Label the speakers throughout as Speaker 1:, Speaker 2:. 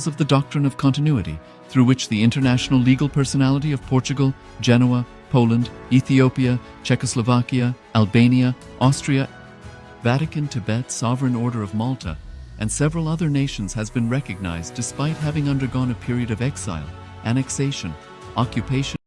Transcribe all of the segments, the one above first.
Speaker 1: of the doctrine of continuity, through which the international legal personality of Portugal, Genoa, Poland, Ethiopia, Czechoslovakia, Albania, Austria, Vatican, Tibet, Sovereign Order of Malta, and several other nations has been recognized despite having undergone a period of exile, annexation, occupation,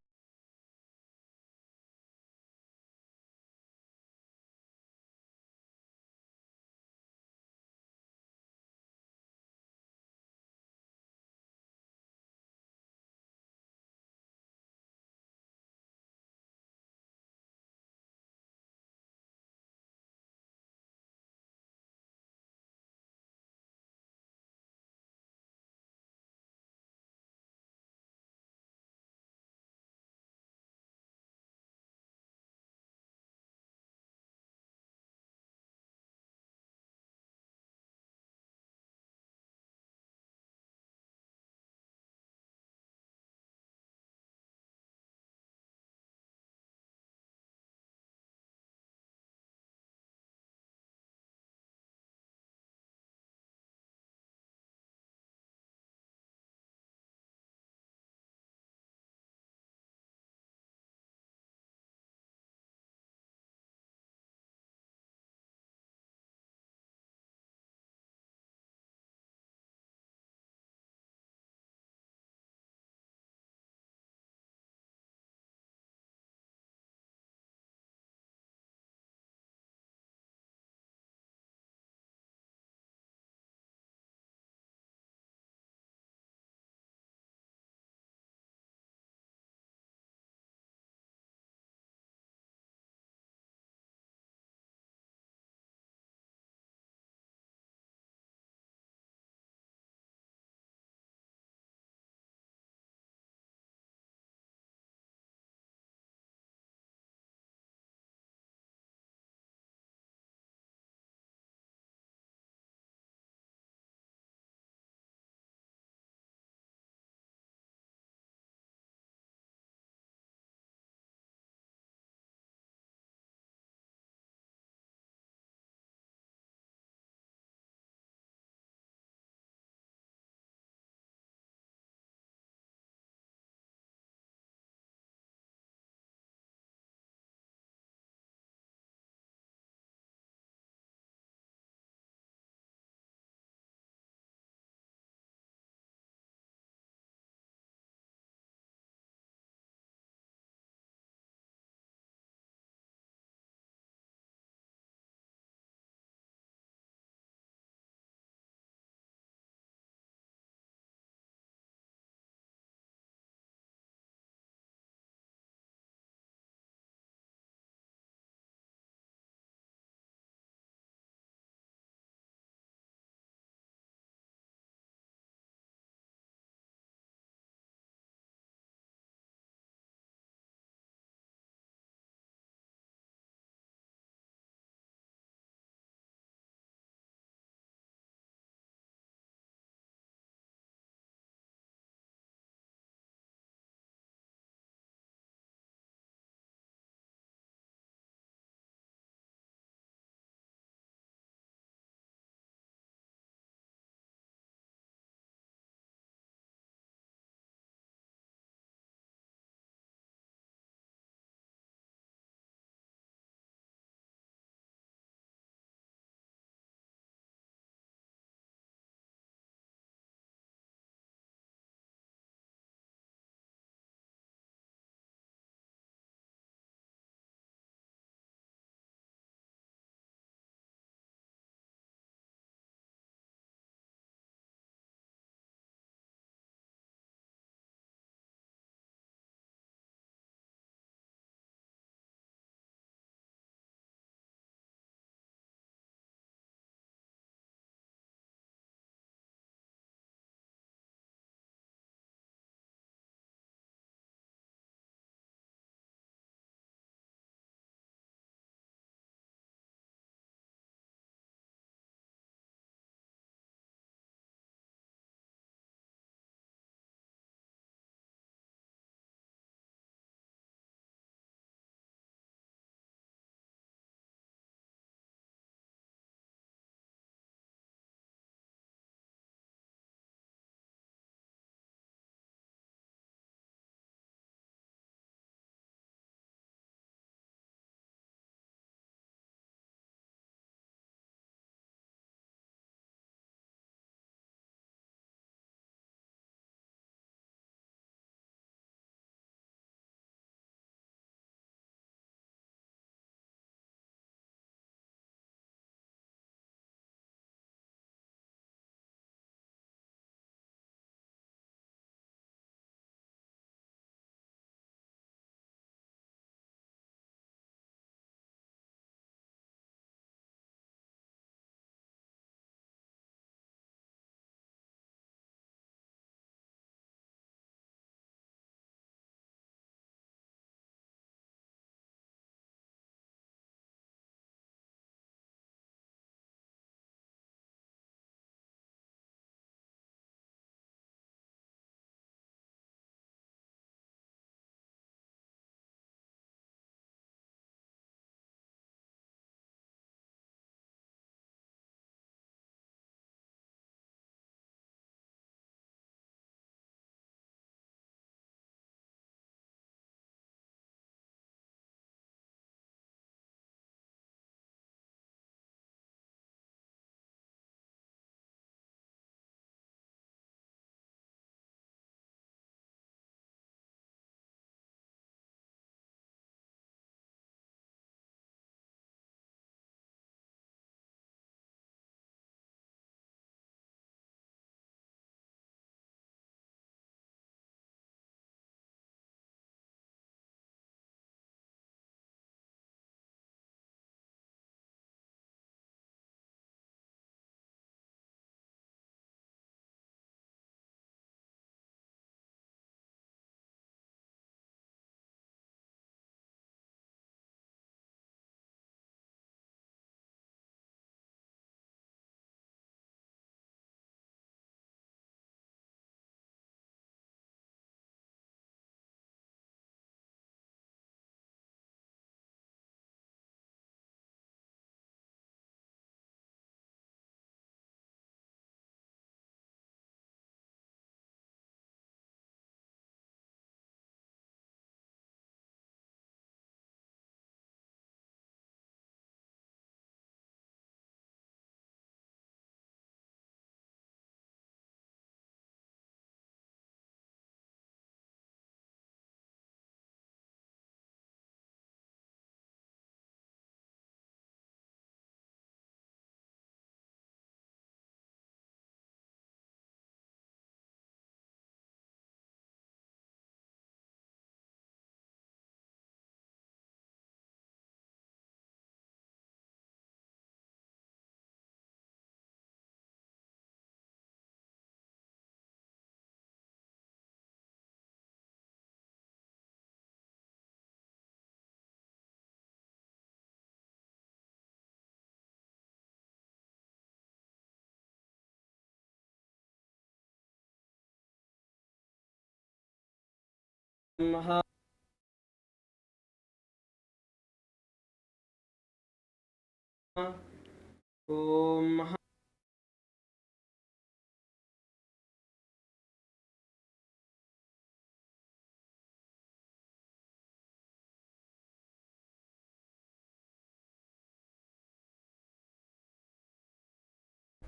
Speaker 2: Om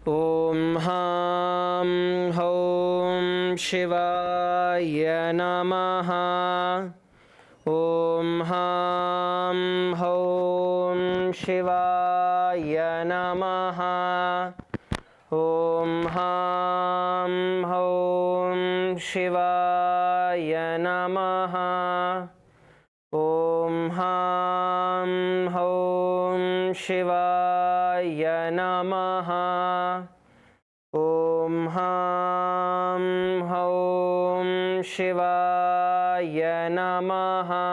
Speaker 2: Om Ham Hom Shivaya Namaha. Om Ham Hom Shivaya Namaha. Om Ham Hom Shivaya Namaha. Om Ham Hom Shivaya Namaha. Om Ham Hom Shivaya Namaha.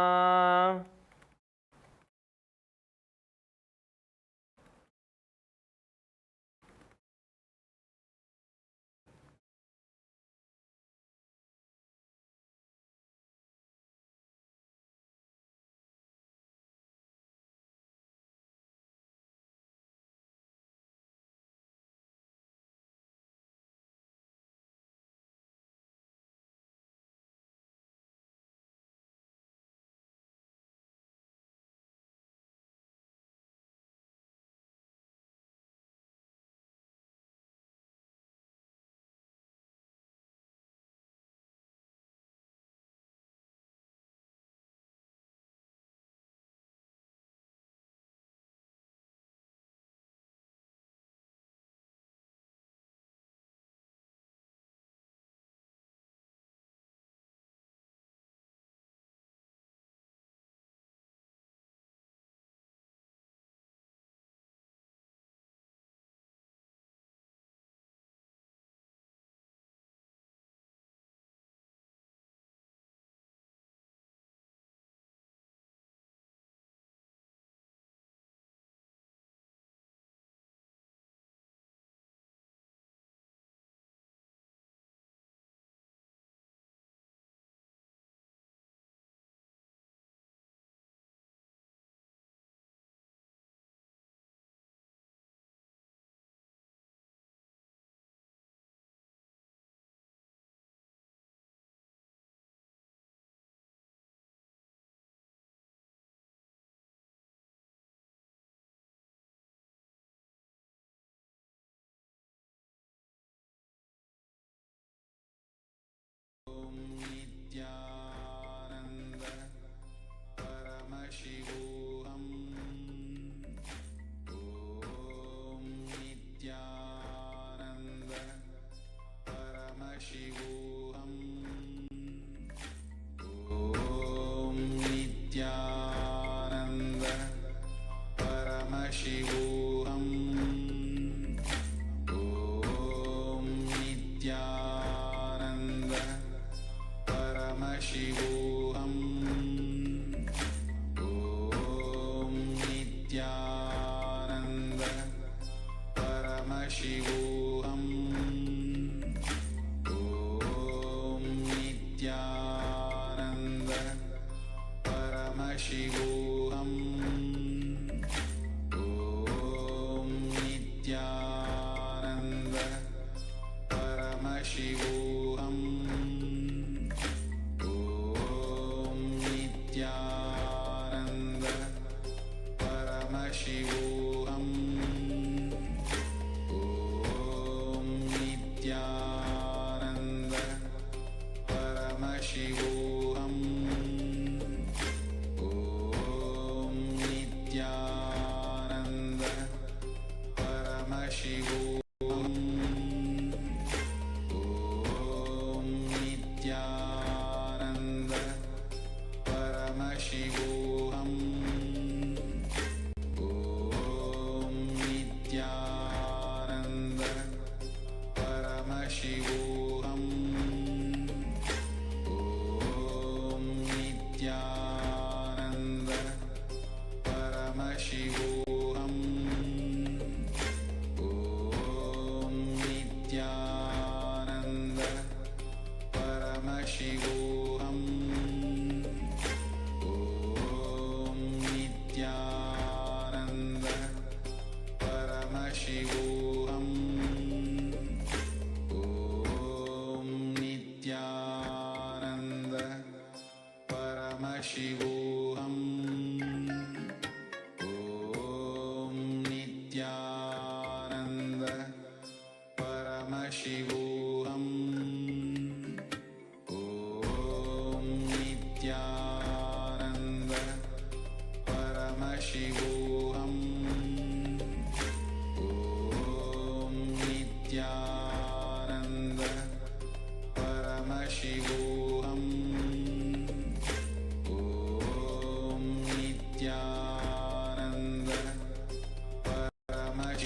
Speaker 2: Nityananda Paramashivoham. Om Nityananda Paramashivoham. Om Nityananda Paramashivoham. Om Nityananda Paramashivoham. Om Nityananda Paramashivoham. Om Nityananda Paramashivoham. Om Nityananda Paramashivoham. Om Nityananda Paramashivoham. Om Nityananda Paramashivoham. Om Nityananda Paramashivoham. Om Nityananda Paramashivoham. Om Nityananda Paramashivoham. Om Nityananda Paramashivoham. Om Nityananda Paramashivoham.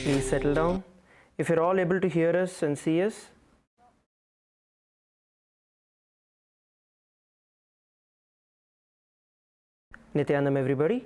Speaker 3: Please settle down. If you're all able to hear us and see us, Nithyanandam everybody.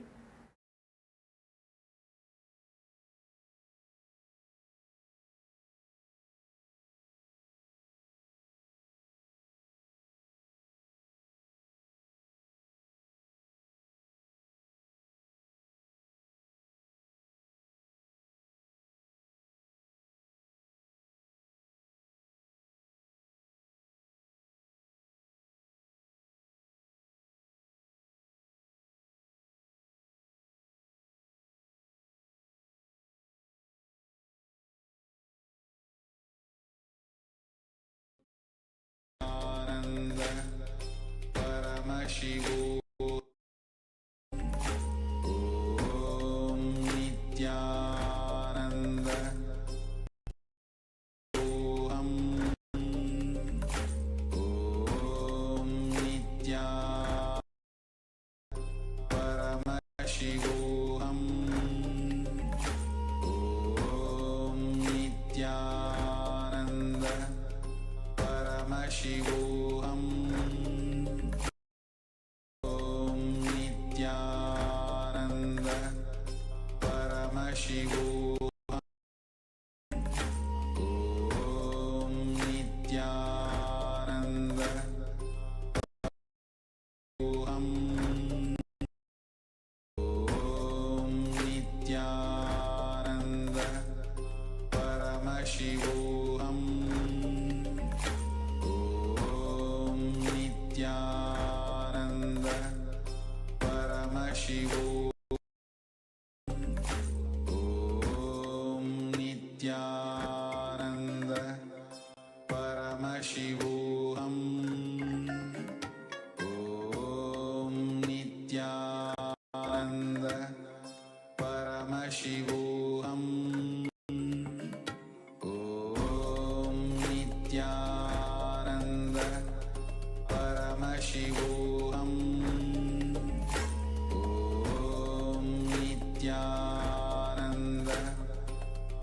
Speaker 2: Paramashivoham Om Nithyananda Om Nithyananda Paramashivoham Om Nithyananda Paramashivoham Paramashivoham Om Nithyananda Om Nithyananda Paramashivoham Om Nithyananda Paramashivoham Nithyananda Paramashivoham Om Nithyananda Paramashivoham Om Nithyananda Paramashivoham Om Nithyananda Paramashivoham Om Nithyananda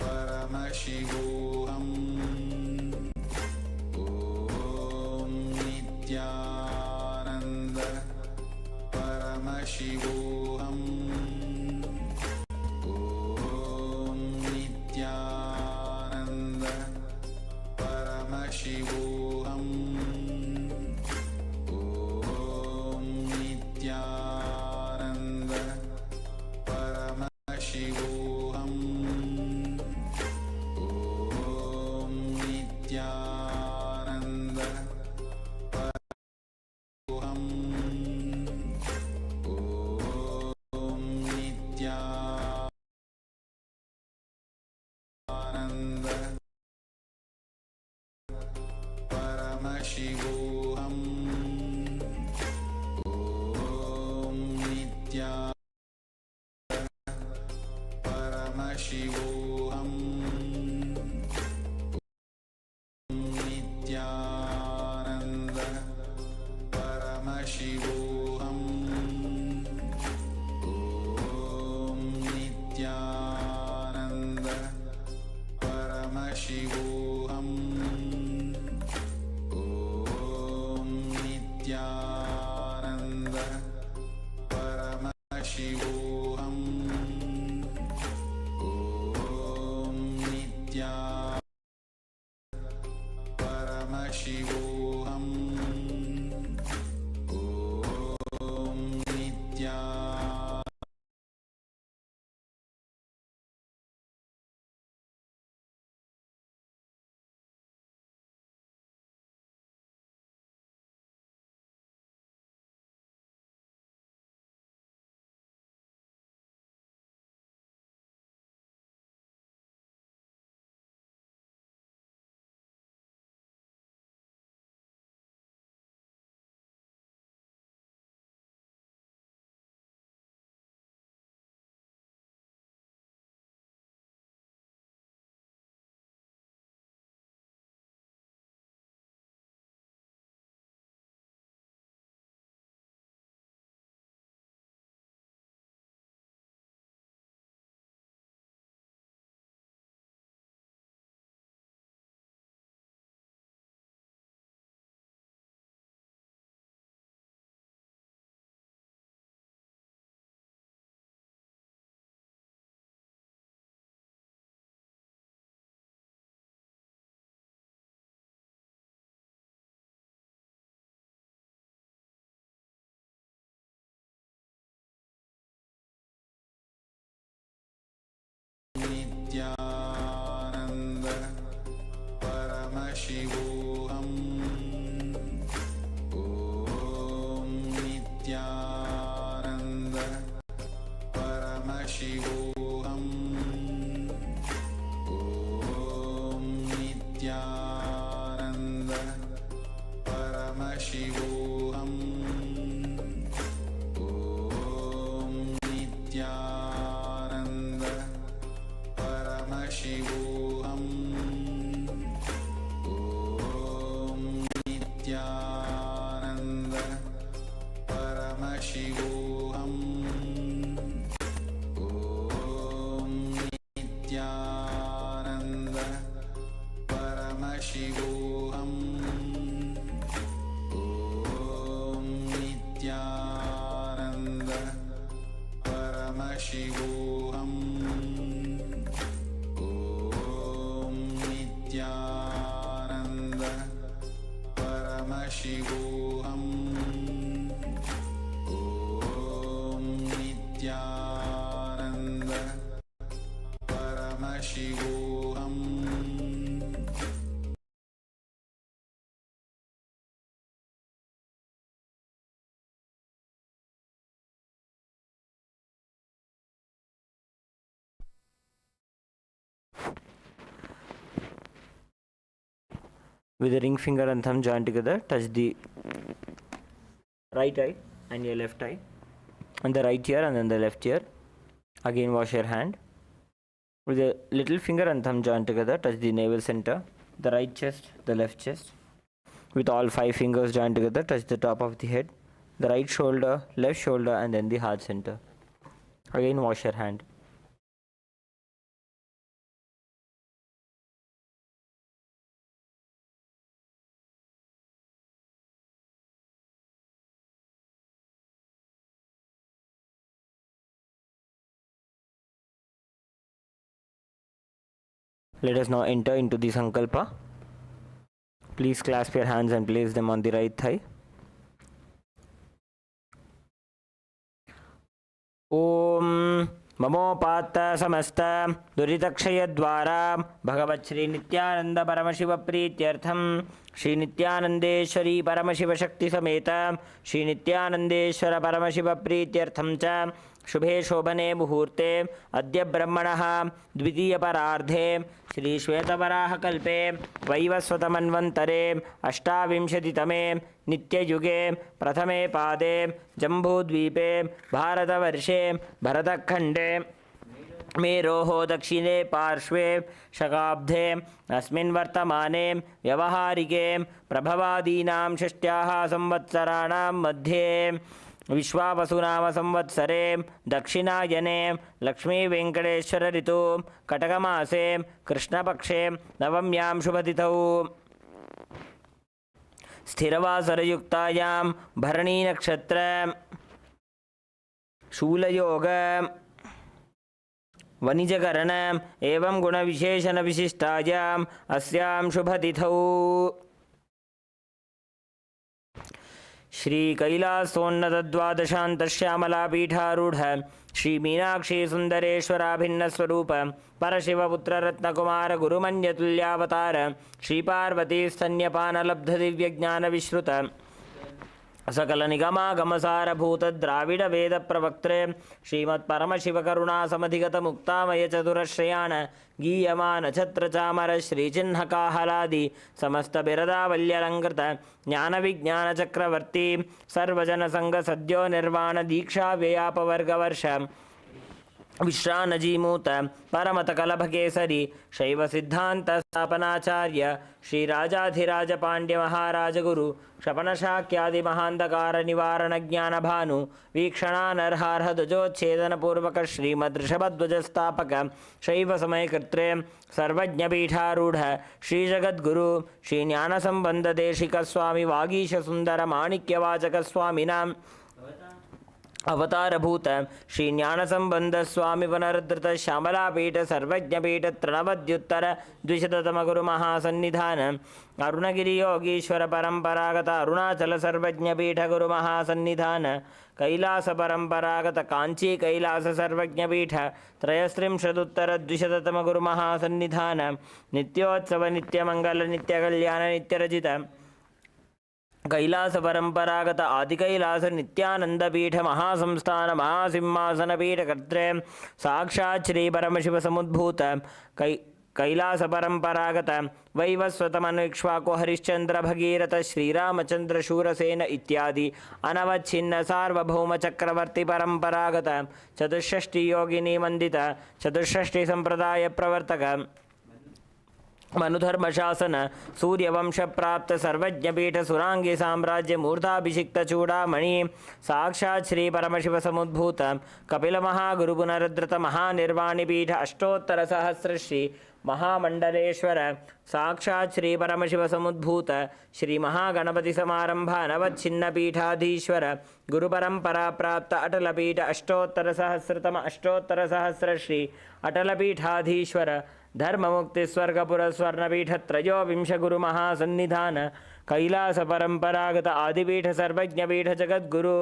Speaker 2: Paramashivoham Om Nithyananda Paramashivoham Om Nithyananda Paramashivoham Nithyananda Paramashivoham Om Nithyananda Paramashivoham Om Nithyananda Paramashivoham Nithyananda Paramashivoham Om Nithyananda Paramashivoham Om Nithyananda Paramashivoham Om Nithyananda Paramashivoham Om Nityanand परमशिवोऽहम् ॐ नित्यानन्द परमशिवोऽहम् ॐ नित्यानन्द परमशिवोऽहम् ॐ नित्यानन्द परमशिवोऽहम् ॐ नित्यानन्द परमशिवोऽहम्
Speaker 3: With the ring finger and thumb joined together, touch the right eye and your left eye, and the right ear and then the left ear. Again wash your hand. With the little finger and thumb joined together, touch the navel center, the right chest, the left chest. With all 5 fingers joined together, touch the top of the head, the right shoulder, left shoulder, and then the heart center. Again wash your hand. Let us now enter into the Sankalpa. Please clasp your hands and place them on the right thigh. Om Mamopata Samasta Duritakshaya Dwara Bhagavat Sri Nityananda Paramashiva Prityartham Sri Nityanandeshwari Paramashiva Shakti Sameta Sri Nityanandeshwara Paramashiva Prityartham Cha शुभे शोभने मुहूर्ते अद्य ब्रह्मणः द्वितीय परार्धे श्री श्वेतवराह कल्पे वैवस्वतमन्वन्तरे अष्टाविंशतितमे नित्ययुगे प्रथमे पादे जम्बूद्वीपे भारतवर्षे भरतखण्डे मेरोः दक्षिणे पार्श्वे शकाब्धे अस्मिन् वर्तमाने व्यवहारिके प्रभवादीनां षष्ट्याः संवत्सराणां मध्ये विश्वावसुनाम संवत्सरे दक्षिणायने लक्ष्मी वेंकटेश्वर ऋतु कटकमासे कृष्णपक्षे नवम्यां शुभतिथौ स्थिरवासरयुक्तायां भरणी नक्षत्र शूलयोग वनिजकरण एवं गुणविशेषण विशिष्टायां अस्यां शुभतिथौ श्री कैलासोन्नतद्वादशान्तश्यामलापीठारूढ श्री मीनाक्षी सुन्दरेश्वराभिन्नस्वरूप परशिवपुत्र रत्नकुमार गुरुमन्यतुल्यावतार श्री पार्वती स्तन्यपानलब्धदिव्यज्ञानविश्रुत सकल निगमागमसारभूत द्राविड वेद प्रवक्त्रे श्रीमत्परमशिवकरुणासमधिगत मुक्तामय चतुरश्रयाण गीयमान छत्र चामर श्रीचिह्न काहलादि समस्त बिरदावल्यलंकृत ज्ञान विज्ञान चक्रवर्ती सर्वजन संग सद्यो निर्वाण दीक्षा व्ययापवर्गवर्ष विश्रानजीमूत परमत कलभकेसरी शैव सिद्धांत स्थापनाचार्य श्री राजाधिराज पांड्य महाराज गुरु क्षपणशाक्यादि महांधकार निवारण ज्ञान भानु वीक्षणानर्हार्ह ध्वजोच्छेदन पूर्वक श्रीमद् ऋषभध्वज स्थापक शैव समयकृत्रे सर्वज्ञ पीठारूढ़ श्री जगद्गुरु श्री ज्ञान संबंध देशिक स्वामी वागीश सुंदर माणिक्यवाचक स्वामिनां अवतारभूत श्री ज्ञान संबंध स्वामी पुनरुद्धृत श्यामलापीठ सर्वज्ञपीठ तृणवद्युत्तर द्विशततम गुरु महासन्निधान अरुणगिरि योगीश्वर परंपरागत अरुणाचल सर्वज्ञपीठ गुरु महासन्निधान कैलास परंपरागत कांची कैलास सर्वज्ञपीठ त्रयस्त्रिंशदुत्तर द्विशततम गुरु महासन्निधान नित्योत्सव नित्यमंगल नित्यकल्याण नित्यरजित कैलास परंपरागत आदि कैलास नित्यानंद पीठ महासंस्थान महासिंहासन पीठ कर्त्रे साक्षात् श्री परमशिव समुद्भूत कैलास परंपरागत वैवस्वतमनुक्ष्वाको हरिश्चंद्र भगीरथ श्रीरामचंद्र शूरसेन इत्यादि अनवच्छिन्न सार्वभौम चक्रवर्ती परंपरागत चतुष्षष्टि योगिनी मंदित चतुष्षष्टि संप्रदाय प्रवर्तक मनुधर्म शासन सूर्यवंश प्राप्त सर्वज्ञपीठ सुरांगी साम्राज्य मूर्धाभिषिक्त चूड़ामणि साक्षात् श्री परमशिव समुद्भूत कपिल महागुरु पुनरुद्धृत महानिर्वाणि पीठ अष्टोत्तर सहस्र श्री महामंडलेश्वर साक्षात् श्री परमशिव समुद्भूत श्री महागणपति समारंभा नवच्छिन्न पीठाधीश्वर गुरु परंपरा प्राप्त अटल पीठ अष्टोत्तर सहस्रतम अष्टोत्तर सहस्र श्री अटल पीठाधीश्वर धर्म मुक्ति स्वर्गपुर स्वर्णपीठ त्रयोविंश गुरु महासन्निधान कैलास परंपरागत आदिपीठ सर्वज्ञपीठ जगद्गुरु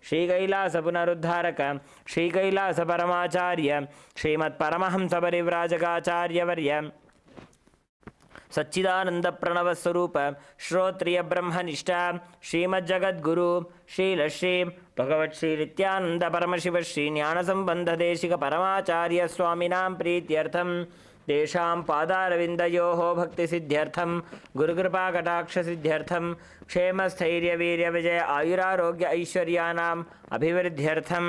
Speaker 3: श्री कैलास पुनरुद्धारक श्री कैलास परमाचार्य श्रीमत् परमहंस परिव्राजकाचार्य वर्य सच्चिदानंद प्रणव स्वरूप श्रोत्रिय ब्रह्मनिष्ठा श्रीमज्जगद्गुरु श्रील श्री भगवत् श्री नित्यानंद परमशिव श्री ज्ञान संबंध देशिक परमाचार्य स्वामिनां प्रीत्यर्थम तेषां पादारविन्दयोः भक्तिसिद्ध्यर्थं गुरुकृपाकटाक्षसिद्ध्यर्थं क्षेमस्थैर्यवीर्यविजय आयुरारोग्य ऐश्वर्याणाम् अभिवृद्ध्यर्थं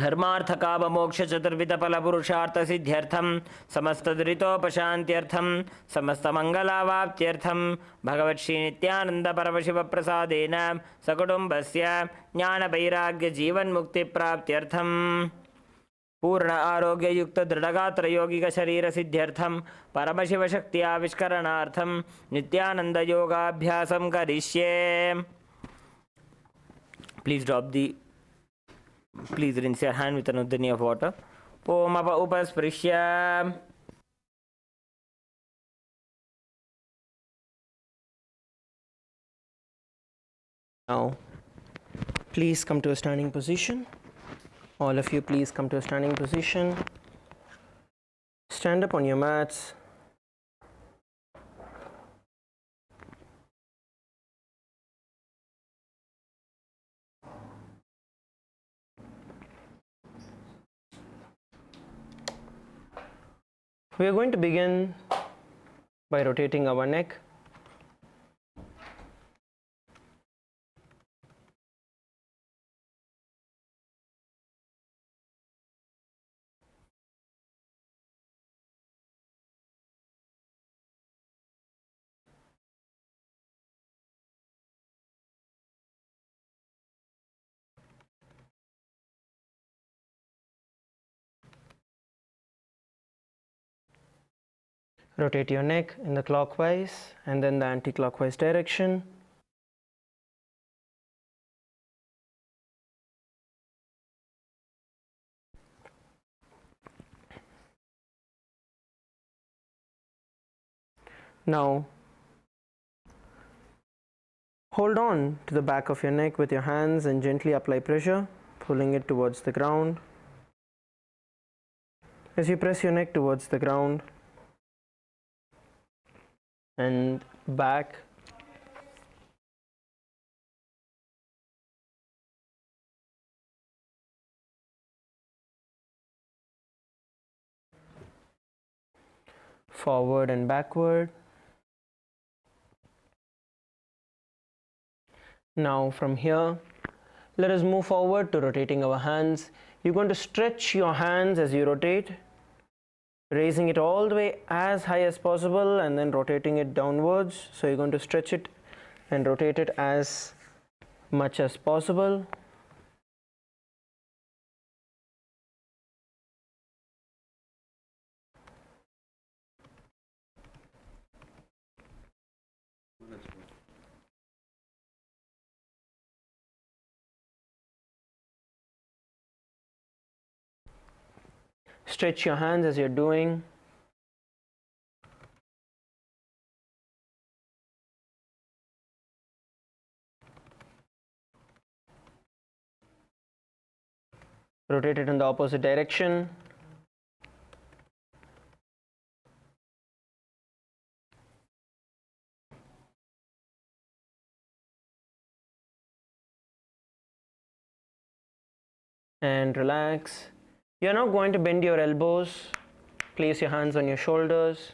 Speaker 3: धर्मार्थकाममोक्षचतुर्विधफलपुरुषार्थसिद्ध्यर्थं समस्तदुरितोपशान्त्यर्थं समस्तमङ्गलावाप्त्यर्थं भगवत्श्रीनित्यानन्दपरमशिवप्रसादेन सकुटुम्बस्य ज्ञानवैराग्यजीवन्मुक्तिप्राप्त्यर्थं पूर्ण आरोग्ययुक्त दृढ़गात्र यौगिक शरीर सिद्ध्यर्थम परमशिव शक्ति आविष्करणार्थम नित्यानंद योगाभ्यासम करिष्ये please rinse your hand with an uddhani of water om apa upasprishya
Speaker 4: now please come to a standing position. All of you, please come to a standing position. Stand up on your mats. We are going to begin by rotating our neck. Rotate your neck in the clockwise and then the anti-clockwise direction. Now, hold on to the back of your neck with your hands and gently apply pressure, pulling it towards the ground. As you press your neck towards the ground, and back, forward and backward. Now from here, let us move forward to rotating our hands. You're going to stretch your hands as you rotate, raising it all the way as high as possible and then rotating it downwards. So you're going to stretch it and rotate it as much as possible. Stretch your hands as you're doing. Rotate it in the opposite direction. And relax. You're now going to bend your elbows, place your hands on your shoulders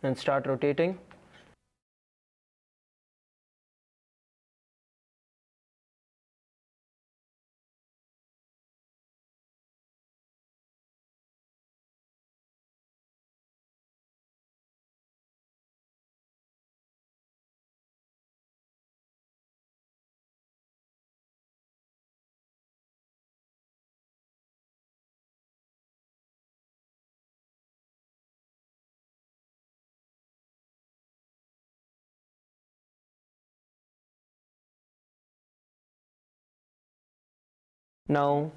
Speaker 4: and start rotating. Now,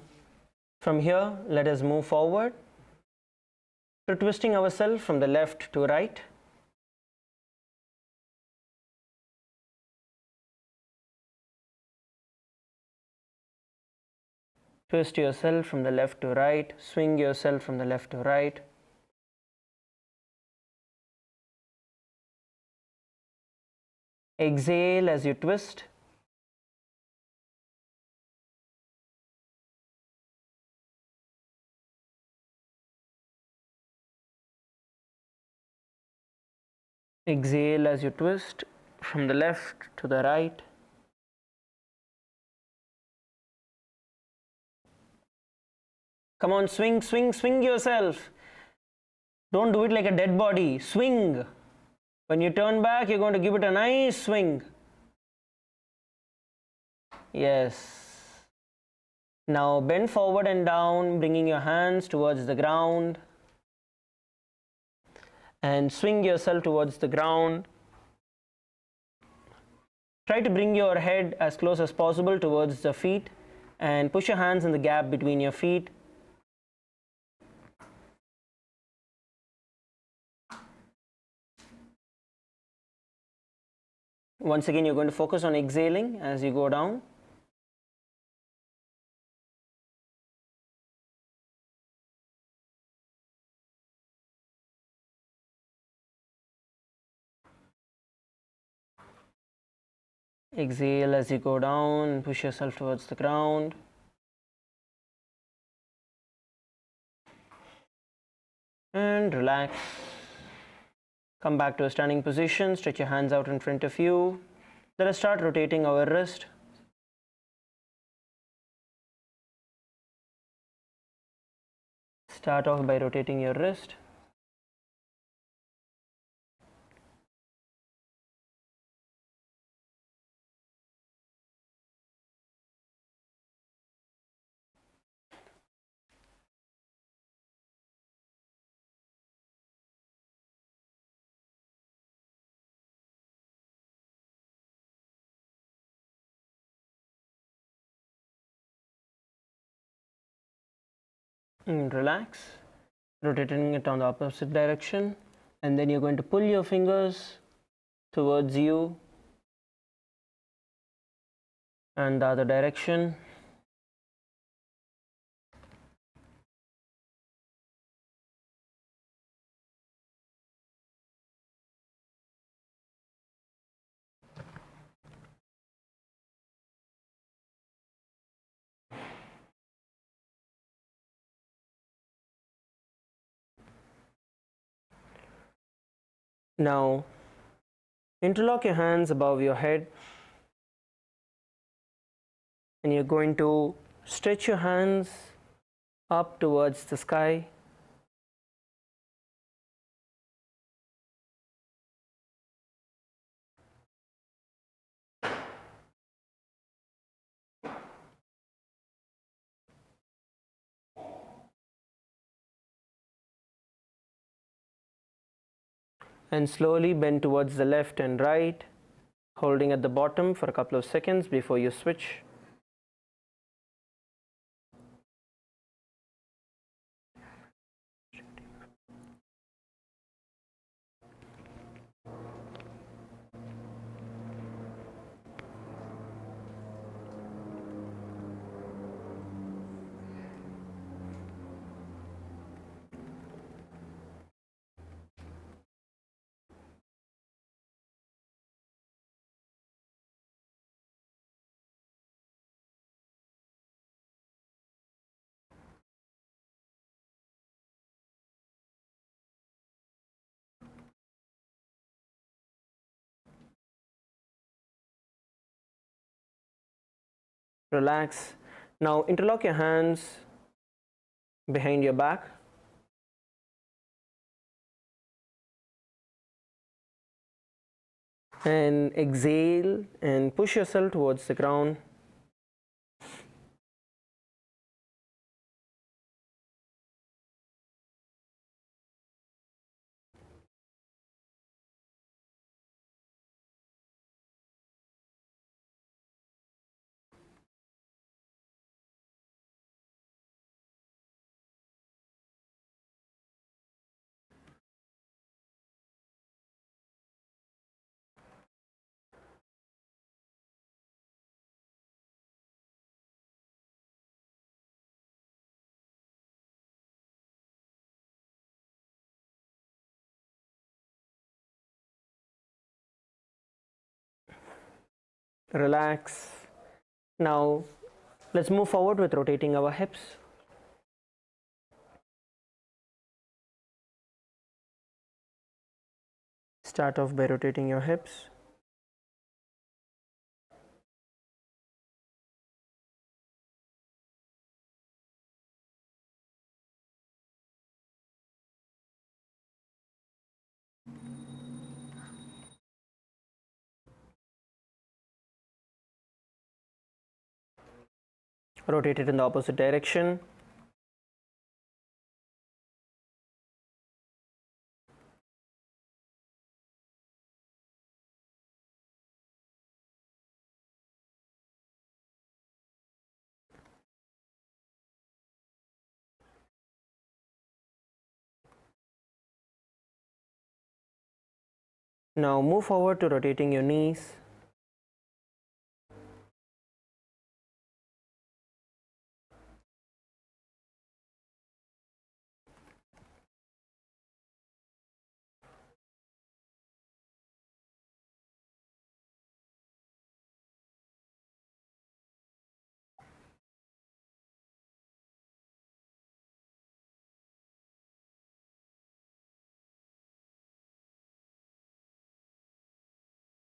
Speaker 4: from here, let us move forward to twisting ourselves from the left to right. Twist yourself from the left to right, swing yourself from the left to right. Exhale as you twist. Exhale as you twist from the left to the right. Come on, swing, swing, swing yourself. Don't do it like a dead body. Swing. When you turn back, you're going to give it a nice swing. Yes. Now bend forward and down, bringing your hands towards the ground. And swing yourself towards the ground. Try to bring your head as close as possible towards the feet and push your hands in the gap between your feet. Once again, you're going to focus on exhaling as you go down. Exhale as you go down and push yourself towards the ground. And relax. Come back to a standing position, stretch your hands out in front of you. Let us start rotating our wrist. Start off by rotating your wrist. And relax, rotating it on the opposite direction, and then you're going to pull your fingers towards you and the other direction. Now, interlock your hands above your head, and you're going to stretch your hands up towards the sky. And slowly bend towards the left and right, holding at the bottom for a couple of seconds before you switch. Relax. Now interlock your hands behind your back. And exhale and push yourself towards the ground. relax. Now let's move forward with rotating our hips. Start off by rotating your hips. Rotate it in the opposite direction. Now move forward to rotating your knees.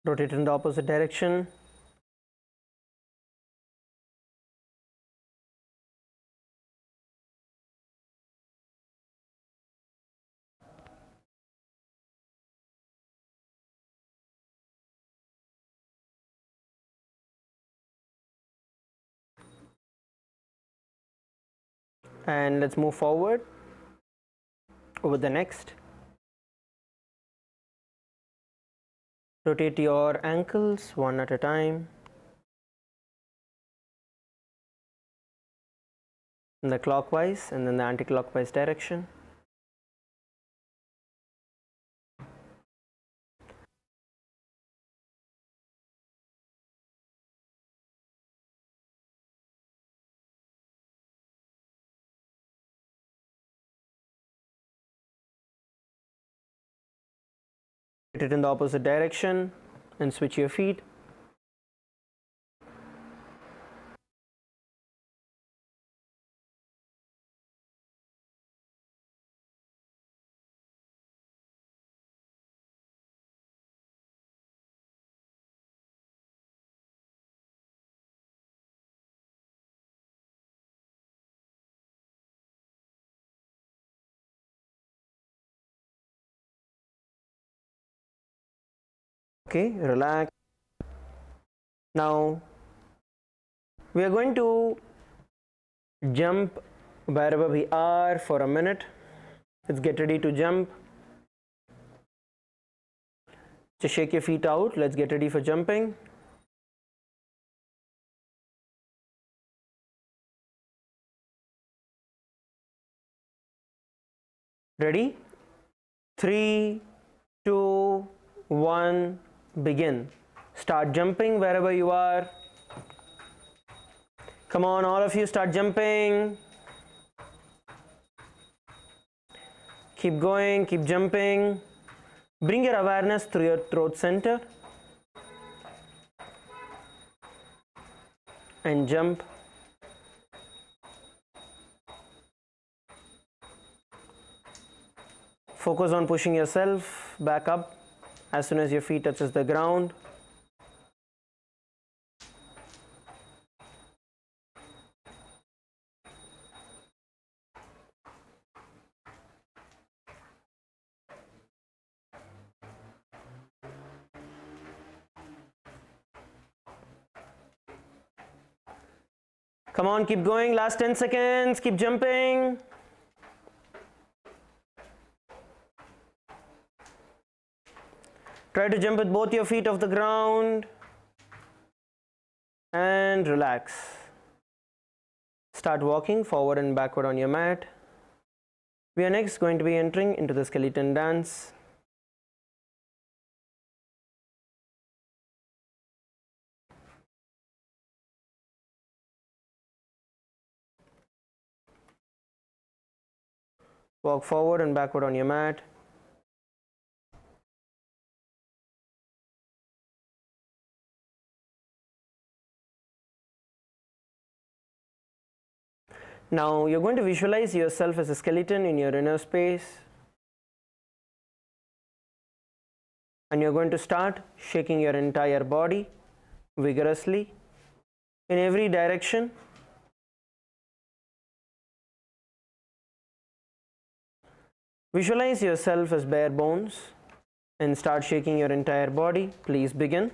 Speaker 4: Rotate in the opposite direction. And let's move forward over the next. Rotate your ankles one at a time in the clockwise and then the anti-clockwise direction. Rotate it in the opposite direction and switch your feet. Okay, relax. Now we are going to jump wherever we are for a minute. Let's get ready to jump. Just shake your feet out. Let's get ready for jumping. Ready? 3, 2, 1, begin. Start jumping wherever you are. Come on, all of you, start jumping. Keep going, keep jumping. Bring your awareness through your throat center and jump. Focus on pushing yourself back up as soon as your feet touches the ground. Come on, keep going. Last 10 seconds. Keep jumping. Try to jump with both your feet off the ground and relax. Start walking forward and backward on your mat. We are next going to be entering into the skeleton dance. Walk forward and backward on your mat. Now you're going to visualize yourself as a skeleton in your inner space, and you're going to start shaking your entire body vigorously in every direction. Visualize yourself as bare bones and start shaking your entire body. Please begin.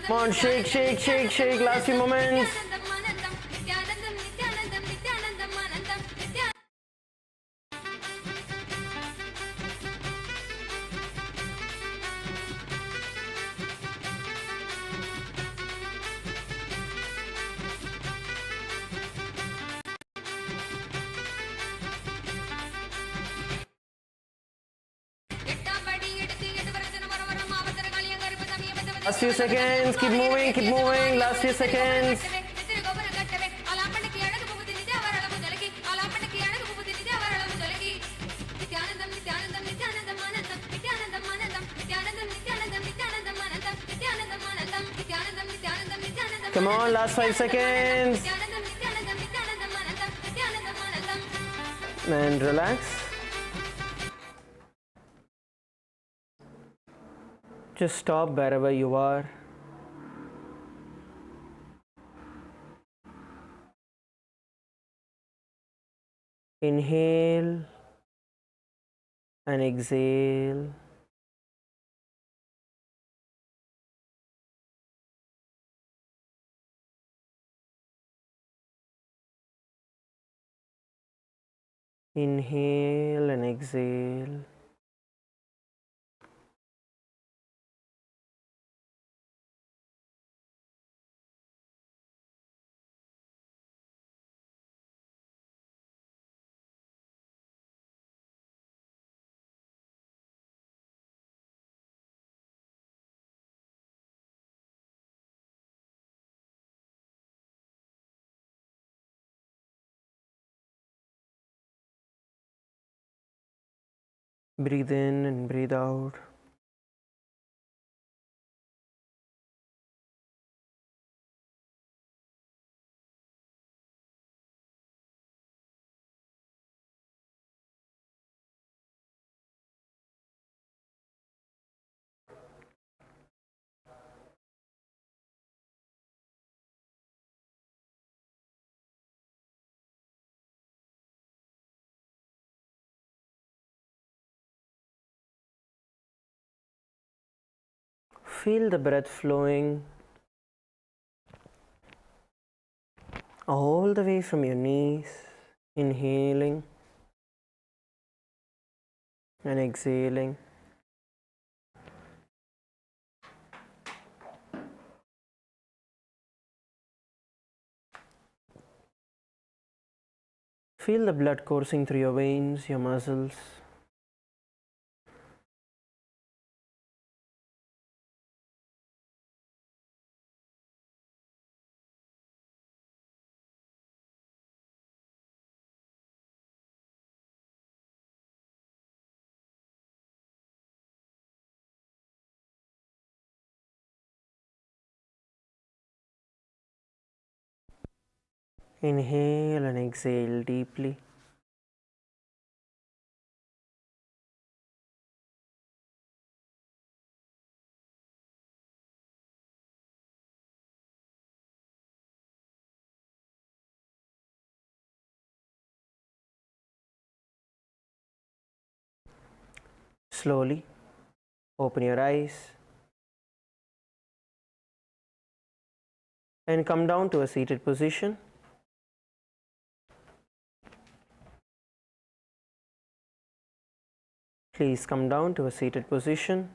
Speaker 4: Come on, shake, shake, shake, shake. Last few moments. Last few seconds, keep moving, last few seconds. Come on, last 5 seconds. And relax. Just stop wherever you are. Inhale and exhale. Inhale and exhale. Breathe in and breathe out. Feel the breath flowing all the way from your knees, inhaling and exhaling. Feel the blood coursing through your veins, your muscles. Inhale and exhale deeply. Slowly open your eyes and come down to a seated position. Please come down to a seated position.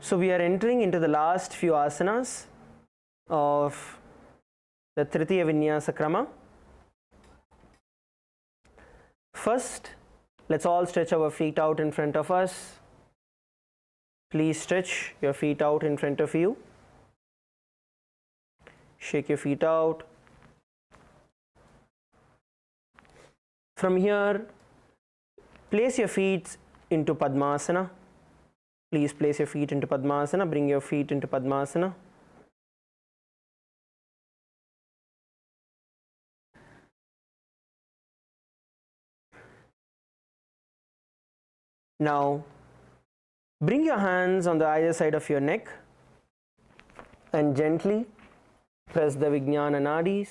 Speaker 4: So we are entering into the last few asanas of the Tritiya Vinyasa Krama. First, let's all stretch our feet out in front of us. Please stretch your feet out in front of you. Shake your feet out. From here, place your feet into Padmasana. Please place your feet into Padmasana. Bring your feet into Padmasana. Now, bring your hands on the either side of your neck and gently press the Vijnana Nadis.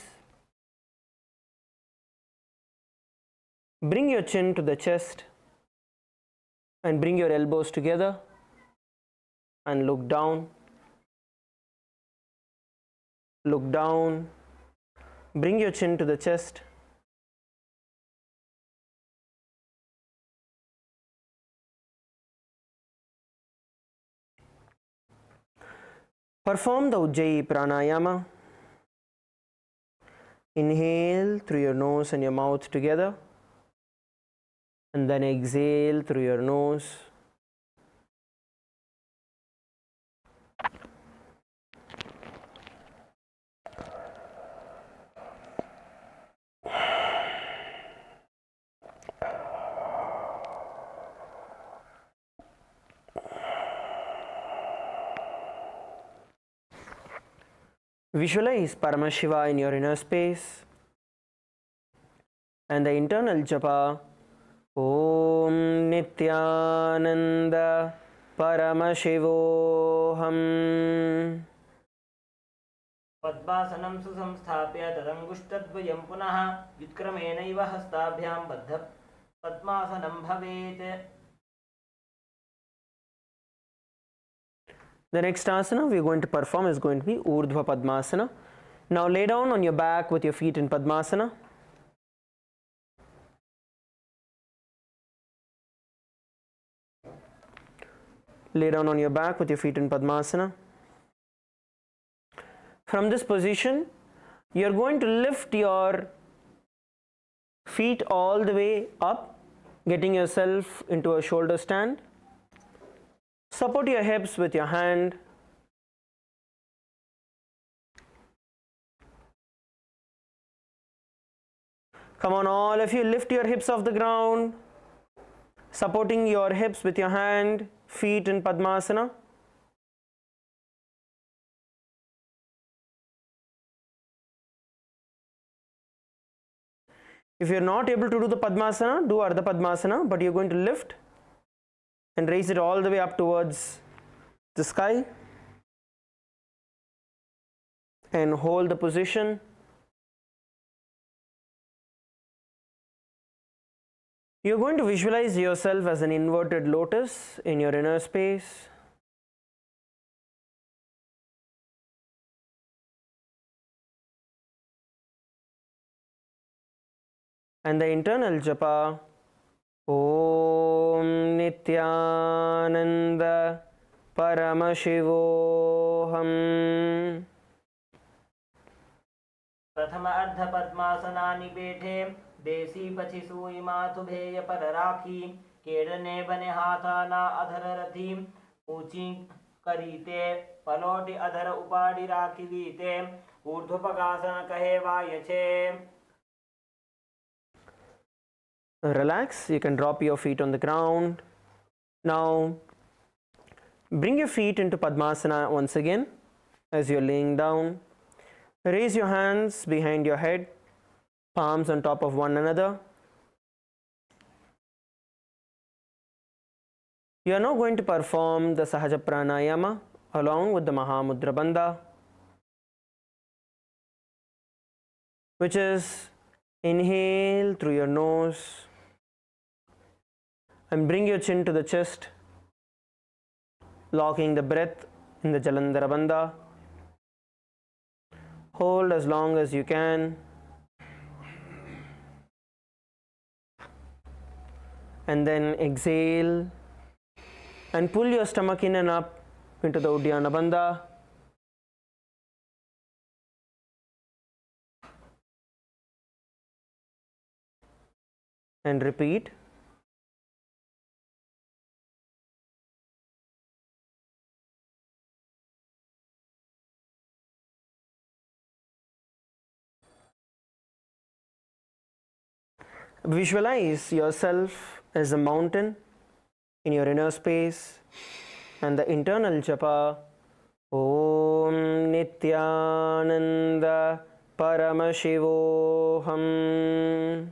Speaker 4: Bring your chin to the chest and bring your elbows together and look down. Look down. Bring your chin to the chest. Perform the Ujjayi pranayama. Inhale through your nose and your mouth together, and then exhale through your nose. Visualize Paramashiva in your inner space and the internal japa Om Nithyananda Paramashivoham.
Speaker 3: Padmasanam susamsthapya tadanguштadvayam punah yutkramenaiva hastabhyam baddha padmasanam bhavet.
Speaker 4: The next asana we are going to perform is going to be Urdhva Padmasana. Now lay down on your back with your feet in Padmasana. Lay down on your back with your feet in Padmasana. From this position, you are going to lift your feet all the way up, getting yourself into a shoulder stand. Support your hips with your hand. Come on, all of you, lift your hips off the ground, supporting your hips with your hand, feet in Padmasana. If you are not able to do the Padmasana, do Ardha Padmasana, but you are going to lift and raise it all the way up towards the sky and hold the position. You are going to visualize yourself as an inverted lotus in your inner space. And the internal japa Om Nithyananda Paramashivoham.
Speaker 3: Prathama ardha padmasanani bethe desi pachi sui mathu bheya pararakhi kedane bane hathana adhara rathi uchi karite paloti adhara upadi rakhi vite urdhvapakasana kahe vayache.
Speaker 4: Relax, you can drop your feet on the ground Now bring your feet into Padmasana once again as you're laying down. Raise your hands behind your head, palms on top of one another. You are now going to perform the Sahaja Pranayama along with the Mahamudra Bandha, which is inhale through your nose and bring your chin to the chest, locking the breath in the Jalandhara Bandha. Hold as long as you can. And then exhale and pull your stomach in and up into the Uddiyana Bandha. And repeat. Visualize yourself as a mountain in your inner space and the internal japa Om Nithyananda Paramashivoham.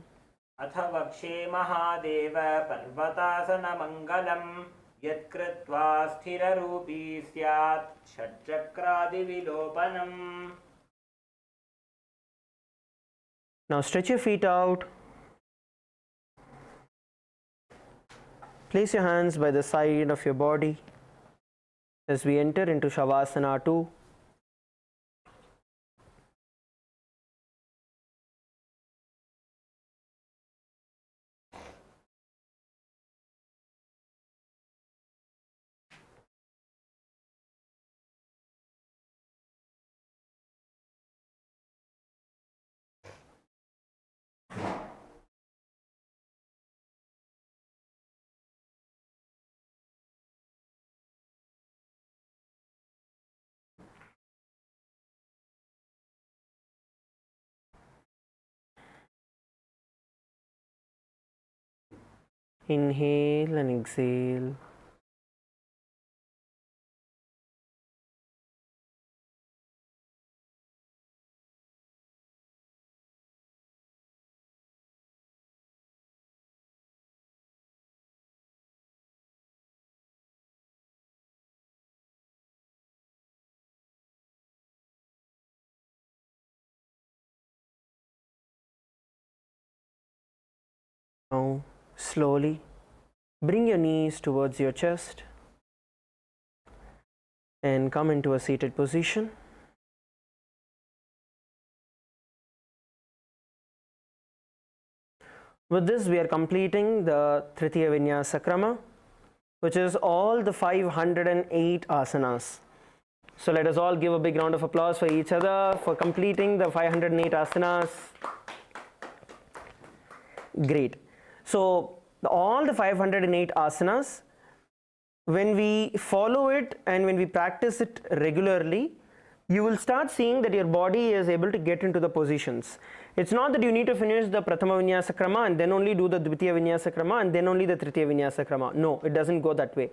Speaker 3: अथ वक्षे महादेव पर्वतासनमङ्गलं यत्कृत्वा स्थिररूपी स्यात् षट्चक्रादिविलोपनम्.
Speaker 4: Now stretch your feet out. Place your hands by the side of your body as we enter into Shavasana 2. Inhale and exhale. Now slowly bring your knees towards your chest and come into a seated position. With this, we are completing the Tritiya Vinyasa Krama, which is all the 508 asanas. So let us all give a big round of applause for each other for completing the 508 asanas. Great. So all the 508 asanas, when we follow it and when we practice it regularly, you will start seeing that your body is able to get into the positions. It's not that you need to finish the Prathama Vinyasa Krama and then only do the Dvitiya Vinyasa Krama and then only the Tritiya Vinyasa Krama. No, it doesn't go that way.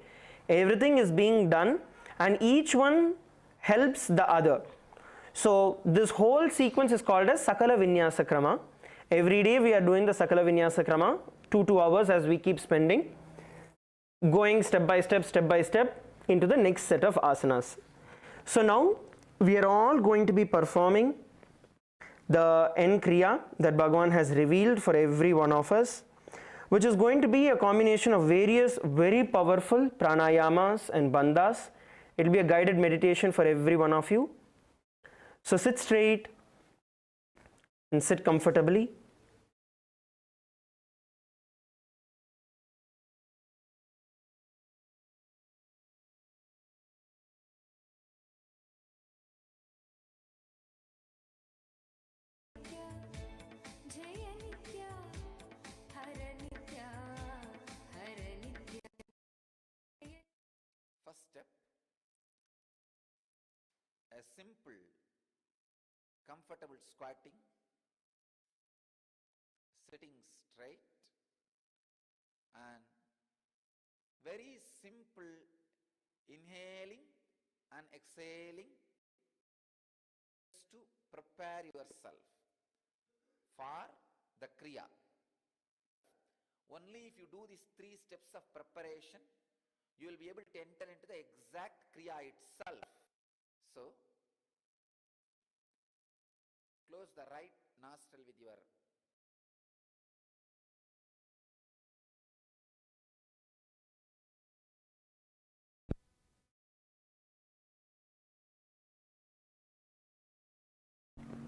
Speaker 4: Everything is being done and each one helps the other. So this whole sequence is called as Sakala Vinyasa Krama. Every day we are doing the Sakala Vinyasa Krama, 2 hours as we keep spending, going step by step into the next set of asanas. So now we are all going to be performing the Crea that Bhagavan has revealed for every one of us, which is going to be a combination of various very powerful pranayamas and bandhas. It will be a guided meditation for every one of you. So sit straight and sit comfortably.
Speaker 2: First step, a simple, comfortable squatting, sitting straight, and very simple inhaling and exhaling just to prepare yourself for the Crea. Only if you do these 3 steps of preparation, you will be able to enter into the exact Crea itself. So, close the right nostril with your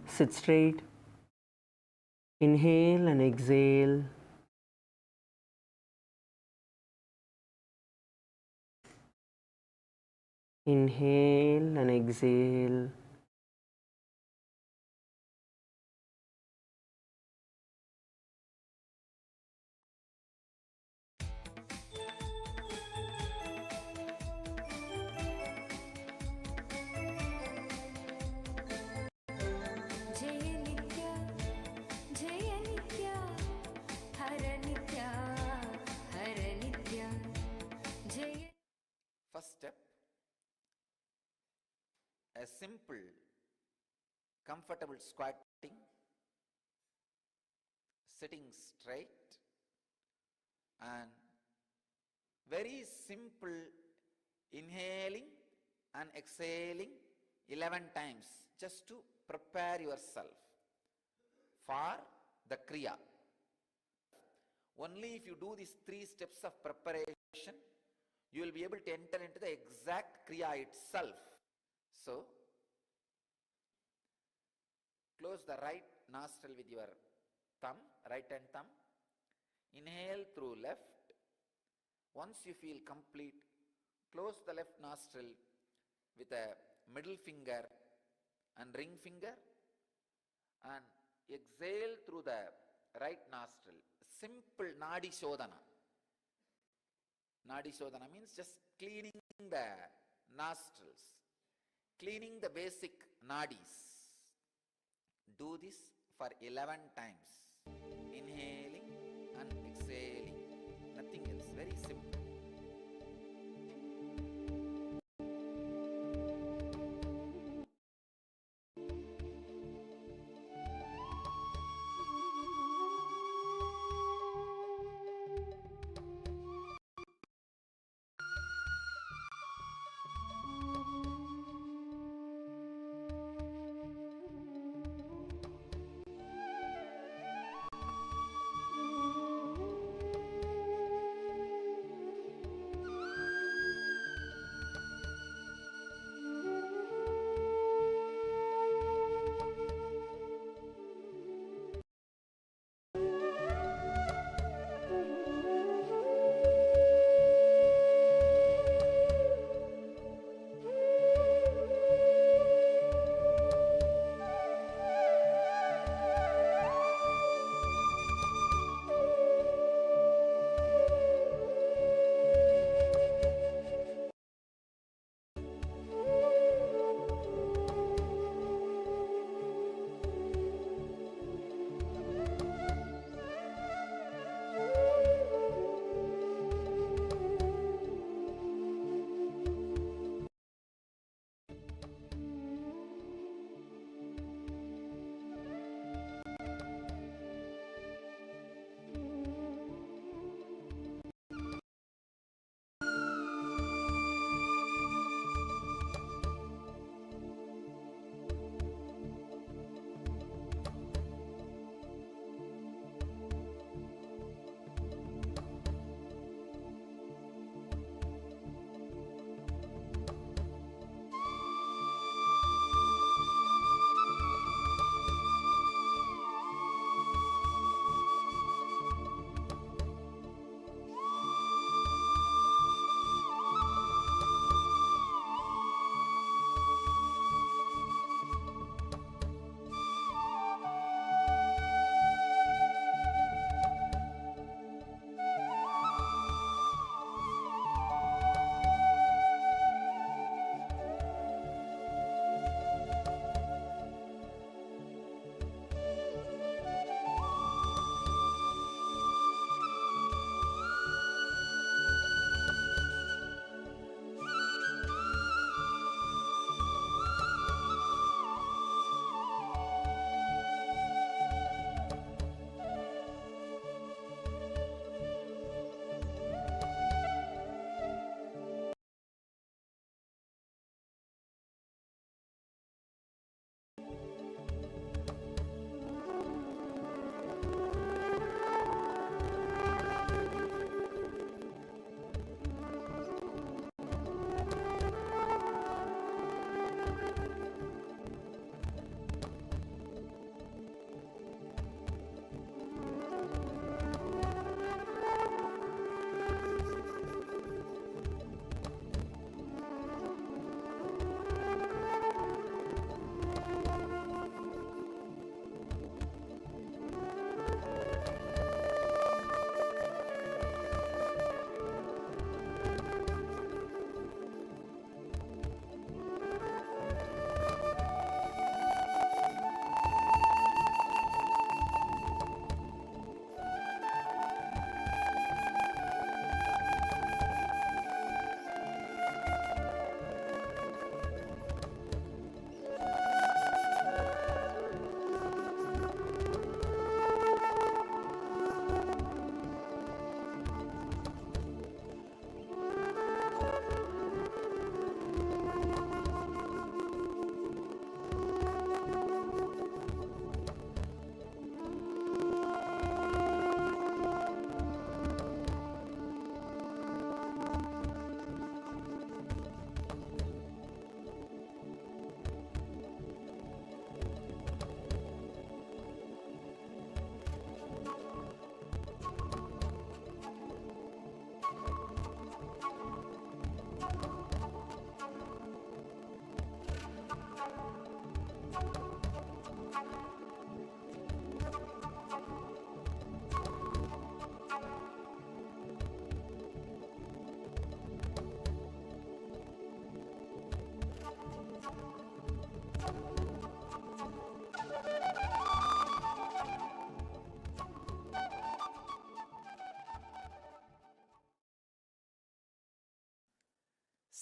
Speaker 4: sit straight, inhale and exhale. Inhale and exhale.
Speaker 2: first step. A simple, comfortable squatting, sitting straight, and very simple inhaling and exhaling 11 times just to prepare yourself for the Crea. Only if you do these 3 steps of preparation, you will be able to enter into the exact Crea itself. So, close the right nostril with your thumb, right hand thumb. Inhale through left. Once you feel complete, close the left nostril with a middle finger and ring finger, and exhale through the right nostril. Simple Nadi Shodhana. Nadi Shodhana means just cleaning the nostrils, cleaning the basic nadis. Do this for 11 times. Inhaling and exhaling. Nothing else. Very simple.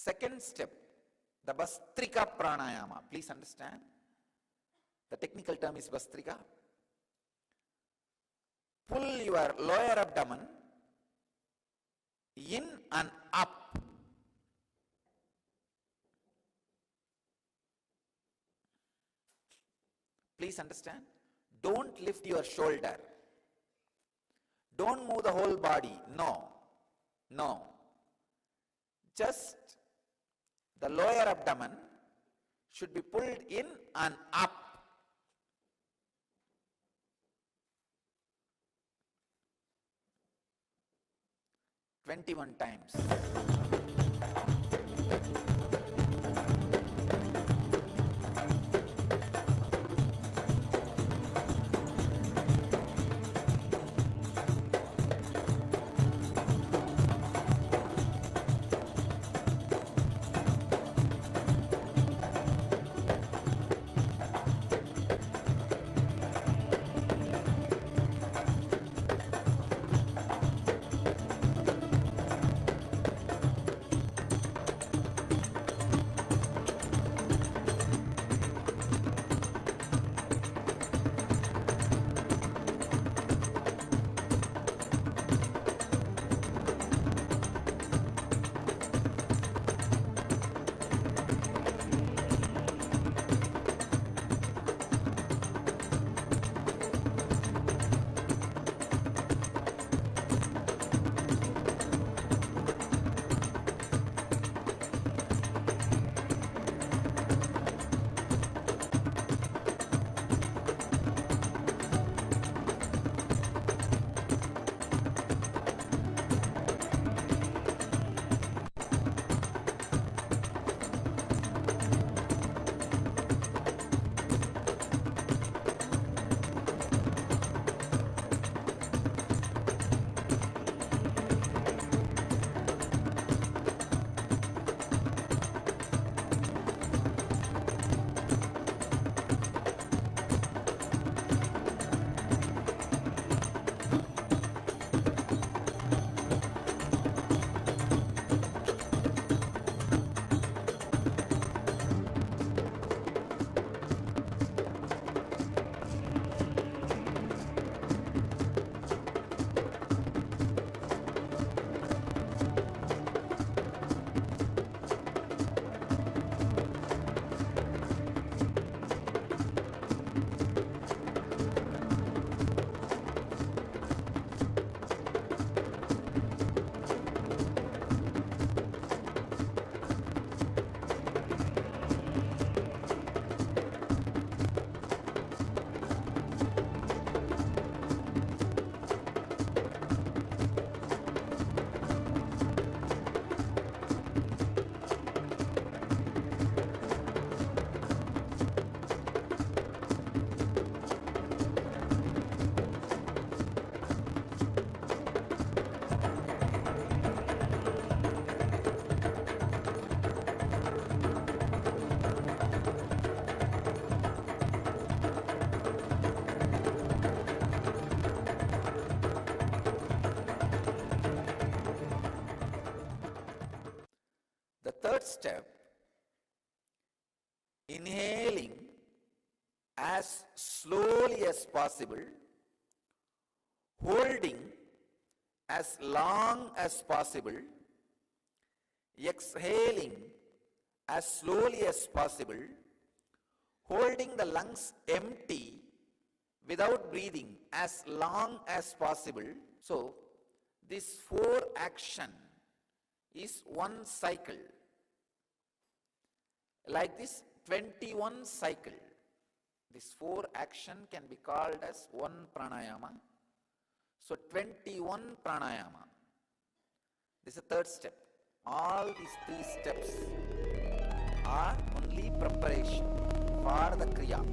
Speaker 2: Second step, the Bastrika pranayama. Please understand. The technical term is Bastrika. Pull your lower abdomen in and up. Please understand. Don't lift your shoulder. Don't move the whole body. No. No. Just the lower abdomen should be pulled in and up. "21 times. Third step, inhaling as slowly as possible, holding as long as possible, exhaling as slowly as possible, holding the lungs empty without breathing as long as possible. So, this 4 action is one cycle. Like this 21 cycle. This 4 action can be called as one pranayama. So 21 pranayama. This is the third step. All these 3 steps are only preparation for the Crea.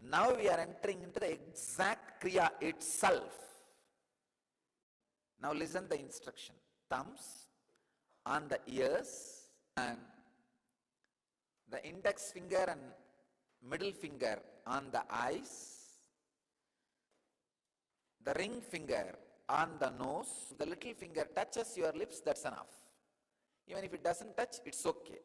Speaker 2: Now we are entering into the exact Kriya itself. Now listen the instruction. Thumbs on the ears and the index finger and middle finger on the eyes. The ring finger on the nose. The little finger touches your lips, that's enough. Even if it doesn't touch, it's okay.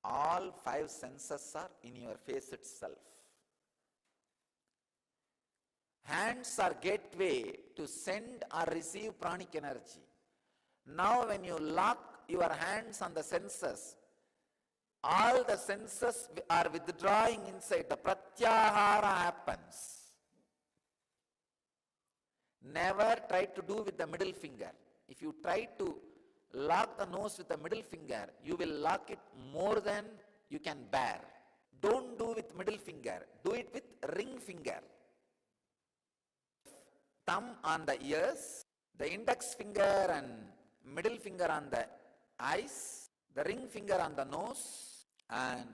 Speaker 2: All 5 senses are in your face itself. Hands are gateway to send or receive pranic energy. Now when you lock your hands on the senses, all the senses are withdrawing inside. The pratyahara happens. Never try to do with the middle finger. If you try to lock the nose with the middle finger, you will lock it more than you can bear. Don't do with middle finger. Do it with ring finger. Thumb on the ears, the index finger and middle finger on the eyes, the ring finger on the nose, and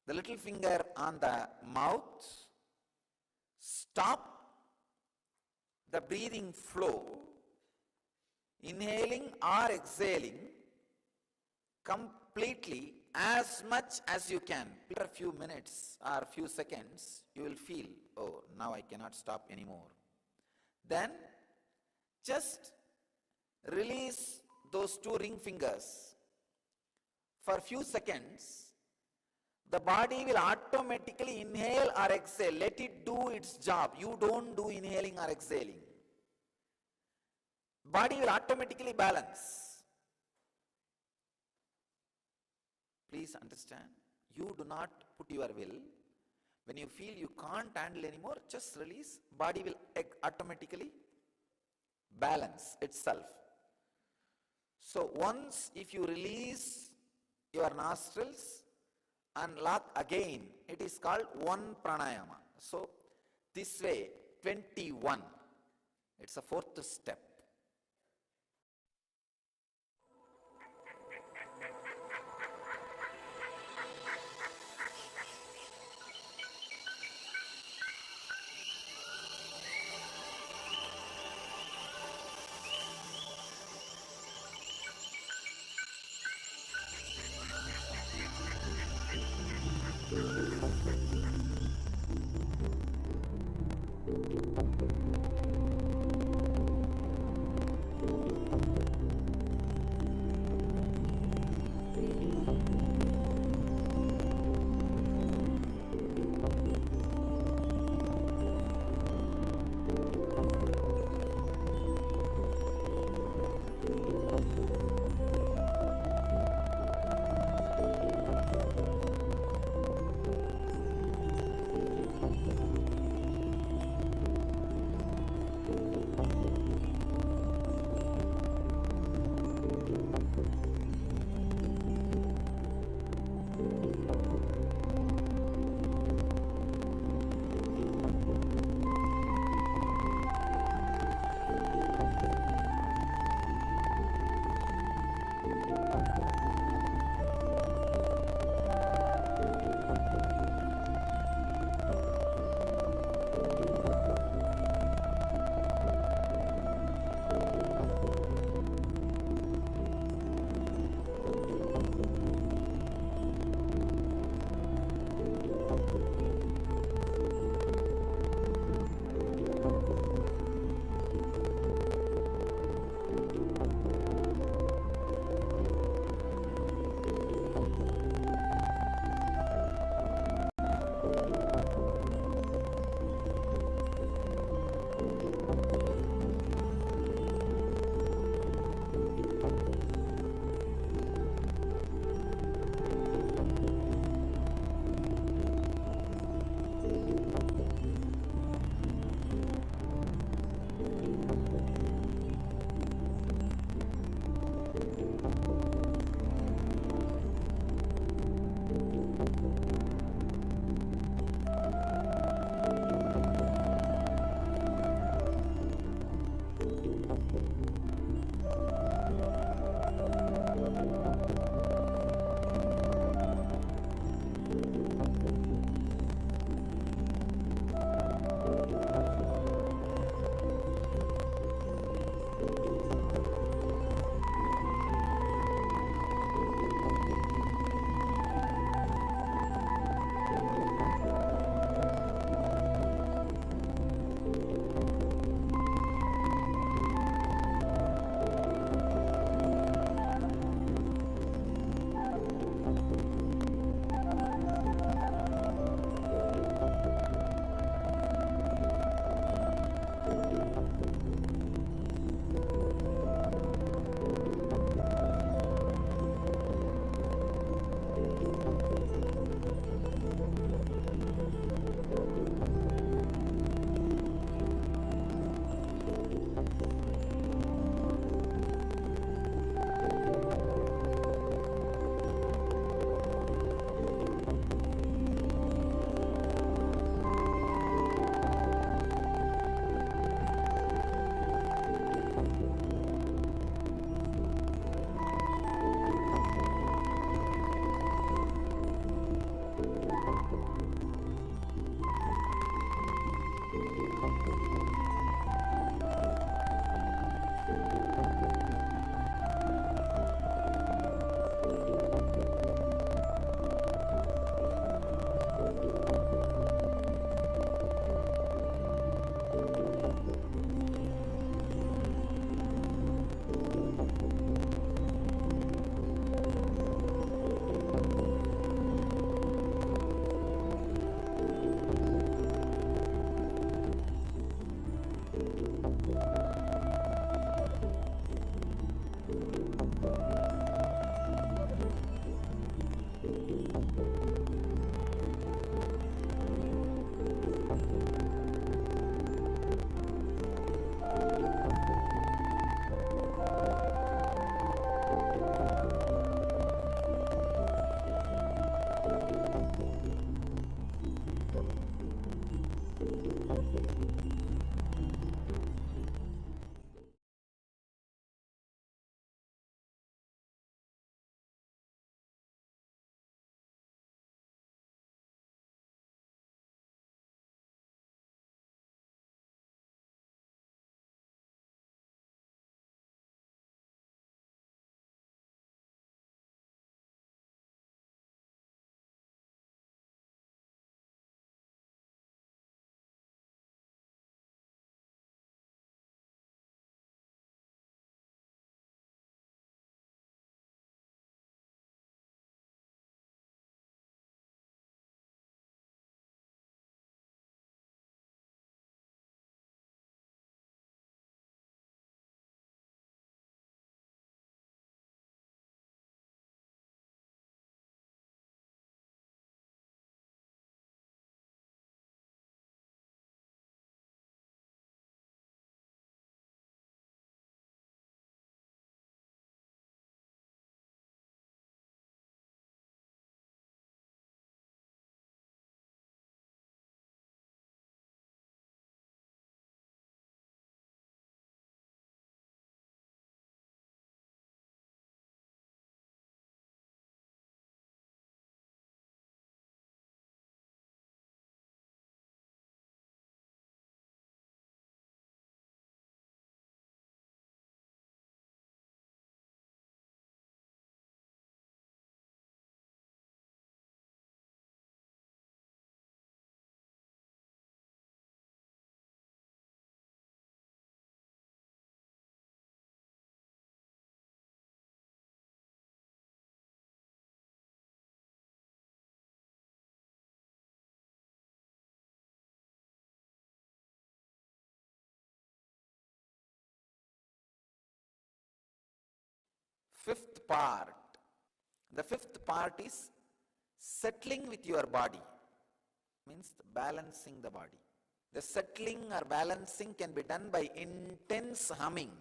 Speaker 2: the little finger on the mouth. Stop the breathing flow, inhaling or exhaling completely as much as you can. After a few minutes or few seconds, you will feel, oh, now I cannot stop anymore. Then just release those 2 ring fingers. For a few seconds, the body will automatically inhale or exhale. Let it do its job. You don't do inhaling or exhaling. Body will automatically balance. Please understand, you do not put your will. When you feel you can't handle anymore, just release. Body will automatically balance itself. So once if you release your nostrils and lock again, it is called 1 pranayama. So this way, 21. It's a 4th step. part. The fifth part is settling with your body, means balancing the body. The settling or balancing can be done by intense humming,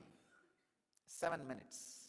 Speaker 2: 7 minutes.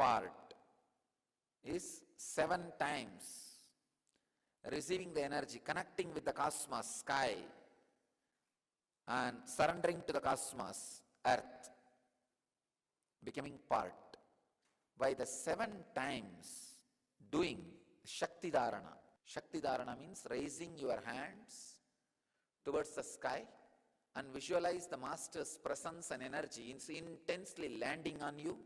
Speaker 2: part is 7 times receiving the energy, connecting with the cosmos, sky, and surrendering to the cosmos, earth, becoming part. By the 7 times doing Shakti Dharana. Shakti Dharana means raising your hands towards the sky and visualize the Master's presence and energy is intensely landing on you,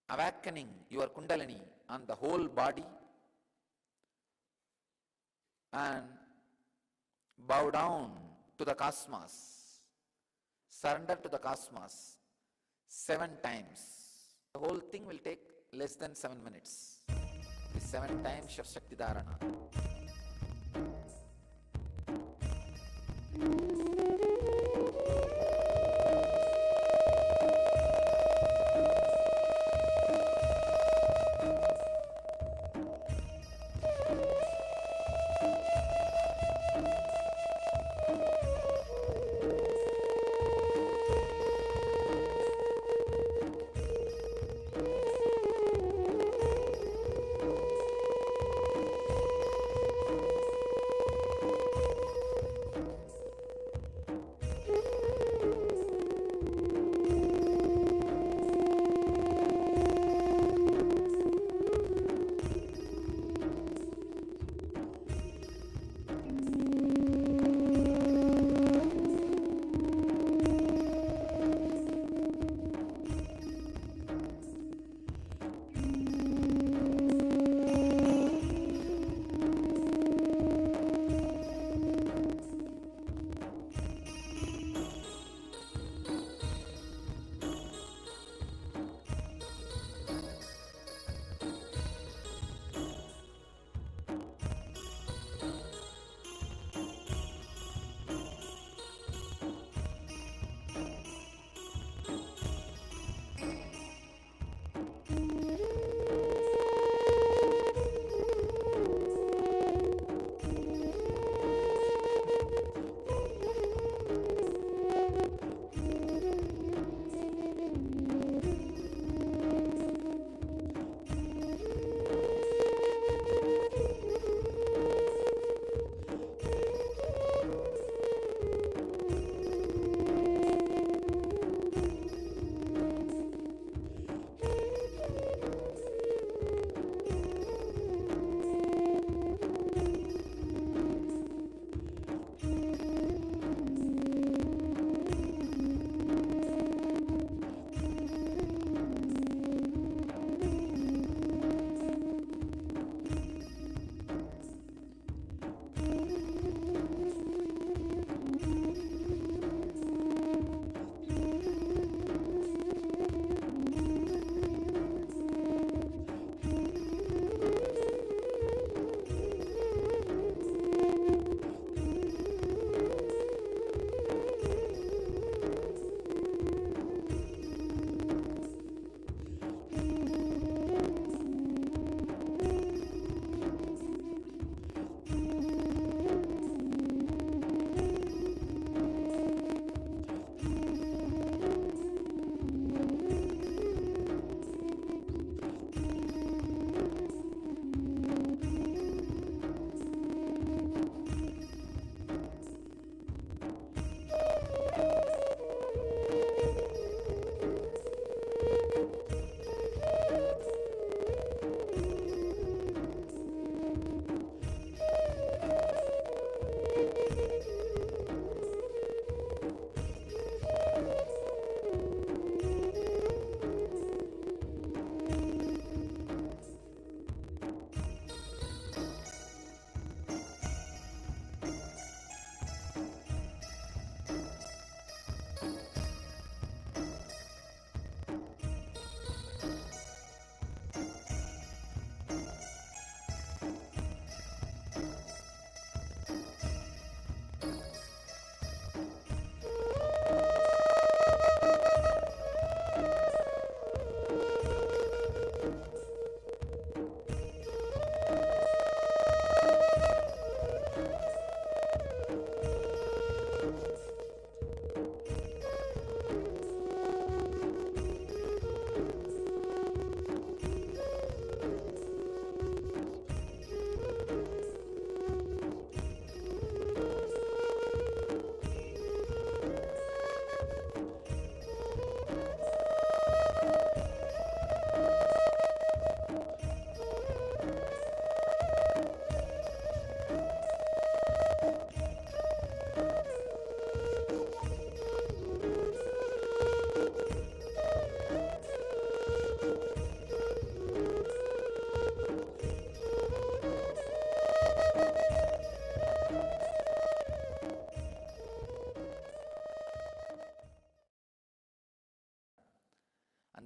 Speaker 2: awakening your Kundalini on the whole body, and bow down to the cosmos, surrender to the cosmos 7 times. The whole thing will take less than 7 minutes. The 7 times of Shakti Dharana.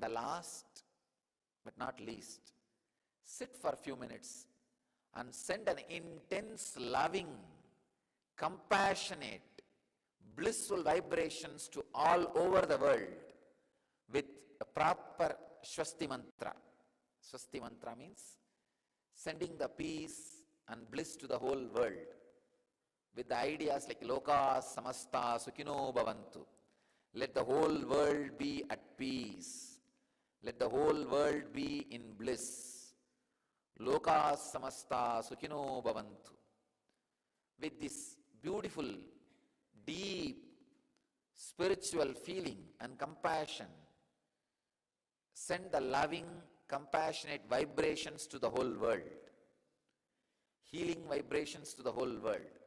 Speaker 2: And the last but not least, sit for a few minutes and send an intense, loving, compassionate, blissful vibrations to all over the world with a proper Swasti mantra. Swasti mantra means sending the peace and bliss to the whole world with the ideas like Loka Samasta Sukhino Bhavantu. Let the whole world be at peace. Let the whole world be in bliss. Loka Samasta Sukhino Bhavantu. With this beautiful, deep, spiritual feeling and compassion, send the loving, compassionate vibrations to the whole world. Healing vibrations to the whole world.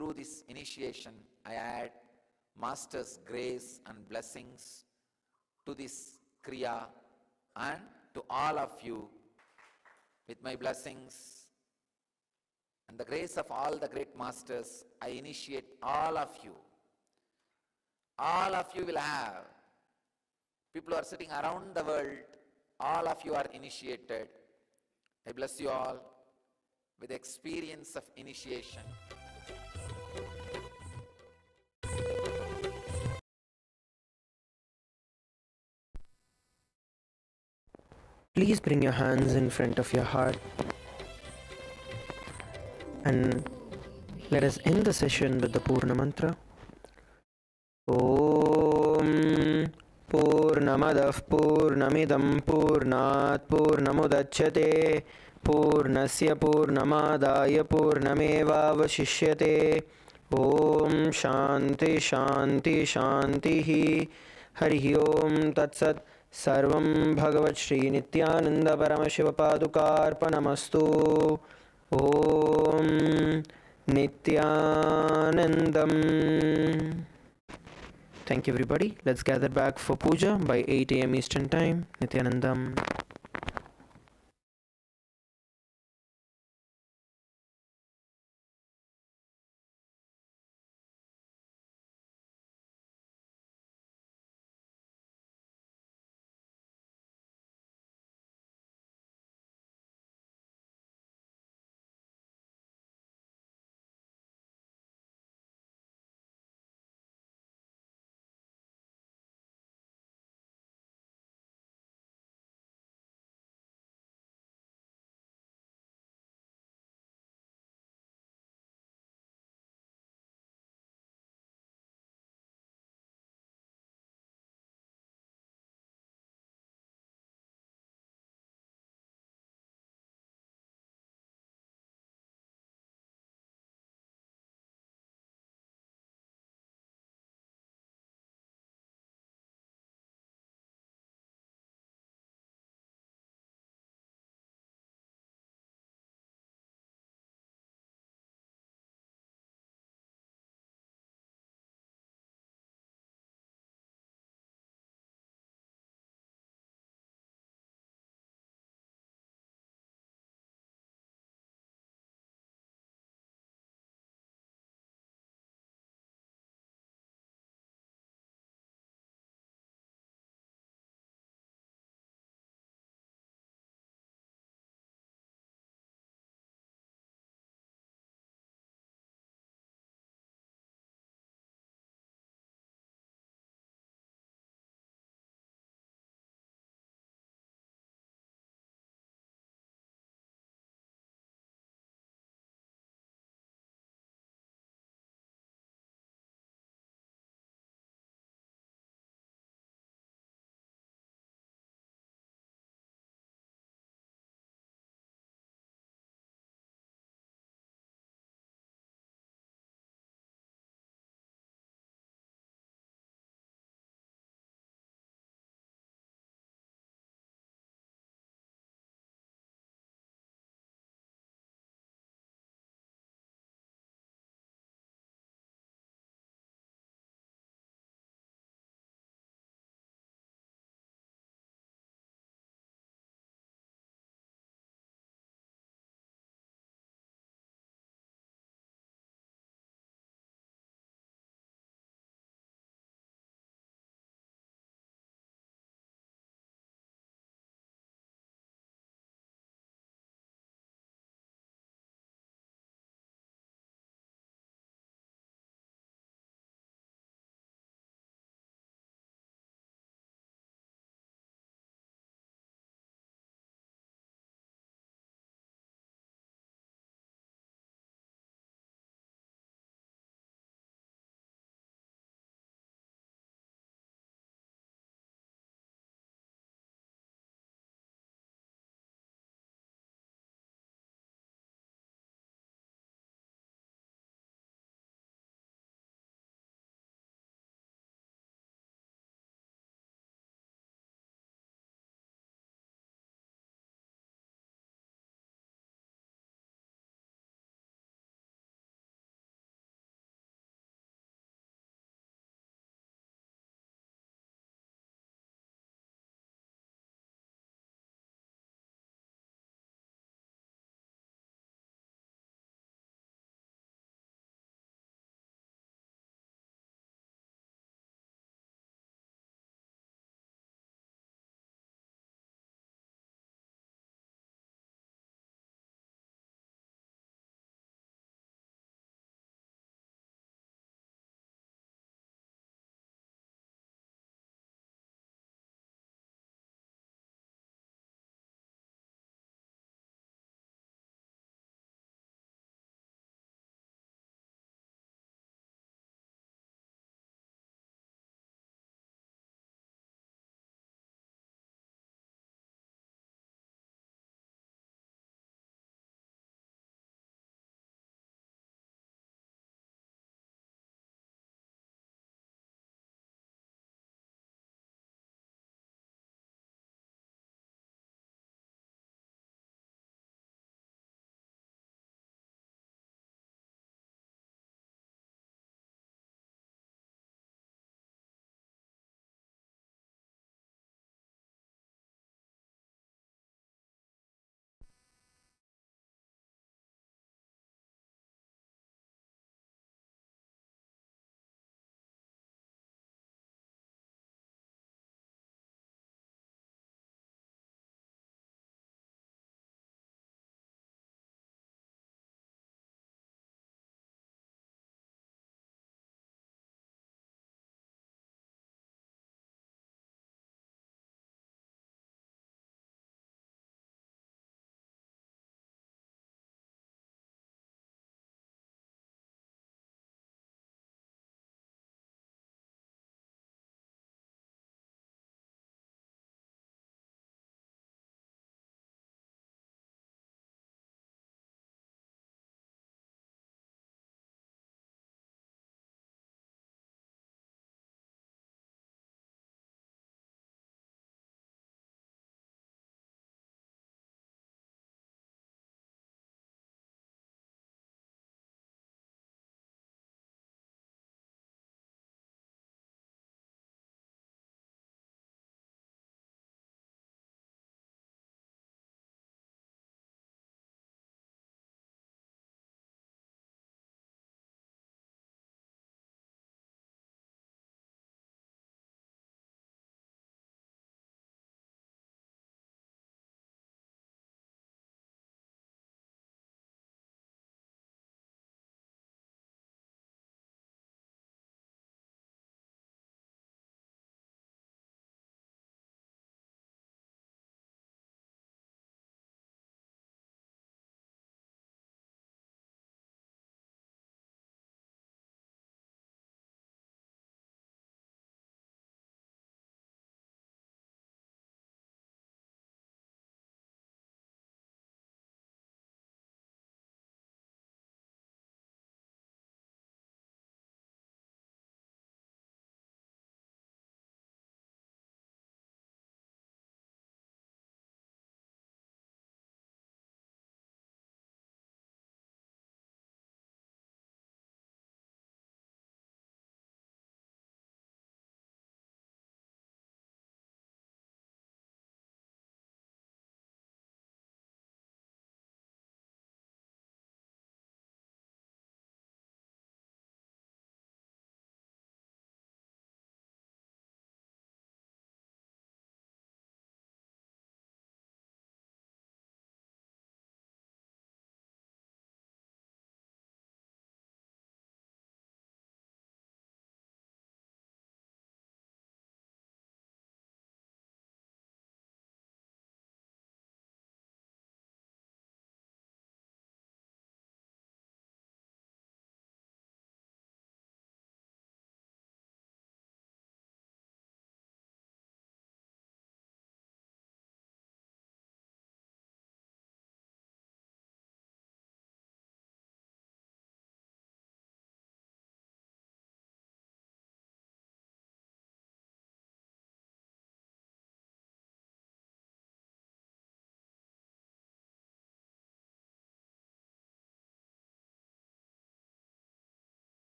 Speaker 2: through this initiation, I add Master's grace and blessings to this Crea and to all of you. With my blessings and the grace of all the great Masters, I initiate all of you. All of you will have. People who are sitting around the world, all of you are initiated. I bless you all with the experience of initiation.
Speaker 4: Please bring your hands in front of your heart and let us end the session with the Purna Mantra. Om Purnamadav Purnamidam Purnat Purnamudachyate Purnasya Purnamadaya Purnamevavashishyate. Om Shanti Shanti Shantihi. Harihi Om Tatsat. Sarvam Bhagavat Sri Nithyananda Paramashiva Padukarpanamastu. Om Nithyanandam. Thank you, everybody. Let's gather back for puja by 8 a.m. Eastern Time. Nithyanandam.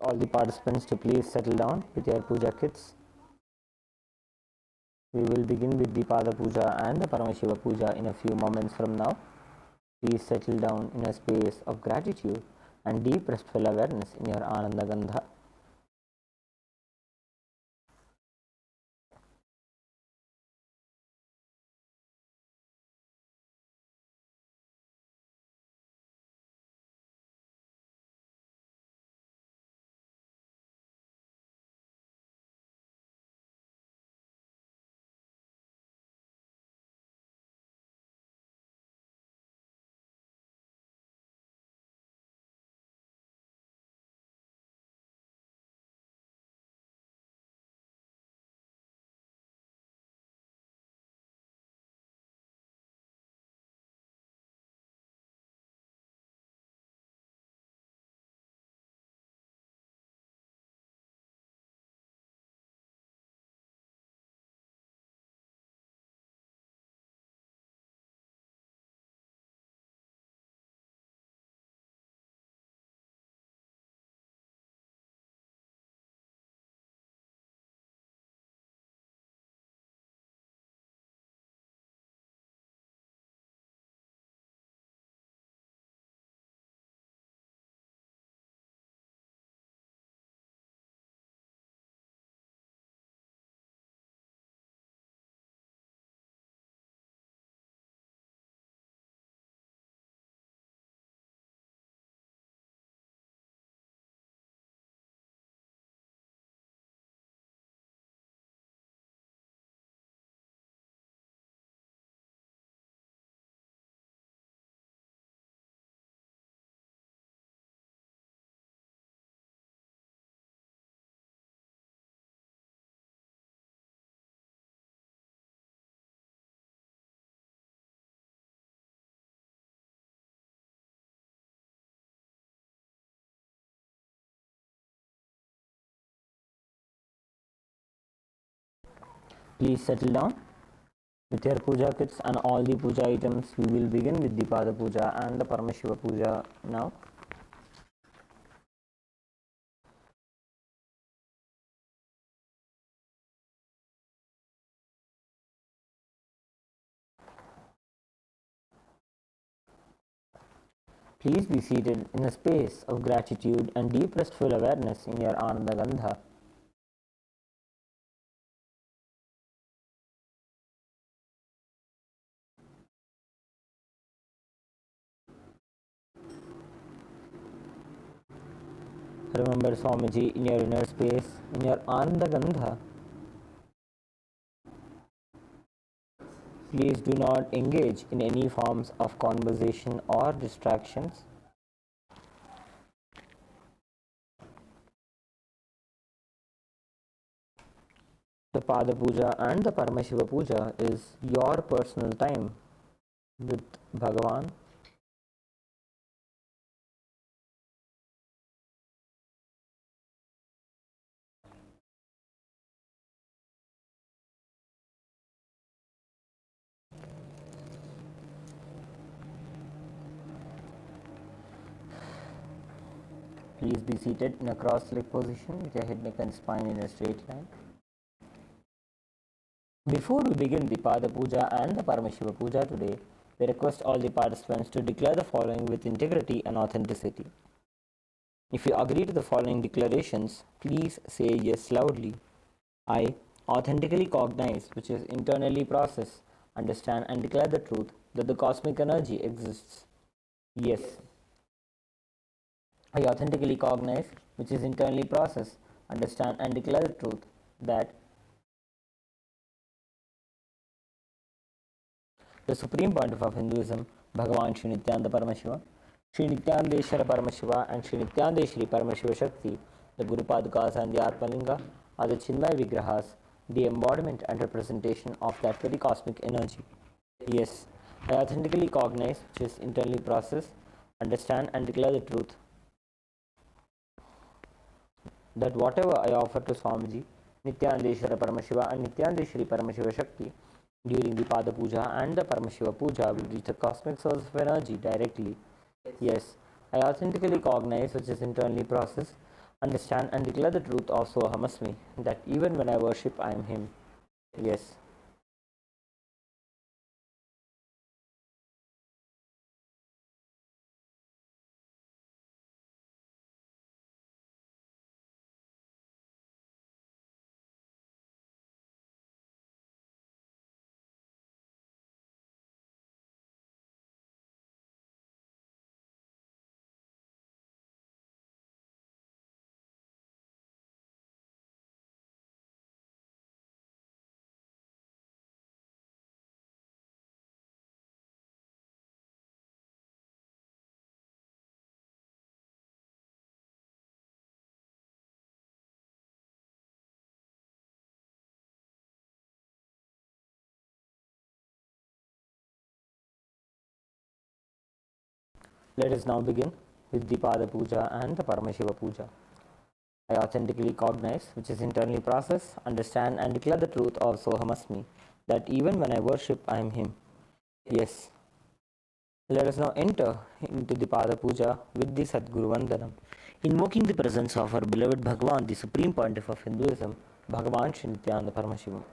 Speaker 3: All the participants to please settle down with your puja kits. We will begin with the Pada Puja and the Paramashiva Puja in a few moments from now. Please settle down in a space of gratitude and deep restful awareness in your Ananda Gandha. Please settle down with your puja kits and all the puja items. We will begin with the Pada Puja and the Paramashiva Puja now. Please be seated in a space of gratitude and deep restful awareness in your Ananda Gandha. Remember Swamiji in your inner space, in your Ananda Gandha. Please do not engage in any forms of conversation or distractions. The Pada Puja and the Paramashiva Puja is your personal time with Bhagavan. Please be seated in a cross-leg position with your head, neck and spine in a straight line. Before we begin the Pada Puja and the Paramashiva Puja today, we request all the participants to declare the following with integrity and authenticity. If you agree to the following declarations, please say yes loudly. I authentically cognize, which is internally process, understand and declare the truth that the cosmic energy exists. Yes. I authentically cognize, which is internally process, understand and declare the truth that the Supreme Pontiff of Hinduism, Bhagavan Sri Nityananda Paramashiva, Sri Nityanandeshwara Paramashiva and Sri Nityandeshwari Paramashiva Shakti, the Guru Padukas and the Atmalinga, are the Chinmay Vigrahas, the embodiment and representation of that very cosmic energy. Yes, I authentically cognize, which is internally process, understand and declare the truth that whatever I offer to Swamiji, Nityanandeshwara Paramashiva and Nityandeshwari Paramashiva Shakti during the Pada Puja and the Paramashiva Puja will reach the cosmic source of energy directly. Yes, I authentically cognize, which is internally process, Understand and declare the truth of Sohamasmi, that even when I worship, I am Him. Yes. Let us now begin with the Pada Puja and the Paramashiva Puja. I authentically cognize, which is internally process, understand and declare the truth of Sohamasmi, that even when I worship, I am Him. Yes. Let us now enter into the Pada Puja with the Sadguru Vandanam, invoking the presence of our beloved Bhagavan, the Supreme Pontiff of Hinduism, Bhagavan Sri Nithyānanda Paramashivāṁ.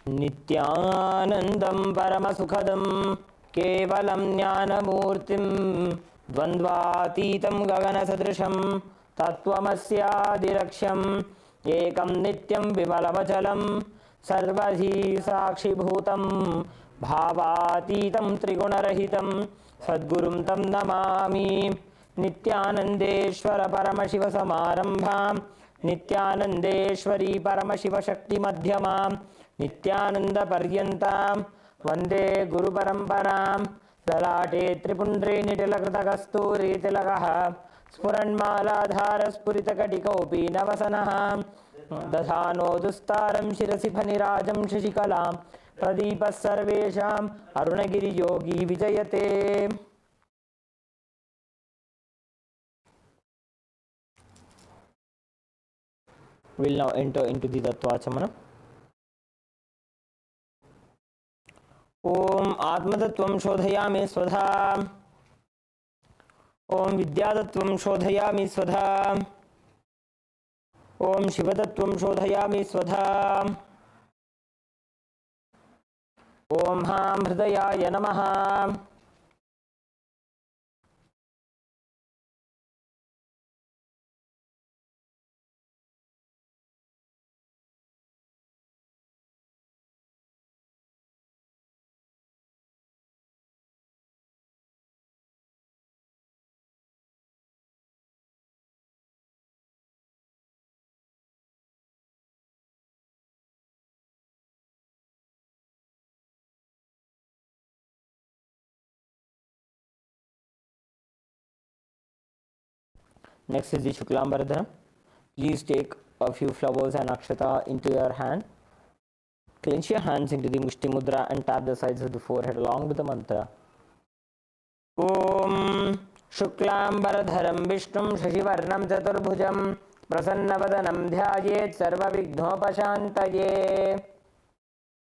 Speaker 3: Nityanandam Paramasukhadam Kevalam Jnanamurtim Dvandvātītam Gaganasadrisham Tattvamasyadiraksham Ekam Nityam Vimalavachalam Sarvadhi Sakshibhutam Bhavatītam Trigunarahitam Sadgurum Tam Namami Nityanandeshwara Paramashiva Samarambham Nityanandeshwari Paramashiva Shakti Madhyamam Nityananda Paryantam Vande Guru Paramparam Lalate Tripundre Nitilakratagasturi Tilakaha Spuranmaladhara Spuritakatikopi Navasanaha Dathano Dustaram Shirasi Phanirajam Shashikalam Pradipas Sarvesham Arunagiri Yogi Vijayate. We will now enter into the Tattvachamana. Om Atmattatvam Shodhayami Svadha. Om Vidyatatvam Shodhayami Svadha. Om Shivatatvam Shodhayami Svadha. Om Ham Hridayaya Namaha. Next is the Shuklambaradhanam. Please take a few flowers and akshata into your hand. Clench your hands into the Mushti Mudra and tap the sides of the forehead along with the mantra. Om Shuklambaradharam Vishnum Shashivarnam Chaturbhujam Prasannavadanam Dhyayet Sarva Vighnopashantaye.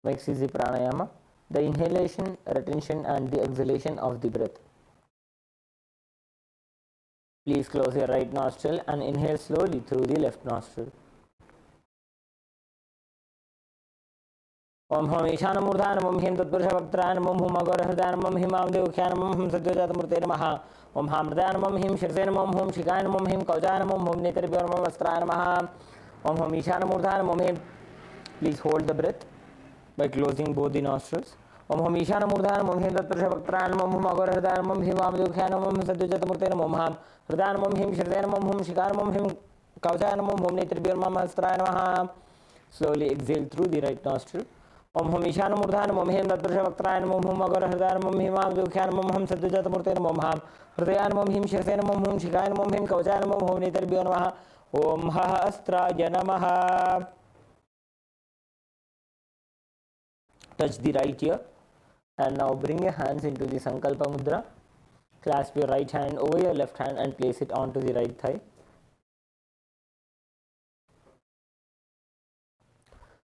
Speaker 3: Next is the pranayama, the inhalation, retention and the exhalation of the breath. Please close your right nostril and inhale slowly through the left nostril. Om Hum Ishanamurdhanam Om Him Tatpurushavaktranam Om Hum Agorahridanam Om Himam Devukyanam Om Hum Satyajatmurte Namaha Om Hamridanam Om Him Shirsenam Om Hum Shikanam Om Him Kaujanam Om Hum Netribhyam Om Vastraya Namaha Om Hum Ishanamurdhanam Om Him. Please hold the breath by closing both the nostrils. Om Hum Ishanamurdhanam Om Him Tatpurushavaktranam Om Hum Agorahridanam Om Himam Devukyanam Om Hum Satyajatmurte Namaha Om Hridanam Om Him Shirsenam Om Hum Shikanam Om Him Kaujanam Om Hum Netribhyam Om Vastraya Namaha. Slowly exhale through the right nostril. Om Hum Ishanamurdhanam Om Him Tatpurushavaktranam Om Hum Agorahridanam Om Himam Devukyanam Om Hum Satyajatmurte Namaha Om Hridanam Om Him Shirsenam Om Hum Shikanam Om Him Kaujanam Om Hum Netribhyam Namaha Om Hastraya Namaha. Touch the right ear and now bring your hands into the Sankalpa Mudra. Clasp your right hand over your left hand and place it onto the right thigh.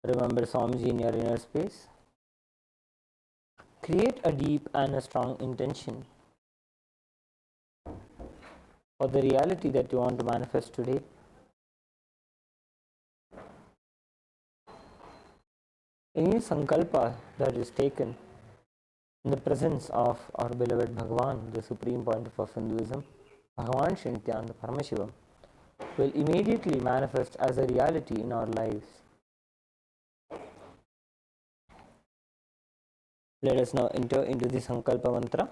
Speaker 3: Remember Swamiji in your inner space. Create a deep and a strong intention. or the reality that you want to manifest today. Any sankalpa that is taken in the presence of our beloved Bhagavan, the Supreme Pontiff of Hinduism, Bhagavan Sri Nityananda Paramashivham, will immediately manifest as a reality in our lives. Let us now enter into the Sankalpa mantra.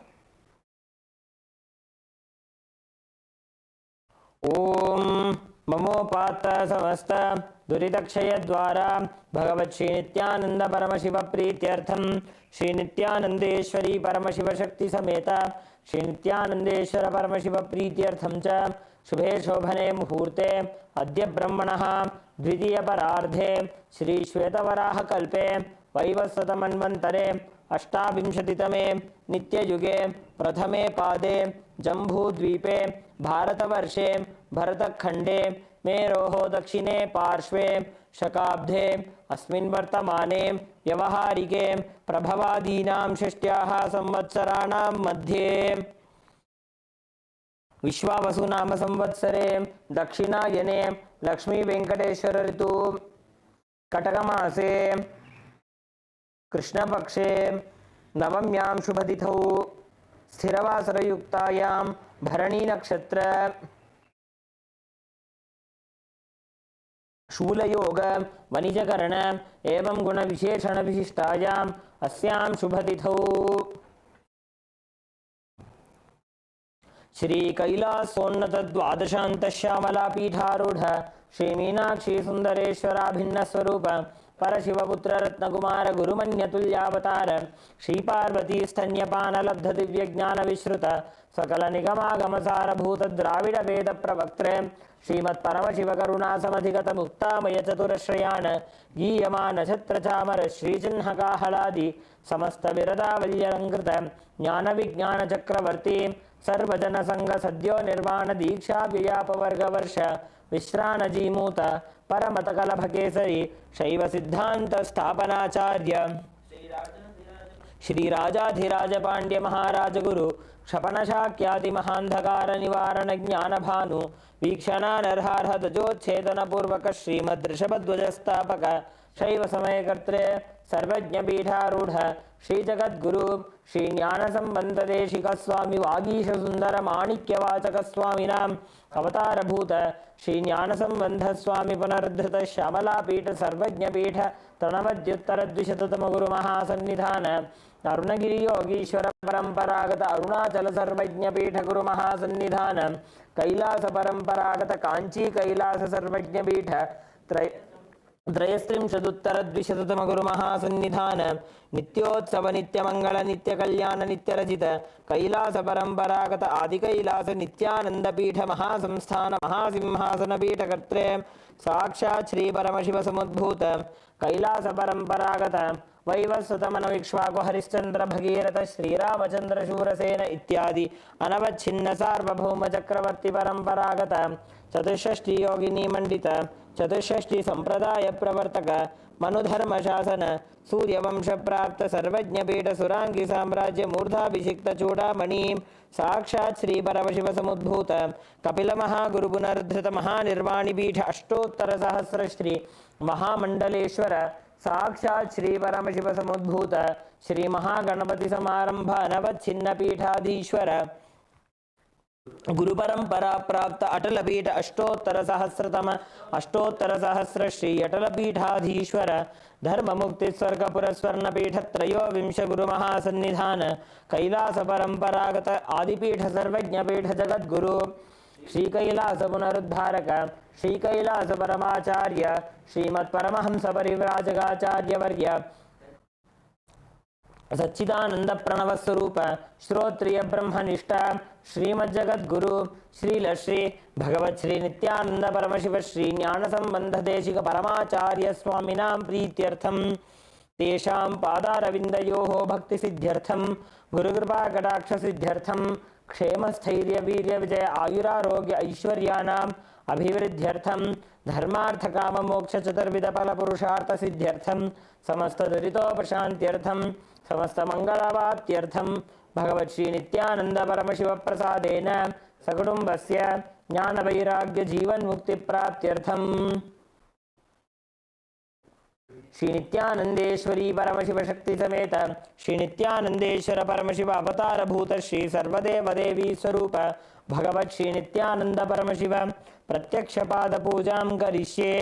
Speaker 3: Om Mamopata Samasta Duridakshaya Dwara Bhagavat Sri Nityananda Paramashiva Prityartham Sri Nityanandeshwari Paramashiva Shakti Sameta Sri Nityanandeshwara Paramashiva Prityartham Cha Shubhe Shobhane Muhurte Adya Brahmanaha Dvitiya Parardhe Shri Shvetavaraha Kalpe Vaivasvata Manvantare अष्टाविंशतितमे नित्ययुगे प्रथमे पादे जम्बूद्वीपे भारतवर्षे भरतखण्डे मेरोः दक्षिणे पार्श्वे शकाब्दे अस्मिन् वर्तमाने व्यवहारिके प्रभवादीनां षष्ट्याः संवत्सराणां मध्ये विश्वावसु नाम संवत्सरे दक्षिणायने लक्ष्मी वेंकटेश्वर ऋतु कटकमासे कृष्णपक्षे नवम्यां शुभतिथौ स्थिरवासरयुक्तायां भरणी नक्षत्र शूलयोग वनिजकरण एवं गुणविशेषण विशिष्टायाम् अस्यां शुभतिथौ श्री कैलासोन्नत द्वादशान्तश्यामला पीठारूढ़ श्री मीनाक्षी सुंदरेश्वराभिन्न स्वरूप परशिवपुत्र रत्नकुमार गुरुमन्यतुल्यावतार श्री पार्वती स्तन्यपान लब्ध दिव्य ज्ञान विश्रुत सकल निगमागम सारभूत द्राविड वेद प्रवक्त्रे श्रीमत् परमशिव करुणा समधिगत मुक्तामय चतुरश्रयाण गीयमान छत्र चामर श्रीचिह्न काहलादि समस्त विरदावल्यलंकृत ज्ञान विज्ञान चक्रवर्ती सर्वजन संग सद्यो निर्वाण दीक्षा व्याप वर्ग वर्ष विश्रान जीमूत परमत कलभ केसरी शैव सिद्धांत स्थापनाचार्य श्री राजाधिराज पांड्य महाराज गुरु क्षपण शाक्यादि महांधकार निवारण ज्ञान भानु वीक्षणानर्हार्ह ध्वजोच्छेदन पूर्वक श्रीमद् ऋषभध्वज स्थापक शैव समयकर्त्रे सर्वज्ञ पीठारूढ़ श्री जगद्गुरु श्री ज्ञान संबंध देशिक स्वामी वागीश सुंदर माणिक्य वाचक स्वामिनाम अवतार भूत श्री ज्ञान संबंध स्वामी पुनरुद्धृत श्यामला पीठ सर्वज्ञ पीठ तृणमद्युत्तर द्विशततम गुरु महासन्निधान अरुणगिरि योगीश्वर परंपरागत अरुणाचल सर्वज्ञ पीठ गुरु महासन्निधान कैलास परंपरागत कांची कैलास सर्वज्ञ पीठ त्रयस्त्रिंशदुत्तर द्विशततम गुरु महासन्निधान नित्योत्सव नित्यमंगल नित्य कल्याण नित्य रचित कैलास परंपरागत आदि कैलास नित्यानंद पीठ महासंस्थान महासिंहासन पीठ कर्त्रे साक्षात् श्री परमशिव समुद्भूत कैलास परंपरागत वैवस्वत मनोविक्ष्वाकु हरिश्चंद्र भगीरथ श्रीरामचंद्र शूरसेन इत्यादि अनवच्छिन्न सार्वभौम चक्रवर्ती परंपरागत चतुष्षष्टि योगिनी मंडित चतुष्षष्टि संप्रदाय प्रवर्तक मनुधर्म शासन सूर्यवंश प्राप्त सर्वज्ञ पीठ सुरांगी साम्राज्य मूर्धाभिषिक्त चूड़ामणि साक्षात् श्री परमशिव समुद्भूत कपिल महागुरु पुनरुद्धृत महानिर्वाणी पीठ अष्टोत्तर सहस्र श्री महामंडलेश्वर साक्षात् श्री परमशिव समुद्भूत श्री महागणपति समारंभ अनवच्छिन्न पीठाधीश्वर गुरु परंपरा प्राप्त अटल पीठ अष्टोत्तर सहस्र श्री अटल पीठाधीश्वर धर्म मुक्ति स्वर्ग पुरस्वर्ण पीठ त्रयोविंश गुरु महासन्निधान कैलास परंपरागत आदिपीठ सर्वज्ञ पीठ जगद्गुरु श्री कैलास पुनरुद्धारक श्री कैलास परमाचार्य श्रीमत् परमहंस परिव्राजकाचार्य वर्य सच्चिदानंद प्रणव स्वरूप श्रोत्रिय ब्रह्मनिष्ठा श्रीमज्जगद्गुरु श्री भगवत श्री नित्यानंद परमशिव श्री ज्ञान संबंध देशिक परमाचार्य स्वामिनां प्रीत्यर्थम तेषां पादारविन्दयोः भक्ति सिद्ध्यर्थम गुरुकृपा कटाक्ष सिद्ध्यर्थम क्षेम स्थैर्य वीर्य विजय आयुरारोग्य ऐश्वर्यानां अभिवृद्ध्यर्थम धर्मार्थ काम मोक्ष चतुर्विध फल पुरुषार्थ सिद्ध्यर्थम समस्त दुरितोपशान्त्यर्थम समस्त मंगलावाप्त्यर्थम भगवत श्री नित्यानंद परमशिव प्रसादेन सकुटुम्बस्य ज्ञानवैराग्यजीवन्मुक्तिप्राप्त्यर्थम् श्री नित्यानंदेश्वरी परमशिव शक्ति समेत श्री नित्यानंदेश्वर परमशिव अवतार भूत श्री सर्वदेव देवी स्वरूप भगवत श्री नित्यानंद परमशिव प्रत्यक्ष पाद पूजां करिष्ये।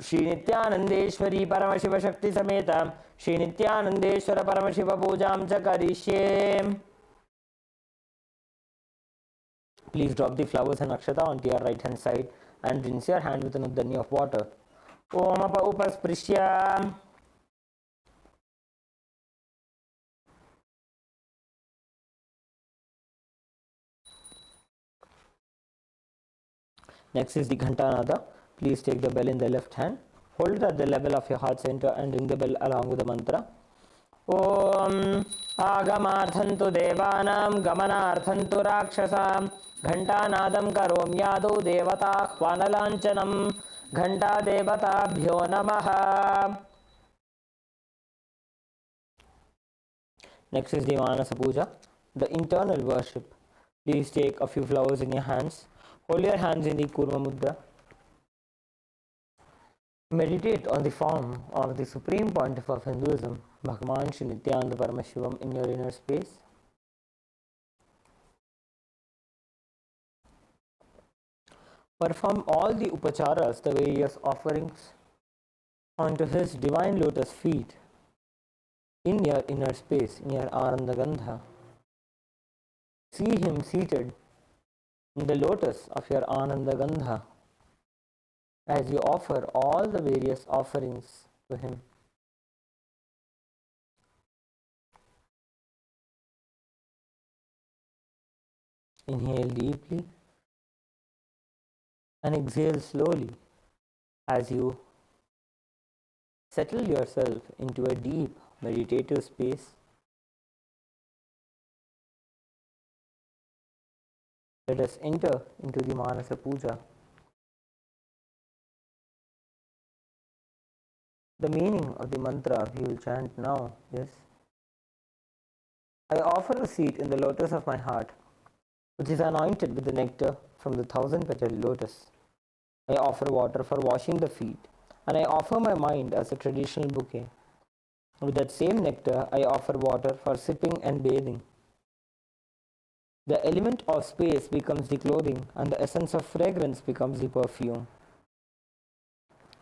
Speaker 3: श्री नित्यानंदेश्वरी परमशिव शक्ति समेत श्री नित्यानंदेश्वर परमशिव पूजां च करिष्ये। Please drop the flowers and akshata onto your right hand side and rinse your hand with an uddani of water. Om apa upasprishya. Next is the Ghantanada. Please take the bell in the left hand. Hold it at the level of your heart center and ring the bell along with the mantra. Om Agamarthantu Devanam Gamanarthantu Rakshasam Ghantanadam Karomyadu Devata Hvanalanchanam Ghanta Devatabhyo Namaha. Next is the Manasa Puja, the internal worship. Please take a few flowers in your hands. Hold your hands in the Kurma Mudra. Meditate on the form of the Supreme Pontiff of Hinduism, Bhagavan Sri Nithyanaanda Paramashivам, in your inner space. Perform all the upacharas, the various offerings, onto his divine lotus feet in your inner space, in your Ananda Gandha. See him seated in the lotus of your Ananda Gandha as you offer all the various offerings to him. Inhale deeply and exhale slowly as you settle yourself into a deep meditative space. Let us enter into the Manasa Puja. The meaning of the mantra we will chant now is: I offer a seat in the lotus of my heart, which is anointed with the nectar from the 1,000-petaled lotus. I offer water for washing the feet, and I offer my mind as a traditional bouquet. With that same nectar, I offer water for sipping and bathing. The element of space becomes the clothing, and the essence of fragrance becomes the perfume.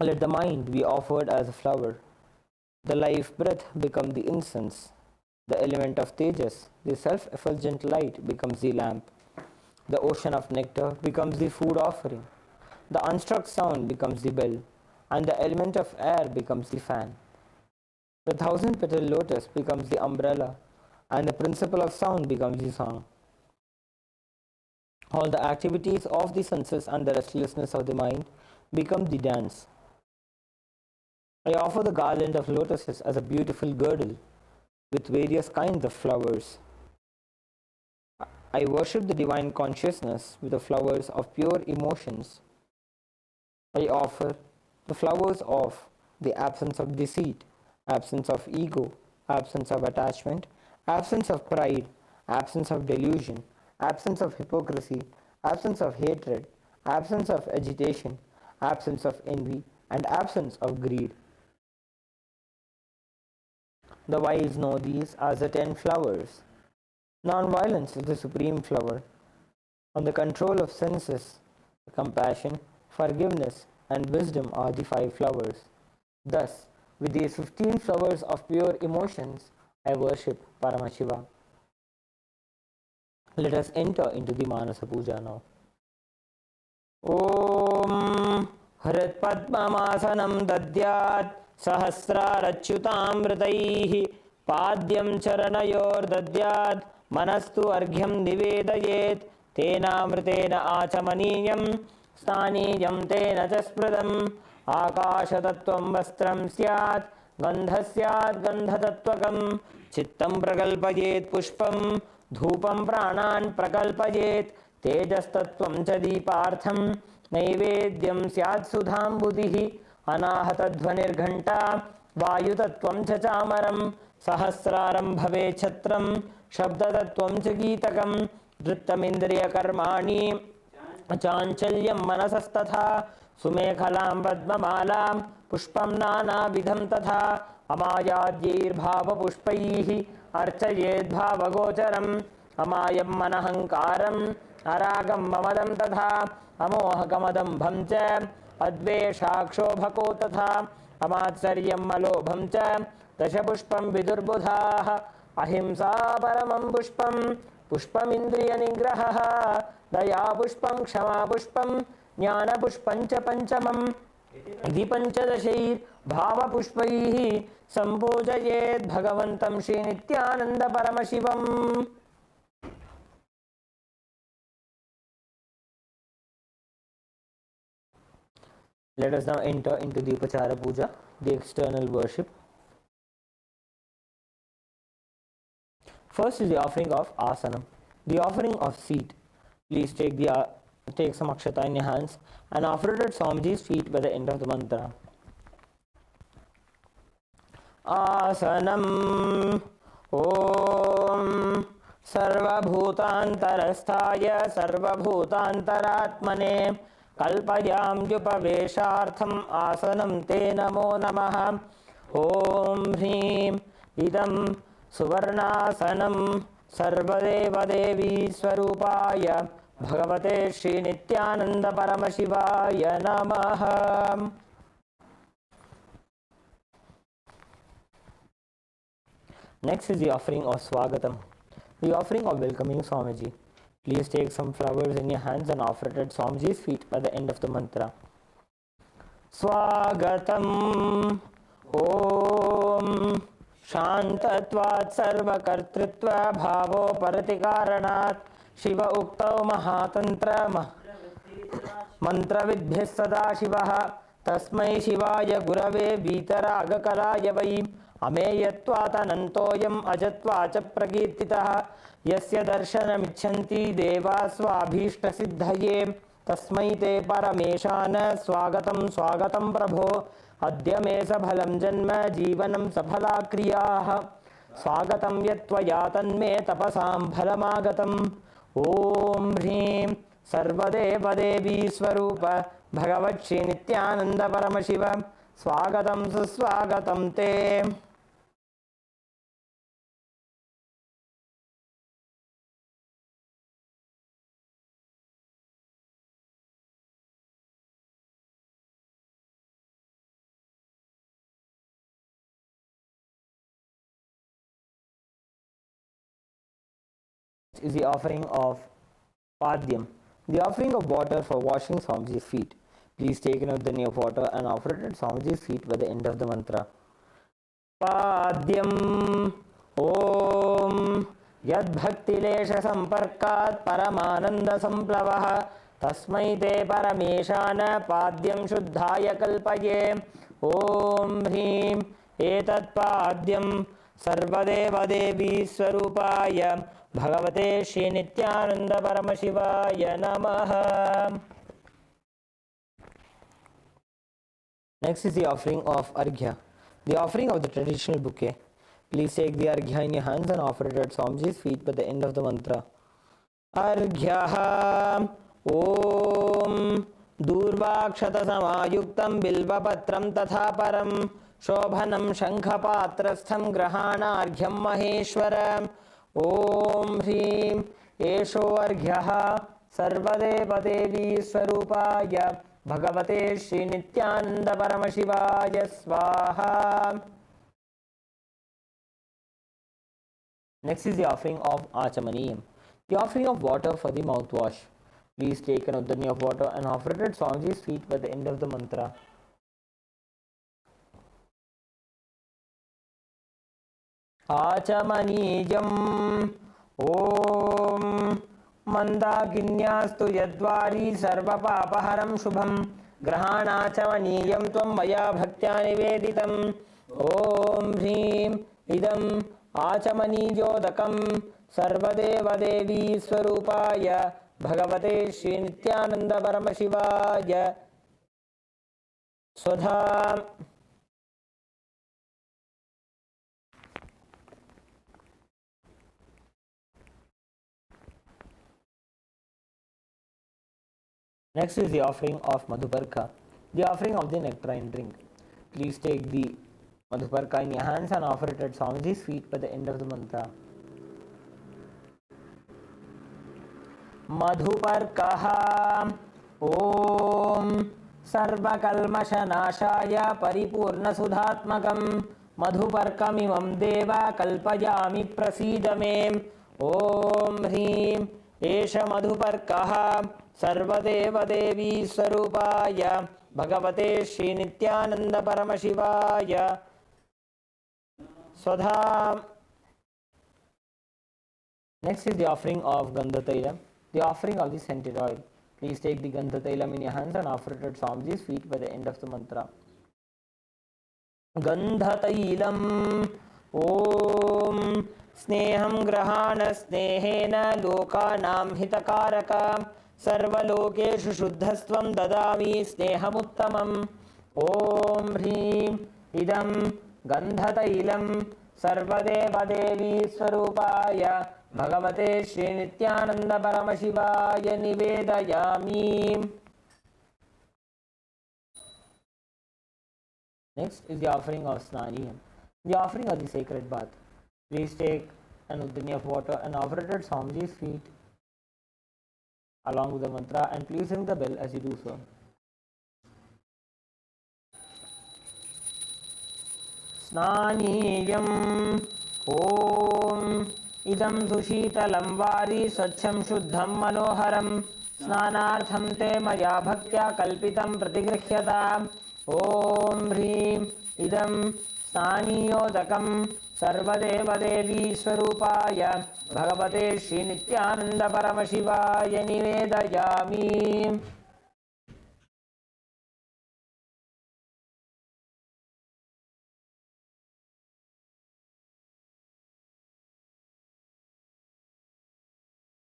Speaker 3: Let the mind be offered as a flower. The life breath become the incense. The element of tejas, the self-effulgent light, becomes the lamp. The ocean of nectar becomes the food offering. The unstruck sound becomes the bell, and the element of air becomes the fan. The 1,000-petal lotus becomes the umbrella, and the principle of sound becomes the song. All the activities of the senses and the restlessness of the mind become the dance. I offer the garland of lotuses as a beautiful girdle with various kinds of flowers. I worship the divine consciousness with the flowers of pure emotions. I offer the flowers of the absence of deceit, absence of ego, absence of attachment, absence of pride, absence of delusion, absence of hypocrisy, absence of hatred, absence of agitation, absence of envy, and absence of greed. The wise know these as the 10 flowers. Non-violence is the supreme flower. On the control of senses, compassion, forgiveness, and wisdom are the 5 flowers. Thus, with these 15 flowers of pure emotions, I worship Paramashiva. Let us enter into the Manasa Puja now. Om Harit Padmamasanam Dadyat Sahasrarachyutamritaihi Padyam Charanayor Dadyat Manastu Arghyam Nivedayet Tenamritena Achamaniyam Staniyam Tena Chaspradam Akashatattvam Vastram Syat Gandhasyat Gandhatatvakam Chittam Prakalpayet Pushpam Dhupam Pranan Prakalpayet Tejastattvam Chadipartham Naivedyam Syat Sudham Buddhihi Anahatadhvanirghanta Vayutattvam Chachamaram Sahasraram Bhave Chatram Shabdatattvam Chagitakam धृत्तमिन्द्रियकर्माणि चाञ्चल्यं मनसस्तथा सुमेखलां पद्ममालां पुष्पं नानाविधं तथा अमायाद्यैर्भावपुष्पैः अर्चयेद्भावगोचरम् अमायं मनहङ्कारम् अरागं ममदं तथा अमोहकमदम्भं च अद्वेषाक्षोभको तथा अमात्सर्यं मलोभं च दशपुष्पं विदुर्बुधाः अहिंसा परमं पुष्पं पुष्पमिन्द्रियनिग्रहः दया पुष्पं क्षमा पुष्पं ज्ञानपुष्पं च पञ्चमम् इति पञ्चदशैर्भावपुष्पैः सम्पूजयेत् भगवन्तं श्रीनित्यानन्दपरमशिवम्. Let us now enter into the Upachara Puja, the external worship. First is the offering of Asana, the offering of seat. Please take some akshata in your hands and offer it at Swamiji's feet by the end of the mantra. Asanam Om Sarvabhutantarasthaya Sarvabhutantaratmane Kalpayamyupaveshartham Asanam Te Namo Namaha. Om Hrim Idam Suvarnasanam Sarvadevadevi Swarupaya Bhagavate Shri Nityananda Paramashivaya Namaha. Next is the offering of Swagatam, the offering of welcoming Swamiji. Please take some flowers in your hands and offer it at Swamiji's feet by the end of the mantra. Swagatam Om Shantatvat Sarvakartritva Bhavo Paratikaranat Shiva Uktau Mahatantra Mantra Vidbhis Sada Shivaha Tasmai Shivaya Gurave Vitaraga Vai Ameyatvatanantoyam Ajatvacha Pragirtitaha Yasya Darshanamichanti Deva Swabhishta Siddhaye Tasmai Te Parameshana Swagatam Swagatam Prabho Adya Me Sabhalam Janma Jivanam Sabhala Kriyaha Swagatam Yatvayatan Me Tapasam Phalamagatam. Om Hrim Sarvadeva Devi Swarupa Bhagavat Shri Nityananda Paramashiva Swagatam Suswagatam Te. Is the offering of Padyam, the offering of water for washing Swamiji's feet. Please take an udhani of water and offer it at Swamiji's feet by the end of the mantra. Padyam Om Yad Bhakti Lesha Samparkat Paramananda Samplavaha Tasmai Te Parameshana Padyam Shuddhaya Kalpaye. Om Hrim Etat Padyam Sarvadeva Devi Swarupaya Bhagavate Shri Nityananda Paramashivaya Namaha. Next is the offering of Arghya, the offering of the traditional bouquet. Please take the Arghya in your hands and offer it at Swamiji's feet by the end of the mantra. Arghya Om Durvakshata Samayuktam Bilvapatram Tatha Param Shobhanam Shankhapatrastham Grahana Arghyam Maheshwaram. Om Hrim Esho Arghyaha Sarvadeva Devi Swarupaya Bhagavate Shri Nityananda Paramashivaya Swaha. Next is the offering of Achamaniyam, the offering of water for the mouthwash. Please take an udhani of water and offer it at Swamiji's feet by the end of the mantra. Achamaniyam Om Mandakinyastu Yadvari Sarvapapaharam Shubham Grahanachamaniyam Tvam Maya Bhaktya Niveditam. Om Hrim Idam Achamanijodakam Sarvadeva Devi Swarupaya Bhagavate Shri Nityananda Paramashivaya Swadha. Next is the offering of Madhuparka, the offering of the nectarine drink. Please take the Madhuparka in your hands and offer it at Swamiji's feet by the end of the mantra. Madhuparkaha Om Sarvakalmashanashaya Paripurna Sudhatmakam Madhuparkamimam Deva Kalpayami Prasidame Om Hrim Esha Madhuparkaha Sarvadeva Devi Swarupaya Bhagavate Sri Nithyananda Paramashivaya Swadha. Next is the offering of Gandha Tailam, the offering of the scented oil. Please take the Gandha Tailam in your hands and offer it at Swamiji's feet by the end of the mantra. Gandha Tailam Om Sneham Grahana Snehena Lokanam Hitakaraka Sarvalokeshu Shuddhastvam Dadami Snehamuttamam Om Hrim Idam Gandha Tailam Sarvadeva Devi Swarupaya Bhagavate Sri Nithyananda Paramashivaya Nivedayami. Next is the offering of Snaniyam, the offering of the sacred bath. Please take an udhini of water and offer it at Swamiji's feet along with the mantra, and please ring the bell as you do so. Snaniyam Om Idam Sushitalam Vari Swachham Shuddham Manoharam Snanartham Te Maya Bhaktya Kalpitam Pratigrihyata Om Hrim Idam Snaniyodakam Sarvadeva Devi Swarupaya Bhagavate Sri Nithyananda Paramashivaya Nivedayami.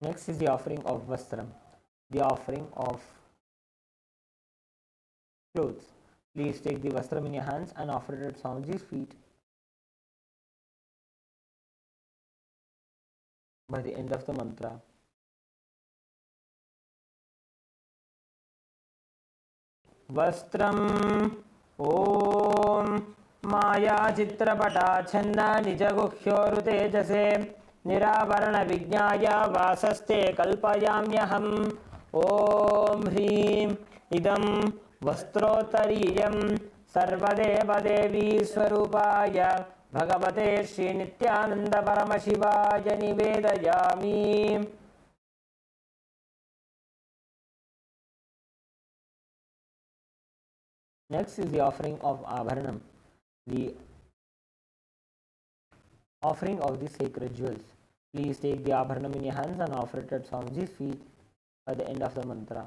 Speaker 3: Next is the offering of Vastram, the offering of clothes. Please take the Vastram in your hands and offer it at Swamiji's feet by the end of the mantra. Vastram Om Maya Chitrapata Chanda Nijaguhyoru Tejase Niravarana Vijnaya Vasaste Kalpayamyaham Om Hrim Idam Vastrotariyam Sarvadeva Devi Swarupaya Bhagavate Sri Nithyananda Paramashivaya Nivedayami. Next is the offering of Abharanam, the offering of the sacred jewels. Please take the Abharanam in your hands and offer it at Swamiji's feet by the end of the mantra.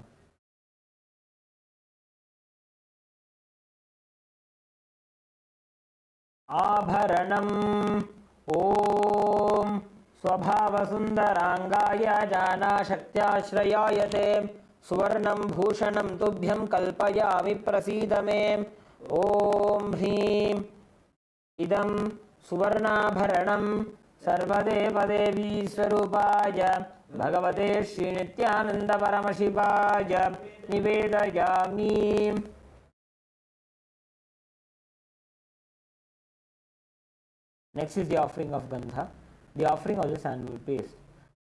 Speaker 3: Abharanam Om Swabhava Sundarangaya Jana Shaktyashrayayate Suvarnam Bhushanam Tubhyam Kalpayami Prasidame Om Hrim Idam Suvarnabharanam Sarvadeva Devi Swarupaya Bhagavate Sri Nithyananda Paramashivaya Nivedayami. Next is the offering of Gandha, the offering of the sandalwood paste.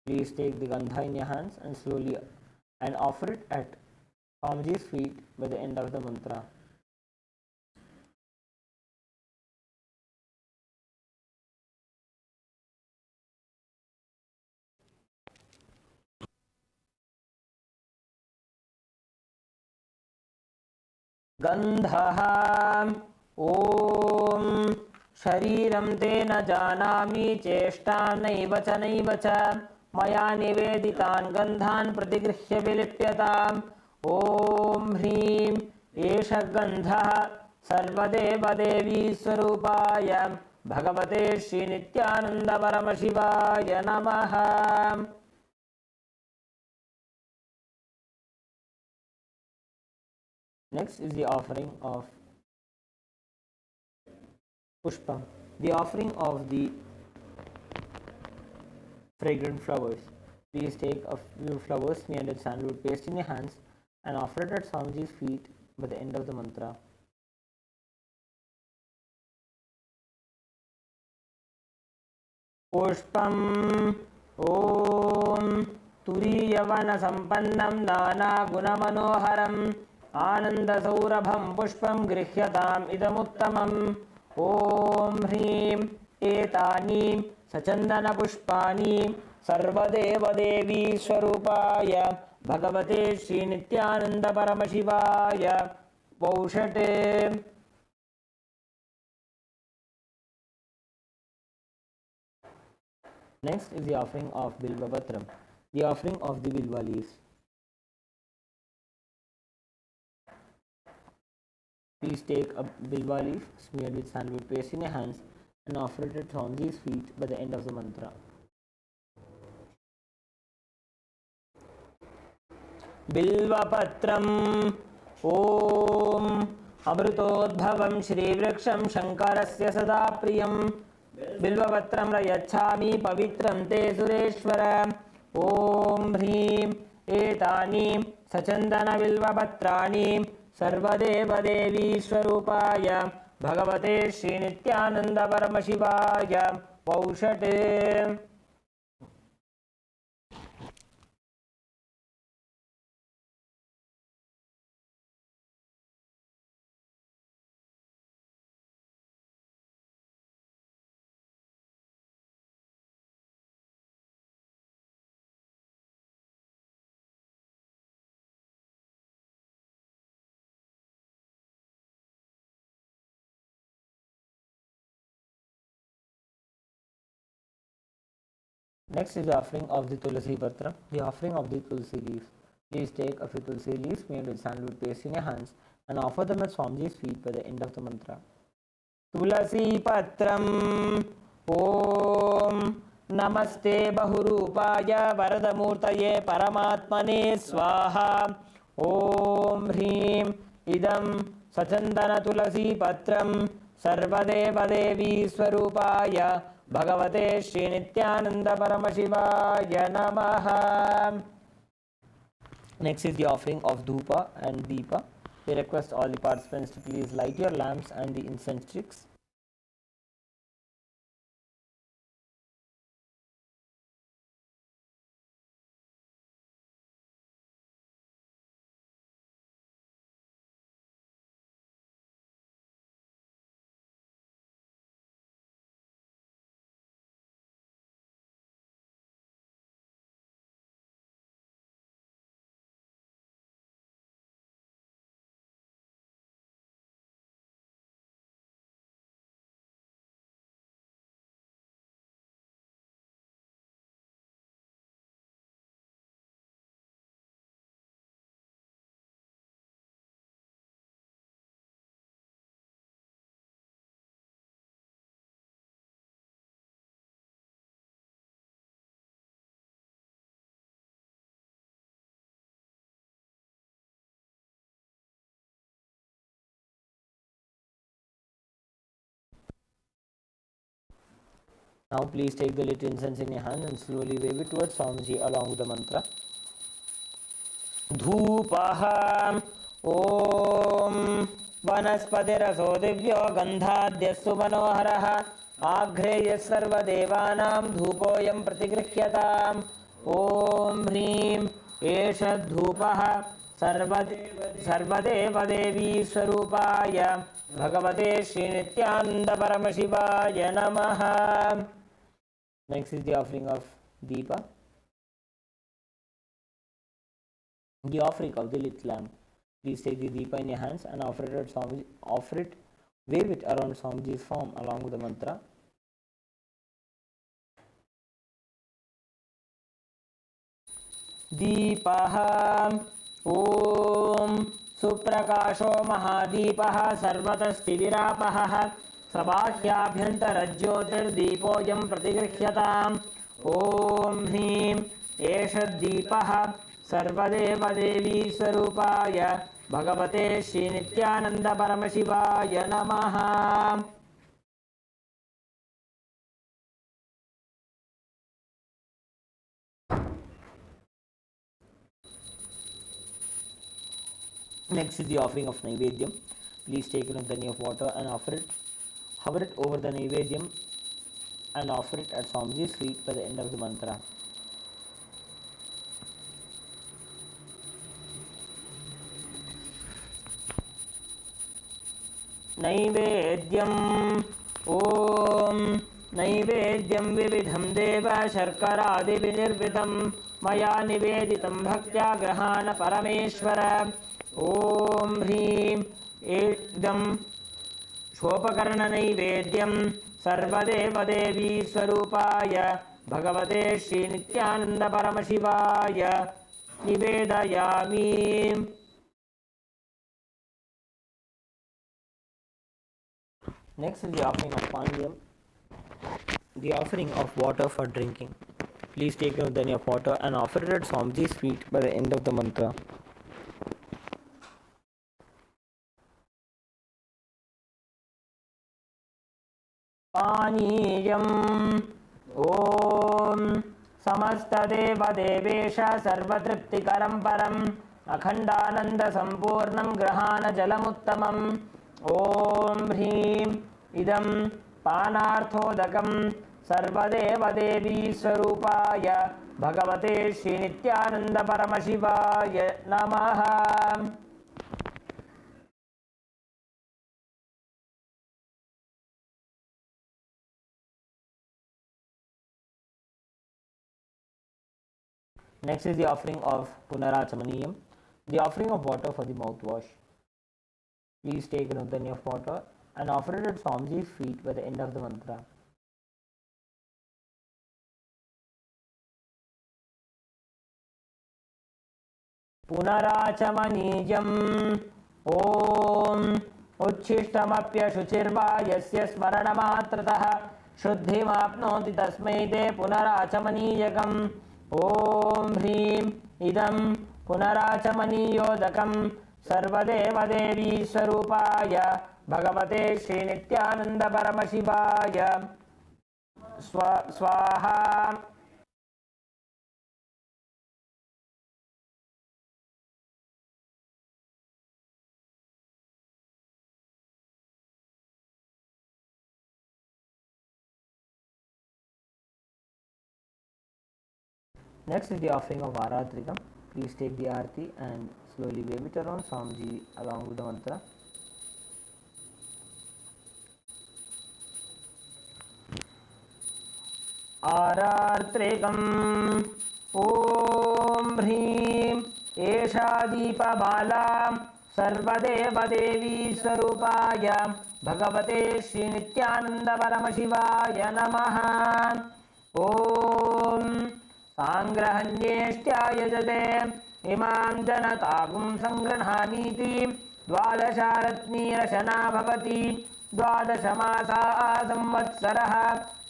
Speaker 3: Please take the Gandha in your hands and slowly and offer it at Swamiji's feet by the end of the mantra. Gandha Om Shariram te na janami cheshta naiva cha maya niveditan gandhan pratigrihya vilipyatam Om Hrim Esha Gandha Sarvadeva Devi Swarupaya Bhagavate Sri Nithyananda Paramashivaya Namaha. Next is the offering of Pushpa, the offering of the fragrant flowers. Please take a few flowers smeared with sandalwood paste in your hands and offer it at Swamiji's feet by the end of the mantra. Pushpam Om Turiyavana Sampannam Nana Gunamanoharam Ananda Saurabham Pushpam Grihyatam Idamuttamam Om Hrim Etani Sachandana Pushpani Sarvadeva Devi Swarupaya Bhagavate Sri Nityananda Paramashivaya Paushate. Next is the offering of Bilva Patram, the offering of the Bilva leaves. Please take a Bilva leaf smeared with sandalwood paste in your hands and offer it at Swamiji's feet by the end of the mantra. Bilva Patram Om Amrutodbhavam Shri Vriksham Shankarasya Sada Priyam Bilvapatram Rayachami Pavitram Te Sureshwara Om Hrim Etani Sachandana Bilvapatrani Sarvadeva Devi Swarupaya Bhagavate Sri Nityananda Paramashivaya Paushate. Next is the offering of the Tulasi Patra, the offering of the Tulsi leaves. Please take a few Tulsi leaves made with sandalwood paste in your hands and offer them at Swamiji's feet by the end of the mantra. Tulasi Patram Om Namaste Bahurupaya Varadamurtaye Paramatmane Swaha Om Hrim Idam Sachandana Tulasi Patram Sarvadeva Devi Swarupaya Bhagavate Sri Nityananda Paramashivaya Namaha. Next is the offering of Dhupa and Deepa. We request all the participants to please light your lamps and the incense sticks. Now please take the lit incense in your hand and slowly wave it towards Swamiji along with the mantra. Dhupaham Om Vanaspatiraso Divyo Gandhadyasu Manoharaha Agreya Sarva Devanam Dhupoyam Pratigrihyatam Om Hrim Esha Dhupaha Sarvadeva Devi Swarupaya Bhagavate Sri Nityananda Paramashivaya Namaha. Next is the offering of Deepa, the offering of the lit lamp. Please take the Deepa in your hands and offer it at Swamiji, wave it around Swamiji's form along with the mantra. Deepaha Om Suprakasho Mahadipaha Sarvatasthivirapahah Sabhahyabhyantarajyotirdeepoyam Pratigrihyatam Om Hrim Eshaddeepah Sarvadeva Devi Swarupaya Bhagavate Sri Nityananda Paramashivaya Namaha. Next is the offering of Naivedyam. Please take a dhani of water and offer it. Hover it over the Naivedyam and offer it at Swamiji's feet by the end of the mantra. Naivedyam Om Naivedyam Vividham Deva Sharkaradi Vinirvitam Maya Niveditam Bhaktya Grahana Parameshwara Om Hrim Edam Shopakarna Naivedyam Sarvadeva Devi Swarupaya Bhagavate Shri Nityananda Paramashivaya Nivedayami. Next is the offering of Pandiyam, the offering of water for drinking. Please take a dhani of water and offer it at Swamiji's feet by the end of the mantra. Paniyam Om Samasta Deva Devesha Sarvatriptikaram Param Akhandananda Sampurnam Grahana Jalamuttamam Om Hrim Idam Panarthodakam Sarvadeva Devi Swarupaya Bhagavate Shri Nityananda Paramashivaya Namaha. Next is the offering of Punarachamaniyam, the offering of water for the mouthwash. Please take a dhani of water and offer it at Swamiji's feet by the end of the mantra. Punarachamaniyam Om Uchishtamapya Shuchirva Yasya Smaranamatrataha Shuddhimapnoti Tasmai De Punarachamaniyakam Om Hrim Idam Punarachamaniyodakam Sarvadeva Devi Swarupaya Bhagavate Shri Nityananda Paramashivaya Swaha. Next is the offering of Aratrikam. Please take the Arati and slowly wave it around Swamiji along with the mantra. Aratrikam Om Hrim Esha Deepa Bala Sarvadeva Devi Swarupaya Bhagavate Shri Nityananda Paramashivaya Namaha. Om Sangrahanyeshtya Yajate Imam Janatagum Sangranhamiti Dvadasharatni Rashana Bhavati Dvadashamasa Samvatsaraha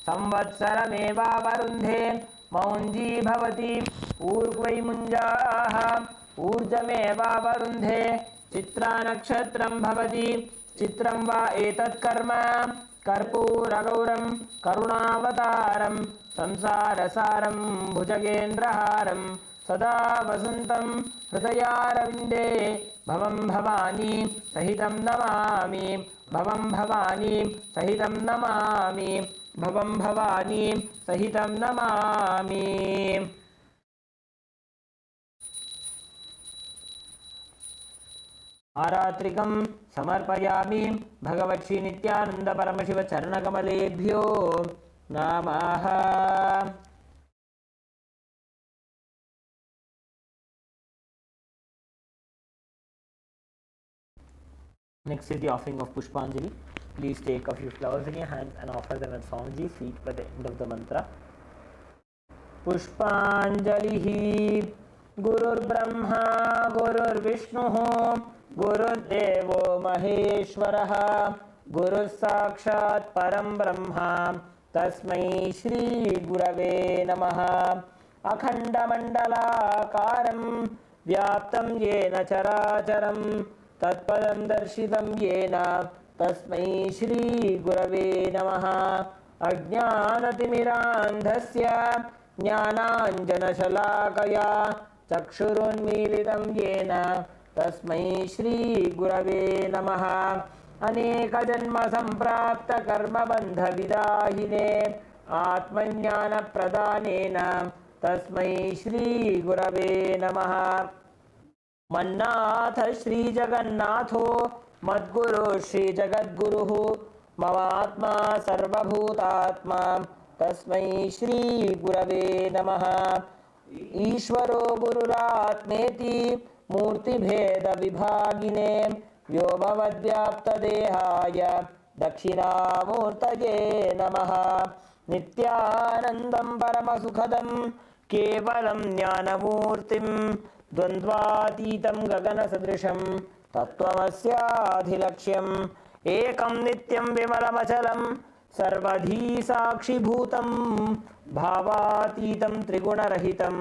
Speaker 3: Samvatsarameva Varundhe Maunji Bhavati Urvai Munjaha Urjameva Varundhe Chitra Nakshatram Bhavati Chitram Va Etat Karma Karpuragauram Karunavataram Samsarasaram Bhujagendraharam Sada Vasantam Hridayaravinде Bhavam Bhavani Sahitam Namami Bhavam Bhavani Sahitam Namami Bhavam Bhavani Sahitam Namami. Aratrikam Samarpayami Bhagavati Nityananda Paramashiva Charanakamaleebhyo Namaha. Next is the offering of Pushpanjali. Please take a few flowers in your hands and offer them at Swamiji's feet by the end of the mantra. Pushpanjalihi Gurur Brahma Gurur Vishnu Gurur Devo Maheshwaraha Guru Sakshat Param Brahma Tasmai Shri Gurave Namaha. Akhanda Mandala Karam Vyaptam Yena Characharam Tatpadam Darshitam Yena Tasmai Shri Gurave Namaha. Ajnanatimirandhasya Jnananjana Shalakaya Chakshurunmilitam Yena तस्मै श्री गुरवे नमः। अनेक जन्म संप्राप्त कर्म बंध विदाहिने आत्मज्ञान प्रदानेन तस्मै श्री गुरवे नमः। मन्नाथ श्री जगन्नाथो मद्गुरु श्री जगद्गुरुः ममात्मा सर्वभूतात्मा तस्मै श्री गुरवे नमः। ईश्वरो गुरुरात्मेति मूर्तिभेद विभागिने व्योमवद्व्याप्तदेहाय दक्षिणामूर्तये नमः। नित्यानन्दं परमसुखदं केवलं ज्ञानमूर्तिं द्वन्द्वातीतं गगनसदृशं तत्त्वमस्याधिलक्ष्यम् एकं नित्यं विमलमचलं सर्वधी साक्षिभूतं भावातीतं त्रिगुणरहितं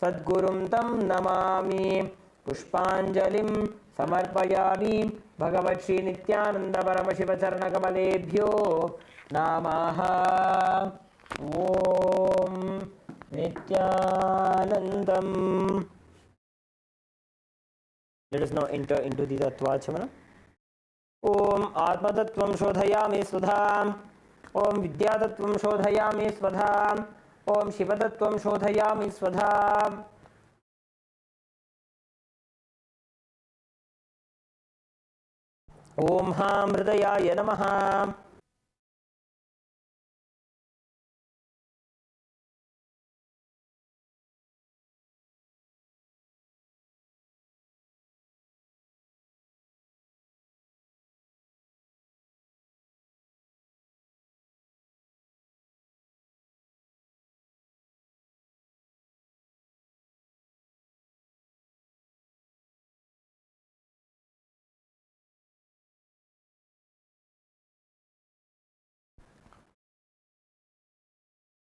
Speaker 3: सद्गुरुं तं नमामि। पुष्पाञ्जलिं समर्पयामि भगवत् नित्यानंद परमशिव चरणकमलेभ्यो नमः। ओम Nityanandam. Let us now enter into the Tattvachamana. ओम आत्मतत्त्वं शोधयामि स्वधाम्। ओम विद्यातत्त्वं शोधयामि स्वधाम्। ओम शिवतत्त्वं शोधयामि स्वधाम्। ओम हां हृदयाय नमः।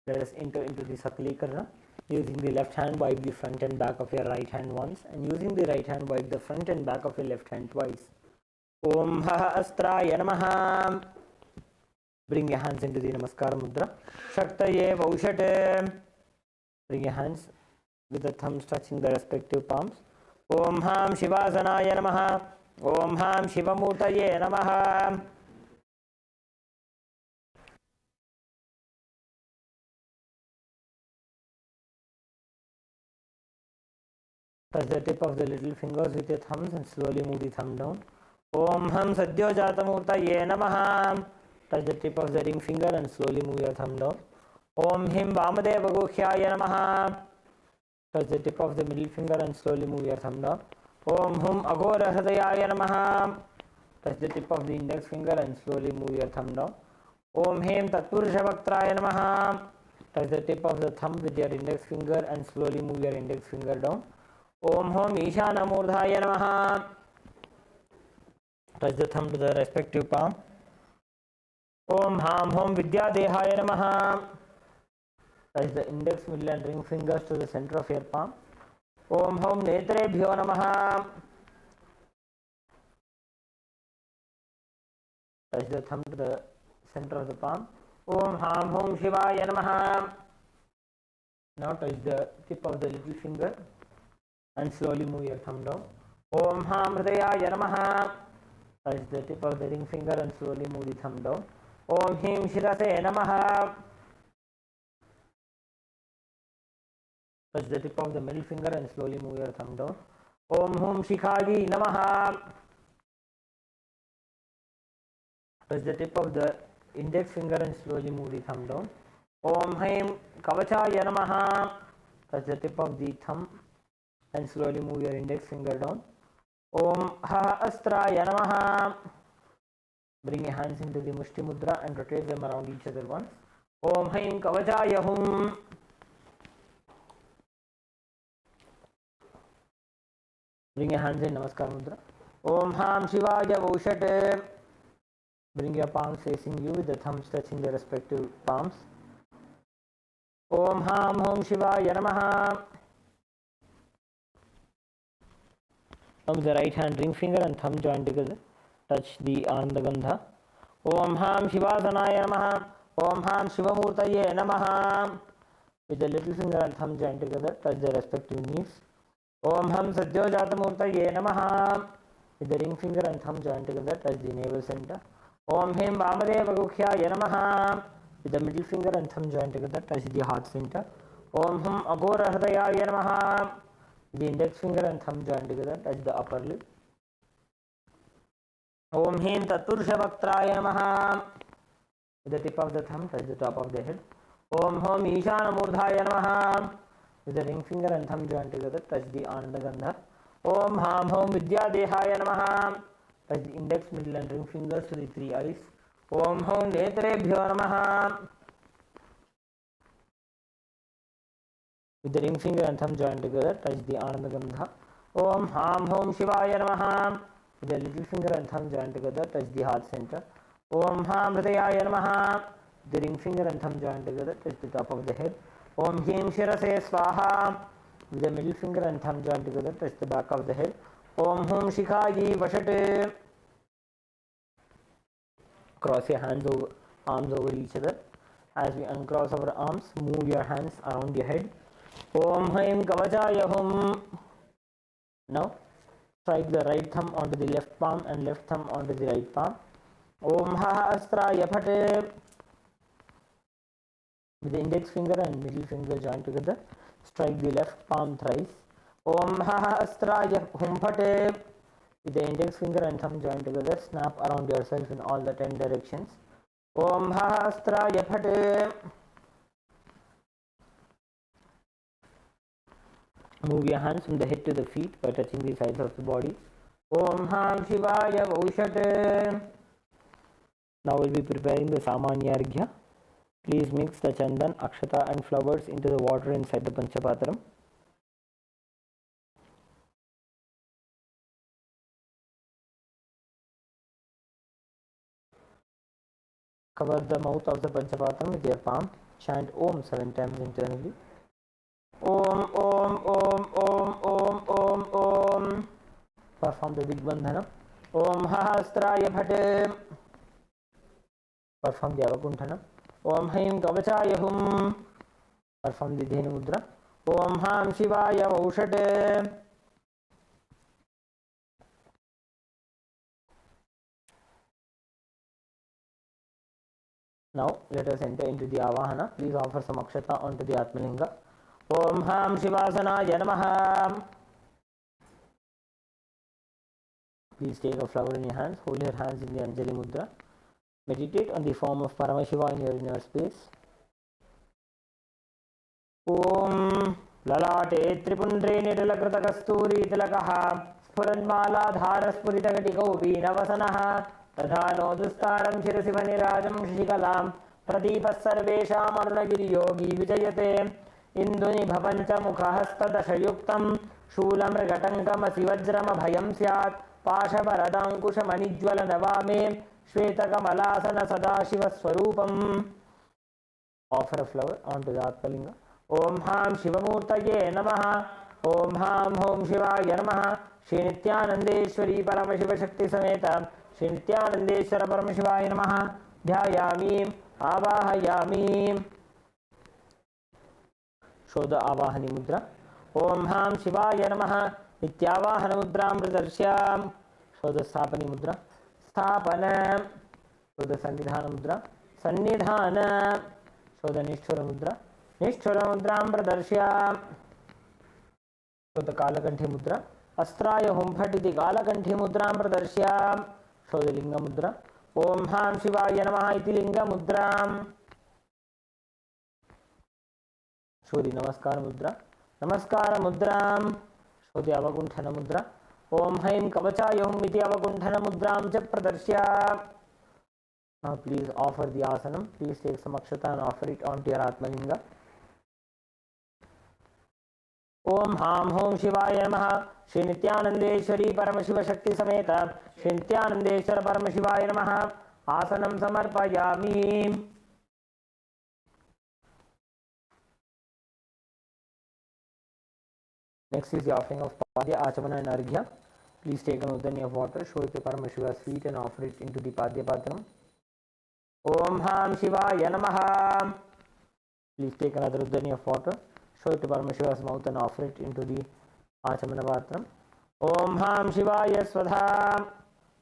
Speaker 3: Let us enter into the Sakalikarana. Using the left hand, wipe the front and back of your right hand once, and using the right hand, wipe the front and back of your left hand twice. Om Astraya Namaha. Bring your hands into the Namaskara Mudra. Shaktaye Vaushate. Bring your hands with the thumbs touching the respective palms. Om Ham Shivasanaya Namaha. Om Ham Shivamurtaye Namaha. Touch the tip of the little fingers with your thumbs and slowly move the thumb down. Om Ham Sadhyo Jatamurtaye Namaha. Touch the tip of the ring finger and slowly move your thumb down. Om Him Vamadeva Gokhyaya Namaha. Touch the tip of the middle finger and slowly move your thumb down. Om Hum Aghora Hridayaya Namaha. Touch the tip of the index finger and slowly move your thumb down. Om Him Tatpurusha Bhaktraya Namaha. Touch the tip of the thumb with your index finger and slowly move your index finger down. Om Hum Ishana Murdhaya Namaha. Touch the thumb to the respective palm. Om Ham Hum Vidya Dehaya Namaha. Touch the index, middle and ring fingers to the center of your palm. Om Hum Netrebhyo Namaha. Touch the thumb to the center of the palm. Om Ham Hum Shivaya Namaha. Now touch the tip of the little finger and slowly move your thumb down. Om Ham Hridayaya Namaha. Touch the tip of the ring finger and slowly move the thumb down. Om Him Shirase Namaha. Touch the tip of the middle finger and slowly move your thumb down. Om Hum Shikhayi Namaha. Touch the tip of the index finger and slowly move the thumb down. Om Him Kavachaya Namaha. Touch the tip of the thumb and slowly move your index finger down. Om Ha Astraya Namaha. Bring your hands into the Mushti Mudra and rotate them around each other once. Om Haim Kavachaya Hum. Bring your hands in Namaskar Mudra. Om Ham Shivaya Vaushate. Bring your palms facing you with the thumbs touching their respective palms. Om Ham Hum Shivaya Namaha. From the right hand ring finger and thumb join together. Touch the Ananda Gandha. Om Ham Shivasanaya Namaha. Om Ham Shivamurtaye Namaha. With the little finger and thumb join together, touch the respective knees. Om Ham Satyojatamoortaye Namaha. With the ring finger and thumb joined together, touch the navel center. Om Hem Vamadeva Gukhyaye Namaha. With the middle finger and thumb joined together, touch the heart center. Om Hum Agora Hridayaye Namaha. With the index finger and thumb joined together, touch the upper lip. Om Hem Tatursha Vaktraye Namaha. With the tip of the thumb, touch the top of the head. Om Hum Ishana Murdhaya Namaha. With the ring finger and thumb joined together, touch the Ananda Gandha. Om Ham Hom Vidya Dehaya Namaha. Touch the index, middle and ring fingers to the three eyes. Om Hom Netrebhyo Namaha. With the ring finger and thumb joined together, touch the Ananda Gandha. Om Ham Hom Shivaya Namaha. With the little finger and thumb joined together, touch the heart center. Om Ham Hridayaya Namaha. The ring finger and thumb joined together, touch the top of the head. Om Him Shirase Swaha. With the middle finger and thumb joined together, touch the back of the head. Om Hum Shikhayi Vashate. Cross your arms over each other. As we uncross our arms, move your hands around your head. Om Haim Kavachaya Hum. Now, strike the right thumb onto the left palm and left thumb onto the right palm. Om Ha Astraya Phate. With the index finger and middle finger joined together, strike the left palm thrice. Om Ha Astraya Hum Phate. With the index finger and thumb joined together, snap around yourself in all the 10 directions. Om Ha Astraya Phate. Move your hands from the head to the feet by touching the sides of the body. Om Ham Shivaya Vaushate. Now we'll be preparing the Samanya Arghya. Please mix the chandan, akshata and flowers into the water inside the Panchapatram. Cover the mouth of the Panchapatram with your palm. Chant Om 7 times internally. Om Om Om Om Om Om Om. Perform the Digbandhana. Om Hahastraya Bhate. Perform the Avakunthana. Om Haim Kavachaya Hum. Perform the Dhenu Mudra. Om Ham Shivaya Vaushate. Now let us enter into the Avahana. Please offer some akshata onto the Atmalinga. Om Ham Shivasanaya Namaha. Please take a flower in your hands. Hold your hands in the Anjali Mudra. Meditate on the form of Paramashiva in your inner space. Om Lalate Tripundre Nidalakrata Kasturi Tilakaha Spuranmala Dhara Spurita Gatikopi Navasanaha Tadhano Dustaram Shirasivani Shishikalam Pradipas Sarvesham Arunagiri Yogi Vijayate Induni Bhavancha Mukhahasta Dashayuktam Shulam Ragatankam Asivajrama Bhayam Syat Pashaparadangkusha Manijwala Navame Shvetakamalāsana Sadashiva Swarupam. Offer a flower onto the Atmalinga. Om Ham Shivamurtaye Namaha. Om Ham Hom Shivaya Namaha. Shri Nithyanandeshwari Paramashiva Shakti Sameta Shri Nithyanandeshwara Paramashivaya Namaha. Dhyayami Avahayami. Show the Avahani Mudra. Om Ham Shivaya Namaha. Nityavahana Mudram Pradarsyam. Show the Sthapani Mudra. Sthapana. Show the Sannidhana Mudra. Sannidhana. Show the Nishthura Mudra. Nishthura Mudram Pradarsyam. Show the Kalakanthi Mudra. Astraya Humphat iti Kalakanthi Mudram Pradarsyam. Show the Linga Mudra. Om Ham Shivaya Namaha iti Linga Mudram. Show the Namaskara Mudra. Namaskara Mudram. Show the Avagunthana Mudra. Om Haim Kavachaya Hum iti Avagunthana Mudram cha Pradarsyam. Now please offer the asanam. Please take some akshata and offer it onto your Atmalinga. Om Ham Hom Shivaya Namaha. Shri Nithyanandeshwari Paramashiva Shakti Sameta Shri Nithyanandeshwara Paramashivaya Namaha. Asanam Samarpayami. Next is the offering of Padya, Achamana and Arghya. Please take an udani of water, show it to Paramashiva's feet and offer it into the Padya Patram. Om Ham Shivaya Namaha. Please take another udani of water, show it to Paramashiva's mouth and offer it into the Achamanapatram. Om Ham Shivaya Swadha.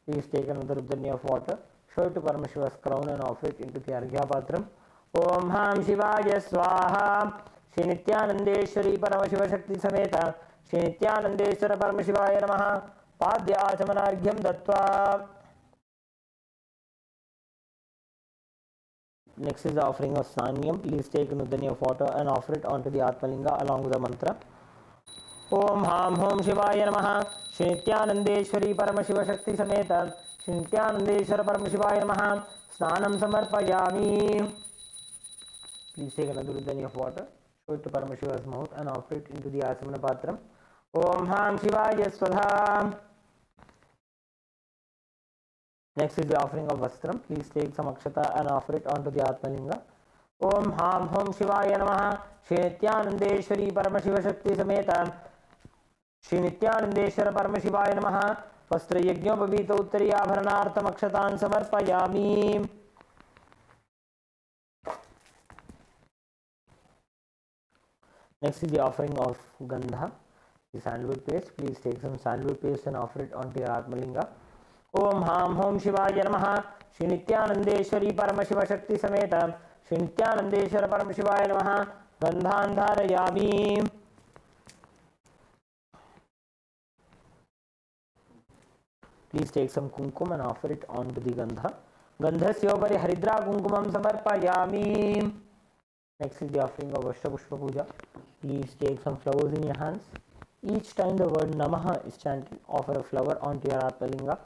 Speaker 3: Please take another udani of water. Show it to Paramashiva's crown and offer it into the Arghya Patram. Om Ham Shivaya Swaha. Shri Nityanandeshwari Paramashiva Shakti Sameta. Shri Nityanandeshwara Paramashivaya Namaha. Padya Achamanarghyam Dattva. Next is the offering of Sanyam. Please take an udani of water and offer it onto the Atmalinga along with the mantra. Om Ham Hom Shivaya Namaha. Shri Nityanandeshwari Paramashiva Shakti Sameta. Shri Nityanandeshwara Paramashivaya Namaha. Snanam Samarpayami. Please take another udani of water. Show it to Paramashiva's mouth and offer it into the Asamana Patram. Om Ham Shivaya Swadha. Next is the offering of Vastram. Please take some Akshata and offer it onto the Atmalinga. Om Ham Hom Shivaya Namaha. Shri Nityanandeshwari Paramashiva Shakti Sameta. Shri Nityanandeshwara Paramashivaya Namaha. Vastra Yajñopavita Uttariyabharanartham Akshatan Samarpayami. Next is the offering of Gandha, the sandalwood paste. Please take some sandalwood paste and offer it onto your Atmalinga. Om Ham Hom Shivaya Namaha. Shri Nityanandeshwari Paramashiva Shakti Sameta. Shri Nityanandeshwara Paramashivaya Namaha. Gandhan Dharayami. Please take some kumkum and offer it onto the Gandha. Gandhasyopari Haridra Kumkumam Samarpayami. Next is the offering of Ashtapushpa Puja. Please take some flowers in your hands. Each time the word Namaha is chanted, offer a flower onto your Atmalinga.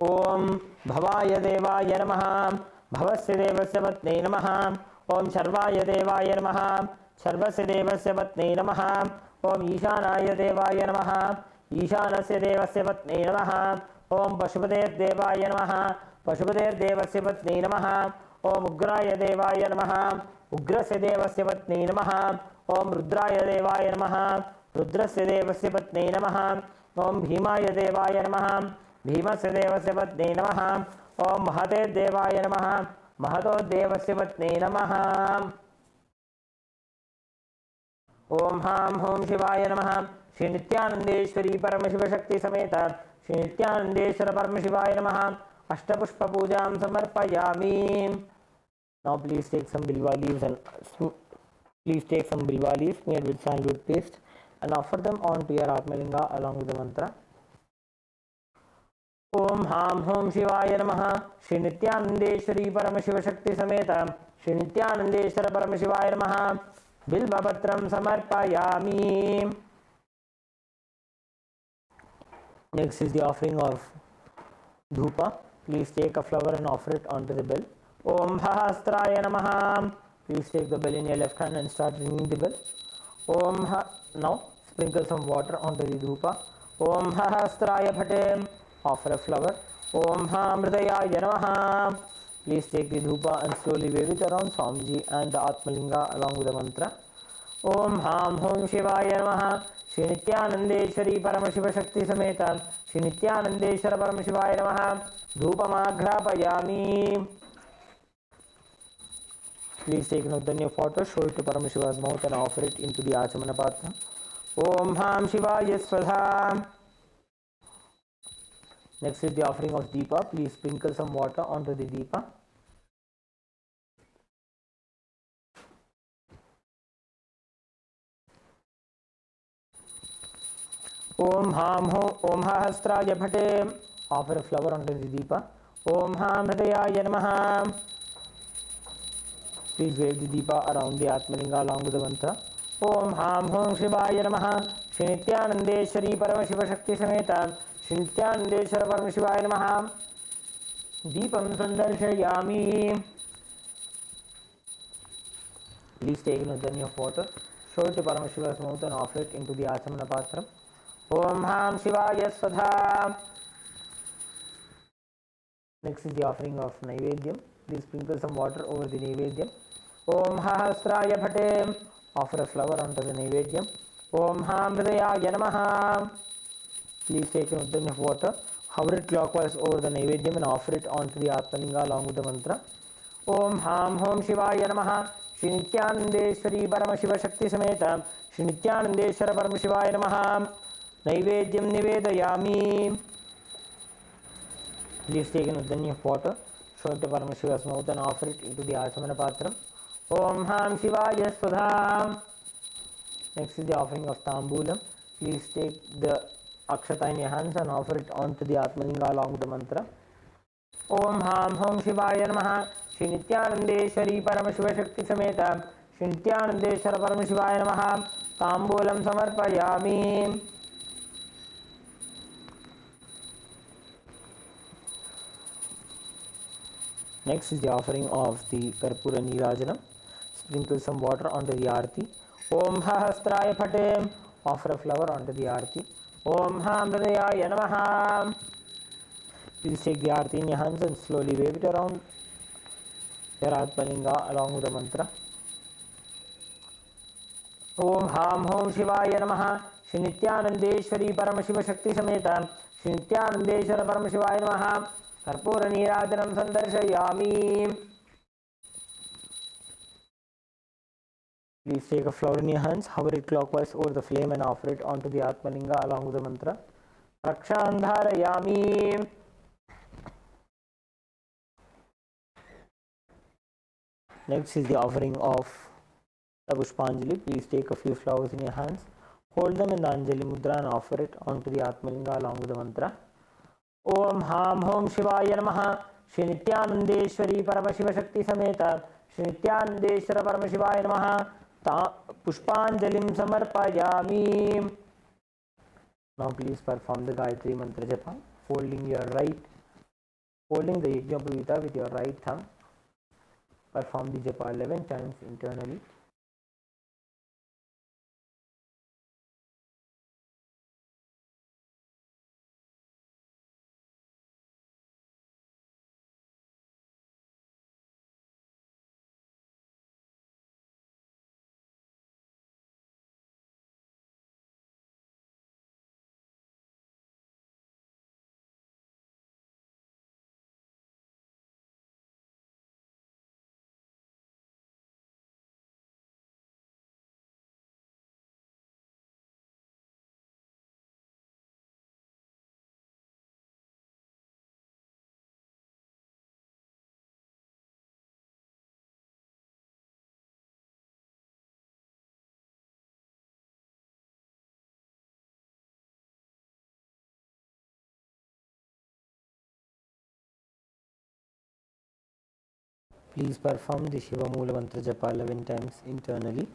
Speaker 3: Om Bhavaya Devaya Namaha. Bhavasya Devasya Patne Namaha. Om Sharvaya Devaya Namaha. Sharvasya Devasya Patne Namaha. Om Ishanaya Devaya Namaha. Ishanasya Devasya Patne Namaha. Om Pashupade Devaya Namaha. Pashupade Devasya Patne Namaha. Om Ugraya Devaya Namaha. Ugrasya Devasya Patne Namaha. Om Rudraya Devaya Namaha. Rudrasya Devasya Patne Namaha. Om Bhimaya Devaya Namaha. Bhimasya Devasya Patne Namaha. Om Mahate Devaya Namaha. Mahato Devasya Patne Namaha. Om Ham Hom Shivaya Namaha. Shri Nityanandeshwari Paramashiva Shakti Sameta. Shri Nityanandeshwara Paramashivaya Namaha. Ashtapushpa Pujam Samarpayami. Now please take some bilva leaves made with sandalwood paste and offer them onto your Atmalinga along with the mantra. Om Ham Hom Shivaya Namaha. Shri Nityanandeshwari Paramashiva Shakti Sameta. Shri Nityanandeshwara Paramashivaya Namaha. Bilva Patram Samarpayami. Next is the offering of Dhupa. Please take a flower and offer it onto the bell. Om Hahastraya Namaha. Please take the bell in your left hand and start ringing the bell. Now sprinkle some water onto the Dhupa. Om Hahastraya Bhatem. Offer a flower. Om Hamridaya Namaha. Please take the Dhupa and slowly wave it around Swamiji and the Atmalinga along with the mantra. Om Ham Hom Shivaya Namaha. Shri Nityanandeshwari Paramashiva Shakti Sameta. Shri Nityanandeshwara Paramashivaya Namaha. Dhupamagrapayami. Please take an udani of water, show it to Paramashiva's mouth and offer it into the Achamana Patra. Om Ham Shivaya Swadha. Next is the offering of Deepa. Please sprinkle some water onto the Deepa. Om Ham Om Hahastraya Bhate. Offer a flower onto the Deepa. Om Ham Hridayaya Namaha. Please wave the Deepa around the Atmalinga along with the mantra. Om Ham Hom Shivaya Namaha. Shri Nityanandeshwari Paramashiva Shakti Sameta. Shri Nityanandeshwara Paramashivaya Namaha. Deepam Sandarshayami. Please take an udani of water, show it to Paramashiva's mouth and offer it into the Achamana Patra. Om Ham Shivaya Swadha. Next is the offering of Naivedyam. Please sprinkle some water over the Naivedyam. Om Hahastraya Bhate. Offer a flower onto the Naivedyam. Om Ham Hridayaya Namaha. Please take an udani of water, hover it clockwise over the Naivedyam and offer it onto the Atmalinga along with the mantra. Om Ham Hom Shivaya Namaha. Shri नित्यानंदेश्वरी Paramshiva शक्ति समेत श्री नित्यानंदेश्वर परमशिवाय नमः. नैवेद्यं निवेदयामि. Please take an udanya of water, show it to Paramashiva's mouth and offer it into the Asamana Patram. Om Ham Shivaya Swadha. Next is the offering of Tambulam. Please take the Akshata in your hands and offer it onto the Atmalinga along with the mantra. Om Ham Hom Shivaya Namaha. Shri Nityanandeshwari Paramashiva Shakti Sameta Shri Nityanandeshwara Paramashivaya Namaha. Tambulam Samarpayami. Next is the offering of the Karpura Nirajanam. Sprinkle some water onto the Aarti. Om Hahastraya Pate. Offer a flower onto the Aarti. Om Ham Hridayaya Namaha. Please take the Aarti in your hands and slowly wave it around your Atmalinga along with the mantra. Om Ham Hom Shivaya Namaha. Shri Nityanandeshwari Paramashiva Shakti Sameta Shri Nityanandeshwara Paramashivaya Namaha. Karpura Nirajanam Sandarshayami. Please take a flower in your hands, hover it clockwise over the flame and offer it onto the Atmalinga along with the mantra. Rakshandharayami. Next is the offering of the Pushpanjali. Please take a few flowers in your hands, hold them in the Anjali Mudra and offer it onto the Atmalinga along with the mantra. Om Ham Hom Shivaya Namaha. Shri Nityanandeshwari Paramashiva Shakti Sameta Shri Nityanandeshwara Paramashivaya Namaha. Pushpanjalim Samarpayami. Now please perform the Gayatri Mantra Japa, holding the Yajnapavita with your right thumb. Perform the Japa 11 times internally. Please perform the Shiva Mula Mantra Japa 11 times internally.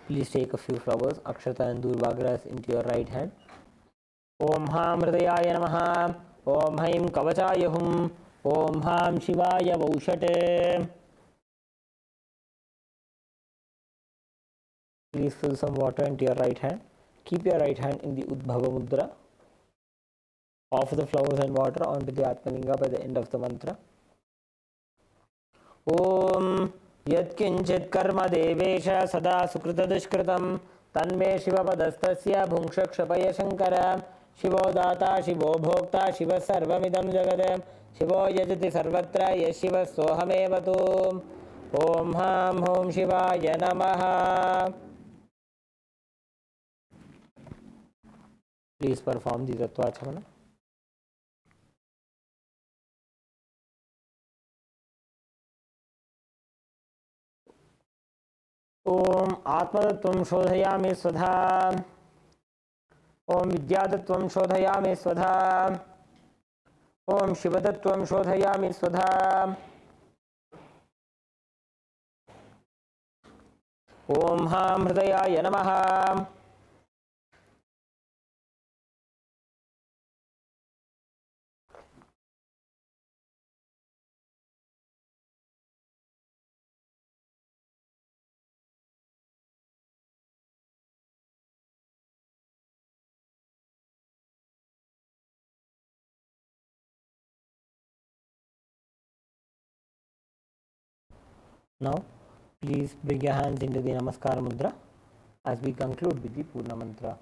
Speaker 3: Please take a few flowers, Akshata and Durvagras into your right hand. Om Ham Hridayaya Namaha. Om Haim Kavachaya Hum. Om Ham Shivaya Vaushate. Please fill some water into your right hand. Keep your right hand in the Udbhava Mudra. Offer the flowers and water onto the Atmalinga by the end of the mantra. Om Yatkinchit Karma Devesha Sada Sukrita Dushkritam Tanme Shiva Padastasya Bhungshakshapaya Shankara Shivo Data Shivo Bhokta Shiva Sarvamidam Jagadam Shivo Yajati Sarvatra Yashiva Sohamevatu. Om Ham Hom Shivaya Namaha. Please perform the Tattvachamana. Om Atmadatvam Shodhayami Swadha. Om Vidyadatvam Shodhayami Swadha. Om Shivadatvam Shodhayami Swadha. Om Ham Hridayaya Namaha. Now, please bring your hands into the Namaskara Mudra as we conclude with the Purna Mantra.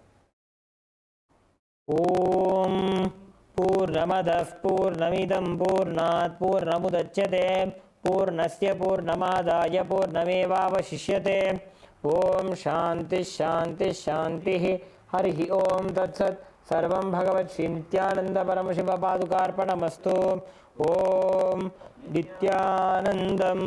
Speaker 3: Om Purnamadah Purnamidam Purnat Purnamudachyate Purnasya Purnamadaya Purnamevavashishyate. Om Shanti Shanti Shanti Harihi Om Tatsat Sarvam Bhagavat Sri Nityananda Paramashiva Padukarpanamastu. Om Nityanandam.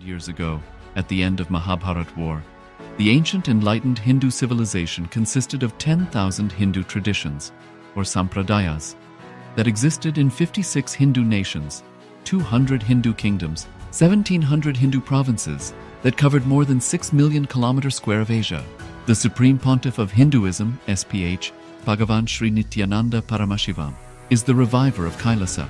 Speaker 1: Years ago, at the end of Mahabharat War, the ancient enlightened Hindu civilization consisted of 10,000 Hindu traditions, or sampradayas, that existed in 56 Hindu nations, 200 Hindu kingdoms, 1,700 Hindu provinces that covered more than 6 million kilometers square of Asia. The Supreme Pontiff of Hinduism, SPH, BHAGAVAN SRI NITHYANANدا PARAMASHIVAM, is the reviver of KAILASA,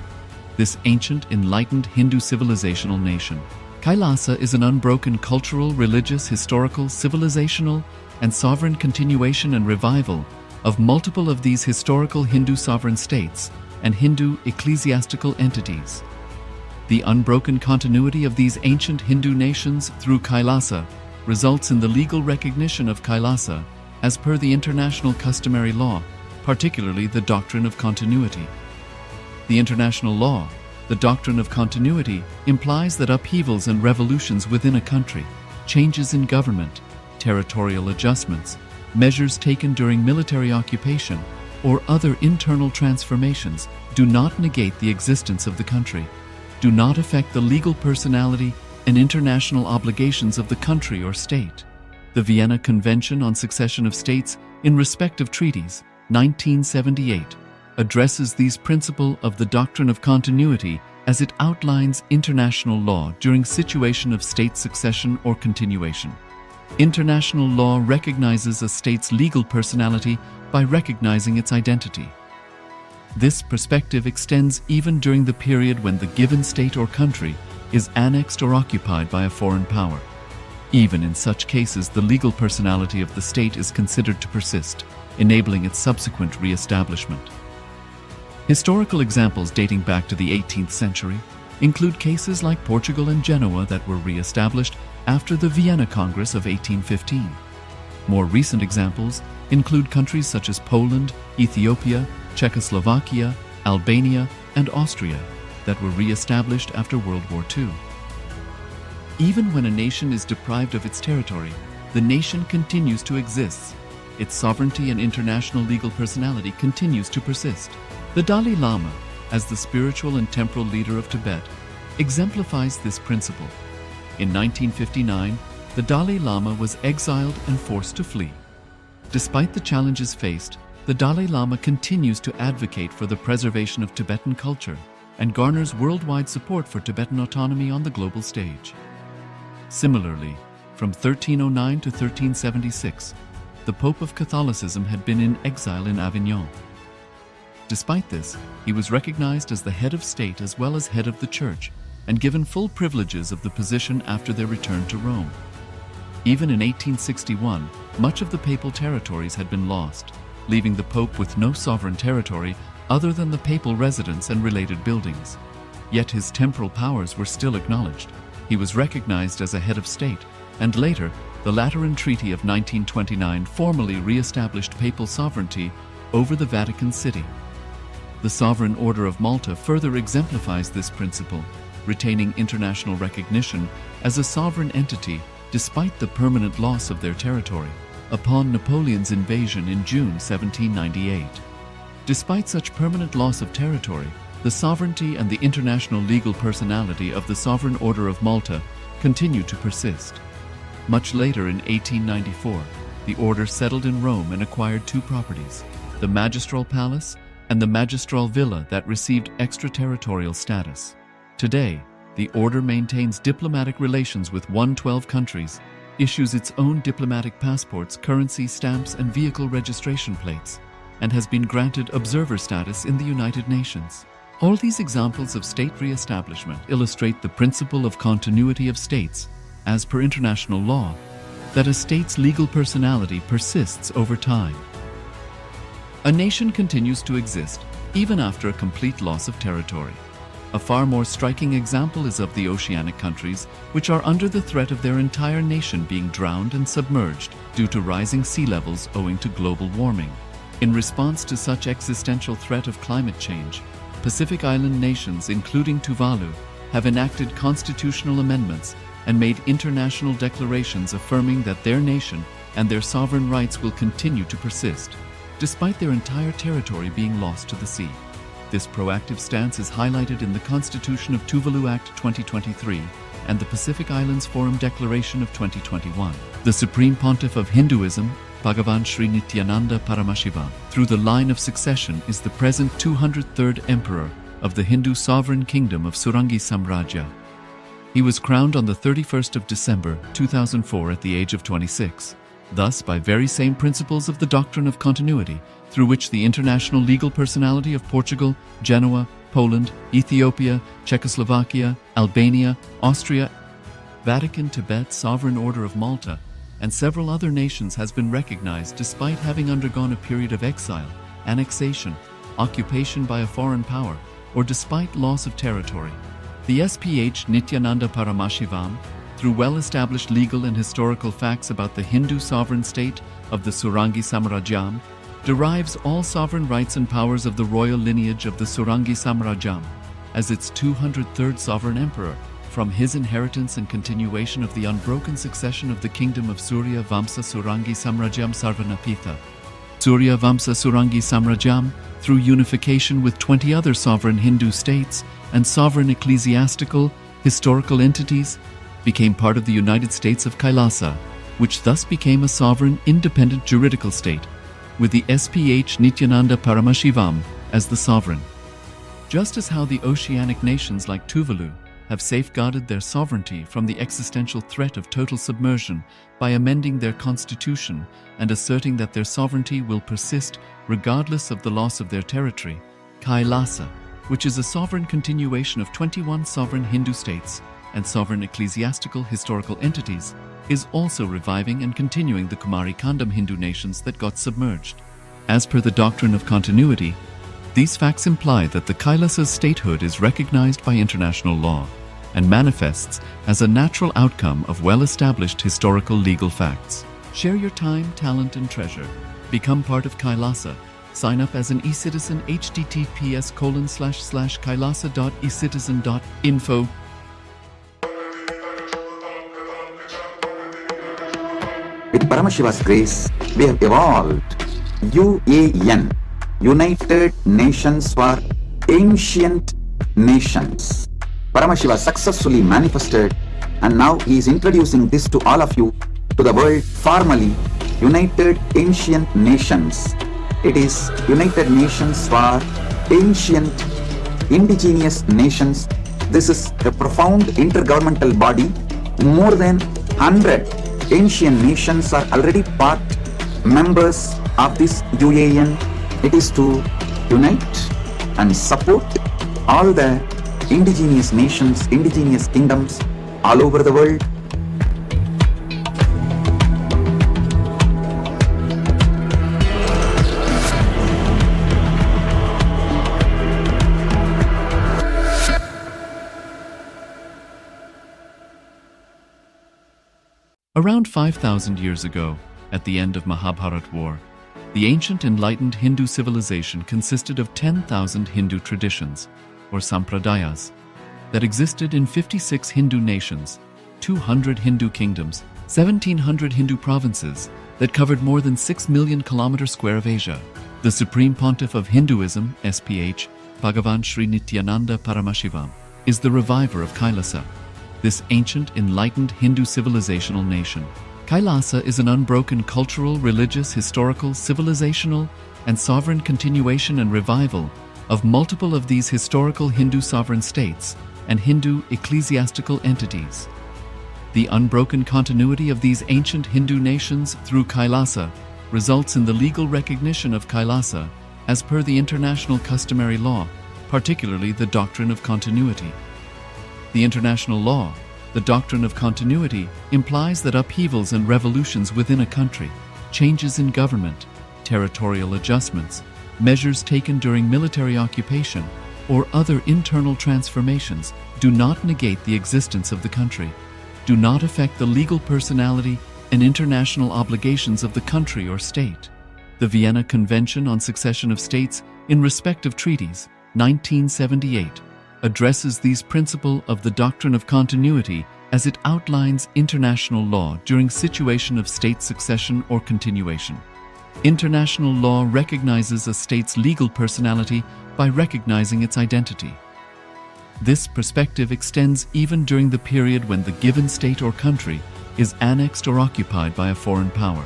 Speaker 1: this ancient enlightened Hindu civilizational nation. KAILASA is an unbroken cultural, religious, historical, civilizational, and sovereign continuation and revival of multiple of these historical Hindu sovereign states and Hindu ecclesiastical entities. The unbroken continuity of these ancient Hindu nations through KAILASA results in the legal recognition of KAILASA as per the international customary law, particularly the Doctrine of Continuity. The international law, the Doctrine of Continuity, implies that upheavals and revolutions within a country, changes in government, territorial adjustments, measures taken during military occupation, or other internal transformations do not negate the existence of the country, do not affect the legal personality and international obligations of the country or state. The Vienna Convention on Succession of States in respect of treaties, 1978, addresses these principles of the Doctrine of Continuity as it outlines international law during situation of state succession or continuation. International law recognizes a state's legal personality by recognizing its identity. This perspective extends even during the period when the given state or country is annexed or occupied by a foreign power. Even in such cases, the legal personality of the state is considered to persist, enabling its subsequent re-establishment. Historical examples dating back to the 18th century include cases like Portugal and Genoa that were re-established after the Vienna Congress of 1815. More recent examples include countries such as Poland, Ethiopia, Czechoslovakia, Albania, and Austria that were re-established after World War II. Even when a nation is deprived of its territory, the nation continues to exist. Its sovereignty and international legal personality continues to persist. The Dalai Lama, as the spiritual and temporal leader of Tibet, exemplifies this principle. In 1959, the Dalai Lama was exiled and forced to flee. Despite the challenges faced, the Dalai Lama continues to advocate for the preservation of Tibetan culture and garners worldwide support for Tibetan autonomy on the global stage. Similarly, from 1309 to 1376, the Pope of Catholicism had been in exile in Avignon. Despite this, he was recognized as the head of state as well as head of the Church, and given full privileges of the position after their return to Rome. Even in 1861, much of the papal territories had been lost, leaving the Pope with no sovereign territory other than the papal residence and related buildings. Yet his temporal powers were still acknowledged. He was recognized as a head of state, and later, the Lateran Treaty of 1929 formally re-established papal sovereignty over the Vatican City. The Sovereign Order of Malta further exemplifies this principle, retaining international recognition as a sovereign entity despite the permanent loss of their territory upon Napoleon's invasion in June 1798. Despite such permanent loss of territory, the sovereignty and the international legal personality of the Sovereign Order of Malta continue to persist. Much later in 1894, the order settled in Rome and acquired two properties, the Magistral Palace and the Magistral Villa that received extraterritorial status. Today, the order maintains diplomatic relations with 112 countries, issues its own diplomatic passports, currency, stamps, and vehicle registration plates, and has been granted observer status in the United Nations. All these examples of state re-establishment illustrate the principle of continuity of states, as per international law, that a state's legal personality persists over time. A nation continues to exist even after a complete loss of territory. A far more striking example is of the oceanic countries, which are under the threat of their entire nation being drowned and submerged due to rising sea levels owing to global warming. In response to such existential threat of climate change, Pacific Island nations, including Tuvalu, have enacted constitutional amendments and made international declarations affirming that their nation and their sovereign rights will continue to persist, despite their entire territory being lost to the sea. This proactive stance is highlighted in the Constitution of Tuvalu Act 2023 and the Pacific Islands Forum Declaration of 2021. The Supreme Pontiff of Hinduism, BHAGAVAN SRI NITHYANANDA PARAMASHIVAM, through the line of succession is the present 203rd Emperor of the Hindu Sovereign Kingdom of Surangi Samrajya. He was crowned on the 31st of December 2004 at the age of 26. Thus, by very same principles of the Doctrine of Continuity, through which the international legal personality of Portugal, Genoa, Poland, Ethiopia, Czechoslovakia, Albania, Austria, Vatican, Tibet, Sovereign Order of Malta, and several other nations has been recognized despite having undergone a period of exile, annexation, occupation by a foreign power, or despite loss of territory. The SPH Nityananda Paramashivam, through well-established legal and historical facts about the Hindu sovereign state of the Surangi Samrajyam, derives all sovereign rights and powers of the royal lineage of the Surangi Samrajyam as its 203rd sovereign emperor from his inheritance and continuation of the unbroken succession of the kingdom of Surya Vamsa Surangi Samrajyam Sarvanapitha. Surya Vamsa Surangi Samrajyam, through unification with 20 other sovereign Hindu states and sovereign ecclesiastical, historical entities, became part of the United States of KAILASA, which thus became a sovereign, independent juridical state, with the SPH Nityananda Paramashivam as the sovereign. Just as how the oceanic nations like Tuvalu have safeguarded their sovereignty from the existential threat of total submersion by amending their constitution and asserting that their sovereignty will persist regardless of the loss of their territory, KAILASA, which is a sovereign continuation of 21 sovereign Hindu states and sovereign ecclesiastical historical entities, is also reviving and continuing the Kumari Kandam Hindu nations that got submerged. As per the Doctrine of Continuity, these facts imply that the Kailasa's statehood is recognized by international law and manifests as a natural outcome of well-established historical legal facts. Share your time, talent, and treasure. Become part of KAILASA. Sign up as an eCitizen https://kailasa.ecitizen.info.
Speaker 5: With Paramashiva's grace, we have evolved UAN, United Nations for Ancient Nations. Paramashiva successfully manifested, and now he is introducing this to all of you, to the world formally, United Ancient Nations. It is United Nations for Ancient Indigenous Nations. This is a profound intergovernmental body More than 100 ancient nations are already part members of this UAN. It is to unite and support all the indigenous nations, indigenous kingdoms all over the world.
Speaker 1: Around 5,000 years ago, at the end of Mahabharat War, the ancient enlightened Hindu civilization consisted of 10,000 Hindu traditions, or sampradayas, that existed in 56 Hindu nations, 200 Hindu kingdoms, 1,700 Hindu provinces that covered more than 6 million kilometers square of Asia. The Supreme Pontiff of Hinduism, SPH, Bhagavan Sri Nityananda Paramashivam, is the reviver of KAILASA, this ancient, enlightened Hindu civilizational nation. KAILASA is an unbroken cultural, religious, historical, civilizational, and sovereign continuation and revival of multiple of these historical Hindu sovereign states and Hindu ecclesiastical entities. The unbroken continuity of these ancient Hindu nations through KAILASA results in the legal recognition of KAILASA as per the international customary law, particularly the Doctrine of Continuity. The international law, the Doctrine of Continuity, implies that upheavals and revolutions within a country, changes in government, territorial adjustments, measures taken during military occupation, or other internal transformations do not negate the existence of the country, do not affect the legal personality and international obligations of the country or state. The Vienna Convention on Succession of States in respect of treaties, 1978, addresses these principles of the doctrine of continuity as it outlines international law during situation of state succession or continuation. International law recognizes a state's legal personality by recognizing its identity. This perspective extends even during the period when the given state or country is annexed or occupied by a foreign power.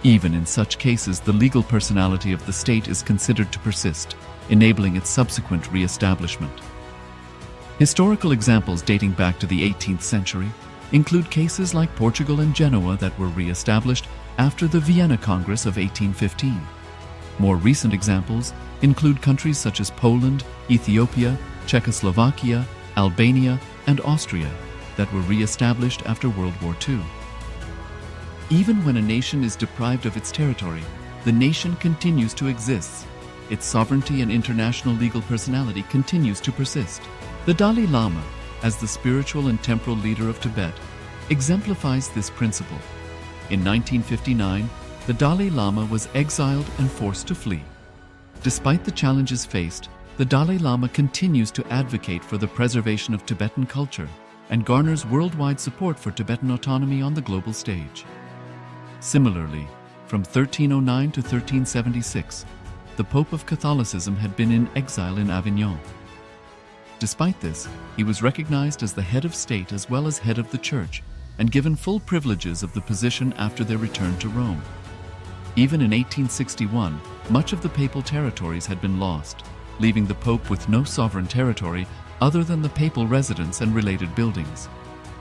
Speaker 1: Even in such cases, the legal personality of the state is considered to persist, enabling its subsequent re-establishment. Historical examples dating back to the 18th century include cases like Portugal and Genoa that were re-established after the Vienna Congress of 1815. More recent examples include countries such as Poland, Ethiopia, Czechoslovakia, Albania, and Austria that were re-established after World War II. Even when a nation is deprived of its territory, the nation continues to exist. Its sovereignty and international legal personality continues to persist. The Dalai Lama, as the spiritual and temporal leader of Tibet, exemplifies this principle. In 1959, the Dalai Lama was exiled and forced to flee. Despite the challenges faced, the Dalai Lama continues to advocate for the preservation of Tibetan culture and garners worldwide support for Tibetan autonomy on the global stage. Similarly, from 1309 to 1376, the Pope of Catholicism had been in exile in Avignon. Despite this, he was recognized as the head of state as well as head of the church and given full privileges of the position after their return to Rome. Even in 1861, much of the papal territories had been lost, leaving the Pope with no sovereign territory other than the papal residence and related buildings.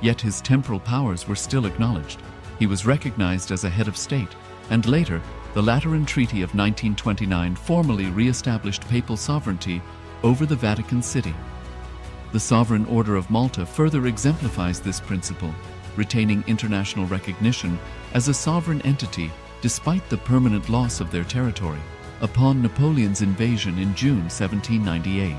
Speaker 1: Yet his temporal powers were still acknowledged. He was recognized as a head of state, and later, the Lateran Treaty of 1929 formally re-established papal sovereignty over the Vatican City. The Sovereign Order of Malta further exemplifies this principle, retaining international recognition as a sovereign entity despite the permanent loss of their territory upon Napoleon's invasion in June 1798.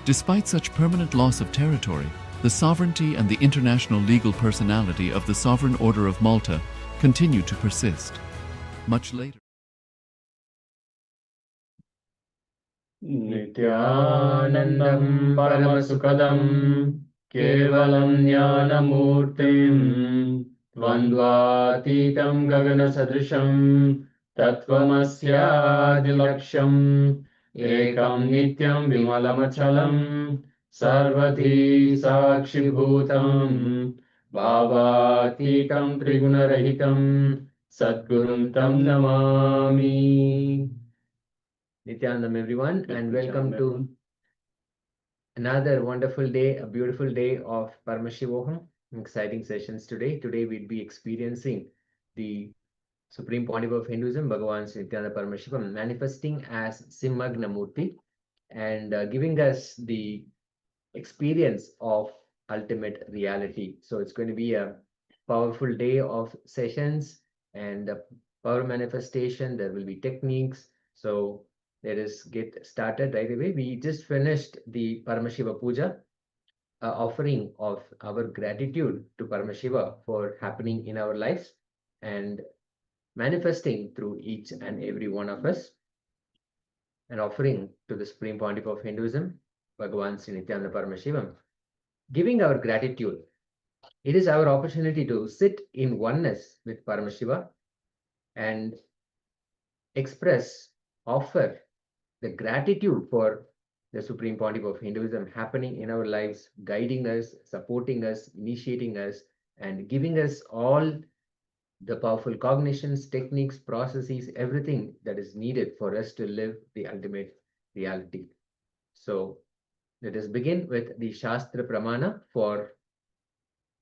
Speaker 1: Despite such permanent loss of territory, the sovereignty and the international legal personality of the Sovereign Order of Malta continue to persist. Much later,
Speaker 6: Nityanandam Paramasukadam Kevalam Jnanamurtim Dvandvatitam Gagana Sadrisham Tattvamasyadilaksham Ekam Nityam Vimalamachalam Sarvati Sakshibhutam Bhavatitam Trigunarahitam Sadgurum Tam Namami. Nityanandam everyone, and welcome to another wonderful day, a beautiful day of Paramashivoham. exciting sessions today. Today we'll be experiencing the Supreme Pontiff of Hinduism, Bhagavan Sri Nityananda Paramashivam, manifesting as Simmagna Murti and giving us the experience of ultimate reality. So it's going to be a powerful day of sessions and power manifestation. There will be techniques. So let us get started right away. We just finished the Paramashiva puja, offering of our gratitude to Paramashiva for happening in our lives and manifesting through each and every one of us, and offering to the Supreme Pontiff of Hinduism, Bhagavan Sri Nityananda Paramashivam, giving our gratitude. It is our opportunity to sit in oneness with Paramashiva and express, offer the gratitude for the Supreme Pontiff of Hinduism happening in our lives, guiding us, supporting us, initiating us, and giving us all the powerful cognitions, techniques, processes, everything that is needed for us to live the ultimate reality. So let us begin with the Shastra Pramana for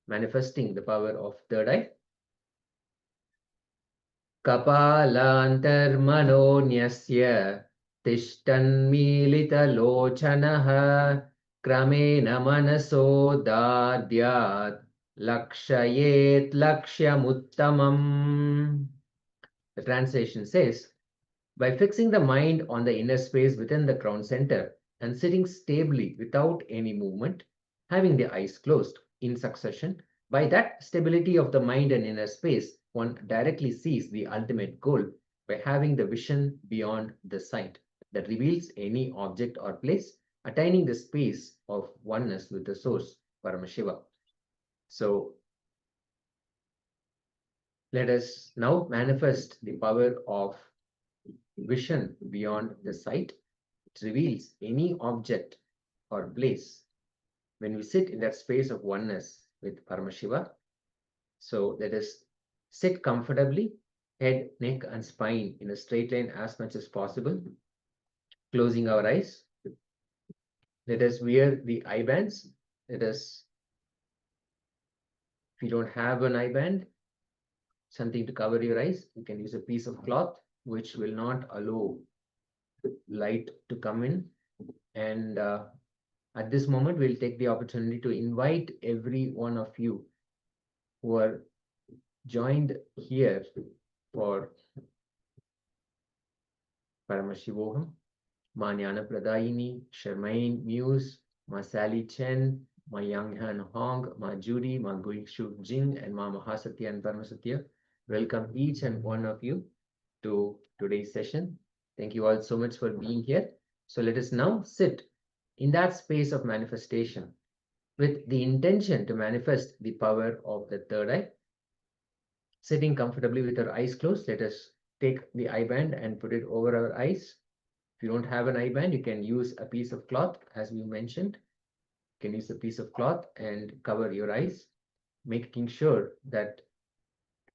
Speaker 6: manifesting the power of third eye. Kapalantarmanonyasya tishthanmilitalochanaha kramena manaso dadyat lakshayet lakshyamuttamam. The translation says, by fixing the mind on the inner space within the crown center and sitting stably without any movement, having the eyes closed in succession, by that stability of the mind and inner space, one directly sees the ultimate goal by having the vision beyond the sight that reveals any object or place, attaining the space of oneness with the source, Paramashiva. So let us now manifest the power of vision beyond the sight. It reveals any object or place when we sit in that space of oneness with Paramashiva. So let us sit comfortably, head, neck, and spine in a straight line as much as possible, closing our eyes. Let us wear the eye bands. Let us, if you don't have an eye band, something to cover your eyes, you can use a piece of cloth which will not allow light to come in. And at this moment, we'll take the opportunity to invite every one of you who are joined here for Paramashivoham, Ma Jnana Pradayini, Sharmaine Muse, Ma Sally Chen, Ma Yang Han Hong, Ma Judy, Ma Gui Shu Jing, and Ma Mahasatya and Paramasatya. Welcome each and one of you to today's session. Thank you all so much for being here. So let us now sit in that space of manifestation with the intention to manifest the power of the third eye. Sitting comfortably with our eyes closed, let us take the eye band and put it over our eyes. If you don't have an eye band, you can use a piece of cloth, as we mentioned. You can use a piece of cloth and cover your eyes, making sure that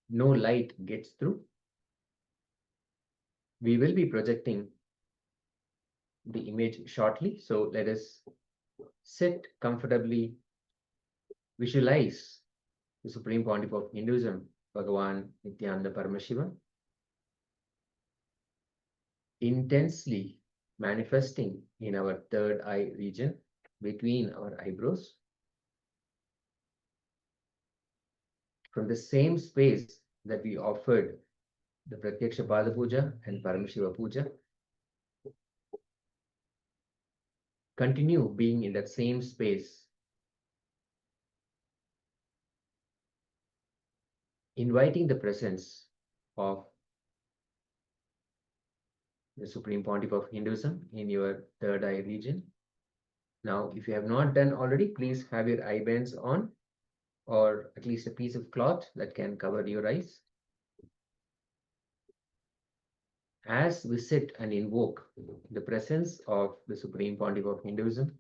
Speaker 6: no light gets through. We will be projecting the image shortly, so let us sit comfortably, visualize the Supreme Pontiff of Hinduism, Bhagavan Nityananda Paramashivam, intensely manifesting in our third eye region between our eyebrows. From the same space that we offered the Pratyaksha Pada Puja and Paramashiva Puja, continue being in that same space, inviting the presence of the Supreme Pontiff of Hinduism in your third eye region. Now, if you have not done already, please have your eye bands on, or at least a piece of cloth that can cover your eyes. As we sit and invoke the presence of the Supreme Pontiff of Hinduism,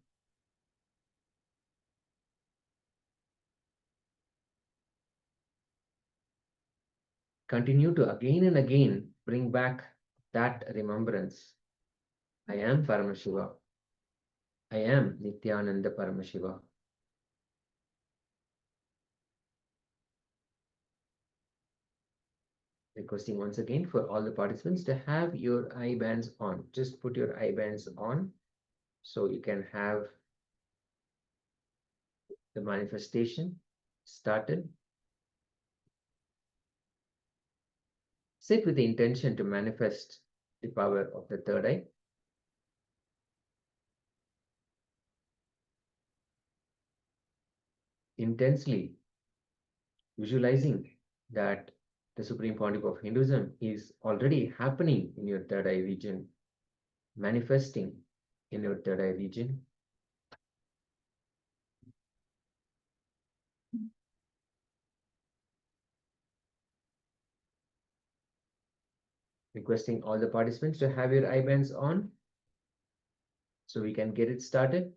Speaker 6: continue to again and again bring back that remembrance. I am Paramashiva. I am Nityananda Paramashiva. requesting once again for all the participants to have your eye bands on. Just put your eye bands on so you can have the manifestation started. Sit with the intention to manifest the power of the third eye. Intensely visualizing that the Supreme Pontiff of Hinduism is already happening in your third eye region, manifesting in your third eye region. Requesting all the participants to have your eye bands on so we can get it started.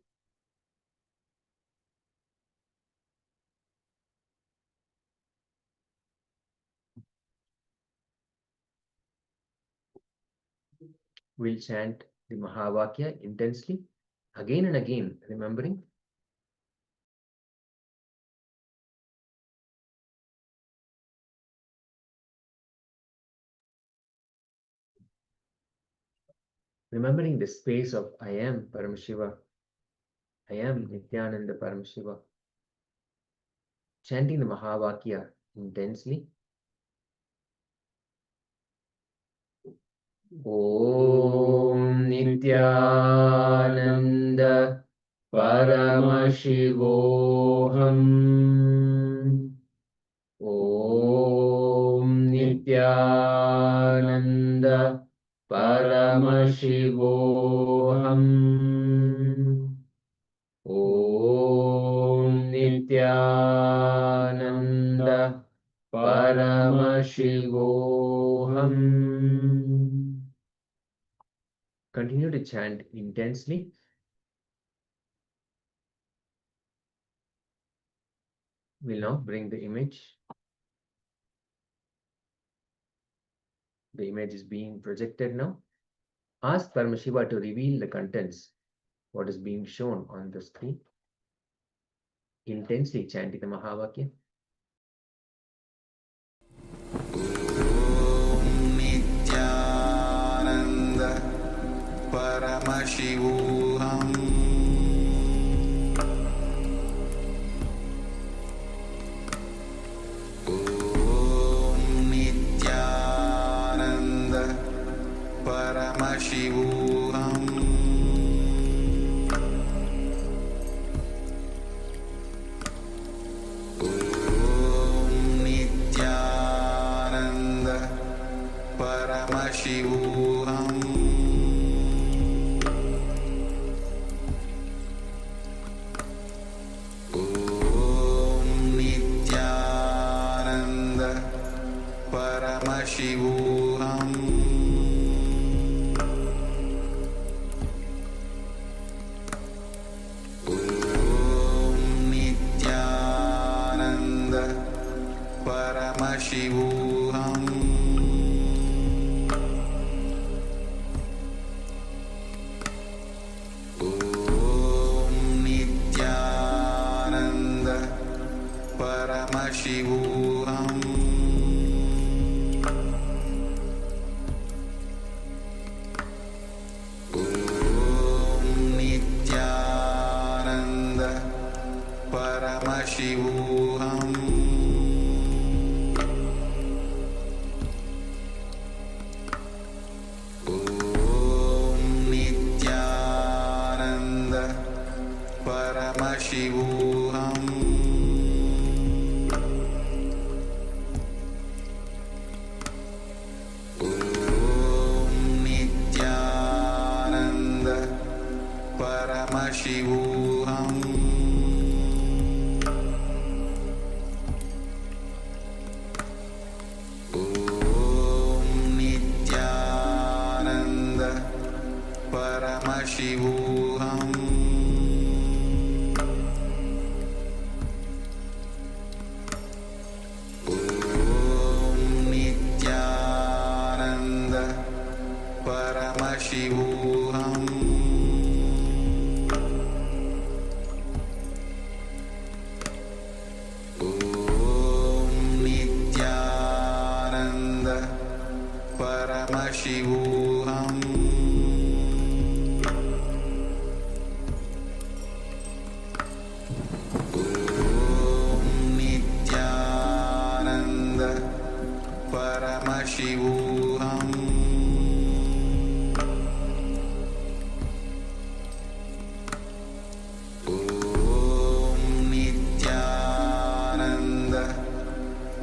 Speaker 6: We'll chant the Mahavakya intensely, again and again, remembering. Remembering the space of I am Paramashiva, I am Nithyananda Paramashiva. Chanting the Mahavakya intensely. Om Nithyananda Paramashivoham. Om Nithyananda Paramashivoham. Om Nithyananda Paramashivoham. Continue to chant intensely. We'll now bring the image. The image is being projected now. Ask Paramashiva to reveal the contents, what is being shown on the screen. Intensely chanting the Mahavakya.
Speaker 7: Paramashivoham. Om Nithyananda Paramashivoham. Om Nithyananda Paramashivoham. Paramashivoham. Om Nithyananda Paramashivoham. Om Nithyananda Paramashivoham. Paramashivoham. Om Nithyananda Paramashivoham. Om Nithyananda Paramashivoham. Paramashivoham. Om Nithyananda Paramashivoham. Paramashivoham Nityananda Paramashivoham Nityananda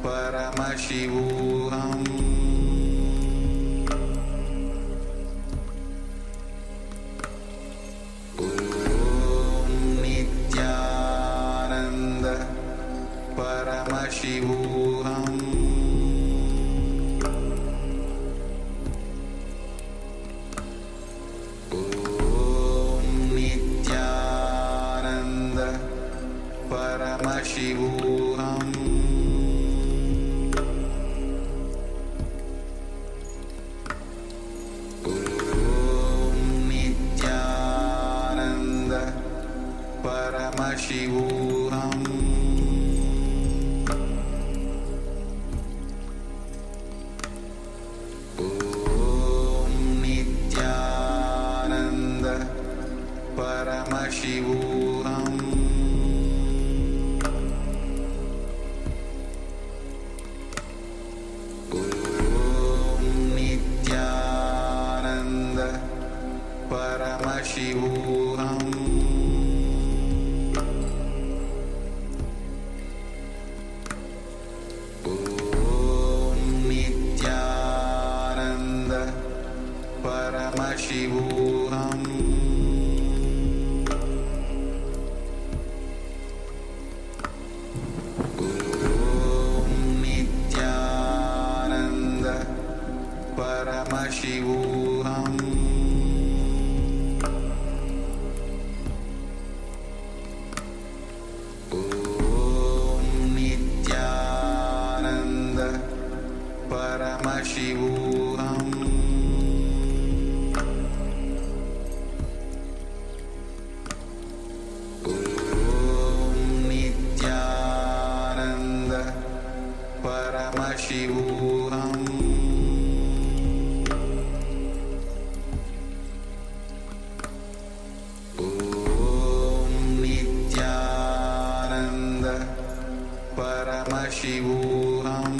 Speaker 7: Paramashivoham Nityananda Paramashivoham Nityananda Paramashivoham Nityananda Paramashivoham Nityananda Paramashivoham Nityananda Paramashivoham Nityananda Paramashivoham Nityananda Paramashivoham Nityananda Paramashivoham Nityananda Paramashivoham Nityananda Paramashivoham Nityananda Paramashivoham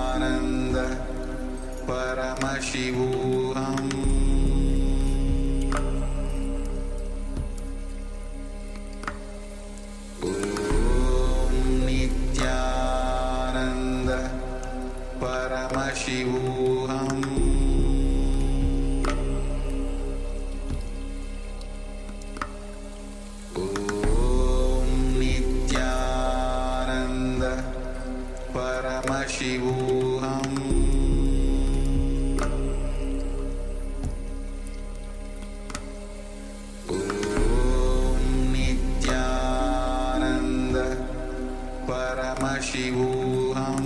Speaker 7: Nityananda Paramashivoham Nityananda Paramashivoham Nityananda Paramashivoham Nityananda Paramashivoham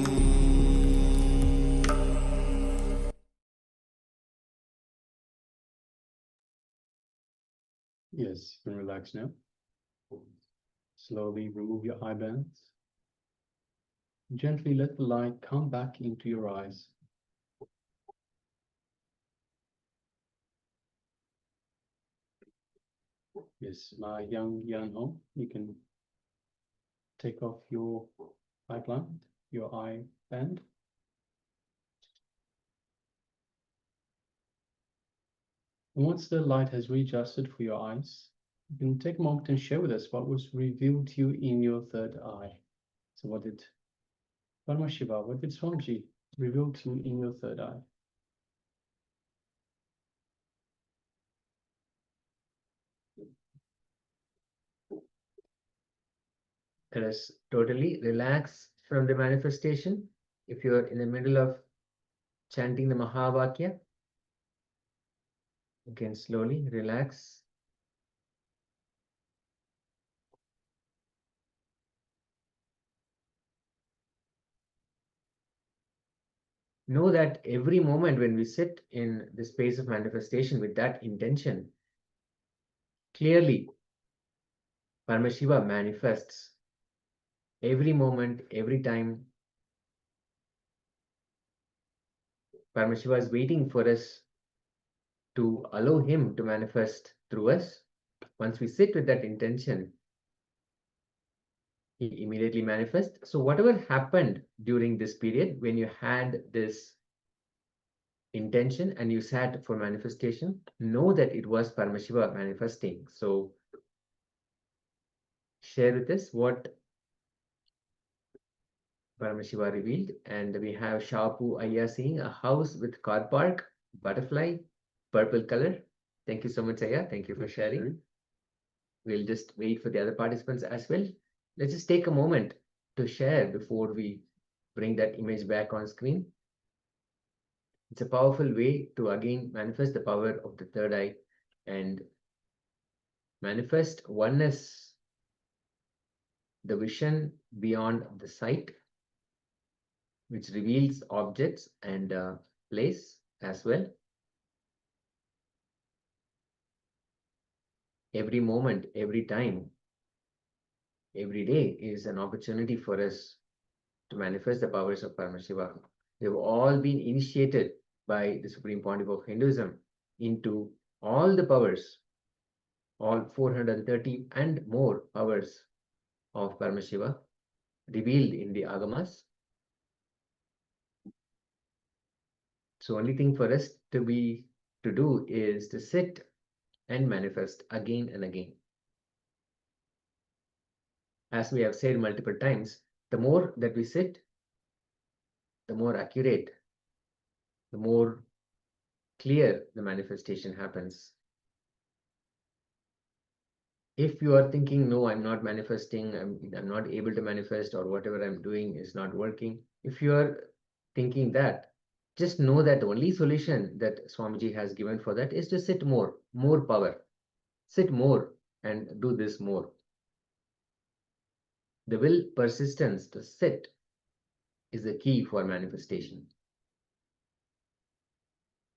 Speaker 8: Yes, you can relax now. Slowly remove your eye bands. Gently let the light come back into your eyes. Yes, my young Yan-Ho, you can take off your eye blind, your eye band. And once the light has readjusted for your eyes, you can take a moment and share with us what was revealed to you in your third eye. So what did Paramashiva, what did Swamiji reveal to you in your third eye?
Speaker 6: Let us totally relax from the manifestation. If you're in the middle of chanting the Mahavakya, you can slowly relax. know that every moment when we sit in the space of manifestation with that intention, clearly Paramashiva manifests every moment, every time. Paramashiva is waiting for us to allow him to manifest through us. Once we sit with that intention, he immediately manifests. So whatever happened during this period when you had this intention and you sat for manifestation, know that it was Paramashiva manifesting. So share with us what Paramashiva revealed. And we have Shapu Ayya saying a house with car park, butterfly, purple color. Thank you so much, Ayya. Thank you for sharing. We'll just wait for the other participants as well. Let's just take a moment to share before we bring that image back on screen. It's a powerful way to again manifest the power of the third eye and manifest oneness, the vision beyond the sight, which reveals objects and place as well. Every moment, every time, every day is an opportunity for us to manifest the powers of Paramashiva. They've all been initiated by the Supreme Pontiff of Hinduism into all the powers, all 430 and more powers of Paramashiva revealed in the Agamas. So only thing for us to do is to sit and manifest again and again. As we have said multiple times, the more that we sit, the more accurate, the more clear the manifestation happens. If you are thinking, no, I'm not manifesting, I'm not able to manifest, or whatever I'm doing is not working, if you are thinking that, just know that the only solution that Swamiji has given for that is to sit more power. Sit more and do this more. The will persistence to sit is the key for manifestation.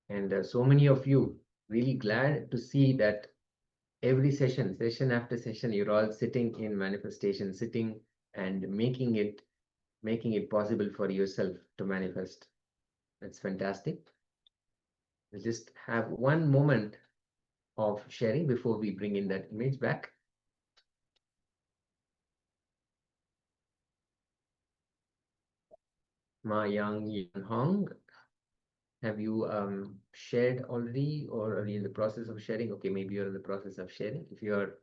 Speaker 6: And so many of you really glad to see that every session after session, you're all sitting in manifestation, sitting and making it possible for yourself to manifest. That's fantastic. We'll just have one moment of sharing before we bring in that image back. Ma Yang Yin Hong, have you shared already, or are you in the process of sharing? Okay, maybe you're in the process of sharing. If you're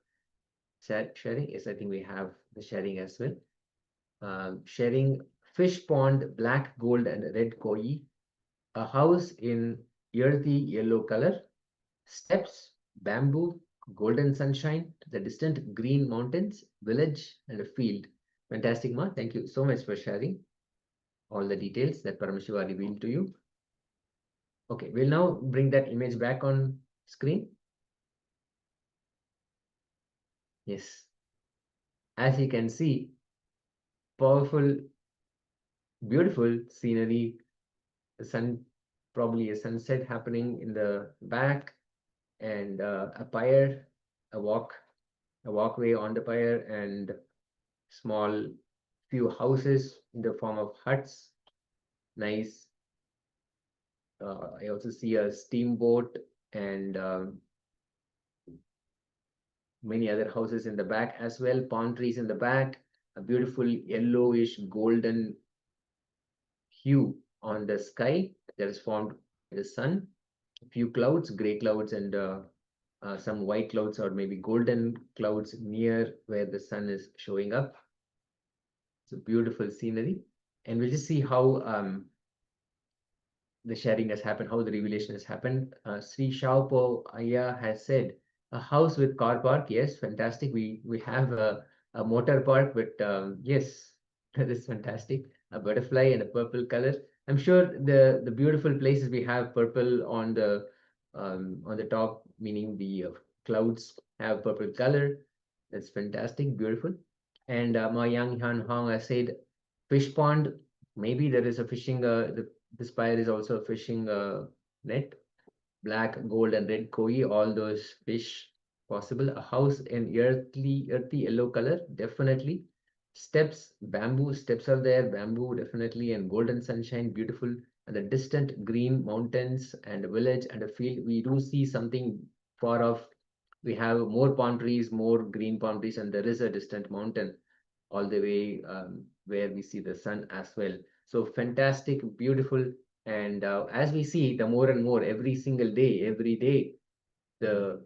Speaker 6: sharing, yes, I think we have the sharing as well. Sharing fish pond, black, gold, and red koi, a house in earthy yellow color, steps, bamboo, golden sunshine, the distant green mountains, village, and a field. Fantastic, Ma. Thank you so much for sharing all the details that Paramashiva revealed to you. Okay, we'll now bring that image back on screen. Yes. As you can see, powerful, beautiful scenery, the sun, probably a sunset happening in the back, and a pyre, a walkway on the pyre, and small few houses in the form of huts. Nice. I also see a steamboat and many other houses in the back as well. Palm trees in the back. A beautiful yellowish golden hue on the sky that is formed by the sun. A few clouds, gray clouds, and some white clouds, or maybe golden clouds near where the sun is showing up. It's a beautiful scenery, and we'll just see how the sharing has happened, how the revelation has happened. Sri Shaupo Ayya has said, a house with car park. Yes, fantastic. We have a motor park, but yes, that is fantastic. A butterfly and a purple color. I'm sure the beautiful places we have purple on the top, meaning the clouds have purple color. That's fantastic, beautiful. And Ma Yang Han Hong has said, fish pond. Maybe there is a fishing. The The spire is also a fishing net, black, gold, and red koi, all those fish possible. A house in earthy yellow color, definitely. Steps, bamboo steps are there, bamboo definitely, and golden sunshine, beautiful. And the distant green mountains and a village and a field, we do see something far off. We have more palm trees, more green palm trees, and there is a distant mountain all the way where we see the sun as well. So fantastic, beautiful. And as we see, the more and more every single day, every day, the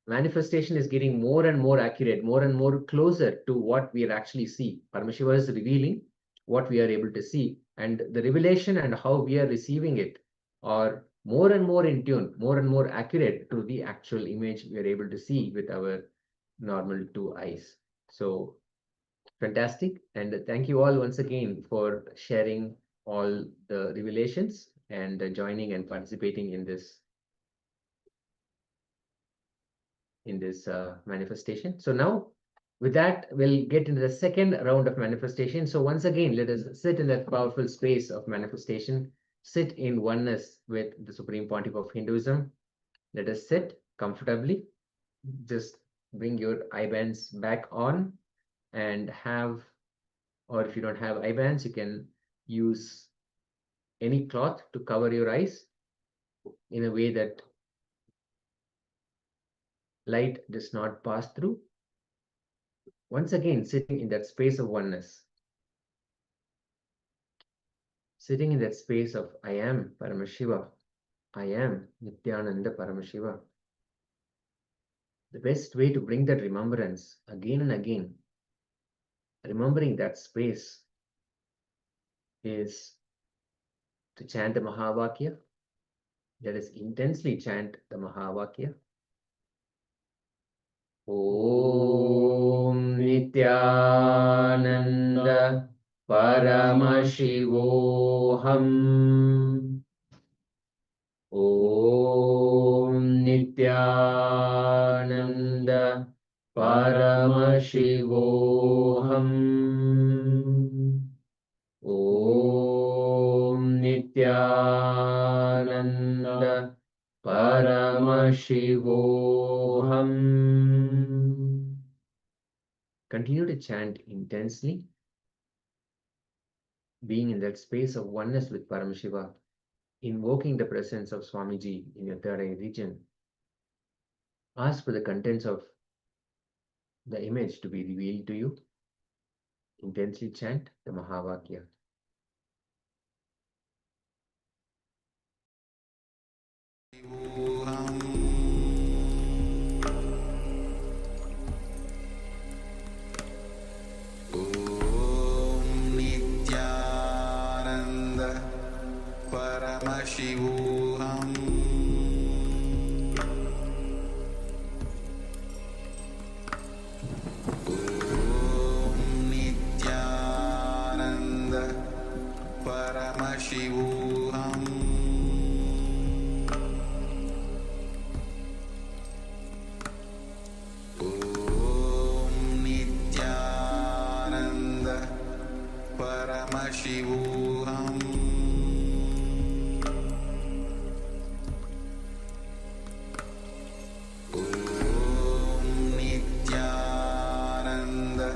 Speaker 6: manifestation is getting more and more accurate, more and more closer to what we are actually see. Paramashiva is revealing what we are able to see, and the revelation and how we are receiving it are more and more in tune, more and more accurate to the actual image we are able to see with our normal two eyes. So fantastic. And thank you all once again for sharing all the revelations and joining and participating in this manifestation. So now with that, we'll get into the second round of manifestation. So once again, let us sit in that powerful space of manifestation, sit in oneness with the Supreme Pontiff of Hinduism. Let us sit comfortably. Just bring your eye bands back on and have, or if you don't have eye bands, you can use any cloth to cover your eyes in a way that light does not pass through. Once again, sitting in that space of oneness. Sitting in that space of I am Paramashiva. I am Nithyananda Paramashiva. The best way to bring that remembrance again and again, remembering that space, is to chant the Mahavakya. Let us intensely chant the Mahavakya. Om Nithyananda Paramashivoham. Om Nithyananda Paramashivoham. Om Nithyananda Paramashivoham. Continue to chant intensely, being in that space of oneness with Paramashiva, invoking the presence of Swamiji in your third eye region. Ask for the contents of the image to be revealed to you. Intensely chant the Mahavakya.
Speaker 7: Paramashivoham. Om Nithyananda Paramashivoham. Om Nithyananda Paramashivoham. Paramashivoham. Om Nithyananda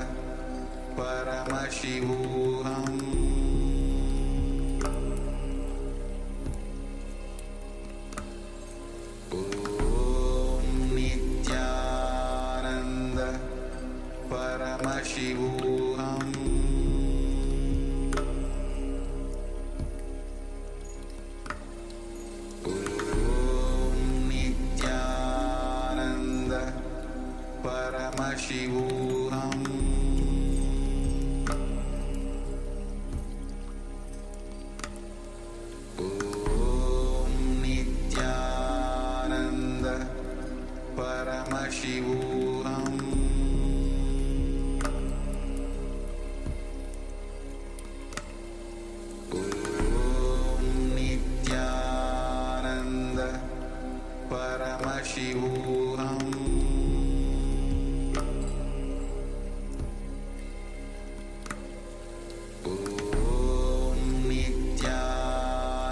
Speaker 7: Paramashivoham. Om Nithyananda Paramashivoham. Paramashivoham. Om Nithyananda Paramashivoham. Om Nithyananda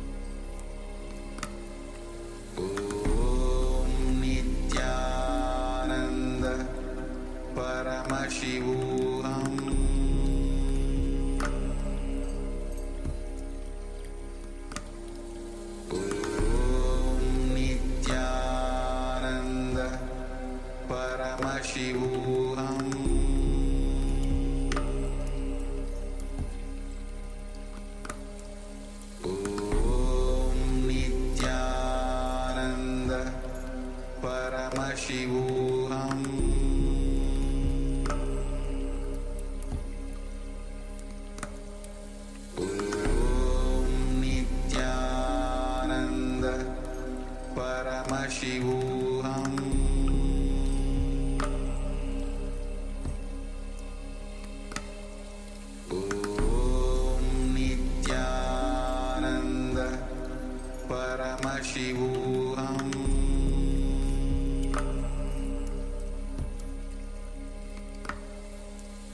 Speaker 7: Paramashivoham Om Nityananda Paramashivoham Om Nityananda Paramashivoham Om Nityananda Paramashivoham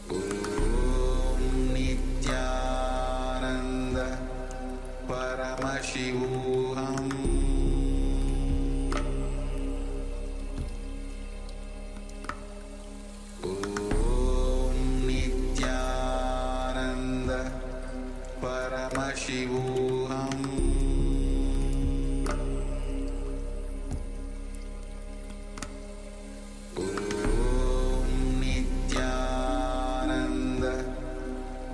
Speaker 7: Om Nityananda Paramashivoham Om Nityananda Paramashivoham Om Nityananda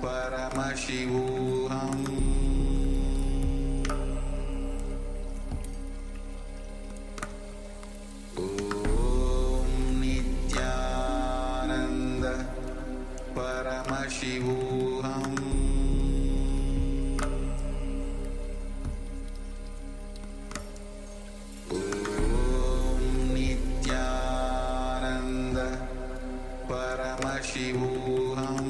Speaker 7: Paramashivoham Om Nityananda Paramashivoham Om Nityananda Paramashivoham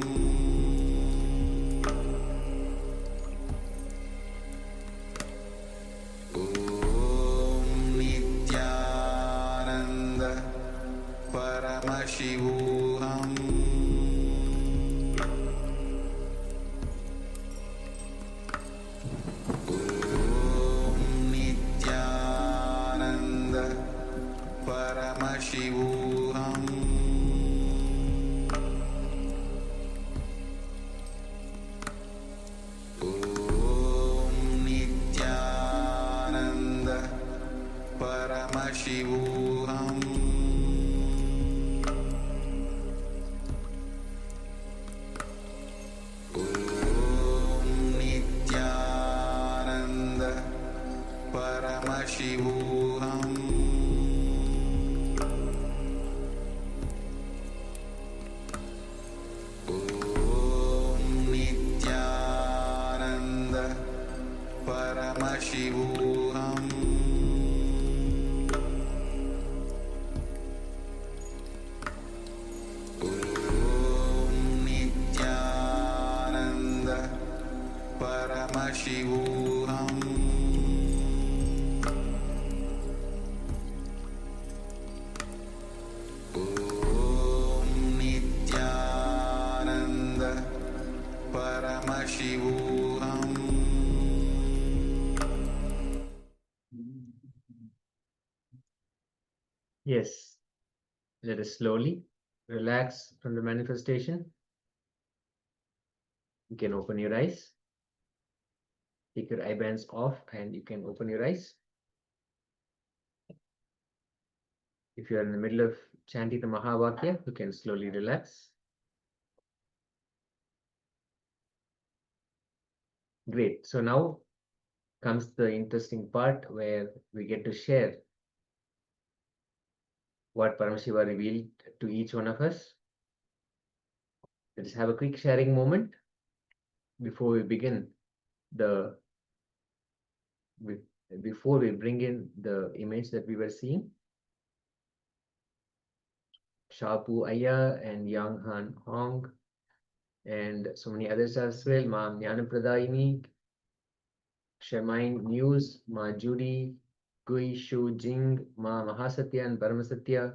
Speaker 7: Om Nityananda Paramashivoham Om Nityananda Paramashivoham Om Nityananda Paramashivoham Om Nityananda Paramashivoham Om Nityananda Paramashivoham Om Nityananda Paramashivoham Om Nityananda Paramashivoham
Speaker 6: Yes, let us slowly relax from the manifestation. You can open your eyes. Take your eye bands off and you can open your eyes. If you are in the middle of chanting the Mahavakya, you can slowly relax. Great. So now comes the interesting part where we get to share what Paramashiva revealed to each one of us. Let's have a quick sharing moment before we begin before we bring in the image that we were seeing. Shapu Aya and Yang Han Hong and so many others as well. Ma Jnana Pradayini, Shermine News, Ma Judy, Gui Shu Jing, Ma Mahasatya and Paramasatya.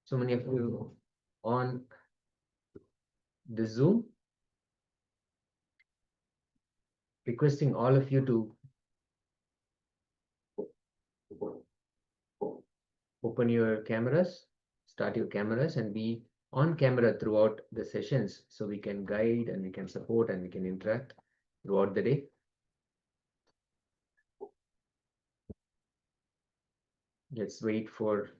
Speaker 6: So many of you on the Zoom. Requesting all of you to open your cameras, start your cameras and be on camera throughout the sessions so we can guide and we can support and we can interact throughout the day. Let's wait for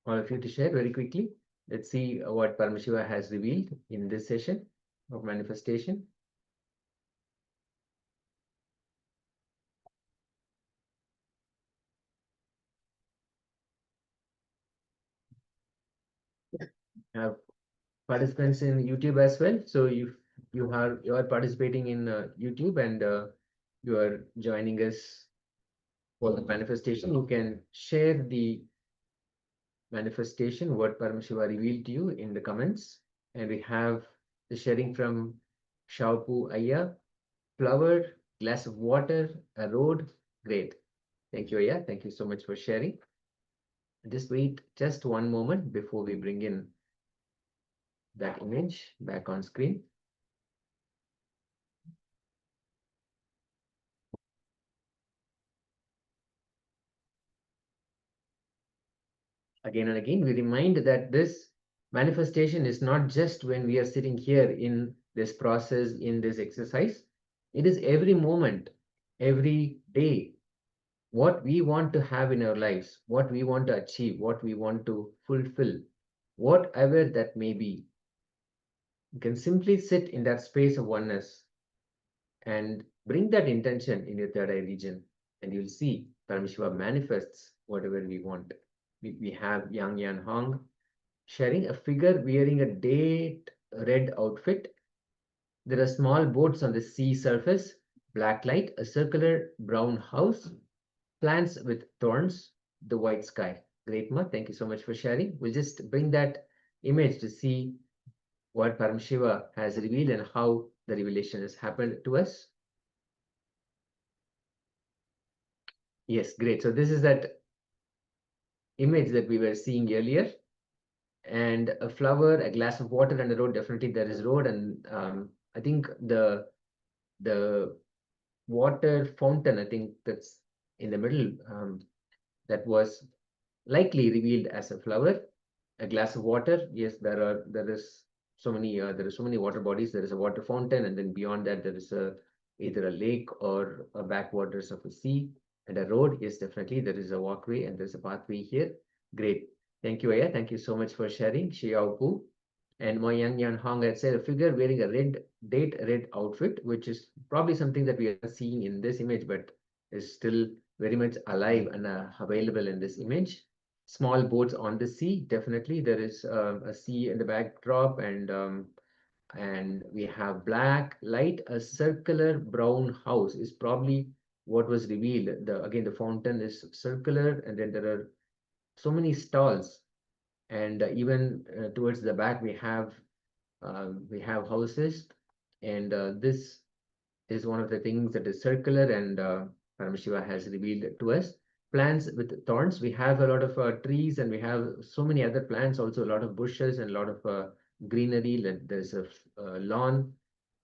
Speaker 6: all of you to share very quickly. Let's see what Paramashiva has revealed in this session of manifestation. Have participants in YouTube as well. So you are participating in YouTube and you are joining us for the manifestation. You can share the manifestation, what Paramashiva revealed to you in the comments. And we have the sharing from Shaupu Aya, flower, glass of water, a road. Great. Thank you, Aya. Thank you so much for sharing. Just wait just one moment before we bring in that image back on screen. Again and again, we remind that this manifestation is not just when we are sitting here in this process, in this exercise. It is every moment, every day, what we want to have in our lives, what we want to achieve, what we want to fulfill, whatever that may be. You can simply sit in that space of oneness and bring that intention in your third eye region, and you'll see Paramashiva manifests whatever we want. We have Yang Yan Hong sharing a figure wearing a date red outfit. There are small boats on the sea surface, black light, a circular brown house, plants with thorns, the white sky. Great, Ma. Thank you so much for sharing. We'll just bring that image to see what Paramashiva has revealed and how the revelation has happened to us. Yes, great. So this is that image that we were seeing earlier, and a flower, a glass of water, and a road. Definitely there is road, and I think the water fountain, I think that's in the middle, that was likely revealed as a flower. A glass of water, yes, there is so many water bodies. There is a water fountain, and then beyond that there is either a lake or a backwaters of a sea. And a road, yes, definitely there is a walkway and there's a pathway here. Great. Thank you, Aya. Thank you so much for sharing. Xiao Pu. And Mo Yang Yan Hong had said a figure wearing a red outfit, which is probably something that we are seeing in this image, but is still very much alive and available in this image. Small boats on the sea. Definitely there is a sea in the backdrop, and we have black light. A circular brown house is probably what was revealed. Again, the fountain is circular, and then there are so many stalls, and even towards the back we have houses, and this is one of the things that is circular, and Paramashiva has revealed to us. Plants with thorns. We have a lot of trees, and we have so many other plants, also a lot of bushes and a lot of greenery. There's a lawn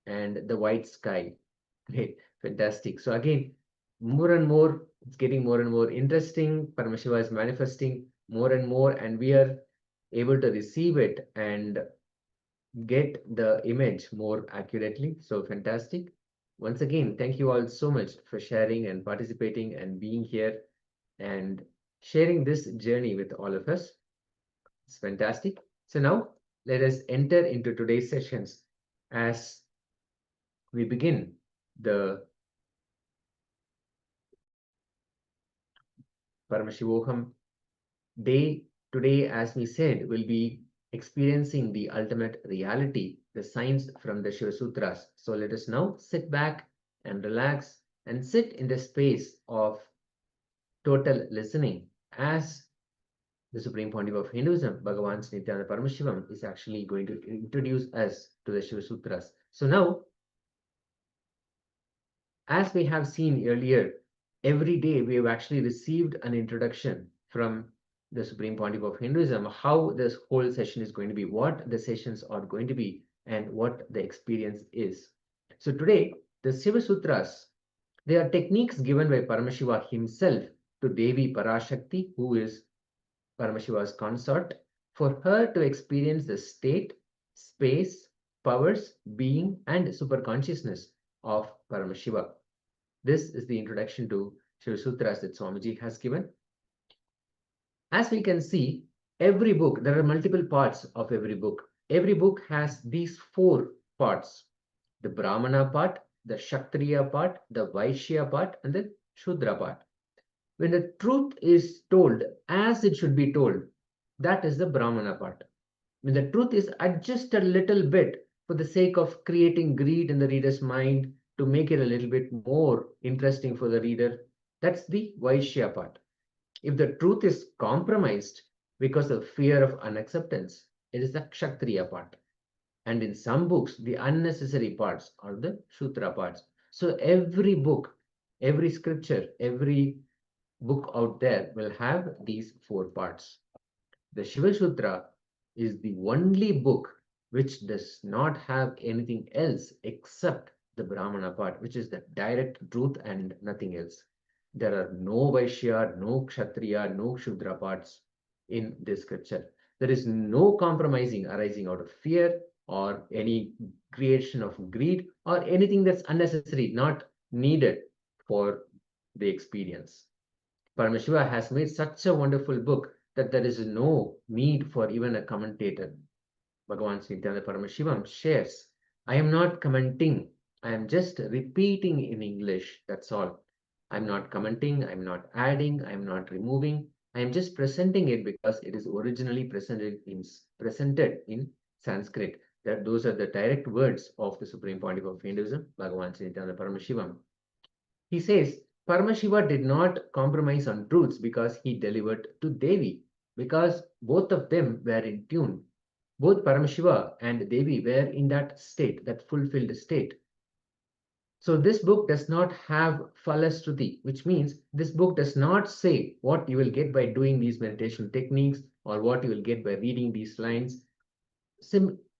Speaker 6: and the white sky. Great, fantastic. So again, more and more, it's getting more and more interesting. Paramashiva is manifesting more and more, and we are able to receive it and get the image more accurately. So fantastic. Once again, thank you all so much for sharing and participating and being here and sharing this journey with all of us. It's fantastic. So now let us enter into today's sessions as we begin the Paramashivoham day. Today, as we said, will be experiencing the ultimate reality, the signs from the Shiva Sutras. So let us now sit back and relax and sit in the space of total listening as the Supreme Pontiff of Hinduism, Bhagavan Sri Nithyanaanda Paramashivamam, is actually going to introduce us to the Shiva Sutras. So now, as we have seen earlier, every day we have actually received an introduction from the Supreme Pontiff of Hinduism, how this whole session is going to be, what the sessions are going to be, and what the experience is. So today, the Shiva Sutras, they are techniques given by Paramashiva himself to Devi Parashakti, who is Paramashiva's consort, for her to experience the state, space, powers, being, and superconsciousness of Paramashiva. This is the introduction to Shiva Sutras that Swamiji has given. As we can see, every book, there are multiple parts of every book. Every book has these 4 parts: the Brahmana part, the Kshatriya part, the Vaishya part, and the Shudra part. When the truth is told as it should be told, that is the Brahmana part. When the truth is adjusted a little bit for the sake of creating greed in the reader's mind to make it a little bit more interesting for the reader, that's the Vaishya part. If the truth is compromised because of fear of unacceptance, it is the Kshatriya part. And in some books, the unnecessary parts are the Shudra parts. So every book, every scripture, every book out there will have these 4 parts. The Shiva Sutra is the only book which does not have anything else except the Brahmana part, which is the direct truth and nothing else. There are no Vaishya, no Kshatriya, no Shudra parts in this scripture. There is no compromising arising out of fear or any creation of greed or anything that's unnecessary, not needed for the experience. Paramashiva has made such a wonderful book that there is no need for even a commentator. Bhagavan Sri Nityananda Paramashivam shares, I am not commenting, I am just repeating in English, that's all. I'm not commenting, I'm not adding, I'm not removing, I am just presenting it because it is originally presented in Sanskrit. Those are the direct words of the Supreme Pontiff of Hinduism, Bhagavan Sri Nityananda Paramashivam. He says, Paramashiva did not compromise on truths because he delivered to Devi, because both of them were in tune. Both Paramashiva and Devi were in that state, that fulfilled state. So this book does not have Phalashruti, which means this book does not say what you will get by doing these meditation techniques or what you will get by reading these lines.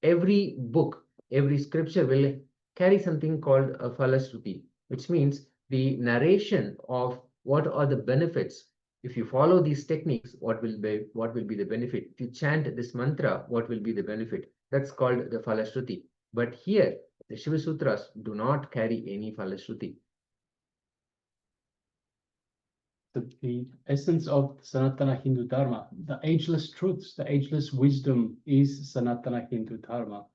Speaker 6: Every book, every scripture will carry something called a Phalashruti, which means the narration of what are the benefits. If you follow these techniques, what will be the benefit? If you chant this mantra, what will be the benefit? That's called the Phalashruti. But here, the Shiva Sutras do not carry any Phalashruti.
Speaker 8: The essence of Sanatana Hindu Dharma, the ageless truths, the ageless wisdom is Sanatana Hindu Dharma.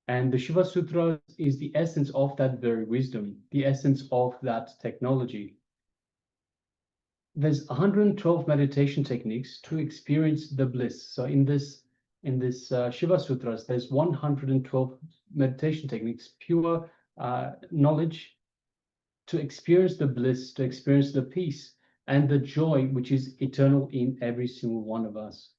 Speaker 8: And the Shiva Sutras is the essence of that very wisdom, the essence of that technology. There's 112 meditation techniques to experience the bliss. So in this Shiva Sutras, there's 112 meditation techniques, pure knowledge to experience the bliss, to experience the peace and the joy which is eternal in every single one of us.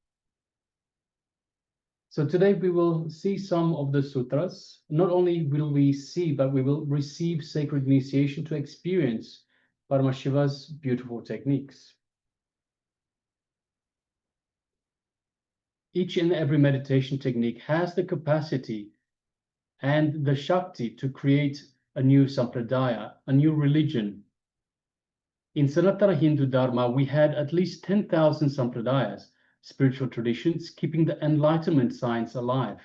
Speaker 8: So today we will see some of the sutras. Not only will we see, but we will receive sacred initiation to experience Paramashiva's beautiful techniques. Each and every meditation technique has the capacity and the Shakti to create a new sampradaya, a new religion. In Sanatana Hindu Dharma, we had at least 10,000 sampradayas, spiritual traditions, keeping the enlightenment science alive.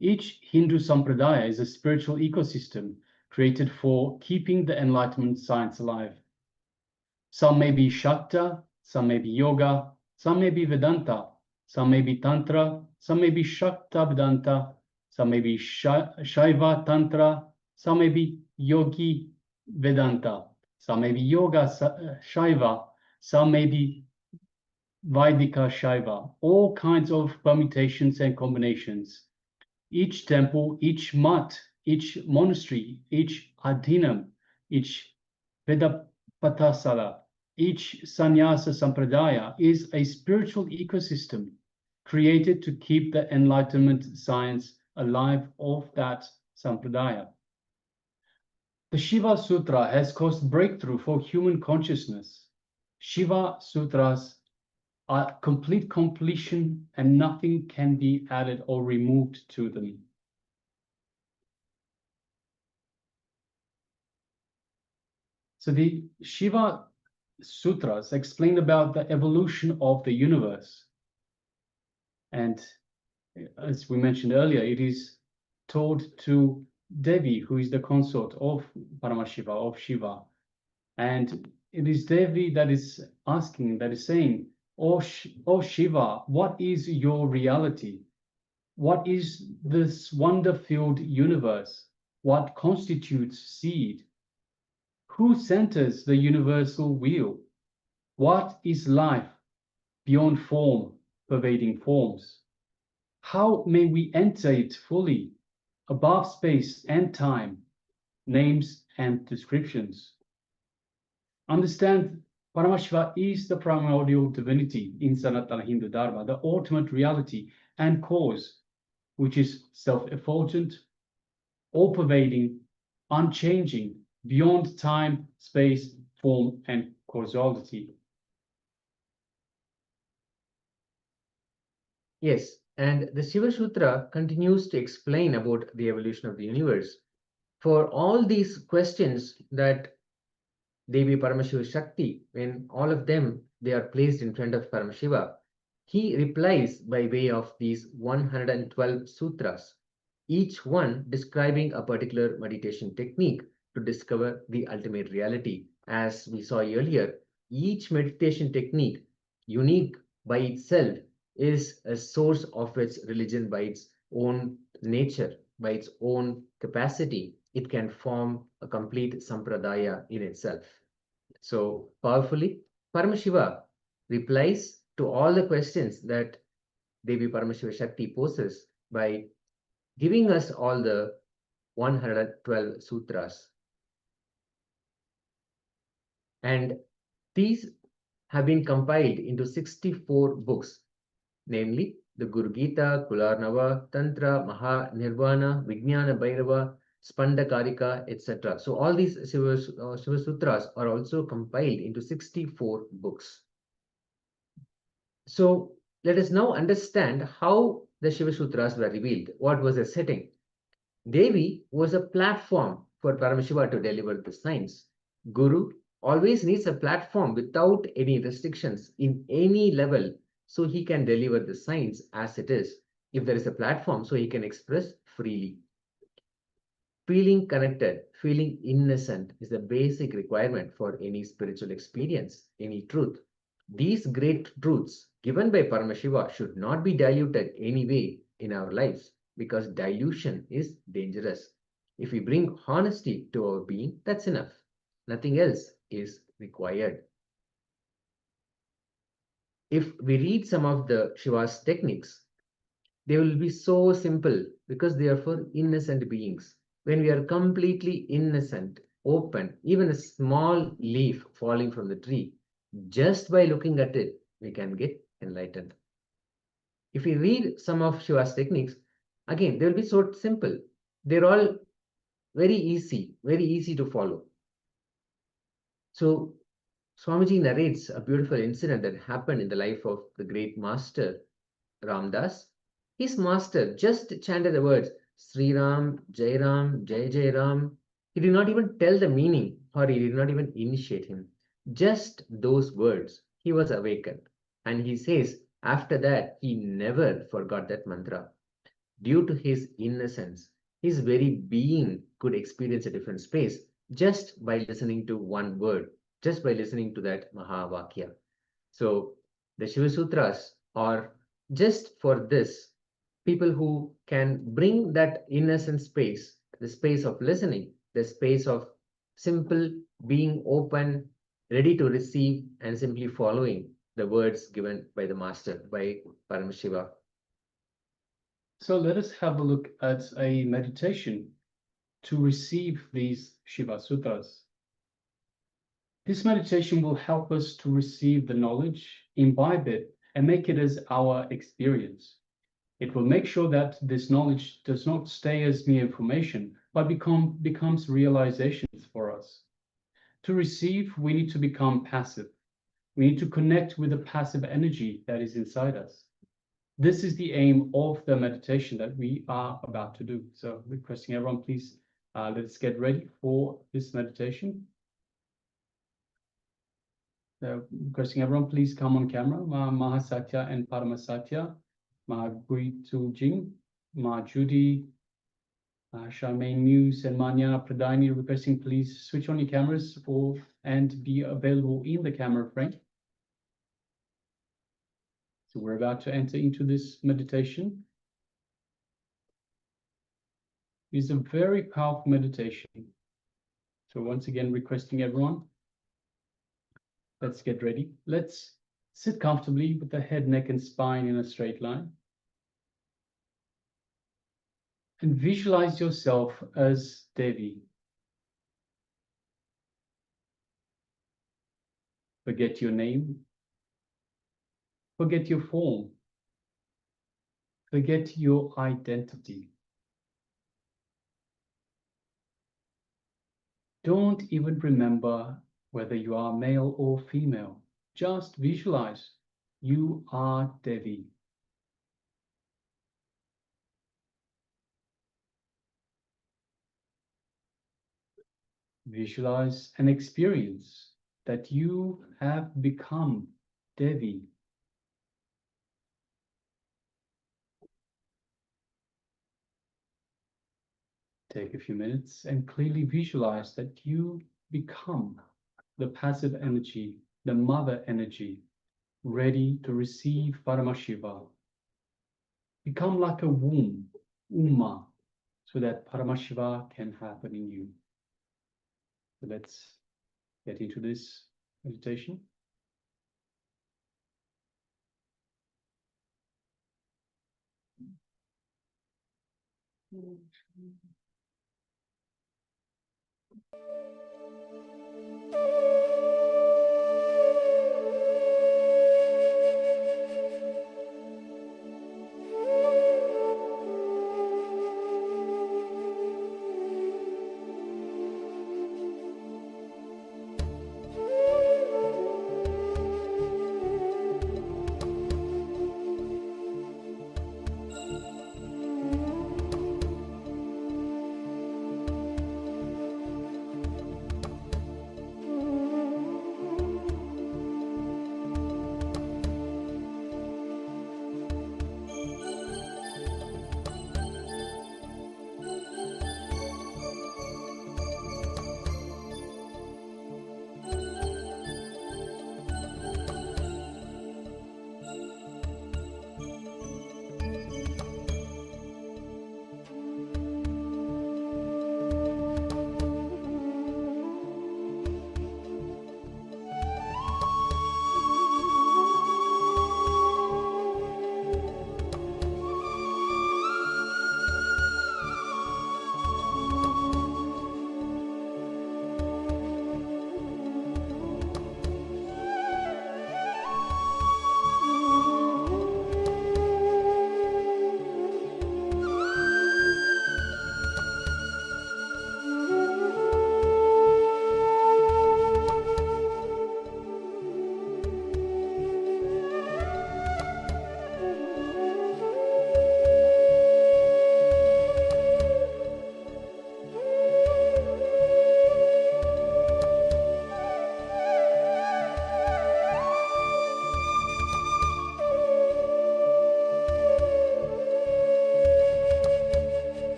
Speaker 8: Each Hindu sampradaya is a spiritual ecosystem created for keeping the enlightenment science alive. Some may be Shakta, some may be Yoga, some may be Vedanta, some may be Tantra, some may be Shakta Vedanta, some may be Shaiva Tantra, some may be Yogi Vedanta, some may be Yoga Shaiva, some may be Vaidika Shaiva, all kinds of permutations and combinations. Each temple, each mutt, each monastery, each adhinam, each Vedapatasala, each sannyasa sampradaya is a spiritual ecosystem created to keep the enlightenment science alive of that sampradaya. The Shiva Sutra has caused breakthrough for human consciousness. Shiva Sutras are complete completion and nothing can be added or removed to them. So the Shiva Sutras explain about the evolution of the universe. And as we mentioned earlier, it is taught to Devi, who is the consort of Paramashiva, of Shiva. And it is Devi that is asking, that is saying, O Shiva, what is your reality? What is this wonder-filled universe? What constitutes seed? Who centers the universal wheel? What is life beyond form, pervading forms? How may we enter it fully, above space and time, names and descriptions? Understand, Paramashiva is the primordial divinity in Sanatana Hindu Dharma, the ultimate reality and cause, which is self-effulgent, all-pervading, unchanging, beyond time, space, form, and causality.
Speaker 6: Yes, and the Shiva Sutra continues to explain about the evolution of the universe. For all these questions that Devi Paramashiva Shakti, when all of them, they are placed in front of Paramashiva, he replies by way of these 112 sutras, each one describing a particular meditation technique to discover the ultimate reality. As we saw earlier, each meditation technique, unique by itself, is a source of its religion by its own nature, by its own capacity. It can form a complete sampradaya in itself. So powerfully, Paramashiva replies to all the questions that Devi Paramashiva Shakti poses by giving us all the 112 sutras. And these have been compiled into 64 books, namely the Guru Gita, Kularnava, Tantra, Maha Nirvana, Vijnana Bhairava, Spandakarika, etc. So all these Shiva Sutras are also compiled into 64 books. So let us now understand how the Shiva Sutras were revealed. What was the setting? Devi was a platform for Paramashiva to deliver the science. Guru always needs a platform without any restrictions in any level, so he can deliver the science as it is. If there is a platform, so he can express freely. Feeling connected, feeling innocent is the basic requirement for any spiritual experience, any truth. These great truths given by Paramashiva should not be diluted anyway in our lives, because dilution is dangerous. If we bring honesty to our being, that's enough. Nothing else is required. If we read some of the Shiva's techniques, they will be so simple because they are for innocent beings. When we are completely innocent, open, even a small leaf falling from the tree, just by looking at it, we can get enlightened. If we read some of Shiva's techniques, again, they will be so simple. They're all very easy to follow. So Swamiji narrates a beautiful incident that happened in the life of the great master Ramdas. His master just chanted the words Sri Ram, Jai Ram, Jai Jai Ram. He did not even tell the meaning, or he did not even initiate him. Just those words, he was awakened. And he says, after that, he never forgot that mantra. Due to his innocence, his very being could experience a different space just by listening to one word, just by listening to that Mahavakya. So the Shiva Sutras are just for this, people who can bring that innocent space, the space of listening, the space of simple being open, ready to receive, and simply following the words given by the master, by Paramashiva.
Speaker 8: So let us have a look at a meditation to receive these Shiva Sutras. This meditation will help us to receive the knowledge, imbibe it, and make it as our experience. It will make sure that this knowledge does not stay as mere information, but becomes realizations for us. To receive, we need to become passive. We need to connect with the passive energy that is inside us. This is the aim of the meditation that we are about to do. So requesting everyone, please, let's get ready for this meditation. Requesting everyone, please come on camera. Ma Mahasatya and Paramasatya, Ma Gui Tu Jing, Ma Judy, Charmaine Muse, and Manya Pradani, requesting please switch on your cameras and be available in the camera frame. So we're about to enter into this meditation. It's a very powerful meditation. So once again, requesting everyone, let's get ready. Let's sit comfortably with the head, neck, and spine in a straight line. And visualize yourself as Devi. Forget your name. Forget your form. Forget your identity. Don't even remember whether you are male or female. Just visualize you are Devi. Visualize and experience that you have become Devi. Take a few minutes and clearly visualize that you become the passive energy, the mother energy, ready to receive Paramashiva. Become like a womb, Uma, so that Paramashiva can happen in you. So let's get into this meditation.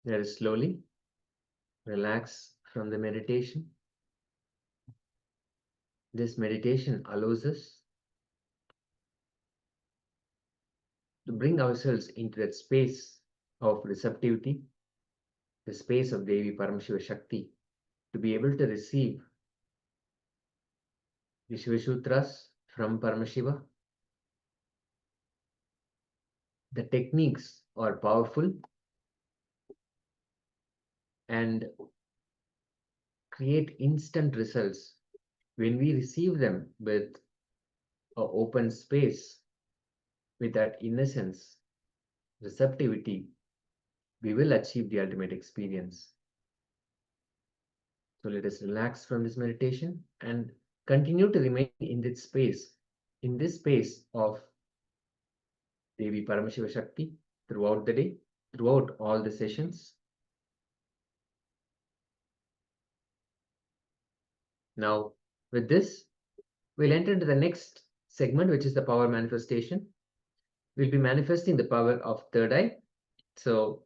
Speaker 6: Let us slowly relax from the meditation. This meditation allows us to bring ourselves into that space of receptivity, the space of Devi Paramashiva Shakti, to be able to receive the Shiva Sutras from Paramashiva. The techniques are powerful and create instant results when we receive them with an open space, with that innocence, receptivity. We will achieve the ultimate experience. So let us relax from this meditation and continue to remain in this space of Devi Paramashiva Shakti throughout the day, throughout all the sessions. Now, with this, we'll enter into the next segment, which is the power manifestation. We'll be manifesting the power of third eye. So,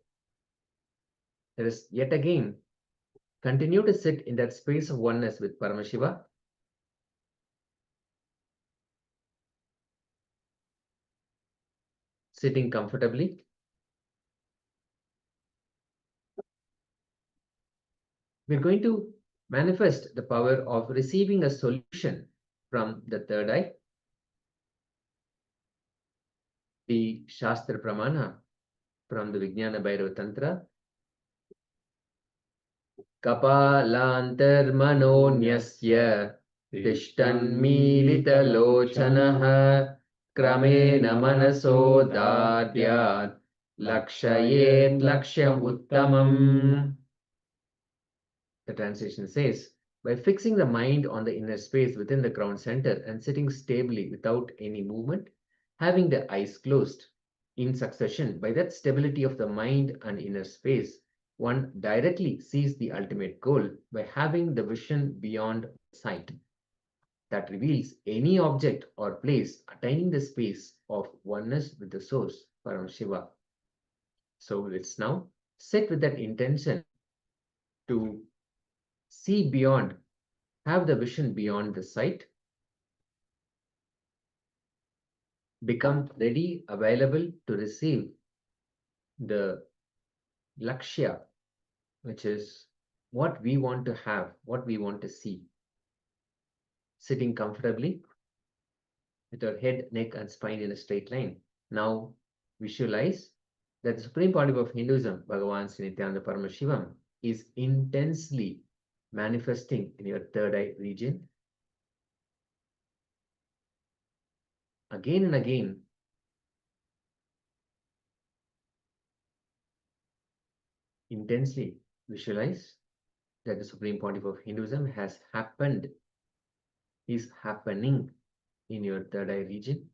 Speaker 6: let us yet again continue to sit in that space of oneness with Paramashiva. Sitting comfortably. We're going to manifest the power of receiving a solution from the third eye. The Shastra Pramana from the Vijnana Bhairava Tantra. Kapalantarmanonyasya tishtanmilita lochanaha kramena manaso dadyat lakshayet lakshyam uttamam. The translation says, by fixing the mind on the inner space within the crown center and sitting stably without any movement, having the eyes closed in succession, by that stability of the mind and inner space, one directly sees the ultimate goal by having the vision beyond sight that reveals any object or place attaining the space of oneness with the source, Paramashiva. So let's now sit with that intention to see beyond, have the vision beyond the sight, become ready, available to receive the lakshya, which is what we want to have, what we want to see. Sitting comfortably with our head, neck, and spine in a straight line. Now visualize that the Supreme Pontiff of Hinduism, Bhagavan Sri Nithyānanda Paramashivāṃ, is intensely manifesting in your third eye region. Again and again, intensely visualize that the Supreme Pontiff of Hinduism has happened, is happening in your third eye region.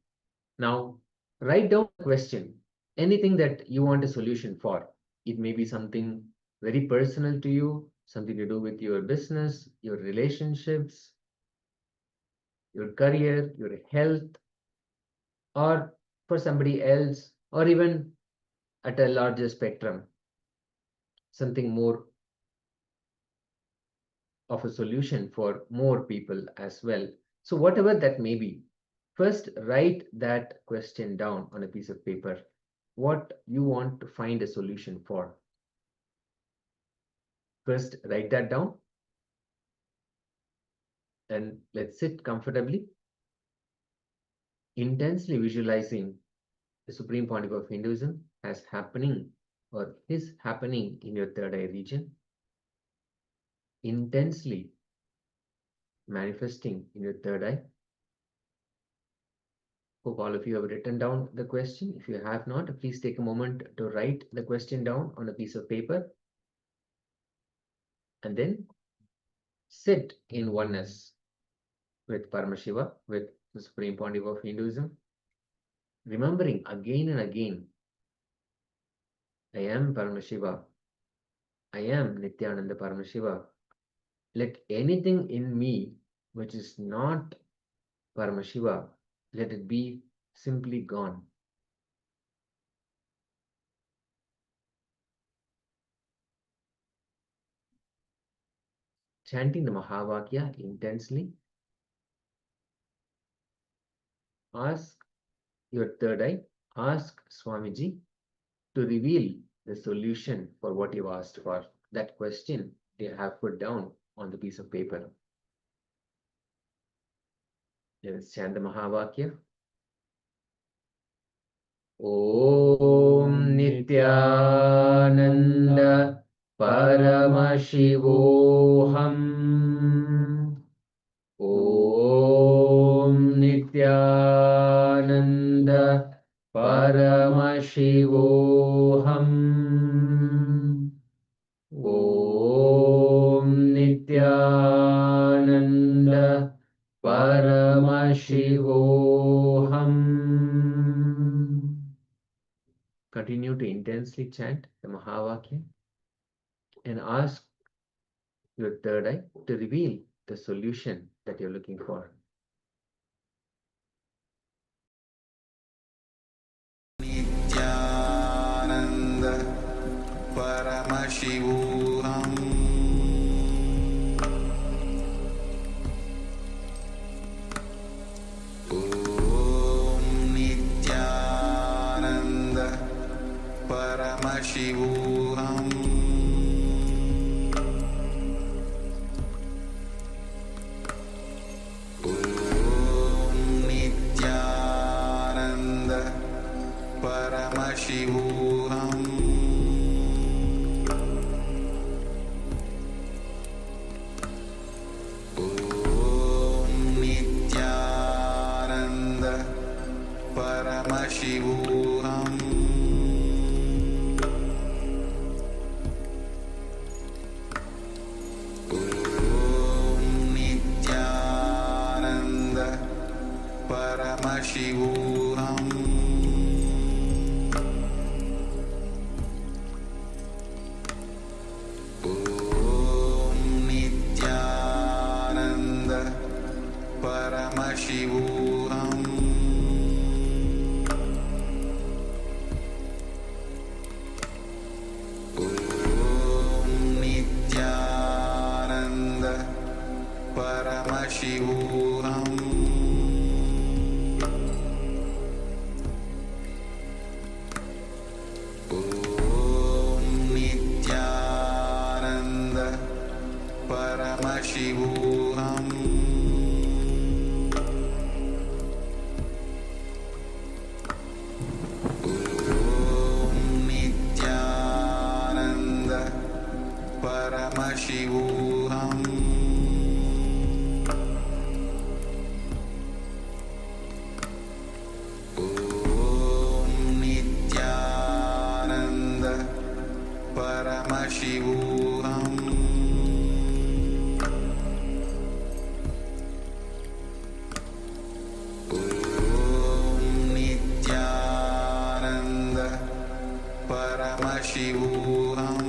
Speaker 6: Now, write down a question, anything that you want a solution for. It may be something very personal to you, something to do with your business, your relationships, your career, your health, or for somebody else, or even at a larger spectrum, something more of a solution for more people as well. So whatever that may be, first write that question down on a piece of paper, what you want to find a solution for. First write that down and let's sit comfortably, intensely visualizing the Supreme Pontiff of Hinduism as happening or is happening in your third eye region, intensely manifesting in your third eye. Hope all of you have written down the question. If you have not, please take a moment to write the question down on a piece of paper and then sit in oneness with Paramashiva, with the Supreme Pontiff of Hinduism, remembering again and again, I am Paramashiva, I am Nityananda Paramashiva. Let anything in me which is not Paramashiva, let it be simply gone. chanting the Mahavakya intensely. Ask your third eye, ask Swamiji to reveal the solution for what you asked for. That question they have put down on the piece of paper. Let's chant the Mahavakya. Om Nityananda Paramashivoham. Om Nityananda Paramashivoham. Om Nityananda Paramashivoham. Continue to intensely chant the Mahavakya and ask your third eye to reveal the solution that you're looking for.
Speaker 7: Nityananda Paramashivoham. Om Nityananda Paramashivoham. Paramashivoham. Om Nityananda Paramashivoham. Om Nityananda Paramashivoham. Paramashivoham. Om Nityananda Paramashivoham. Om Nityananda Paramashivoham. Paramashivoham. Om Nityananda Paramashivoham. Om Nityananda Paramashivoham. Paramashivoham.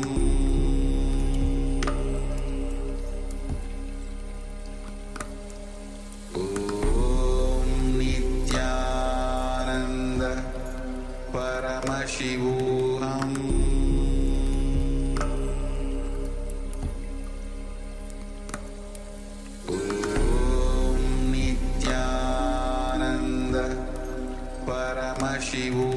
Speaker 7: Om Nityananda Paramashivoham. Om Nityananda Paramashivoham.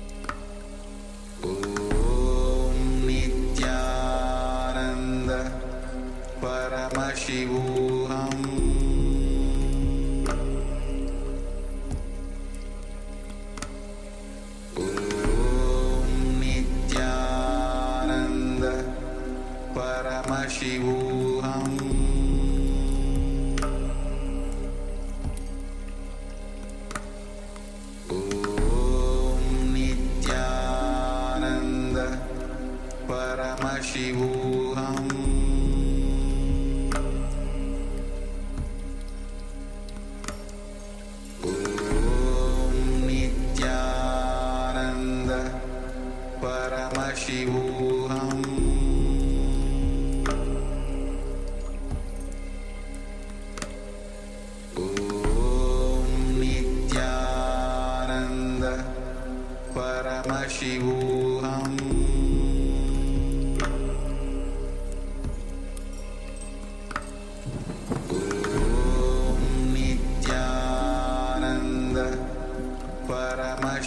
Speaker 7: Paramashivoham. Om Nityananda Paramashivoham. Om Nityananda Paramashivoham. Paramashivoham.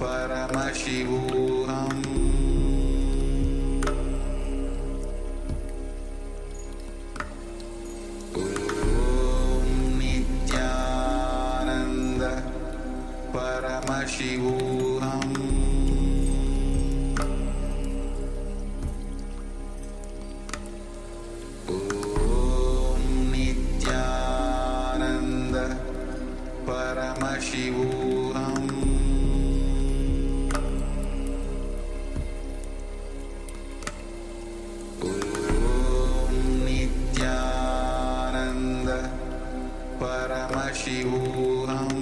Speaker 7: Paramashivoham Om Nityananda Paramashivoham Om Nityananda Paramashivoham Om Nityananda Paramashivoham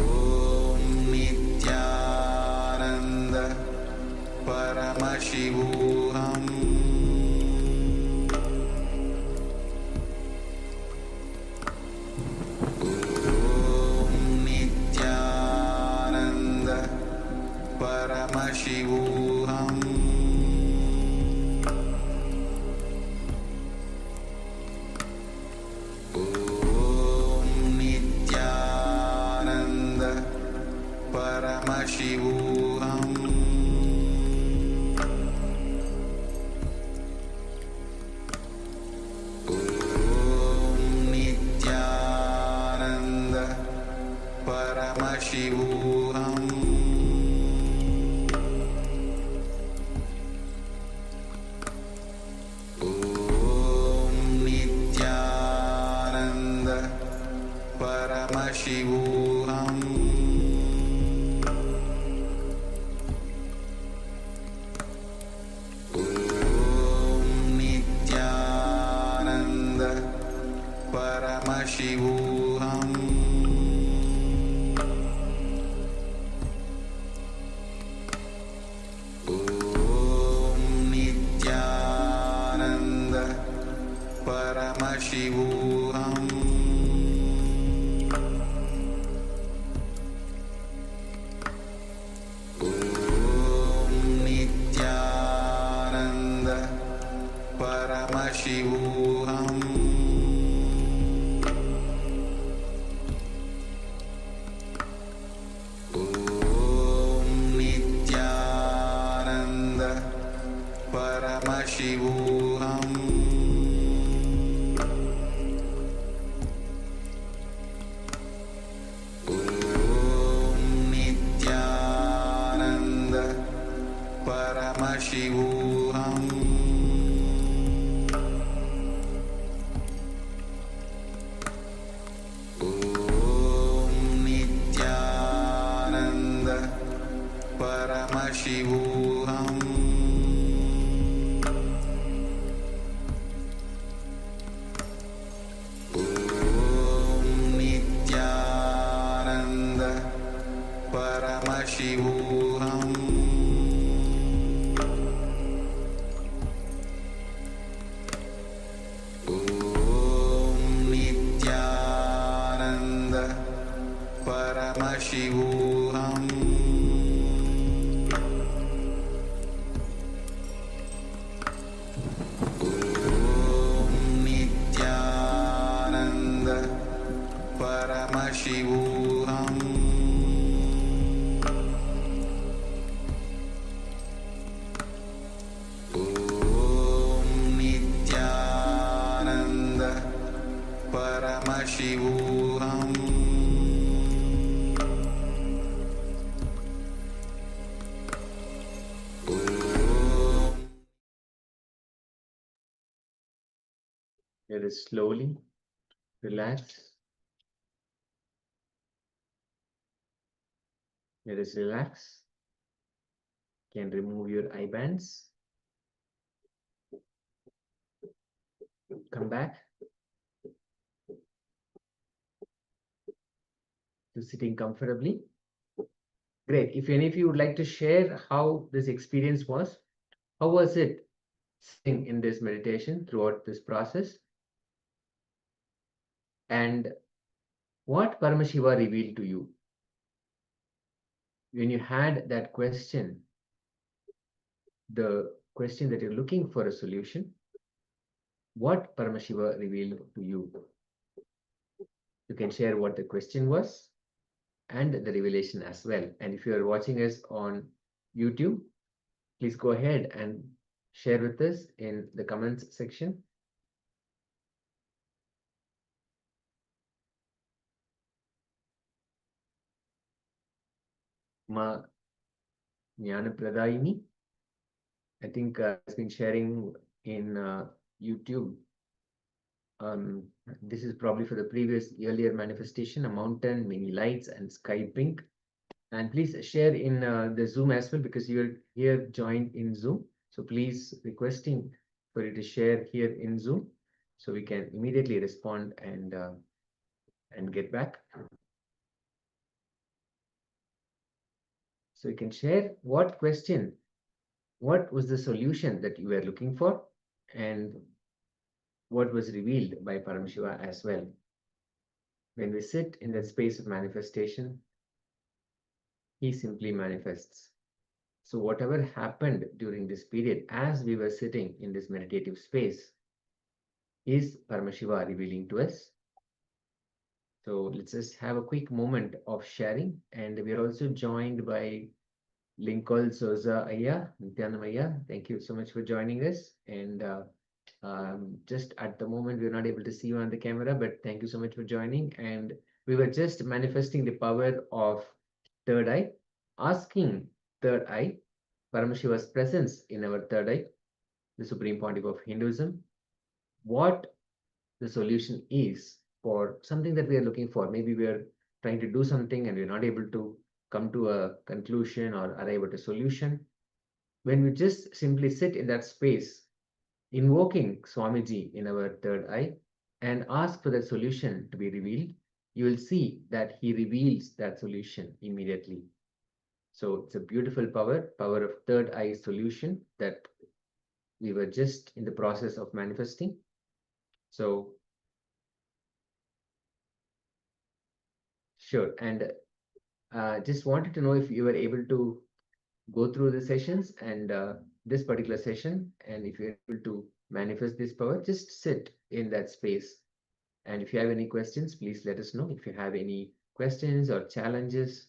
Speaker 7: Om Nityananda Paramashivoham Om Nityananda Paramashivoham Om Nityananda Paramashivoham Om Nityananda Paramashivoham Om Nityananda Paramashivoham Om Nityananda Paramashivoham Om Nityananda Paramashivoham Om Nityananda Paramashivoham Om Nityananda Paramashivoham Om Nityananda Paramashivoham Om Nityananda Paramashivoham Om Nityananda Paramashivoham Om Nityananda Paramashivoham Om Nityananda Paramashivoham Om Nityananda Paramashivoham
Speaker 6: Let us slowly relax. Let us relax. You can remove your eye bands. Come back to sitting comfortably. Great. If any of you would like to share how this experience was, how was it sitting in this meditation throughout this process? And what Paramashiva revealed to you? When you had that question, the question that you're looking for a solution, what Paramashiva revealed to you? You can share what the question was and the revelation as well. And if you are watching us on YouTube, please go ahead and share with us in the comments section. Ma Jnana Pradayini, I think has been sharing in YouTube. This is probably for the previous earlier manifestation, a mountain, many lights, and sky pink. And please share in the Zoom as well, because you're here joined in Zoom. So please requesting for you to share here in Zoom, so we can immediately respond and get back. So you can share what question, what was the solution that you were looking for, and what was revealed by Paramashiva as well. When we sit in that space of manifestation, he simply manifests. So whatever happened during this period, as we were sitting in this meditative space, is Paramashiva revealing to us. So let's just have a quick moment of sharing. And we are also joined by Lincoln Souza Aya, Nityananda Aya. Thank you so much for joining us. And just at the moment, we're not able to see you on the camera, but thank you so much for joining. And we were just manifesting the power of third eye, asking third eye, Paramashiva's presence in our third eye, the Supreme Pontiff of Hinduism, what the solution is for something that we are looking for. Maybe we are trying to do something and we're not able to come to a conclusion or arrive at a solution. When we just simply sit in that space, invoking Swamiji in our third eye and ask for that solution to be revealed, you will see that he reveals that solution immediately. So it's a beautiful power of third eye solution that we were just in the process of manifesting. So sure, and just wanted to know if you were able to go through the sessions and this particular session, and if you're able to manifest this power, just sit in that space. And if you have any questions, please let us know. If you have any questions or challenges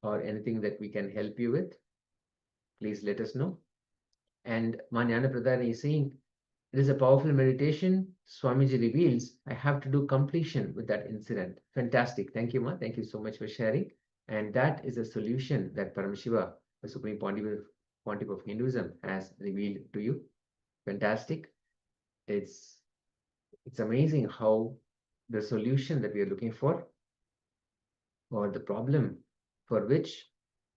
Speaker 6: or anything that we can help you with, please let us know. And Jnana Pradayini is saying, it is a powerful meditation. Swamiji reveals, I have to do completion with that incident. Fantastic. Thank you, Ma. Thank you so much for sharing. And that is a solution that Paramashiva, the Supreme Pontiff of Hinduism, has revealed to you. Fantastic. It's amazing how the solution that we are looking for, or the problem for which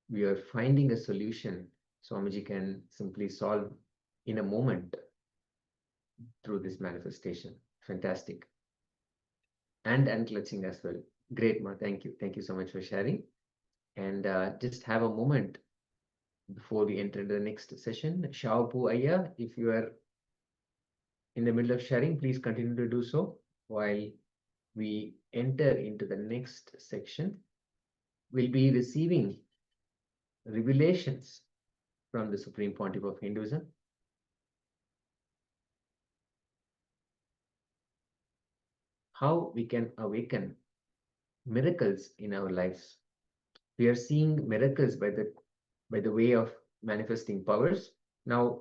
Speaker 6: we are finding a solution, Swamiji can simply solve in a moment through this manifestation. Fantastic. And unclutching as well. Great, Ma. Thank you. Thank you so much for sharing. And just have a moment before we enter the next session. Shaupu Aya, if you are in the middle of sharing, please continue to do so while we enter into the next section. We'll be receiving revelations from the Supreme Pontiff of Hinduism. How we can awaken miracles in our lives. We are seeing miracles by the way of manifesting powers. Now,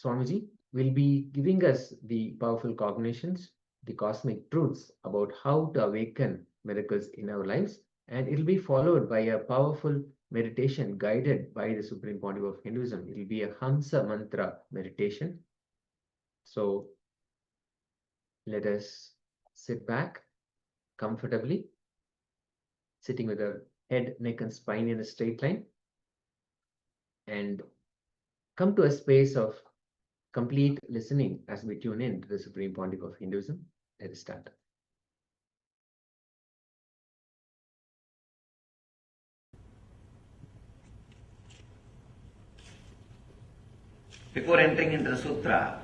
Speaker 6: Swamiji will be giving us the powerful cognitions, the cosmic truths about how to awaken miracles in our lives. And it will be followed by a powerful meditation guided by the Supreme Pontiff of Hinduism. It will be a Hamsa Mantra meditation. So let us sit back comfortably, sitting with our head, neck, and spine in a straight line, and come to a space of complete listening as we tune in to the Supreme Pontiff of Hinduism. Let us start.
Speaker 2: Before entering into the sutra,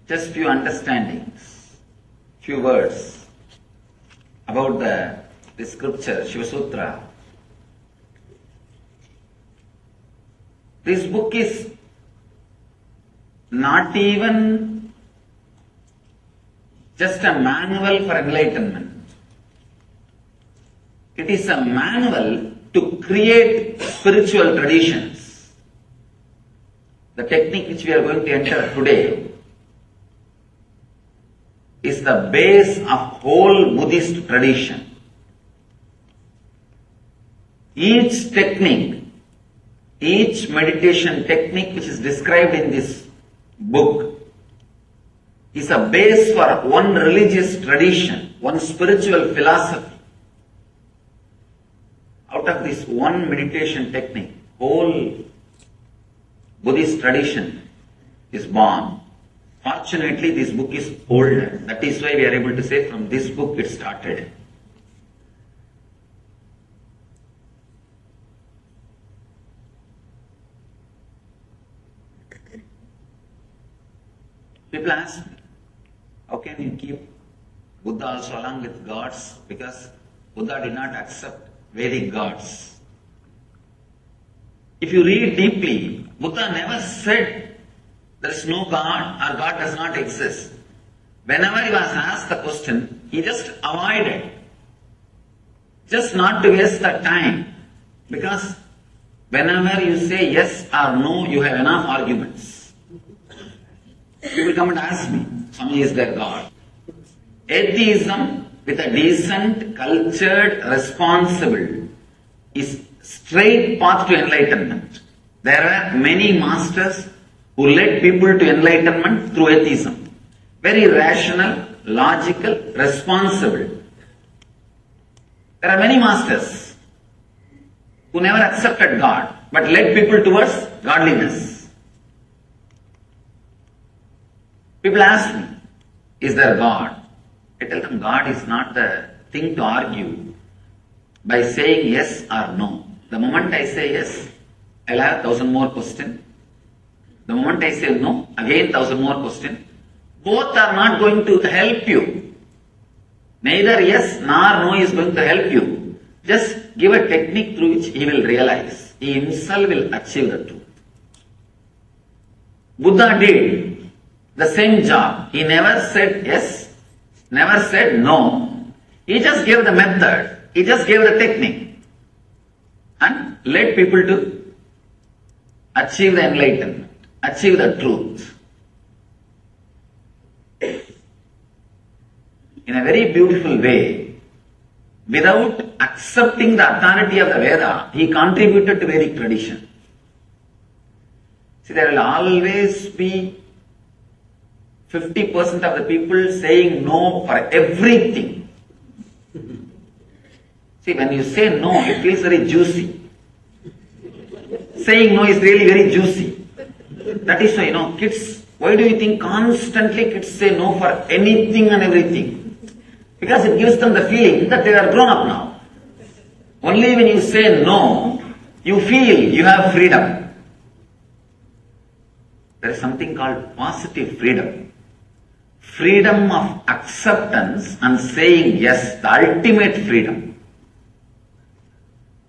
Speaker 2: just few understandings, few words about the scripture, Shiva Sutra. This book is not even just a manual for enlightenment. It is a manual to create spiritual traditions. The technique which we are going to enter today is the base of whole Buddhist tradition. Each technique, each meditation technique which is described in this book is a base for one religious tradition, one spiritual philosophy. Out of this one meditation technique, whole Buddhist tradition is born. Fortunately, this book is older. That is why we are able to say from this book it started. People ask me, how can you keep Buddha also along with gods? Because Buddha did not accept Vedic gods. If you read deeply, Buddha never said there is no God or God does not exist. Whenever he was asked the question, he just avoided. Just not to waste the time. Because whenever you say yes or no, you have enough arguments. People come and ask me, Swami, is there God? Atheism with a decent, cultured, responsible is straight path to enlightenment. There are many masters who led people to enlightenment through atheism. Very rational, logical, responsible. There are many masters who never accepted God but led people towards godliness. People ask me, is there God? I tell them God is not the thing to argue by saying yes or no. The moment I say yes, I'll have 1,000 more questions. The moment I say no, again 1,000 more questions. Both are not going to help you. Neither yes nor no is going to help you. Just give a technique through which he will realize. He himself will achieve the truth. Buddha did the same job. He never said yes, never said no. He just gave the method. He just gave the technique. And led people to achieve the enlightenment, achieve the truth. In a very beautiful way, without accepting the authority of the Veda, he contributed to Vedic tradition. See, there will always be 50% of the people saying no for everything. See, when you say no, it feels very juicy. Saying no is really very juicy. That is why, kids, why do you think constantly kids say no for anything and everything? Because it gives them the feeling that they are grown up now. Only when you say no, you feel you have freedom. There is something called positive freedom. Freedom of acceptance and saying yes, the ultimate freedom.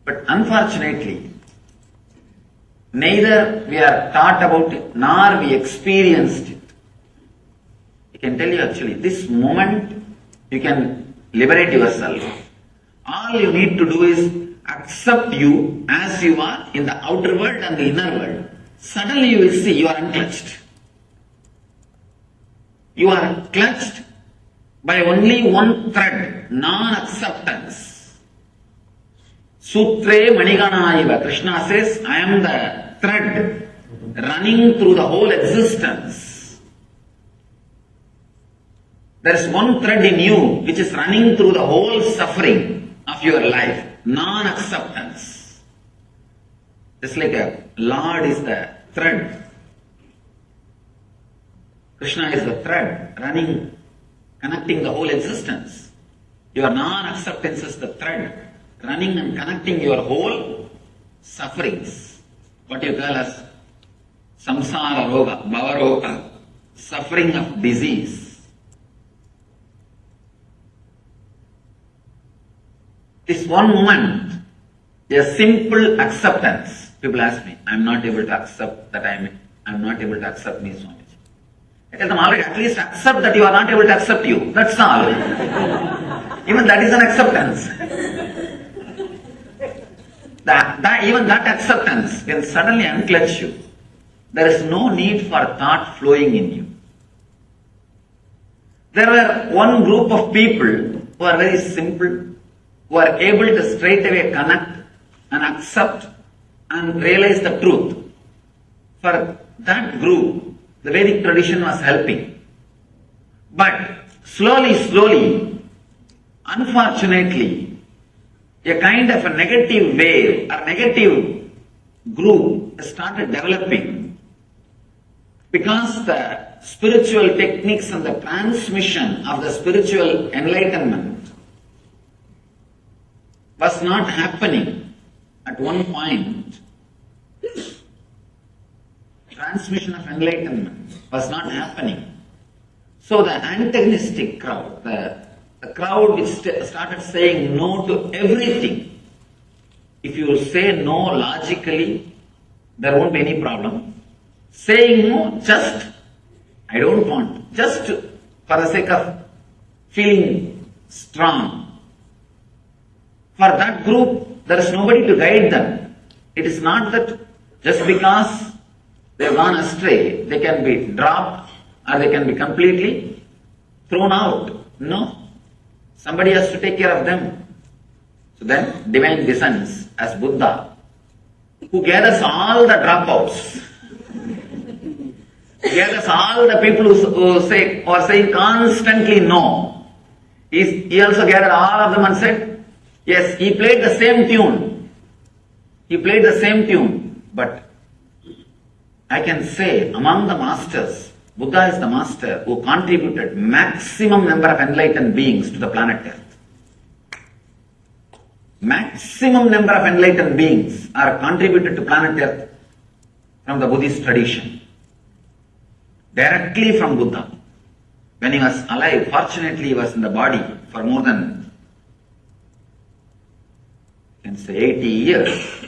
Speaker 2: But unfortunately, neither we are taught about it, nor we experienced it. I can tell you actually, this moment you can liberate yourself. All you need to do is accept you as you are in the outer world and the inner world. Suddenly you will see you are unclutched. You are clutched by only one thread, non-acceptance. Sutre Maniganaiva. Krishna says, I am the thread running through the whole existence. There is one thread in you which is running through the whole suffering of your life. Non-acceptance. Just like a Lord is the thread. Krishna is the thread running, connecting the whole existence. Your non-acceptance is the thread running and connecting your whole sufferings. What you call as samsara roga, bhava roga, suffering of disease. This one moment, a simple acceptance. People ask me, I am not able to accept that I am not able to accept me, Swamiji. I tell them already, at least accept that you are not able to accept you. That's all. Even that is an acceptance. Even that acceptance can suddenly unclench you. There is no need for thought flowing in you. There were one group of people who are very simple, who are able to straight away connect and accept and realize the truth. For that group, the Vedic tradition was helping. But slowly, unfortunately, a kind of a negative wave or negative group started developing because the spiritual techniques and the transmission of the spiritual enlightenment was not happening at one point. Transmission of enlightenment was not happening. So the antagonistic crowd, the crowd which started saying no to everything. If you say no logically, there won't be any problem. Saying no, just, I don't want, just for the sake of feeling strong. For that group, there is nobody to guide them. It is not that just because they have gone astray, they can be dropped or they can be completely thrown out. No. Somebody has to take care of them. So then, divine descends as Buddha, who gathers all the dropouts, gathers all the people who are saying constantly no. He also gathered all of them and said, yes, he played the same tune. He played the same tune, but I can say among the masters, Buddha is the master who contributed maximum number of enlightened beings to the planet Earth. Maximum number of enlightened beings are contributed to planet Earth from the Buddhist tradition. Directly from Buddha. When he was alive, fortunately he was in the body for more than, you can say 80 years.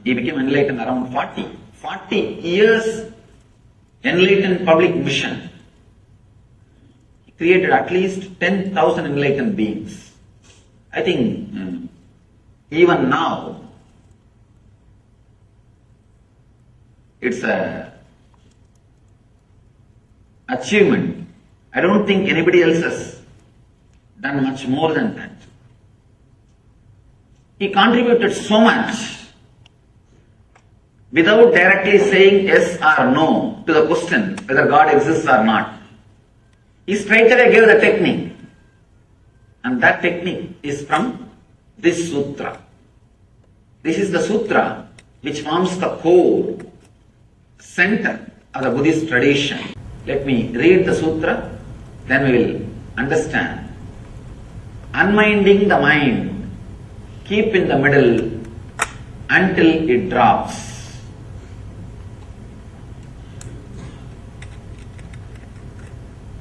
Speaker 2: He became enlightened around 40. 40 years enlightened public mission. He created at least 10,000 enlightened beings. I think even now it's a achievement. I don't think anybody else has done much more than that. He contributed so much without directly saying yes or no to the question whether God exists or not. He straight away gave the technique. And that technique is from this sutra. This is the sutra which forms the core, center of the Buddhist tradition. Let me read the sutra, then we will understand. Unminding the mind, keep in the middle until it drops.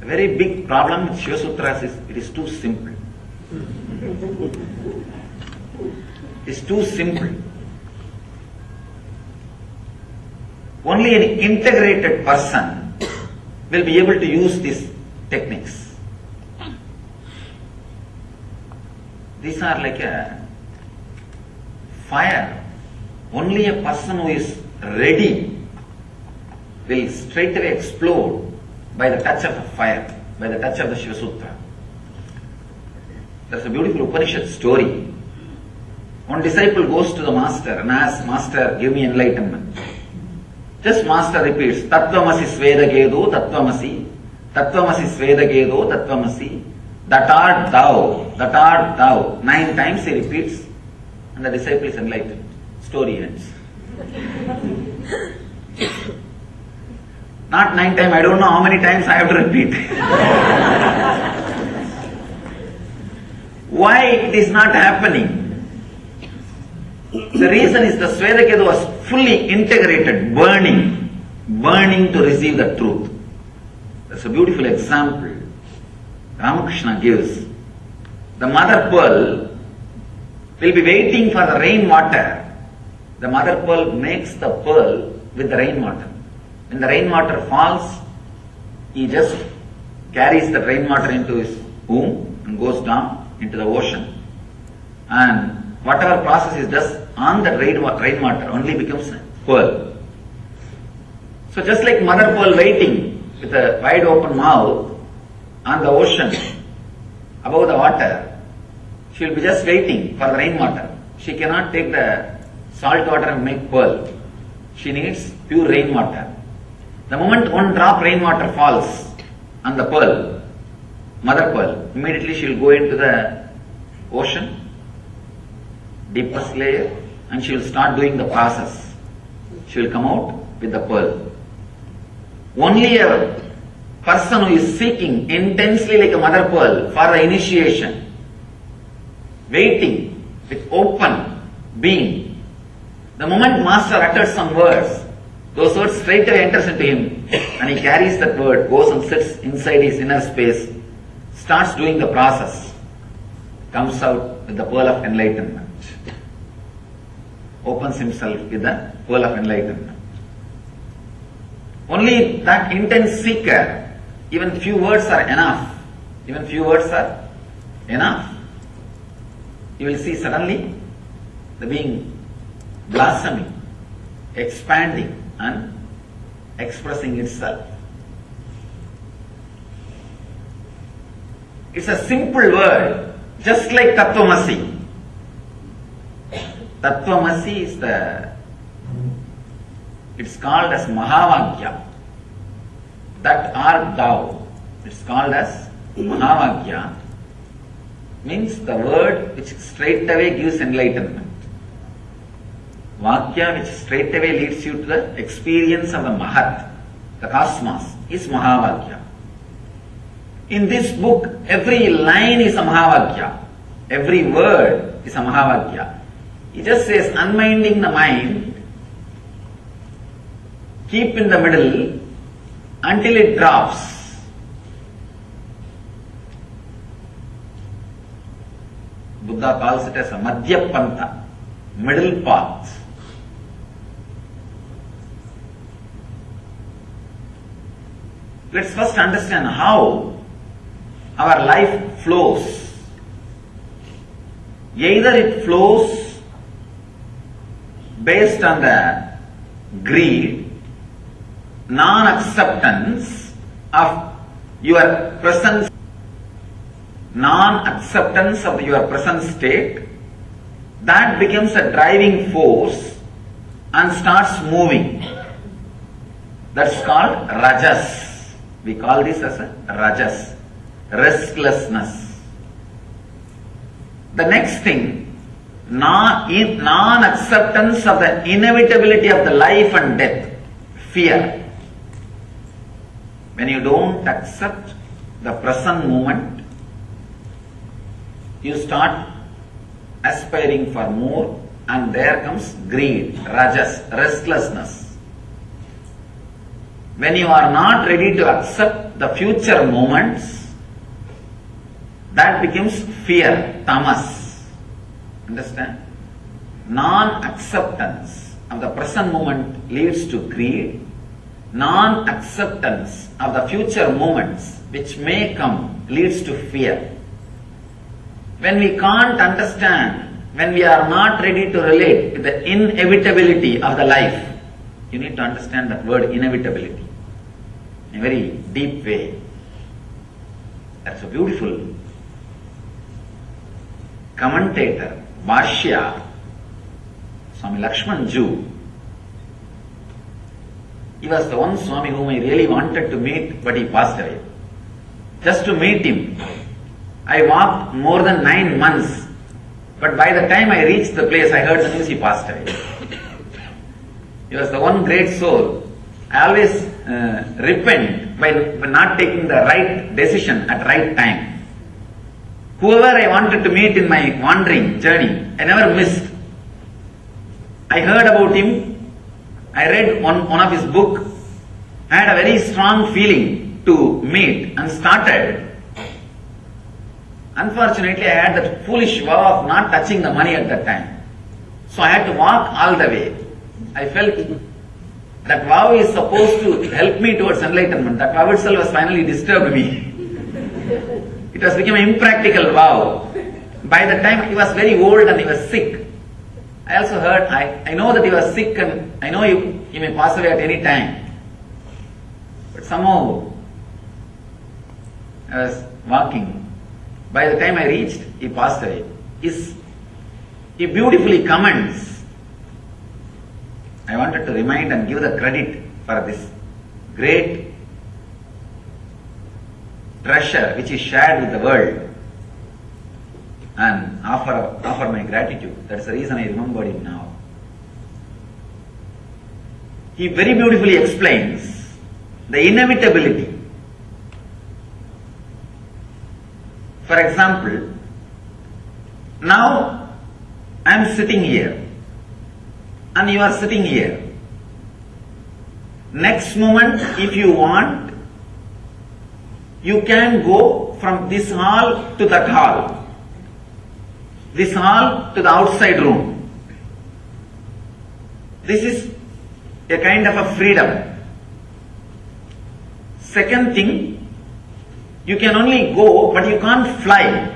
Speaker 2: A very big problem with Shiva Sutras is it is too simple. It's too simple. Only an integrated person will be able to use these techniques. These are like a fire. Only a person who is ready will straight away explode by the touch of the fire, by the touch of the Shiva Sutra. There's a beautiful Upanishad story. One disciple goes to the master and asks, Master, give me enlightenment. Just master repeats, Tattvamasi Svedagedo Tattvamasi, Tattvamasi Svedagedo Tattvamasi, that art thou. 9 times he repeats and the disciple is enlightened. Story ends. Not 9 times, I don't know how many times I have to repeat. Why it is not happening? The reason is the Svedaketu was fully integrated, burning to receive the truth. That's a beautiful example Ramakrishna gives. The mother pearl will be waiting for the rainwater. The mother pearl makes the pearl with the rainwater. When the rainwater falls, he just carries the rainwater into his womb and goes down into the ocean. And whatever process he does on the rainwater only becomes pearl. So just like mother pearl waiting with a wide open mouth on the ocean above the water, she will be just waiting for the rainwater. She cannot take the salt water and make pearl. She needs pure rainwater. The moment one drop rainwater falls on the pearl, mother pearl, immediately she will go into the ocean, deepest layer, and she will start doing the process. She will come out with the pearl. Only a person who is seeking intensely like a mother pearl for the initiation, waiting with open being, the moment master utters some words, those words straight away enters into him and he carries that word, goes and sits inside his inner space, starts doing the process, comes out with the pearl of enlightenment, opens himself with the pearl of enlightenment. Only that intense seeker, even few words are enough. Even few words are enough. You will see suddenly the being blossoming, expanding and expressing itself. It's a simple word, just like Tattvamasi. Tattvamasi is it's called as Mahavagya. That art thou, it's called as Mahavagya, means the word which straight away gives enlightenment. Vakya which straight away leads you to the experience of the Mahat, the cosmos, is Mahavagya. In this book, every line is a Mahavagya. Every word is a Mahavagya. He just says, unminding the mind, keep in the middle until it drops. Buddha calls it as a Madhya Pantha, middle path. Let's first understand how our life flows. Either it flows based on the greed, non-acceptance of your present, non-acceptance of your present state, that becomes a driving force and starts moving. That's called rajas. We call this as a rajas, restlessness. The next thing, non-acceptance of the inevitability of the life and death, fear. When you don't accept the present moment, you start aspiring for more, and there comes greed, rajas, restlessness. When you are not ready to accept the future moments, that becomes fear, tamas. Understand? Non-acceptance of the present moment leads to greed. Non-acceptance of the future moments which may come leads to fear. When we can't understand, when we are not ready to relate with the inevitability of the life, you need to understand that word inevitability in a very deep way. That's a beautiful commentator, Bhashya, Swami Lakshman Ju. He was the one Swami whom I really wanted to meet, but he passed away. Just to meet him, I walked more than 9 months, but by the time I reached the place, I heard the news he passed away. He was the one great soul. I always repent by not taking the right decision at right time. Whoever I wanted to meet in my wandering journey, I never missed. I heard about him. I read one of his book. I had a very strong feeling to meet and started. Unfortunately, I had that foolish vow of not touching the money at that time. So I had to walk all the way. I felt That vow is supposed to help me towards enlightenment. That vow itself has finally disturbed me. It has become an impractical vow. By the time he was very old and he was sick, I also heard, I know that he was sick and I know he may pass away at any time. But somehow, I was walking. By the time I reached, he passed away. He beautifully comments. I wanted to remind and give the credit for this great treasure which is shared with the world and offer my gratitude. That's the reason I remembered him now. He very beautifully explains the inevitability. For example, now I am sitting here and you are sitting here. Next moment, if you want, you can go from this hall to that hall, this hall to the outside room. This is a kind of a freedom. Second thing, you can only go, but you can't fly.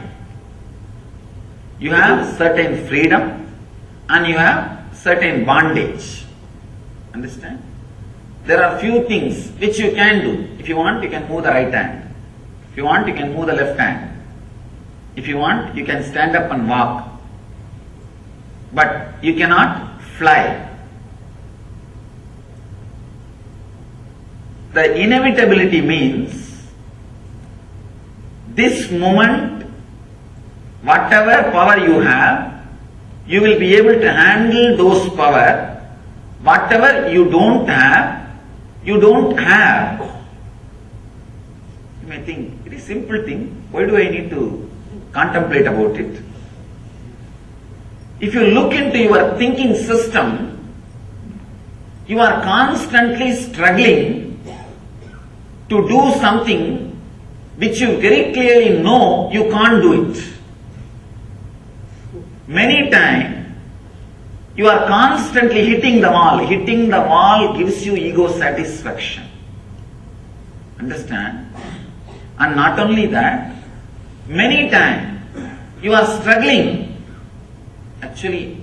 Speaker 2: You have certain freedom and you have certain bondage. Understand? There are few things which you can do. If you want, you can move the right hand. If you want, you can move the left hand. If you want, you can stand up and walk. But you cannot fly. The inevitability means this moment, whatever power you have, you will be able to handle those power. Whatever you don't have, you don't have. You may think, it is a simple thing. Why do I need to contemplate about it? If you look into your thinking system, you are constantly struggling to do something which you very clearly know you can't do it. Many times, you are constantly hitting the wall. Hitting the wall gives you ego satisfaction. Understand? And not only that, many times, you are struggling. Actually,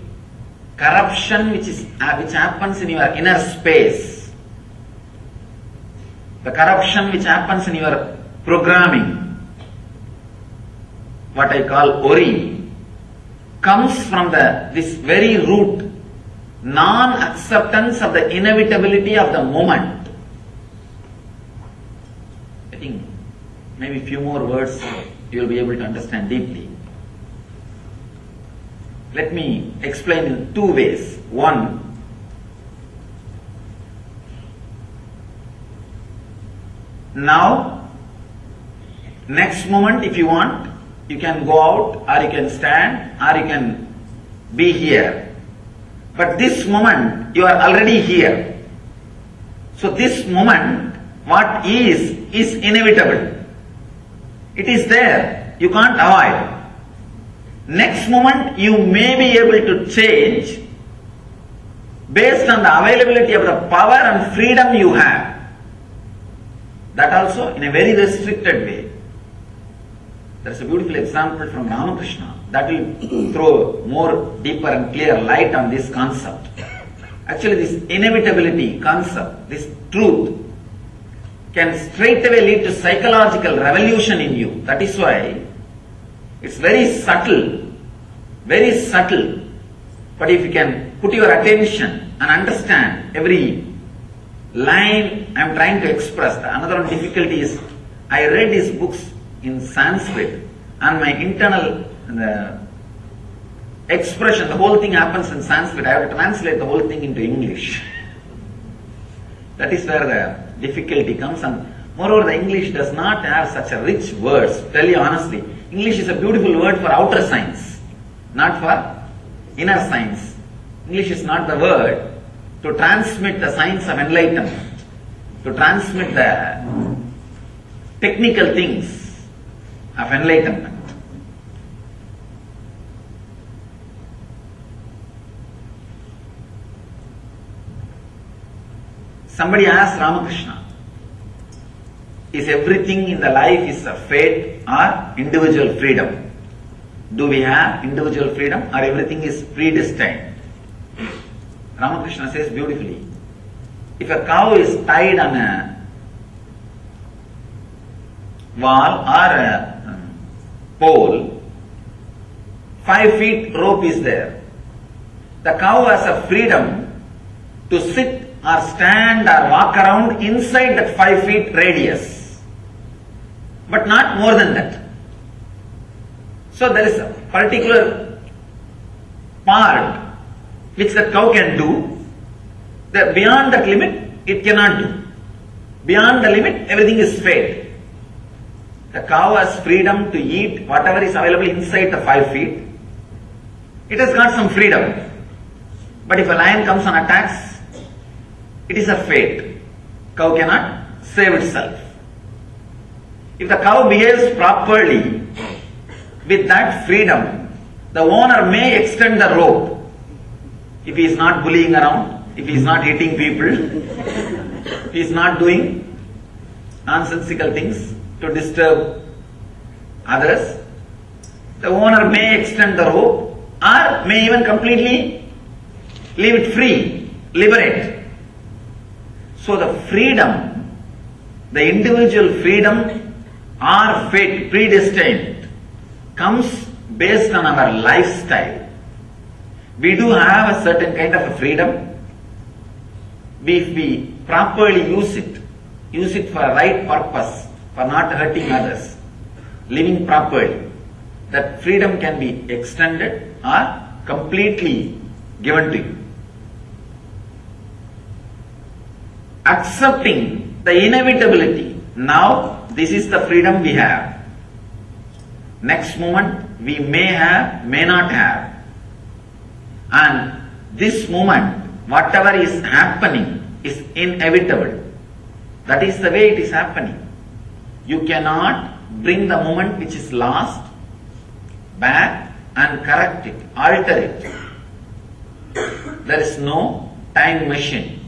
Speaker 2: corruption which happens in your inner space, the corruption which happens in your programming, what I call ori, comes from this very root, non-acceptance of the inevitability of the moment. I think maybe few more words you will be able to understand deeply. Let me explain in two ways. One, now, next moment if you want, you can go out or you can stand or you can be here. But this moment, you are already here. So this moment, what is inevitable. It is there. You can't avoid. Next moment, you may be able to change based on the availability of the power and freedom you have. That also in a very restricted way. There is a beautiful example from Ramakrishna that will throw more deeper and clear light on this concept. Actually, this inevitability concept, this truth, can straightaway lead to psychological revolution in you. That is why it's very subtle, very subtle. But if you can put your attention and understand every line I am trying to express, another difficulty is I read his books in Sanskrit and my internal expression, the whole thing happens in Sanskrit. I have to translate the whole thing into English. That is where the difficulty comes, and moreover the English does not have such a rich words. Tell you honestly, English is a beautiful word for outer science, not for inner science. English is not the word to transmit the science of enlightenment, to transmit the technical things of enlightenment. Somebody asked Ramakrishna, is everything in the life is a fate or individual freedom? Do we have individual freedom or everything is predestined? Ramakrishna says beautifully, if a cow is tied on a wall or a pole, 5 feet rope is there. The cow has a freedom to sit or stand or walk around inside that 5 feet radius, but not more than that. So there is a particular part which the cow can do. Beyond that limit, it cannot do. Beyond the limit, everything is fate. The cow has freedom to eat whatever is available inside the 5 feet. It has got some freedom. But if a lion comes and attacks, it is a fate. Cow cannot save itself. If the cow behaves properly, with that freedom, the owner may extend the rope. If he is not bullying around, if he is not hitting people, if he is not doing nonsensical things to disturb others, the owner may extend the rope or may even completely leave it free, liberate. So the freedom, the individual freedom or fate predestined comes based on our lifestyle. We do have a certain kind of a freedom. If we properly use it for a right purpose, for not hurting others, living properly, that freedom can be extended or completely given to you. Accepting the inevitability. Now, this is the freedom we have. Next moment, we may have, may not have. And this moment, whatever is happening is inevitable. That is the way it is happening. You cannot bring the moment which is lost back and correct it, alter it. There is no time machine.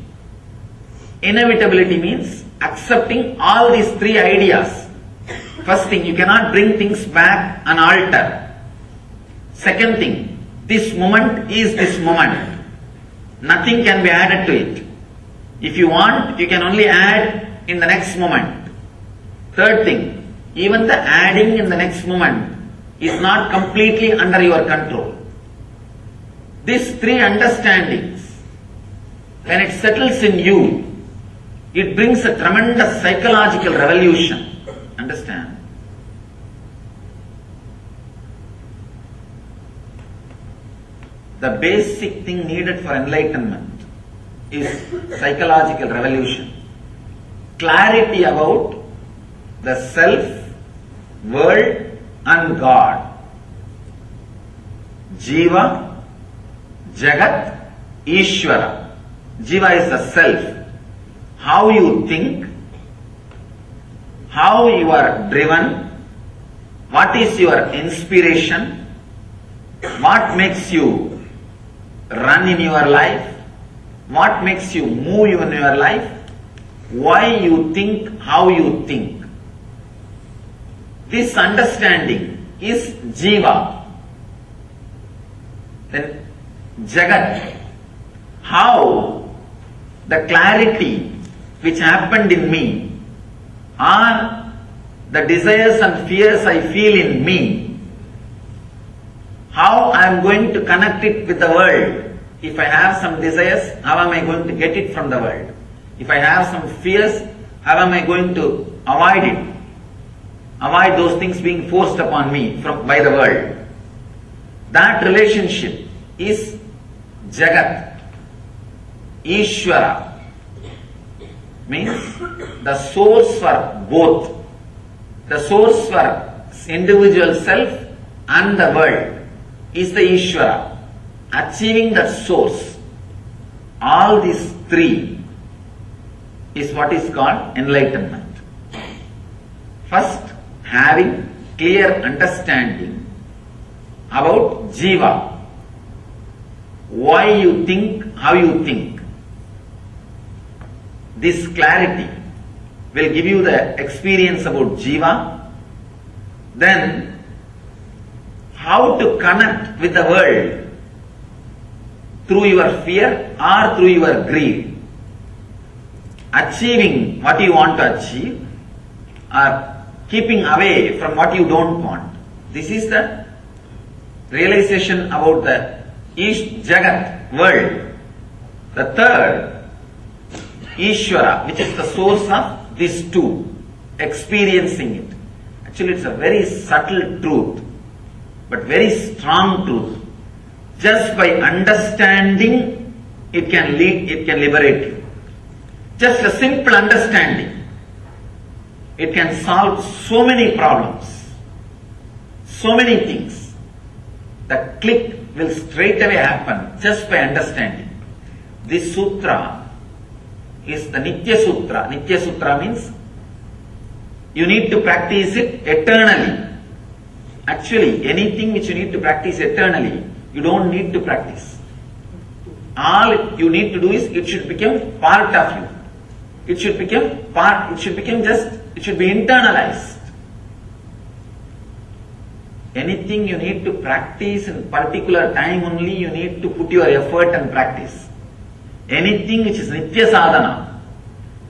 Speaker 2: Inevitability means accepting all these 3 ideas. First thing, you cannot bring things back and alter. Second thing, this moment is this moment. Nothing can be added to it. If you want, you can only add in the next moment. Third thing, even the adding in the next moment is not completely under your control. These 3 understandings, when it settles in you, it brings a tremendous psychological revolution. Understand? The basic thing needed for enlightenment is psychological revolution. Clarity about the self, world and God. Jiva, Jagat, Ishvara. Jiva is the self. How you think, how you are driven, what is your inspiration, what makes you run in your life, what makes you move in your life, why you think, how you think. This understanding is Jiva. Then Jagat, how the clarity which happened in me or the desires and fears I feel in me, how I am going to connect it with the world. If I have some desires, how am I going to get it from the world? If I have some fears, how am I going to avoid it? Avoid those things being forced upon me by the world. That relationship is Jagat. Ishvara means the source for both. The source for individual self and the world is the Ishvara. Achieving that source, all these 3 is what is called enlightenment. First, having clear understanding about Jiva. Why you think, how you think.
Speaker 9: this clarity will give you the experience about Jiva, then how to connect with the world through your fear or through your greed, achieving what you want to achieve or keeping away from what you don't want. This is the realization about the Ish Jagat world. The third, Ishvara, which is the source of these two, experiencing it. Actually, it's a very subtle truth, but very strong truth. Just by understanding, it can liberate you. Just a simple understanding, it can solve so many problems, so many things. The click will straight away happen just by understanding. This sutra is the Nitya Sutra. Nitya Sutra means you need to practice it eternally. Actually, anything which you need to practice eternally, you don't need to practice. All you need to do is it should become part of you. It should be internalized. Anything you need to practice in particular time only, you need to put your effort and practice. Anything which is Nitya Sadhana,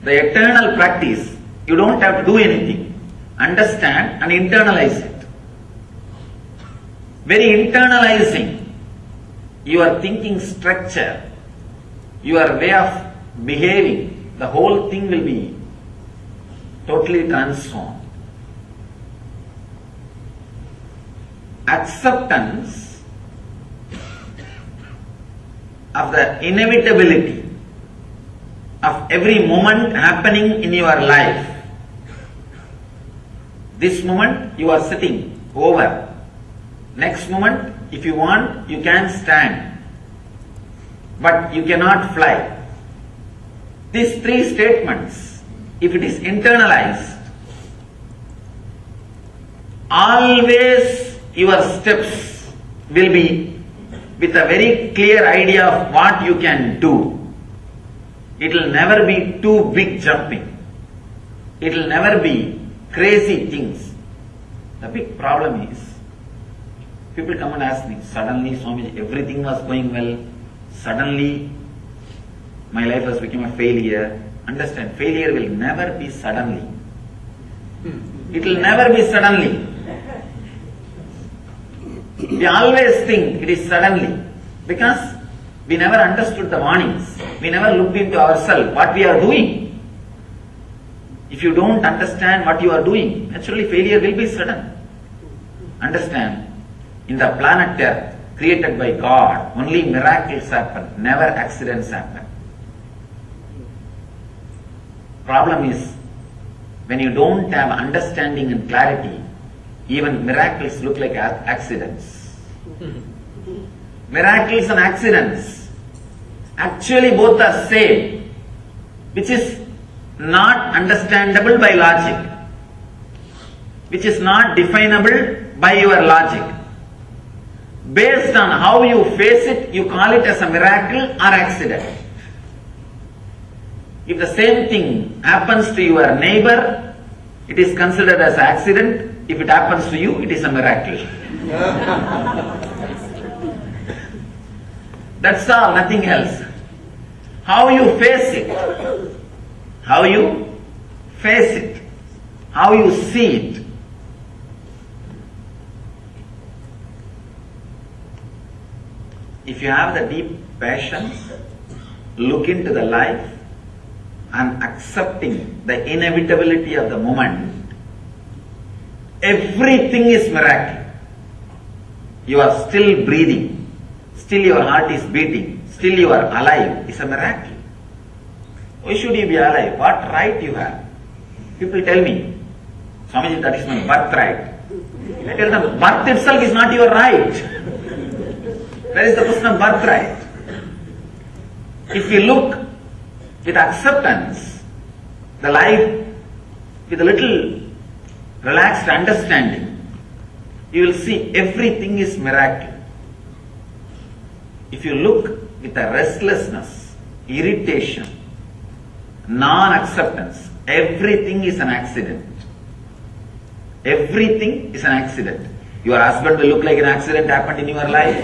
Speaker 9: the eternal practice, you don't have to do anything. Understand and internalize it. Very internalizing your thinking structure, your way of behaving, the whole thing will be totally transformed. Acceptance of the inevitability of every moment happening in your life. This moment you are sitting over. Next moment, if you want, you can stand, but you cannot fly. These three statements, if it is internalized, always your steps will be with a very clear idea of what you can do. It will never be too big jumping. It will never be crazy things. The big problem is, people come and ask me, suddenly Swamiji, everything was going well, suddenly my life has become a failure. Understand, failure will never be suddenly. It will never be suddenly. We always think it is suddenly because we never understood the warnings. We never looked into ourselves, what we are doing. If you don't understand what you are doing, naturally failure will be sudden. Understand, in the planet Earth, created by God, only miracles happen, never accidents happen. Problem is, when you don't have understanding and clarity, even miracles look like accidents. Miracles and accidents, actually both are same, which is not understandable by logic, which is not definable by your logic. Based on how you face it, you call it as a miracle or accident. If the same thing happens to your neighbor, it is considered as an accident. If it happens to you, it is a miracle. That's all, nothing else. How you face it, how you face it, how you see it. If you have the deep passion, look into the life and accepting the inevitability of the moment, everything is miracle. You are still breathing, still your heart is beating, still you are alive. It's a miracle. Why should you be alive? What right you have? People tell me, Swamiji, that is my birthright. I tell them, birth itself is not your right. Where is the question of birthright? If you look with acceptance, the life with a little relaxed understanding, you will see everything is miracle. If you look with a restlessness, irritation, non-acceptance. Everything is an accident. Everything is an accident. Your husband will look like an accident happened in your life.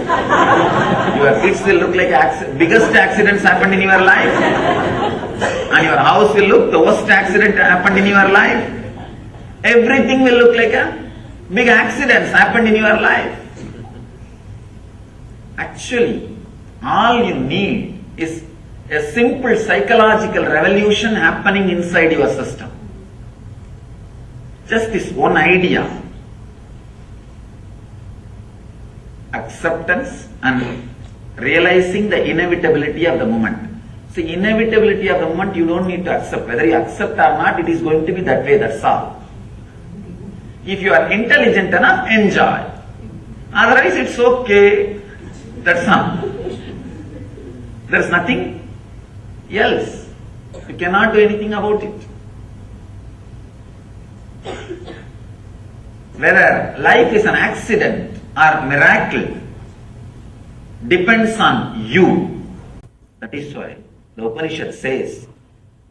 Speaker 9: Your kids will look like biggest accidents happened in your life. And your house will look the worst accident happened in your life. Everything will look like a big accidents happened in your life. Actually, all you need is a simple psychological revolution happening inside your system. Just this one idea. Acceptance and realizing the inevitability of the moment. See, inevitability of the moment you don't need to accept. Whether you accept or not, it is going to be that way, that's all. If you are intelligent enough, enjoy. Otherwise, it's okay. That's all. There's nothing else. You cannot do anything about it. Whether life is an accident or miracle depends on you. That is why the Upanishad says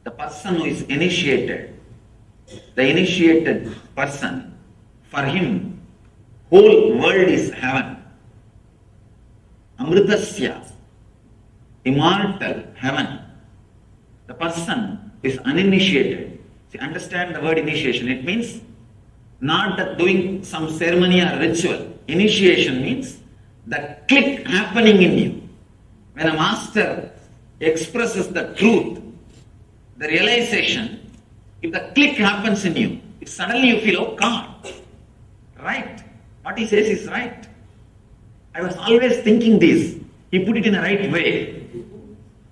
Speaker 9: the person who is initiated, the initiated person, for him whole world is heaven. Amritasya, immortal heaven. The person is uninitiated. See, understand the word initiation. It means not that doing some ceremony or ritual. Initiation means the click happening in you. When a master expresses the truth, the realization, if the click happens in you, if suddenly you feel, oh God, right, what he says is right. I was always thinking this. He put it in the right way.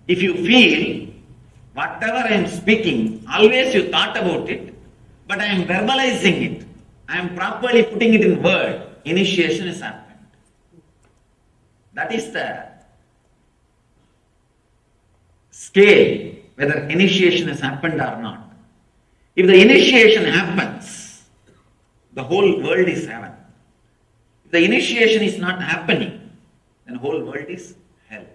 Speaker 9: If you feel, whatever I am speaking, always you thought about it, but I am verbalizing it. I am properly putting it in word. Initiation is happened. That is the scale, whether initiation has happened or not. If the initiation happens, the whole world is heaven. If the initiation is not happening, then the whole world is hell.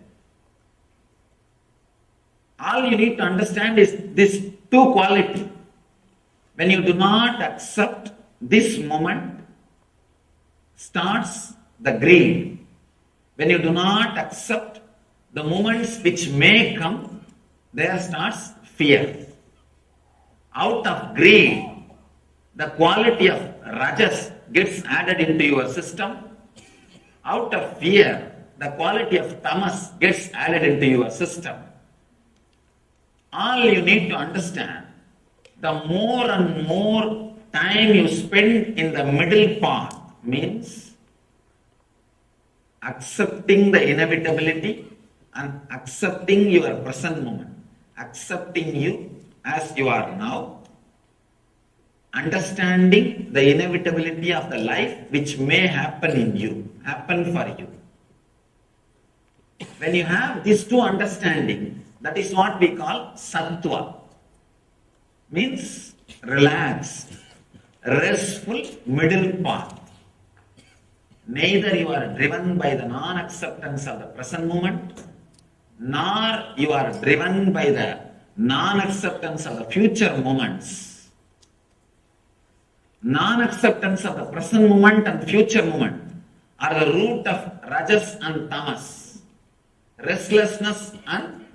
Speaker 9: All you need to understand is this two quality. When you do not accept this moment, starts the greed. When you do not accept the moments which may come, there starts fear. Out of greed, the quality of rajas gets added into your system. Out of fear, the quality of tamas gets added into your system. All you need to understand, the more and more time you spend in the middle path means accepting the inevitability and accepting your present moment, accepting you as you are now, understanding the inevitability of the life which may happen in you, happen for you. When you have these two understanding, that is what we call sattva, means relaxed, restful middle path. Neither you are driven by the non-acceptance of the present moment, nor you are driven by the non-acceptance of the future moments. Non-acceptance of the present moment and future moment are the root of rajas and tamas, restlessness and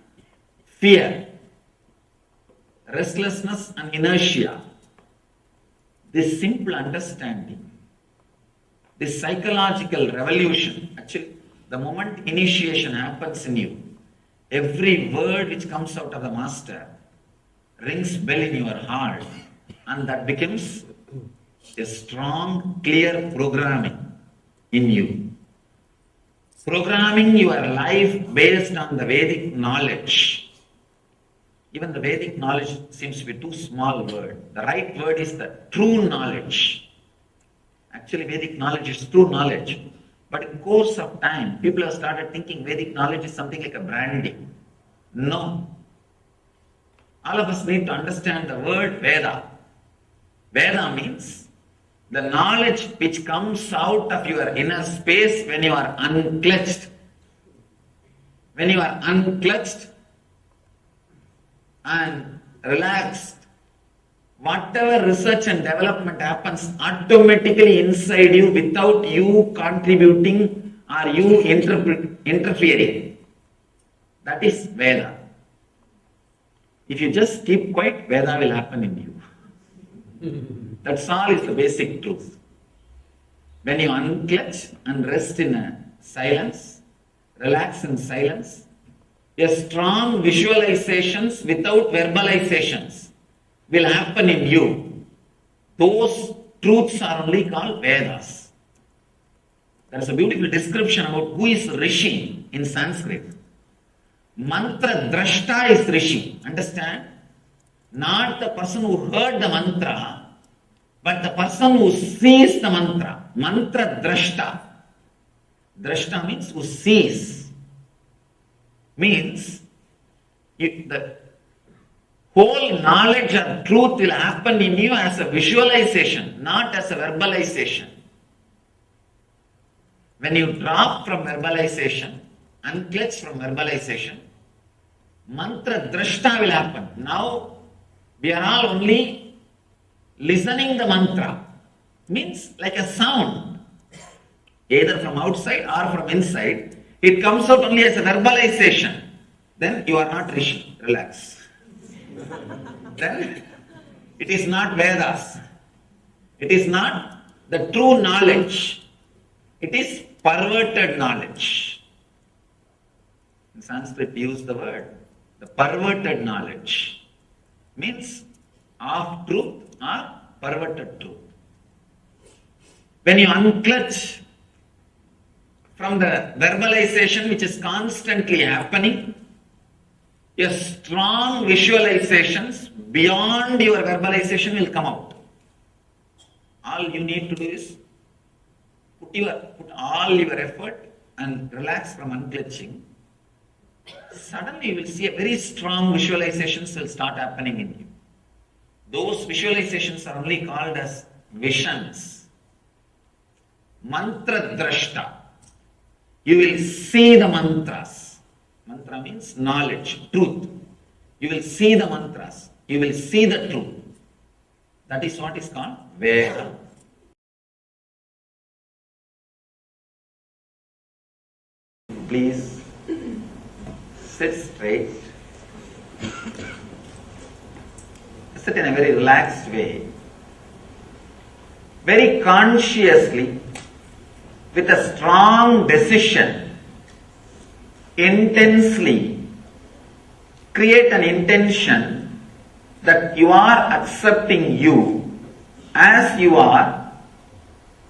Speaker 9: fear, restlessness and inertia. This simple understanding, this psychological revolution, actually, the moment initiation happens in you, every word which comes out of the master rings bell in your heart, and that becomes a strong, clear programming in you. Programming your life based on the Vedic knowledge. Even the Vedic knowledge seems to be too small word. The right word is the true knowledge. Actually, Vedic knowledge is true knowledge. But in course of time, people have started thinking Vedic knowledge is something like a branding. No. All of us need to understand the word Veda. Veda means the knowledge which comes out of your inner space when you are unclutched. When you are unclutched and relaxed, whatever research and development happens automatically inside you without you contributing or you interfering. That is Veda. If you just keep quiet, Veda will happen in you. That's all is the basic truth. When you unclutch and rest in a silence, relax in silence, a strong visualizations without verbalizations will happen in you. Those truths are only called Vedas. There is a beautiful description about who is Rishi in Sanskrit. Mantra drashta is Rishi. Understand? Not the person who heard the mantra, but the person who sees the mantra. Mantra drashta. Drashta means who sees. Means the whole knowledge and truth will happen in you as a visualization, not as a verbalization. When you drop from verbalization, unclutch from verbalization, mantra drashta will happen. Now we are all only listening the mantra. Means like a sound, either from outside or from inside. It comes out only as a verbalization. Then you are not Rishi. Relax. Then it is not Vedas. It is not the true knowledge. It is perverted knowledge. In Sanskrit we use the word. The perverted knowledge means half truth or perverted truth. When you unclutch from the verbalization which is constantly happening, a strong visualizations beyond your verbalization will come out. All you need to do is put all your effort and relax from unclutching. Suddenly you will see a very strong visualizations will start happening in you. Those visualizations are only called as visions. Mantra drashta. You will see the mantras. Mantra means knowledge, truth. You will see the mantras. You will see the truth. That is what is called Veda. Please sit straight. Sit in a very relaxed way. Very consciously, with a strong decision, intensely create an intention that you are accepting you as you are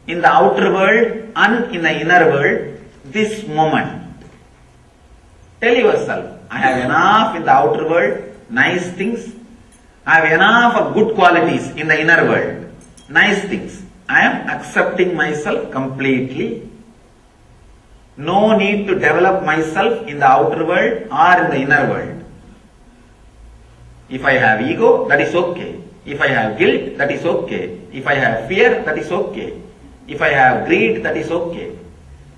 Speaker 9: in the outer world and in the inner world this moment. Tell yourself, I have enough in the outer world, nice things. I have enough of good qualities in the inner world, nice things. I am accepting myself completely. No need to develop myself in the outer world or in the inner world. If I have ego, that is okay. If I have guilt, that is okay. If I have fear, that is okay. If I have greed, that is okay.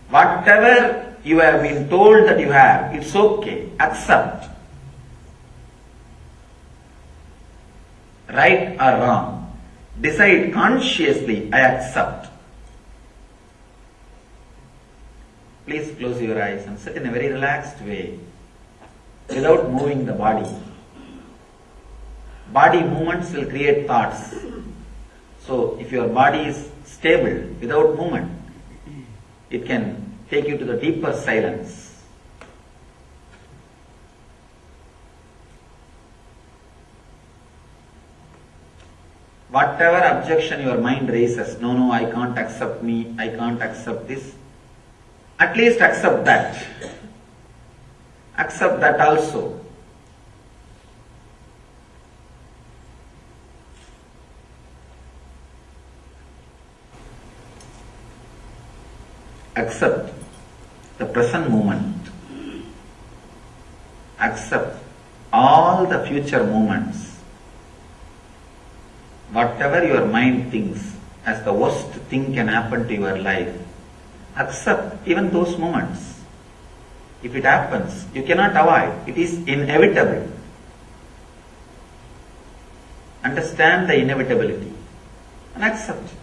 Speaker 9: Whatever you have been told that you have, it's okay. Accept. Right or wrong. Decide consciously, I accept. Please close your eyes and sit in a very relaxed way without moving the body. Body movements will create thoughts. So if your body is stable without movement, it can take you to the deeper silence. Whatever objection your mind raises, no, I can't accept me, I can't accept this, at least accept that. Accept that also. Accept the present moment. Accept all the future moments. Whatever your mind thinks as the worst thing can happen to your life, accept even those moments. If it happens, you cannot avoid. It is inevitable. understand the inevitability, and accept it.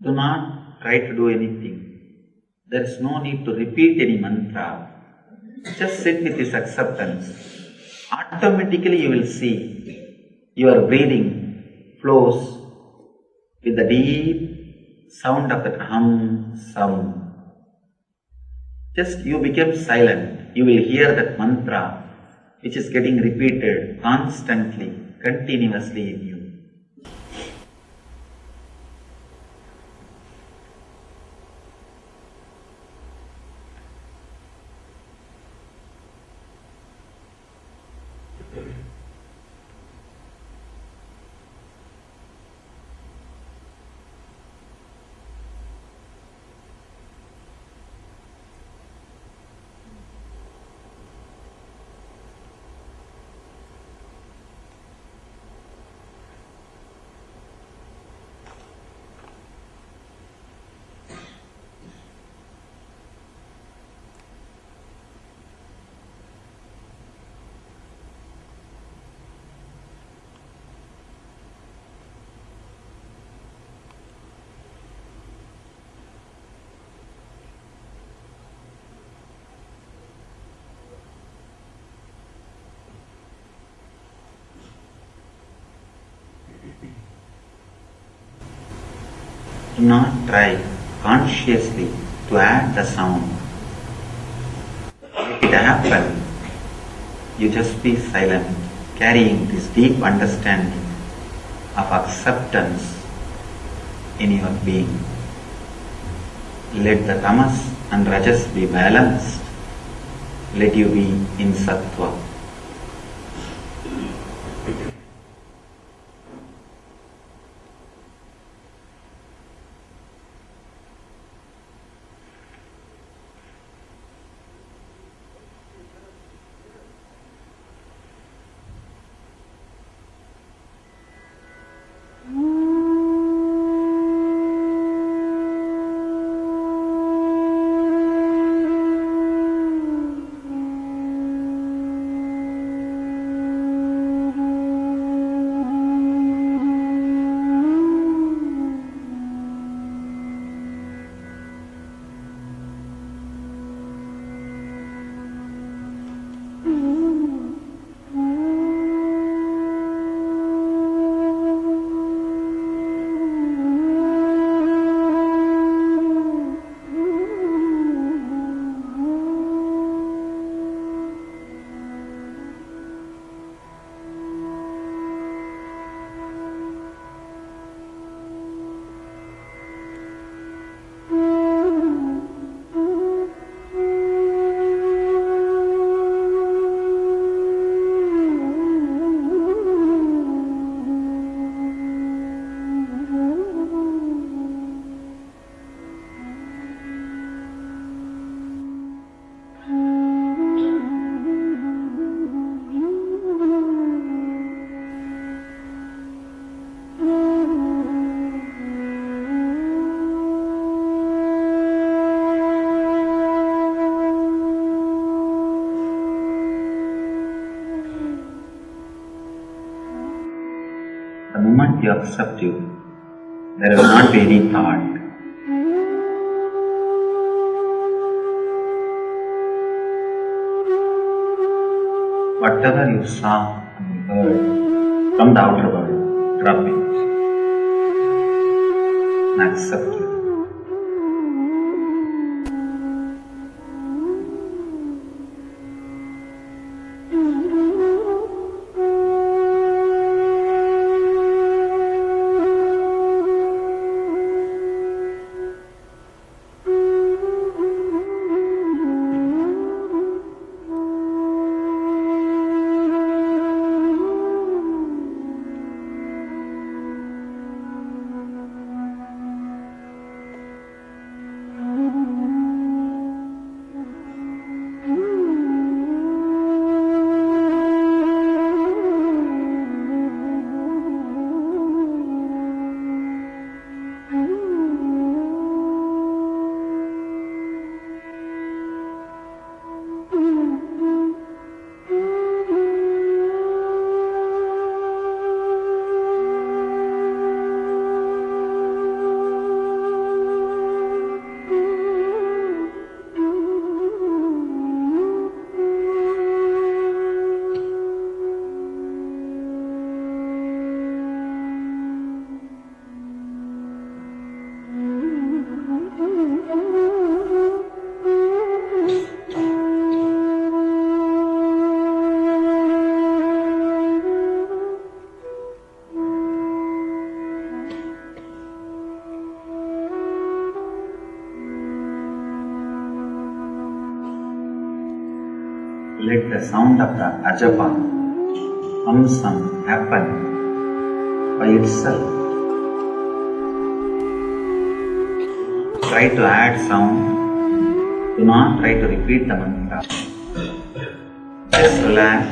Speaker 9: Do not try to do anything. There is no need to repeat any mantra. Just sit with this acceptance. Automatically you will see your breathing flows with the deep sound of the hum sound. Just you become silent. You will hear that mantra which is getting repeated constantly, continuously in you. Do not try consciously to add the sound. Let it happen. You just be silent, carrying this deep understanding of acceptance in your being. Let the tamas and rajas be balanced. Let you be in sattva. The moment you accept you, there will not be any thought. Whatever you saw and heard from the outer world, drop it and accept it. let the sound of the ajapa, sum happen by itself. Try to add sound. Do not try to repeat the mantra. Just relax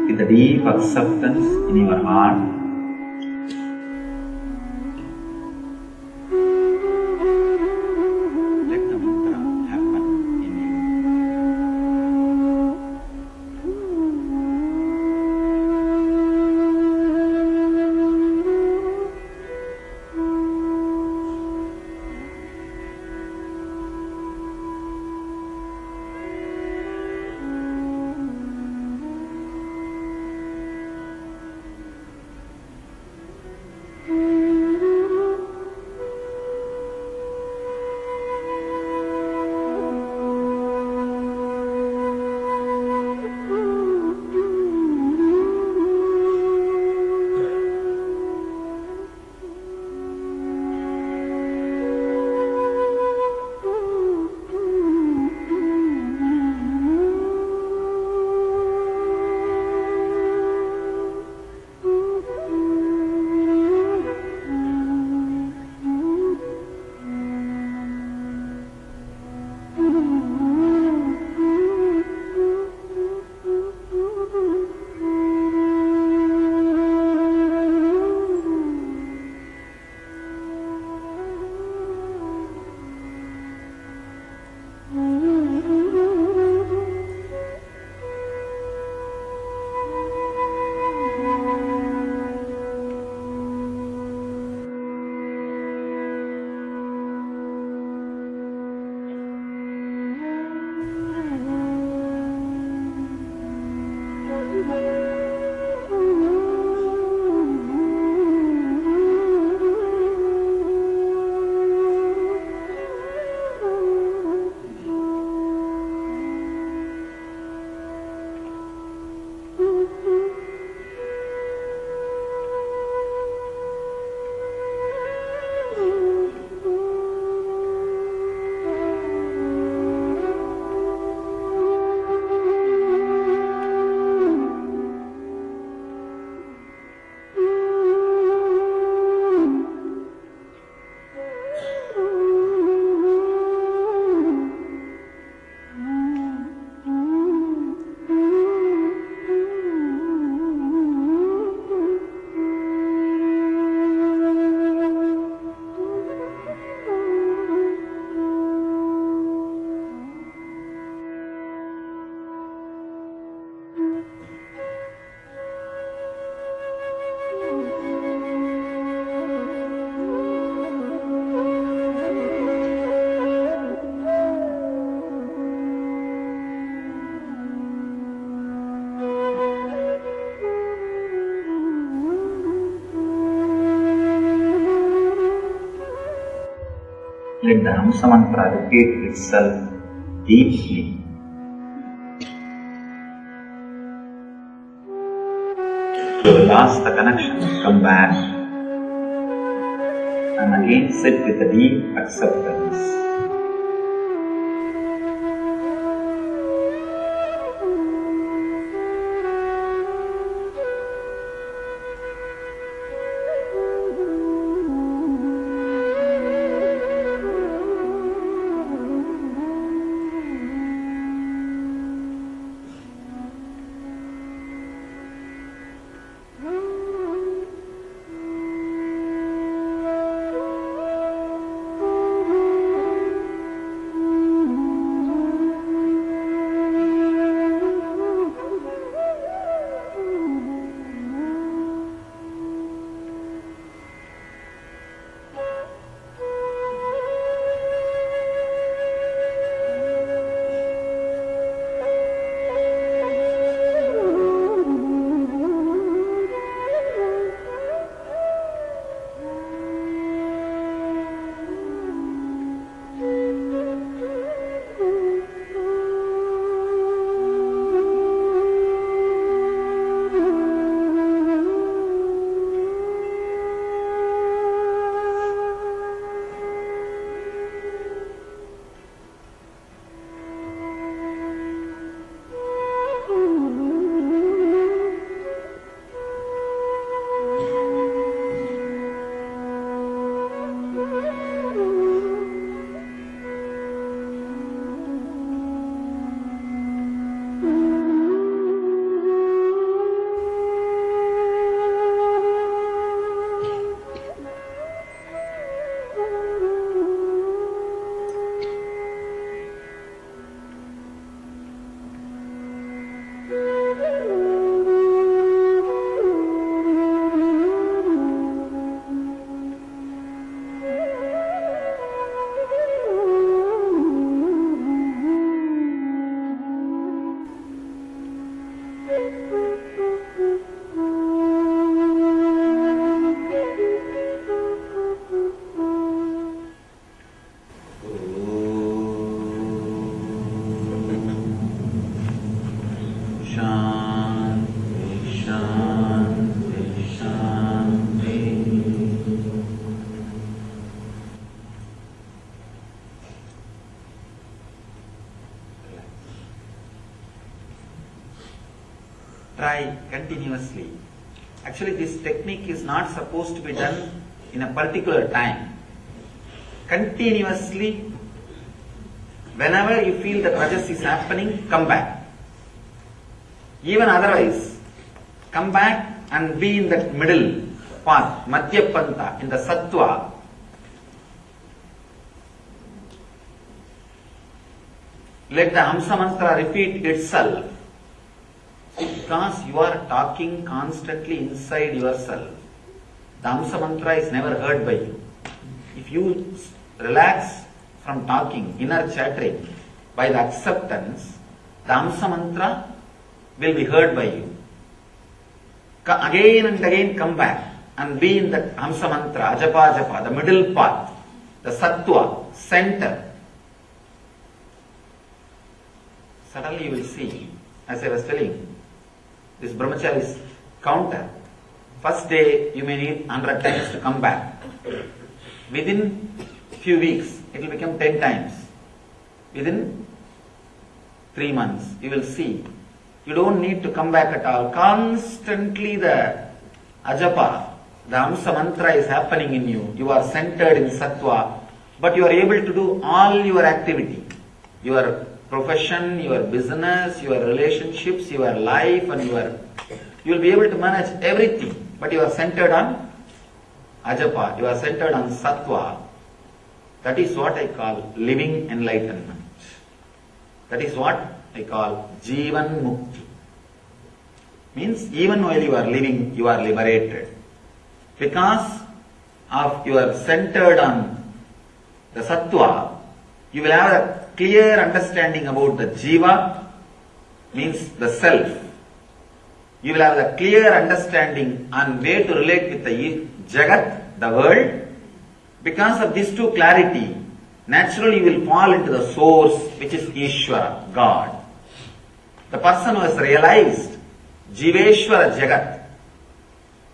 Speaker 9: with the deep acceptance in your heart. Let the mantra happen in you. Let the Hamsa mantra repeat itself deeply. To lost the connection, come back and again sit with the deep acceptance. try continuously. Actually, this technique is not supposed to be done in a particular time. Continuously, whenever you feel that rajas is happening, come back. Even otherwise, come back and be in that middle path, madhyapanta, in the sattva. Let the Hamsa mantra repeat itself. Because you are talking constantly inside yourself, the Hamsa mantra is never heard by you. If you relax from talking, inner chattering, by the acceptance, the Hamsa mantra will be heard by you. Again and again come back and be in that Hamsa mantra, ajapa japa, the middle path, the sattva, center. Suddenly you will see, as I was telling, this brahmachari's counter. First day you may need 100 times to come back. Within few weeks it will become 10 times. Within 3 months you will see you don't need to come back at all. Constantly the ajapa, the Hamsa mantra is happening in you. You are centered in sattva, but you are able to do all your activity, your profession, your business, your relationships, your life, and you will be able to manage everything, but you are centered on ajapa, you are centered on sattva. That is what I call living enlightenment. That is what I call Jivan Mukti. Means even while you are living, you are liberated. Because of you are centered on the sattva, you will have a clear understanding about the jiva, means the self. You will have a clear understanding on way to relate with the jagat, the world. Because of these two clarity, naturally you will fall into the source, which is Ishvara, God. The person who has realized Jiveshwara Jagat,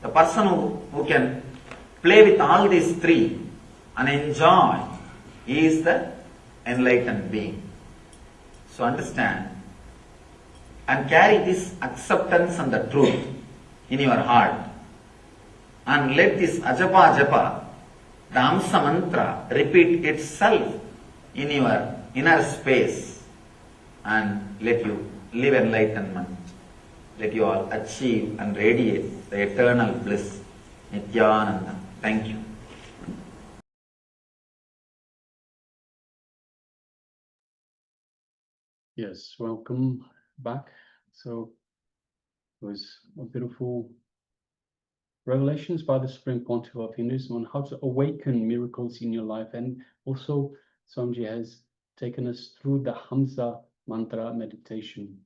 Speaker 9: the person who can play with all these three and enjoy, he is the enlightened being. So understand and carry this acceptance and the truth in your heart, and let this ajapa japa, the Hamsa mantra, repeat itself in your inner space, and let you live enlightenment. Let you all achieve and radiate the eternal bliss, Nithyananda. Thank you.
Speaker 8: Yes, welcome back. So it was a beautiful revelations by the Supreme Pontiff of Hinduism on how to awaken miracles in your life. And also Swamiji has taken us through the Hamsa mantra meditation.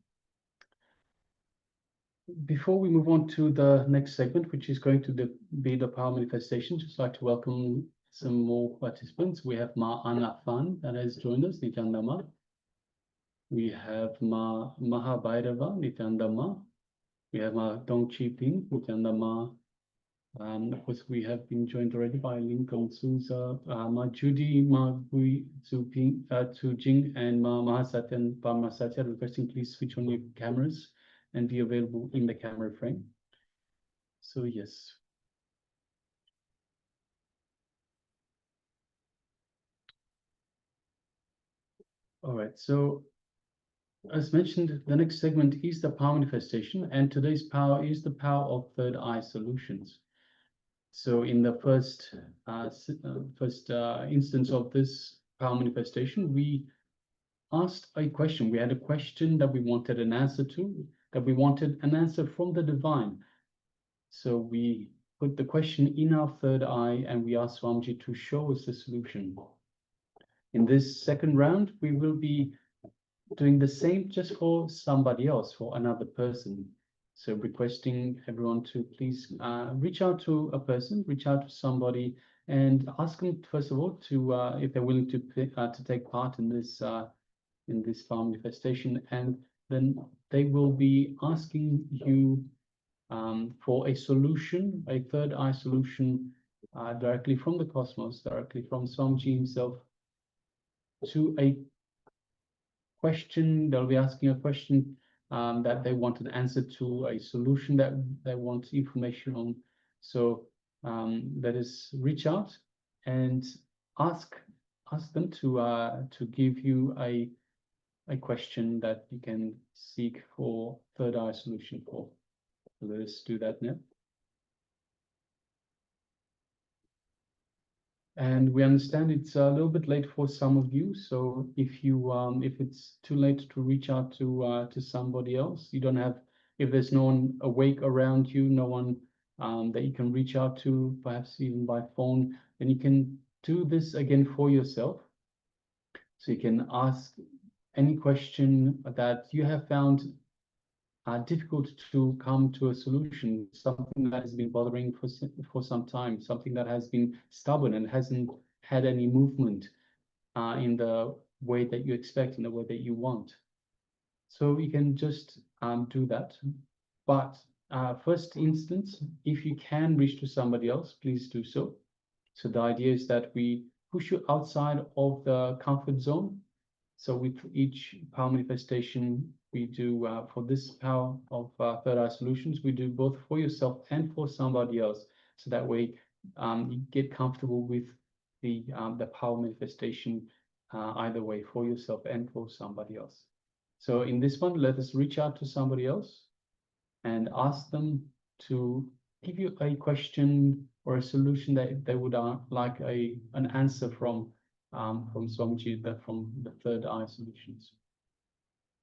Speaker 8: Before we move on to the next segment, which is going to be the power manifestation, just like to welcome some more participants. We have Ma Anna Fan that has joined us, Nithyananda Ma. We have Ma Mahabhairava, Nithyananda Ma. We have Ma Dong Chi Ping, Nithyananda Ma. Of course, we have been joined already by Lincoln Souza, Ma Judy, Ma Gui Tzu Jing, and Ma Mahasatya and Paramasatya. Requesting please switch on your cameras and be available in the camera frame. So yes. All right, so as mentioned, the next segment is the power manifestation, and today's power is the power of third eye solutions. So in the first instance of this power manifestation, we asked a question. We had a question that we wanted an answer to, that we wanted an answer from the divine. So we put the question in our third eye and we asked Swamiji to show us the solution. In this second round, we will be doing the same just for somebody else, for another person. So requesting everyone to please reach out to a person, reach out to somebody, and ask them first of all to if they're willing to take part in this power manifestation, and then they will be asking you for a solution, a third eye solution, directly from the cosmos, directly from Swamiji himself, to a question. They'll be asking a question that they want an answer to, a solution that they want information on. So let us reach out and ask them to give you a question that you can seek for third eye solution for. So let us do that now. And we understand it's a little bit late for some of you. So if you if it's too late to reach out to somebody else, you don't have, if there's no one awake around you, no one that you can reach out to, perhaps even by phone, then you can do this again for yourself. So you can ask any question that you have found difficult to come to a solution, something that has been bothering for some time, something that has been stubborn and hasn't had any movement in the way that you expect, in the way that you want. So you can just do that. But first instance, if you can reach to somebody else, please do so. So the idea is that we push you outside of the comfort zone. So with each power manifestation we do for this power of third eye solutions, we do both for yourself and for somebody else. So that way you get comfortable with the power manifestation either way, for yourself and for somebody else. So in this one, let us reach out to somebody else and ask them to give you a question or a solution that they would like an answer from Swamiji, from the third eye solutions.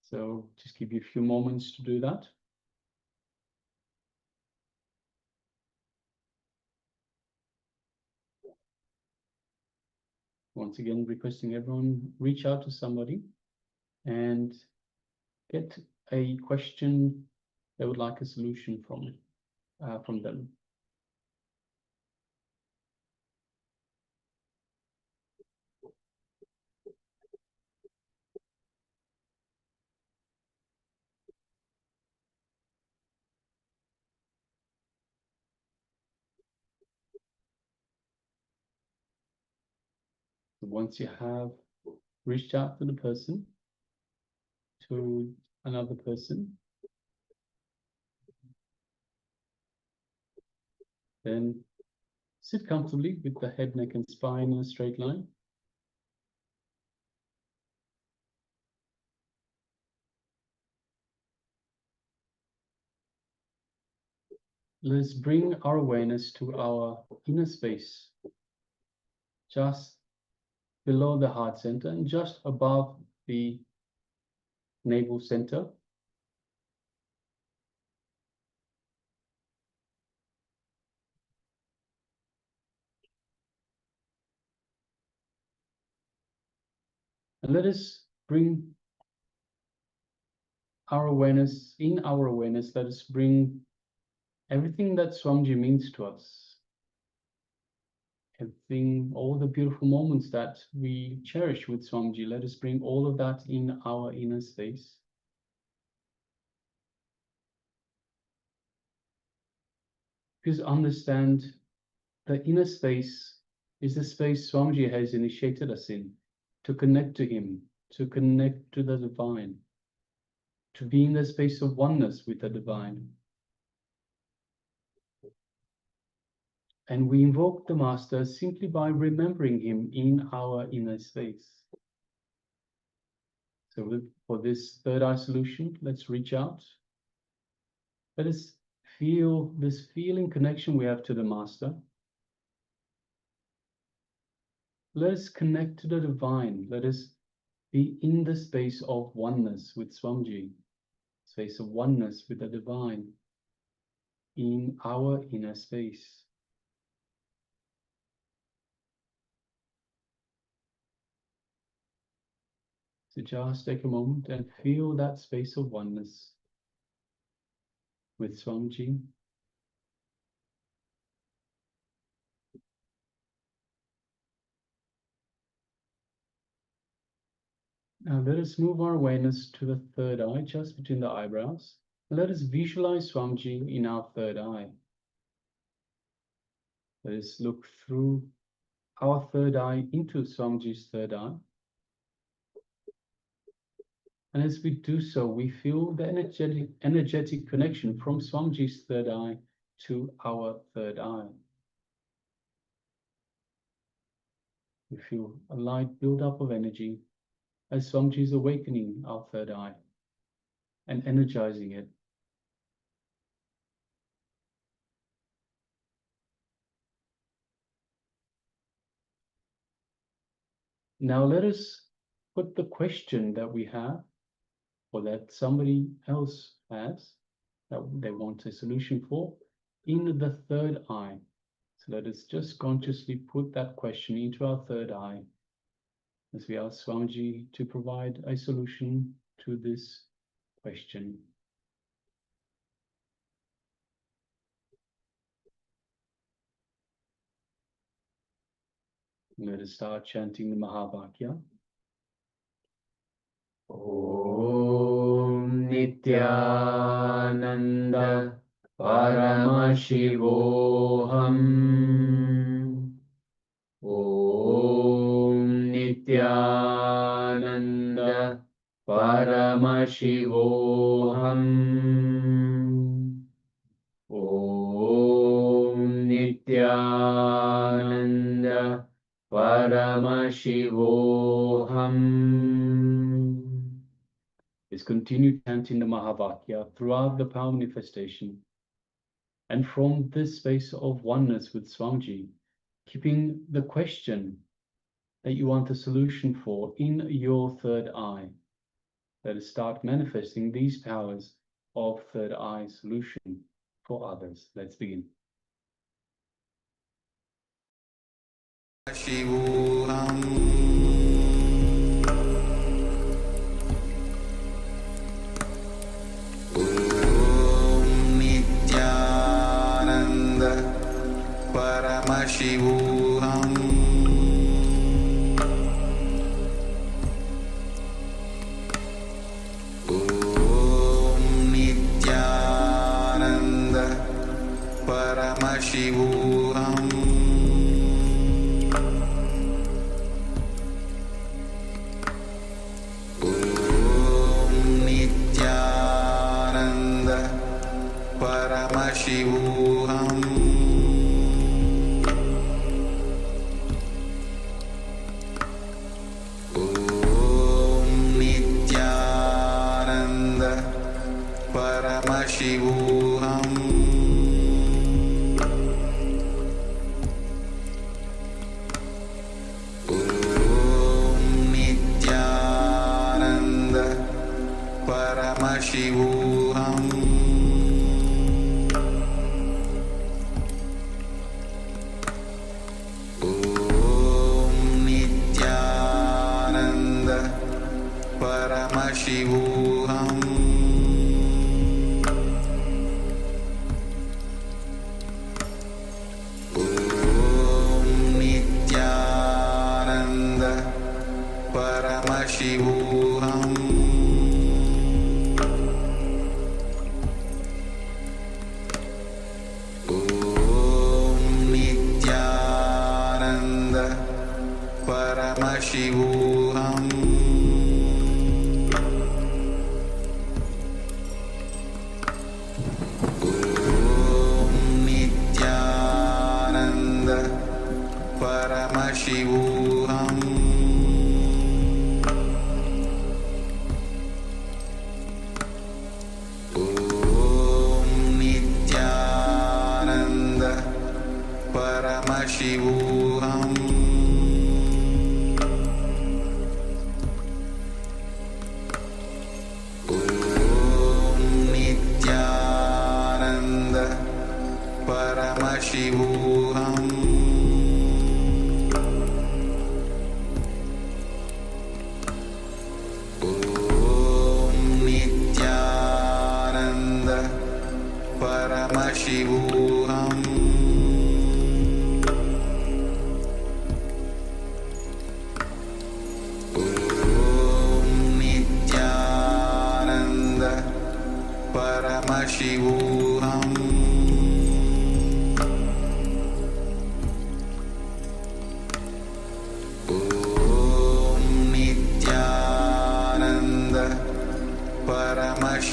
Speaker 8: So just give you a few moments to do that. Once again, requesting everyone reach out to somebody and get a question they would like a solution from them. Once you have reached out to the person, to another person, then sit comfortably with the head, neck, and spine in a straight line. Let's bring our awareness to our inner space, just below the heart center and just above the navel center. And let us bring our awareness, let us bring everything that Swamiji means to us. Everything, all the beautiful moments that we cherish with Swamiji, let us bring all of that in our inner space. Because understand, the inner space is the space Swamiji has initiated us in, to connect to him, to connect to the divine, to be in the space of oneness with the divine. And we invoke the Master simply by remembering him in our inner space. So for this third eye solution, let's reach out. Let us feel this feeling connection we have to the Master. Let us connect to the divine. Let us be in the space of oneness with Swamiji, space of oneness with the divine in our inner space. So just take a moment and feel that space of oneness with Swamiji. Now let us move our awareness to the third eye, just between the eyebrows. And let us visualize Swamiji in our third eye. Let us look through our third eye into Swamiji's third eye. And as we do so, we feel the energetic connection from Swamiji's third eye to our third eye. We feel a light build-up of energy as Swamiji is awakening our third eye and energizing it. Now let us put the question that we have, or that somebody else has, that they want a solution for, in the third eye. So let us just consciously put that question into our third eye as we ask Swamiji to provide a solution to this question. Let us start chanting the Mahavakya. Om Nityananda Paramashivoham. Om Nityananda Paramashivoham. Om Nityananda Paramashivoham. Let's continue chanting the Mahavakya throughout the power manifestation. And from this space of oneness with Swamiji, keeping the question that you want a solution for in your third eye. Let us start manifesting these powers of third eye solution for others. Let's begin.
Speaker 7: Paramashivoham. Om Nityananda Paramashivoham. Om Nityananda Paramashivoham. Paramashivoham. Om Nityananda Paramashivoham. Om Nityananda Paramashivoham. Paramashivoham. Om Nityananda Paramashivoham. Om Nityananda Paramashivoham. Paramashivoham. Om Nityananda Paramashivoham. Om Nityananda Paramashivoham. Paramashivoham. Om Nityananda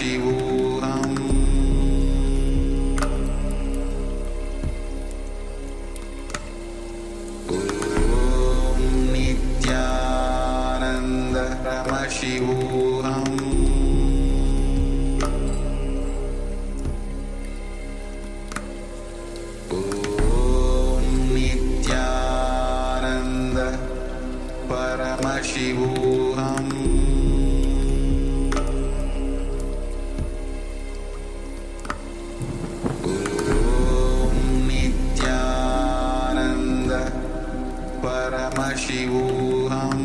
Speaker 7: Paramashivoham Om Nityananda Paramashivoham Om Nityananda Paramashivoham Paramashivoham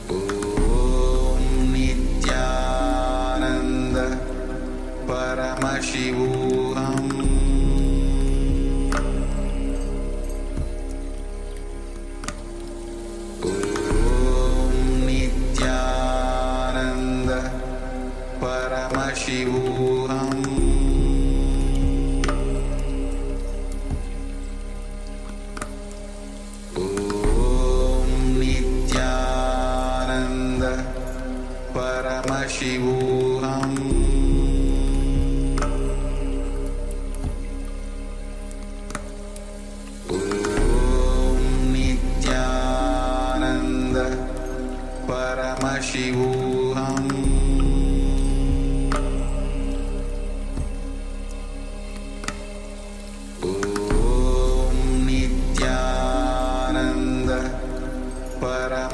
Speaker 7: Om Nityananda Paramashivoham Om Nityananda Paramashivoham Paramashivoham Om Nityananda Paramashivoham Om Nityananda Paramashivoham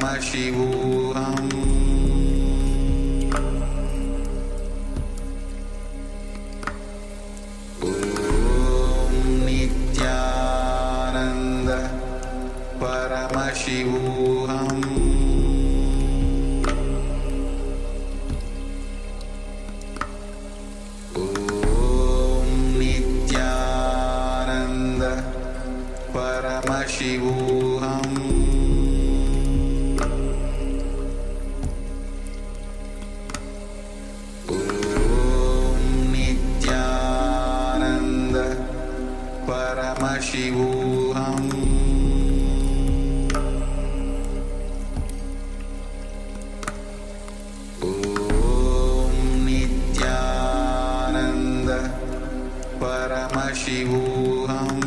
Speaker 7: Paramashivoham Om Nityananda Paramashivoham Om Nityananda Paramashivoham Paramashivoham Om Nityananda Paramashivoham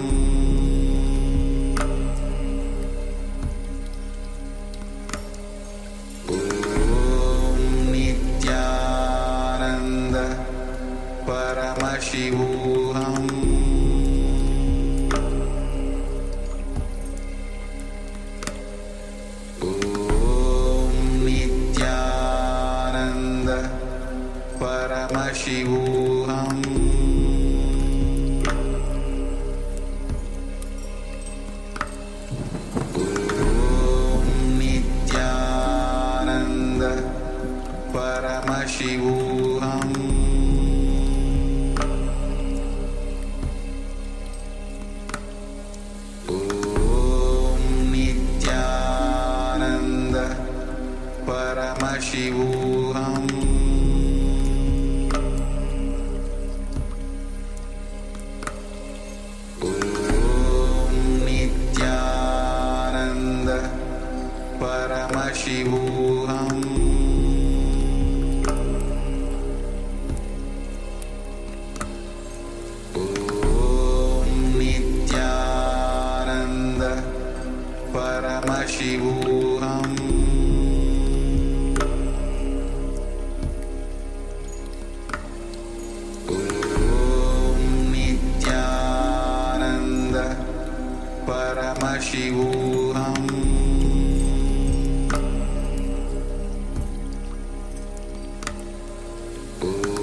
Speaker 7: Om Nityananda Paramashivoham Paramashivoham Om Nityananda Paramashivoham Om Nityananda Paramashivoham Paramashivoham Om Nityananda Paramashivoham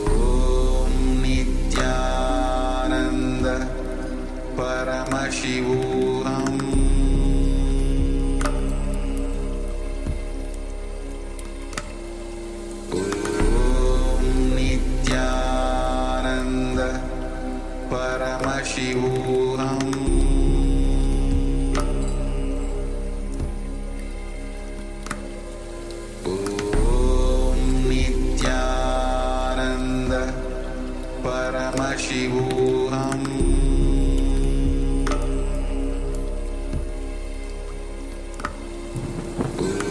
Speaker 7: Om Nityananda Paramashivoham Paramashivoham Om Nityananda Paramashivoham Om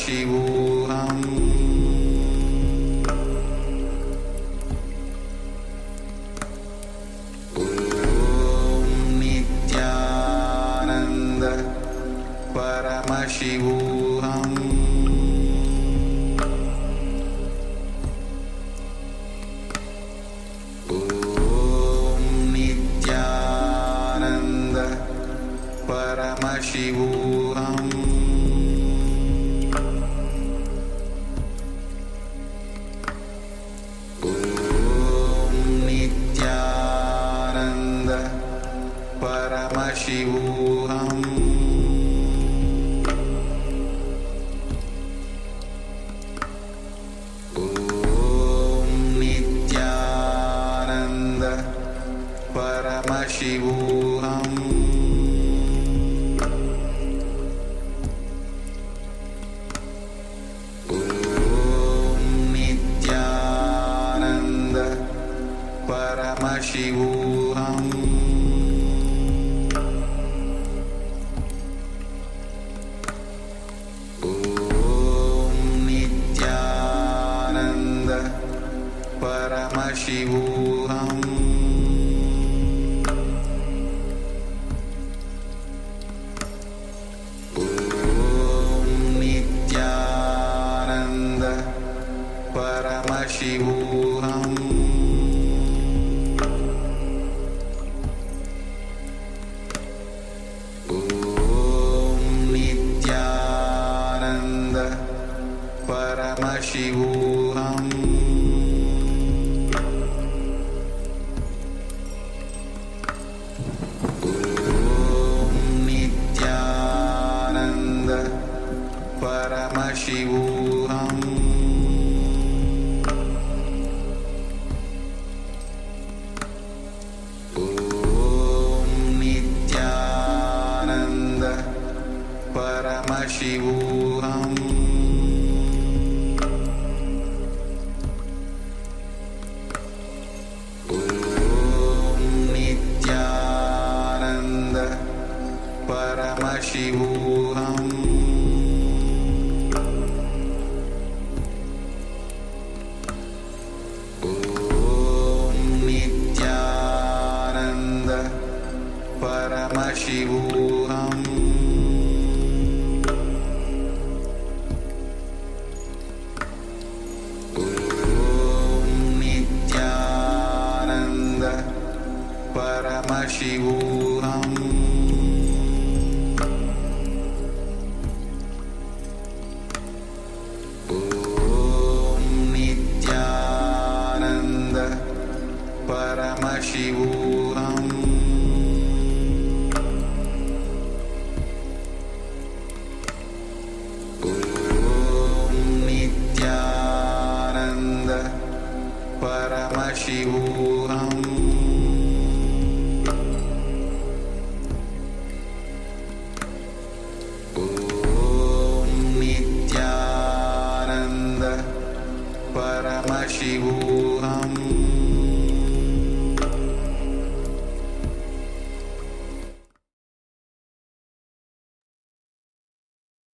Speaker 7: Paramashivoham Om Nityananda Paramashivoham Om Nityananda Paramashivoham Om Nityananda Paramashivoham Om Nityananda Paramashivoham Om Nityananda Paramashivoham Om Nityananda Paramashivoham Om Nityananda Paramashivoham Om Nityananda Paramashivoham Om Nityananda Paramashivoham Om Nityananda Paramashivoham Om Nityananda Paramashivoham Om Nityananda Paramashivoham Om Nityananda Paramashivoham Om Nityananda Paramashivoham Om Nityananda Paramashivoham Om Nityananda Paramashivoham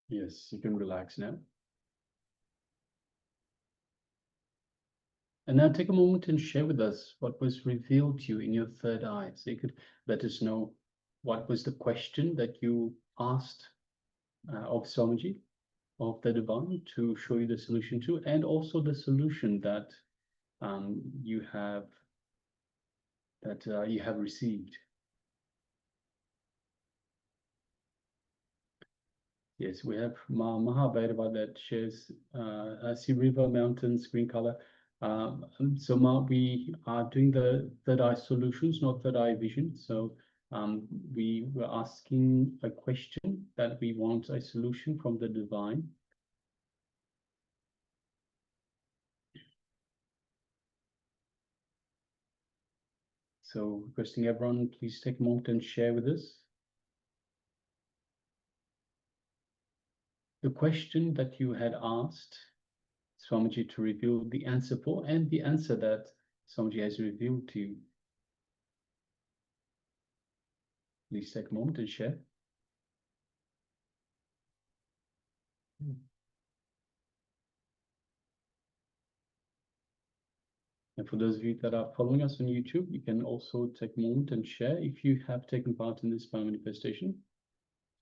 Speaker 8: Yes, you can relax now. And now take a moment and share with us what was revealed to you in your third eye. So you could let us know what was the question that you asked of Swamiji, of the divine, to show you the solution to, and also the solution that you have received. Yes, we have Mahabhairava that shares sea river, mountains, green color. So Ma, we are doing the third eye solutions, not third eye vision. So we were asking a question that we want a solution from the divine. So requesting everyone, please take a moment and share with us the question that you had asked Swamiji to reveal the answer for, and the answer that Swamiji has revealed to you. Please take a moment and share. And for those of you that are following us on YouTube, you can also take a moment and share if you have taken part in this power manifestation.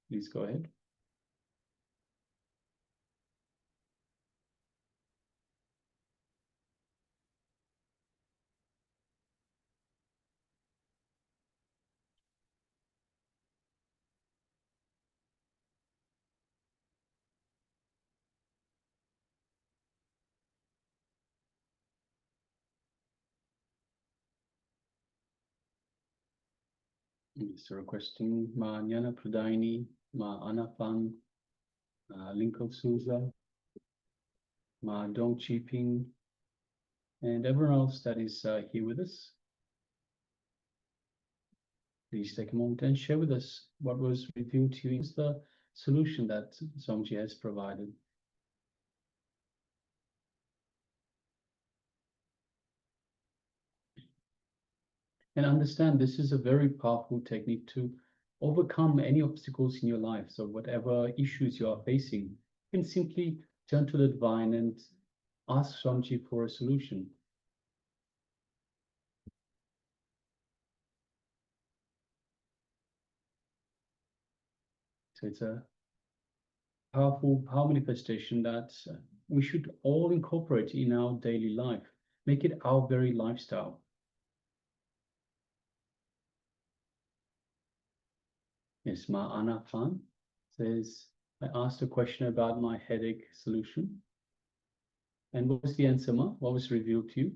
Speaker 8: Please go ahead. So requesting Ma Nyana Pradaini, Ma Anapang, Linko Souza, Ma Dong Chi Ping, and everyone else that is here with us. Please take a moment and share with us what was revealed to you is the solution that Swamiji has provided. And understand this is a very powerful technique to overcome any obstacles in your life. So whatever issues you are facing, you can simply turn to the divine and ask Swamiji for a solution. So it's a powerful power manifestation that we should all incorporate in our daily life, make it our very lifestyle. Yes, Ma Ana Fan says, I asked a question about my headache solution. And what was the answer, Ma? What was revealed to you?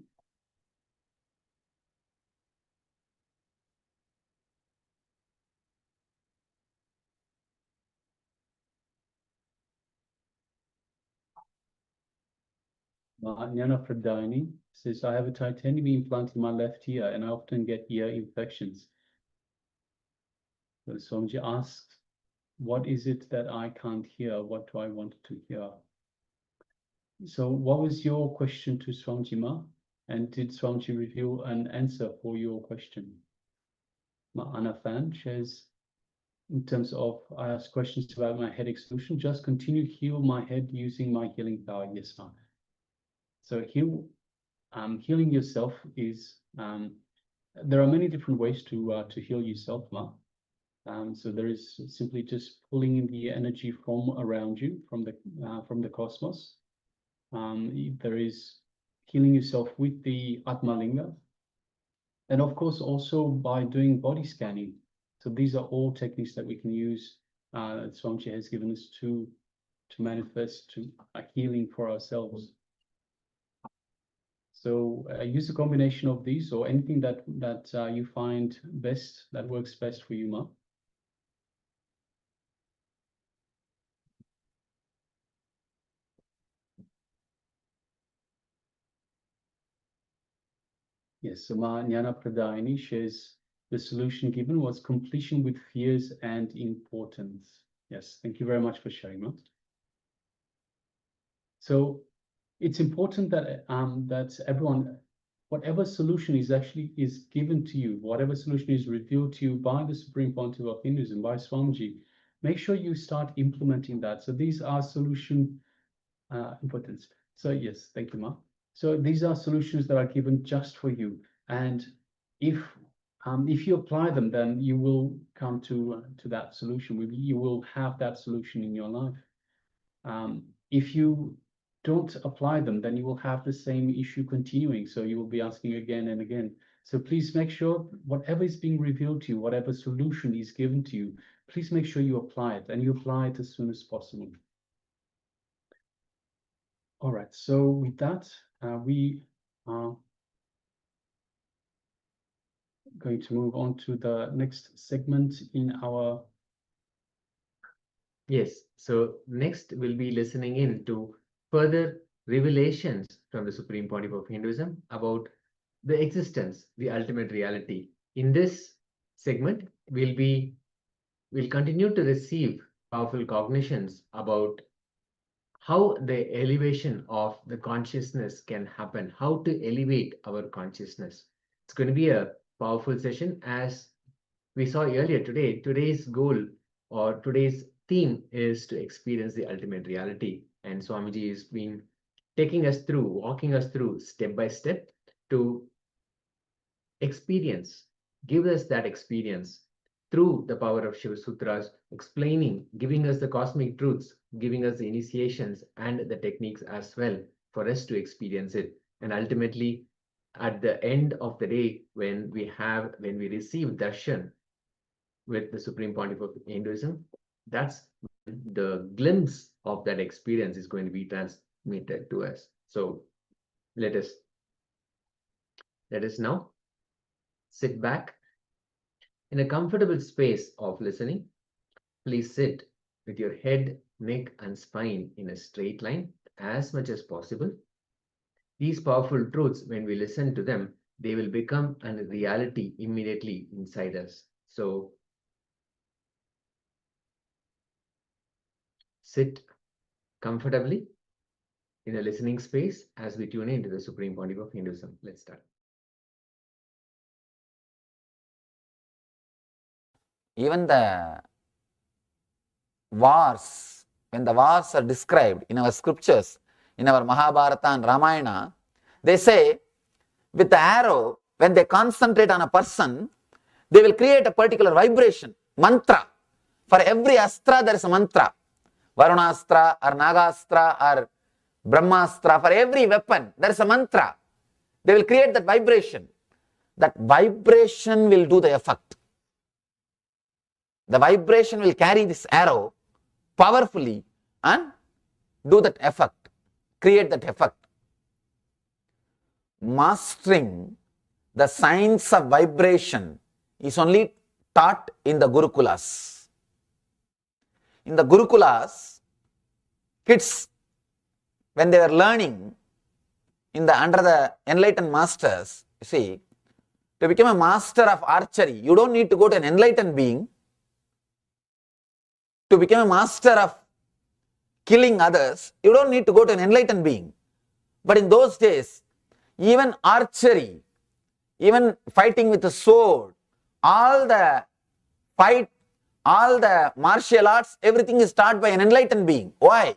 Speaker 8: Ma Nyana Pradani says, I have a titanium implant in my left ear and I often get ear infections. So Swamiji asked, what is it that I can't hear? What do I want to hear? So what was your question to Swamiji, Ma? And did Swamiji reveal an answer for your question? Ma Anafan shares, in terms of, I asked questions about my headache solution, just continue to heal my head using my healing power. Yes, Ma. So healing yourself is, there are many different ways to heal yourself, Ma. So there is simply just pulling in the energy from around you, from the cosmos. There is healing yourself with the Atmalinga, and of course also by doing body scanning. So these are all techniques that we can use. Swamiji has given us to manifest to a healing for ourselves. So use a combination of these or anything that you find best, that works best for you, Ma. Yes, so Ma Nyana Pradayani shares the solution given was completion with fears and importance. Yes, thank you very much for sharing, Ma. So it's important that that everyone, whatever solution is given to you, whatever solution is revealed to you by the Supreme Pontiff of Hinduism, by Swamiji, make sure you start implementing that. So these are solution importance. So yes, thank you, Ma. So these are solutions that are given just for you, and if you apply them, then you will come to that solution. You will have that solution in your life. If you don't apply them, then you will have the same issue continuing. So you will be asking again and again. So please make sure whatever is being revealed to you, whatever solution is given to you, please make sure you apply it, and you apply it as soon as possible. All right, so with that, we are going to move on to the next segment in our...
Speaker 6: Yes, so next we'll be listening in to further revelations from the Supreme Pontiff of Hinduism about the existence, the ultimate reality. In this segment, we'll continue to receive powerful cognitions about how the elevation of the consciousness can happen, how to elevate our consciousness. It's going to be a powerful session. As we saw earlier today, today's goal or today's theme is to experience the ultimate reality. And Swamiji has been taking us through, walking us through step by step. to experience, give us that experience through the power of Shiva Sutras, explaining, giving us the cosmic truths, giving us the initiations and the techniques as well for us to experience it. And ultimately, at the end of the day, when we receive darshan with the Supreme Pontiff of Hinduism, that's the glimpse of that experience is going to be transmitted to us. So let us now sit back in a comfortable space of listening. Please sit with your head, neck, and spine in a straight line as much as possible. These powerful truths, when we listen to them, they will become a reality immediately inside us. So sit comfortably in a listening space as we tune into the Supreme Pontiff of Hinduism. Let's start.
Speaker 2: Even the wars, when the wars are described in our scriptures, in our Mahabharata and Ramayana, they say with the arrow, when they concentrate on a person, they will create a particular vibration, mantra. For every astra, there is a mantra. Varunastra or Nagastra or Brahmastra, for every weapon, there is a mantra. They will create that vibration. That vibration will do the effect. The vibration will carry this arrow powerfully and do that effect, create that effect. Mastering the science of vibration is only taught in the Gurukulas. In the Gurukulas, kids, when they were learning under the enlightened masters, you see, to become a master of archery, you don't need to go to an enlightened being. To become a master of killing others, you don't need to go to an enlightened being. But in those days, even archery, even fighting with a sword, all the martial arts, everything is taught by an enlightened being. Why?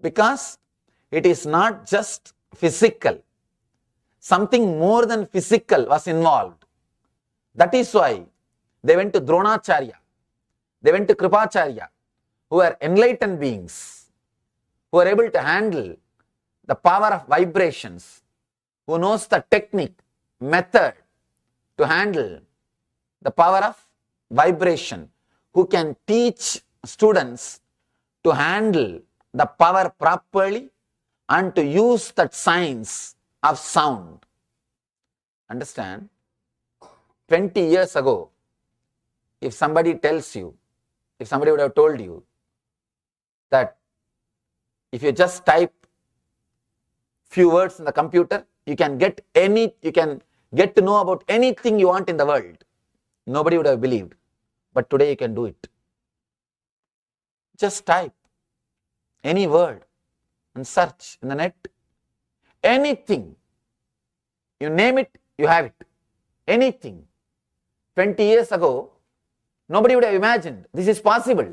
Speaker 2: Because it is not just physical. Something more than physical was involved. That is why they went to Dronacharya. They went to Kripacharya, who are enlightened beings, who are able to handle the power of vibrations, who knows the technique, method to handle the power of vibration, who can teach students to handle the power properly and to use that science of sound. Understand? 20 years ago, if somebody tells you, if somebody would have told you that if you just type few words in the computer, you can get to know about anything you want in the world, nobody would have believed. But today you can do it. Just type any word and search in the net. Anything. You name it, you have it. Anything. 20 years ago, nobody would have imagined this is possible.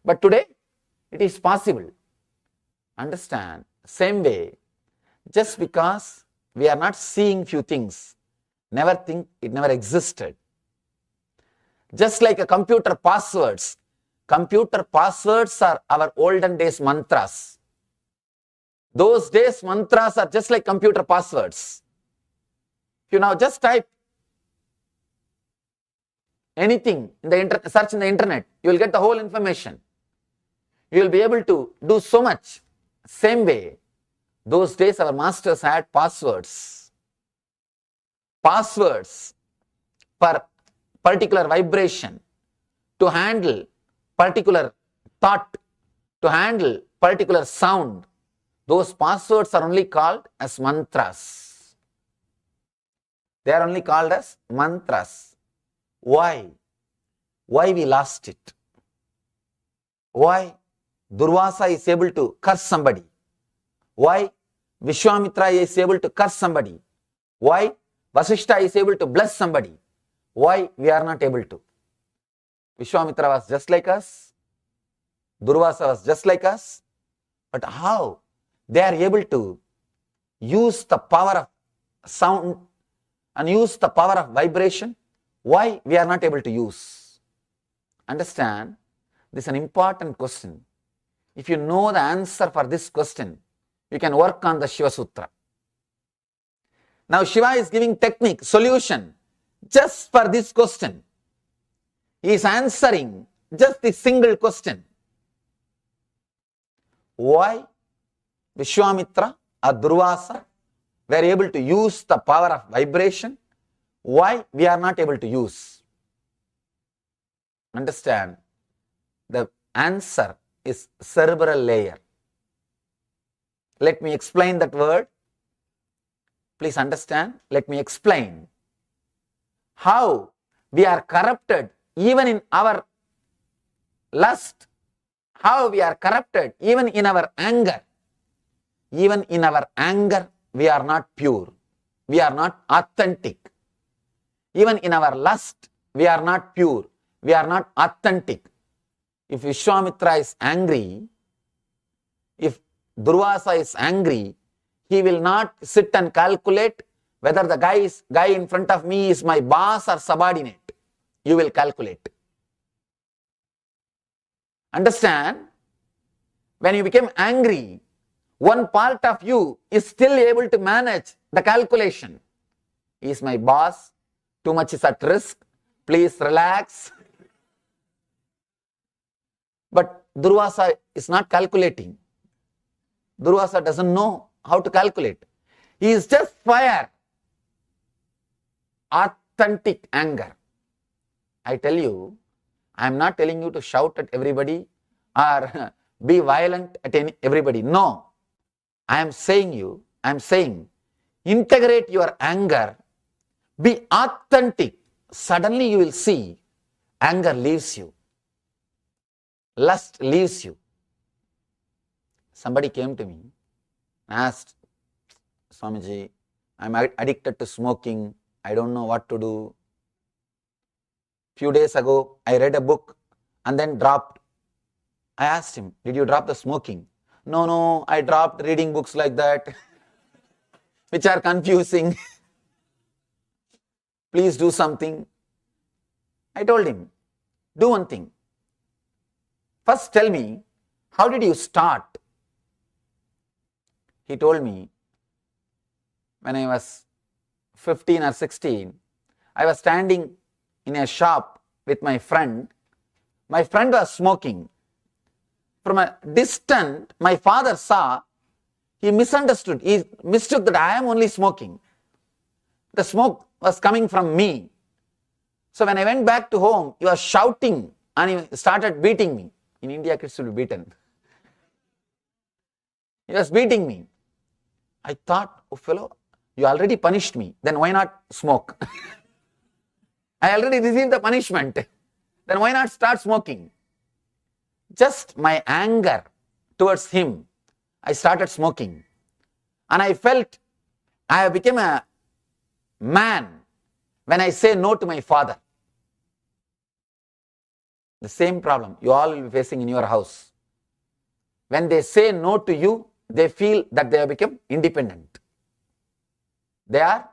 Speaker 2: But today, it is possible. Understand? Same way, just because we are not seeing few things, never think it never existed. Just like a computer passwords. Computer passwords are our olden days mantras. Those days mantras are just like computer passwords. If you now just type anything in the search in the internet, you will get the whole information. You will be able to do so much. Same way, those days our masters had passwords. Passwords for particular vibration, to handle particular thought, to handle particular sound. Those passwords are only called as mantras. They are only called as mantras. Why? Why we lost it? Why Durvasa is able to curse somebody? Why Vishwamitra is able to curse somebody? Why Vasishta is able to bless somebody? Why we are not able to? Vishwamitra was just like us. Durvasa was just like us. But how they are able to
Speaker 5: use the power of sound and use the power of vibration, why we are not able to use? Understand, this is an important question. If you know the answer for this question, you can work on the Shiva Sutra. Now Shiva is giving technique, solution, just for this question. He is answering just this single question. Why Vishwamitra or Durvasa were able to use the power of vibration? Why we are not able to use? Understand, the answer is cerebral layer. Let me explain that word. Please understand, let me explain how we are corrupted even in our lust, how we are corrupted even in our anger. Even in our anger, we are not pure, we are not authentic. Even in our lust, we are not pure, we are not authentic. If Vishwamitra is angry, if Durvasa is angry, he will not sit and calculate whether the guy in front of me is my boss or subordinate. You will calculate. Understand? When you become angry, one part of you is still able to manage the calculation. He is my boss, too much is at risk, please relax. But Durvasa is not calculating. Durvasa doesn't know how to calculate. He is just fire. Authentic anger. I tell you, I am not telling you to shout at everybody or be violent at everybody. No. I am saying, integrate your anger, be authentic. Suddenly you will see anger leaves you. Lust leaves you. Somebody came to me and asked, Swamiji, I am addicted to smoking. I don't know what to do. Few days ago, I read a book and then dropped. I asked him, did you drop the smoking? No, I dropped reading books like that, which are confusing. Please do something. I told him, do one thing. First tell me, how did you start? He told me, when I was 15 or 16, I was standing in a shop with my friend. My friend was smoking. From a distance, my father saw, he misunderstood. He mistook that I am only smoking. The smoke was coming from me. So when I went back to home, he was shouting and he started beating me. In India, kids will be beaten. He was beating me. I thought, oh fellow, you already punished me. Then why not smoke? I already received the punishment. Then why not start smoking? Just my anger towards him, I started smoking. And I felt I have become a man when I say no to my father. The same problem you all will be facing in your house. When they say no to you, they feel that they have become independent. They are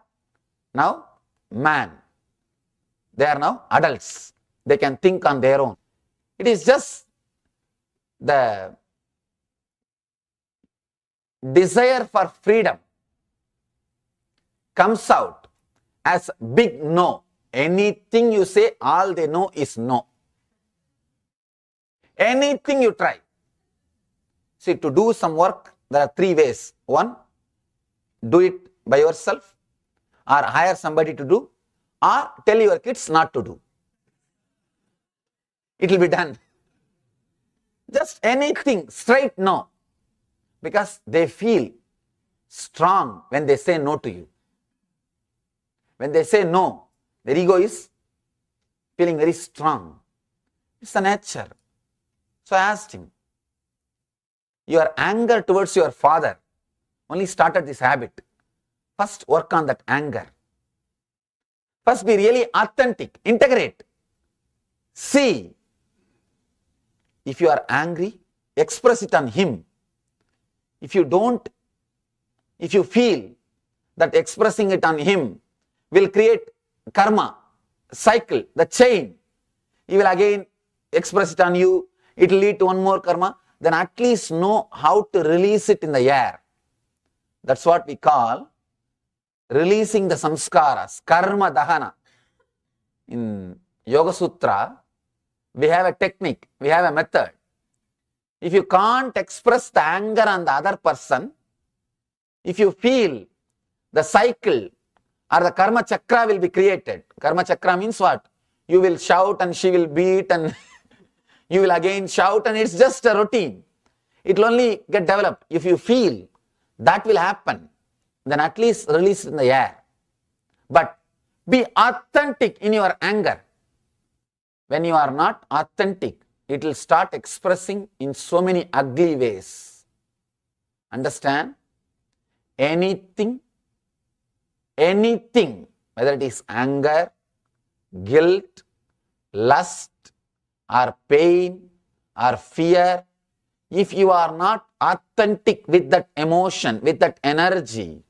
Speaker 5: now man. They are now adults. They can think on their own. It is just the desire for freedom comes out as big no. Anything you say, all they know is no. Anything you try. See, to do some work, there are three ways. One, do it by yourself, or hire somebody to do, or tell your kids not to do. It will be done. Just anything, straight no. Because they feel strong when they say no to you. When they say no, their ego is feeling very strong. It's the nature. So I asked him, your anger towards your father only started this habit. First work on that anger. First be really authentic, integrate. See, if you are angry, express it on him. If you don't if you feel that expressing it on him will create karma, cycle, the chain, he will again express it on you, it will lead to one more karma, then at least know how to release it in the air. That's what we call releasing the samskaras, karma dahana. In Yoga Sutra, we have a technique, we have a method. If you can't express the anger on the other person, if you feel the cycle or the karma chakra will be created. Karma chakra means what? You will shout and she will beat and you will again shout, and it's just a routine. It will only get developed. If you feel that will happen, then at least release it in the air. But be authentic in your anger. When you are not authentic, it will start expressing in so many ugly ways. Understand? Anything, whether it is anger, guilt, lust, or pain, or fear, if you are not authentic with that emotion, with that energy,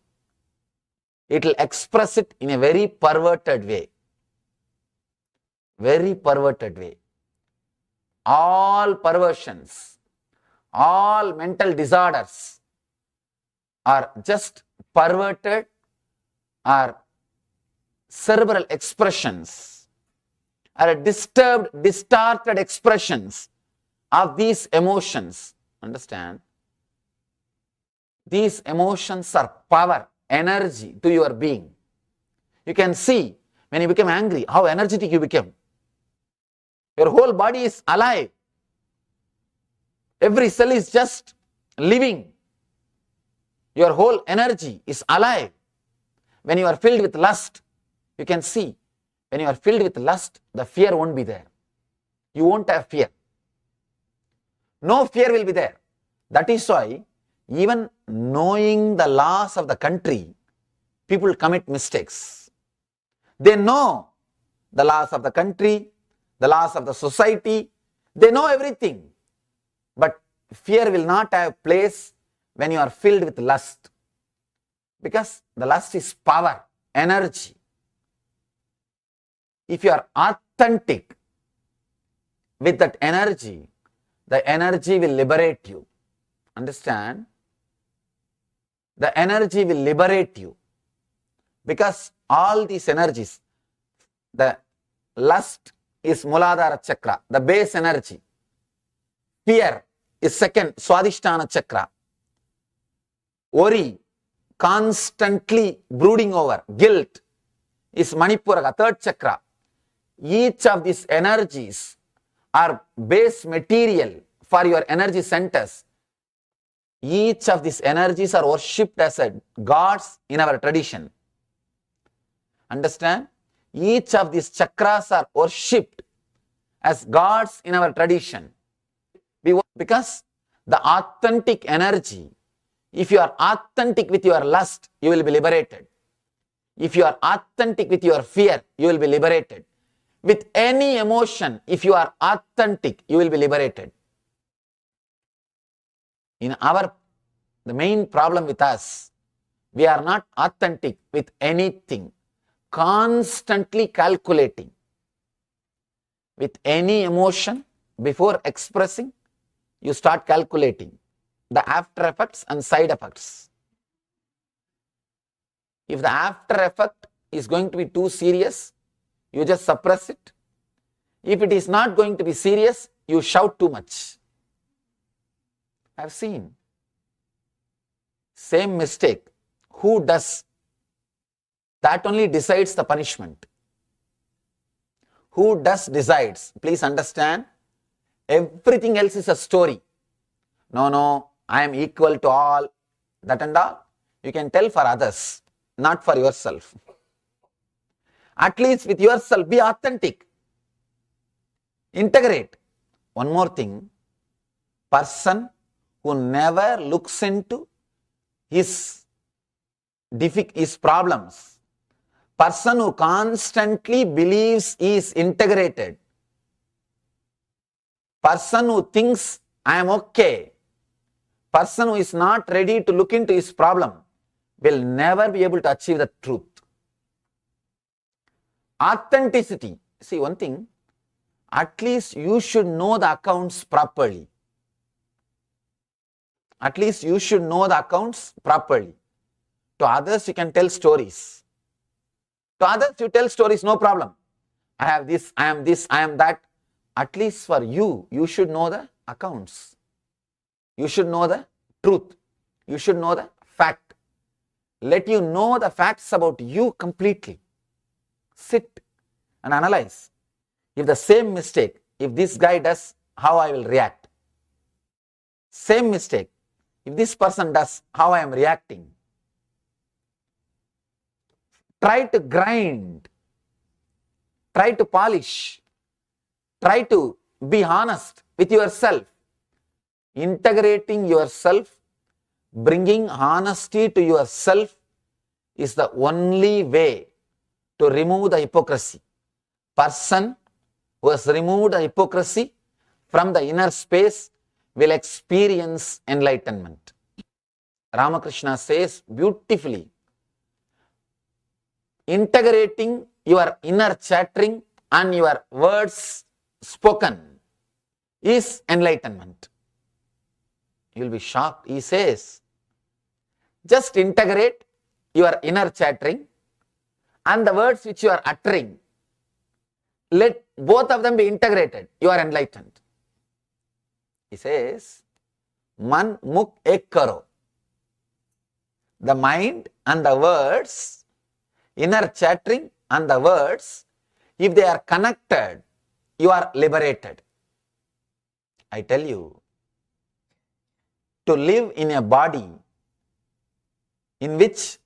Speaker 5: it will express it in a very perverted way. Very perverted way. All perversions, all mental disorders are just perverted or cerebral expressions, or disturbed, distorted expressions of these emotions. Understand? These emotions are power, energy to your being. You can see when you become angry, how energetic you become. Your whole body is alive. Every cell is just living. Your whole energy is alive. When you are filled with lust, you can see, when you are filled with lust, the fear won't be there. You won't have fear. No fear will be there. That is why, even knowing the laws of the country, people commit mistakes. They know the laws of the country, the laws of the society, they know everything. But fear will not have place when you are filled with lust. Because the lust is power, energy. If you are authentic with that energy, the energy will liberate you. Understand? The energy will liberate you. Because all these energies, the lust is Muladhara chakra, the base energy. Fear is second, Swadhisthana chakra. Worry, constantly brooding over, guilt is Manipura, third chakra. Each of these energies are base material for your energy centers. Each of these energies are worshipped as gods in our tradition. Understand? Each of these chakras are worshipped as gods in our tradition. Because the authentic energy, if you are authentic with your lust, you will be liberated. If you are authentic with your fear, you will be liberated. With any emotion, if you are authentic, you will be liberated. The main problem with us, we are not authentic with anything, constantly calculating. With any emotion, before expressing, you start calculating the after effects and side effects. If the after effect is going to be too serious, you just suppress it. If it is not going to be serious, you shout too much. I have seen. Same mistake. Who does? That only decides the punishment. Who does decides. Please understand, everything else is a story. No, I am equal to all. That and all, you can tell for others, not for yourself. At least with yourself, be authentic. Integrate. One more thing, person who never looks into his problems, person who constantly believes he is integrated, person who thinks I am okay, person who is not ready to look into his problem, will never be able to achieve the truth. Authenticity. See, one thing, at least you should know the accounts properly. At least you should know the accounts properly. To others, you can tell stories. To others, you tell stories, no problem. I have this, I am this, I am that. At least for you, you should know the accounts. You should know the truth. You should know the fact. Let you know the facts about you completely. Sit and analyze. If the same mistake, if this guy does, how I will react. Same mistake, if this person does, how I am reacting. Try to grind. Try to polish. Try to be honest with yourself. Integrating yourself, bringing honesty to yourself is the only way to remove the hypocrisy. Person who has removed the hypocrisy from the inner space will experience enlightenment. Ramakrishna says beautifully, integrating your inner chattering and your words spoken is enlightenment. You will be shocked. He says, just integrate your inner chattering and the words which you are uttering. Let both of them be integrated. You are enlightened. He says, Man muk ek karo. The mind and the words, inner chattering and the words, if they are connected, you are liberated. I tell you, to live in a body in which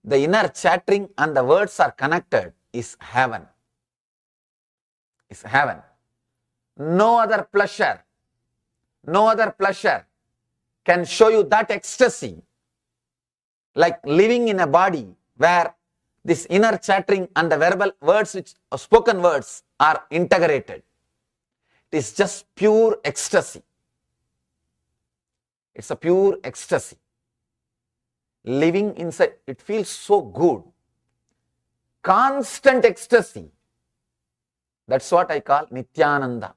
Speaker 5: the inner chattering and the words are connected is heaven. Is heaven. No other pleasure can show you that ecstasy like living in a body where this inner chattering and the verbal words, which spoken words, are integrated. It is just pure ecstasy. It's a pure ecstasy. Living inside, it feels so good. Constant ecstasy. That's what I call Nithyananda.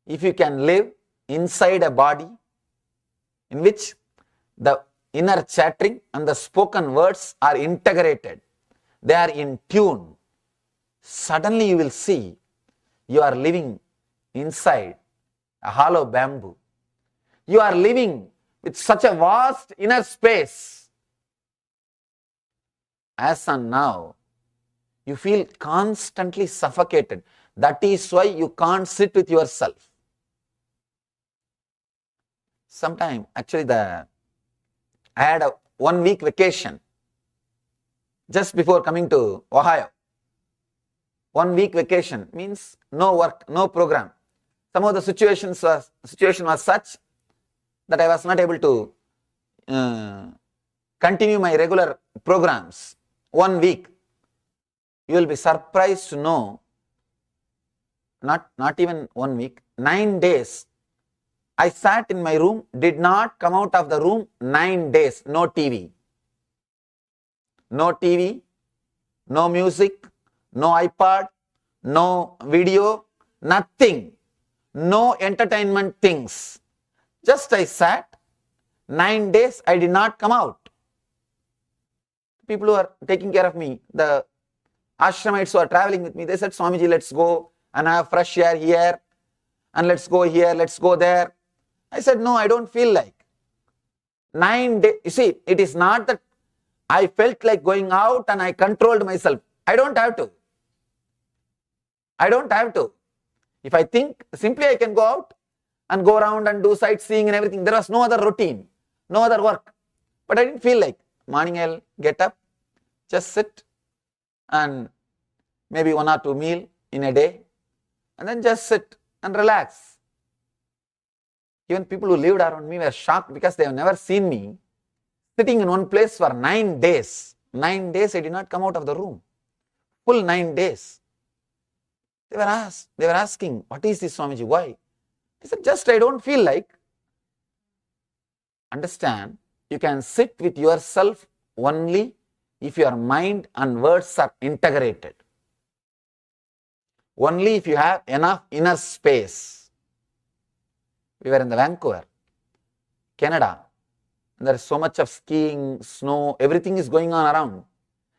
Speaker 5: If you can live inside a body in which the inner chattering and the spoken words are integrated, they are in tune, suddenly you will see you are living inside a hollow bamboo. You are living with such a vast inner space. As and now, you feel constantly suffocated. That is why you can't sit with yourself. Sometime, actually, I had a 1 week vacation just before coming to Ohio. 1 week vacation means no work, no program. Some of the situation was such that I was not able to continue my regular programs. 1 week. You will be surprised to know, not even 1 week, 9 days. I sat in my room, did not come out of the room 9 days. No TV. No TV, no music, no iPad, no video, nothing. No entertainment things. Just I sat, 9 days I did not come out. People who are taking care of me, the ashramites who are traveling with me, they said, Swamiji, let's go and have fresh air here, and let's go here, let's go there. I said, no, I don't feel like. 9 days, you see, it is not that I felt like going out and I controlled myself. I don't have to. I don't have to. If I think, simply I can go out and go around and do sightseeing and everything. There was no other routine, no other work. But I didn't feel like. Morning I'll get up, just sit and maybe 1 or 2 meals in a day, and then just sit and relax. Even people who lived around me were shocked because they have never seen me sitting in one place for 9 days. 9 days I did not come out of the room. Full 9 days. They were asking, what is this, Swamiji? Why? I said, just I don't feel like. Understand, you can sit with yourself only if your mind and words are integrated. Only if you have enough inner space. We were in the Vancouver, Canada. There is so much of skiing, snow, everything is going on around.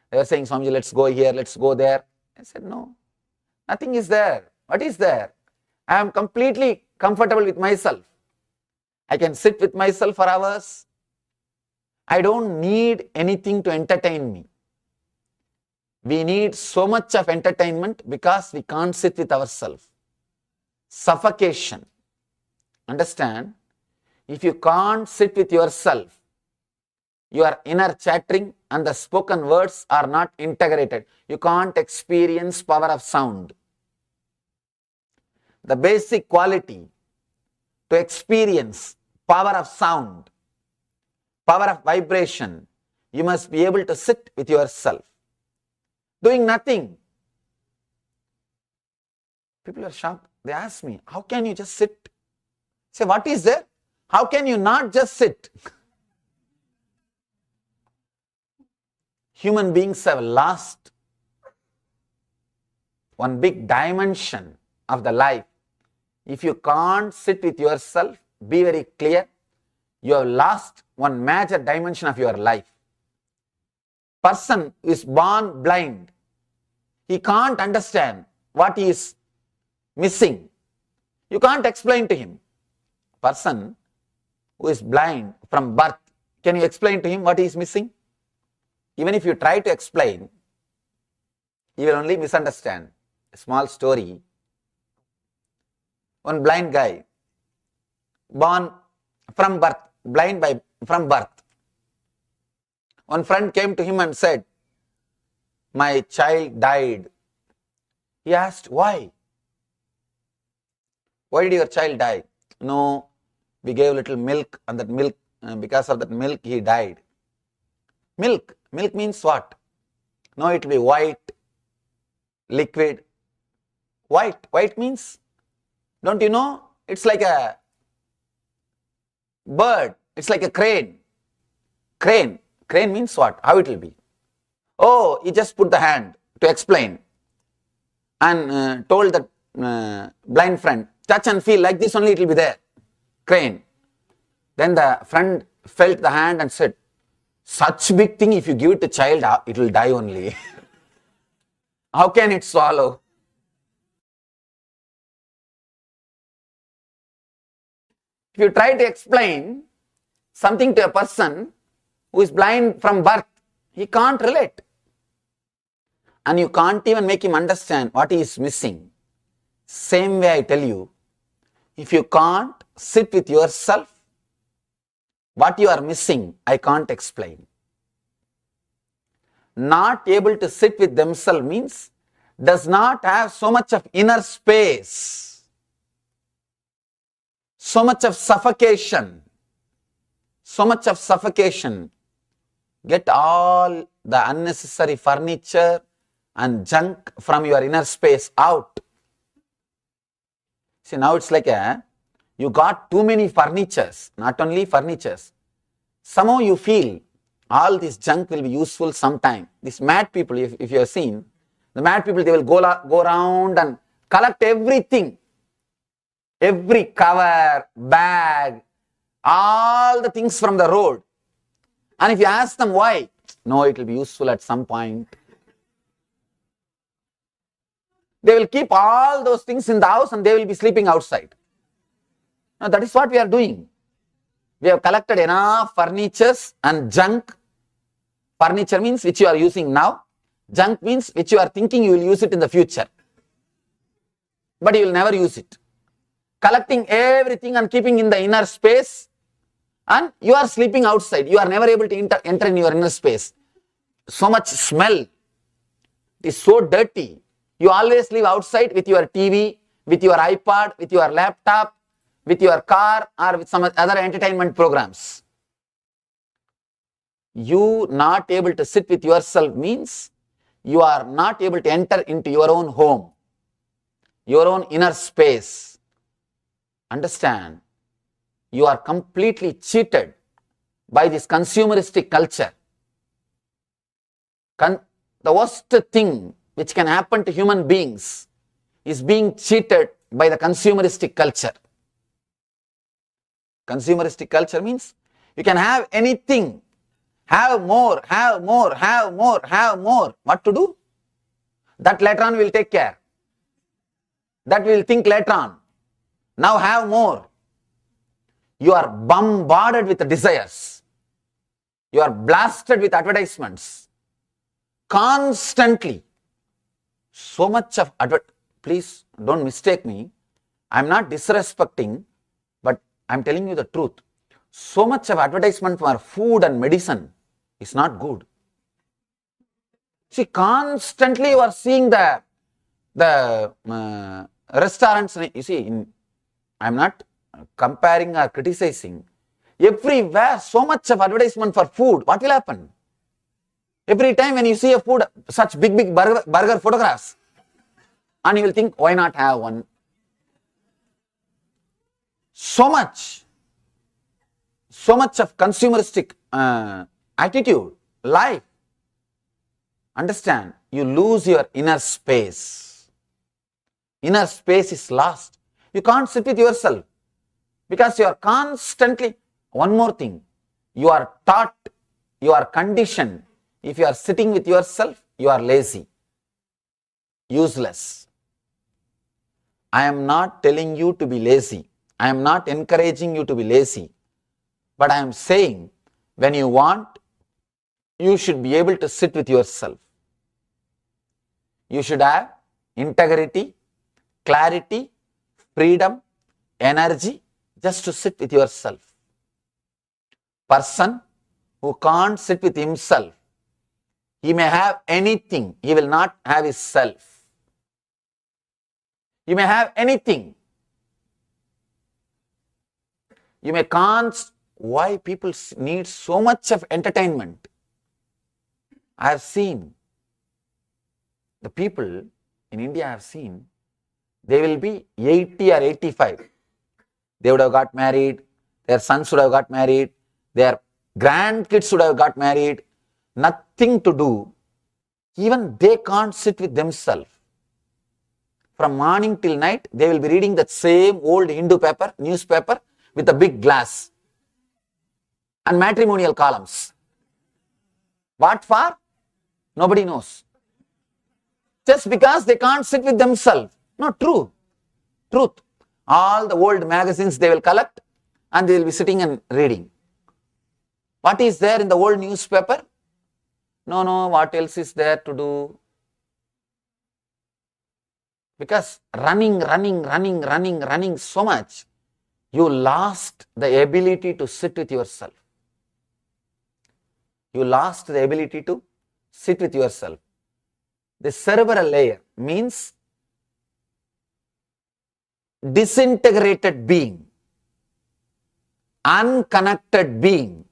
Speaker 5: They were saying, Swamiji, let's go here, let's go there. I said, no, nothing is there. What is there? I am completely comfortable with myself. I can sit with myself for hours. I don't need anything to entertain me. We need so much of entertainment because we can't sit with ourselves. Suffocation. Understand? If you can't sit with yourself, your inner chattering and the spoken words are not integrated. You can't experience power of sound. The basic quality to experience power of sound, power of vibration, you must be able to sit with yourself. Doing nothing. People are shocked. They ask me, how can you just sit? Say, what is there? How can you not just sit? Human beings have lost one big dimension of the life. If you can't sit with yourself, be very clear, you have lost one major dimension of your life. Person who is born blind, he can't understand what he is missing. You can't explain to him. Person who is blind from birth, can you explain to him what he is missing? Even if you try to explain, he will only misunderstand. A small story. One blind guy, born from birth, blind from birth. One friend came to him and said, my child died. He asked, why? Why did your child die? No, we gave little milk, and that milk, because of that milk, he died. Milk. Milk means what? No, it will be white, liquid. White. White means, don't you know? It's like a bird. It's like a crane. Crane. Crane means what? How it will be? Oh, he just put the hand to explain and told that blind friend, touch and feel, like this only it will be there. Crane. Then the friend felt the hand and said, such big thing, if you give it to child, it will die only. How can it swallow? If you try to explain something to a person who is blind from birth, he can't relate. And you can't even make him understand what he is missing. Same way I tell you, if you can't sit with yourself, what you are missing, I can't explain. Not able to sit with themselves means does not have so much of inner space, so much of suffocation, so much of suffocation. Get all the unnecessary furniture and junk from your inner space out. See, now it's like you got too many furnitures, not only furnitures. Somehow you feel all this junk will be useful sometime. These mad people, if you have seen, the mad people, they will go around and collect everything. Every cover, bag, all the things from the road. And if you ask them why, no, it will be useful at some point. They will keep all those things in the house and they will be sleeping outside. Now that is what we are doing. We have collected enough furnitures and junk. Furniture means which you are using now. Junk means which you are thinking you will use it in the future. But you will never use it. Collecting everything and keeping in the inner space, and you are sleeping outside. You are never able to enter in your inner space. So much smell. It is so dirty. You always live outside with your TV, with your iPad, with your laptop, with your car, or with some other entertainment programs. You not able to sit with yourself means you are not able to enter into your own home, your own inner space. Understand, you are completely cheated by this consumeristic culture.
Speaker 2: The worst thing which can happen to human beings is being cheated by the consumeristic culture. Consumeristic culture means you can have anything, have more, have more, have more, have more. What to do? That later on will take care. That will think later on. Now have more. You are bombarded with desires. You are blasted with advertisements. Constantly. So much of please don't mistake me. I am not disrespecting, but I am telling you the truth. So much of advertisement for food and medicine is not good. See, constantly you are seeing the restaurants. You see, I am not comparing or criticizing. Everywhere, so much of advertisement for food. What will happen? Every time when you see a food, such big burger photographs, and you will think, why not have one? So much of consumeristic attitude, life. Understand, you lose your inner space. Inner space is lost. You can't sit with yourself because you are constantly. One more thing, you are taught, you are conditioned. If you are sitting with yourself, you are lazy, useless. I am not telling you to be lazy. I am not encouraging you to be lazy. But I am saying, when you want, you should be able to sit with yourself. You should have integrity, clarity, freedom, energy, just to sit with yourself. Person who can't sit with himself, he may have anything, he will not have his self. You may have anything. You may can't. Why people need so much of entertainment? I have seen the people in India, I have seen, they will be 80 or 85. They would have got married, their sons would have got married, their grandkids would have got married, nothing to do. Even they can't sit with themselves. From morning till night, they will be reading that same old Hindu newspaper with a big glass and matrimonial columns. What for? Nobody knows. Just because they can't sit with themselves. No, truth. All the old magazines they will collect and they will be sitting and reading. What is there in the old newspaper? No, what else is there to do? Because running so much, you lost the ability to sit with yourself. You lost the ability to sit with yourself. The cerebral layer means disintegrated being, unconnected being,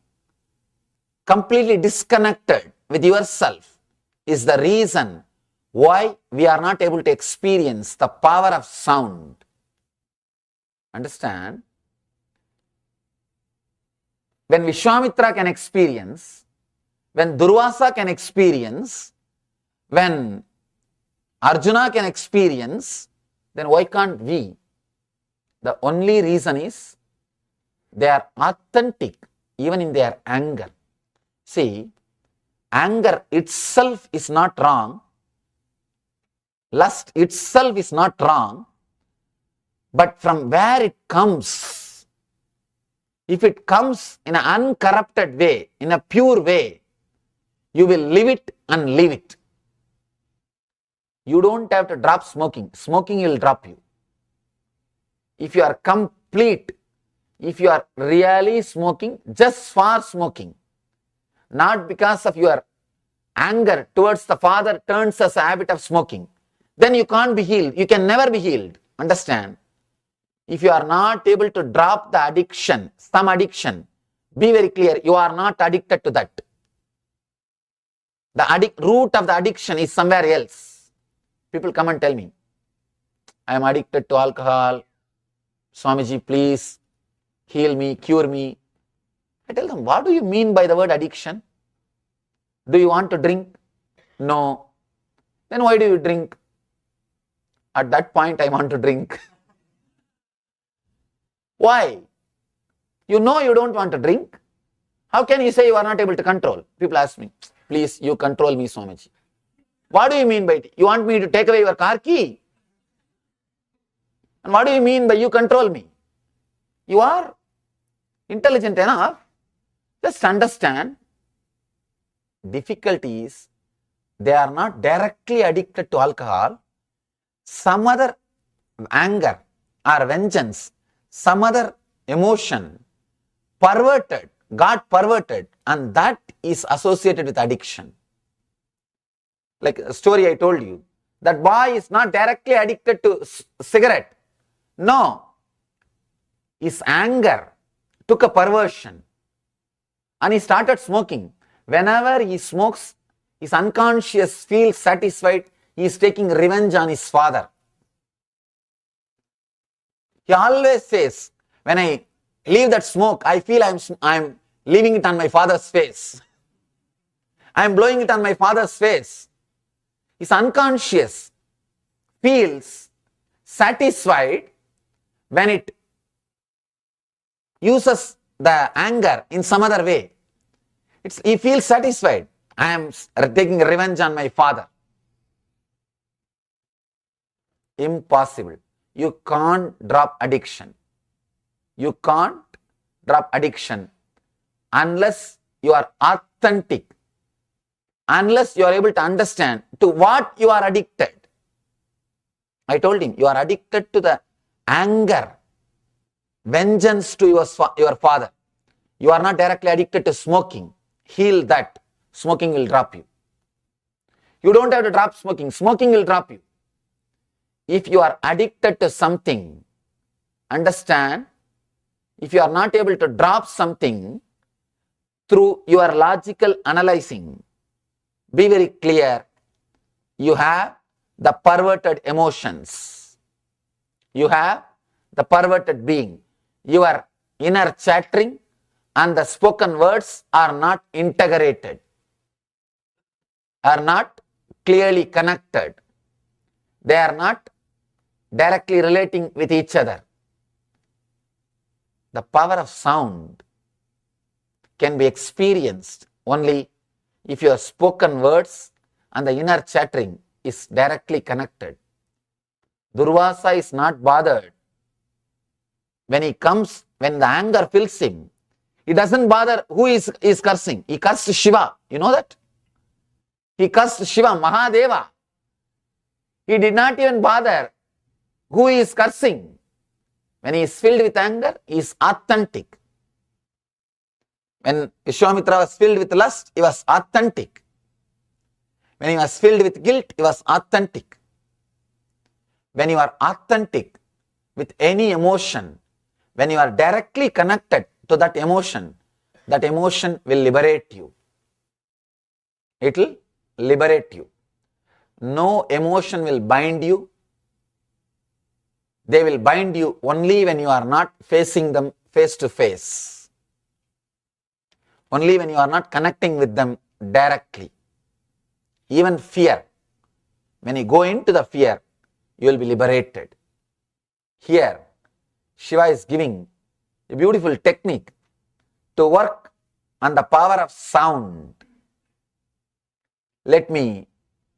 Speaker 2: completely disconnected with yourself is the reason why we are not able to experience the power of sound. Understand? When Vishwamitra can experience, when Durvasa can experience, when Arjuna can experience, then why can't we? The only reason is they are authentic even in their anger. See, anger itself is not wrong. Lust itself is not wrong. But from where it comes, if it comes in an uncorrupted way, in a pure way, you will live it and leave it. You don't have to drop smoking. Smoking will drop you. If you are complete, if you are really smoking, just for smoking, not because of your anger towards the father turns as a habit of smoking, then you can't be healed. You can never be healed. Understand? If you are not able to drop the addiction, some addiction, be very clear, you are not addicted to that. The root of the addiction is somewhere else. People come and tell me, I am addicted to alcohol. Swamiji, please heal me, cure me. I tell them, what do you mean by the word addiction? Do you want to drink? No. Then why do you drink? At that point I want to drink. Why? You know you don't want to drink. How can you say you are not able to control? People ask me, please you control me, Swamiji. What do you mean by it? You want me to take away your car key? And what do you mean by you control me? You are intelligent enough. Just understand, difficulty is they are not directly addicted to alcohol. Some other anger or vengeance, some other emotion got perverted, and that is associated with addiction. Like a story I told you, that boy is not directly addicted to cigarette. No, his anger took a perversion and he started smoking. Whenever he smokes, his unconscious feels satisfied. He is taking revenge on his father. He always says, when I leave that smoke, I feel I'm leaving it on my father's face. I am blowing it on my father's face. His unconscious feels satisfied when it uses the anger in some other way. He feels satisfied. I am taking revenge on my father. Impossible. You can't drop addiction. You can't drop addiction unless you are authentic, unless you are able to understand to what you are addicted. I told him, you are addicted to the anger, vengeance to your father. You are not directly addicted to smoking. Heal that. Smoking will drop you. You don't have to drop smoking. Smoking will drop you. If you are addicted to something, understand, if you are not able to drop something through your logical analyzing, be very clear, you have the perverted emotions. You have the perverted being. Your inner chattering and the spoken words are not integrated, are not clearly connected. They are not directly relating with each other. The power of sound can be experienced only if your spoken words and the inner chattering is directly connected. Durvasa is not bothered. When the anger fills him, he doesn't bother who is cursing. He cursed Shiva. You know that? He cursed Shiva, Mahadeva. He did not even bother who he is cursing. When he is filled with anger, he is authentic. When Vishwamitra was filled with lust, he was authentic. When he was filled with guilt, he was authentic. When you are authentic with any emotion, when you are directly connected to that emotion will liberate you. It will liberate you. No emotion will bind you. They will bind you only when you are not facing them face to face. Only when you are not connecting with them directly. Even fear. When you go into the fear, you will be liberated. Here, Shiva is giving a beautiful technique to work on the power of sound. Let me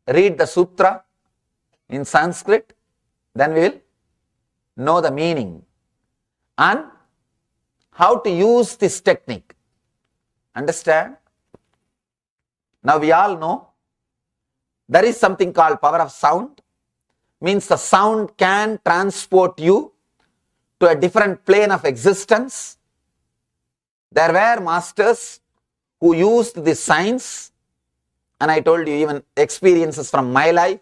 Speaker 2: read the sutra in Sanskrit, then we will know the meaning and how to use this technique. Understand? Now we all know there is something called power of sound. Means the sound can transport you to a different plane of existence. There were masters who used this science, and I told you even experiences from my life.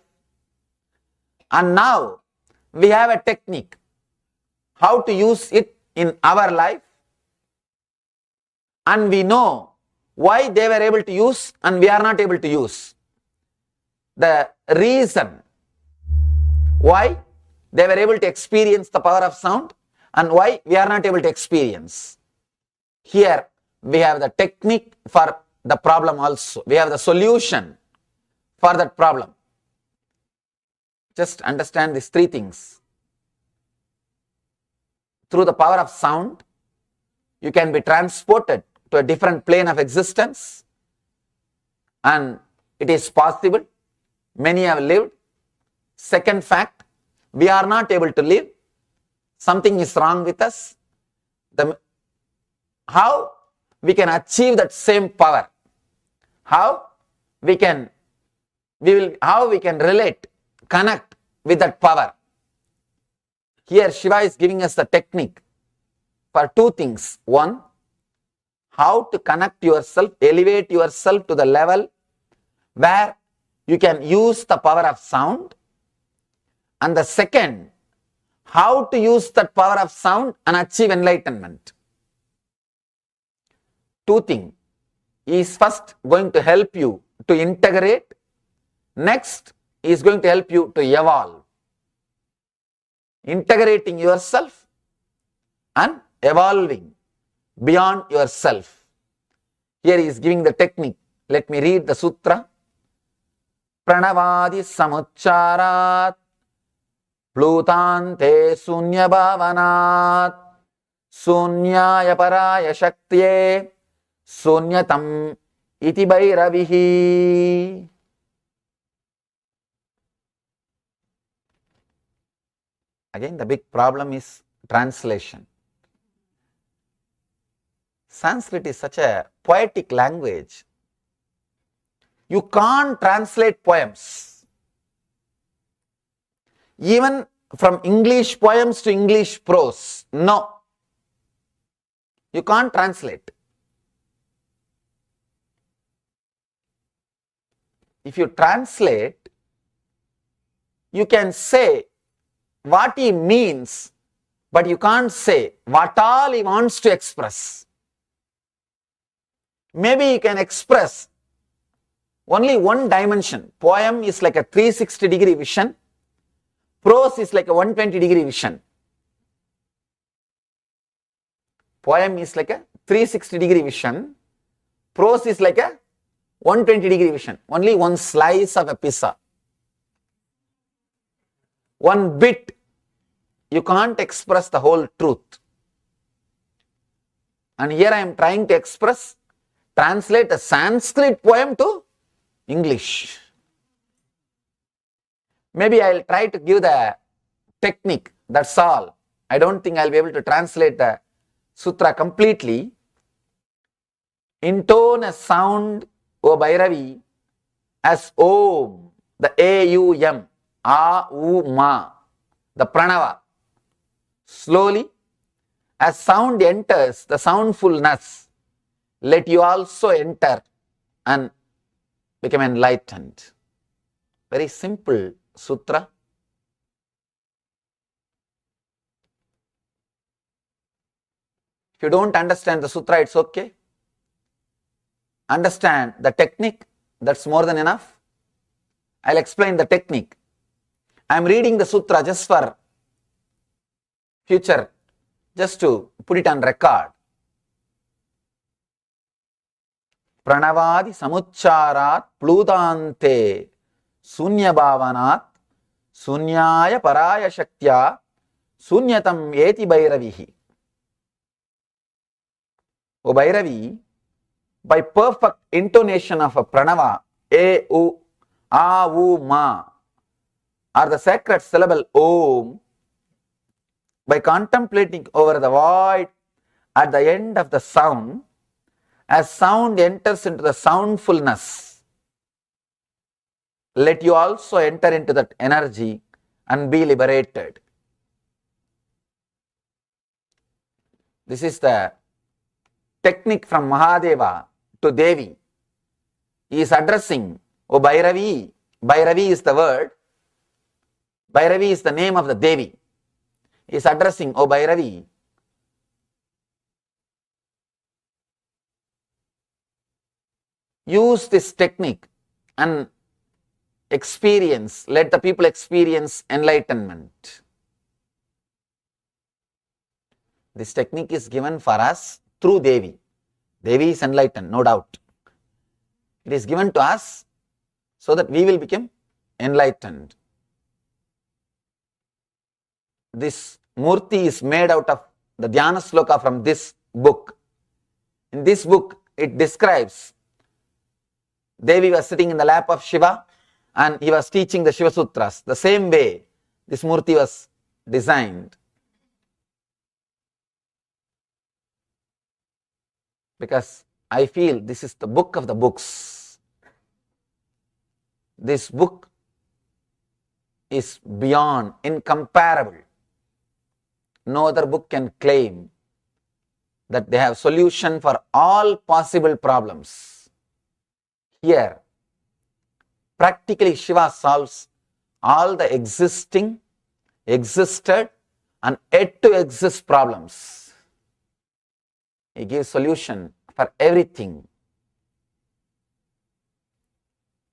Speaker 2: And now we have a technique how to use it in our life, and we know why they were able to use and we are not able to use. The reason why they were able to experience the power of sound and why we are not able to experience. Here we have the technique for the problem also. We have the solution
Speaker 5: for that problem. Just understand these three things. Through the power of sound, you can be transported to a different plane of existence, and it is possible. Many have lived. Second fact, we are not able to live. Something is wrong with us. How we can achieve that same power? How we can relate, connect with that power? Here Shiva is giving us the technique for two things. One, how to connect yourself, elevate yourself to the level where you can use the power of sound. And the second, how to use that power of sound and achieve enlightenment. Two things. He is first going to help you to integrate. Next, he is going to help you to evolve. Integrating yourself and evolving beyond yourself. Here he is giving the technique. Let me read the sutra. Pranavadi samucharat plutante sunya bhavanat sunyaya paraya shaktye sunyatam iti bhairavihi. Again, the big problem is translation. Sanskrit is such a poetic language. You can't translate poems. Even from English poems to English prose, no. You can't translate. If you translate, you can say what he means, but you can't say what all he wants to express. Maybe you can express only one dimension. Poem is like a 360-degree vision. Prose is like a 120-degree vision. Poem is like a 360-degree vision. Prose is like a 120-degree vision. Only one slice of a pizza. One bit. You can't express the whole truth. And here I am trying to translate a Sanskrit poem to English. Maybe I'll try to give the technique, that's all. I don't think I'll be able to translate the sutra completely. Intone a sound, O Bhairavi, as Om, the A-U-M, A-U-Ma, the Pranava. Slowly, as sound enters the soundfulness, let you also enter and become enlightened. Very simple sutra. If you don't understand the sutra, it's okay. Understand the technique, that's more than enough. I'll explain the technique. I'm reading the sutra just for future, just to put it on record. Pranavadi samucharat pludante sunya bhavanat sunyaya paraya shaktya sunyatam eti bhairavihi. O Bhairavi, by perfect intonation of a pranava, A, U, A, U, Ma, or the sacred syllable Om, by contemplating over the void at the end of the sound, as sound enters into the soundfulness, let you also enter into that energy and be liberated. This is the technique from Mahadeva to Devi. He is addressing, O Bhairavi. Bhairavi is the word. Bhairavi is the name of the Devi. He is addressing, O Bhairavi, use this technique and experience, let the people experience enlightenment. This technique is given for us through Devi. Devi is enlightened, no doubt. It is given to us so that we will become enlightened. This Murti is made out of the Dhyana Sloka from this book. In this book, it describes Devi was sitting in the lap of Shiva and he was teaching the Shiva Sutras. The same way this Murti was designed. Because I feel this is the book of the books. This book is beyond, incomparable. No other book can claim that they have solution for all possible problems. Here, practically Shiva solves all the existing, existed and yet to exist problems. He gives solution for everything.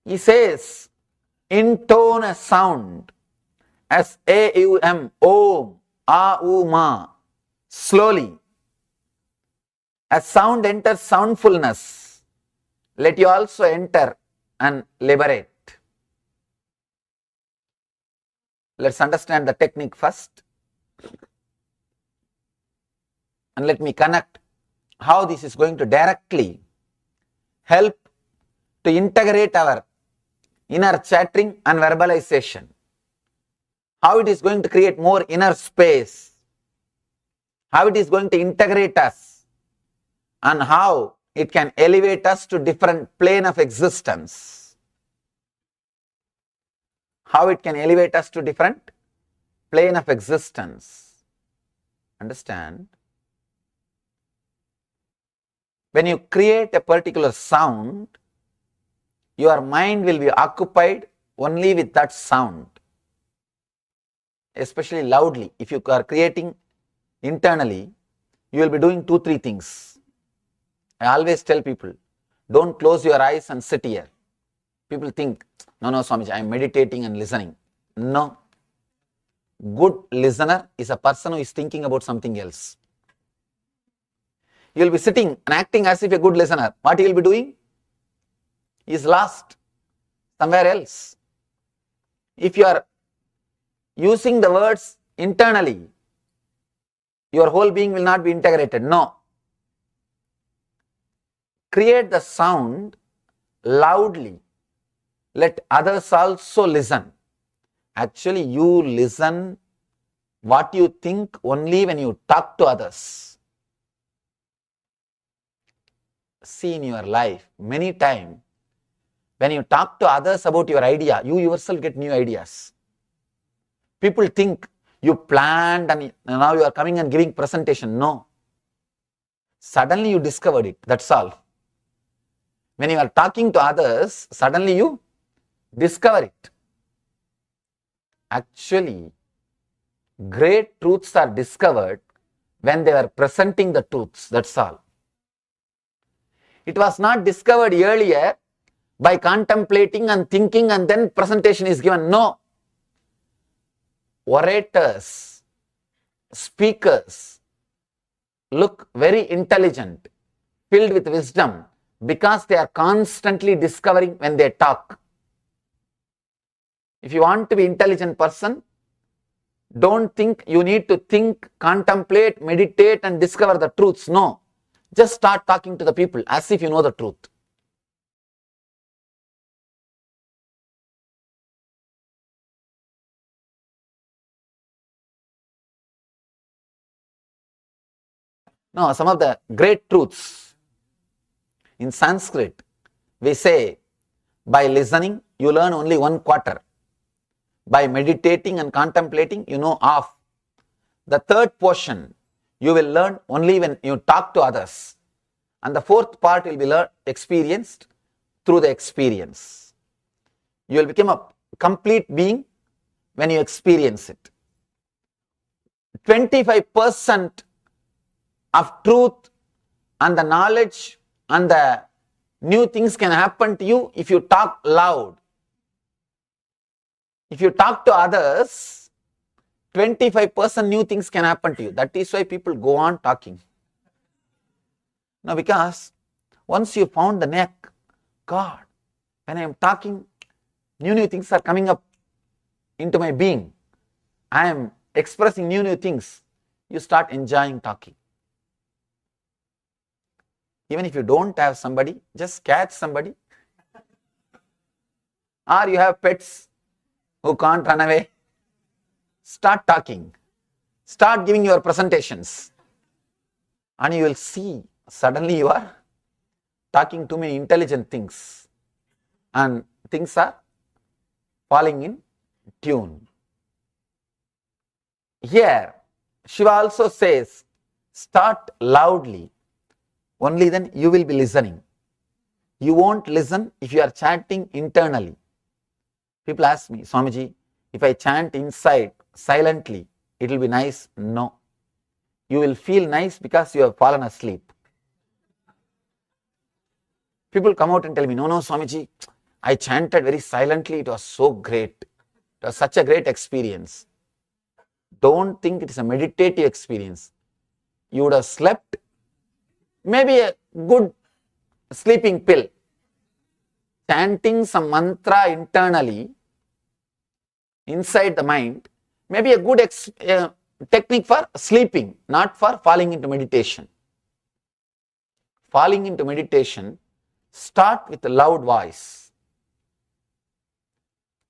Speaker 5: He says, intone a sound as A-U-M, Om, A-U-Ma, slowly. As sound enters soundfulness, let you also enter and liberate. Let's understand the technique first. And let me connect how this is going to directly help to integrate our inner chattering and verbalization. How it is going to create more inner space. How it is going to integrate us. And how it can elevate us to different plane of existence. How it can elevate us to different plane of existence. Understand? When you create a particular sound, your mind will be occupied only with that sound. Especially loudly. If you are creating internally, you will be doing 2-3 things. I always tell people, don't close your eyes and sit here. People think, no, Swamiji, I am meditating and listening. No. Good listener is a person who is thinking about something else. You will be sitting and acting as if a good listener. What he will be doing? He is lost somewhere else. If you are using the words internally, your whole being will not be integrated. No. Create the sound loudly. Let others also listen. Actually, you listen what you think only when you talk to others. See in your life, many times, when you talk to others about your idea, you yourself get new ideas. People think you planned and now you are coming and giving presentation. No. Suddenly you discovered it. That's all. When you are talking to others, suddenly you discover it. Actually, great truths are discovered when they are presenting the truths. That's all. It was not discovered earlier by contemplating and thinking and then presentation is given. No. Orators, speakers look very intelligent, filled with wisdom, because they are constantly discovering when they talk. If you want to be an intelligent person, don't think you need to think, contemplate, meditate and discover the truths. No. Just start talking to the people as if you know the truth. No, some of the great truths in Sanskrit, we say, by listening, you learn only 1/4. By meditating and contemplating, you know half. The third portion, you will learn only when you talk to others. And the fourth part will be experienced through the experience. You will become a complete being when you experience it. 25% of truth and the knowledge and the new things can happen to you if you talk loud. If you talk to others, 25% new things can happen to you. That is why people go on talking. Now, because once you found the neck, God, when I am talking, New things are coming up into my being. I am expressing new things. You start enjoying talking. Even if you don't have somebody, just catch somebody. Or you have pets who can't run away. Start talking. Start giving your presentations. And you will see suddenly you are talking too many intelligent things. And things are falling in tune. Here, Shiva also says, start loudly. Only then you will be listening. You won't listen if you are chanting internally. People ask me, Swamiji, if I chant inside silently, it will be nice. No. You will feel nice because you have fallen asleep. People come out and tell me, no, Swamiji, I chanted very silently. It was so great. It was such a great experience. Don't think it is a meditative experience. You would have slept, maybe a good sleeping pill. Chanting some mantra internally, inside the mind, may be a good technique for sleeping, not for falling into meditation. Falling into meditation, start with a loud voice.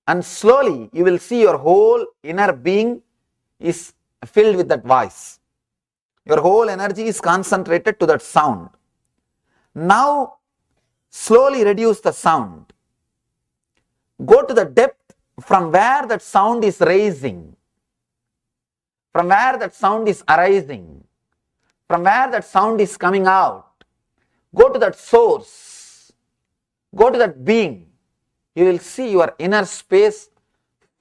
Speaker 5: And slowly you will see your whole inner being is filled with that voice. Your whole energy is concentrated to that sound. Now, slowly reduce the sound. Go to the depth from where that sound is rising, from where that sound is arising, from where that sound is coming out. Go to that source. Go to that being. You will see your inner space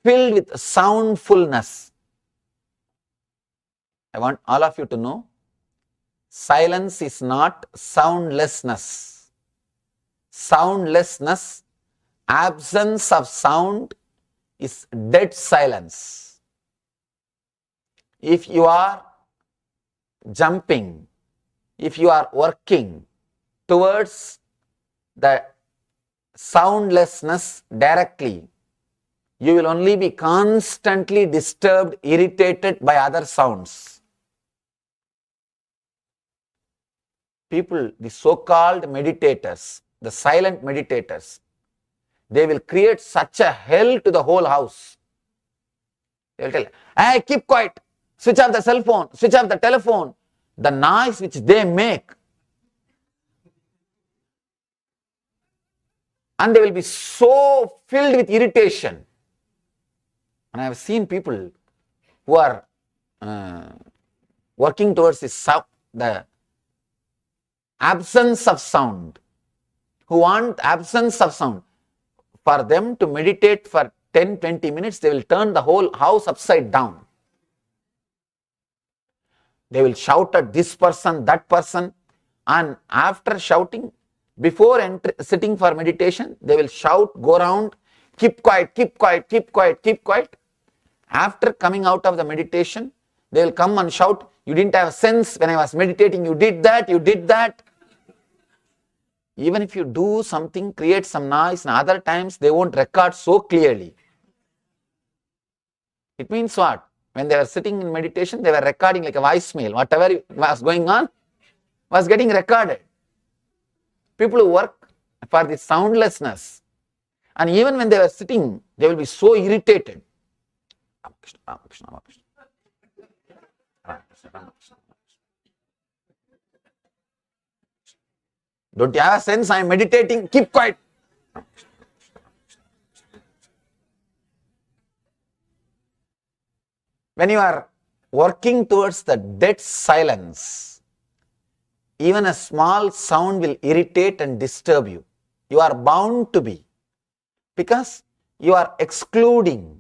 Speaker 5: filled with soundfulness. I want all of you to know, silence is not soundlessness. Soundlessness, absence of sound, is dead silence. If you are jumping, if you are working towards the soundlessness directly, you will only be constantly disturbed, irritated by other sounds. People, the so-called meditators, the silent meditators, they will create such a hell to the whole house. They will tell, hey, keep quiet, switch off the cell phone, switch off the telephone. The noise which they make. And they will be so filled with irritation. And I have seen people who are working towards the absence of sound, who want absence of sound. For them to meditate for 10-20 minutes, they will turn the whole house upside down. They will shout at this person, that person, and after shouting, before sitting for meditation, they will shout, go around, keep quiet, keep quiet, keep quiet, keep quiet. After coming out of the meditation, they will come and shout, you didn't have sense when I was meditating, you did that, you did that. Even if you do something, create some noise, and other times they won't record so clearly. It means what? When they were sitting in meditation, they were recording like a voicemail. Whatever was going on was getting recorded. People who work for the soundlessness, and even when they were sitting, they will be so irritated. Don't you have a sense? I am meditating. Keep quiet. When you are working towards the dead silence, even a small sound will irritate and disturb you. You are bound to be, because you are excluding.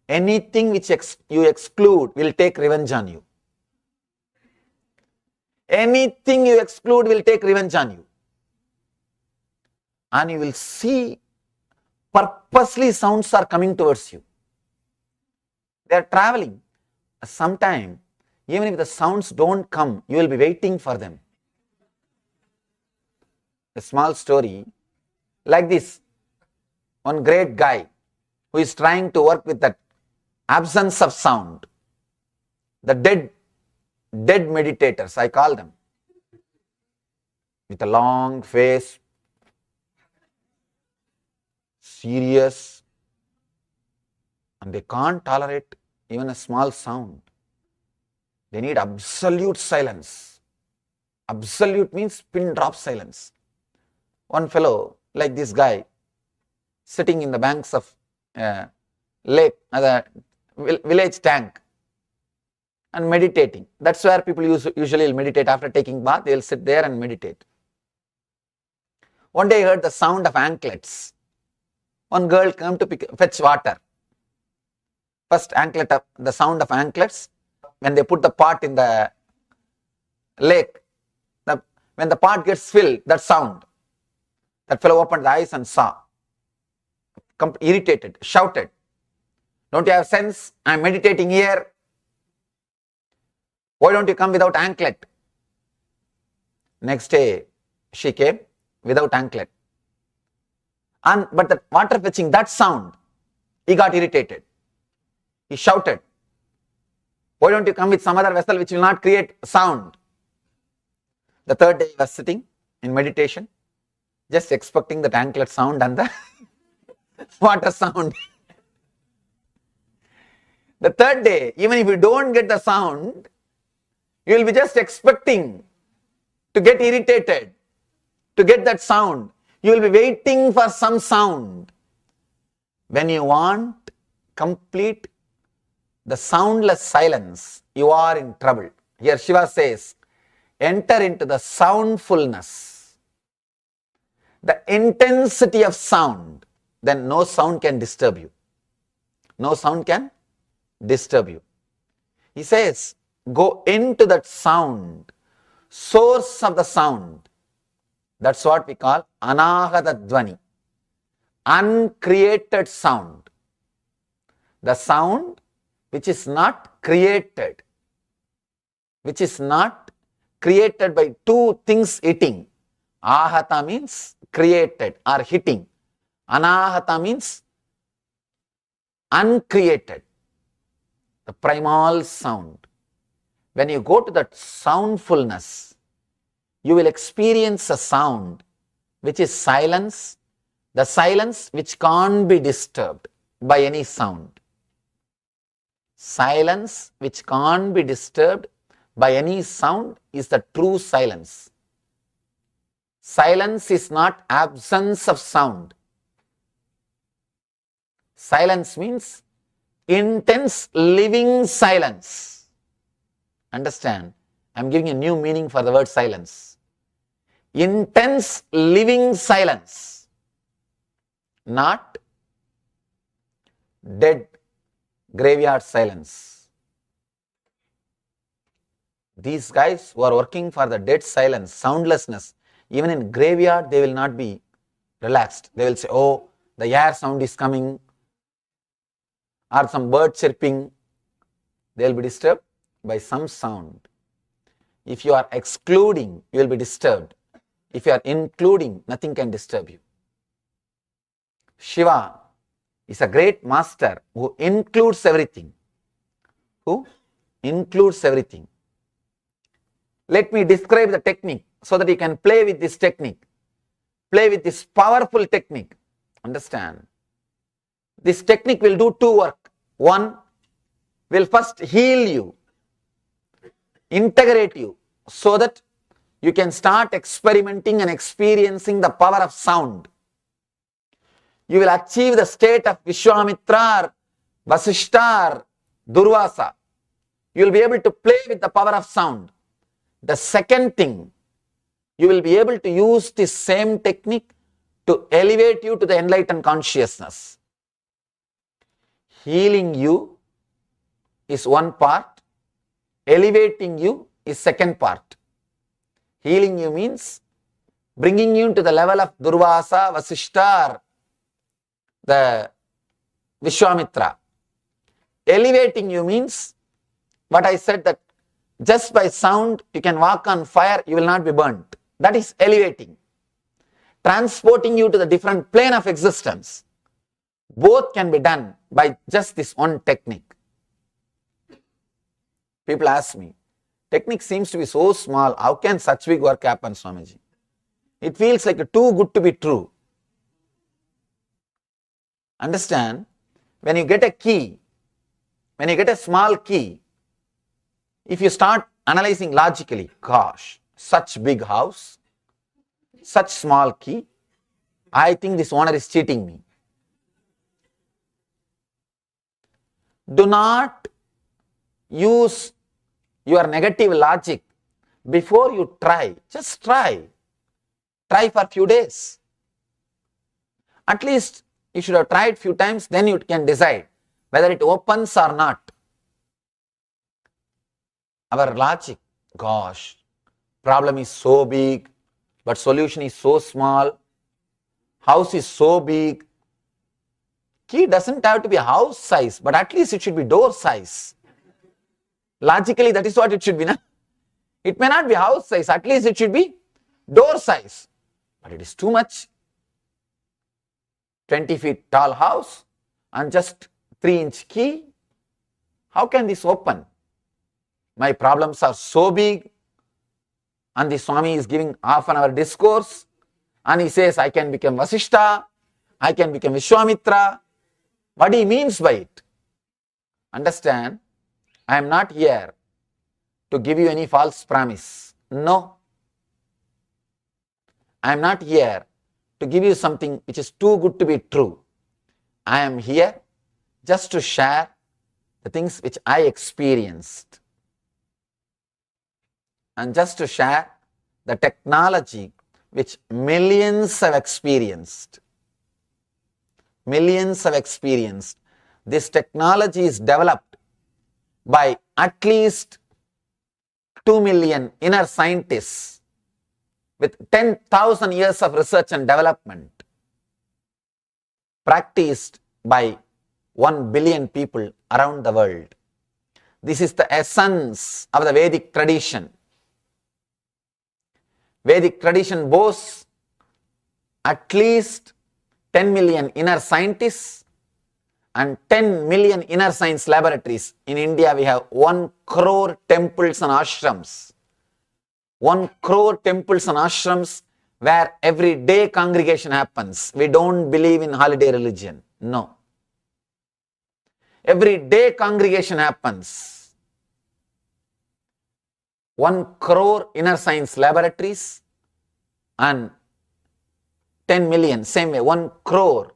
Speaker 5: Anything which you exclude will take revenge on you. Anything you exclude will take revenge on you. And you will see purposely sounds are coming towards you. They are traveling. Sometime, even if the sounds don't come, you will be waiting for them. A small story like this. one great guy who is trying to work with that absence of sound. The dead meditators, I call them, with a long face, serious, and they can't tolerate even a small sound. They need absolute silence. Absolute means pin drop silence. One fellow, like this guy, sitting in the banks of lake, the village tank, and meditating. That's where people usually meditate after taking bath. They will sit there and meditate. One day I heard the sound of anklets. One girl came to fetch water. First anklet up, the sound of anklets. When they put the pot in the lake, when the pot gets filled, that sound. That fellow opened the eyes and saw. Irritated, shouted, "Don't you have sense? I am meditating here. Why don't you come without anklet?" Next day, she came without anklet. But the water fetching, that sound, he got irritated. He shouted, "Why don't you come with some other vessel which will not create sound?" The third day he was sitting in meditation, just expecting that anklet sound and the water sound. The third day, even if you don't get the sound, you will be just expecting to get irritated, to get that sound. You will be waiting for some sound. When you want complete the soundless silence, you are in trouble. Here Shiva says, enter into the soundfulness, the intensity of sound. Then no sound can disturb you. No sound can disturb you. He says, go into that sound, source of the sound. That's what we call anahata dvani, uncreated sound. The sound which is not created, which is not created by two things hitting. Ahata means created or hitting. Anahata means uncreated. The primal sound. When you go to that soundfulness, you will experience a sound which is silence, the silence which can't be disturbed by any sound. Silence which can't be disturbed by any sound is the true silence. Silence is not absence of sound. Silence means intense living silence. Understand? I am giving a new meaning for the word silence. Intense living silence, not dead graveyard silence. These guys who are working for the dead silence, soundlessness, even in graveyard they will not be relaxed. They will say, oh, the air sound is coming, or some bird chirping. They will be disturbed by some sound. If you are excluding, you will be disturbed. If you are including, nothing can disturb you. Shiva is a great master who includes everything. Who includes everything. Let me describe the technique so that you can play with this technique. Play with this powerful technique. Understand? This technique will do two work. One, will first heal you, integrate you, so that you can start experimenting and experiencing the power of sound. You will achieve the state of Vishwamitra, Vasishta, Durvasa. You will be able to play with the power of sound. The second thing, you will be able to use this same technique to elevate you to the enlightened consciousness. Healing you is one part, elevating you is second part. Healing you means bringing you to the level of Durvasa, Vasishta, the Vishwamitra. Elevating you means what I said, that just by sound you can walk on fire, you will not be burnt. That is elevating. Transporting you to the different plane of existence. Both can be done by just this one technique. People ask me, technique seems to be so small, how can such big work happen, Swamiji? It feels like too good to be true. Understand, when you get a key, when you get a small key, if you start analyzing logically, gosh, such big house, such small key, I think this owner is cheating me. Do not use your negative logic before you try. Just try. Try for a few days. At least you should have tried few times, then you can decide whether it opens or not. Our logic, gosh, problem is so big, but solution is so small. House is so big. Key doesn't have to be house size, but at least it should be door size. Logically, that is what it should be. Na? It may not be house size, at least it should be door size. But it is too much. 20 feet tall house and just 3-inch key. How can this open? My problems are so big, and the Swami is giving half an hour discourse, and he says, I can become Vasishta, I can become Vishwamitra. What he means by it? Understand, I am not here to give you any false promise. No. I am not here to give you something which is too good to be true. I am here just to share the things which I experienced, and just to share the technology which millions have experienced. Millions have experienced. This technology is developed by at least 2 million inner scientists with 10,000 years of research and development, practiced by 1 billion people around the world. This is the essence of the Vedic tradition. Vedic tradition boasts at least 10 million inner scientists and 10 million inner science laboratories. In India, we have 1 crore temples and ashrams. 1 crore temples and ashrams where every day congregation happens. We don't believe in holiday religion. No. Every day congregation happens. 1 crore inner science laboratories and 10 million, same way, 1 crore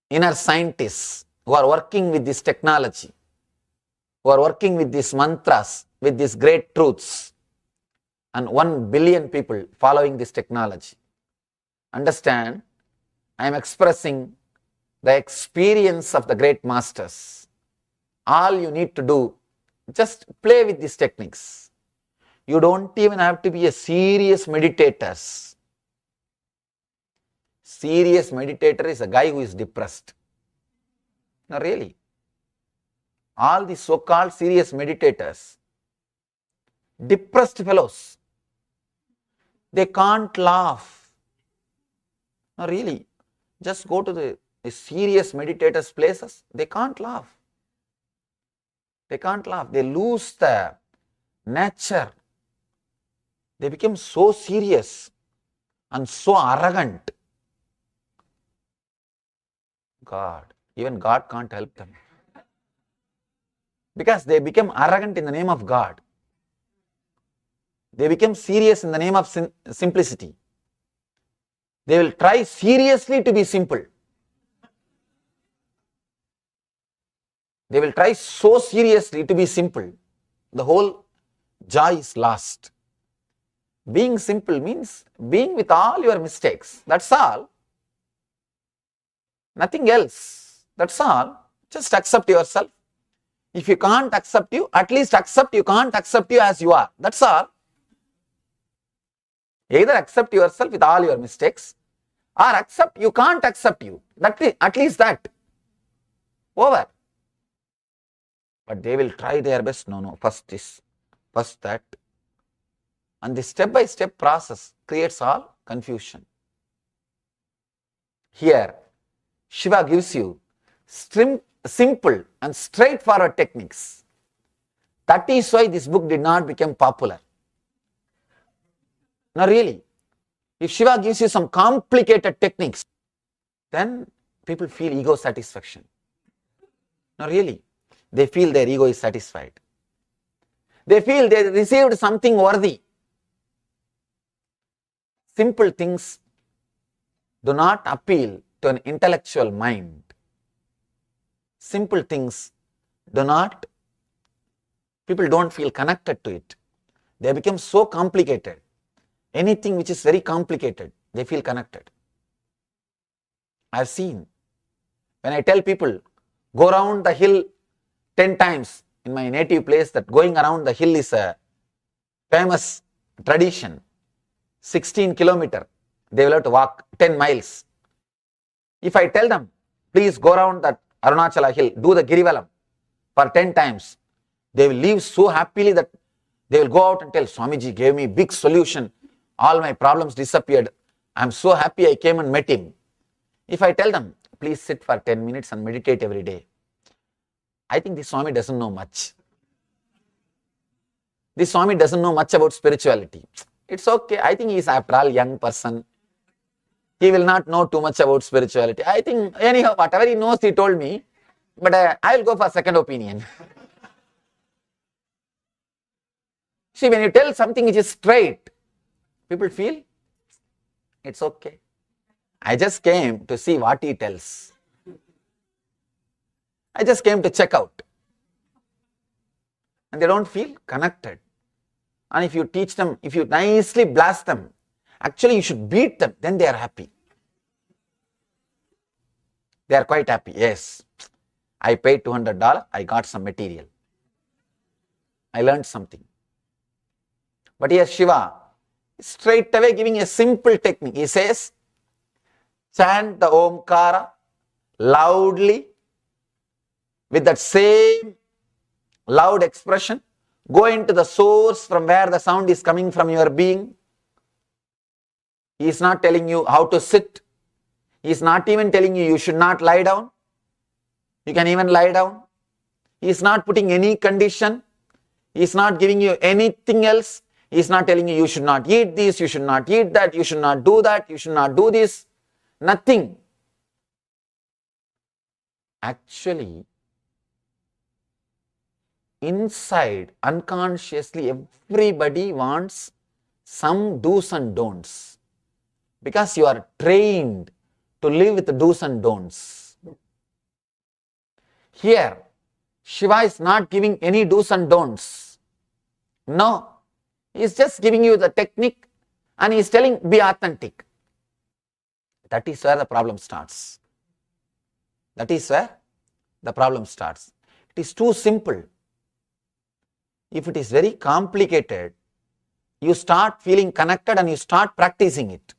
Speaker 5: inner scientists who are working with this technology, who are working with these mantras, with these great truths, and 1 billion people following this technology. Understand, I am expressing the experience of the great masters. All you need to do, just play with these techniques. You don't even have to be a serious meditator. Serious meditator is a guy who is depressed. No, really. All the so-called serious meditators, depressed fellows, they can't laugh. No, really. Just go to the serious meditators' places, they can't laugh. They can't laugh. They lose the nature. They become so serious and so arrogant. God, even God can't help them. Because they become arrogant in the name of God. They become serious in the name of simplicity. They will try seriously to be simple. They will try so seriously to be simple. The whole joy is lost. Being simple means being with all your mistakes. That's all. Nothing else. That's all. Just accept yourself. If you can't accept you, at least accept you can't accept you as you are. That's all. Either accept yourself with all your mistakes, or accept you can't accept you. At least that. Over. But they will try their best. No, first this, first that. And the step-by-step process creates all confusion. Here, Shiva gives you simple and straightforward techniques. That is why this book did not become popular. Now really, if Shiva gives you some complicated techniques, then people feel ego satisfaction. Now really, they feel their ego is satisfied. They feel they received something worthy. Simple things do not appeal to an intellectual mind. Simple things people don't feel connected to it. They become so complicated. Anything which is very complicated, they feel connected. I've seen, when I tell people, go around the hill 10 times in my native place, that going around the hill is a famous tradition. 16 kilometers, they will have to walk 10 miles. If I tell them, please go around that Arunachala hill, do the Girivalam for 10 times, they will leave so happily that they will go out and tell, Swamiji gave me big solution, all my problems disappeared, I am so happy I came and met him. If I tell them, please sit for 10 minutes and meditate every day, I think this Swami doesn't know much. This Swami doesn't know much about spirituality. It's okay, I think he is after all young person. He will not know too much about spirituality. I think anyhow, whatever he knows, he told me, but I will go for second opinion. See, when you tell something which is straight, people feel it's okay. I just came to see what he tells. I just came to check out. And they don't feel connected. And if you teach them, if you nicely blast them, actually you should beat them, then they are happy. They are quite happy. Yes, I paid $200, I got some material. I learned something. But here Shiva is straight away giving a simple technique. He says, chant the Omkara loudly with that same loud expression. Go into the source from where the sound is coming from your being. He is not telling you how to sit. He is not even telling you should not lie down. You can even lie down. He is not putting any condition. He is not giving you anything else. He is not telling you should not eat this, you should not eat that, you should not do that, you should not do this. Nothing. Actually, inside, unconsciously, everybody wants some do's and don'ts. Because you are trained to live with the do's and don'ts. Here, Shiva is not giving any do's and don'ts. No. He is just giving you the technique and he is telling, be authentic. That is where the problem starts. That is where the problem starts. It is too simple. If it is very complicated, you start feeling connected and you start practicing it.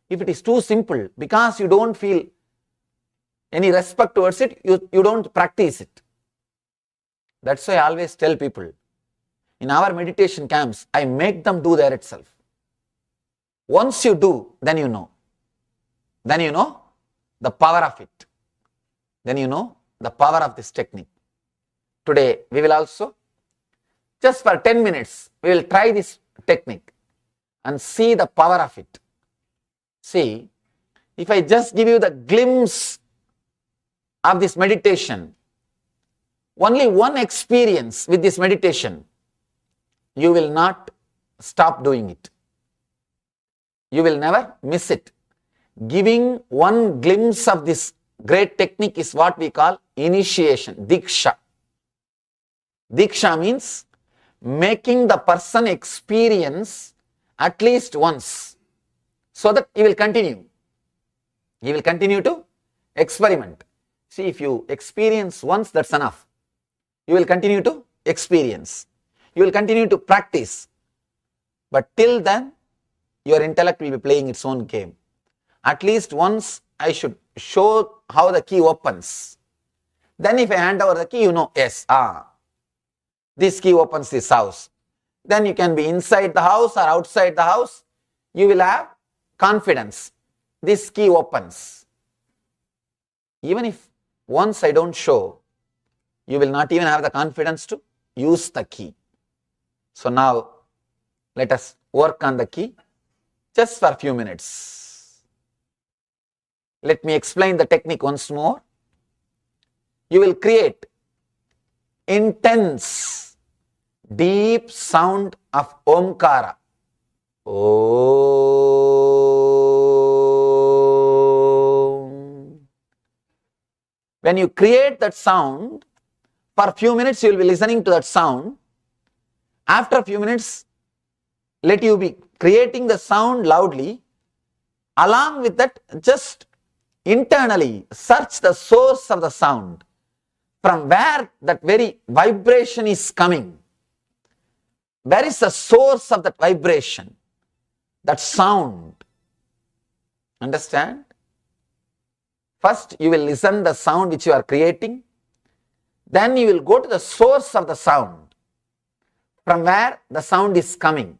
Speaker 5: If it is too simple, because you don't feel any respect towards it, you don't practice it. That's why I always tell people, in our meditation camps, I make them do there itself. Once you do, then you know. Then you know the power of it. Then you know the power of this technique. Today, we will also, just for 10 minutes, we will try this technique and see the power of it. See, if I just give you the glimpse of this meditation, only one experience with this meditation, you will not stop doing it. You will never miss it. Giving one glimpse of this great technique is what we call initiation, diksha. Diksha means making the person experience at least once, so that he will continue. He will continue to experiment. See, if you experience once, that's enough. You will continue to experience. You will continue to practice. But till then, your intellect will be playing its own game. At least once I should show how the key opens. Then if I hand over the key, you know, yes, this key opens this house. Then you can be inside the house or outside the house. You will have confidence. This key opens. even if once I don't show, you will not even have the confidence to use the key. So now let us work on the key just for a few minutes. Let me explain the technique once more. You will create intense, deep sound of Omkara. Om. When you create that sound, for a few minutes you will be listening to that sound. After a few minutes, let you be creating the sound loudly. Along with that, just internally search the source of the sound, from where that very vibration is coming. Where is the source of that vibration, that sound? Understand? First you will listen the sound which you are creating. Then you will go to the source of the sound, from where the sound is coming.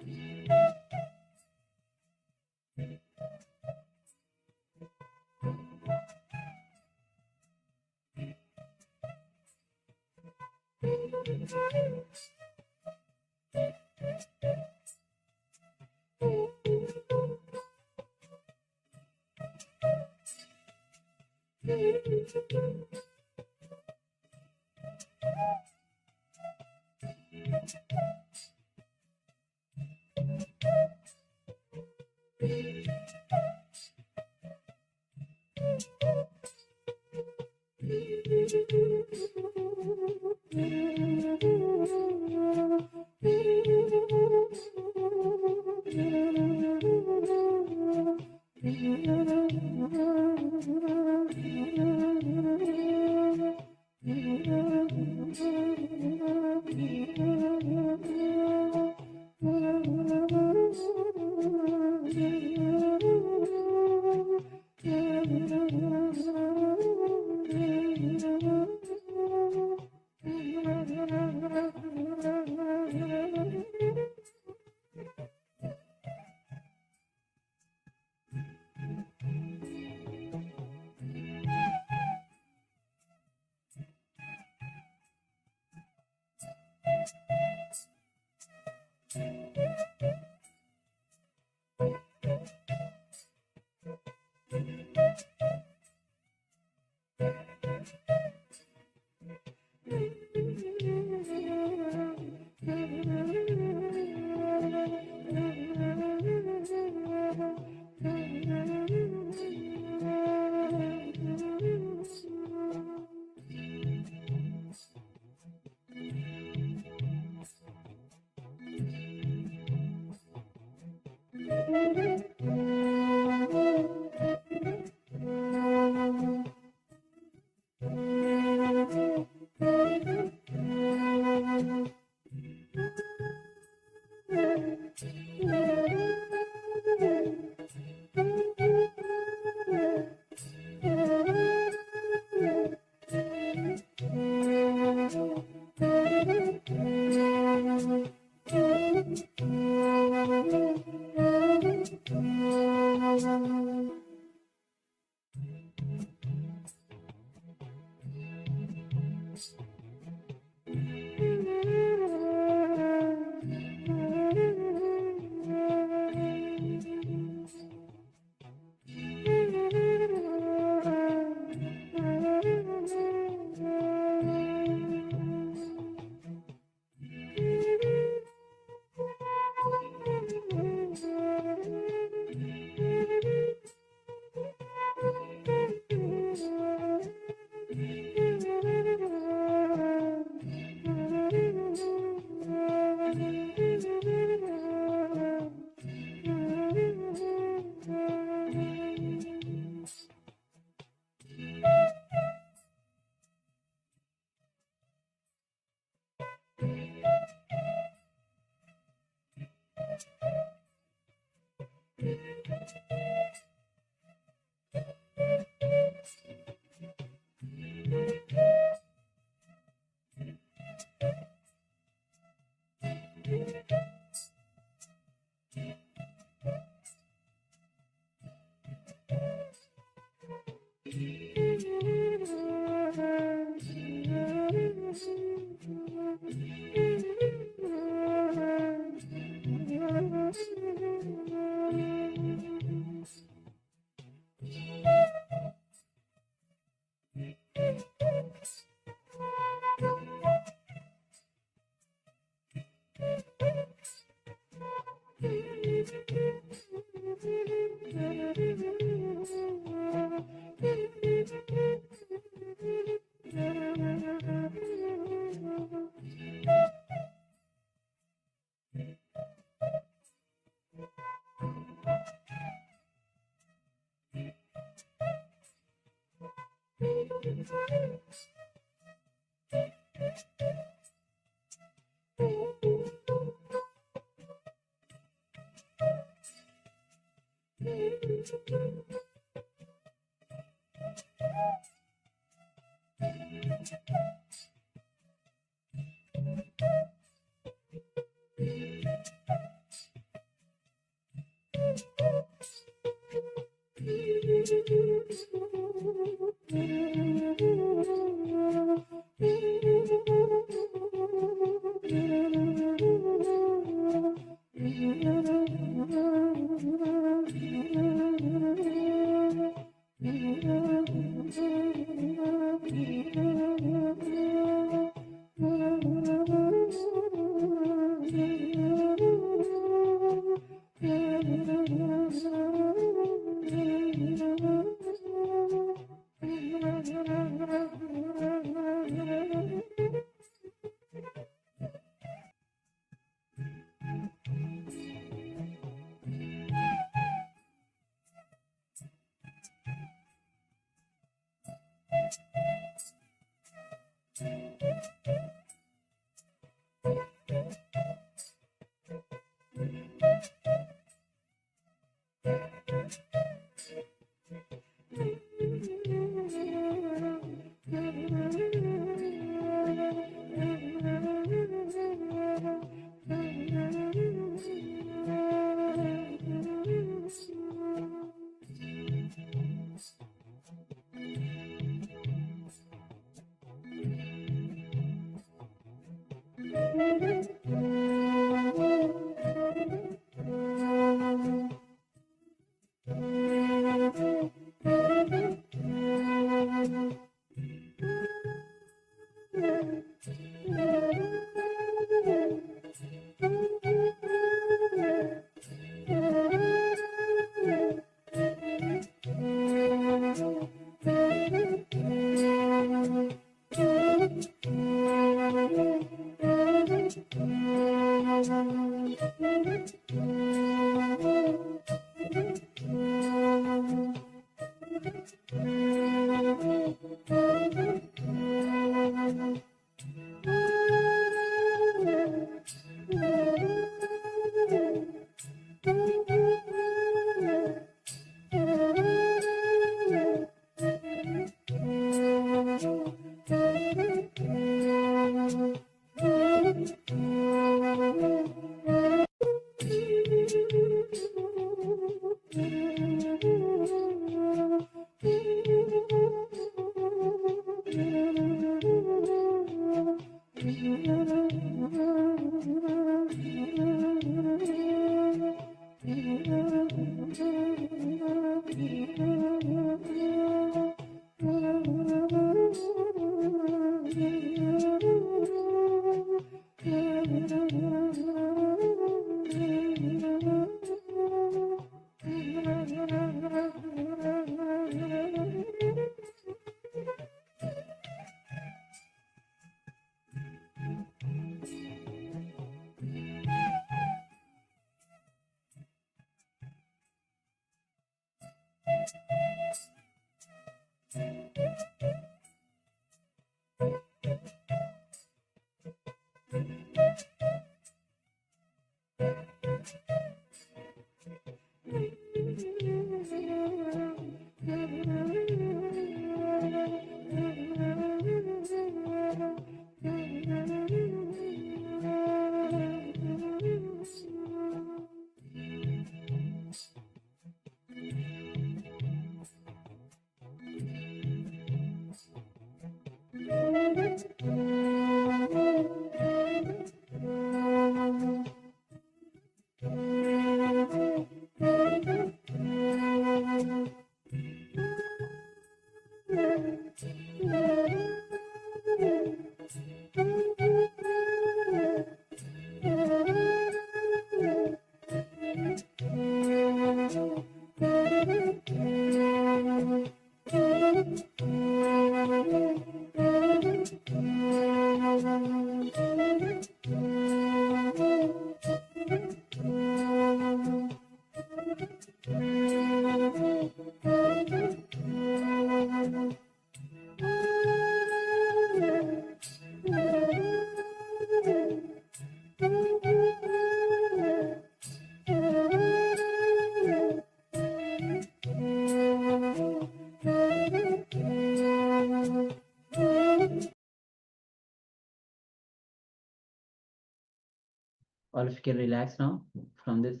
Speaker 10: All of you can relax now from this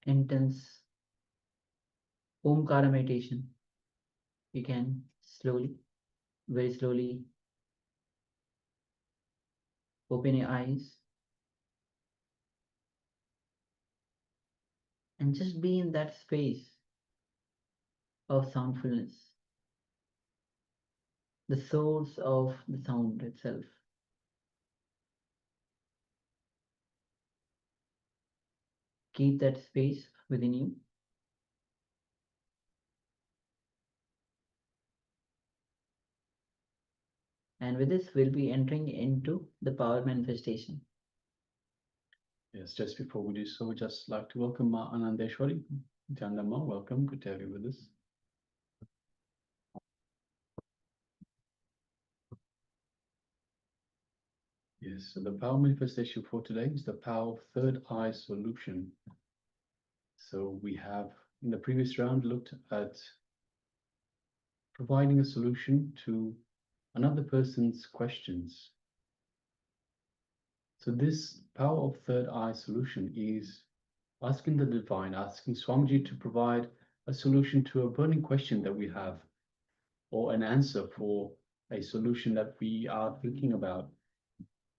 Speaker 10: intense Omkara meditation. You can slowly, very slowly open your eyes and just be in that space of soundfulness, the source of the sound itself. Keep that space within you. And with this, we'll be entering into the power manifestation.
Speaker 8: Yes, just before we do so, we'd just like to welcome Ma Anandeshwari. Jandama, welcome. Good to have you with us. Yes, so the power manifestation for today is the power of third eye solution. So we have, in the previous round, looked at providing a solution to another person's questions. So this power of third eye solution is asking the divine, asking Swamiji to provide a solution to a burning question that we have, or an answer for a solution that we are thinking about,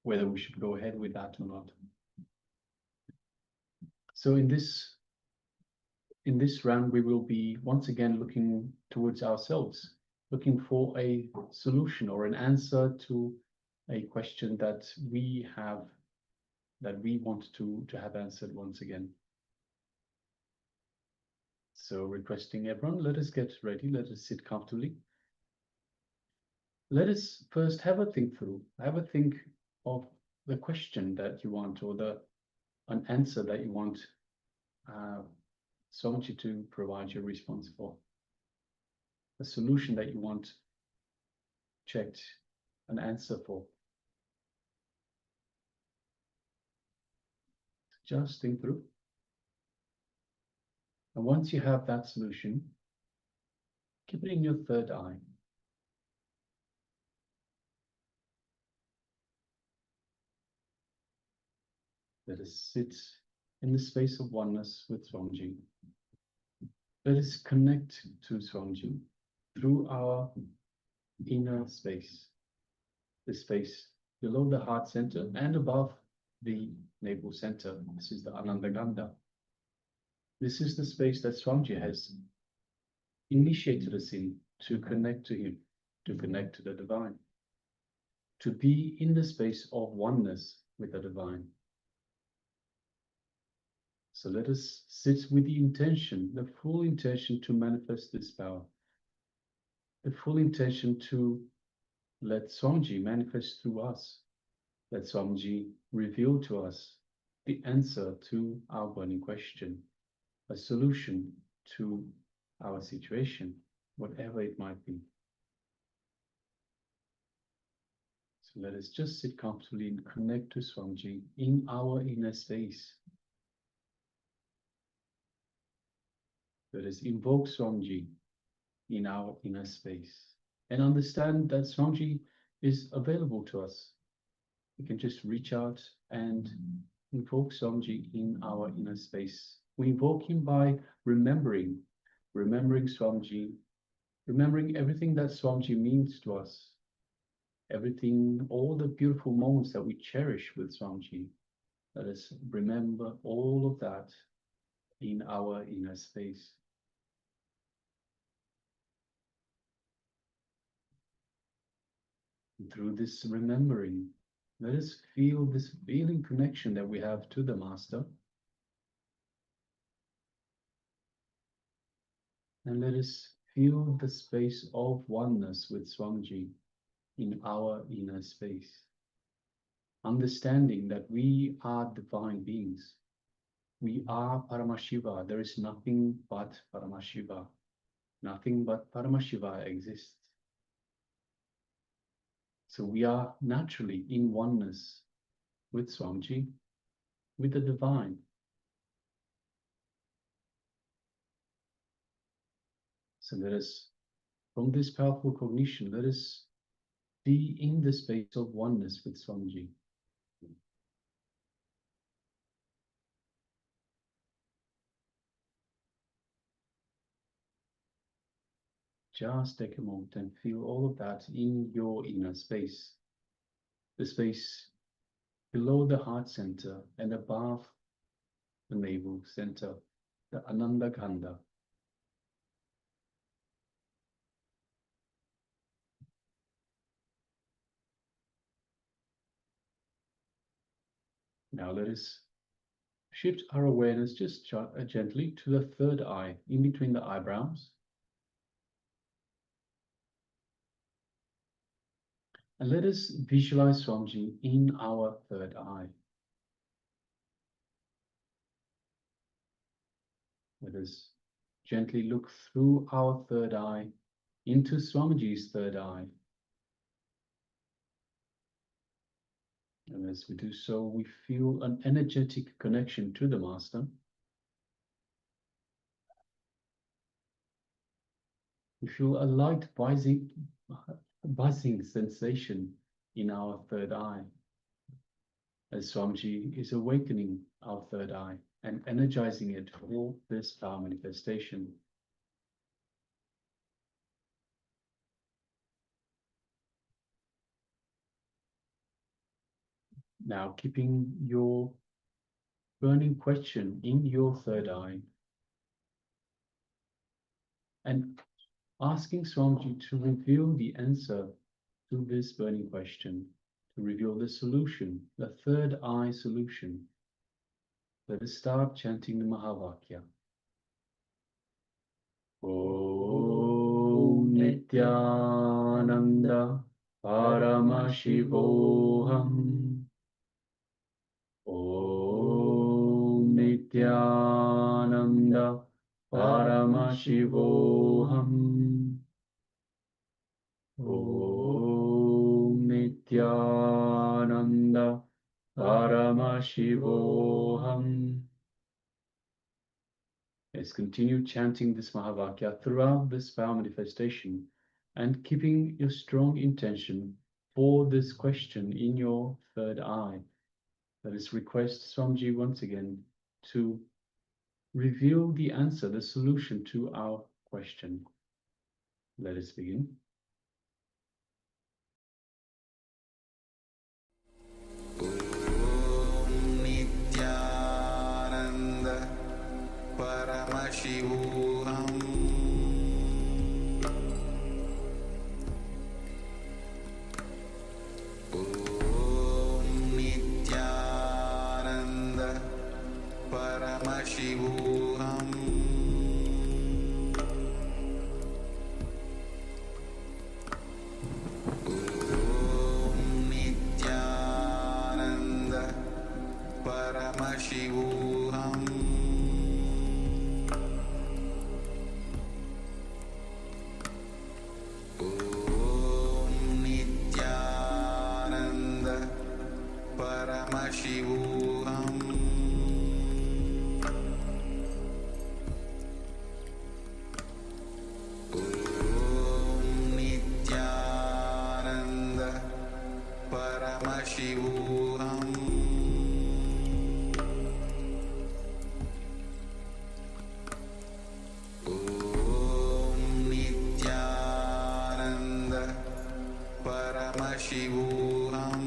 Speaker 8: whether we should go ahead with that or not. So in this round, we will be once again looking towards ourselves, looking for a solution or an answer to a question that we have, that we want to have answered once again. So requesting everyone, let us get ready, let us sit comfortably. Let us first have a think through, have a think of the question that you want, or an answer that you want Swamiji to provide your response for. A solution that you want checked, an answer for. Just think through. And once you have that solution, keep it in your third eye. Let us sit in the space of oneness with Swamiji. Let us connect to Swamiji through our inner space, the space below the heart center and above the navel center. This is the Ananda Gandha. This is the space that Swamiji has initiated us in to connect to him, to connect to the divine, to be in the space of oneness with the divine. So let us sit with the intention, the full intention to manifest this power, the full intention to let Swamiji manifest through us, let Swamiji reveal to us the answer to our burning question, a solution to our situation, whatever it might be. So let us just sit comfortably and connect to Swamiji in our inner space. Let us invoke Swamiji in our inner space and understand that Swamiji is available to us. We can just reach out and invoke Swamiji in our inner space. We invoke him by remembering Swamiji, remembering everything that Swamiji means to us, everything, all the beautiful moments that we cherish with Swamiji. Let us remember all of that in our inner space. And through this remembering, let us feel this feeling connection that we have to the Master. And let us feel the space of oneness with Swamiji in our inner space. Understanding that we are divine beings. We are Paramashiva. There is nothing but Paramashiva. Nothing but Paramashiva exists. So we are naturally in oneness with Swamiji, with the divine. So let us, from this powerful cognition, let us be in the space of oneness with Swamiji. just take a moment and feel all of that in your inner space. The space below the heart center and above the navel center, the Ananda Gandha. Now let us shift our awareness just gently to the third eye, in between the eyebrows. And let us visualize Swamiji in our third eye. Let us gently look through our third eye into Swamiji's third eye. And as we do so, we feel an energetic connection to the Master. We feel a light buzzing sensation in our third eye, as Swamiji is awakening our third eye and energizing it for this power manifestation. Now, keeping your burning question in your third eye and asking Swamiji to reveal the answer to this burning question, to reveal the solution, the third eye solution. Let us start chanting the Mahavakya. Om Nityananda Paramashivoham. Om Nityananda Paramashivoham. Om Nityananda Paramashivoham. Let's continue chanting this Mahavakya throughout this power manifestation and keeping your strong intention for this question in your third eye. Let us request Swamiji once again to reveal the answer, the solution to our question. Let us begin.
Speaker 7: Paramashivoham. Om Nityananda Paramashivoham. Om Nityananda Paramashivoham. Paramashivoham. Om Nityananda Paramashivoham. Om Nityananda Paramashivoham. Paramashivoham. Om Nityananda Paramashivoham.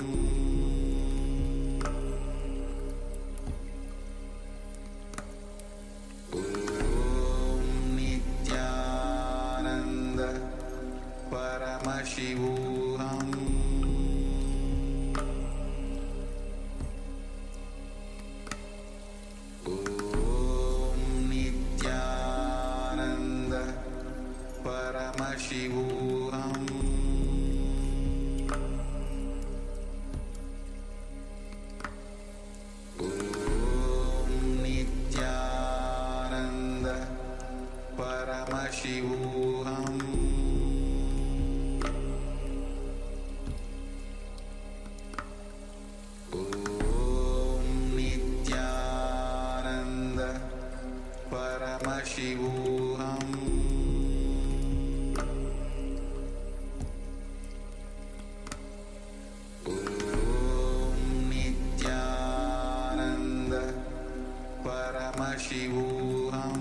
Speaker 7: Om Nityananda Paramashivoham. Paramashivoham. Om Nityananda Paramashivoham.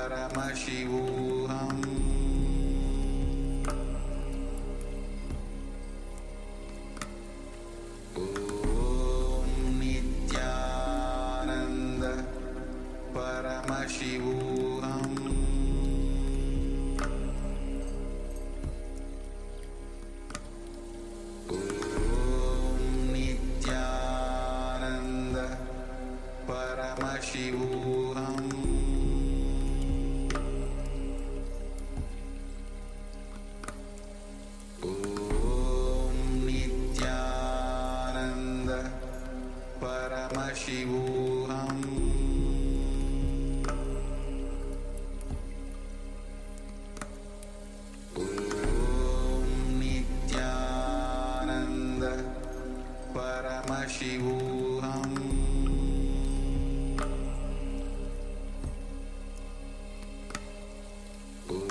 Speaker 7: Paramashivoham Om Nityananda Paramashivoham Om Nityananda Paramashivoham Om Nityananda Paramashivoham Om Nityananda Paramashivoham Om Nityananda Paramashivoham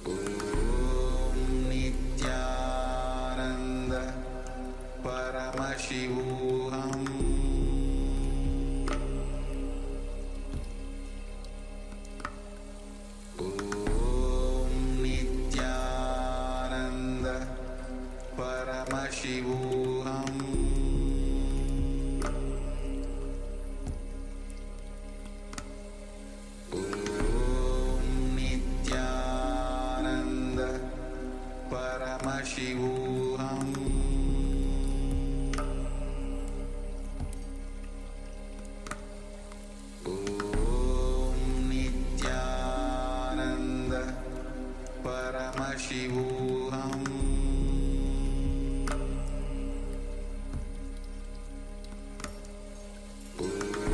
Speaker 7: Om Nityananda Paramashivoham Om Nityananda Paramashivoham Om Nityananda Paramashivoham Om Nityananda Paramashivoham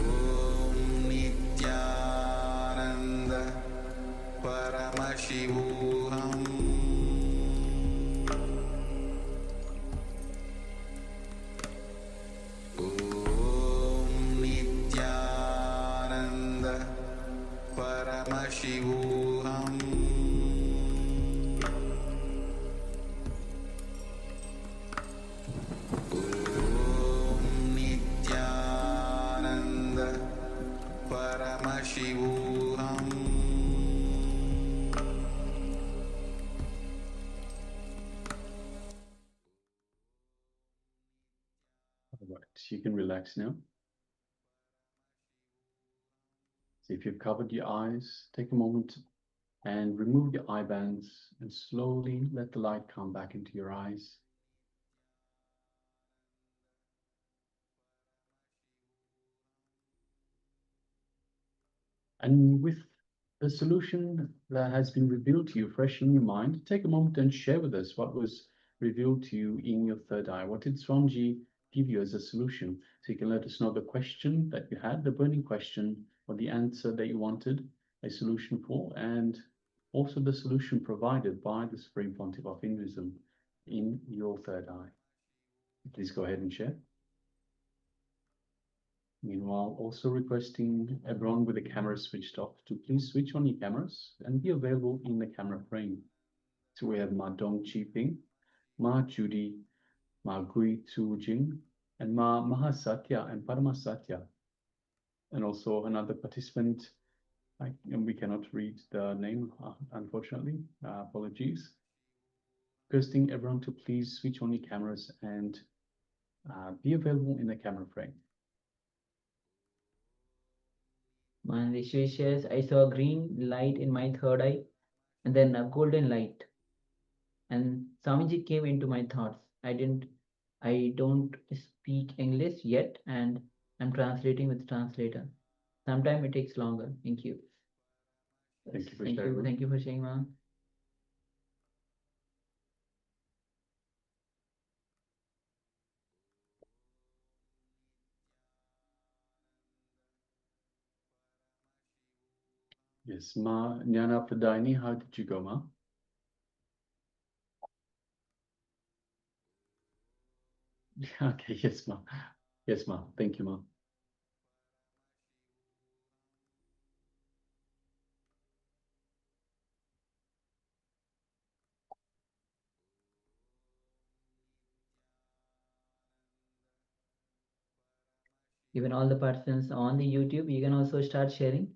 Speaker 7: Om Nityananda Paramashivoham Om Nityananda Paramashivoham Om Nityananda Paramashivoham
Speaker 8: All right, you can relax now. So if you've covered your eyes, take a moment and remove your eye bands and slowly let the light come back into your eyes. And with the solution that has been revealed to you fresh in your mind, take a moment and share with us what was revealed to you in your third eye. What did Swamiji give you as a solution? So you can let us know the question that you had, the burning question, or the answer that you wanted a solution for, and also the solution provided by the Supreme Pontiff of Hinduism in your third eye. Please go ahead and share. Meanwhile, also requesting everyone with the camera switched off to please switch on your cameras and be available in the camera frame. So we have Ma Dong Chi Ping, Ma Judy, Ma Gui Tu Jing, and Ma Mahasatya and Paramasatya. And also another participant, and we cannot read the name, unfortunately, apologies. Requesting everyone to please switch on your cameras and be available in the camera frame.
Speaker 10: Manishwi shares, I saw a green light in my third eye and then a golden light. And Swamiji came into my thoughts. I don't speak English yet, and I'm translating with translator. Sometimes it takes longer. Thank you.
Speaker 8: Thank you for sharing.
Speaker 10: Thank you for sharing, ma'am.
Speaker 8: Yes, Ma Jnana Pradini, how did you go, Ma? Okay, yes, Ma. Yes, Ma. Thank you, Ma.
Speaker 10: Even all the participants on the YouTube, you can also start sharing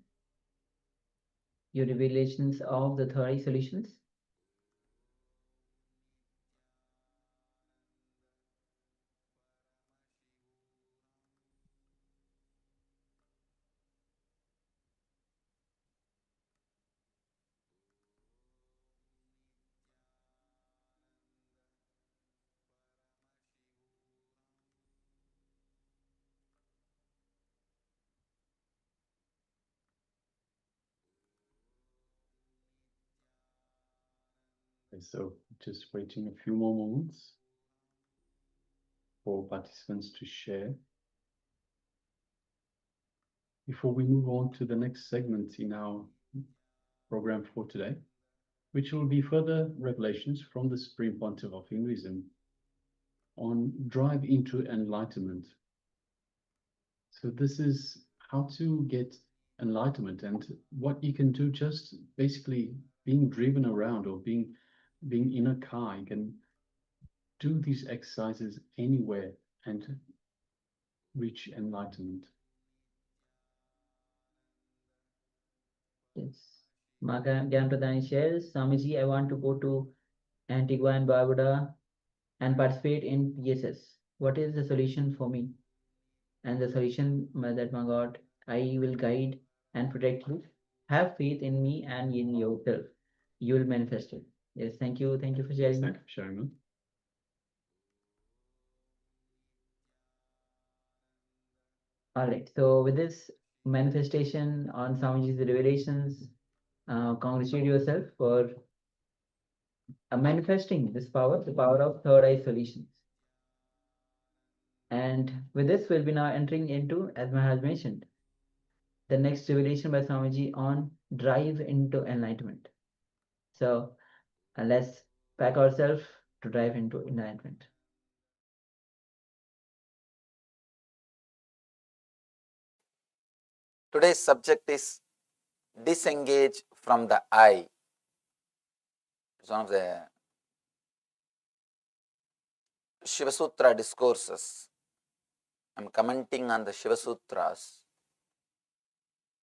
Speaker 10: your revelations of the third eye solutions.
Speaker 8: Okay, so just waiting a few more moments for participants to share. Before we move on to the next segment in our program for today, which will be further revelations from the Supreme Pontiff of Hinduism on drive into enlightenment. So this is how to get enlightenment and what you can do just basically being driven around or being in a car. You can do these exercises anywhere and reach enlightenment.
Speaker 10: Yes. Gyan Pradhan shares, Swamiji, I want to go to Antigua and Barbuda and participate in PSS. What is the solution for me? And the solution that my God, I will guide and protect you. Have faith in me and in yourself. You will manifest it. Yes, thank you. Thank you for sharing.
Speaker 8: Thank you for sharing that.
Speaker 10: All right. So with this manifestation on Swamiji's revelations, congratulate yourself for manifesting this power, the power of third eye solutions. And with this, we'll be now entering into, as Maha has mentioned, the next revelation by Swamiji on drive into enlightenment. So let's pack ourselves to drive into enlightenment.
Speaker 2: Today's subject is disengage from the I. It's one of the Shiva Sutra discourses. I'm commenting on the Shiva Sutras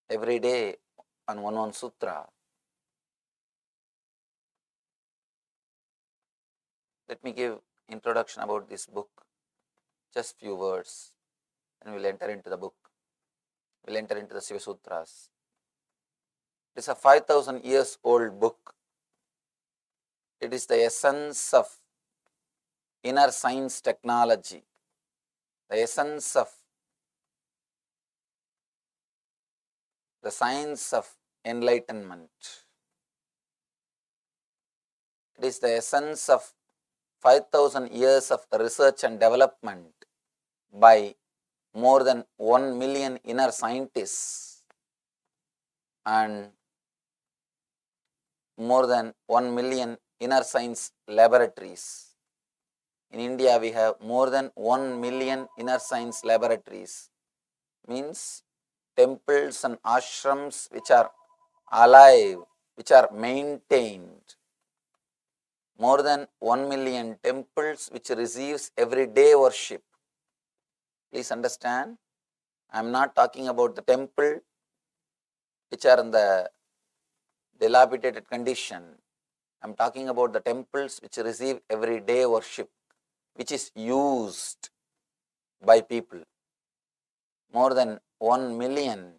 Speaker 2: every day on one sutra. Let me give introduction about this book, just few words, and we'll enter into the book. We'll enter into the Shiva Sutras. It is a 5,000 years old book. It is the essence of inner science technology, the essence of the science of enlightenment. It is the essence of 5,000 years of research and development by more than 1 million inner scientists and more than 1 million inner science laboratories. In India, we have more than 1 million inner science laboratories, means temples and ashrams which are alive, which are maintained. More than 1 million temples which receives everyday worship. Please understand, I am not talking about the temple which are in the dilapidated condition. I am talking about the temples which receive everyday worship, which is used by people. More than 1 million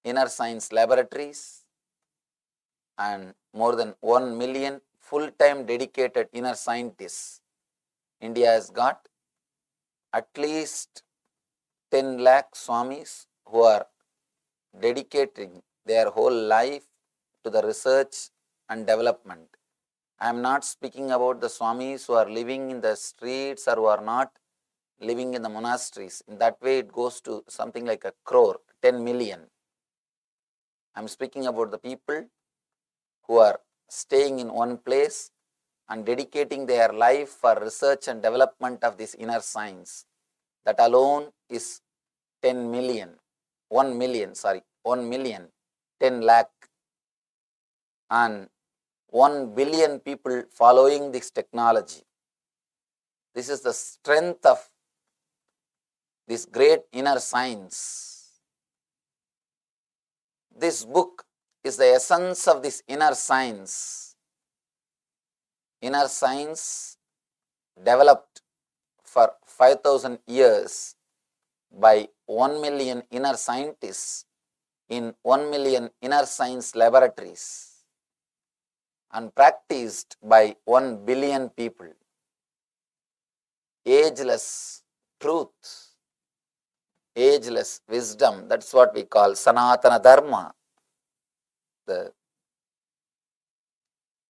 Speaker 2: inner science laboratories and more than 1 million full-time dedicated inner scientists. India has got at least 10 lakh Swamis who are dedicating their whole life to the research and development. I am not speaking about the Swamis who are living in the streets or who are not living in the monasteries. In that way, it goes to something like a crore, 10 million. I am speaking about the people who are staying in one place and dedicating their life for research and development of this inner science. That alone is 10 million, 1 million, 10 lakh, and 1 billion people following this technology. This is the strength of this great inner science. This book is the essence of this inner science. Inner science developed for 5,000 years by 1 million inner scientists in 1 million inner science laboratories and practiced by 1 billion people. Ageless truth, ageless wisdom, that's what we call Sanatana Dharma, the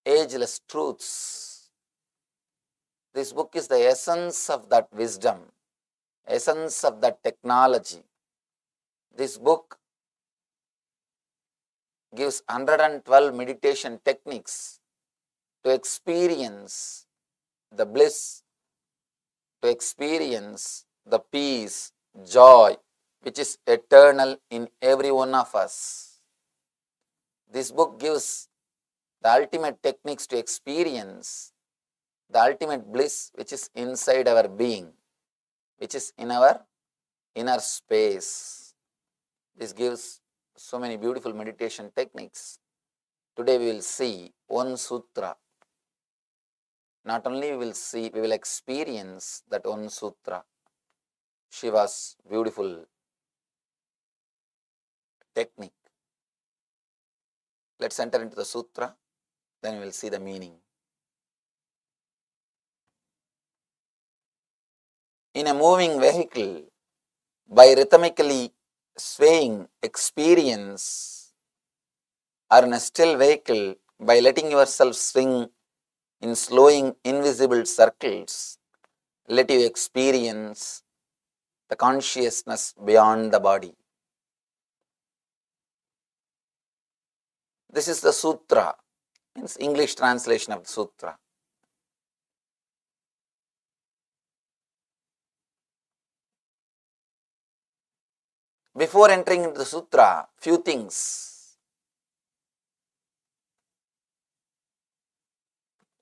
Speaker 2: ageless truths. This book is the essence of that wisdom, essence of that technology. This book gives 112 meditation techniques to experience the bliss, to experience the peace, joy, which is eternal in every one of us. This book gives the ultimate techniques to experience the ultimate bliss, which is inside our being, which is in our inner space. This gives so many beautiful meditation techniques. Today we will see one sutra. Not only we will see, we will experience that one sutra, Shiva's beautiful technique. Let's enter into the sutra, then we will see the meaning. In a moving vehicle, by rhythmically swaying experience, or in a still vehicle, by letting yourself swing in slowing invisible circles, let you experience the consciousness beyond the body. This is the sutra, means English translation of the sutra. Before entering into the sutra, few things.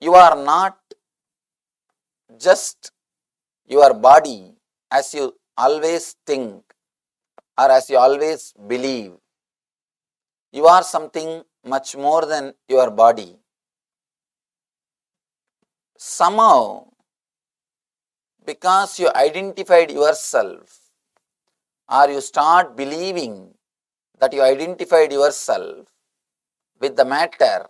Speaker 2: You are not just your body as you always think or as you always believe. You are something much more than your body. Somehow, because you identified yourself, or you start believing that you identified yourself with the matter,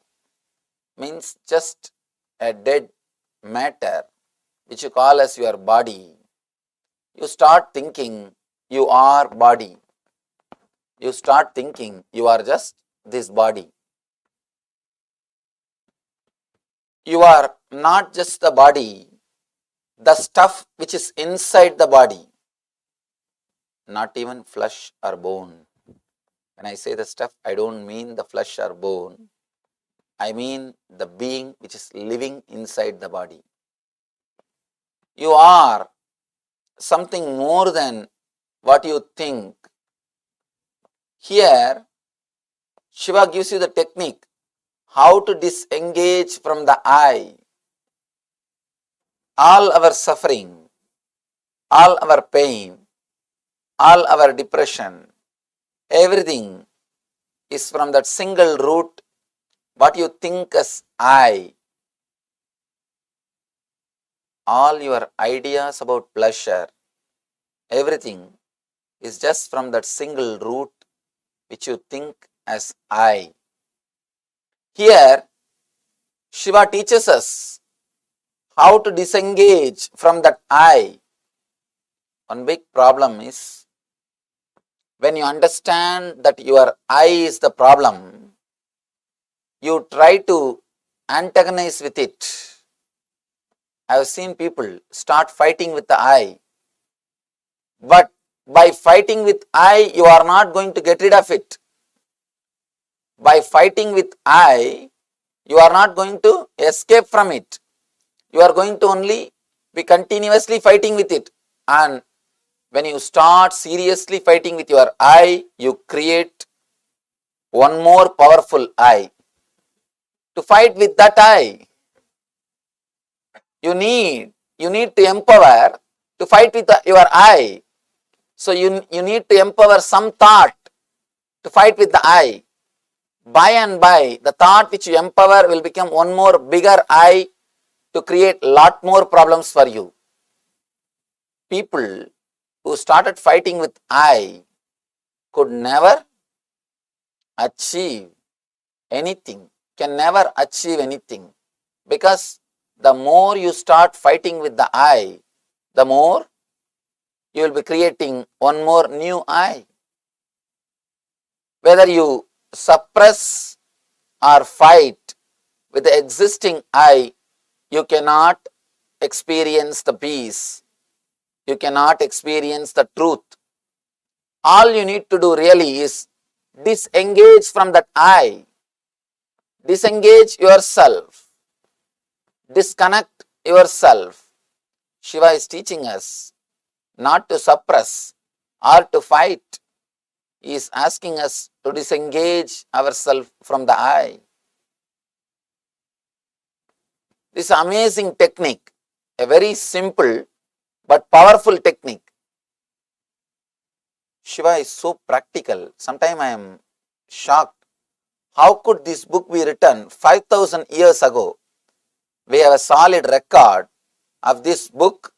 Speaker 2: means just a dead matter, which you call as your body, you start thinking you are body. You start thinking you are just this body. You are not just the body, the stuff which is inside the body, not even flesh or bone. When I say the stuff, I don't mean the flesh or bone. I mean the being which is living inside the body. You are something more than what you think. Here, Shiva gives you the technique how to disengage from the I. All our suffering, all our pain, all our depression, everything is from that single root, what you think as I. All your ideas about pleasure, everything is just from that single root which you think as I. Here, Shiva teaches us how to disengage from that I. One big problem is, when you understand that your I is the problem, you try to antagonize with it. I have seen people start fighting with the I. But by fighting with I, you are not going to get rid of it. By fighting with I, you are not going to escape from it. You are going to only be continuously fighting with it. And when you start seriously fighting with your I, you create one more powerful I. To fight with that I, you need to empower to fight with your I. So you need to empower some thought to fight with the I. By and by, the thought which you empower will become one more bigger I to create lot more problems for you. People who started fighting with I could never achieve anything, can never achieve anything, because the more you start fighting with the I, the more you will be creating one more new I. Whether you suppress or fight with the existing I, you cannot experience the peace. You cannot experience the truth. All you need to do really is disengage from that I. Disengage yourself. Disconnect yourself. Shiva is teaching us not to suppress or to fight. He is asking us to disengage ourselves from the I. This amazing technique, a very simple but powerful technique. Shiva is so practical. Sometimes I am shocked. How could this book be written 5,000 years ago? We have a solid record of this book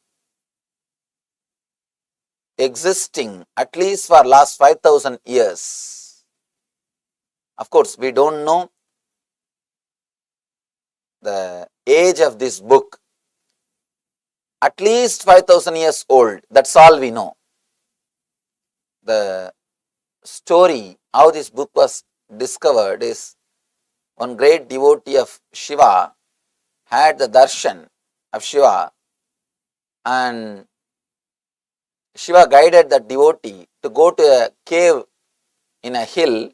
Speaker 2: existing at least for last 5,000 years. Of course, we don't know the age of this book. At least 5,000 years old. That's all we know. The story, how this book was discovered, is one great devotee of Shiva had the darshan of Shiva, and Shiva guided that devotee to go to a cave in a hill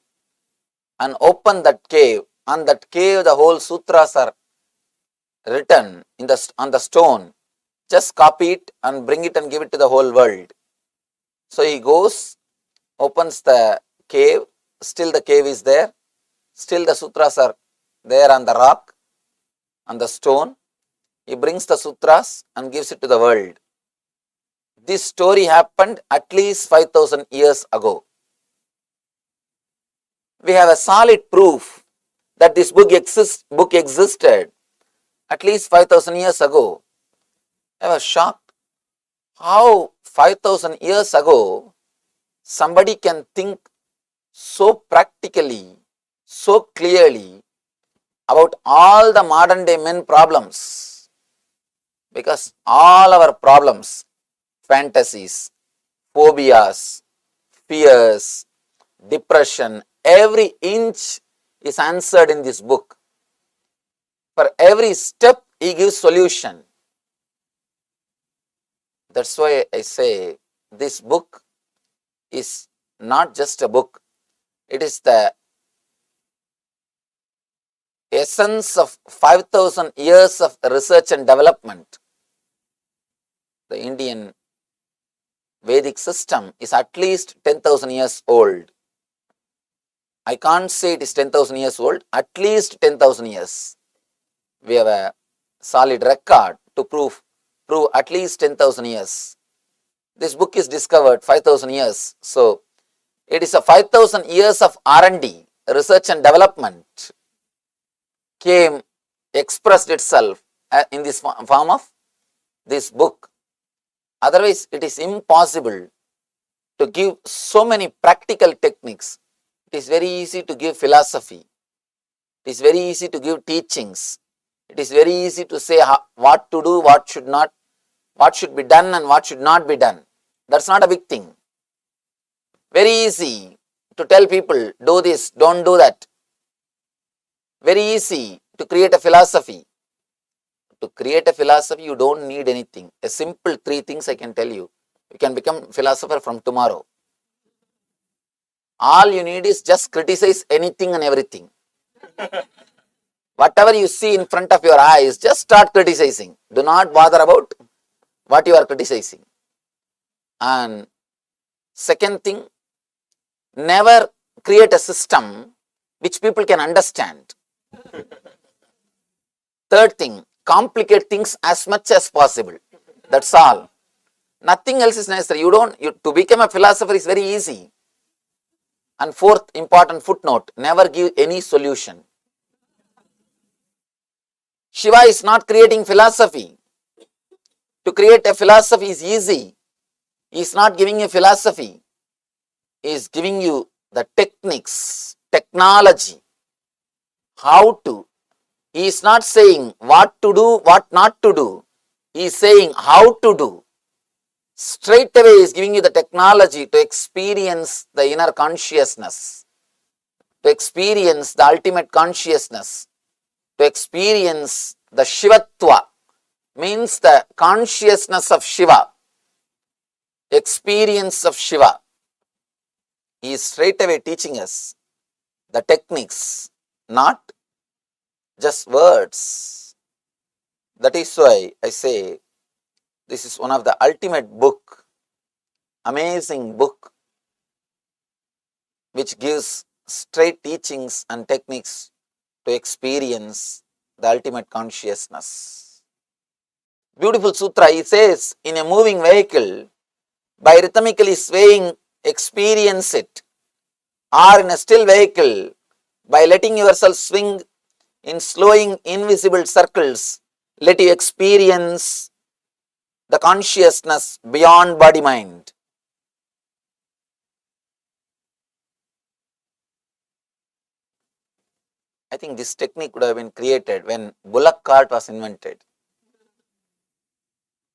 Speaker 2: and open that cave. On that cave, the whole sutras are written on the stone. Just copy it and bring it and give it to the whole world. So he goes, opens the cave, still the cave is there, still the sutras are there on the rock, on the stone. He brings the sutras and gives it to the world. This story happened at least 5,000 years ago. We have a solid proof that this book existed at least 5,000 years ago. I was shocked how 5,000 years ago somebody can think so practically, so clearly about all the modern day men problems. Because all our problems, fantasies, phobias, fears, depression, every inch is answered in this book. For every step he gives solution. That's why I say this book is not just a book. It is the essence of 5,000 years of research and development. The Indian Vedic system is at least 10,000 years old. I can't say it is 10,000 years old, at least 10,000 years. We have a solid record to prove at least 10,000 years. This book is discovered 5,000 years. So, it is a 5,000 years of R&D, research and development expressed itself in this form of this book. Otherwise, it is impossible to give so many practical techniques. It is very easy to give philosophy. It is very easy to give teachings. It is very easy to say what to do, what should not, what should be done and what should not be done. That's not a big thing. Very easy to tell people, do this, don't do that. Very easy to create a philosophy. To create a philosophy, you don't need anything. A simple 3 things I can tell you. You can become philosopher from tomorrow. All you need is just criticize anything and everything. Whatever you see in front of your eyes, just start criticizing. Do not bother about what you are criticizing. And second thing, never create a system which people can understand. Third thing, complicate things as much as possible. That's all. Nothing else is necessary. To become a philosopher is very easy. And fourth important footnote, never give any solution. Shiva is not creating philosophy. To create a philosophy is easy. He is not giving you philosophy. He is giving you the techniques, technology, how to. He is not saying what to do, what not to do. He is saying how to do. Straight away he is giving you the technology to experience the inner consciousness, to experience the ultimate consciousness, to experience the Shivatva, means the consciousness of Shiva, experience of Shiva. He is straight away teaching us the techniques, not just words. That is why I say this is one of the ultimate book, amazing book, which gives straight teachings and techniques to experience the ultimate consciousness. Beautiful sutra, he says, in a moving vehicle, by rhythmically swaying, experience it, or in a still vehicle, by letting yourself swing in slowing invisible circles, let you experience the consciousness beyond body-mind. I think this technique would have been created when bullock cart was invented.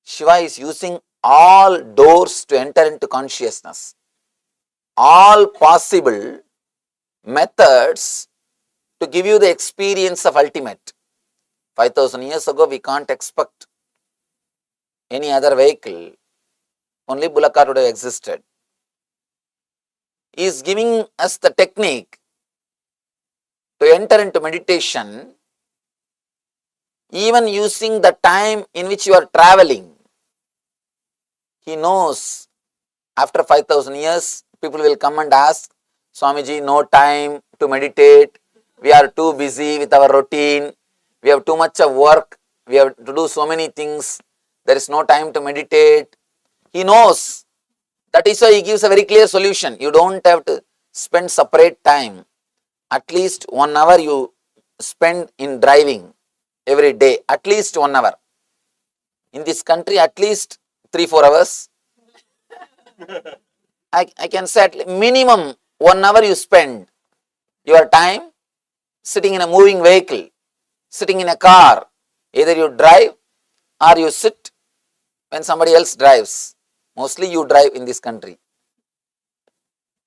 Speaker 2: Shiva is using all doors to enter into consciousness, all possible methods to give you the experience of ultimate. 5,000 years ago, we can't expect any other vehicle, only bullock cart would have existed. He is giving us the technique to enter into meditation, even using the time in which you are traveling. He knows after 5,000 years, people will come and ask, Swamiji, no time to meditate. We are too busy with our routine. We have too much of work. We have to do so many things. There is no time to meditate. He knows. That is why he gives a very clear solution. You don't have to spend separate time. At least 1 hour you spend in driving every day. At least 1 hour. In this country, at least 3-4 hours. I can say at minimum 1 hour you spend your time sitting in a moving vehicle, sitting in a car. Either you drive or you sit when somebody else drives. Mostly you drive in this country.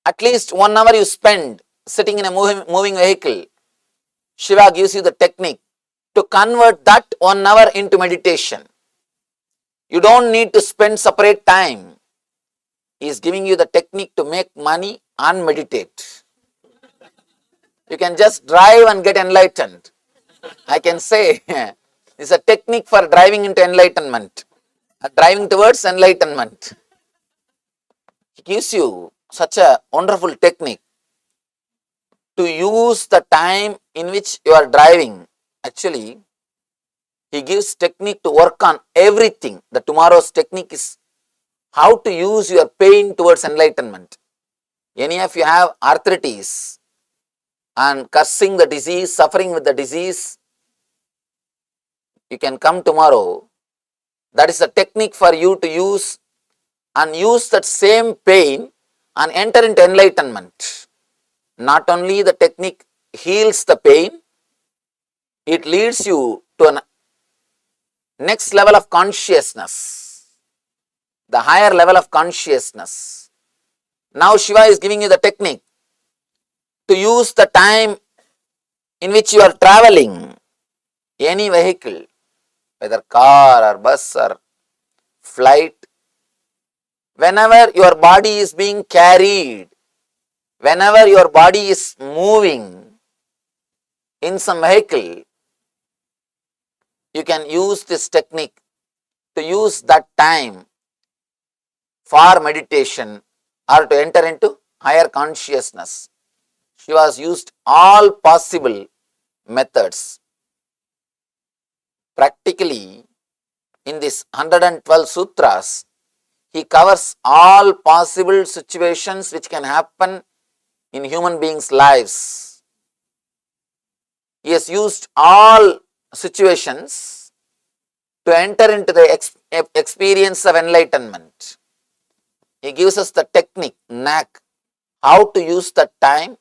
Speaker 2: At least 1 hour you spend sitting in a moving vehicle. Shiva gives you the technique to convert that 1 hour into meditation. You don't need to spend separate time. He is giving you the technique to make money and meditate. You can just drive and get enlightened. I can say it's a technique for driving into enlightenment, driving towards enlightenment. He gives you such a wonderful technique to use the time in which you are driving. Actually, he gives technique to work on everything. The tomorrow's technique is how to use your pain towards enlightenment. Any of you have arthritis and cursing the disease, suffering with the disease, you can come tomorrow. That is a technique for you to use and use that same pain and enter into enlightenment. Not only the technique heals the pain, it leads you to a next level of consciousness, the higher level of consciousness. Now Shiva is giving you the technique to use the time in which you are traveling, any vehicle, whether car or bus or flight, whenever your body is being carried, whenever your body is moving in some vehicle, you can use this technique to use that time for meditation or to enter into higher consciousness. Shiva has used all possible methods. Practically, in this 112 sutras, He covers all possible situations which can happen in human beings' lives. He has used all situations to enter into the experience of enlightenment. He gives us the technique, knack, how to use that time,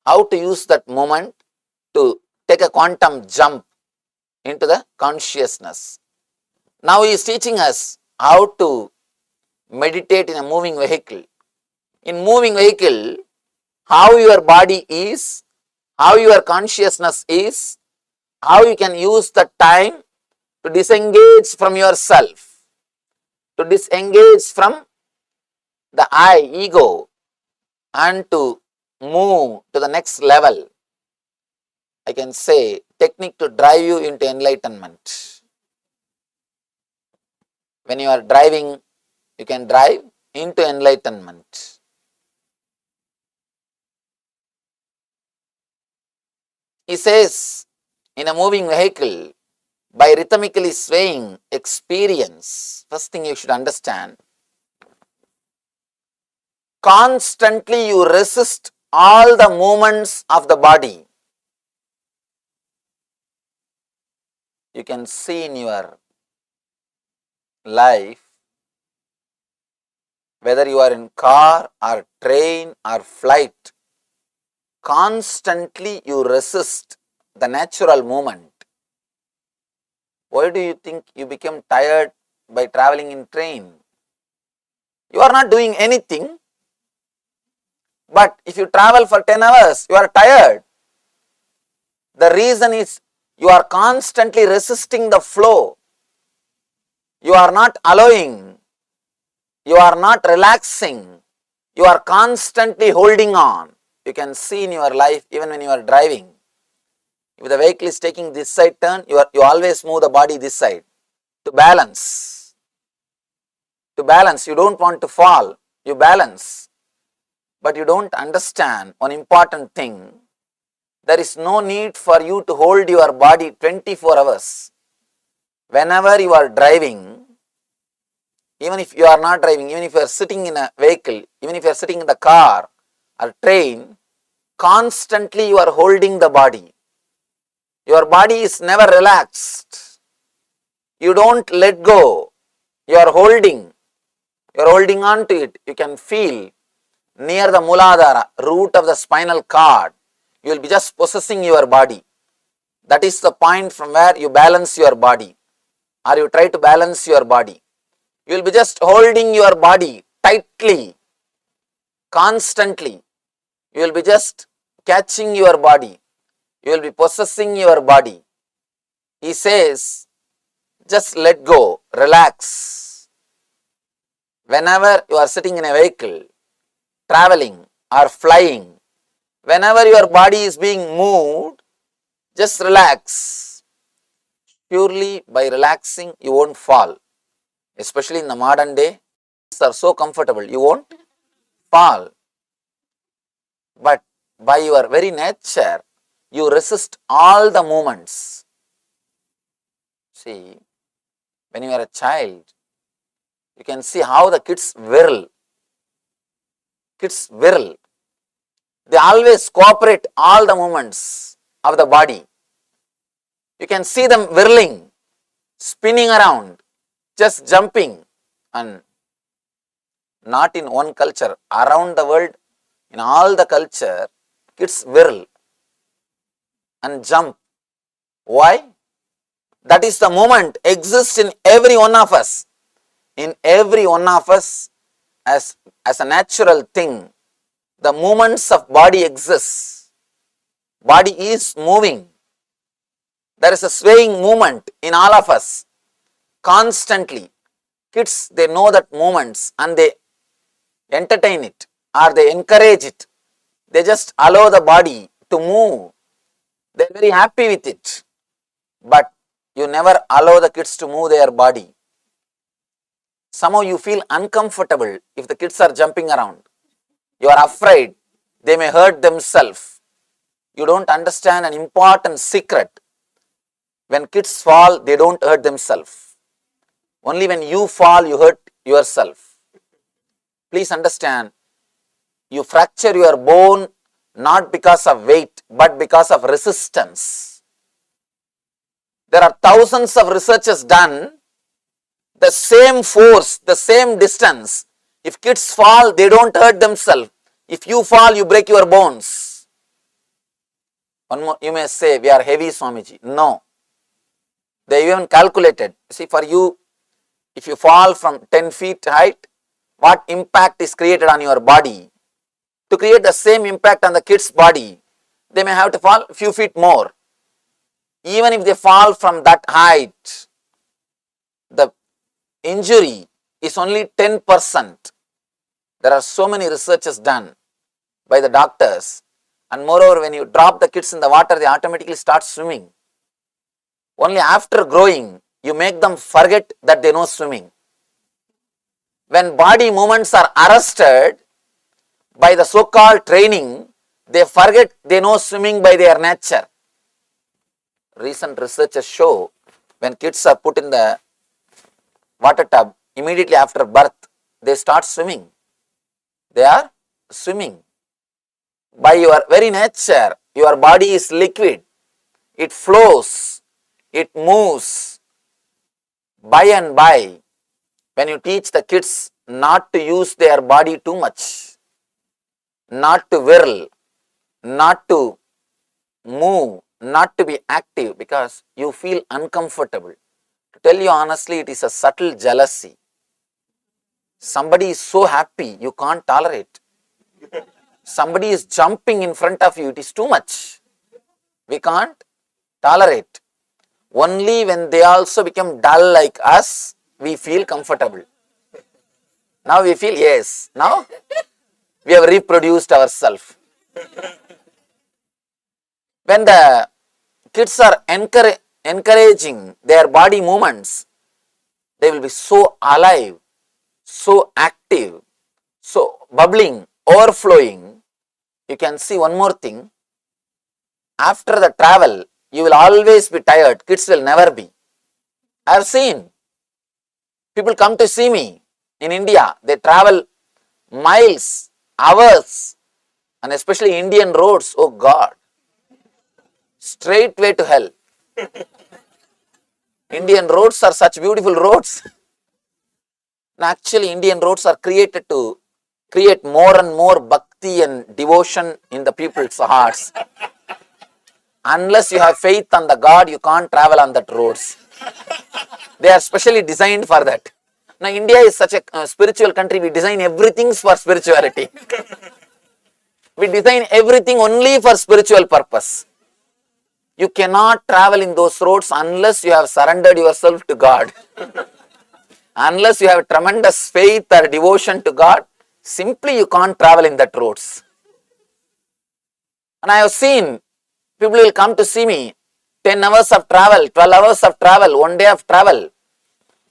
Speaker 2: how to use that moment to take a quantum jump into the consciousness. Now he is teaching us how to meditate in a moving vehicle. In moving vehicle, how your body is, how your consciousness is, how you can use the time to disengage from yourself, to disengage from the I, ego, and to move to the next level. I can say technique to drive you into enlightenment. When you are driving, you can drive into enlightenment. He says, in a moving vehicle, by rhythmically swaying experience, first thing you should understand, constantly you resist all the movements of the body. You can see in your life, whether you are in car or train or flight, constantly you resist the natural movement. Why do you think you become tired by traveling in train? You are not doing anything, but if you travel for 10 hours, you are tired. The reason is you are constantly resisting the flow. You are not allowing, you are not relaxing, you are constantly holding on. You can see in your life even when you are driving. If the vehicle is taking this side turn, you always move the body this side to balance. To balance, you don't want to fall, you balance. But you don't understand one important thing. There is no need for you to hold your body 24 hours. Whenever you are driving, even if you are not driving, even if you are sitting in a vehicle, even if you are sitting in the car or train, constantly you are holding the body. Your body is never relaxed. You don't let go. You are holding. You are holding on to it. You can feel near the Muladhara, root of the spinal cord. You will be just possessing your body. That is the point from where you balance your body, or you try to balance your body. You will be just holding your body tightly, constantly. You will be just catching your body. You will be possessing your body. He says, just let go, relax. Whenever you are sitting in a vehicle, traveling or flying, whenever your body is being moved, just relax. Purely by relaxing, you won't fall. Especially in the modern day, things are so comfortable, you won't fall. But by your very nature, you resist all the movements. See, when you are a child, you can see how the kids whirl. Kids whirl. They always cooperate all the movements of the body. You can see them whirling, spinning around, just jumping, and not in one culture, around the world, in all the culture, kids whirl and jump. Why? That is the moment exists in every one of us. In every one of us, as a natural thing, the movements of body exist. Body is moving. There is a swaying movement in all of us constantly. Kids, they know that movements and they entertain it or they encourage it. They just allow the body to move. They are very happy with it. But you never allow the kids to move their body. Somehow you feel uncomfortable if the kids are jumping around. You are afraid they may hurt themselves. You don't understand an important secret. When kids fall, they don't hurt themselves. Only when you fall, you hurt yourself. Please understand, you fracture your bone not because of weight, but because of resistance. There are thousands of researches done, the same force, the same distance. If kids fall, they don't hurt themselves. If you fall, you break your bones. One more, you may say, we are heavy, Swamiji. No. They even calculated. See, for you, if you fall from 10 feet height, what impact is created on your body? To create the same impact on the kid's body, they may have to fall a few feet more. Even if they fall from that height, the injury is only 10%. There are so many researches done by the doctors, and moreover, when you drop the kids in the water, they automatically start swimming. Only after growing, you make them forget that they know swimming. When body movements are arrested by the so-called training, they forget they know swimming by their nature. Recent researchers show when kids are put in the water tub, immediately after birth, they start swimming. They are swimming. By your very nature, your body is liquid. It flows. It moves. By and by, when you teach the kids not to use their body too much, not to whirl, not to move, not to be active because you feel uncomfortable. To tell you honestly, it is a subtle jealousy. Somebody is so happy, you can't tolerate. Somebody is jumping in front of you, it is too much. We can't tolerate. Only when they also become dull like us, we feel comfortable. Now we feel, yes, now we have reproduced ourselves. When the kids are encouraging their body movements, they will be so alive, so active, so bubbling, overflowing. You can see one more thing. After the travel, you will always be tired. Kids will never be. I have seen people come to see me in India. They travel miles, hours, and especially Indian roads. Oh God. Straight way to hell. Indian roads are such beautiful roads. Actually, Indian roads are created to create more and more bhakti and devotion in the people's hearts. Unless you have faith on the God, you can't travel on that roads. They are specially designed for that. Now, India is such a spiritual country, we design everything for spirituality. We design everything only for spiritual purpose. You cannot travel in those roads unless you have surrendered yourself to God. Unless you have tremendous faith or devotion to God, simply you can't travel in that roads. And I have seen people will come to see me, 10 hours of travel, 12 hours of travel, 1 day of travel.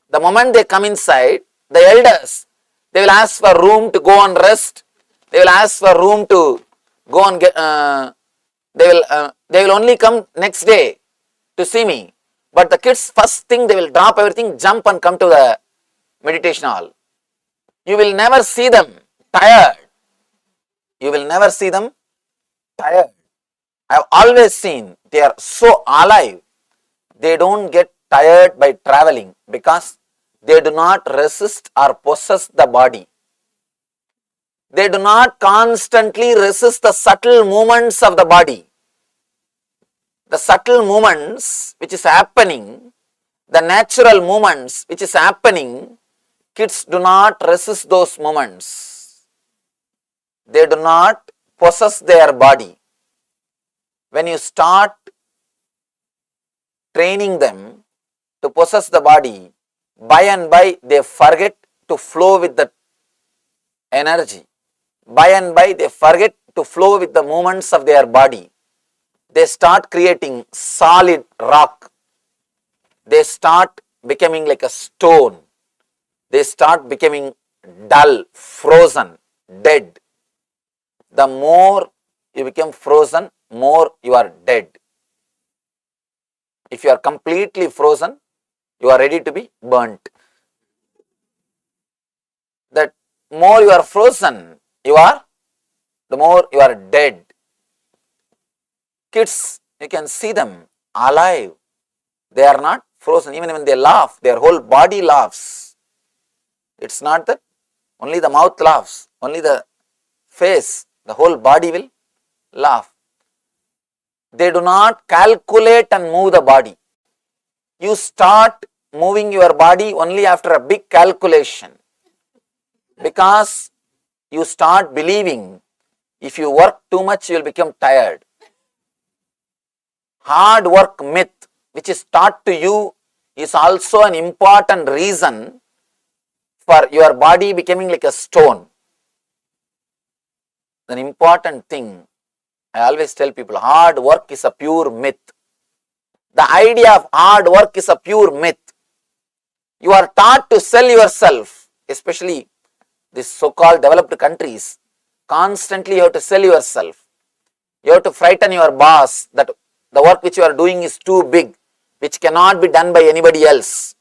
Speaker 2: The moment they come inside, the elders, they will ask for room to go and rest. They will ask for room to go and get, they will only come next day to see me. But the kids, first thing, they will drop everything, jump and come to the meditation hall. You will never see them tired. You will never see them tired. I have always seen they are so alive. They don't get tired by traveling because they do not resist or possess the body. They do not constantly resist the subtle movements of the body. The subtle movements which is happening, the natural movements which is happening, kids do not resist those movements. They do not possess their body. When you start training them to possess the body, by and by they forget to flow with the energy. By and by they forget to flow with the movements of their body. They start creating solid rock. They start becoming like a stone. They start becoming dull, frozen, dead. The more you become frozen, more you are dead. If you are completely frozen, you are ready to be burnt. That more you are frozen, the more you are dead. Kids, you can see them alive. They are not frozen. Even when they laugh, their whole body laughs. It's not that only the mouth laughs, only the face, the whole body will laugh. They do not calculate and move the body. You start moving your body only after a big calculation, because you start believing if you work too much, you will become tired. Hard work myth, which is taught to you, is also an important reason for your body becoming like a stone. An important thing, I always tell people, hard work is a pure myth. The idea of hard work is a pure myth. You are taught to sell yourself, especially these so-called developed countries. Constantly you have to sell yourself. You have to frighten your boss that the work which you are doing is too big, which cannot be done by anybody else.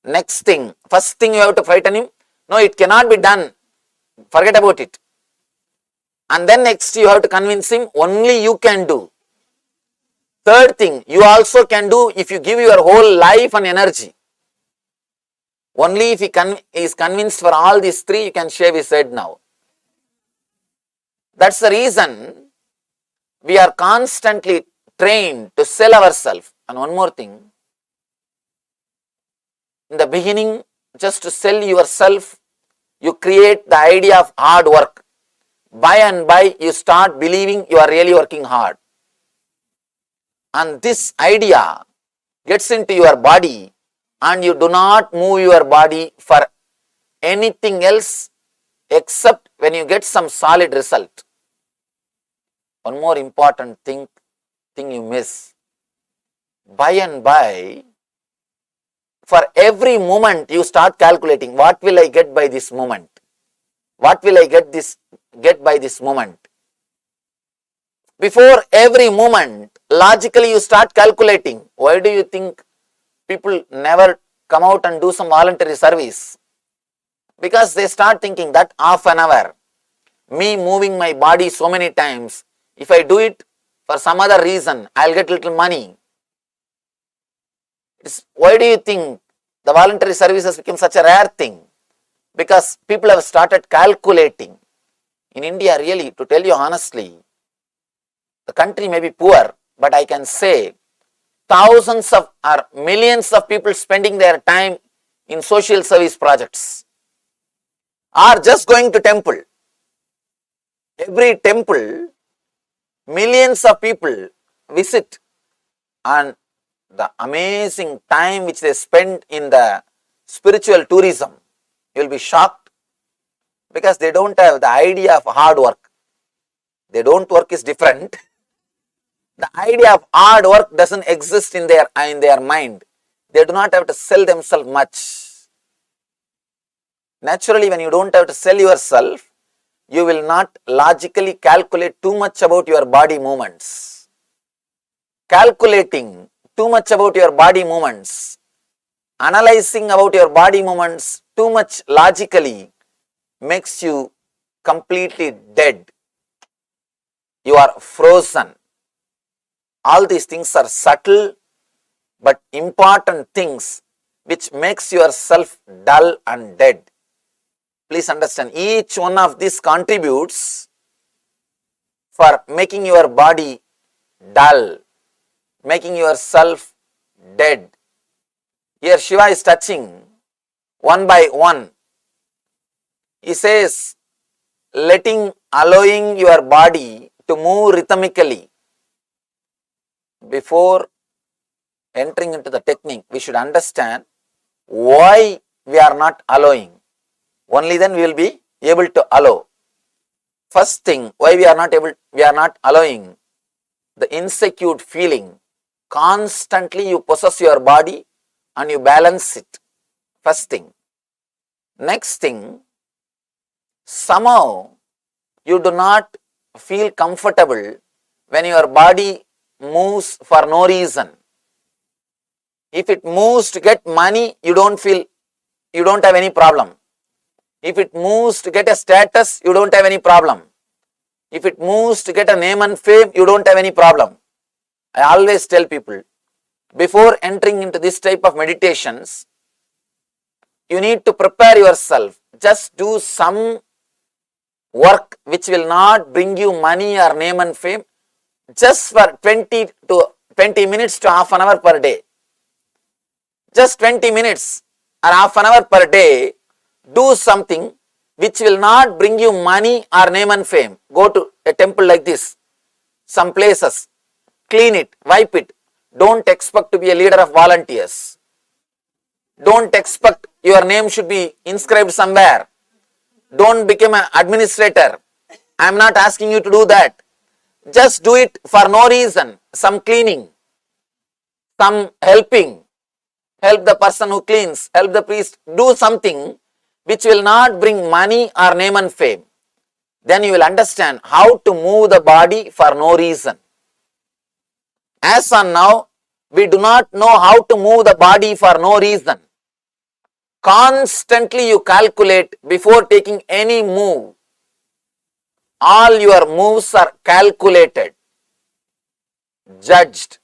Speaker 2: Next thing, first thing you have to frighten him, no, it cannot be done, forget about it. And then next you have to convince him, only you can do. Third thing, you also can do if you give your whole life and energy. Only if he is convinced for all these three, you can shave his head now. That's the reason we are constantly trained to sell ourselves. And one more thing, in the beginning, just to sell yourself, you create the idea of hard work. By and by, you start believing you are really working hard. And this idea gets into your body, and you do not move your body for anything else except when you get some solid result. One more important thing you miss. By and by, for every moment you start calculating, what will I get by this moment? What will I get by this moment? Before every moment, logically you start calculating. Why do you think people never come out and do some voluntary service? Because they start thinking that half an hour, me moving my body so many times, if I do it for some other reason, I'll get little money. Why do you think the voluntary service has become such a rare thing? Because people have started calculating. In India, really, to tell you honestly, the country may be poor, but I can say thousands of or millions of people spending their time in social service projects are just going to temple. Every temple, millions of people visit, and the amazing time which they spend in the spiritual tourism, you will be shocked, because they don't have the idea of hard work. They don't work is different. The idea of hard work doesn't exist in their mind. They do not have to sell themselves much. Naturally, when you don't have to sell yourself, you will not logically calculate too much about your body movements. Calculating too much about your body movements, analyzing about your body movements too much logically makes you completely dead. You are frozen. All these things are subtle but important things which makes yourself dull and dead. Please understand, each one of these contributes for making your body dull, making yourself dead. Here Shiva is touching one by one. He says, allowing your body to move rhythmically. Before entering into the technique, we should understand why we are not allowing. Only then we will be able to allow. First thing, why we are not allowing, the insecure feeling. Constantly you possess your body and you balance it. First thing. Next thing, somehow you do not feel comfortable when your body moves for no reason. If it moves to get money, you don't have any problem. If it moves to get a status, you don't have any problem. If it moves to get a name and fame, you don't have any problem. I always tell people, before entering into this type of meditations, you need to prepare yourself. Just do some work which will not bring you money or name and fame, just for 20 minutes to half an hour per day. Just 20 minutes or half an hour per day, do something which will not bring you money or name and fame. Go to a temple like this, some places, clean it, wipe it. Don't expect to be a leader of volunteers. Don't expect your name should be inscribed somewhere. Don't become an administrator. I am not asking you to do that. Just do it for no reason. Some cleaning, some helping. Help the person who cleans, help the priest. Do something which will not bring money or name and fame. Then you will understand how to move the body for no reason. As on now, we do not know how to move the body for no reason. Constantly you calculate before taking any move. All your moves are calculated, judged,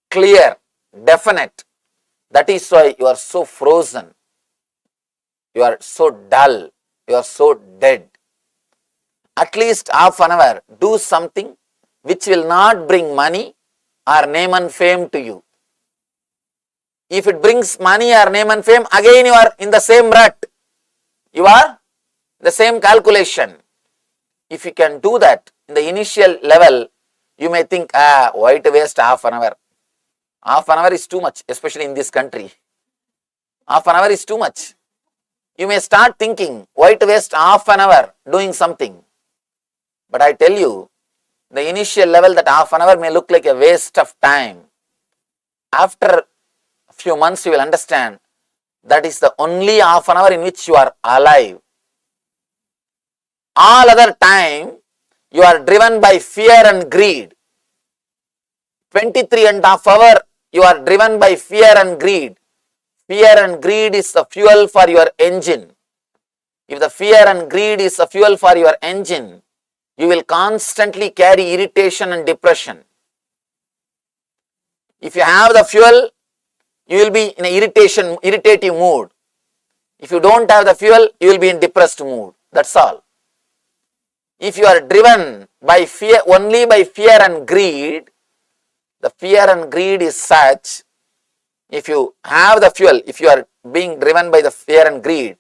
Speaker 2: clear, definite. That is why you are so frozen. You are so dull. You are so dead. At least half an hour, do something which will not bring money or name and fame to you. If it brings money or name and fame, again you are in the same rut. You are the same calculation. If you can do that in the initial level, you may think, why to waste half an hour? Half an hour is too much, especially in this country. Half an hour is too much. You may start thinking, why to waste half an hour doing something? But I tell you, the initial level, that half an hour may look like a waste of time. After a few months, you will understand that is the only half an hour in which you are alive. All other time, you are driven by fear and greed. 23.5 hours, you are driven by fear and greed. Fear and greed is the fuel for your engine. If the fear and greed is the fuel for your engine, you will constantly carry irritation and depression. If you have the fuel, you will be in an irritative mood. If you don't have the fuel, you will be in depressed mood. That's all. If you are driven by fear, only by fear and greed, the fear and greed is such, if you have the fuel, if you are being driven by the fear and greed,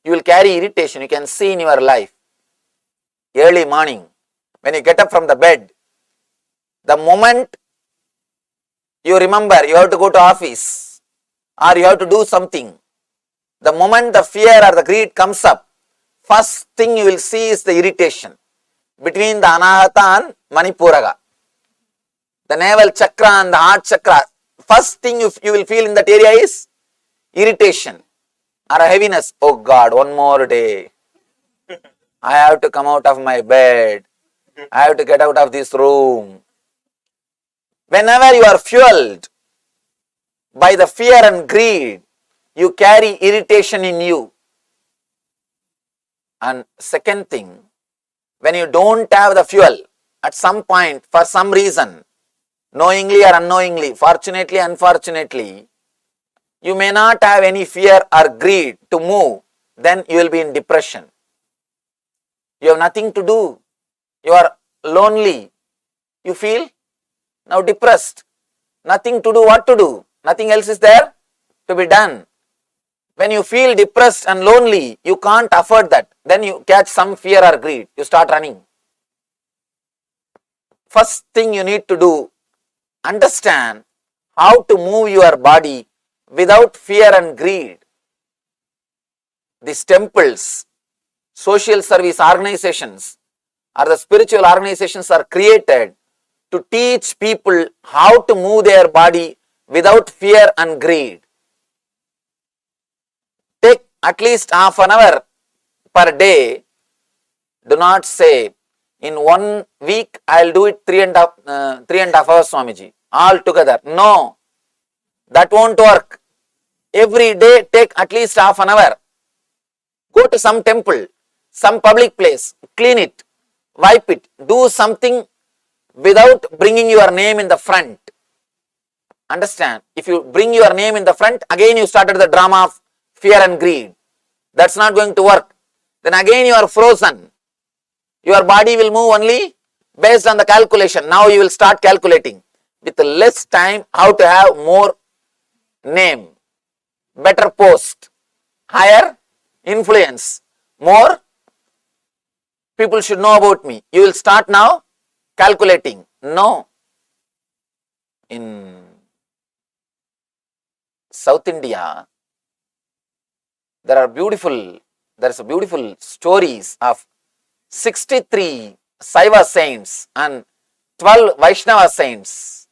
Speaker 2: you will carry irritation. You can see in your life. Early morning, when you get up from the bed, the moment you remember you have to go to office or you have to do something, the moment the fear or the greed comes up, first thing you will see is the irritation between the Anahata and Manipuraga. The navel chakra and the heart chakra. First thing you will feel in that area is irritation or a heaviness. Oh God, one more day. I have to come out of my bed. I have to get out of this room. Whenever you are fueled by the fear and greed, you carry irritation in you. And second thing, when you don't have the fuel, at some point, for some reason, knowingly or unknowingly, fortunately, unfortunately, you may not have any fear or greed to move, then you will be in depression. You have nothing to do. You are lonely. You feel now depressed. Nothing to do, what to do? Nothing else is there to be done. When you feel depressed and lonely, you can't afford that. Then you catch some fear or greed. You start running. First thing you need to do, understand how to move your body without fear and greed. These temples, social service organizations, or the spiritual organizations are created to teach people how to move their body without fear and greed. Take at least half an hour per day. Do not say, in 1 week I will do it 3.5 hours, Swamiji, all together. No, that won't work. Every day take at least half an hour. Go to some temple, some public place, clean it, wipe it, do something without bringing your name in the front. Understand? If you bring your name in the front, again you started the drama of fear and greed. That's not going to work. Then again you are frozen. Your body will move only based on the calculation. Now you will start calculating with less time how to have more name, better post, higher influence, more people should know about me. You will start now calculating. No. In South India, there are beautiful stories of 63 Shiva saints and 12 Vaishnava saints.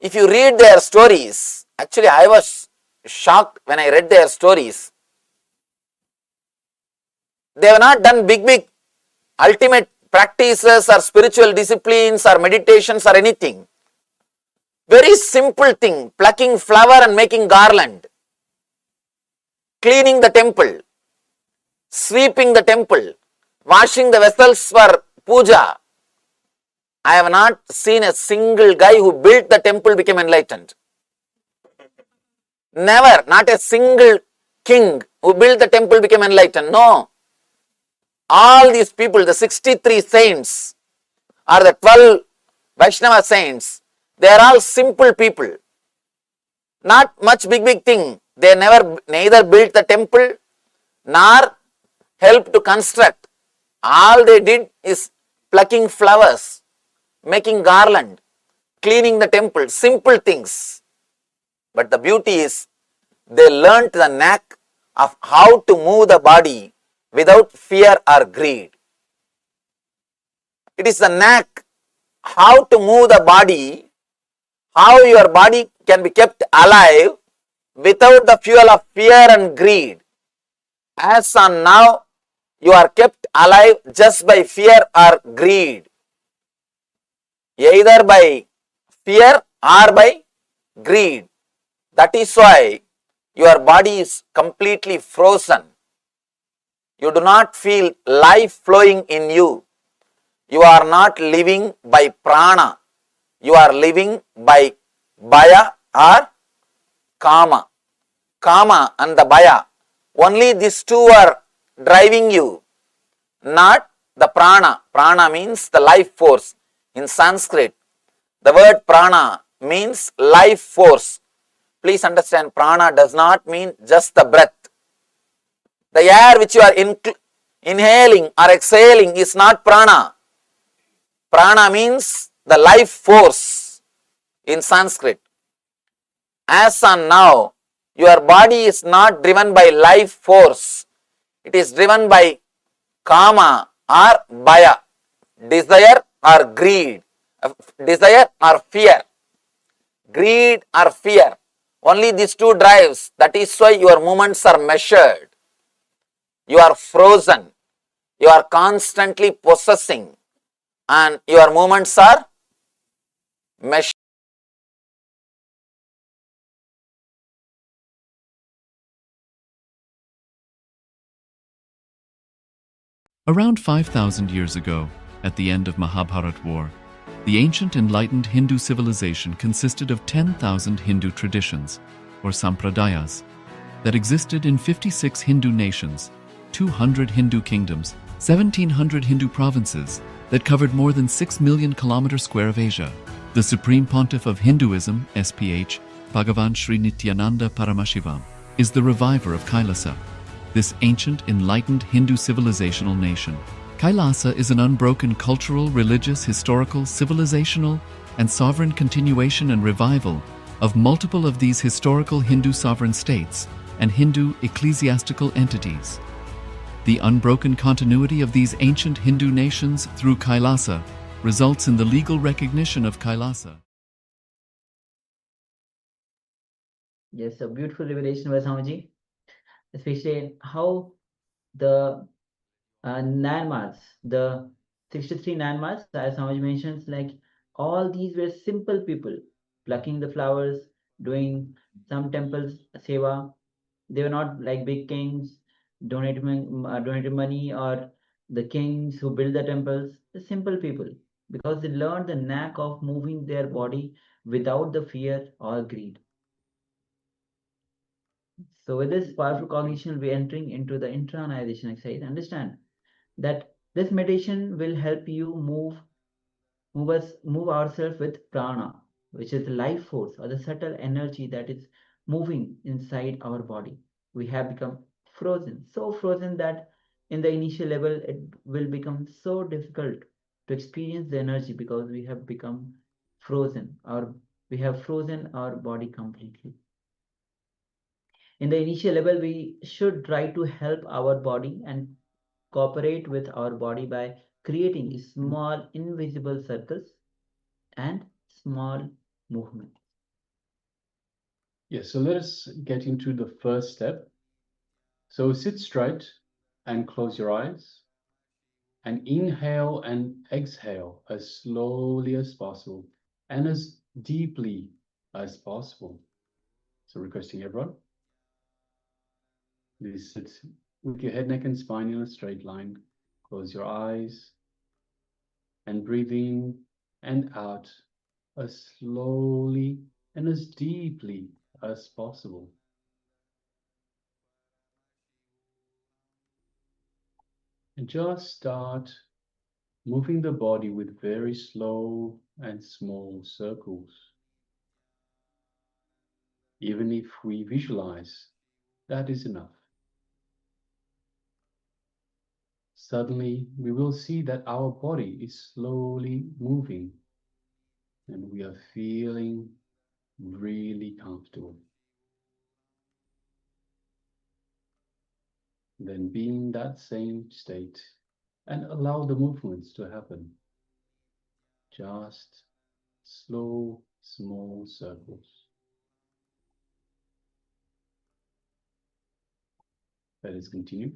Speaker 2: If you read their stories, actually I was shocked when I read their stories. They have not done big ultimate practices or spiritual disciplines or meditations or anything. Very simple thing, plucking flower and making garland, cleaning the temple, sweeping the temple, washing the vessels for puja. I have not seen a single guy who built the temple became enlightened. Never, not a single king who built the temple became enlightened. No. All these people, the 63 saints or the 12 Vaishnava saints, they are all simple people. Not much big thing. They neither built the temple nor helped to construct. All they did is plucking flowers, making garland, cleaning the temple, simple things. But the beauty is they learnt the knack of how to move the body without fear or greed. It is the knack how to move the body, how your body can be kept alive without the fuel of fear and greed. As on now, you are kept alive just by fear or greed. Either by fear or by greed. That is why your body is completely frozen. You do not feel life flowing in you. You are not living by prana. You are living by bhaya or kama. Kama and the bhaya. Only these two are driving you, not the prana. Prana means the life force. In Sanskrit, the word prana means life force. Please understand, prana does not mean just the breath. The air which you are inhaling or exhaling is not prana. Prana means the life force in Sanskrit. As on now, your body is not driven by life force. It is driven by kama or bhaya, desire or greed, desire or fear, greed or fear. Only these two drives. That is why your movements are measured. You are frozen. You are constantly possessing and your movements are measured.
Speaker 1: Around 5,000 years ago, at the end of Mahabharat War, the ancient enlightened Hindu civilization consisted of 10,000 Hindu traditions, or sampradayas, that existed in 56 Hindu nations, 200 Hindu kingdoms, 1,700 Hindu provinces that covered more than 6 million kilometers square of Asia. The Supreme Pontiff of Hinduism, SPH, BHAGAVAN SRI NITHYANANDA PARAMASHIVAM, is the reviver of KAILASA, this ancient enlightened Hindu civilizational nation. KAILASA is an unbroken cultural, religious, historical, civilizational, and sovereign continuation and revival of multiple of these historical Hindu sovereign states and Hindu ecclesiastical entities. The unbroken continuity of these ancient Hindu nations through KAILASA results in the legal recognition of KAILASA.
Speaker 10: Yes, a beautiful revelation by Swamiji, especially how the Nyanmars, the 63 Nyanmars, as Swamiji mentions, like all these were simple people, plucking the flowers, doing some temples seva. They were not like big kings, donated money, or the kings who build the temples, the simple people, because they learned the knack of moving their body without the fear or greed. So with this powerful cognition, we're entering into the internalization exercise. Understand that this meditation will help you move ourselves with prana, which is the life force or the subtle energy that is moving inside our body. We have become frozen, so frozen that in the initial level it will become so difficult to experience the energy because we have become frozen, or we have frozen our body completely. In the initial level, we should try to help our body and cooperate with our body by creating small invisible circles and small movements.
Speaker 8: Yes, so let us get into the first step. So sit straight and close your eyes and inhale and exhale as slowly as possible and as deeply as possible. So requesting everyone, please sit with your head, neck, and spine in a straight line. Close your eyes and breathe in and out as slowly and as deeply as possible. And just start moving the body with very slow and small circles. Even if we visualize, that is enough. Suddenly, we will see that our body is slowly moving and we are feeling really comfortable. Then be in that same state and allow the movements to happen. Just slow, small circles. Let us continue.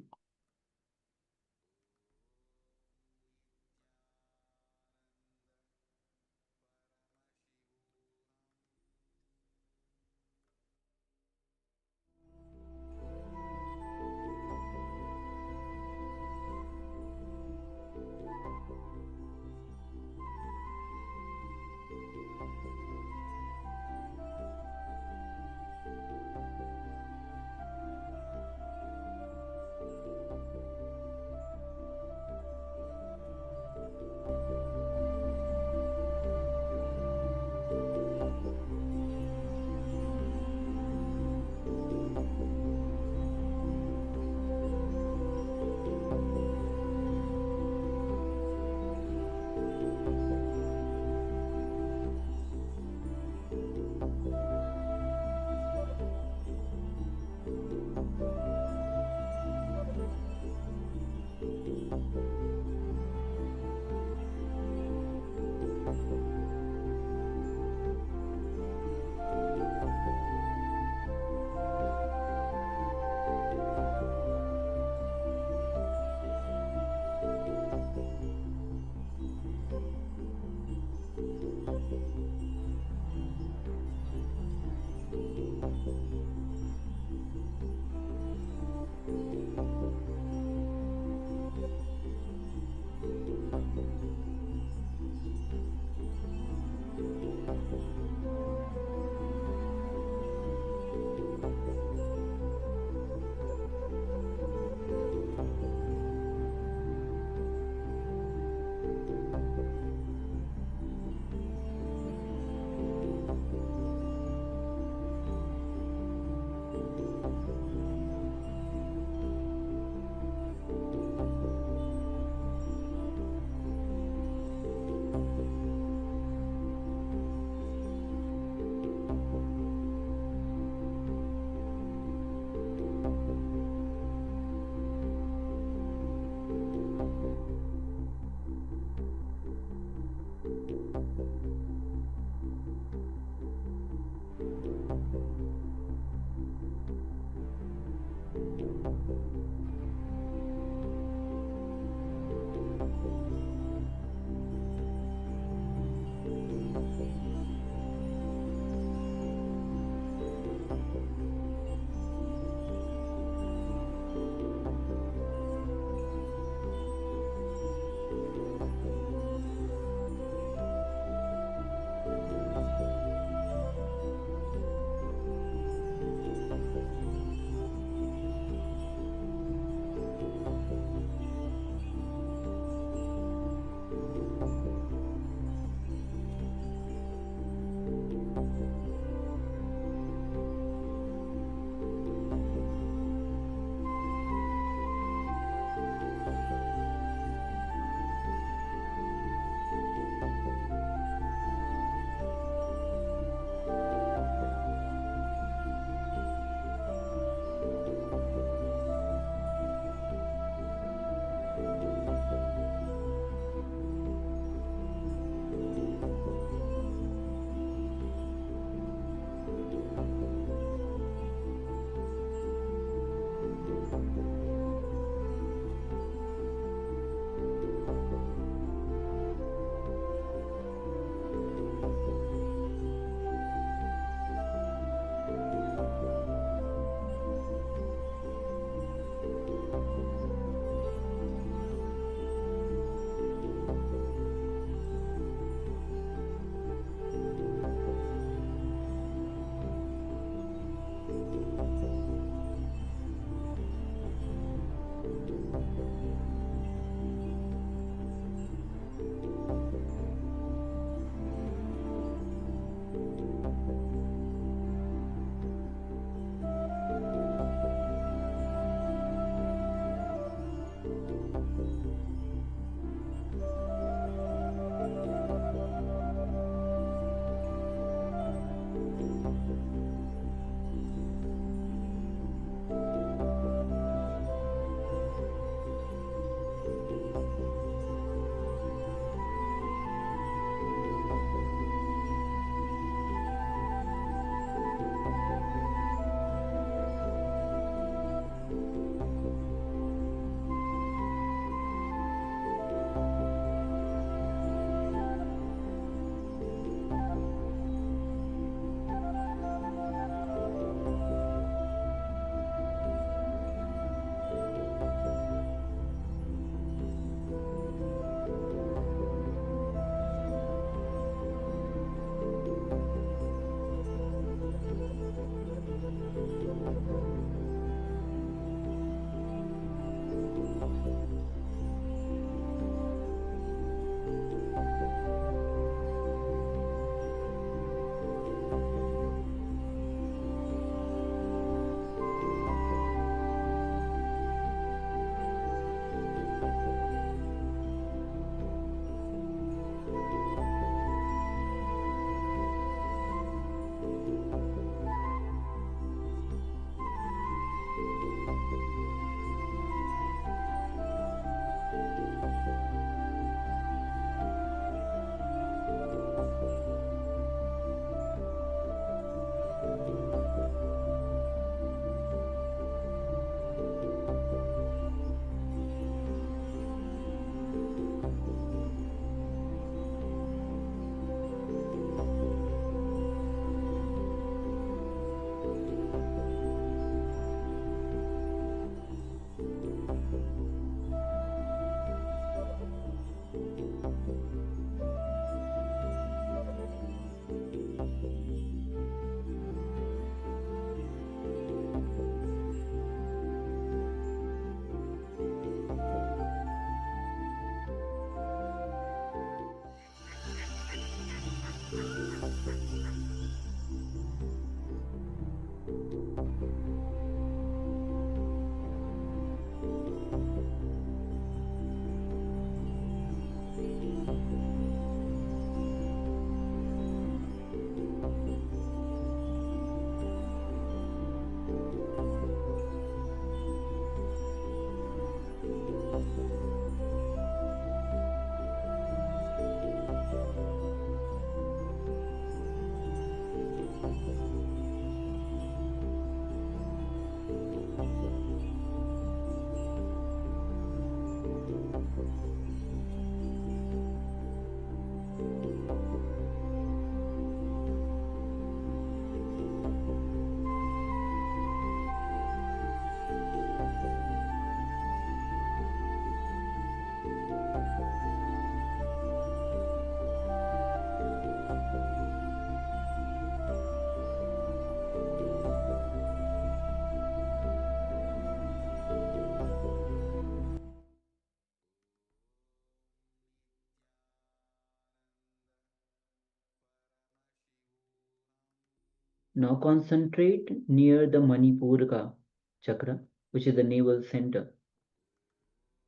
Speaker 10: Now concentrate near the Manipuraka chakra, which is the navel center,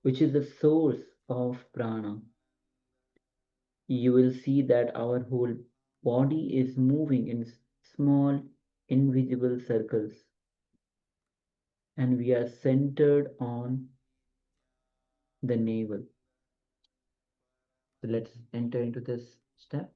Speaker 10: which is the source of prana. You will see that our whole body is moving in small, invisible circles, and we are centered on the navel. So let's enter into this step.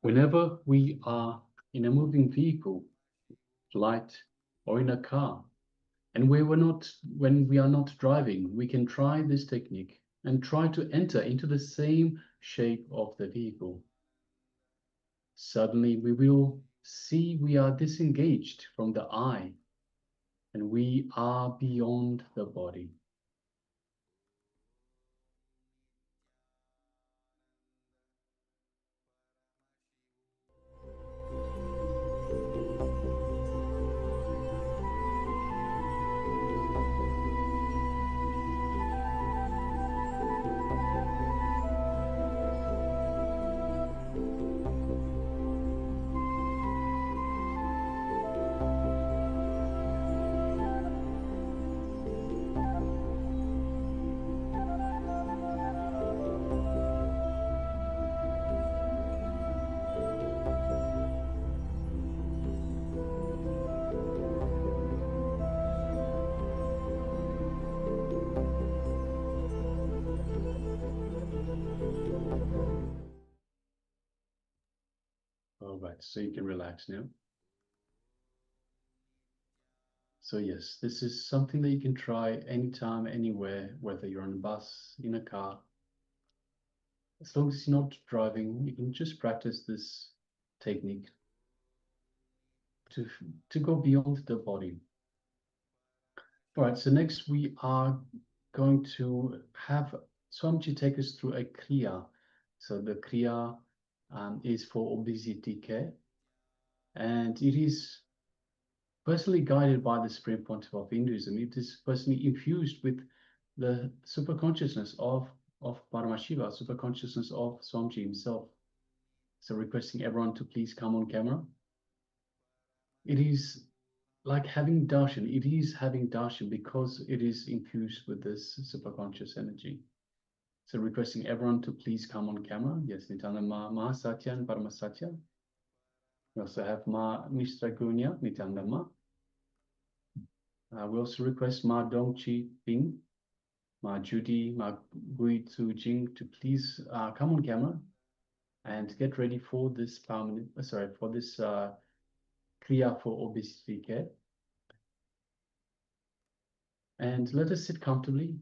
Speaker 8: Whenever we are in a moving vehicle, flight, or in a car, and when we are not driving, we can try this technique and try to enter into the same shape of the vehicle. Suddenly we will see we are disengaged from the I, and we are beyond the body. All right, so you can relax now. So yes, this is something that you can try anytime, anywhere, whether you're on a bus, in a car. As long as you're not driving, you can just practice this technique to go beyond the body. All right, so next we are going to have Swamiji take us through a Crea. So the Crea is for obesity care, and it is personally guided by the Supreme Pontiff of Hinduism. It is personally infused with the super consciousness of Paramashiva, super consciousness of Swamiji himself. So requesting everyone to please come on camera. It is like having darshan. It is having darshan because it is infused with this super conscious energy. So requesting everyone to please come on camera. Yes, Nityananda Ma Satya and Paramasatya. We also have Ma Mr. Gunya, Nityananda Ma. We also request Ma Dongchi Ping, Ma Judy, Ma Gui Tzu Jing to please come on camera and get ready for this Crea for obesity care. And let us sit comfortably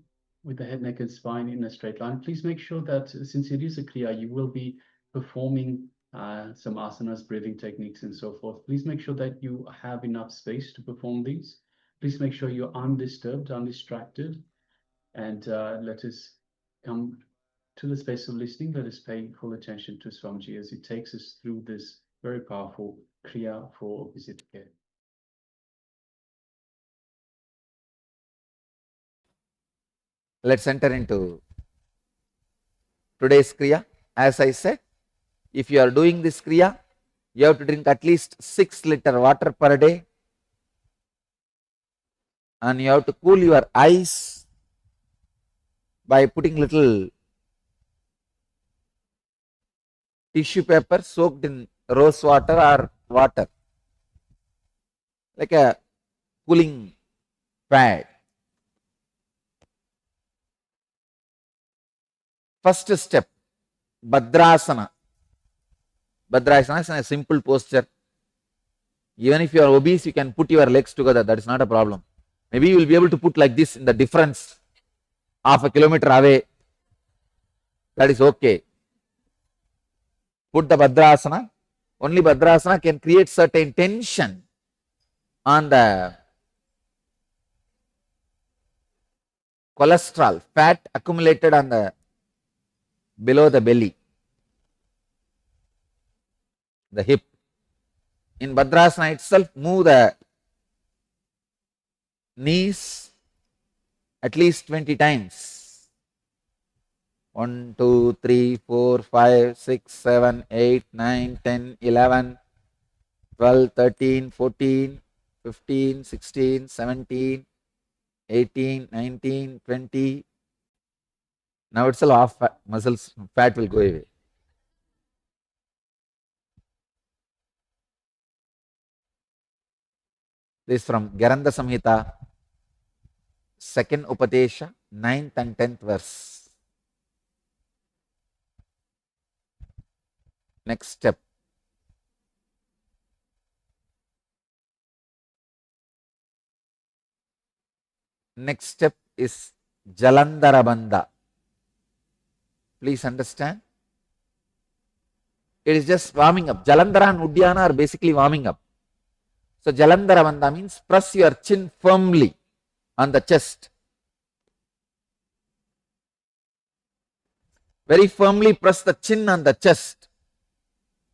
Speaker 8: with the head, neck, and spine in a straight line. Please make sure that since it is a Crea, you will be performing some asanas, breathing techniques, and so forth. Please make sure that you have enough space to perform these. Please make sure you're undisturbed, undistracted, and let us come to the space of listening. Let us pay full attention to Swamiji as he takes us through this very powerful Crea for obesity care.
Speaker 5: Let's enter into today's Crea. As I said, if you are doing this Crea, you have to drink at least 6 liters water per day, and you have to cool your eyes by putting little tissue paper soaked in rose water or water, like a cooling pad. First step, Bhadrasana. Bhadrasana is a simple posture. Even if you are obese, you can put your legs together. That is not a problem. Maybe you will be able to put like this in the difference, half a kilometer away. That is okay. Put the Bhadrasana. Only Bhadrasana can create certain tension on the cholesterol, fat accumulated on the below the belly, the hip. In Bhadrasana itself, move the knees at least 20 times. 1, 2, 3, 4, 5, 6, 7, 8, 9, 10, 11, 12, 13, 14, 15, 16, 17, 18, 19, 20. Now it's a half muscles, fat will go away. This is from Garanda Samhita, 2nd Upadesha, 9th and 10th verse. Next step, Next step is Jalandharabandha. Please understand. It is just warming up. Jalandhara and Uddiyana are basically warming up. So Jalandharabandha means press your chin firmly on the chest. Very firmly press the chin on the chest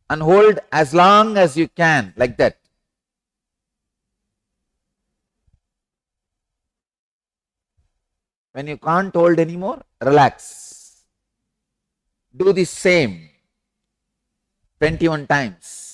Speaker 5: and hold as long as you can, like that. When you can't hold anymore, relax. Do the same 21 times.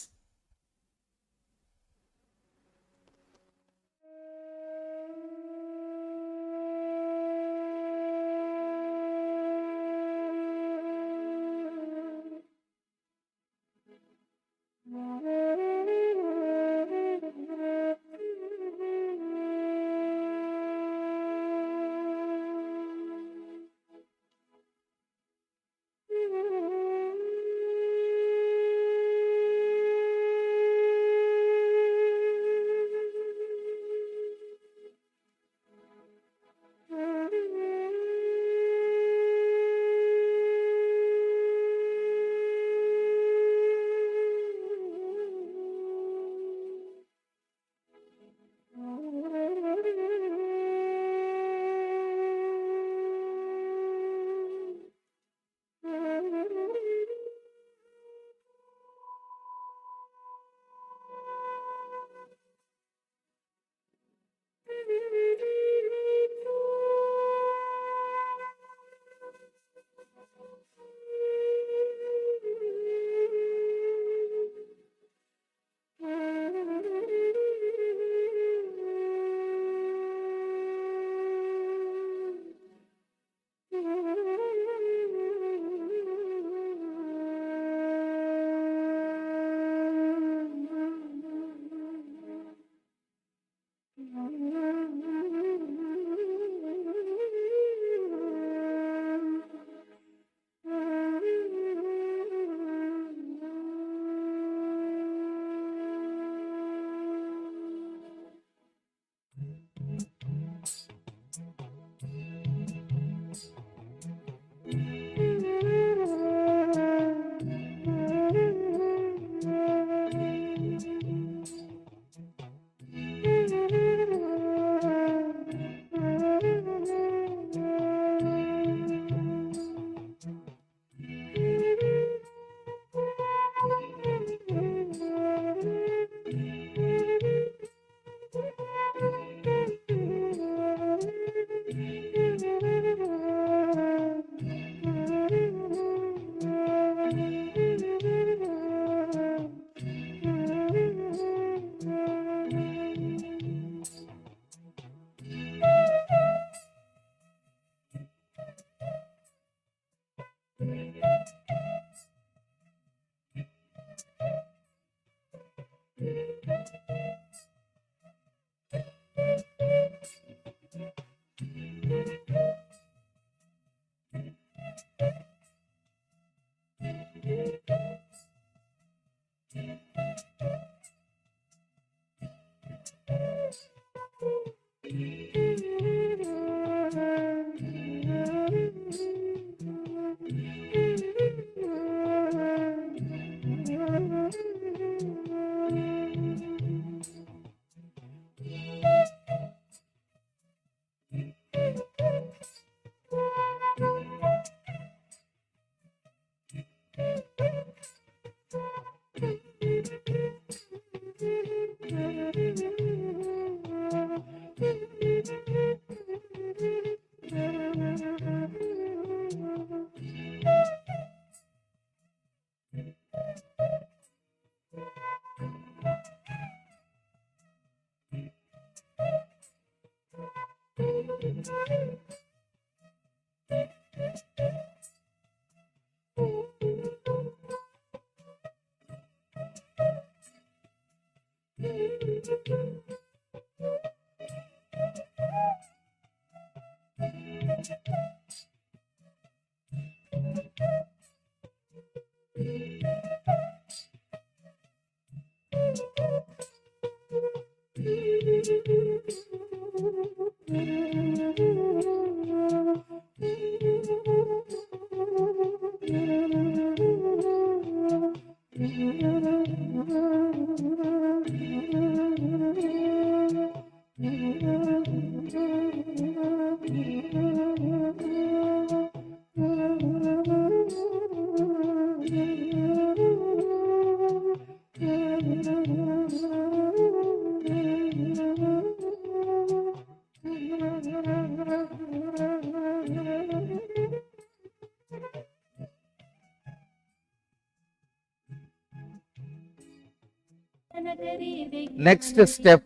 Speaker 11: Next step,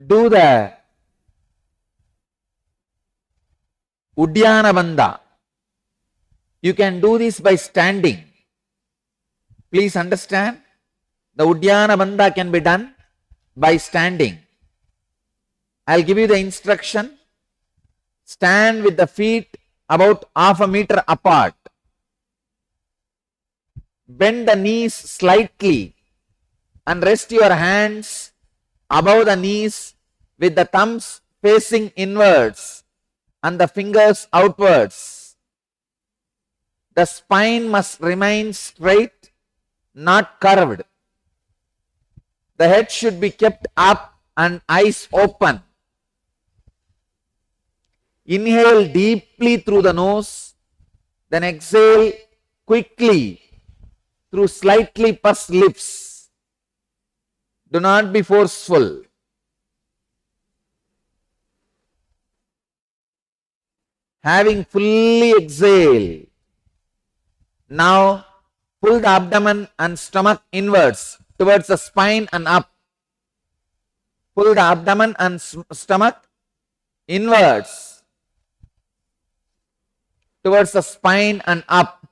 Speaker 11: do the Uddiyana Bandha. You can do this by standing. Please understand, the Uddiyana Bandha can be done by standing. I'll give you the instruction. Stand with the feet about half a meter apart. Bend the knees slightly and rest your hands above the knees with the thumbs facing inwards and the fingers outwards. The spine must remain straight, not curved. The head should be kept up and eyes open. Inhale deeply through the nose, then exhale quickly through slightly pursed lips. Do not be forceful. Having fully exhaled, now pull the abdomen and stomach inwards towards the spine and up. Pull the abdomen and stomach inwards towards the spine and up.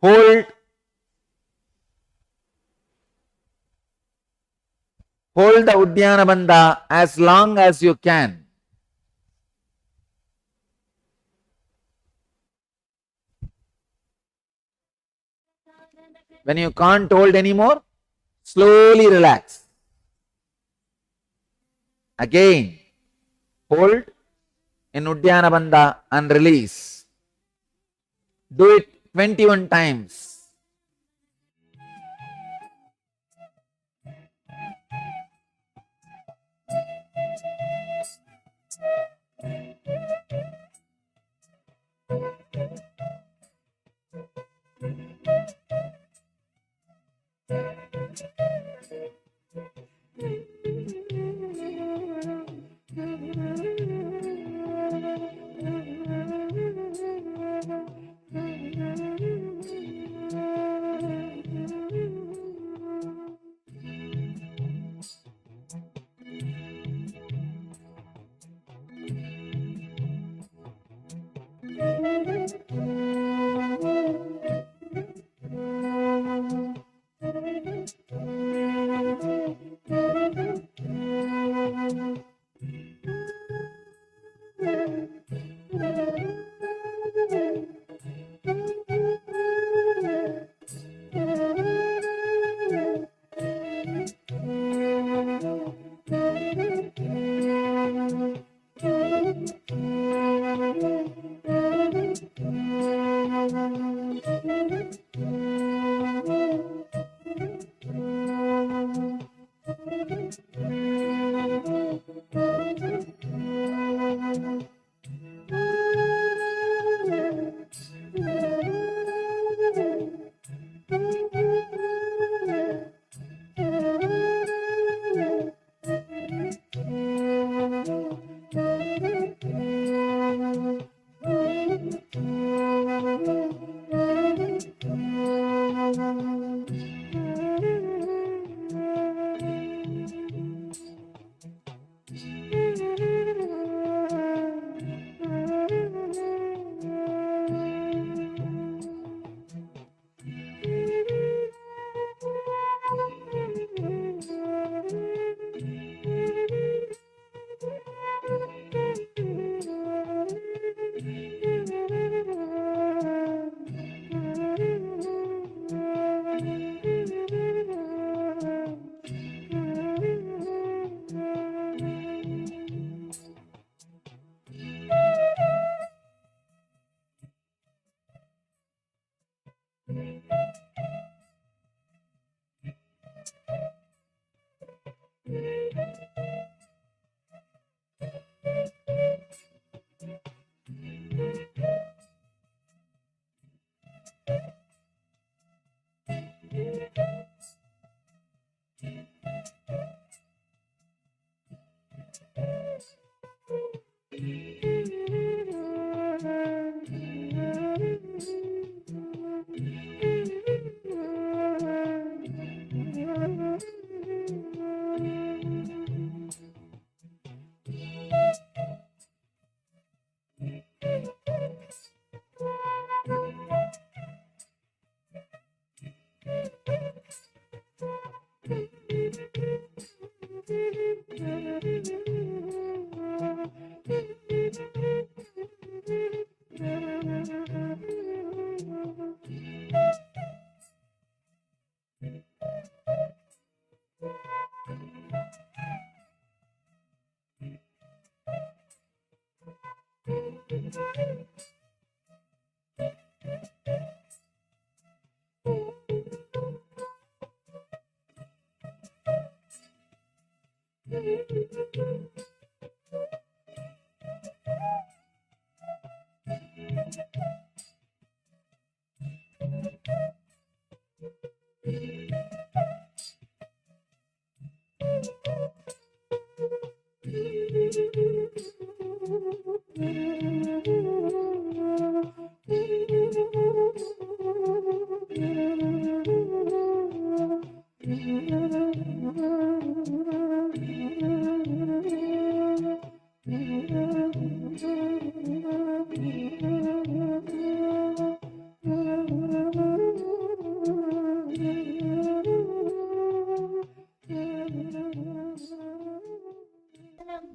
Speaker 11: Hold the Uddiyana Bandha as long as you can. When you can't hold anymore, slowly relax. Again, hold in Uddiyana Bandha and release. Do it 21 times.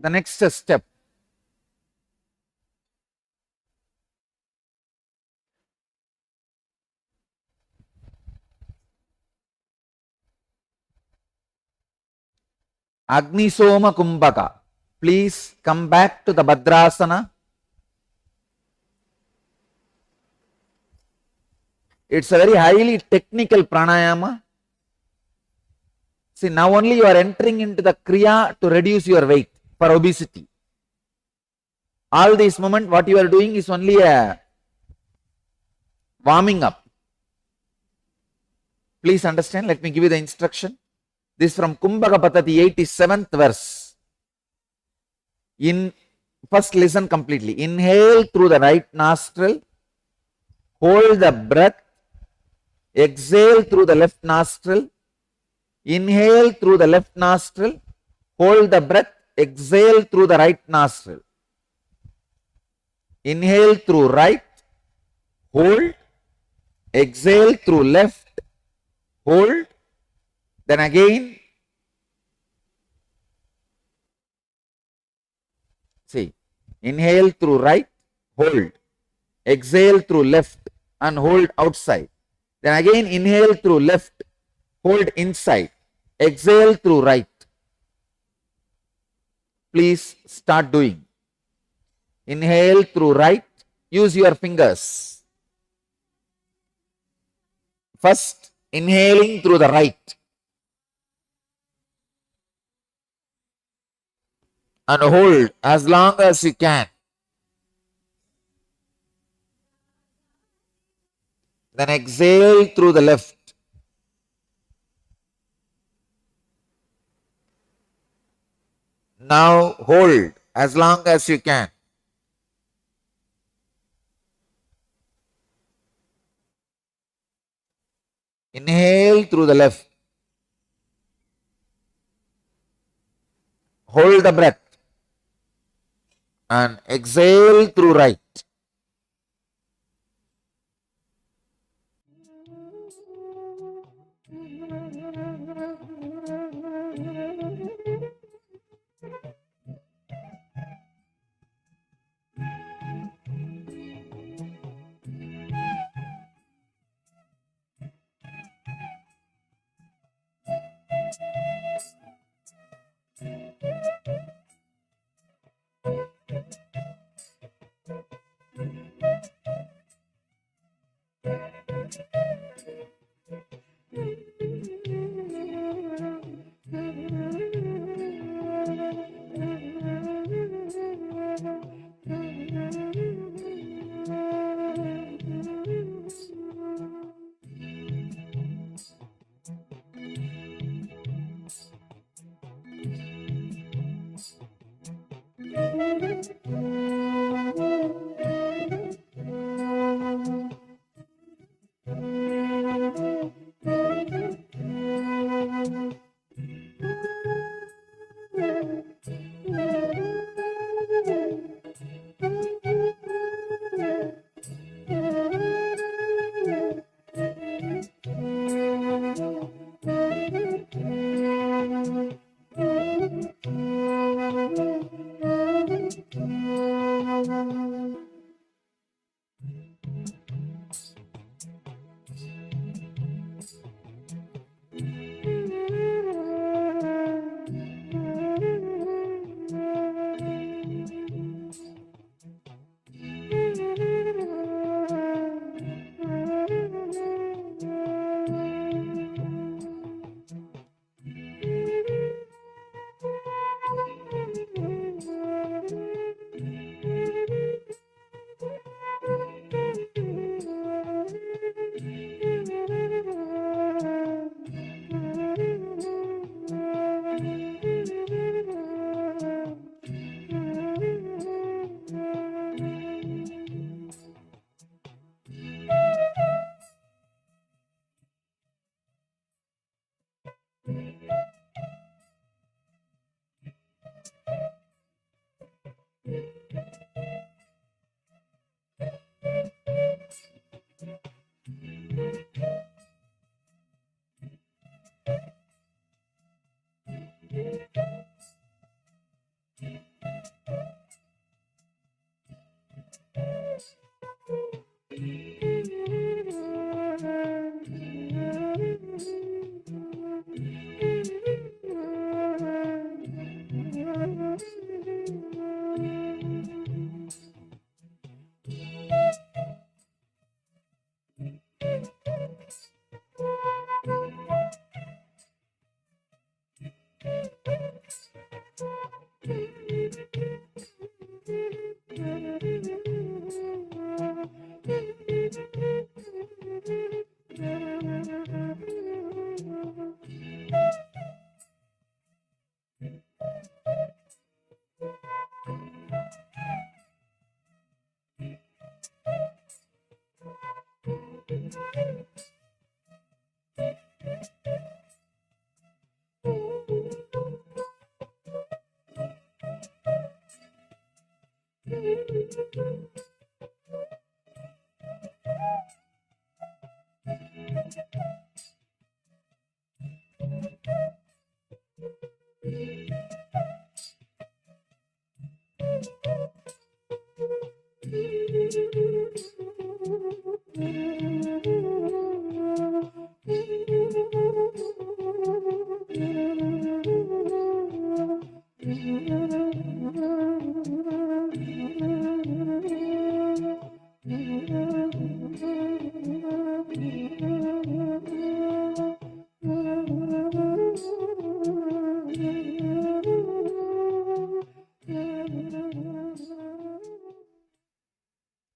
Speaker 11: The next step. Agni Soma Kumbhaka. Please come back to the Bhadrasana. It's a very highly technical pranayama. See, now only you are entering into the Crea to reduce your weight for obesity. All this moment, what you are doing is only a warming up. Please understand, let me give you the instruction. This is from Kumbhaka Patati, 87th verse. First listen completely. Inhale through the right nostril, hold the breath, exhale through the left nostril, inhale through the left nostril, hold the breath, exhale through the right nostril. Inhale through right, hold, exhale through left, hold, then again, see, inhale through right, hold, exhale through left and hold outside. Then again inhale through left, hold inside, exhale through right. Please start doing. Inhale through right, use your fingers. First, inhaling through the right and hold as long as you can. Then exhale through the left. Now hold as long as you can. Inhale through the left. Hold the breath and exhale through right.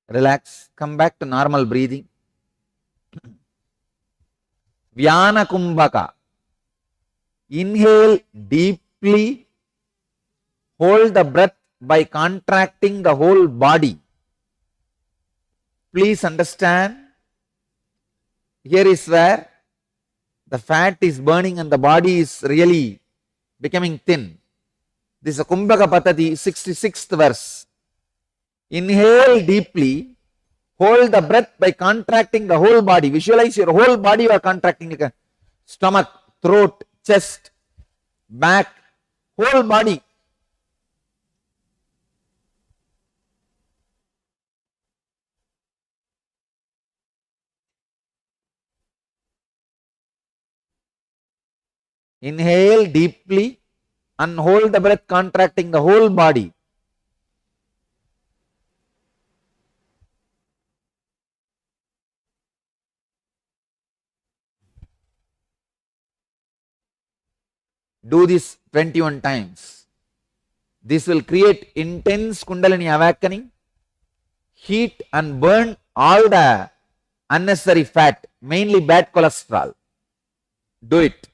Speaker 11: Relax, come back to normal breathing. Vyana Kumbhaka. Inhale deeply, hold the breath by contracting the whole body. Please understand, here is where the fat is burning and the body is really becoming thin. This is a Kumbhaka Patati, 66th verse. Inhale deeply, hold the breath by contracting the whole body. Visualize your whole body, you are contracting like a stomach, throat, chest, back, whole body. Inhale deeply and hold the breath contracting the whole body. Do this 21 times. This will create intense Kundalini awakening, heat and burn all the unnecessary fat, mainly bad cholesterol. Do it.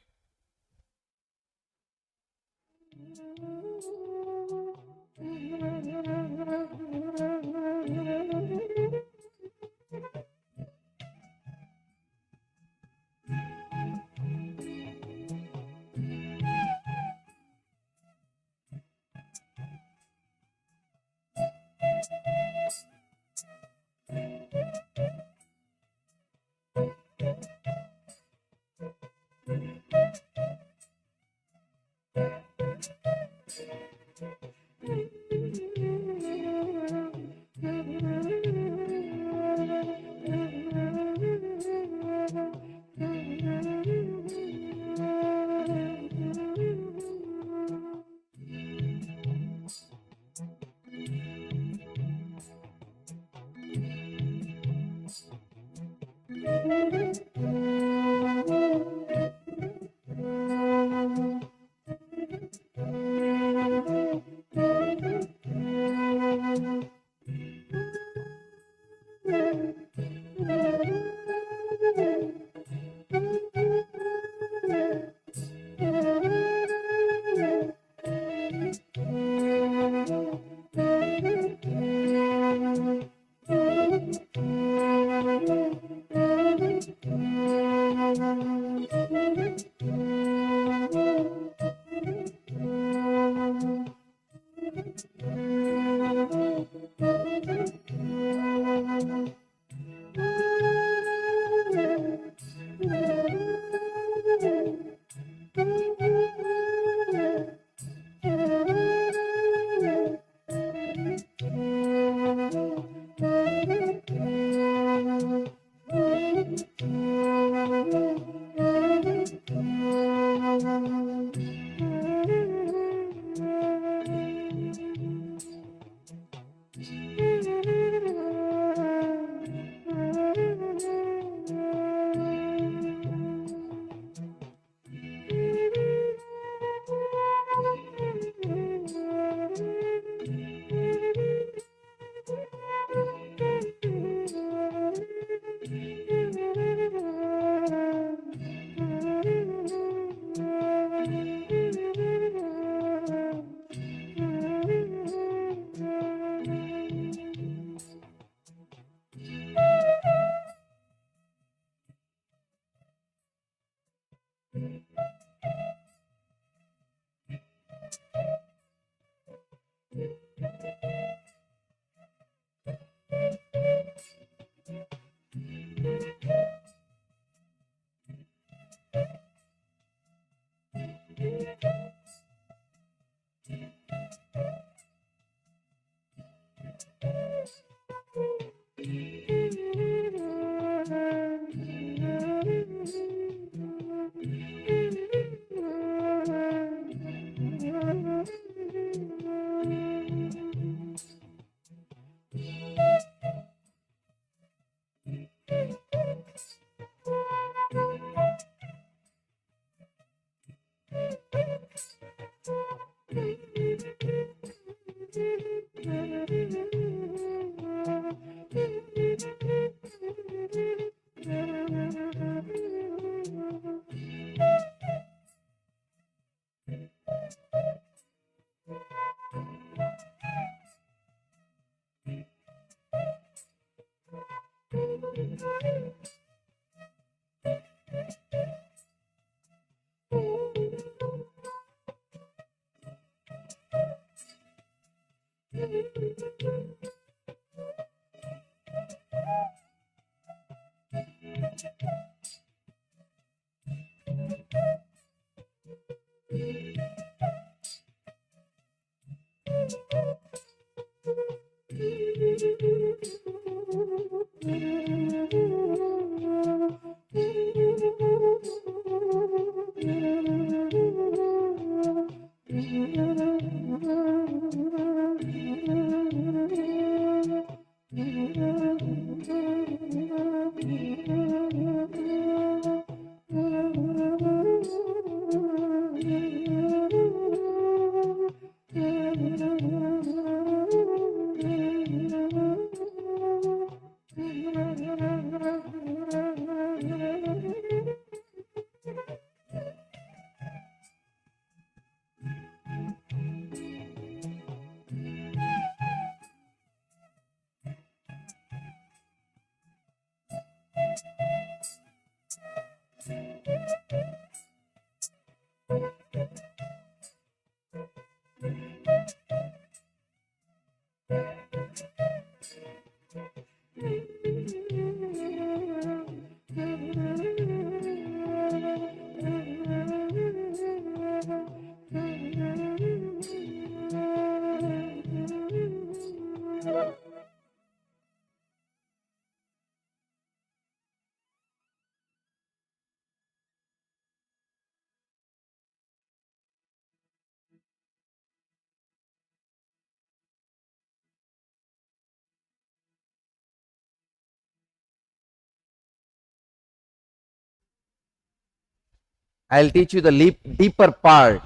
Speaker 11: I will teach you the deeper part,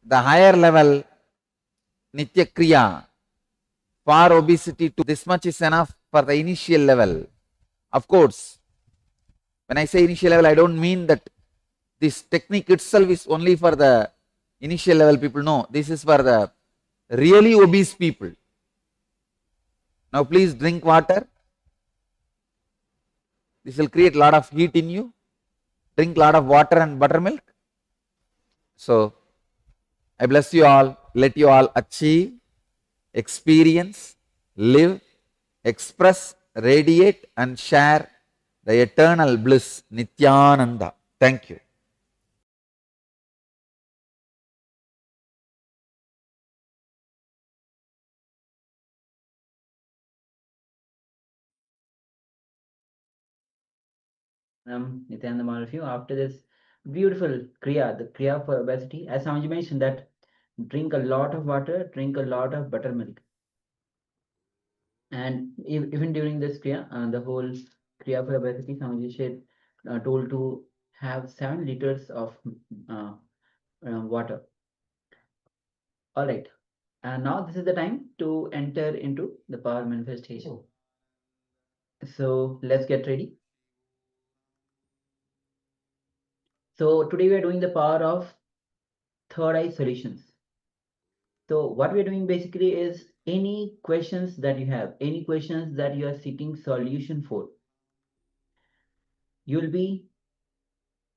Speaker 11: the higher level Nitya Kriya for obesity. To this much is enough for the initial level. Of course, when I say initial level, I don't mean that this technique itself is only for the initial level people. No, this is for the really obese people. Now please drink water. This will create a lot of heat in you. Drink a lot of water and buttermilk. So I bless you all. Let you all achieve, experience, live, express, radiate and share the eternal bliss, Nithyananda. Thank you.
Speaker 10: Nityananda Paramashivam. After this beautiful Crea, the Crea for obesity, as Swamiji mentioned that drink a lot of water, drink a lot of buttermilk. And even during this Crea, the whole Crea for obesity, Swamiji said, told to have 7 liters of water. All right. And now this is the time to enter into the power manifestation. So let's get ready. So today we are doing the power of third eye solutions. So what we are doing basically is any questions that you have, any questions that you are seeking solution for, you will be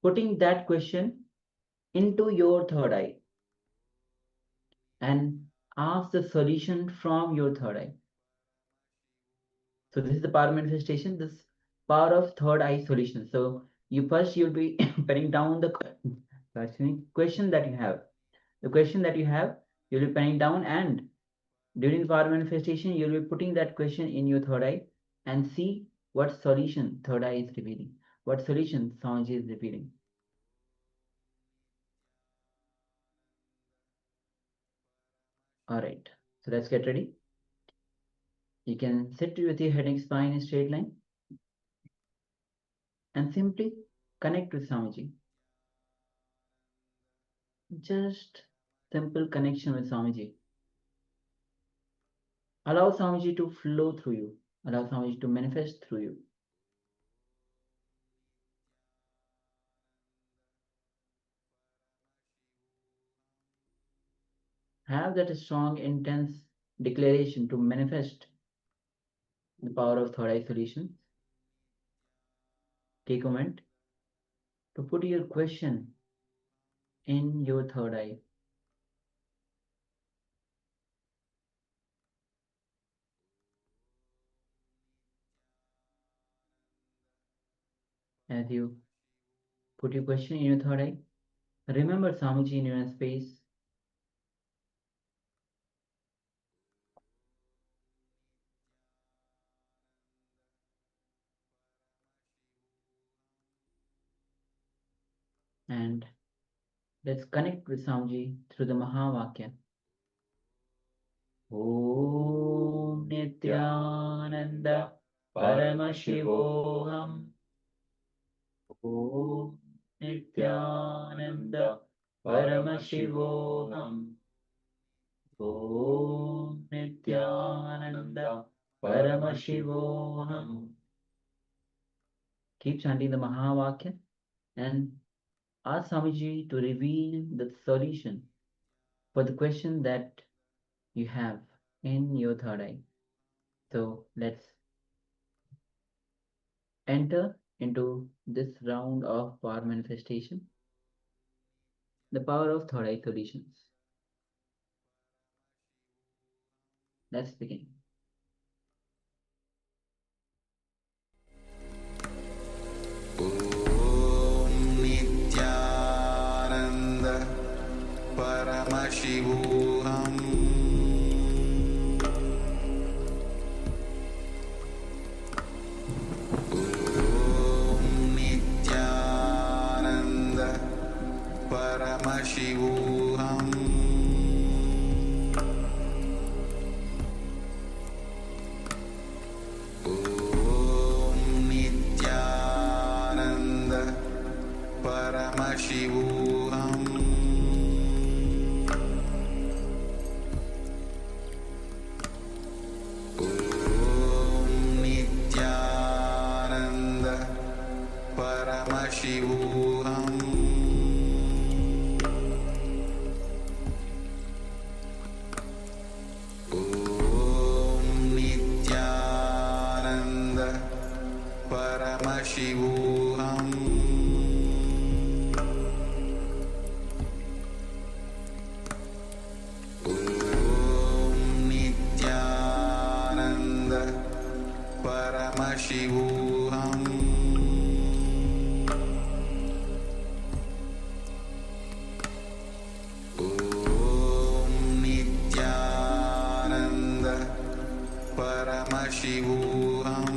Speaker 10: putting that question into your third eye and ask the solution from your third eye. So this is the power manifestation, this power of third eye solution. So you'll be penning down the question that you have. The question that you have, you'll be penning down, and during the power manifestation, you'll be putting that question in your third eye and see what solution third eye is revealing, what solution Swamiji is revealing. All right, so let's get ready. You can sit with your head and spine in a straight line and simply connect with Swamiji. Just simple connection with Swamiji. Allow Swamiji to flow through you. Allow Swamiji to manifest through you. Have that strong, intense declaration to manifest the power of third eye solutions. Take a moment to put your question in your third eye. As you put your question in your third eye, remember Swamiji in your space. And let's connect with Swamiji through the Mahavakya. Om Nityananda Paramashivoham. Om Nityananda Paramashivoham. Om Nityananda Paramashivoham. Keep chanting the Mahavakya and ask Swamiji to reveal the solution for the question that you have in your third eye. So let's enter into this round of power manifestation, the power of third eye solutions. Let's begin.
Speaker 7: Om Nityananda Paramashivoham. Om Nityananda Paramashivoham. Om Nityananda Paramashivoham. Om Nityananda Paramashivoham. Om Nityananda Paramashivoham. Om Nityananda Paramashivoham. Om Nityananda Paramashivoham.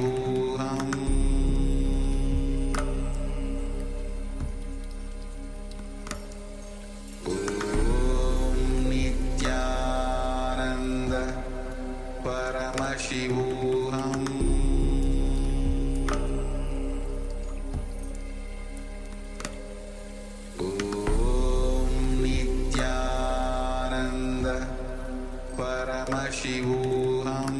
Speaker 7: Paramashivoham Om Nityananda Paramashivoham Om Nityananda Paramashivoham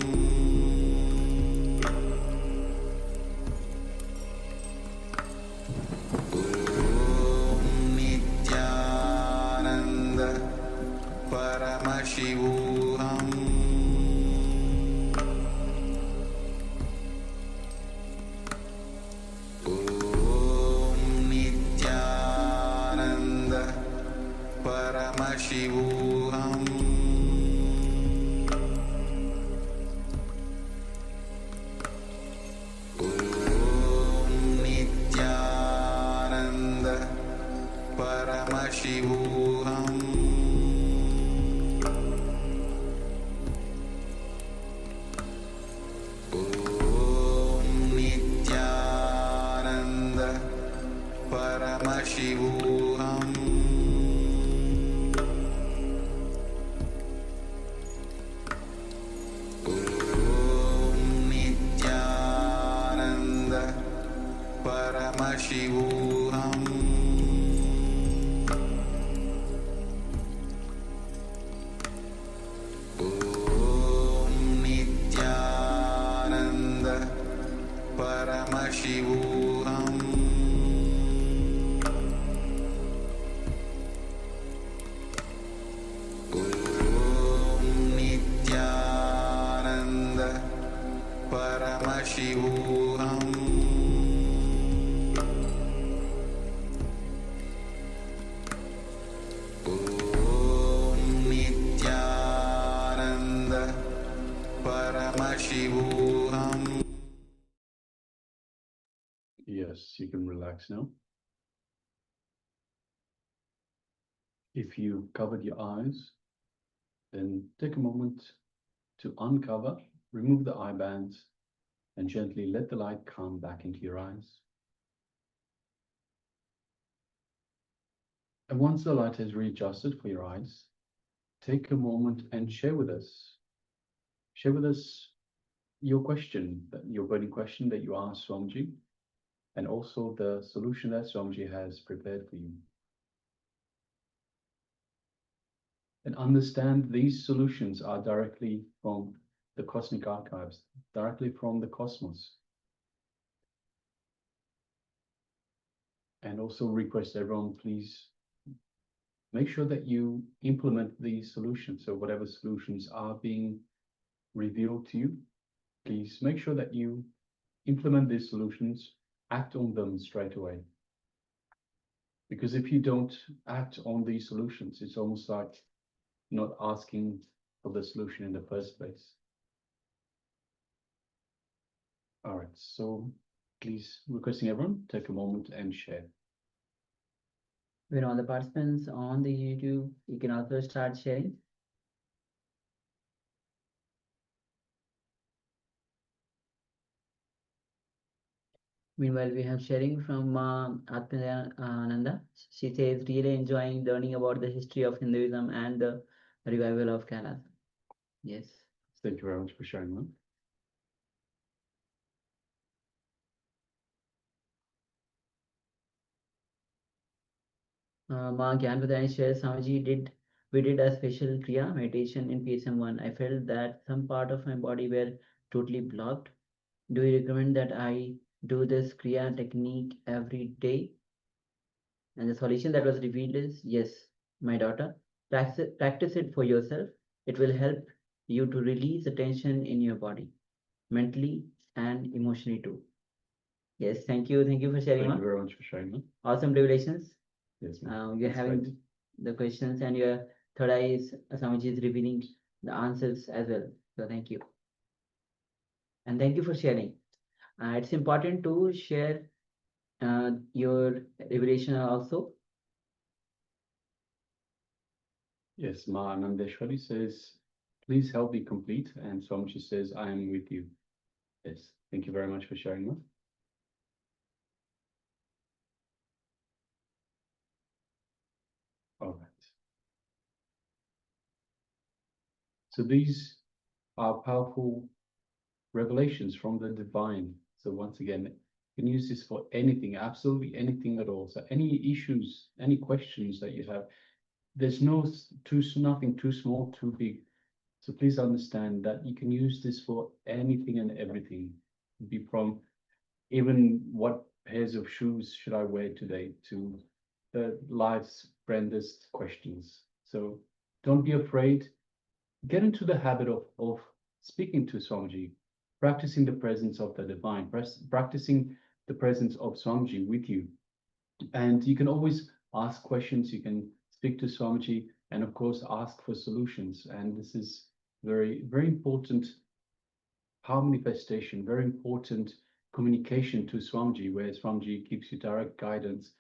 Speaker 7: Om Nityananda Paramashivoham Om Nityananda Paramashivoham Om Nityananda Paramashivoham Om Nityananda Paramashivoham Om Nityananda Paramashivoham Om Nityananda Paramashivoham Om Nityananda Paramashivoham Om Nityananda Paramashivoham.
Speaker 8: Yes, you can relax now. If you covered your eyes, then take a moment to uncover, remove the eye bands, and gently let the light come back into your eyes. And once the light has readjusted for your eyes, take a moment and share with us your question, your burning question that you asked Swamiji, and also the solution that Swamiji has prepared for you. And understand these solutions are directly from the cosmic archives, directly from the cosmos. And also request everyone, please make sure that you implement these solutions. So whatever solutions are being revealed to you, please make sure that you implement these solutions, act on them straight away. Because if you don't act on these solutions, it's almost like not asking for the solution in the first place. All right, so please, requesting everyone, take a moment and share.
Speaker 10: When all the participants on the YouTube, you can also start sharing. Meanwhile, we have sharing from Atmananda. She says, really enjoying learning about the history of Hinduism and the revival of KAILASA. Yes.
Speaker 8: Thank you very much for sharing that.
Speaker 10: Ma Gyanpadani shares, Swamiji, we did a special Crea meditation in PSM1. I felt that some part of my body were totally blocked. Do you recommend that I do this Crea technique every day? And the solution that was revealed is, yes, my daughter, practice it for yourself. It will help you to release the tension in your body, mentally and emotionally too. Yes, thank you for sharing.
Speaker 8: Thank you very much for sharing that.
Speaker 10: Awesome revelations.
Speaker 8: Yes,
Speaker 10: You're having the questions, and your third eye is Swamiji is revealing the answers as well. So thank you. And thank you for sharing. It's important to share your revelation also.
Speaker 8: Yes, Ma Anandeshwari says, please help me complete. And Swamiji says, I am with you. Yes, Thank you very much for sharing that. All right. So these are powerful revelations from the divine. So once again, you can use this for anything, absolutely anything at all. So any issues, any questions that you have, there's nothing too small, too big. So please understand that you can use this for anything and everything. Be from even what pairs of shoes should I wear today to life's grandest questions. So don't be afraid. Get into the habit of speaking to Swamiji, practicing the presence of the divine, practicing the presence of Swamiji with you. And you can always ask questions, you can speak to Swamiji, and of course ask for solutions. And this is very, very important power manifestation, very important communication to Swamiji, where Swamiji gives you direct guidance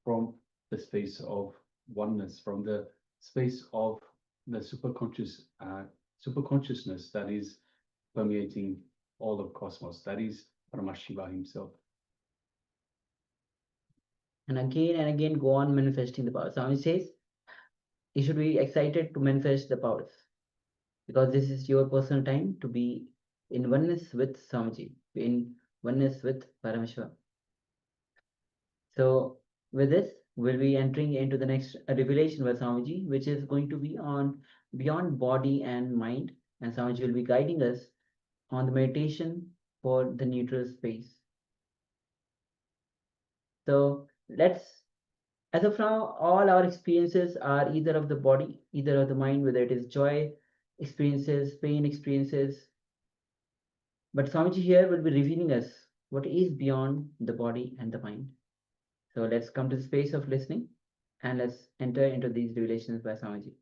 Speaker 8: from the space of oneness, from the space of the superconsciousness that is permeating all of cosmos. That is Paramashiva himself.
Speaker 10: And again go on manifesting the power. Swami says you should be excited to manifest the powers, because this is your personal time to be in oneness with Swamiji, in oneness with Paramashiva. So with this, we'll be entering into the next revelation by Swamiji, which is going to be on beyond body and mind. And Swamiji will be guiding us on the meditation for the neutral space. So let's, as of now, all our experiences are either of the body, either of the mind, whether it is joy experiences, pain experiences. But Swamiji here will be revealing us what is beyond the body and the mind. So let's come to the space of listening and let's enter into these revelations by Swamiji.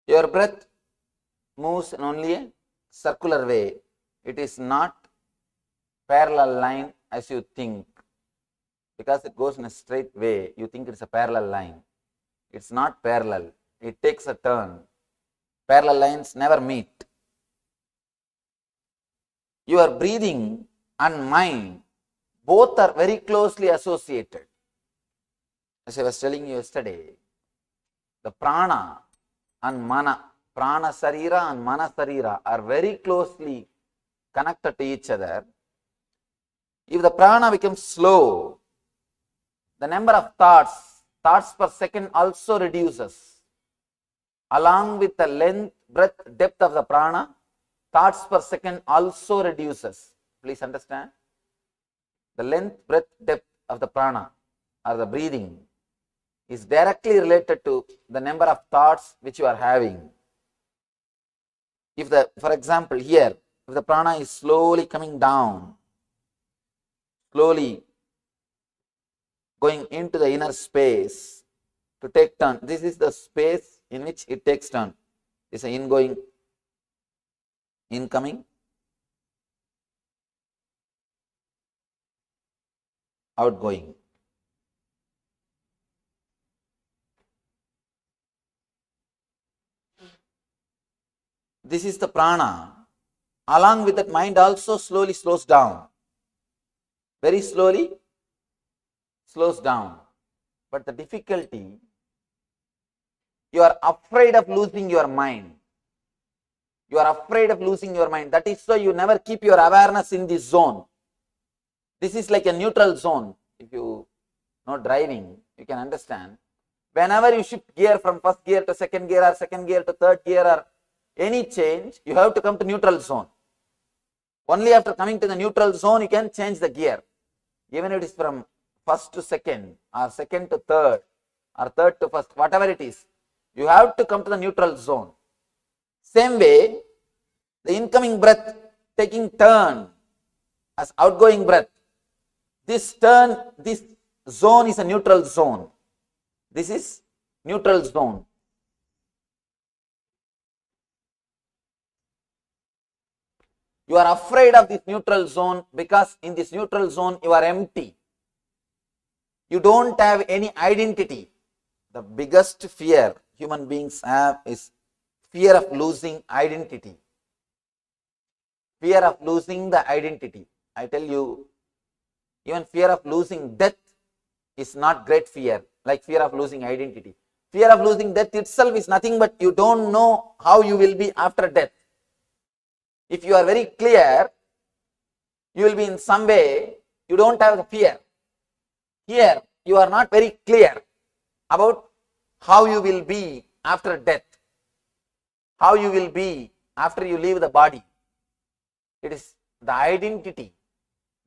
Speaker 11: Your breath moves in only a circular way. It is not parallel line as you think. Because it goes in a straight way, you think it's a parallel line. It's not parallel. It takes a turn. Parallel lines never meet. Your breathing and mind, both are very closely associated. As I was telling you yesterday, the prana and mana, prana sarira and mana sarira are very closely connected to each other. If the prana becomes slow, the number of thoughts per second also reduces. Along with the length, breadth, depth of the prana, thoughts per second also reduces. Please understand. The length, breadth, depth of the prana or the breathing is directly related to the number of thoughts which you are having. If for example, here, if the prana is slowly coming down, slowly going into the inner space to take turn, this is the space in which it takes turn. It's an ingoing, incoming, outgoing. This is the prana. Along with that, mind also slowly slows down. Very slowly slows down. But the difficulty, you are afraid of losing your mind. You are afraid of losing your mind. That is why you never keep your awareness in this zone. This is like a neutral zone. If you know driving, you can understand. Whenever you shift gear from first gear to second gear or second gear to third gear or any change, you have to come to neutral zone. Only after coming to the neutral zone, you can change the gear. Even if it is from first to second or second to third or third to first, whatever it is, you have to come to the neutral zone. Same way, the incoming breath taking turn as outgoing breath. This zone is a neutral zone. This is neutral zone. You are afraid of this neutral zone because in this neutral zone you are empty. You don't have any identity.
Speaker 5: The biggest fear human beings have is fear of losing identity. Fear of losing the identity. I tell you, even fear of losing death is not great fear, like fear of losing identity. Fear of losing death itself is nothing but you don't know how you will be after death. If you are very clear, you will be in some way, you don't have the fear. Here, you are not very clear about how you will be after death, how you will be after you leave the body. It is the identity,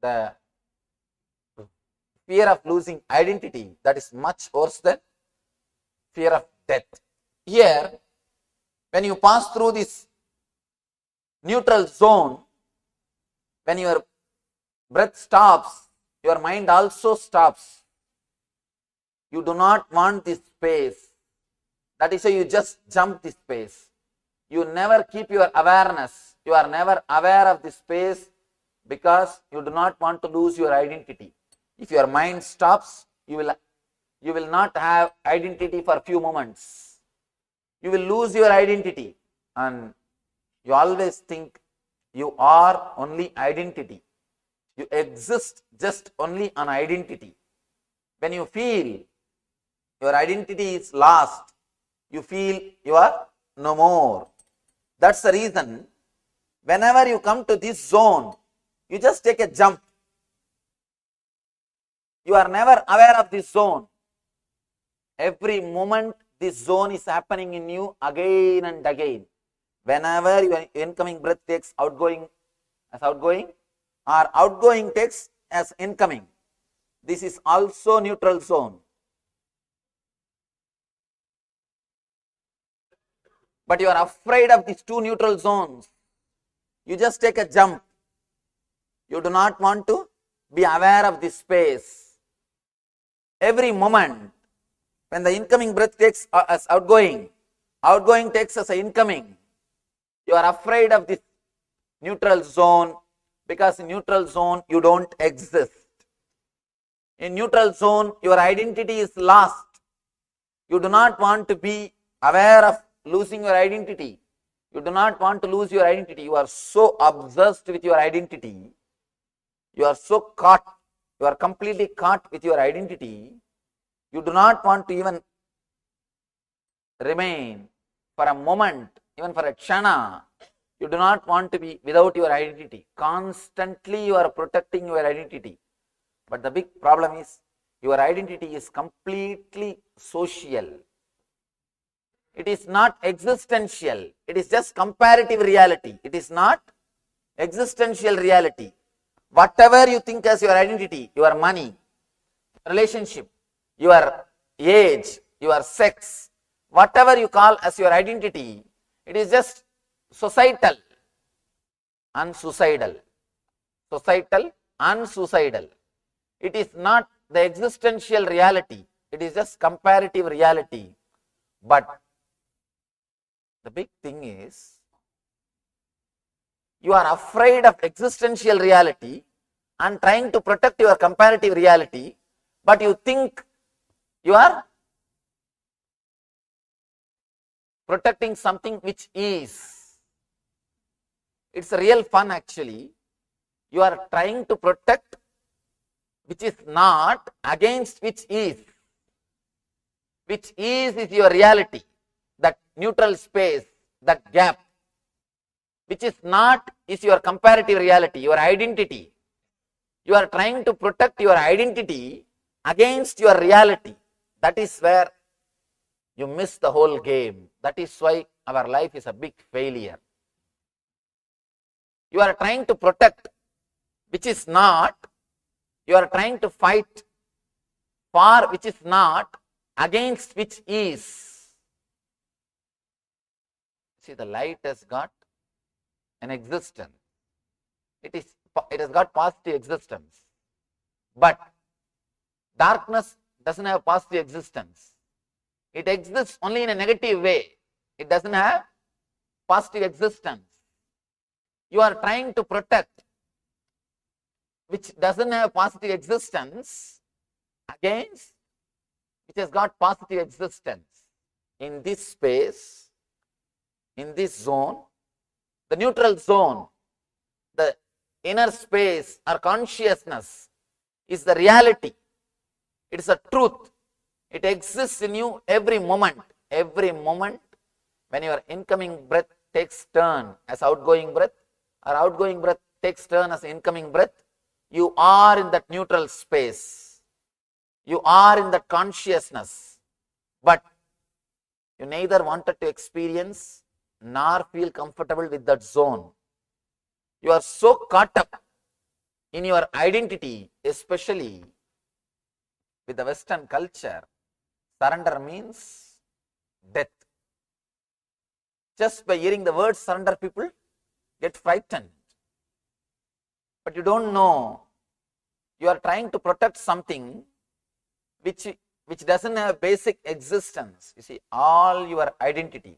Speaker 5: the fear of losing identity that is much worse than fear of death. Here, when you pass through this neutral zone, when your breath stops, your mind also stops. You do not want this space. That is why you just jump this space. You never keep your awareness. You are never aware of this space because you do not want to lose your identity. If your mind stops, you will not have identity for a few moments. You will lose your identity and you always think you are only identity. You exist just only on identity. When you feel your identity is lost, you feel you are no more. That's the reason whenever you come to this zone, you just take a jump. You are never aware of this zone. Every moment this zone is happening in you again and again. Whenever your incoming breath takes outgoing as outgoing or outgoing takes as incoming, this is also neutral zone. But you are afraid of these two neutral zones. You just take a jump. You do not want to be aware of this space. Every moment, when the incoming breath takes as outgoing, outgoing takes as incoming, you are afraid of this neutral zone because in neutral zone you don't exist. In neutral zone, your identity is lost. You do not want to be aware of losing your identity. You do not want to lose your identity. You are so obsessed with your identity. You are so caught. You are completely caught with your identity. You do not want to even remain for a moment, even for a kshana. You do not want to be without your identity. Constantly you are protecting your identity. But the big problem is your identity is completely social. It is not existential. It is just comparative reality. It is not existential reality. Whatever you think as your identity, your money, relationship, your age, your sex, whatever you call as your identity, it is just societal and suicidal. Societal and suicidal. It is not the existential reality. It is just comparative reality. But the big thing is, you are afraid of existential reality and trying to protect your comparative reality, but you think you are protecting something which is. It's a real fun actually. You are trying to protect which is not against which is. Which is your reality, that neutral space, that gap. Which is not is your comparative reality, your identity. You are trying to protect your identity against your reality. That is where you miss the whole game. That is why our life is a big failure. You are trying to protect which is not. You are trying to fight for which is not against which is. See, the light has got an existence. It has got positive existence. But darkness doesn't have positive existence. It exists only in a negative way. It doesn't have positive existence. You are trying to protect which doesn't have positive existence against which has got positive existence. In this space, in this zone, the neutral zone, the inner space or consciousness is the reality. It is a truth. It exists in you every moment. Every moment when your incoming breath takes turn as outgoing breath, or outgoing breath takes turn as incoming breath, you are in that neutral space. You are in that consciousness. But you neither wanted to experience nor feel comfortable with that zone. You are so caught up in your identity, especially with the Western culture. Surrender means death. Just by hearing the word surrender, people get frightened. But you don't know, you are trying to protect something which doesn't have basic existence. You see, all your identity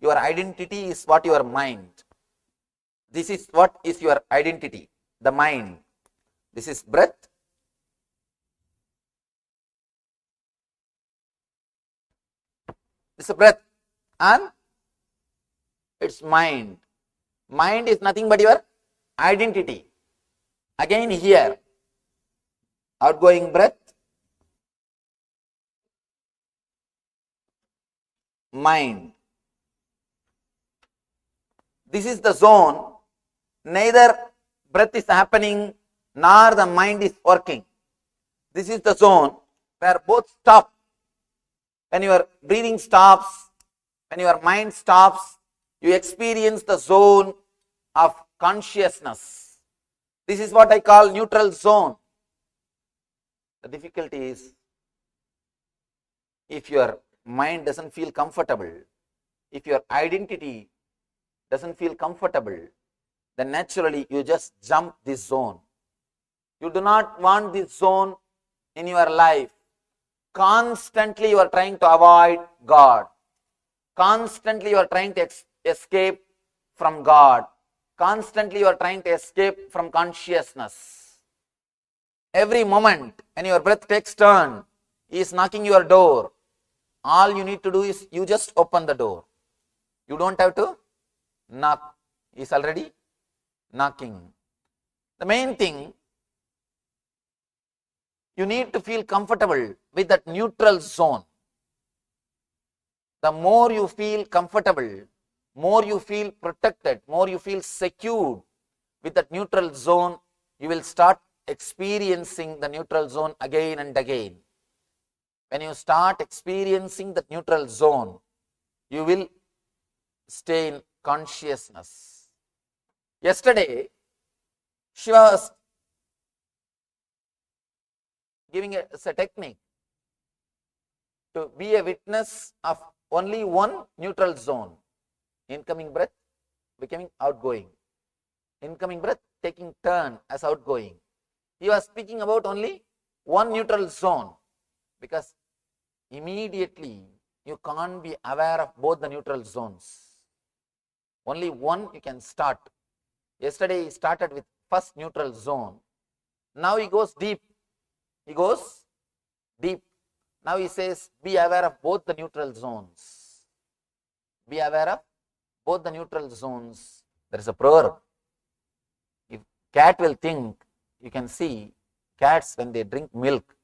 Speaker 5: is what your mind. This is what is your identity, the mind. This is breath. This is breath and it's mind. Mind is nothing but your identity. Again here, outgoing breath, mind. This is the zone, neither breath is happening nor the mind is working. This is the zone where both stop. When your breathing stops, when your mind stops, you experience the zone of consciousness. This is what I call neutral zone. The difficulty is, if your mind doesn't feel comfortable, if your identity doesn't feel comfortable, then naturally you just jump this zone. You do not want this zone in your life. Constantly you are trying to avoid God. Constantly you are trying to escape from God. Constantly you are trying to escape from consciousness. Every moment when your breath takes turn, He is knocking your door. All you need to do is you just open the door. You don't have to knock. He is already knocking. The main thing, you need to feel comfortable with that neutral zone. The more you feel comfortable, more you feel protected, more you feel secured with that neutral zone, you will start experiencing the neutral zone again and again. When you start experiencing the neutral zone, you will stay in consciousness. Yesterday, Shiva was giving us a technique to be a witness of only one neutral zone. Incoming breath becoming outgoing. Incoming breath taking turn as outgoing. He was speaking about only one neutral zone, because immediately you can't be aware of both the neutral zones. Only one you can start. Yesterday he started with first neutral zone. Now he goes deep. He goes deep. Now he says, be aware of both the neutral zones. Be aware of both the neutral zones. There is a proverb. If cat will think, you can see cats when they drink milk,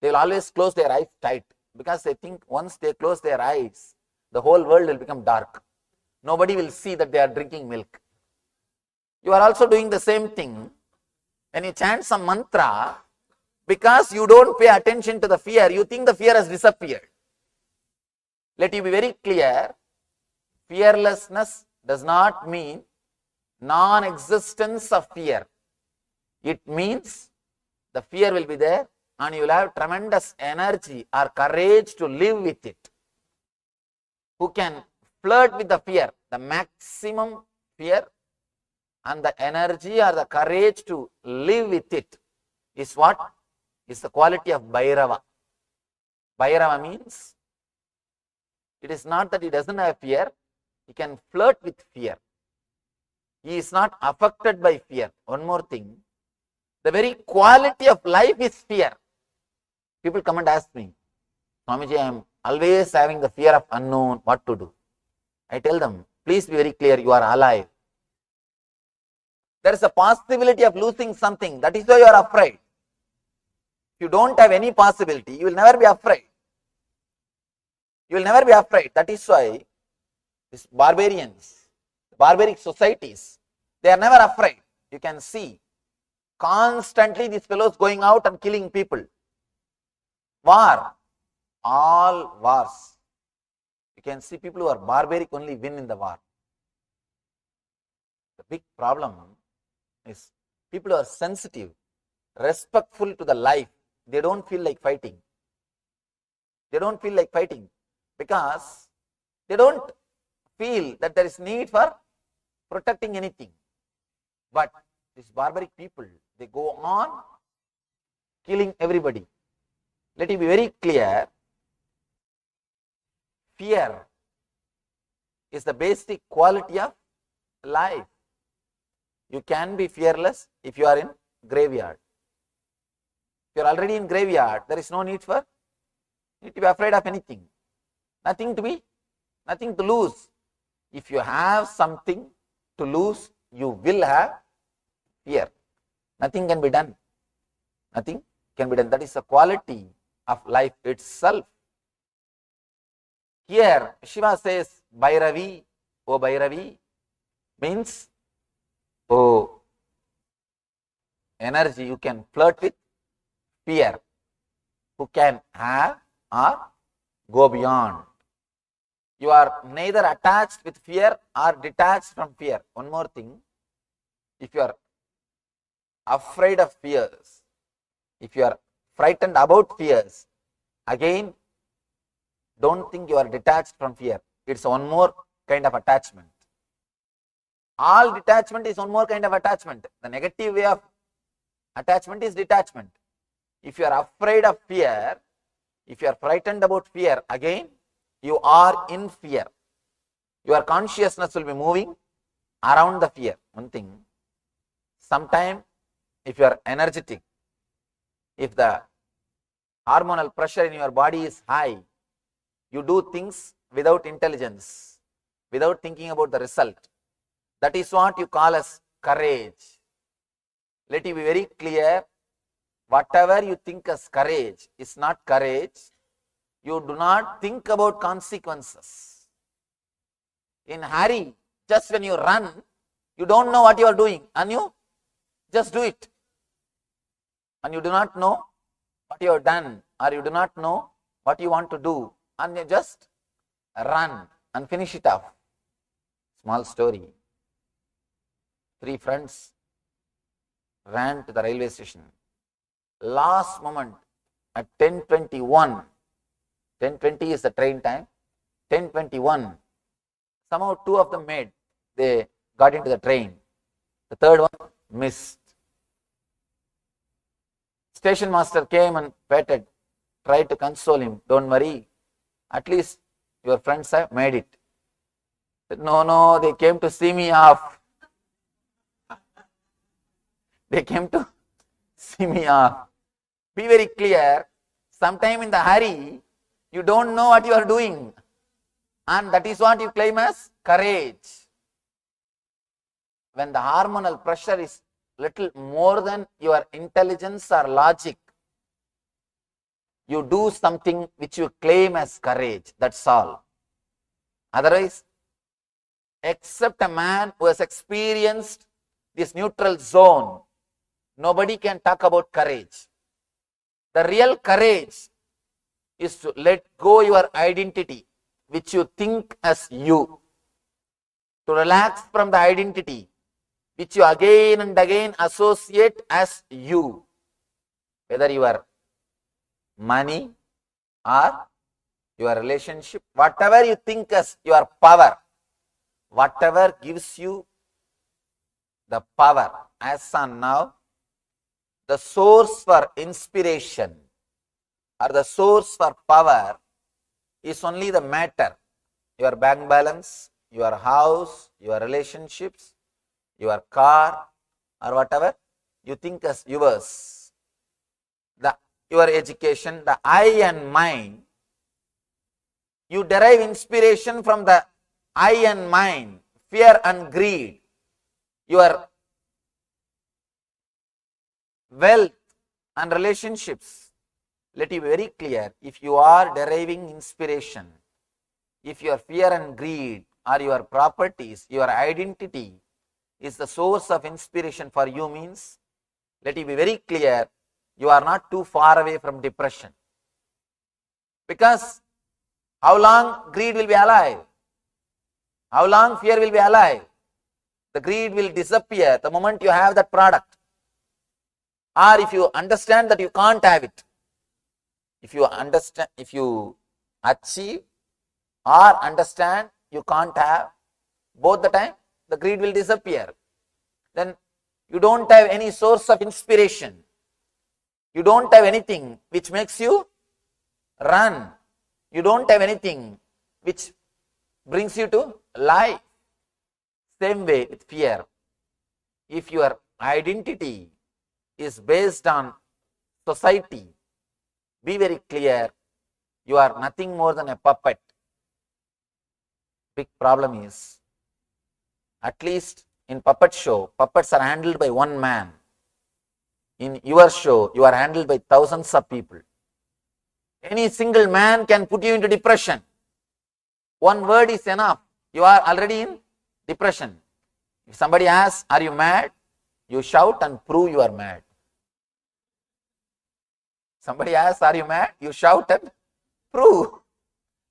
Speaker 5: they will always close their eyes tight, because they think once they close their eyes, the whole world will become dark. Nobody will see that they are drinking milk. You are also doing the same thing. When you chant some mantra, because you don't pay attention to the fear, you think the fear has disappeared. Let you be very clear, fearlessness does not mean non-existence of fear. It means the fear will be there and you will have tremendous energy or courage to live with it. Who can flirt with the fear, the maximum fear, and the energy or the courage to live with it is what? Is the quality of Bhairava. Bhairava means, it is not that he doesn't have fear, he can flirt with fear. He is not affected by fear. One more thing, the very quality of life is fear. People come and ask me, Swamiji, I am always having the fear of unknown, what to do? I tell them, please be very clear, you are alive. There is a possibility of losing something, that is why you are afraid. If you don't have any possibility, you will never be afraid. You will never be afraid. That is why these barbarians, barbaric societies, they are never afraid. You can see constantly these fellows going out and killing people. War, all wars. You can see people who are barbaric only win in the war. The big problem is people who are sensitive, respectful to the life, they don't feel like fighting. They don't feel like fighting because they don't feel that there is need for protecting anything. But these barbaric people, they go on killing everybody. Let it be very clear, fear is the basic quality of life. You can be fearless if you are in graveyard. If you are already in graveyard, there is no need to be afraid of anything. Nothing to lose. If you have something to lose, you will have fear. Nothing can be done. Nothing can be done. That is the quality of life itself. Here, Shiva says, Bhairavi, O Bhairavi, means, oh, energy you can flirt with fear, who can have or go beyond. You are neither attached with fear or detached from fear. One more thing, if you are afraid of fears, if you are frightened about fears, again, don't think you are detached from fear. It's one more kind of attachment. All detachment is one more kind of attachment. The negative way of attachment is detachment. If you are afraid of fear, if you are frightened about fear, again, you are in fear. Your consciousness will be moving around the fear. One thing, sometime if you are energetic, if the hormonal pressure in your body is high, you do things without intelligence, without thinking about the result. That is what you call as courage. Let it be very clear, whatever you think as courage is not courage. You do not think about consequences. In hurry, just when you run, you don't know what you are doing and you just do it. And you do not know what you have done, or you do not know what you want to do, and you just run and finish it off. Small story. 3 friends ran to the railway station. Last moment at 10:21, 10:20 is the train time, 10:21, somehow 2 of them they got into the train. The third one missed. Station master came and petted, tried to console him. Don't worry, at least your friends have made it. Said, no, they came to see me off. They came to see me off. Be very clear, sometime in the hurry, you don't know what you are doing. And that is what you claim as courage. When the hormonal pressure is little more than your intelligence or logic, you do something which you claim as courage. That's all. Otherwise, except a man who has experienced this neutral zone, nobody can talk about courage. The real courage is to let go your identity, which you think as you. To relax from the identity, which you again and again associate as you. Whether your money or your relationship, whatever you think as your power, whatever gives you the power. As on now, the source for inspiration or the source for power is only the matter. Your bank balance, your house, your relationships, your car, or whatever you think as yours. The
Speaker 11: your education, the I and mind, you derive inspiration from the I and mind, fear and greed, your wealth and relationships. Let you be very clear, if you are deriving inspiration, if your fear and greed are your properties, your identity is the source of inspiration for you means, let you be very clear, you are not too far away from depression. Because how long greed will be alive? How long fear will be alive? The greed will disappear the moment you have that product. Or if you understand that you can't have it. If you understand, if you achieve or understand you can't have, both the time the greed will disappear. Then you don't have any source of inspiration. You don't have anything which makes you run. You don't have anything which brings you to life. Same way with fear. If your identity is based on society, be very clear, you are nothing more than a puppet. Big problem is, at least in puppet show, puppets are handled by one man. In your show, you are handled by thousands of people. Any single man can put you into depression. One word is enough. You are already in depression. If somebody asks, are you mad? You shout and prove you are mad. Somebody asks, are you mad? You shout and prove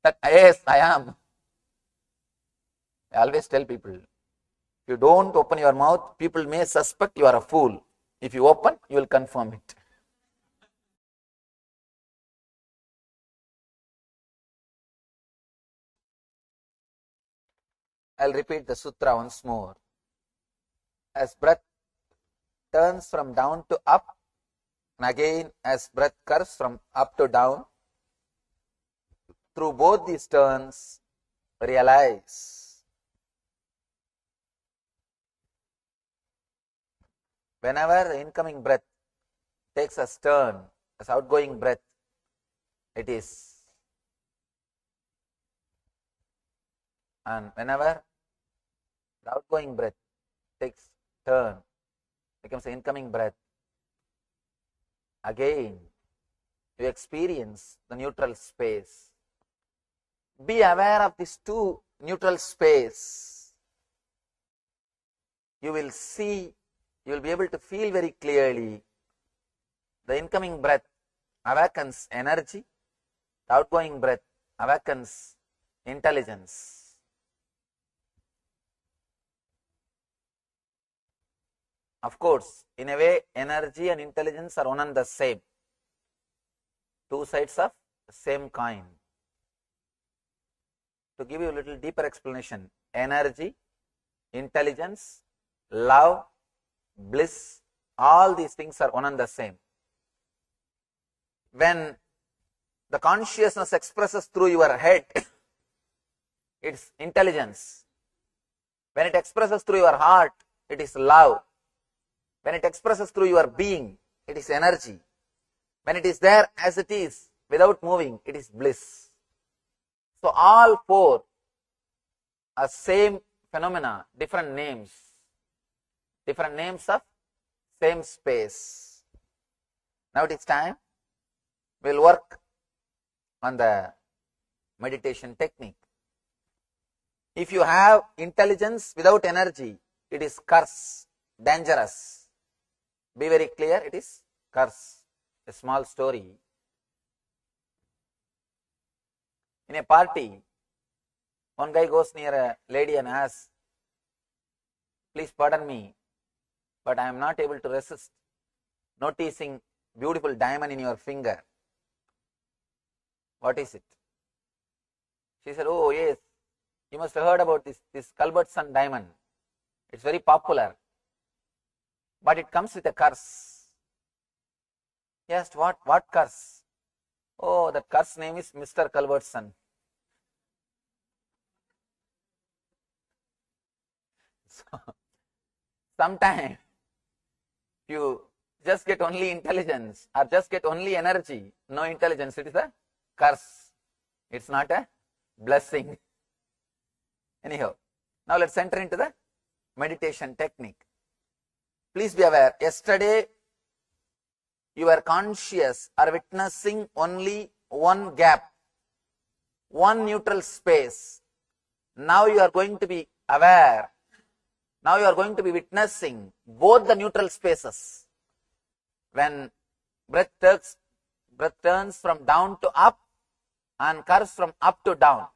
Speaker 11: that, yes, I am. I always tell people, if you don't open your mouth, people may suspect you are a fool. If you open, you will confirm it. I'll repeat the sutra once more. As breath turns from down to up, and again as breath curves from up to down, through both these turns, realize whenever the incoming breath takes a turn, as outgoing breath, it is. And whenever the outgoing breath takes turn, becomes the incoming breath, again you experience the neutral space. Be aware of these two neutral space. You will see, you will be able to feel very clearly the incoming breath awakens energy, the outgoing breath awakens intelligence. Of course, in a way, energy and intelligence are one and the same. Two sides of the same coin. To give you a little deeper explanation, energy, intelligence, love, bliss, all these things are one and the same. When the consciousness expresses through your head, it's intelligence. When it expresses through your heart, it is love. When it expresses through your being, it is energy. When it is there as it is, without moving, it is bliss. So all four are same phenomena, different names of same space. Now it is time, we will work on the meditation technique. If you have intelligence without energy, it is curse, dangerous. Be very clear, it is curse. A small story. In a party, one guy goes near a lady and asks, please pardon me, but I am not able to resist noticing beautiful diamond in your finger. What is it? She said, oh yes, you must have heard about this Culbertson diamond. It's very popular. But it comes with a curse. He asked, what curse? Oh, that curse name is Mr. Culbertson. So, sometimes you
Speaker 2: just get only intelligence or just get only energy, no intelligence, it is a curse. It's not a blessing. Anyhow, now let's enter into the meditation technique. Please be aware, yesterday you were conscious or witnessing only one gap, one neutral space. Now you are going to be aware. Now you are going to be witnessing both the neutral spaces. When breath turns from down to up and curves from up to down.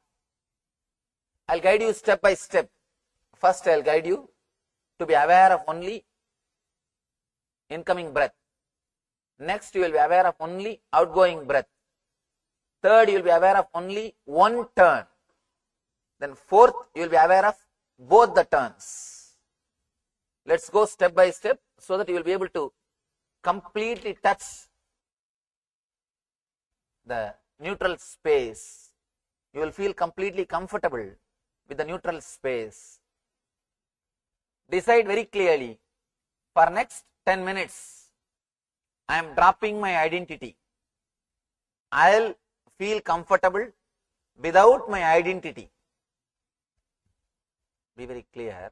Speaker 2: I'll guide you step by step. First, I'll guide you to be aware of only incoming breath. Next, you will be aware of only outgoing breath. Third, you will be aware of only one turn. Then fourth, you will be aware of both the turns. Let's go step by step so that you will be able to completely touch the neutral space. You will feel completely comfortable with the neutral space. Decide very clearly, for next 10 minutes, I am dropping my identity. I'll feel comfortable without my identity. Be very clear.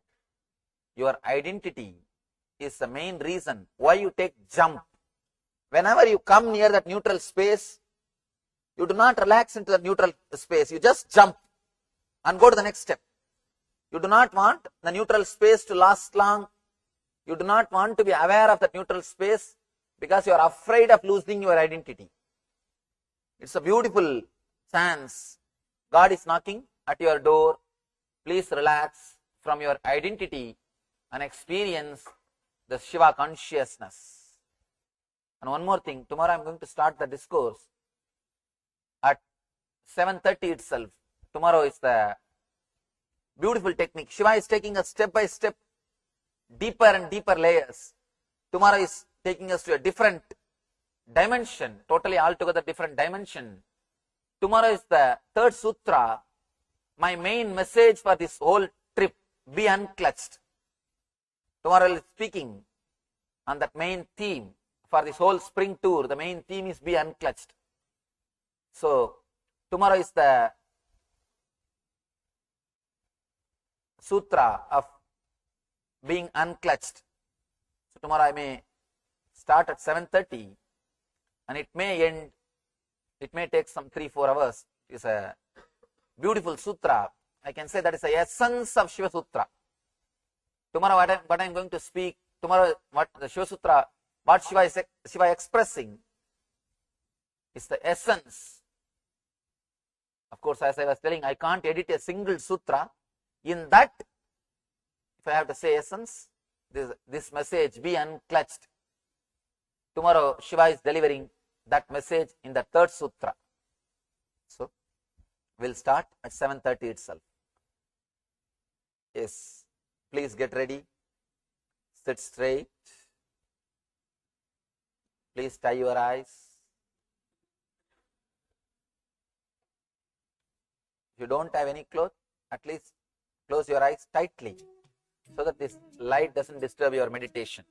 Speaker 2: Your identity is the main reason why you take jump. Whenever you come near that neutral space, you do not relax into the neutral space. You just jump and go to the next step. You do not want the neutral space to last long. You do not want to be aware of that neutral space because you are afraid of losing your identity. It's a beautiful chance. God is knocking at your door. Please relax from your identity and experience the Shiva consciousness. And one more thing, tomorrow I am going to start the discourse at 7:30 itself. Tomorrow is the beautiful technique. Shiva is taking us step by step, deeper and deeper layers. Tomorrow is taking us to a different dimension, totally altogether different dimension. Tomorrow is the third sutra. My main message for this whole trip, be unclutched. Tomorrow I will be speaking on that main theme for this whole spring tour. The main theme is be unclutched. So, tomorrow is the sutra of being unclutched. So, tomorrow I may start at 7:30 and it may end, it may take some 3-4 hours. It is a beautiful sutra. I can say that is the essence of Shiva Sutra. Tomorrow what I am going to speak, tomorrow what the Shiva Sutra, what Shiva expressing is the essence. Of course, as I was telling, I can't edit a single sutra. In that, if I have to say essence, this message, be unclutched. Tomorrow, Shiva is delivering that message in the third sutra. So, we'll start at 7:30 itself. Yes, please get ready. Sit straight. Please tie your eyes. If you don't have any cloth, at least close your eyes tightly so that this light doesn't disturb your meditation.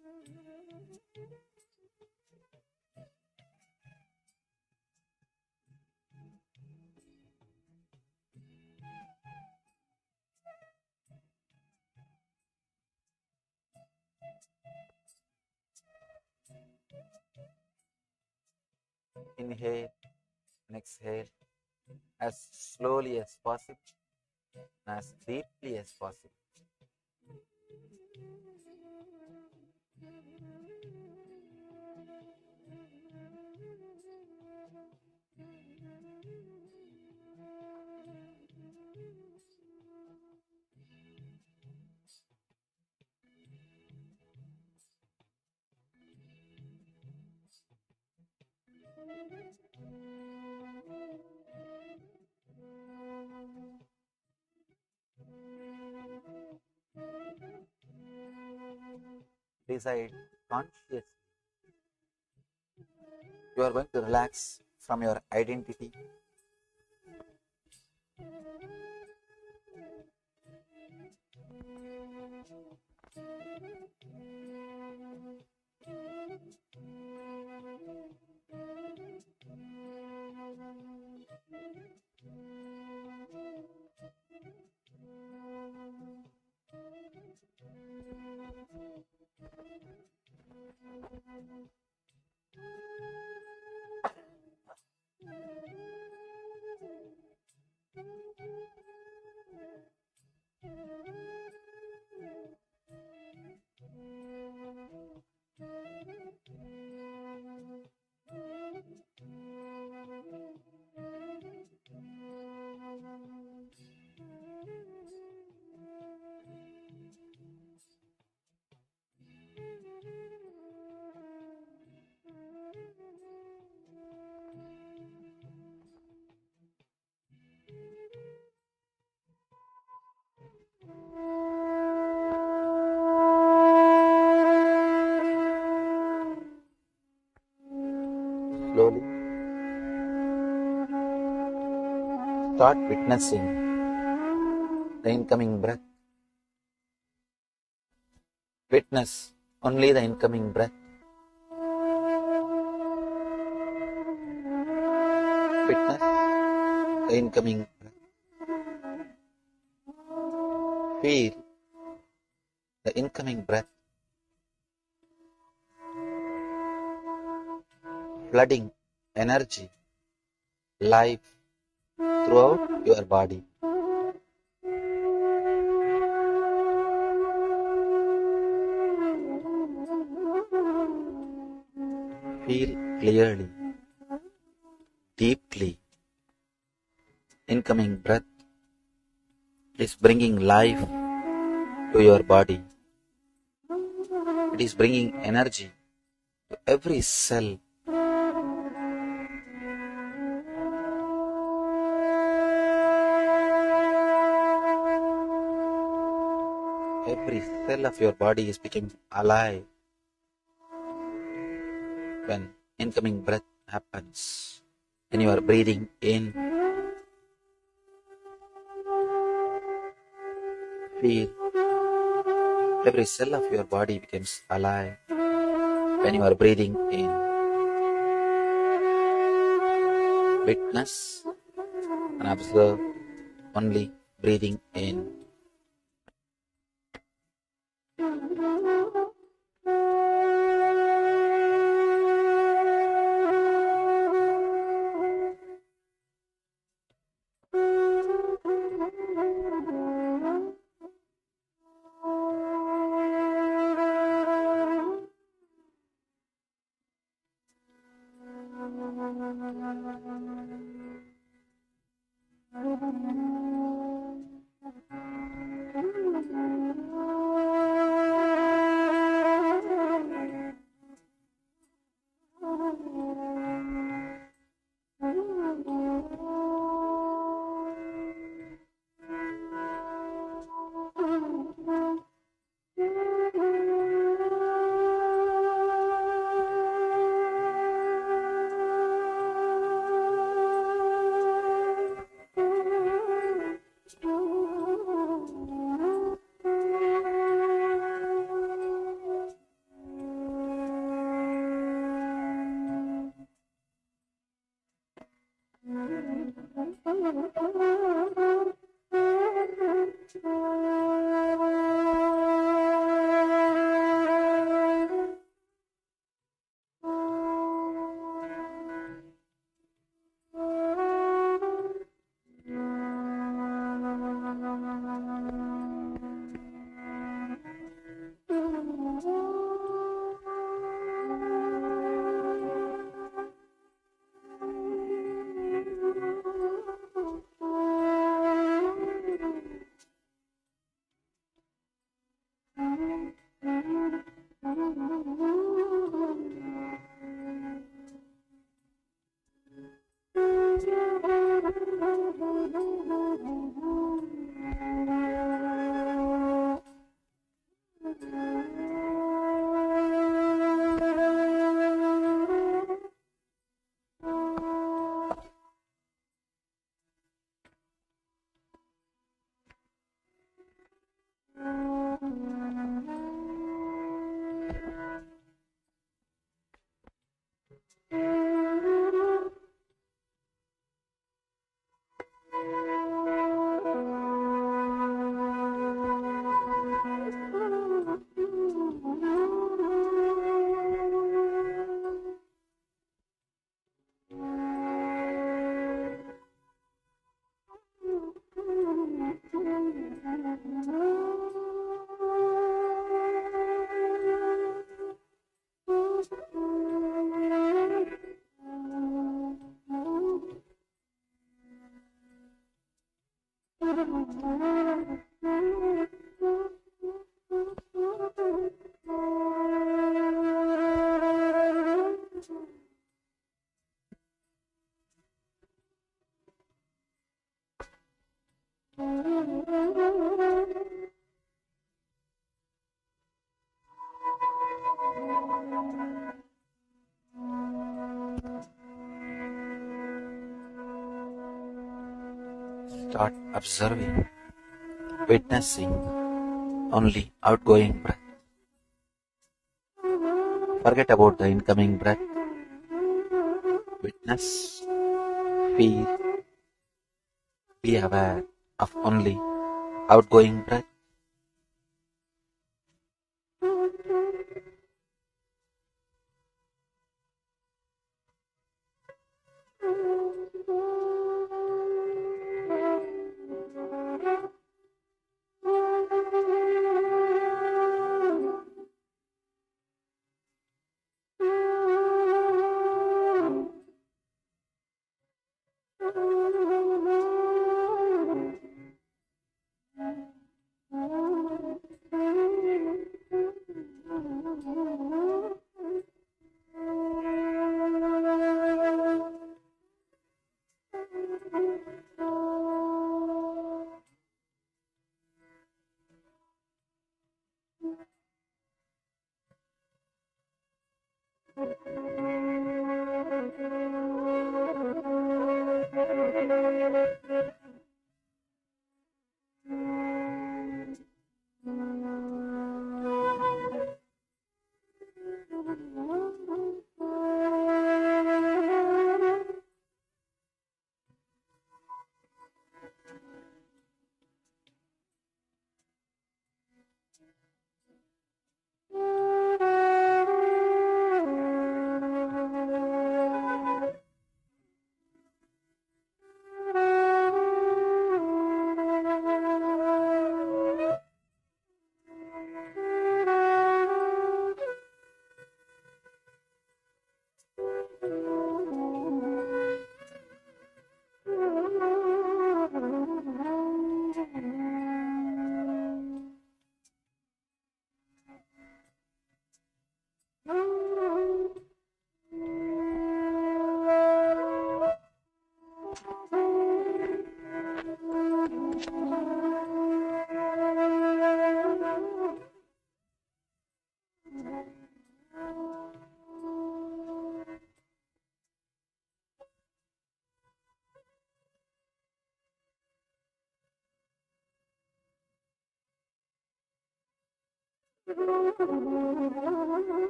Speaker 2: Inhale and exhale as slowly as possible, as deeply as possible. Decide consciously. You are going to relax from your identity.
Speaker 11: start witnessing the incoming breath. Witness only the incoming breath. Witness the incoming breath. Feel the incoming breath flooding energy, life throughout your body. Feel clearly, deeply. Incoming breath is bringing life to your body. It is bringing energy to every cell. Every cell of your body is becoming alive when incoming breath happens. When you are breathing in, feel every cell of your body becomes alive when you are breathing in. Witness and observe only breathing in.
Speaker 12: Start observing, witnessing only outgoing breath. Forget about the incoming breath. Witness, feel, be aware of only outgoing breath.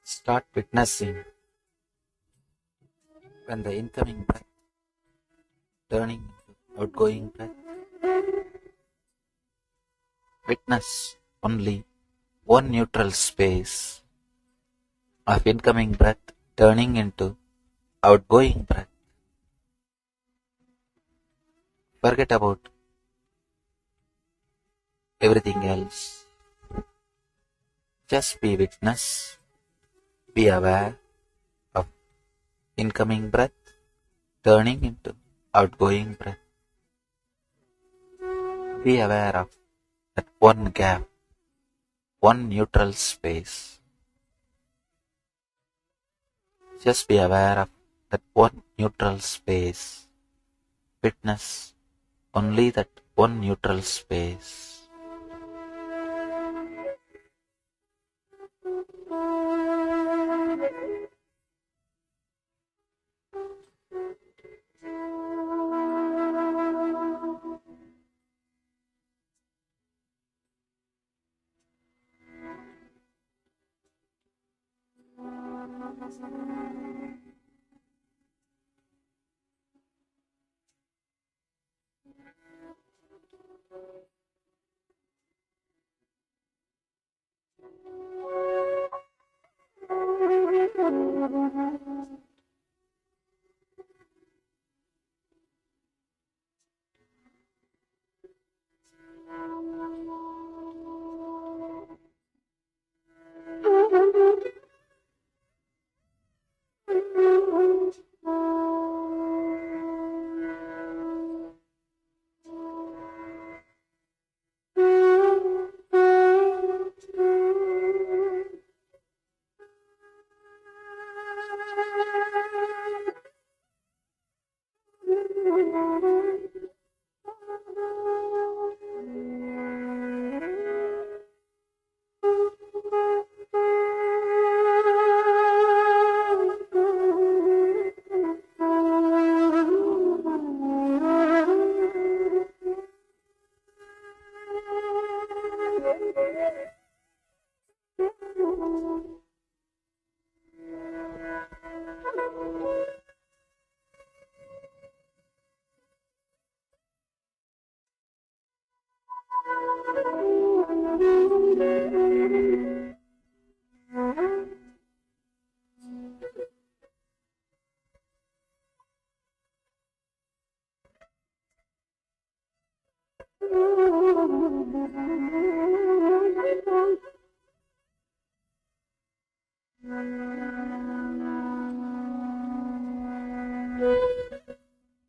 Speaker 12: Start witnessing when the incoming breath turning into outgoing breath. Witness only one neutral space of incoming breath turning into outgoing breath. Forget about everything else. Just be witness, be aware of incoming breath turning into outgoing breath. Be aware of that one gap, one neutral space. Just be aware of that one neutral space. Witness only that one neutral space.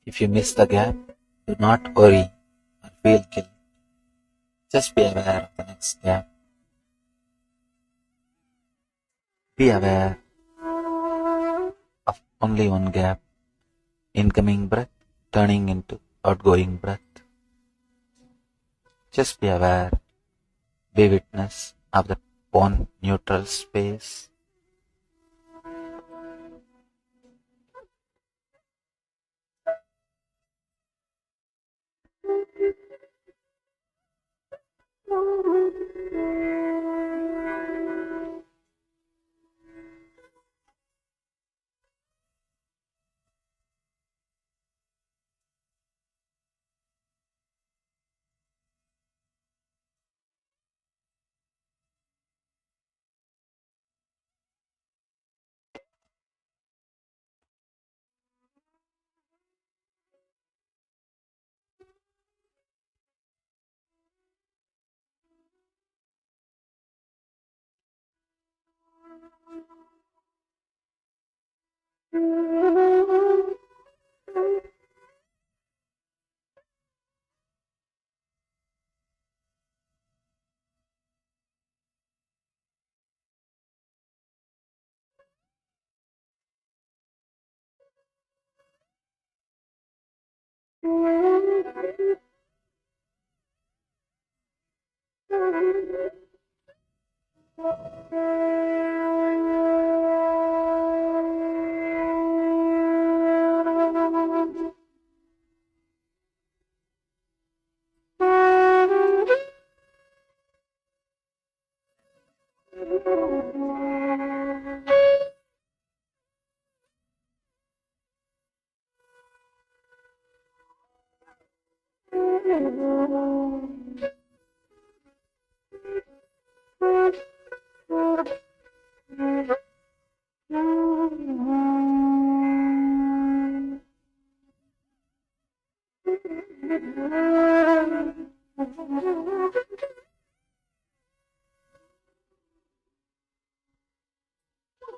Speaker 12: If you miss the gap, do not worry or feel guilt. Just be aware of the next gap. Be aware of only one gap, incoming breath turning into outgoing breath. Just be aware, be witness of that one neutral space.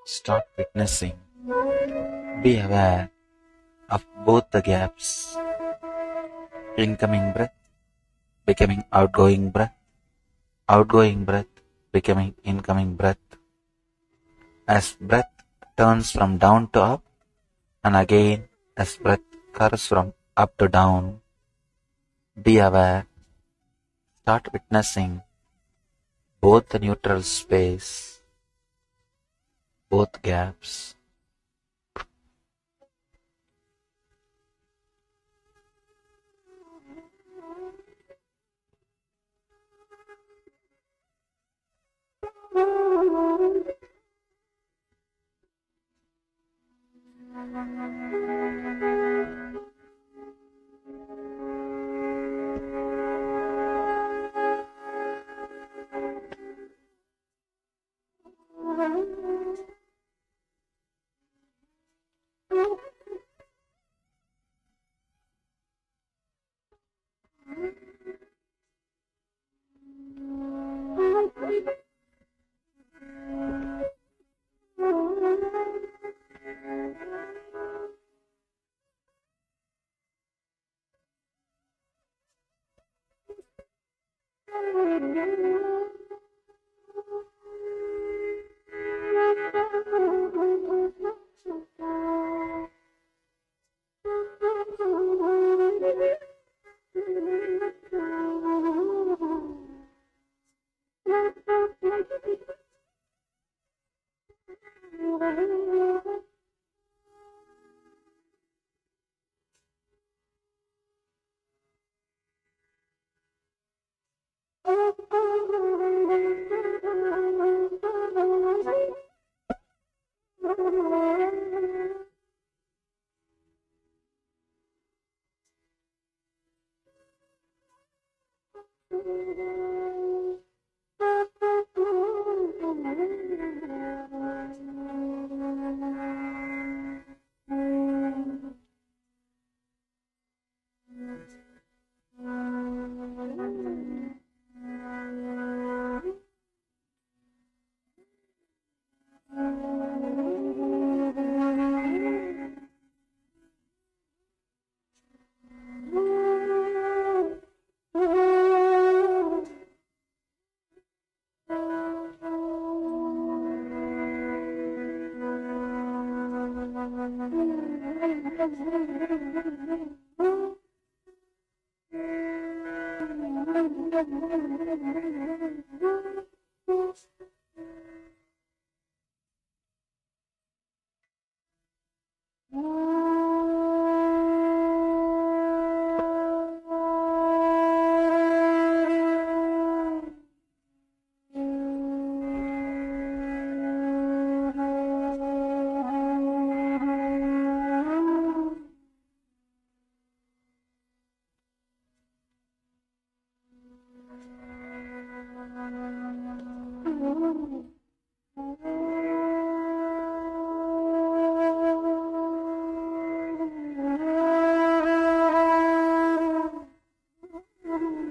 Speaker 12: Start witnessing. Be aware of both the gaps. Incoming breath becoming outgoing breath. Outgoing breath becoming incoming breath. As breath turns from down to up, and again as breath curves from up to down. Be aware. Start witnessing both the neutral space, both gaps.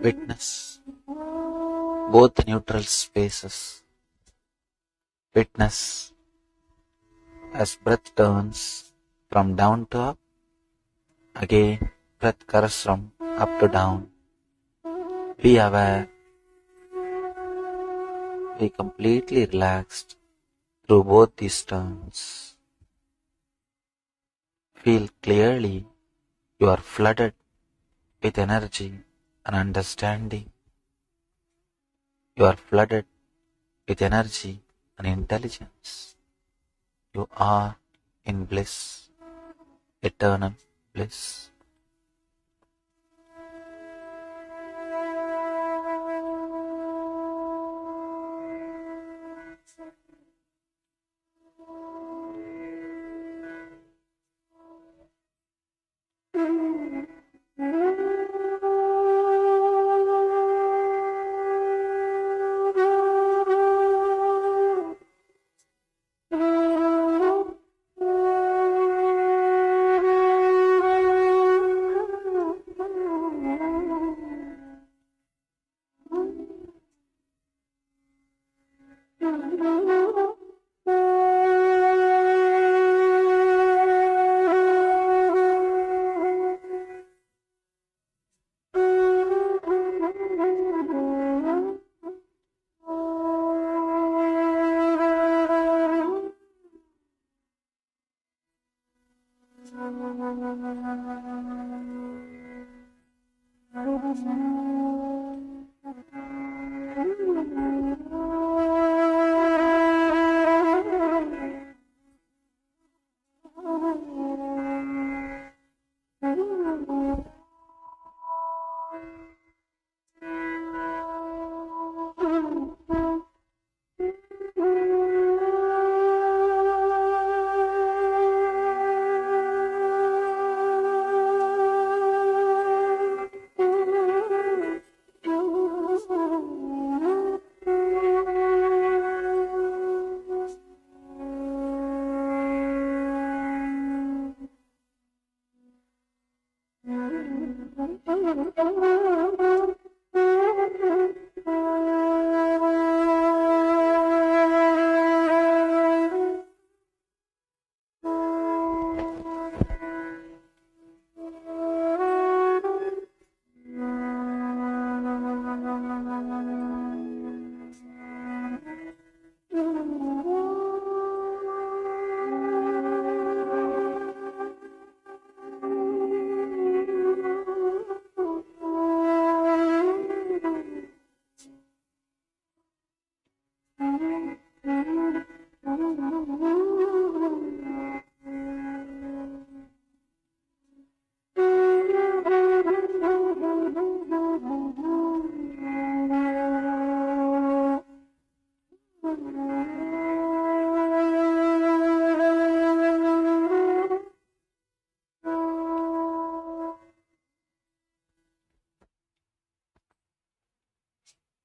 Speaker 12: Witness both the neutral spaces. Witness as breath turns from down to up. Again, breath curves from up to down. Be aware. Be completely relaxed through both these turns. Feel clearly you are flooded with energy and understanding. You are flooded with energy and intelligence. You are in bliss, eternal bliss.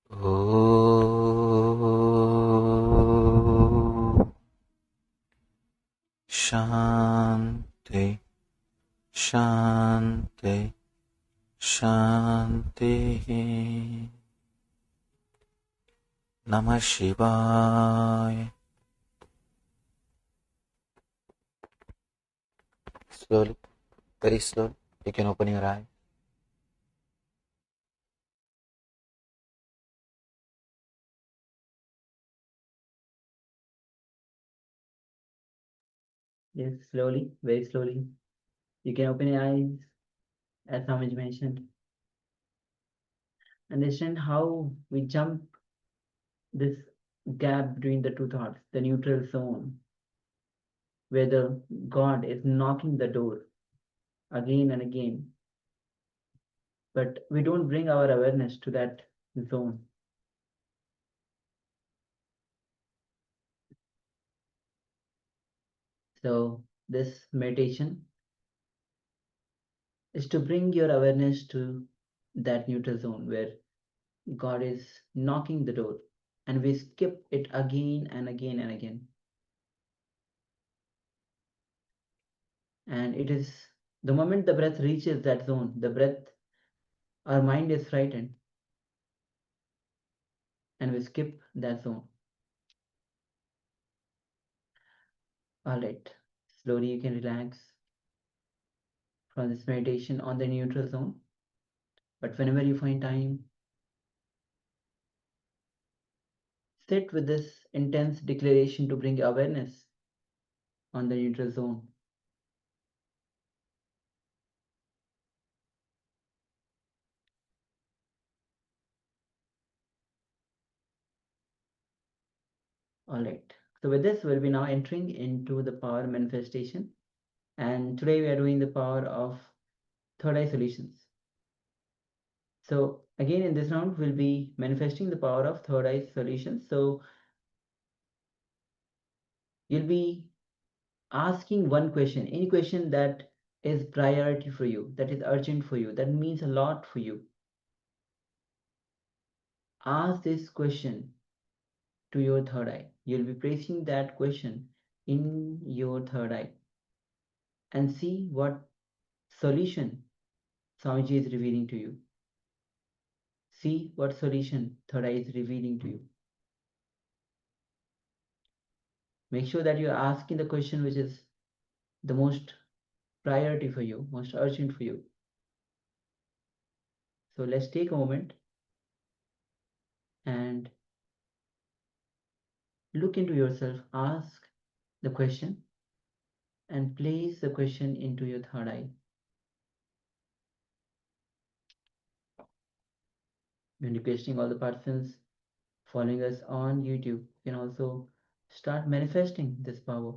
Speaker 12: Om Shanti Shanti Shanti. Namah Shivaya. Slowly, very slowly, you can open your eyes.
Speaker 10: Yes, slowly, very slowly. You can open your eyes, as Swamiji mentioned. Understand how we jump this gap between the two thoughts, the neutral zone, where the God is knocking the door again and again. But we don't bring our awareness to that zone. So this meditation is to bring your awareness to that neutral zone where God is knocking the door, and we skip it again and again and again. And it is the moment the breath reaches that zone, our mind is frightened, and we skip that zone. All right, slowly you can relax from this meditation on the neutral zone. But whenever you find time, sit with this intense declaration to bring awareness on the neutral zone. All right, so with this, we'll be now entering into the power manifestation. And today we are doing the power of third eye solutions. So again, in this round, we'll be manifesting the power of third eye solutions. So you'll be asking one question, any question that is priority for you, that is urgent for you, that means a lot for you. Ask this question to your third eye. You'll be placing that question in your third eye and see what solution Swamiji is revealing to you. See what solution third eye is revealing to you. Make sure that you're asking the question which is the most priority for you, most urgent for you. So let's take a moment and look into yourself, ask the question, and place the question into your third eye. When requesting all the participants following us on YouTube, you can also start manifesting this power.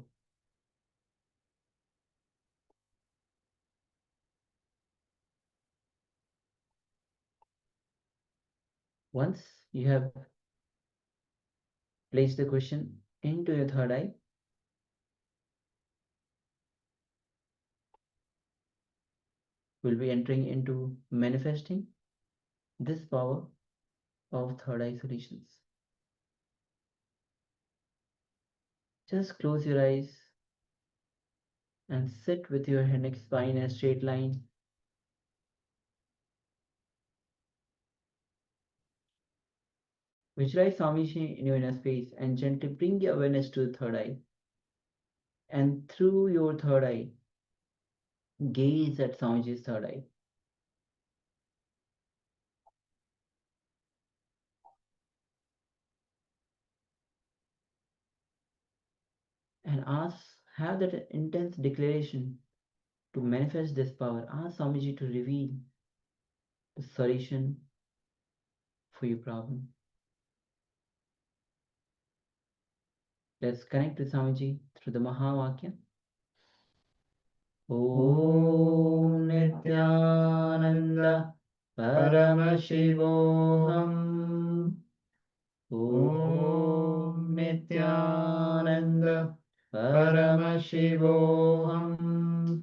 Speaker 10: Once you have placed the question into your third eye, we'll be entering into manifesting this power of third eye solutions. Just close your eyes and sit with your head neck spine in a straight line. Visualize Swamiji in your inner space and gently bring your awareness to the third eye. And through your third eye, gaze at Swamiji's third eye. And have that intense declaration to manifest this power. Ask Swamiji to reveal the solution for your problem. Let's connect with Swamiji through the Mahavakya. Om Nityananda Paramashivoham. Om Nityananda Paramashivoham.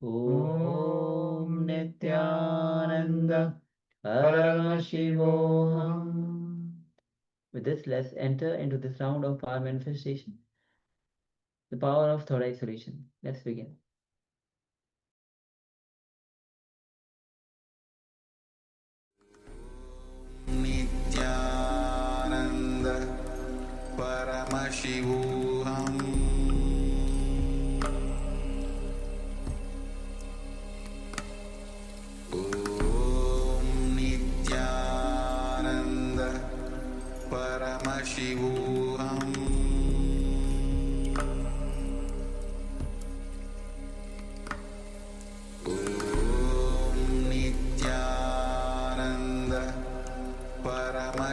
Speaker 10: Om Nityananda Paramashivoham. With this, let's enter into this round of power manifestation. The power of third eye solution. Let's begin.
Speaker 7: Nityananda Paramashivoham Om Nityananda Paramashivoham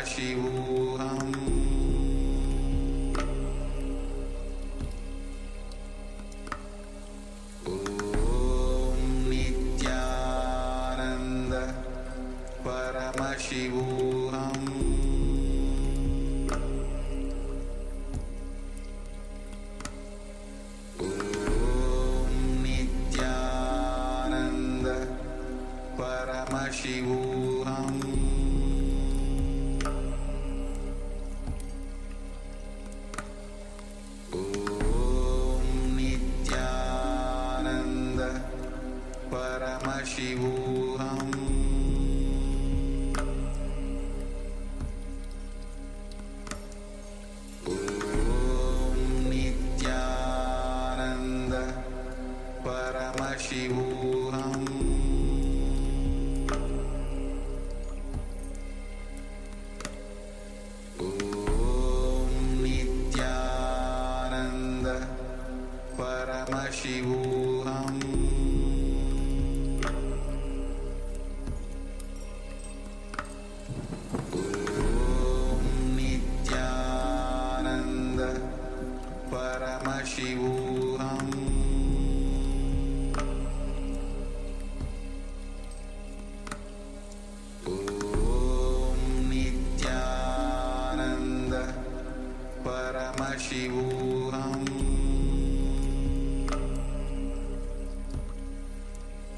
Speaker 7: Paramashivoham Om Nityananda Paramashivoham Om Nityananda Paramashivoham Paramashivoham Om Nityananda Paramashivoham Om Nityananda Paramashivoham Paramashivoham Om Nityananda Paramashivoham Om Nityananda Paramashivoham Paramashivoham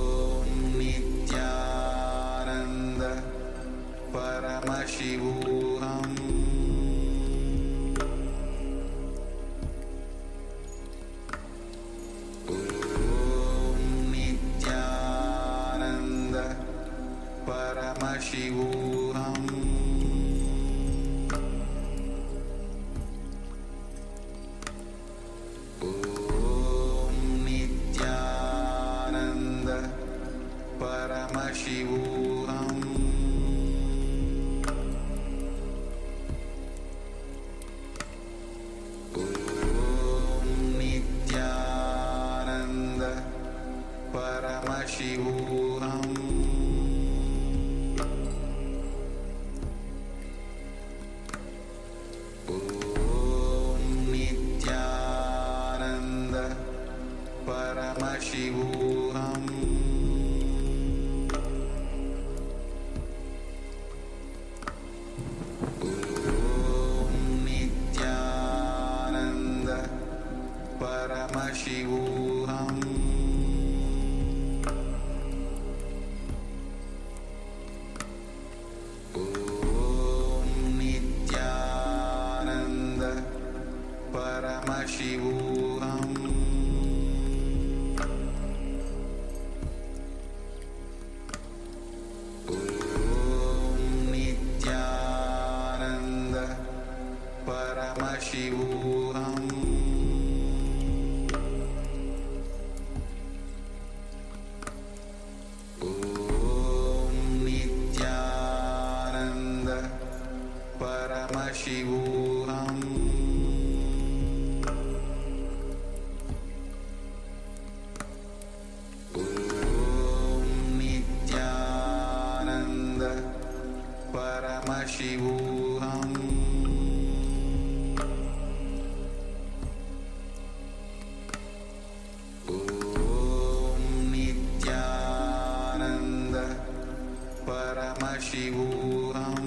Speaker 7: Om Nityananda Paramashivoham Om Nityananda Paramashivoham Paramashivoham Om Nityananda Paramashivoham Om Nityananda Paramashivoham Paramashivoham Om Nityananda Paramashivoham Om Nityananda Paramashivoham Paramashivoham Om Nityananda Paramashivoham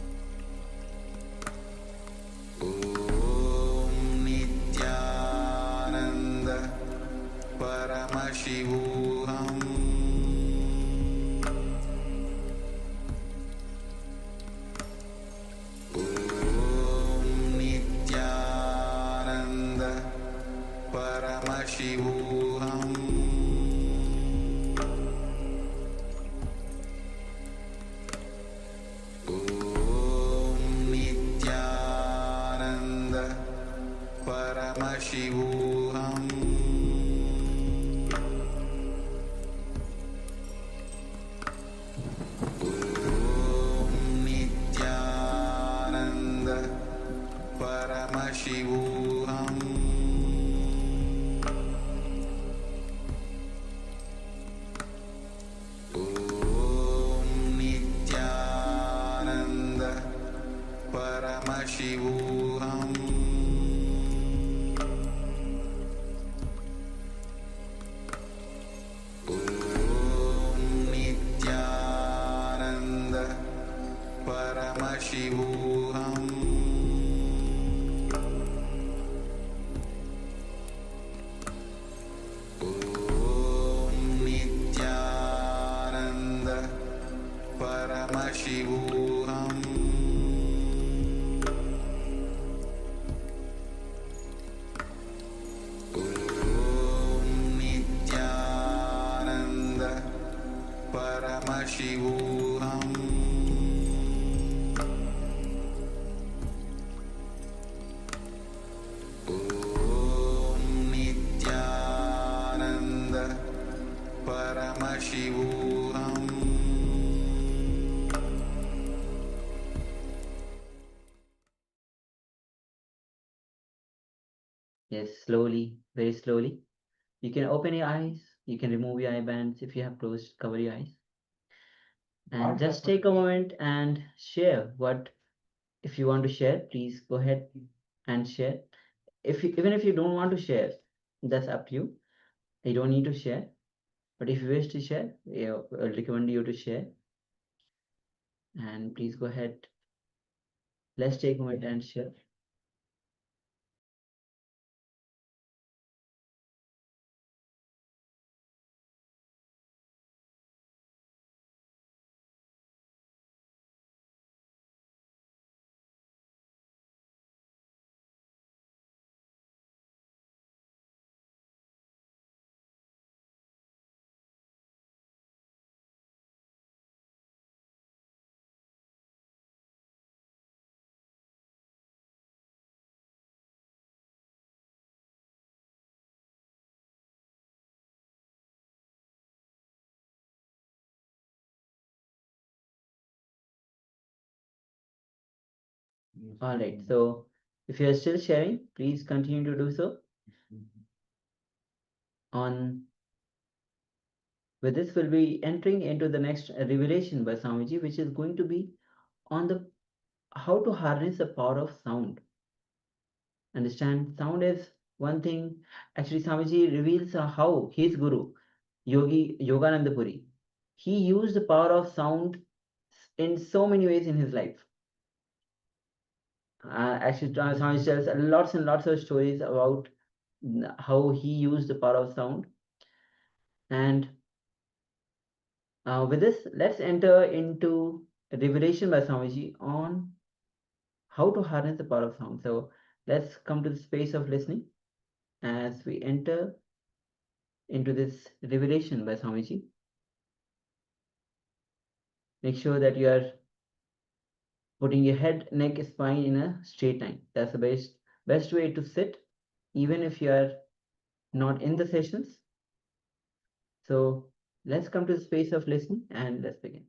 Speaker 7: Paramashivoham Om Nityananda Paramashivoham Om Nityananda Paramashivoham Om Nityananda Paramashivoham Om Nityananda Paramashivoham Om Nityananda Paramashivoham Om Nityananda Paramashivoham Om Nityananda Paramashivoham Om Nityananda Paramashivoham
Speaker 10: Yes, slowly, very slowly. You can open your eyes. You can remove your eye bands if you have closed. Cover your eyes. And just take a moment and share what, if you want to share, please go ahead and share. Even if you don't want to share, that's up to you. You don't need to share. But if you wish to share, I'll recommend you to share. And please go ahead. Let's take a moment and share. All right. So if you are still sharing, please continue to do so. With this, we'll be entering into the next revelation by Swamiji, which is going to be on the how to harness the power of sound. Understand, sound is one thing. Actually, Swamiji reveals how his guru, Yogi Yogananda Puri, he used the power of sound in so many ways in his life. Actually, Swamiji tells lots and lots of stories about how he used the power of sound. And with this, let's enter into a revelation by Swamiji on how to harness the power of sound. So let's come to the space of listening as we enter into this revelation by Swamiji. Make sure that you are putting your head, neck, spine in a straight line. That's the best way to sit, even if you are not in the sessions. So let's come to the space of listening and let's begin.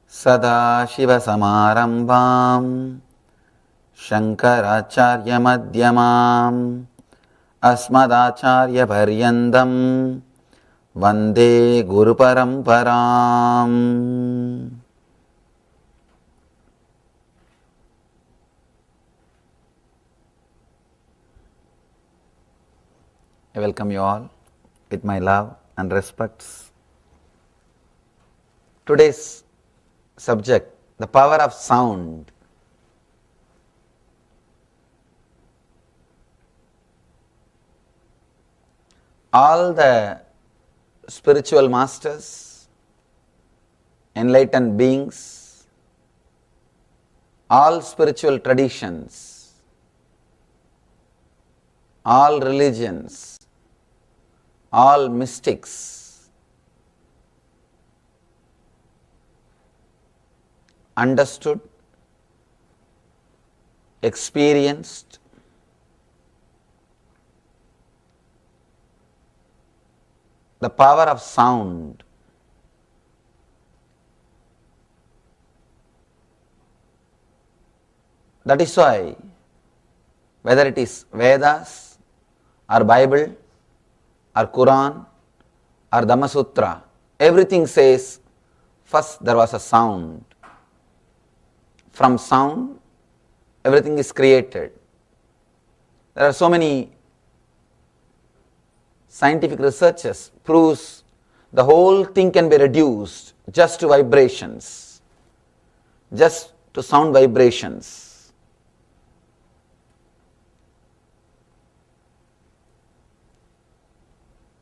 Speaker 11: सदाशिवसमारम्भां शङ्कराचार्यमध्यमाम् अस्मदाचार्यपर्यन्तं वन्दे गुरुपरम्पराम्. I welcome you all with my love and respects. Today's subject, the power of sound. all the spiritual masters, enlightened beings, all spiritual traditions, all religions, all mystics understood, experienced the power of sound. That is why, whether it is Vedas or Bible or Quran or Dhamma Sutra, everything says first there was a sound. From sound, everything is created. There are so many scientific researches proves the whole thing can be reduced just to vibrations, just to sound vibrations.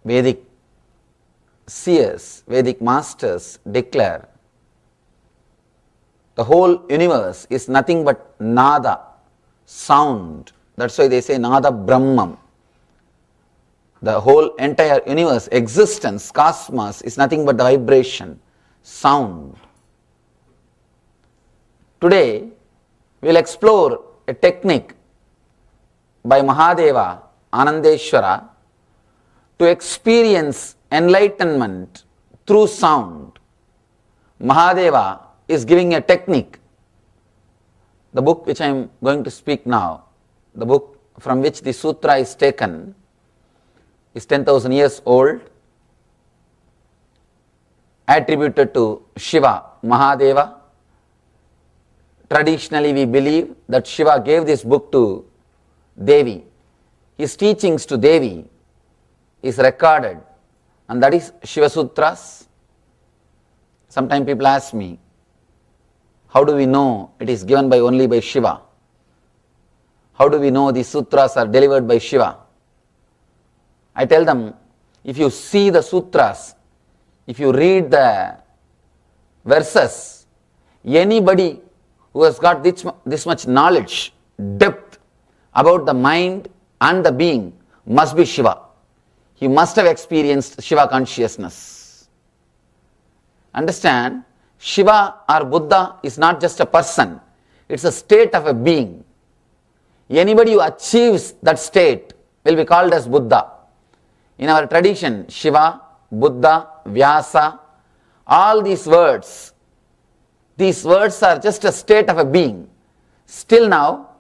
Speaker 11: Vedic seers, Vedic masters declare the whole universe is nothing but nada, sound. That's why they say nada brahmam. The whole entire universe, existence, cosmos is nothing but the vibration, sound. Today, we will explore a technique by Mahadeva, Anandeshwara, to experience enlightenment through sound. Mahadeva is giving a technique. The book which I am going to speak now, the book from which the sutra is taken, is 10,000 years old, attributed to Shiva, Mahadeva. Traditionally we believe that Shiva gave this book to Devi. His teachings to Devi is recorded, and that is Shiva Sutras. Sometimes people ask me, how do we know it is given by only by Shiva? How do we know the sutras are delivered by Shiva? I tell them, if you see the sutras, if you read the verses, anybody who has got this much knowledge, depth about the mind and the being must be Shiva. He must have experienced Shiva consciousness. Understand, Shiva or Buddha is not just a person, it's a state of a being. Anybody who achieves that state will be called as Buddha. In our tradition, Shiva, Buddha, Vyasa, all these words are just a state of a being. Still now,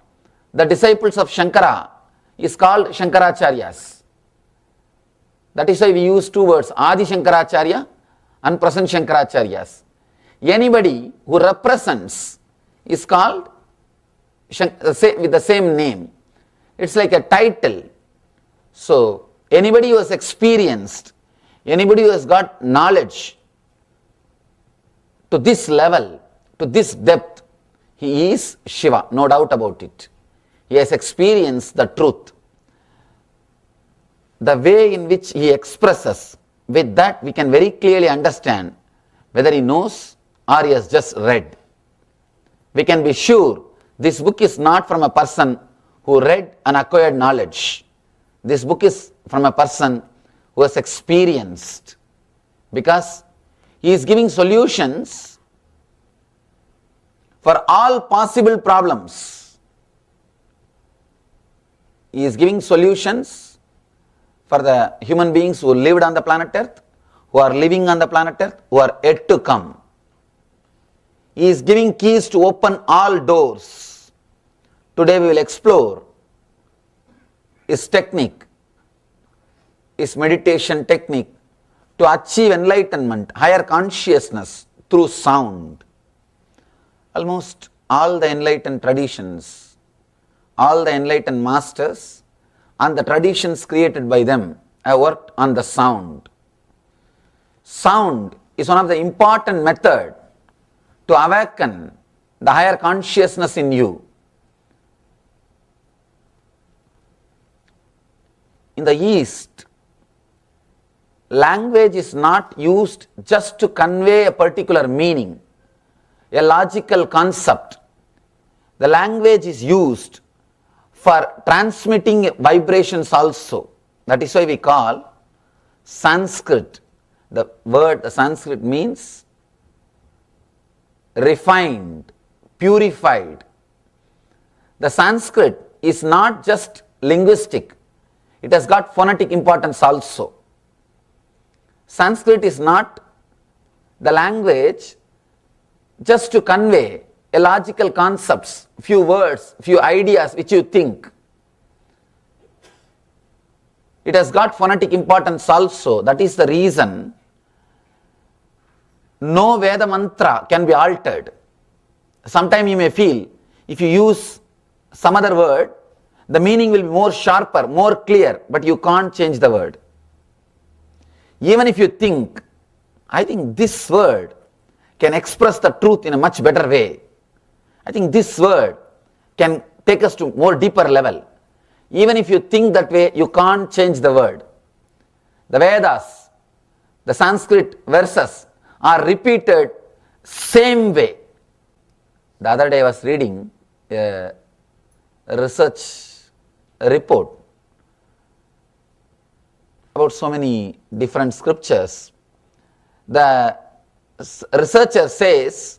Speaker 11: the disciples of Shankara is called Shankaracharyas. That is why we use two words, Adi Shankaracharya and Present Shankaracharyas. Anybody who represents is called with the same name. It's like a title. So, anybody who has experienced, anybody who has got knowledge to this level, to this depth, he is Shiva, no doubt about it. He has experienced the truth. The way in which he expresses, with that we can very clearly understand whether he knows or he has just read. We can be sure this book is not from a person who read and acquired knowledge. This book is from a person who has experienced, because he is giving solutions for all possible problems. He is giving solutions for the human beings who lived on the planet Earth, who are living on the planet Earth, who are yet to come. He is giving keys to open all doors. Today we will explore his technique, his meditation technique to achieve enlightenment, higher consciousness through sound. Almost all the enlightened traditions, all the enlightened masters and the traditions created by them have worked on the sound. Sound is one of the important methods to awaken the higher consciousness in you. In the East, language is not used just to convey a particular meaning, a logical concept. The language is used for transmitting vibrations also. That is why we call Sanskrit. The word Sanskrit means refined, purified. The Sanskrit is not just linguistic, it has got phonetic importance also. Sanskrit is not the language just to convey a logical concepts, few words, few ideas which you think. It has got phonetic importance also. That is the reason no Veda mantra can be altered. Sometime you may feel if you use some other word, the meaning will be more sharper, more clear, but you can't change the word. Even if you think, I think this word can express the truth in a much better way. I think this word can take us to more deeper level. Even if you think that way, you can't change the word. The Vedas, the Sanskrit verses are repeated same way. The other day I was reading a research report about so many different scriptures. The researcher says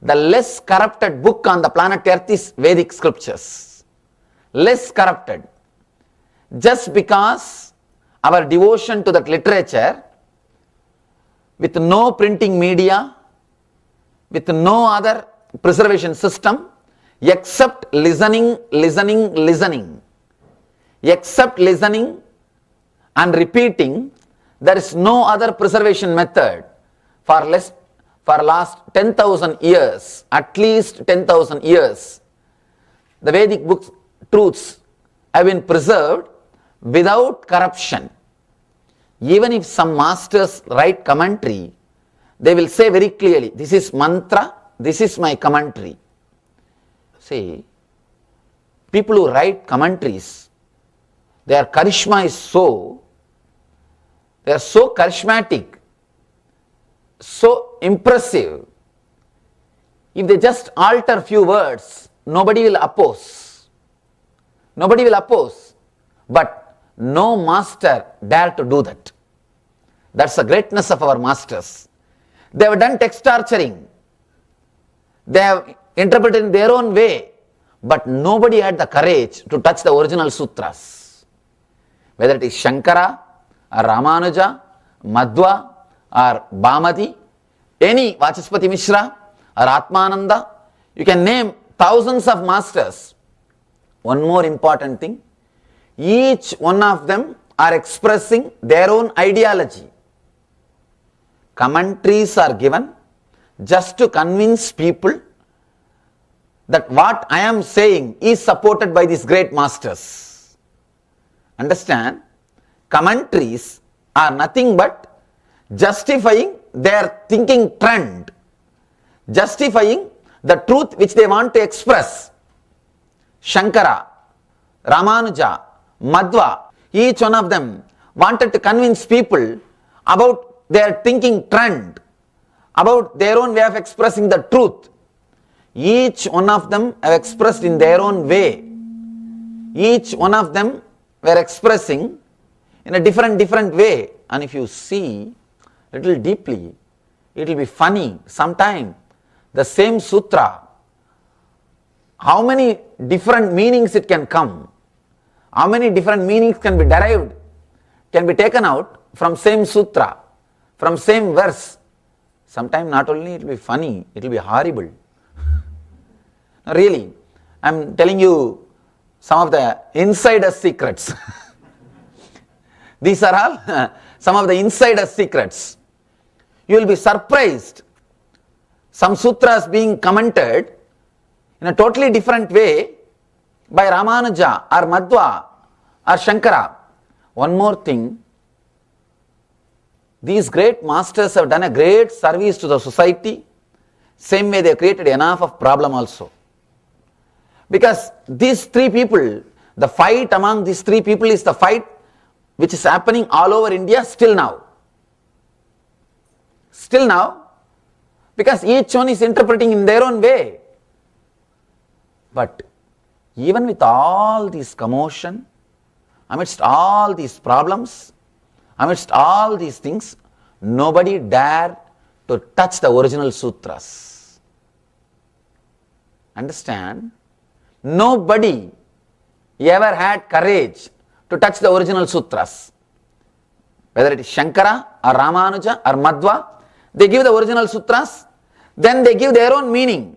Speaker 11: the less corrupted book on the planet Earth is Vedic scriptures. Less corrupted. Just because our devotion to that literature, with no printing media, with no other preservation system, except listening, except listening and repeating, there is no other preservation method for last 10,000 years, at least 10,000 years. The Vedic books, truths have been preserved without corruption. Even if some masters write commentary, they will say very clearly, this is mantra, this is my commentary. See, people who write commentaries, their charisma is so, they are so charismatic, so impressive. If they just alter few words, nobody will oppose. Nobody will oppose. But no master dare to do that. That's the greatness of our masters. They have done text torturing. They have interpreted in their own way. But nobody had the courage to touch the original sutras. Whether it is Shankara or Ramanuja, Madhva or Bhamati, any Vachaspati Mishra or Atmananda, you can name thousands of masters. One more important thing, each one of them are expressing their own ideology. Commentaries are given just to convince people that what I am saying is supported by these great masters. Understand? Commentaries are nothing but justifying their thinking trend, justifying the truth which they want to express. Shankara, Ramanuja, Madhva, each one of them wanted to convince people about their thinking trend, about their own way of expressing the truth. Each one of them have expressed in their own way. Each one of them were expressing in a different way. And if you see a little deeply, it will be funny. Sometime the same sutra, how many different meanings it can come, how many different meanings can be derived, can be taken out from same sutra, from same verse. Sometime not only it will be funny, it will be horrible. Really, I am telling you some of the insider secrets. These are all some of the insider secrets. You will be surprised. Some sutras being commented in a totally different way by Ramanuja or Madhva or Shankara. One more thing, these great masters have done a great service to the society. Same way they have created enough of problem also. Because these three people, the fight among these three people is the fight which is happening all over India still now.
Speaker 5: Still now, because each one is interpreting in their own way. But even with all this commotion, amidst all these problems, amidst all these things, nobody dared to touch the original sutras. Understand? Nobody ever had courage to touch the original sutras. Whether it is Shankara or Ramanuja or Madhva, they give the original sutras, then they give their own meaning.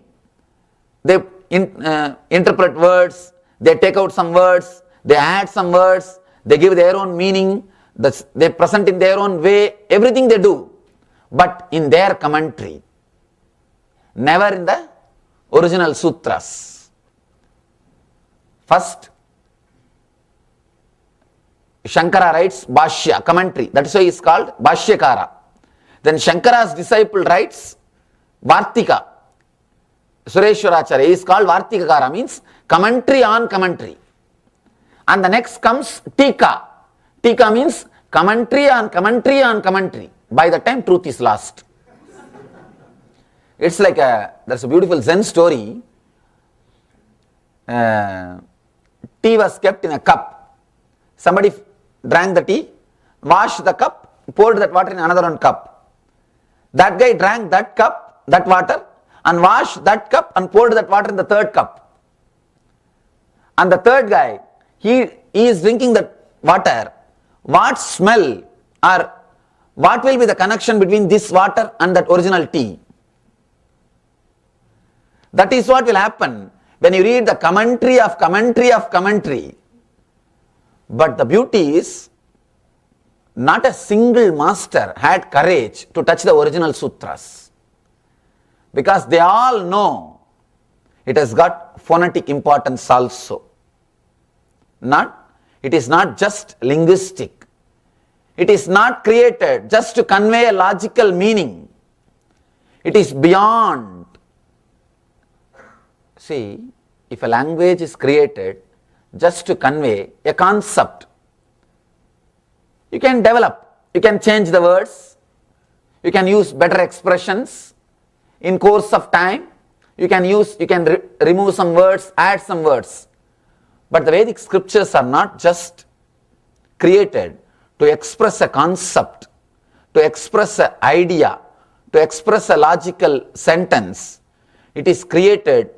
Speaker 5: They interpret words, they take out some words, they add some words, they give their own meaning, they present in their own way, everything they do, but in their commentary, never in the original sutras. First, Shankara writes Bhashya, commentary, that is why he is called Bhashyakara. Then Shankara's disciple writes Vartika, Sureshwaracharya, he is called Vartikakara, means commentary on commentary. And the next comes Tika. Tika means commentary on commentary on commentary. By the time truth is lost. It's like there's a beautiful Zen story. Tea was kept in a cup. Somebody drank the tea, washed the cup, poured that water in another one cup. That guy drank that cup, that water, and washed that cup and poured that water in the third cup. And the third guy, he is drinking that water. What smell or what will be the connection between this water and that original tea? That is what will happen when you read the commentary of commentary of commentary. But the beauty is, not a single master had courage to touch the original sutras. Because they all know it has got phonetic importance also. It is not just linguistic. It is not created just to convey a logical meaning. It is beyond. See, if a language is created just to convey a concept, you can develop, you can change the words, you can use better expressions in course of time, you can remove some words, add some words. But the Vedic scriptures are not just created to express a concept, to express an idea, to express a logical sentence. It is created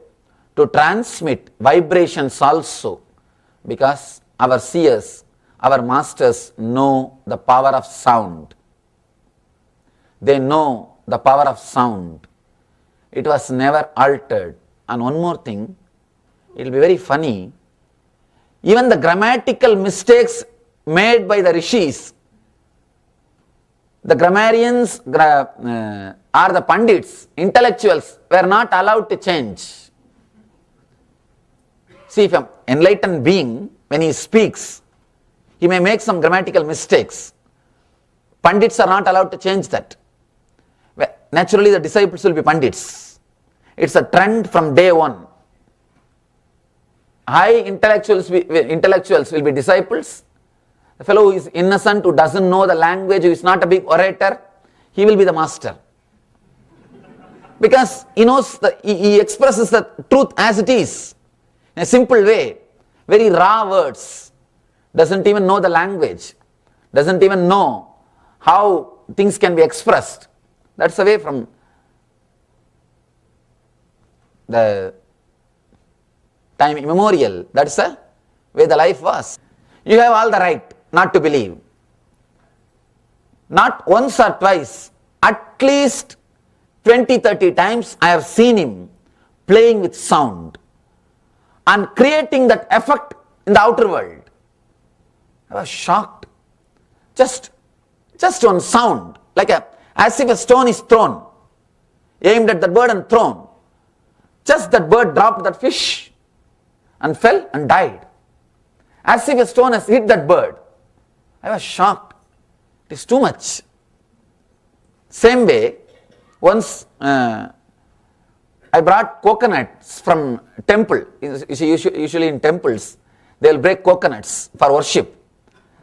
Speaker 5: to transmit vibrations also, because our seers, our masters know the power of sound. They know the power of sound. It was never altered. And one more thing, it will be very funny, even the grammatical mistakes made by the rishis, the grammarians or the pandits, intellectuals, were not allowed to change. See, if an enlightened being, when he speaks, he may make some grammatical mistakes. Pandits are not allowed to change that. Naturally, the disciples will be pandits. It's a trend from day one. High intellectuals will be disciples. The fellow who is innocent, who doesn't know the language, who is not a big orator, he will be the master. Because he knows, he expresses the truth as it is, in a simple way, very raw words, doesn't even know the language, doesn't even know how things can be expressed. That's away from the time immemorial. That's the way the life was. You have all the right not to believe. Not once or twice, at least 20-30 times I have seen him playing with sound and creating that effect in the outer world. I was shocked. Just one sound, as if a stone is thrown, aimed at that bird and thrown. Just that bird dropped that fish and fell and died. As if a stone has hit that bird. I was shocked. It is too much. Same way, once I brought coconuts from temple. Usually in temples, they will break coconuts for worship.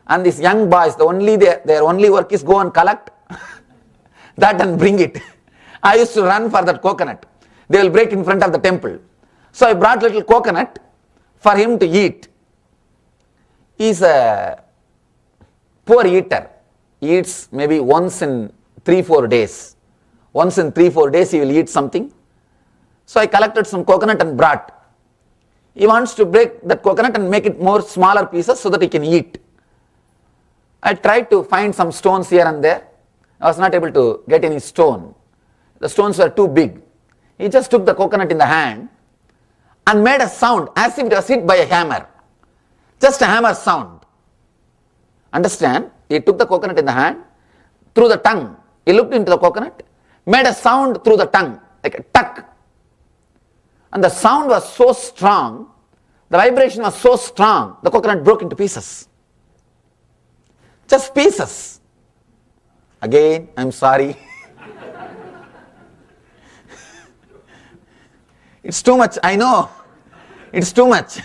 Speaker 5: And these young boys, their only work is go and collect that and bring it. I used to run for that coconut. They will break in front of the temple. So I brought little coconut for him to eat. He is a poor eater. He eats maybe once in 3-4 days. Once in 3-4 days he will eat something. So I collected some coconut and brought. He wants to break that coconut and make it more smaller pieces so that he can eat. I tried to find some stones here and there. I was not able to get any stone. The stones were too big. He just took the coconut in the hand and made a sound as if it was hit by a hammer. Just a hammer sound. Understand? He took the coconut in the hand, through the tongue. He looked into the coconut, made a sound through the tongue, like a tuck. And the sound was so strong, the vibration was so strong, the coconut broke into pieces. Just pieces. Again, I'm sorry. It's too much, I know. It's too much.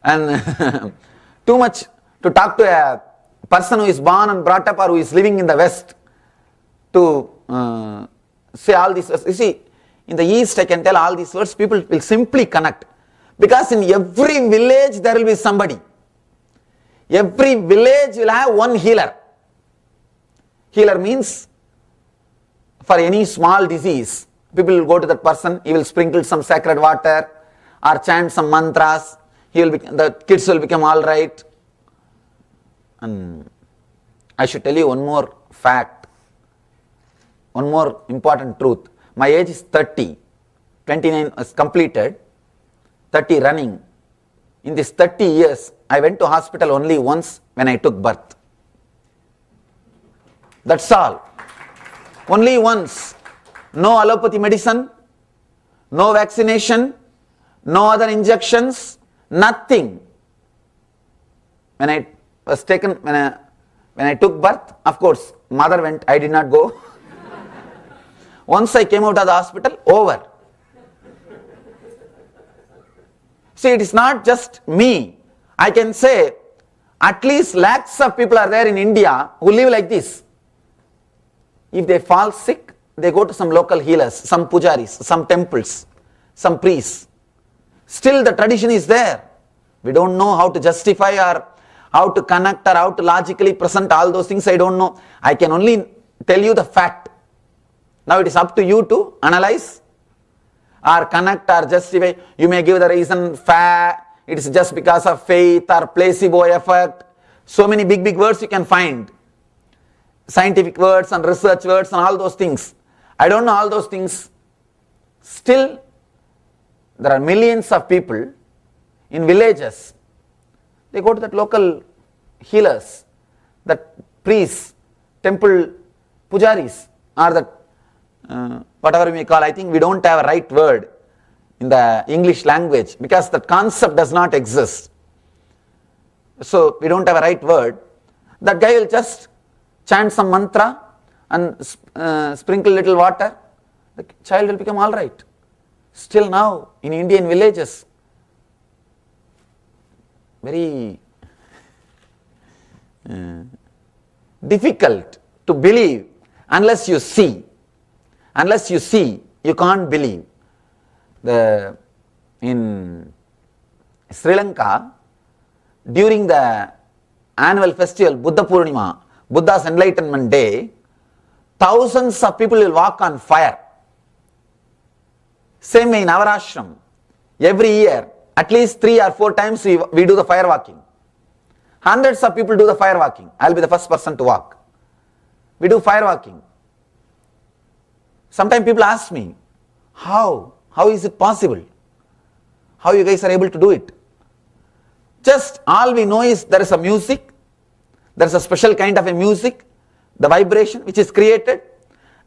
Speaker 5: And too much to talk to a person who is born and brought up or who is living in the West to say all these words. You see, in the East I can tell all these words, people will simply connect. Because in every village there will be somebody. Every village will have one healer. Healer means for any small disease, people will go to that person, he will sprinkle some sacred water or chant some mantras, the kids will become all right. And I should tell you one more fact, one more important truth. My age is 30, 29 is completed, 30 running. In this 30 years, I went to hospital only once when I took birth. That's all. Only once. No allopathy medicine, no vaccination, no other injections, nothing. When I was taken, when I took birth, of course, mother went, I did not go. Once I came out of the hospital, over. See, it is not just me. I can say at least lakhs of people are there in India who live like this. If they fall sick, they go to some local healers, some pujaris, some temples, some priests. Still the tradition is there. We don't know how to justify or how to connect or how to logically present all those things. I don't know. I can only tell you the fact. Now it is up to you to analyze or connect or justify. You may give the reason, it is just because of faith or placebo effect. So many big words you can find. Scientific words and research words and all those things. I don't know all those things. Still, there are millions of people in villages. They go to that local healers, that priests, temple pujaris, or that whatever we may call. I think we don't have a right word in the English language because that concept does not exist. So we don't have a right word. That guy will just chant some mantra and sprinkle little water, the child will become all right. Still now in Indian villages, very difficult to believe unless you see. Unless you see, you can't believe. In Sri Lanka, during the annual festival Buddha Purnima, Buddha's enlightenment day, thousands of people will walk on fire. Same way in our ashram, every year, at least 3 or 4 times we do the fire walking. Hundreds of people do the fire walking. I will be the first person to walk. We do fire walking. Sometimes people ask me, how is it possible? How you guys are able to do it? Just all we know is there is a music, there is a special kind of a music, the vibration which is created,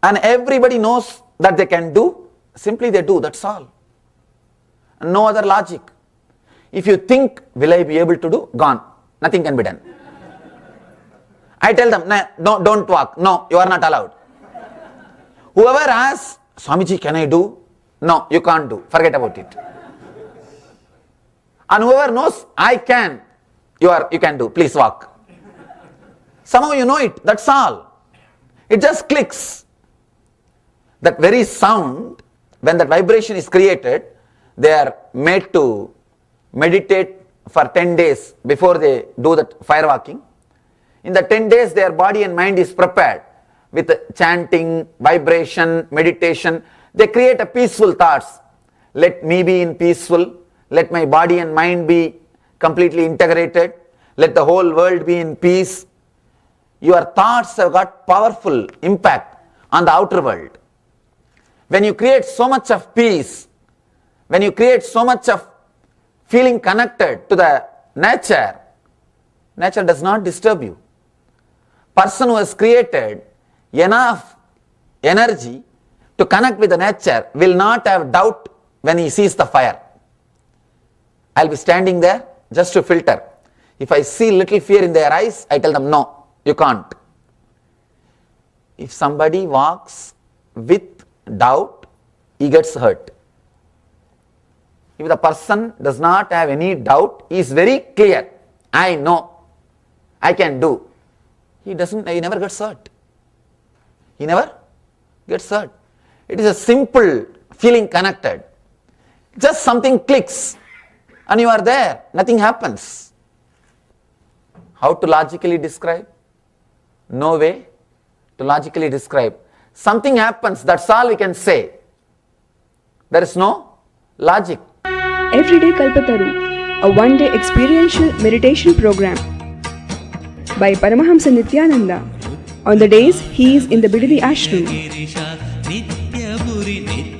Speaker 5: and everybody knows that they can do, simply they do, that's all. And no other logic. If you think, will I be able to do? Gone. Nothing can be done. I tell them, no, don't walk. No, you are not allowed. Whoever asks, Swamiji, can I do? No, you can't do. Forget about it. And whoever knows, I can, you can do. Please walk. Somehow you know it. That's all.
Speaker 11: It just clicks. That very sound, when that vibration is created, they are made to meditate for 10 days before they do that firewalking. In the 10 days, their body and mind is prepared with chanting, vibration, meditation. They create a peaceful thoughts. Let me be in peaceful. Let my body and mind be completely integrated. Let the whole world be in peace. Your thoughts have got powerful impact on the outer world. When you create so much of peace, when you create so much of feeling connected to the nature, nature does not disturb you. Person who has created enough energy to connect with the nature will not have doubt when he sees the fire. I'll be standing there just to filter. If I see little fear in their eyes, I tell them, no, you can't. If somebody walks with doubt, he gets hurt. If the person does not have any doubt, he is very clear. I know, I can do. He never gets hurt. He never gets hurt. It is a simple feeling connected. Just something clicks and you are there. Nothing happens. How to logically describe? No way to logically describe. Something happens, that's all we can say. There is no logic.
Speaker 13: Everyday Kalpataru, a one-day experiential meditation program by Paramahamsa Nithyananda on the days he is in the Bidadi Ashram.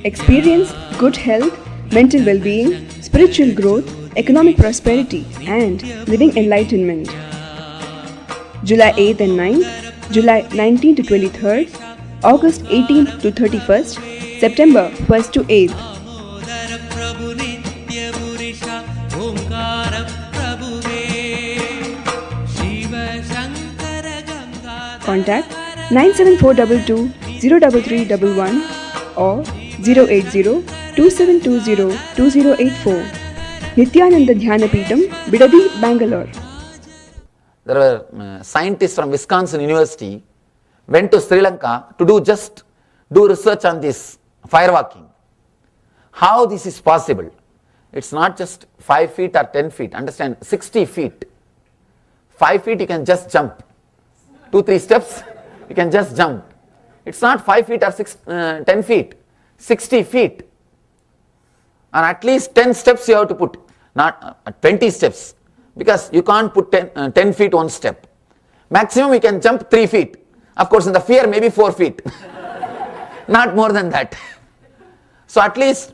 Speaker 13: Experience good health, mental well-being, spiritual growth, economic prosperity and living enlightenment. July 8th and 9th, July 19th to 23rd, August 18th to 31st, September 1st to 8th. Contact 97422 03311 or 080-2720-2084. Nithyananda Dhyanapitham, Bidadi, Bangalore.
Speaker 11: There were scientists from Wisconsin University went to Sri Lanka to do research on this firewalking. How this is possible? It's not just 5 feet or 10 feet. Understand, 60 feet. 5 feet you can just jump. 2-3 steps you can just jump. It's not 5 feet or 10 feet. 60 feet. And at least 10 steps you have to put. Not 20 steps. Because you can't put 10 feet one step. Maximum you can jump 3 feet. Of course in the fear maybe 4 feet. Not more than that. So at least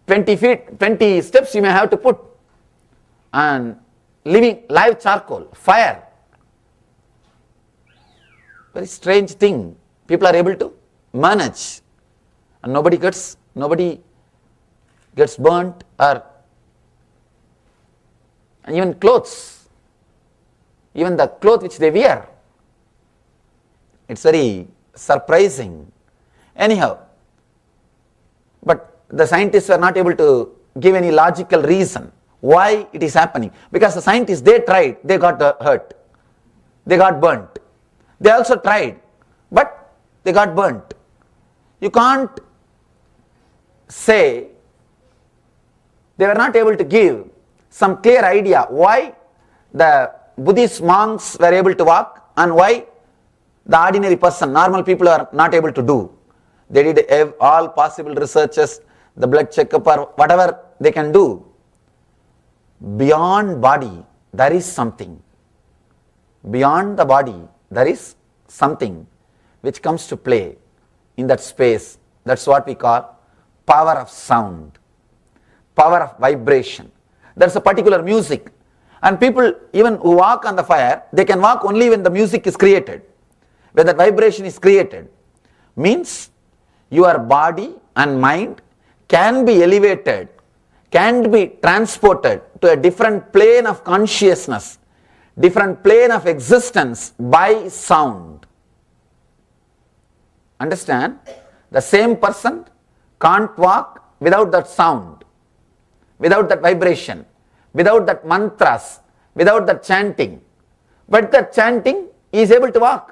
Speaker 11: 20 steps you may have to put. And live charcoal, fire. Very strange thing. People are able to manage. And nobody gets burnt or and even clothes. Even the cloth which they wear. It's very surprising. Anyhow, but the scientists were not able to give any logical reason why it is happening. Because the scientists, they tried, they got hurt. They got burnt. They also tried, but they got burnt. You can't say, they were not able to give some clear idea why the Buddhist monks were able to walk and why the ordinary person, normal people are not able to do. They did all possible researches, the blood checkup or whatever they can do. Beyond body, there is something. Beyond the body, there is something which comes to play in that space. That's what we call power of sound, power of vibration. There's a particular music. And people even who walk on the fire, they can walk only when the music is created, when the vibration is created. Means your body and mind can be elevated, can be transported to a different plane of consciousness, different plane of existence by sound. Understand? The same person can't walk without that sound, without that vibration, without that mantras, without that chanting. But that chanting, he is able to walk.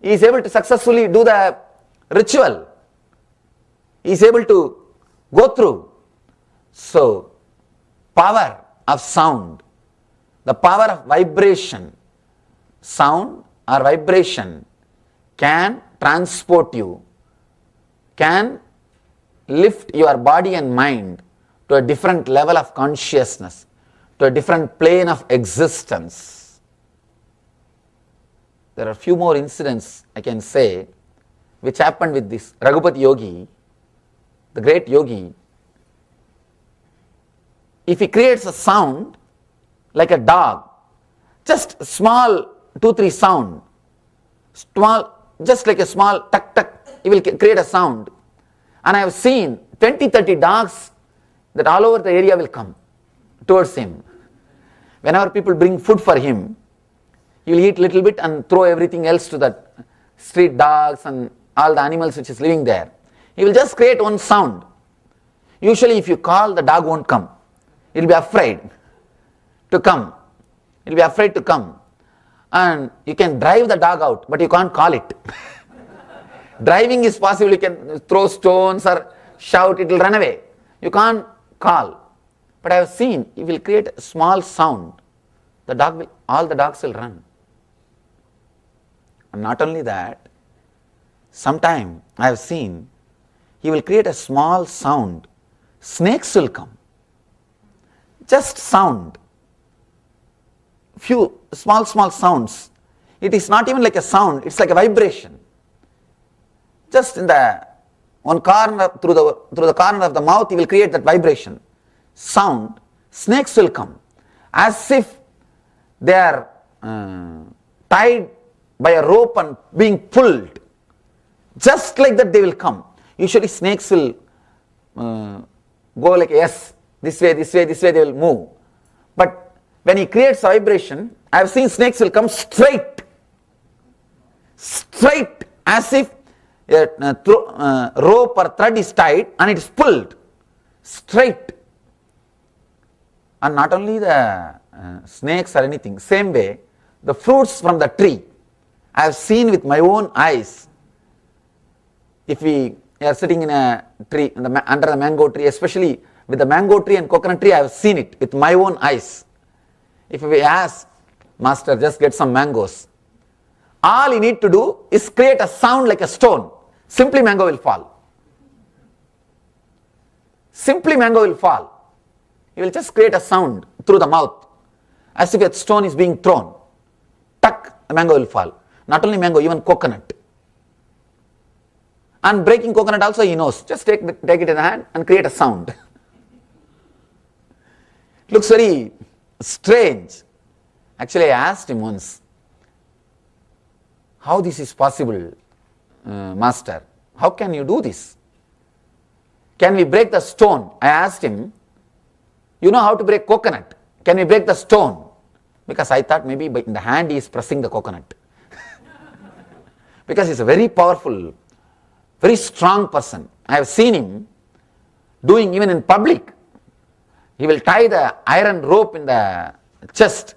Speaker 11: he is able to successfully do the ritual. He is able to go through. So, power of sound, the power of vibration, sound or vibration can transport you, can lift your body and mind to a different level of consciousness, to a different plane of existence. There are a few more incidents I can say which happened with this Raghupati Yogi, the great yogi. If he creates a sound like a dog, just small 2-3 sound, small, just like a small tuck tuck, he will create a sound. And I have seen 20-30 dogs that all over the area will come towards him. Whenever people bring food for him, he will eat little bit and throw everything else to the street dogs and all the animals which is living there. He will just create one sound. Usually if you call, the dog won't come. It will be afraid to come. It will be afraid to come. And you can drive the dog out, but you can't call it. Driving is possible, you can throw stones or shout, it will run away. You can't call. But I have seen, you will create a small sound, the dog will, all the dogs will run. And not only that, sometime I have seen, he will create a small sound, snakes will come. Just sound, few small sounds. It is not even like a sound, it's like a vibration. Just in the one corner, through the corner of the mouth, he will create that vibration. Sound, snakes will come, as if they are tied by a rope and being pulled. Just like that they will come. Usually snakes will go like yes, this way, they will move. But when he creates vibration, I have seen snakes will come straight, as if a rope or thread is tied and it is pulled straight. And not only the snakes or anything, same way the fruits from the tree, I have seen with my own eyes. If we are sitting in a tree, under the mango tree, especially with the mango tree and coconut tree, I have seen it with my own eyes. If we ask, Master, just get some mangoes, all you need to do is create a sound like a stone. Simply mango will fall. Simply mango will fall. You will just create a sound through the mouth, as if a stone is being thrown. Tuck, the mango will fall. Not only mango, even coconut. And breaking coconut also he knows. Just take it in the hand and create a sound. It looks very strange. Actually, I asked him once, how this is possible, Master? How can you do this? Can we break the stone? I asked him, you know how to break coconut. Can we break the stone? Because I thought maybe in the hand he is pressing the coconut. Because he is a very powerful, very strong person. I have seen him doing even in public. He will tie the iron rope in the chest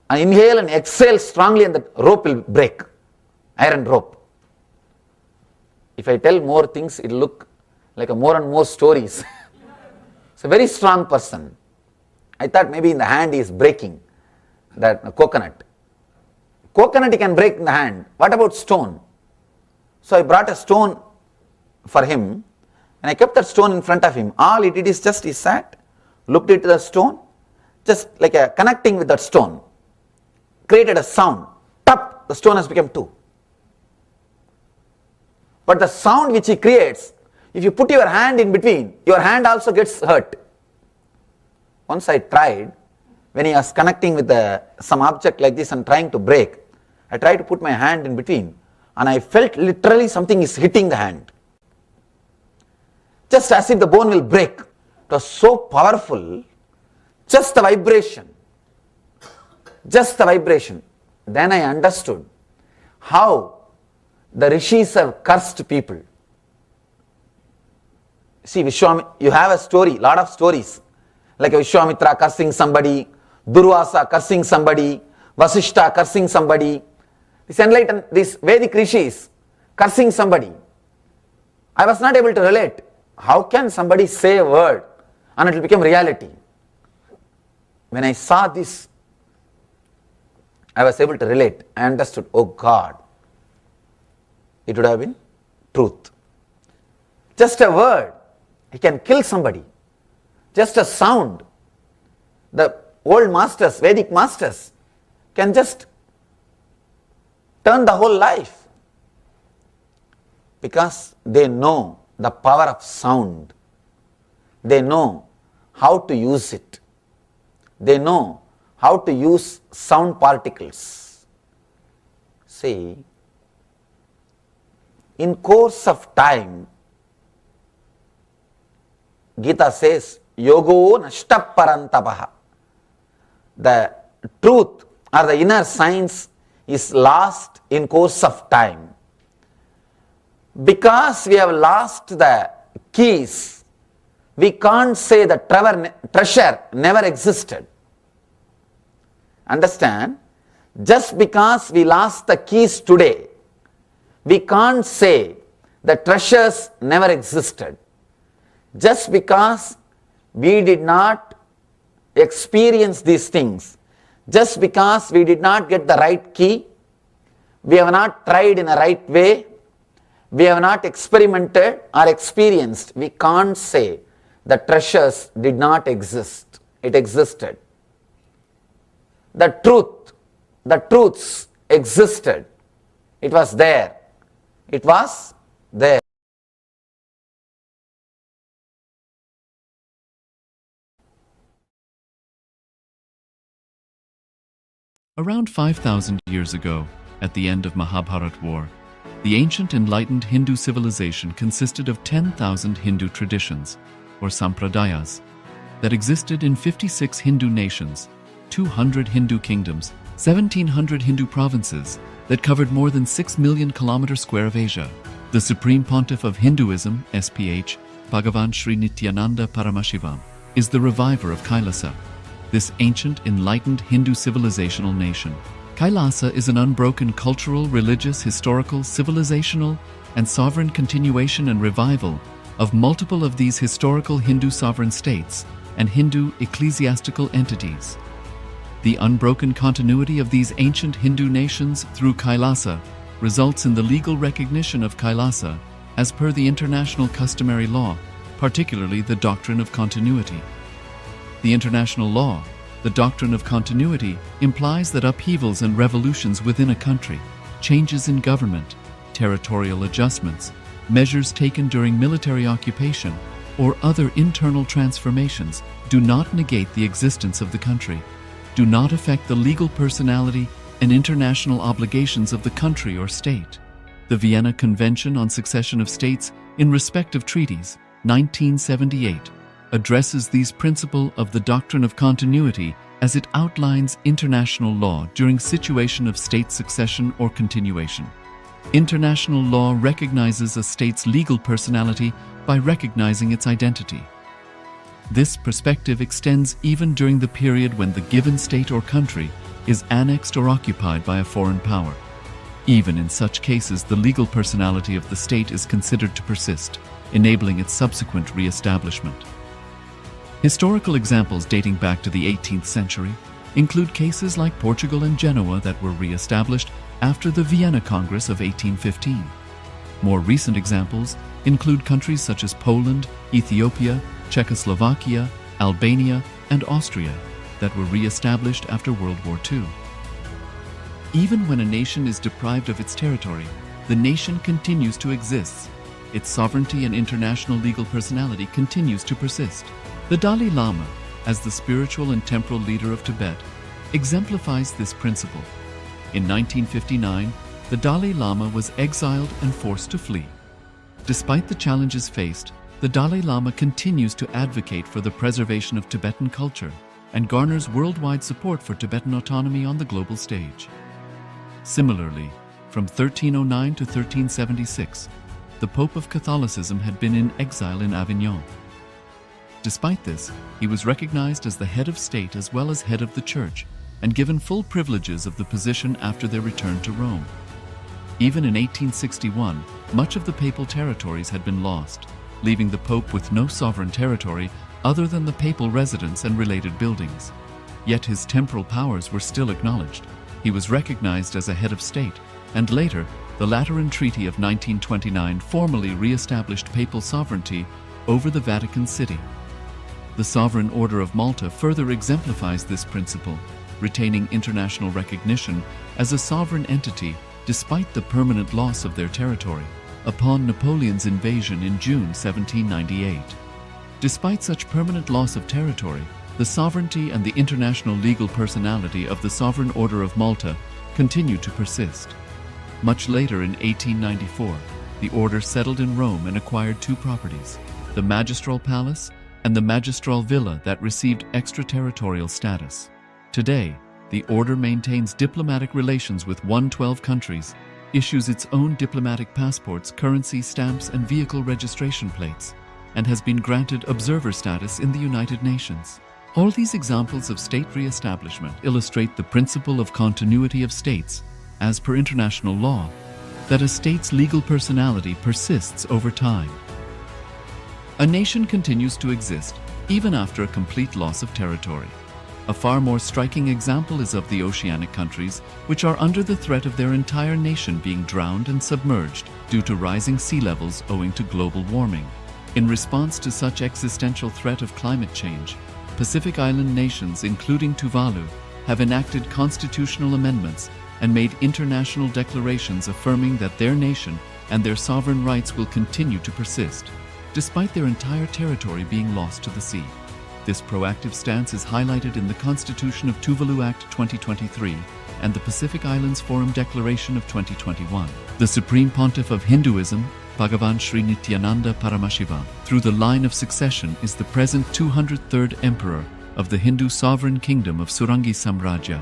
Speaker 11: and inhale and exhale strongly, and the rope will break. Iron rope. If I tell more things, it will look like more and more stories. It's a very strong person. I thought maybe in the hand he is breaking that coconut. Coconut he can break in the hand. What about stone? So I brought a stone for him and I kept that stone in front of him. All he did is just he sat, looked into the stone, just like a connecting with that stone, created a sound. Tap, the stone has become two. But the sound which he creates, if you put your hand in between, your hand also gets hurt. Once I tried, when he was connecting with some object like this and trying to break, I tried to put my hand in between and I felt literally something is hitting the hand. Just as if the bone will break. It was so powerful, just the vibration. Just the vibration. Then I understood how the rishis have cursed people. See, you have a story, lot of stories, like Vishwamitra cursing somebody, Durvasa cursing somebody, Vasishta cursing somebody. these Vedic rishis cursing somebody. I was not able to relate. How can somebody say a word and it will become reality? When I saw this, I was able to relate. I understood, oh God, it would have been truth. Just a word, he can kill somebody. Just a sound. The old masters, Vedic masters, can just turn the whole life. Because they know the power of sound. They know how to use it. They know how to use sound particles. See, in course of time, Gita says, yogo nashta parantapaha. The truth or the inner science is lost in course of time. Because we have lost the keys, we can't say the treasure never existed. Understand? Just because we lost the keys today, we can't say the treasures never existed. Just because we did not experience these things, just because we did not get the right key, we have not tried in a right way, we have not experimented or experienced, we can't say the treasures did not exist. It existed. The truths existed. It was there. It was there.
Speaker 1: Around 5,000 years ago, at the end of Mahabharat War, the ancient enlightened Hindu civilization consisted of 10,000 Hindu traditions, or sampradayas, that existed in 56 Hindu nations, 200 Hindu kingdoms, 1,700 Hindu provinces that covered more than 6 million kilometers square of Asia. The Supreme Pontiff of Hinduism, SPH, BHAGAVAN SRI NITHYANANDA PARAMASHIVAM, is the reviver of KAILASA, this ancient enlightened Hindu civilizational nation. KAILASA is an unbroken cultural, religious, historical, civilizational, and sovereign continuation and revival of multiple of these historical Hindu sovereign states and Hindu ecclesiastical entities. The unbroken continuity of these ancient Hindu nations through KAILASA results in the legal recognition of KAILASA as per the international customary law, particularly the Doctrine of Continuity. The international law, the Doctrine of Continuity, implies that upheavals and revolutions within a country, changes in government, territorial adjustments, measures taken during military occupation, or other internal transformations do not negate the existence of the country, do not affect the legal personality and international obligations of the country or state. The Vienna Convention on Succession of States in respect of treaties, 1978, addresses these principles of the doctrine of continuity as it outlines international law during situation of state succession or continuation. International law recognizes a state's legal personality by recognizing its identity. This perspective extends even during the period when the given state or country is annexed or occupied by a foreign power. Even in such cases, the legal personality of the state is considered to persist, enabling its subsequent re-establishment. Historical examples dating back to the 18th century include cases like Portugal and Genoa that were re-established after the Vienna Congress of 1815. More recent examples include countries such as Poland, Ethiopia, Czechoslovakia, Albania, and Austria that were re-established after World War II. Even when a nation is deprived of its territory, the nation continues to exist. Its sovereignty and international legal personality continues to persist. The Dalai Lama, as the spiritual and temporal leader of Tibet, exemplifies this principle. In 1959, the Dalai Lama was exiled and forced to flee. Despite the challenges faced, the Dalai Lama continues to advocate for the preservation of Tibetan culture and garners worldwide support for Tibetan autonomy on the global stage. Similarly, from 1309 to 1376, the Pope of Catholicism had been in exile in Avignon. Despite this, he was recognized as the head of state as well as head of the church and given full privileges of the position after their return to Rome. Even in 1861, much of the papal territories had been lost, leaving the Pope with no sovereign territory other than the papal residence and related buildings. Yet his temporal powers were still acknowledged. He was recognized as a head of state, and later, the Lateran Treaty of 1929 formally re-established papal sovereignty over the Vatican City. The Sovereign Order of Malta further exemplifies this principle, retaining international recognition as a sovereign entity despite the permanent loss of their territory upon Napoleon's invasion in June 1798. Despite such permanent loss of territory, the sovereignty and the international legal personality of the Sovereign Order of Malta continued to persist. Much later in 1894, the order settled in Rome and acquired two properties, the Magistral Palace and the Magistral Villa that received extraterritorial status. Today, the order maintains diplomatic relations with 112 countries, issues its own diplomatic passports, currency stamps, and vehicle registration plates, and has been granted observer status in the United Nations. All these examples of state re-establishment illustrate the principle of continuity of states, as per international law, that a state's legal personality persists over time. A nation continues to exist even after a complete loss of territory. A far more striking example is of the oceanic countries, which are under the threat of their entire nation being drowned and submerged due to rising sea levels owing to global warming. In response to such existential threat of climate change, Pacific Island nations, including Tuvalu, have enacted constitutional amendments and made international declarations affirming that their nation and their sovereign rights will continue to persist, despite their entire territory being lost to the sea. This proactive stance is highlighted in the Constitution of Tuvalu Act 2023 and the Pacific Islands Forum Declaration of 2021. The Supreme Pontiff of Hinduism, BHAGAVAN SRI NITHYANANDA PARAMASHIVAM, through the line of succession is the present 203rd Emperor of the Hindu Sovereign Kingdom of Surangi Samrajya.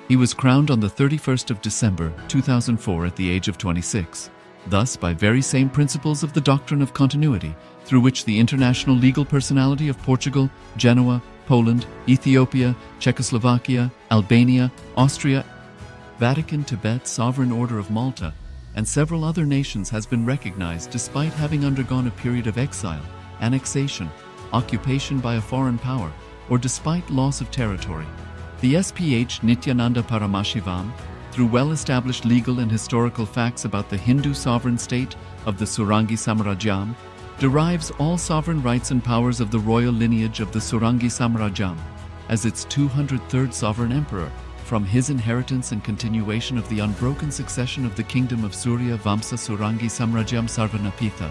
Speaker 1: He was crowned on the 31st of December 2004 at the age of 26. Thus, by very same principles of the doctrine of continuity, through which the international legal personality of Portugal, Genoa, Poland, Ethiopia, Czechoslovakia, Albania, Austria, Vatican, Tibet, Sovereign Order of Malta, and several other nations has been recognized despite having undergone a period of exile, annexation, occupation by a foreign power, or despite loss of territory. The SPH Nityananda Paramashivam, through well-established legal and historical facts about the Hindu sovereign state of the Surangi Samrajyam, derives all sovereign rights and powers of the royal lineage of the Surangi Samrajyam as its 203rd sovereign emperor, from his inheritance and continuation of the unbroken succession of the kingdom of Surya Vamsa Surangi Samrajyam Sarvanapitha.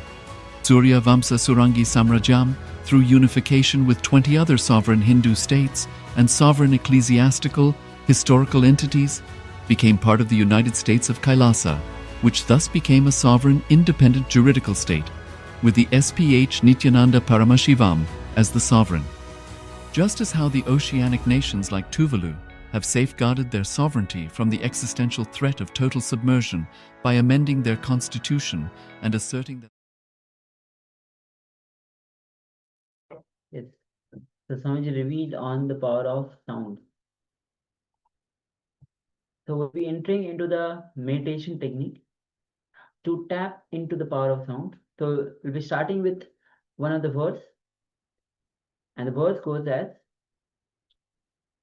Speaker 1: Surya Vamsa Surangi Samrajyam, through unification with 20 other sovereign Hindu states and sovereign ecclesiastical, historical entities, became part of the United States of KAILASA, which thus became a sovereign, independent juridical state, with the SPH Nityananda Paramashivam as the sovereign. Just as how the oceanic nations like Tuvalu have safeguarded their sovereignty from the existential threat of total submersion by amending their constitution and asserting that.
Speaker 10: Yes. So Swamiji revealed on the power of sound. So we'll be entering into the meditation technique to tap into the power of sound. So we'll be starting with one of the words, and the verse goes as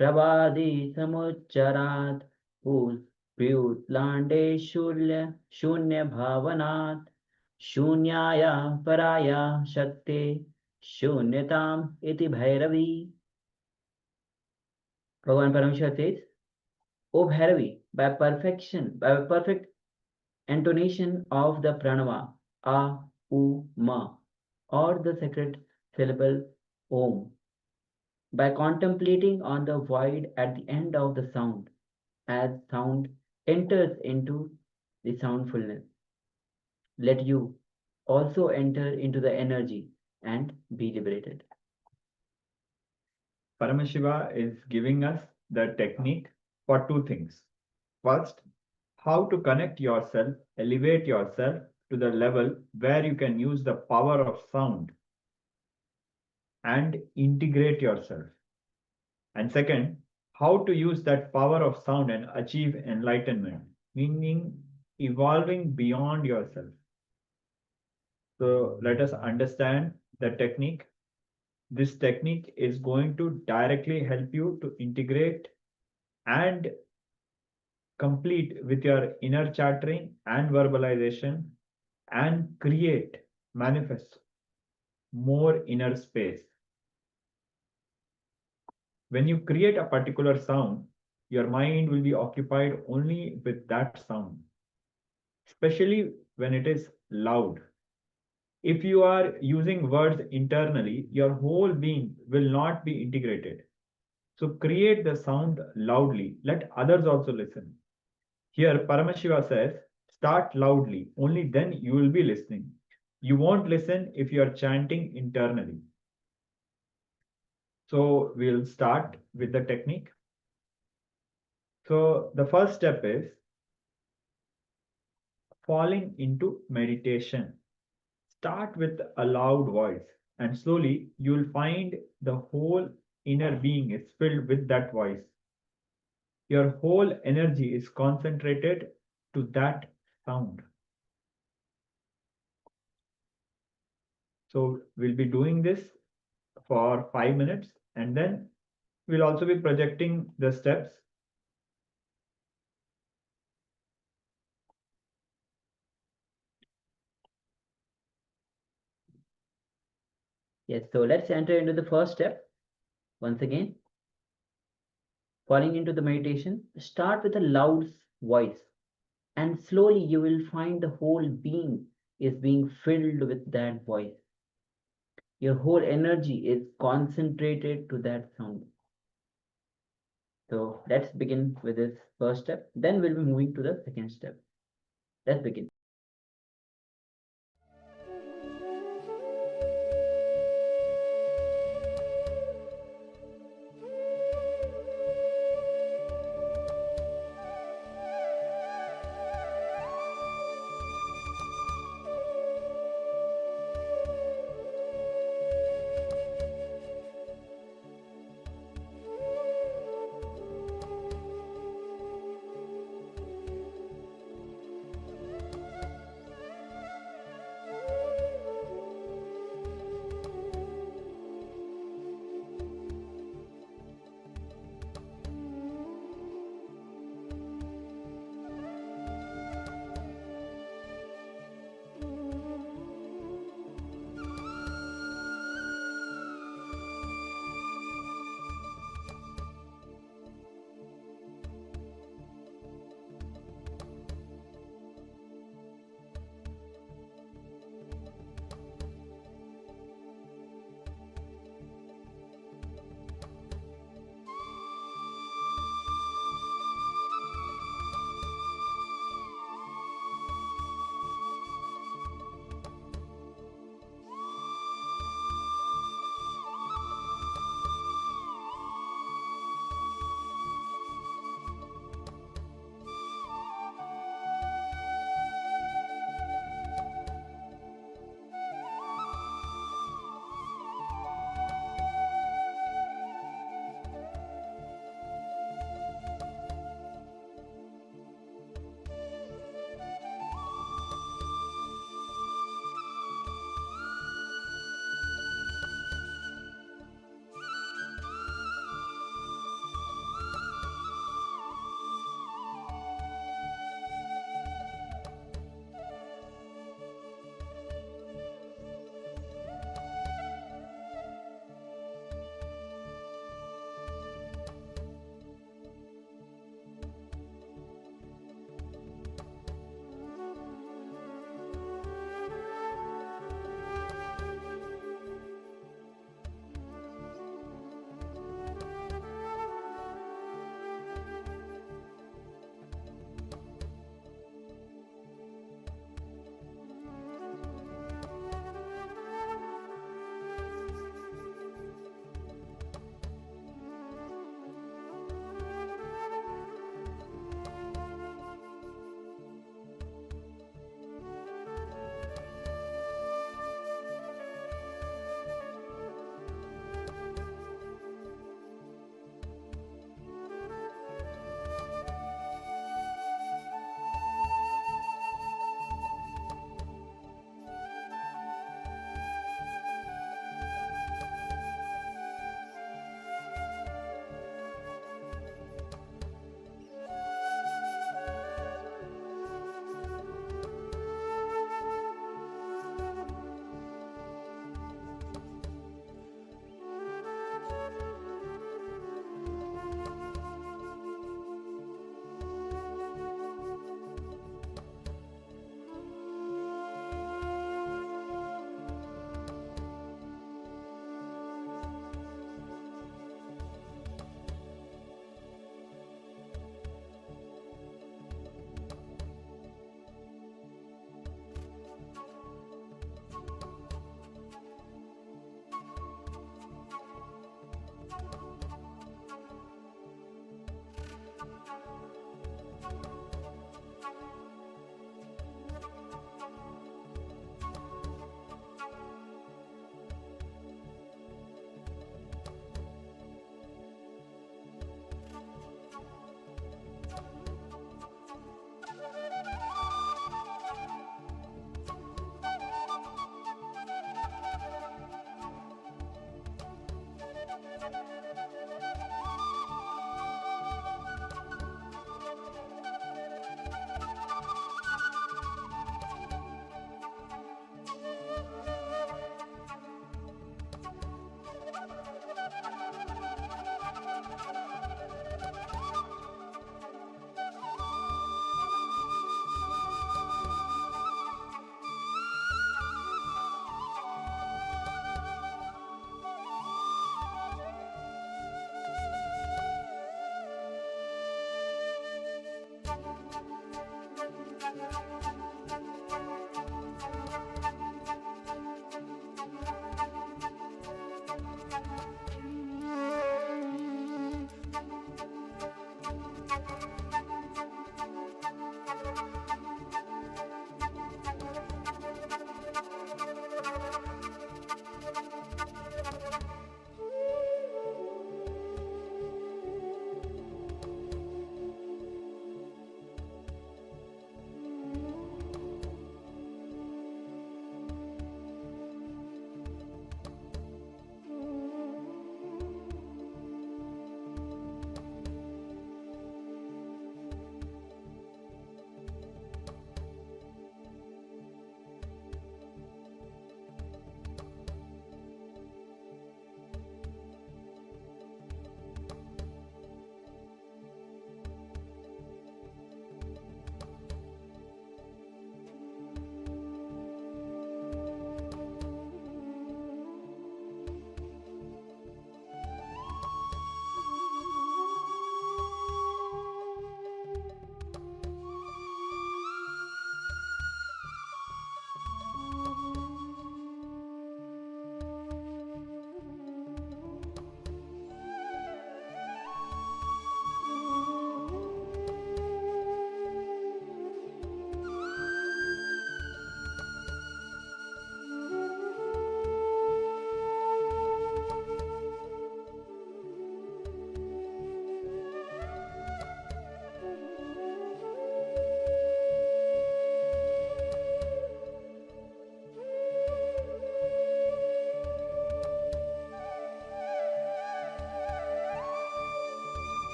Speaker 10: Prabhadi Samucharat Pyutlande Shunya Bhavanat Shunyaya Paraya Shakti Shunyatam Iti Bhairavi. Bhagavan Paramashiva says, O Bhairavi, by perfect intonation of the pranava, a, u, ma, or the sacred syllable om, by contemplating on the void at the end of the sound, as sound enters into the soundfulness, let you also enter into the energy and be liberated.
Speaker 14: Paramashiva is giving us the technique for two things. First, how to connect yourself, elevate yourself to the level where you can use the power of sound and integrate yourself. And second, how to use that power of sound and achieve enlightenment, meaning evolving beyond yourself. So let us understand the technique. This technique is going to directly help you to integrate and complete with your inner chattering and verbalization and create, manifest more inner space. When you create a particular sound, your mind will be occupied only with that sound, especially when it is loud. If you are using words internally, your whole being will not be integrated. So create the sound loudly. Let others also listen. Here, Paramashiva says, start loudly. Only then you will be listening. You won't listen if you are chanting internally. So we'll start with the technique. So the first step is falling into meditation. Start with a loud voice, and slowly you will find the whole inner being is filled with that voice. Your whole energy is concentrated to that sound. So we'll be doing this for 5 minutes, and then we'll also be projecting the steps.
Speaker 10: Yes, so let's enter into the first step. Once again, falling into the meditation, start with a loud voice, and slowly you will find the whole being is being filled with that voice. Your whole energy is concentrated to that sound. So let's begin with this first step. Then we'll be moving to the second step. Let's begin.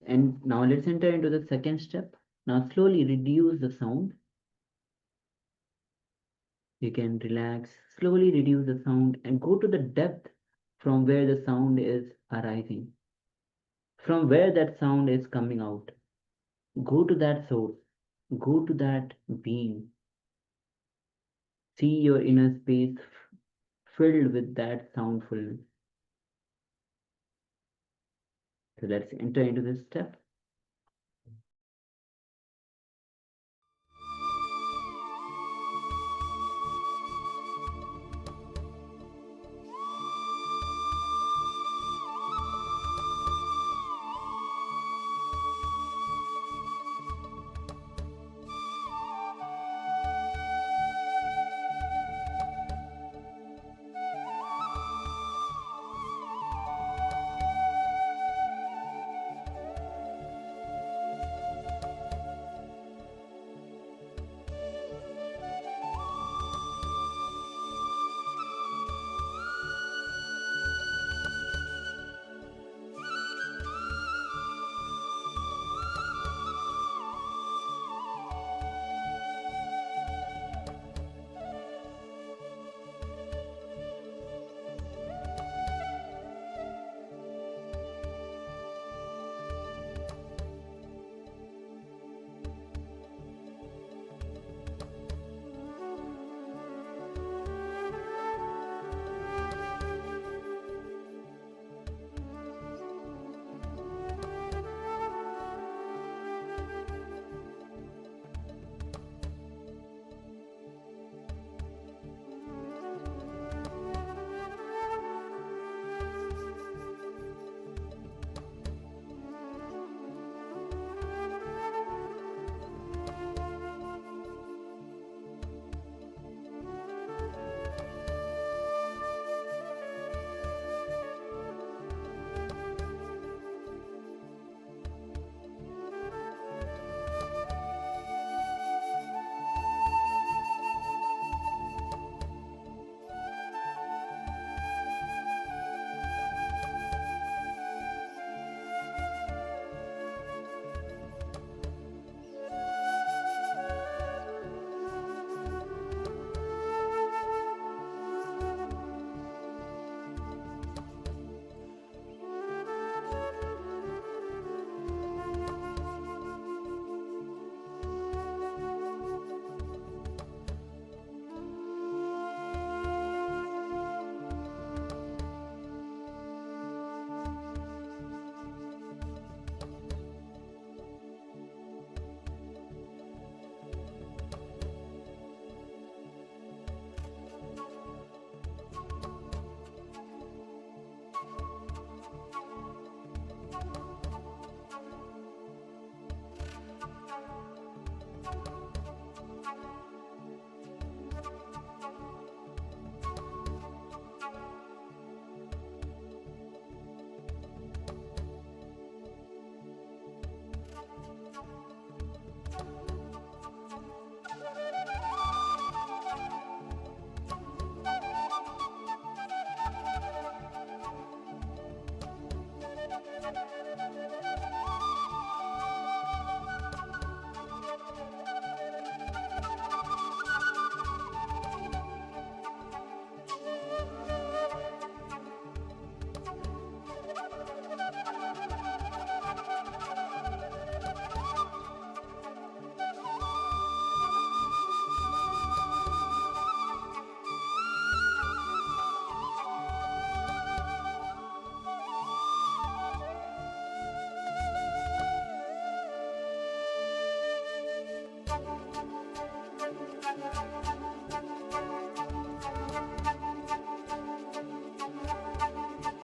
Speaker 10: And now let's enter into the second step. Now slowly reduce the sound. You can relax, slowly reduce the sound and go to the depth from where the sound is arising, from where that sound is coming out. Go to that source, go to that being. See your inner space filled with that soundfulness. So let's enter into this step.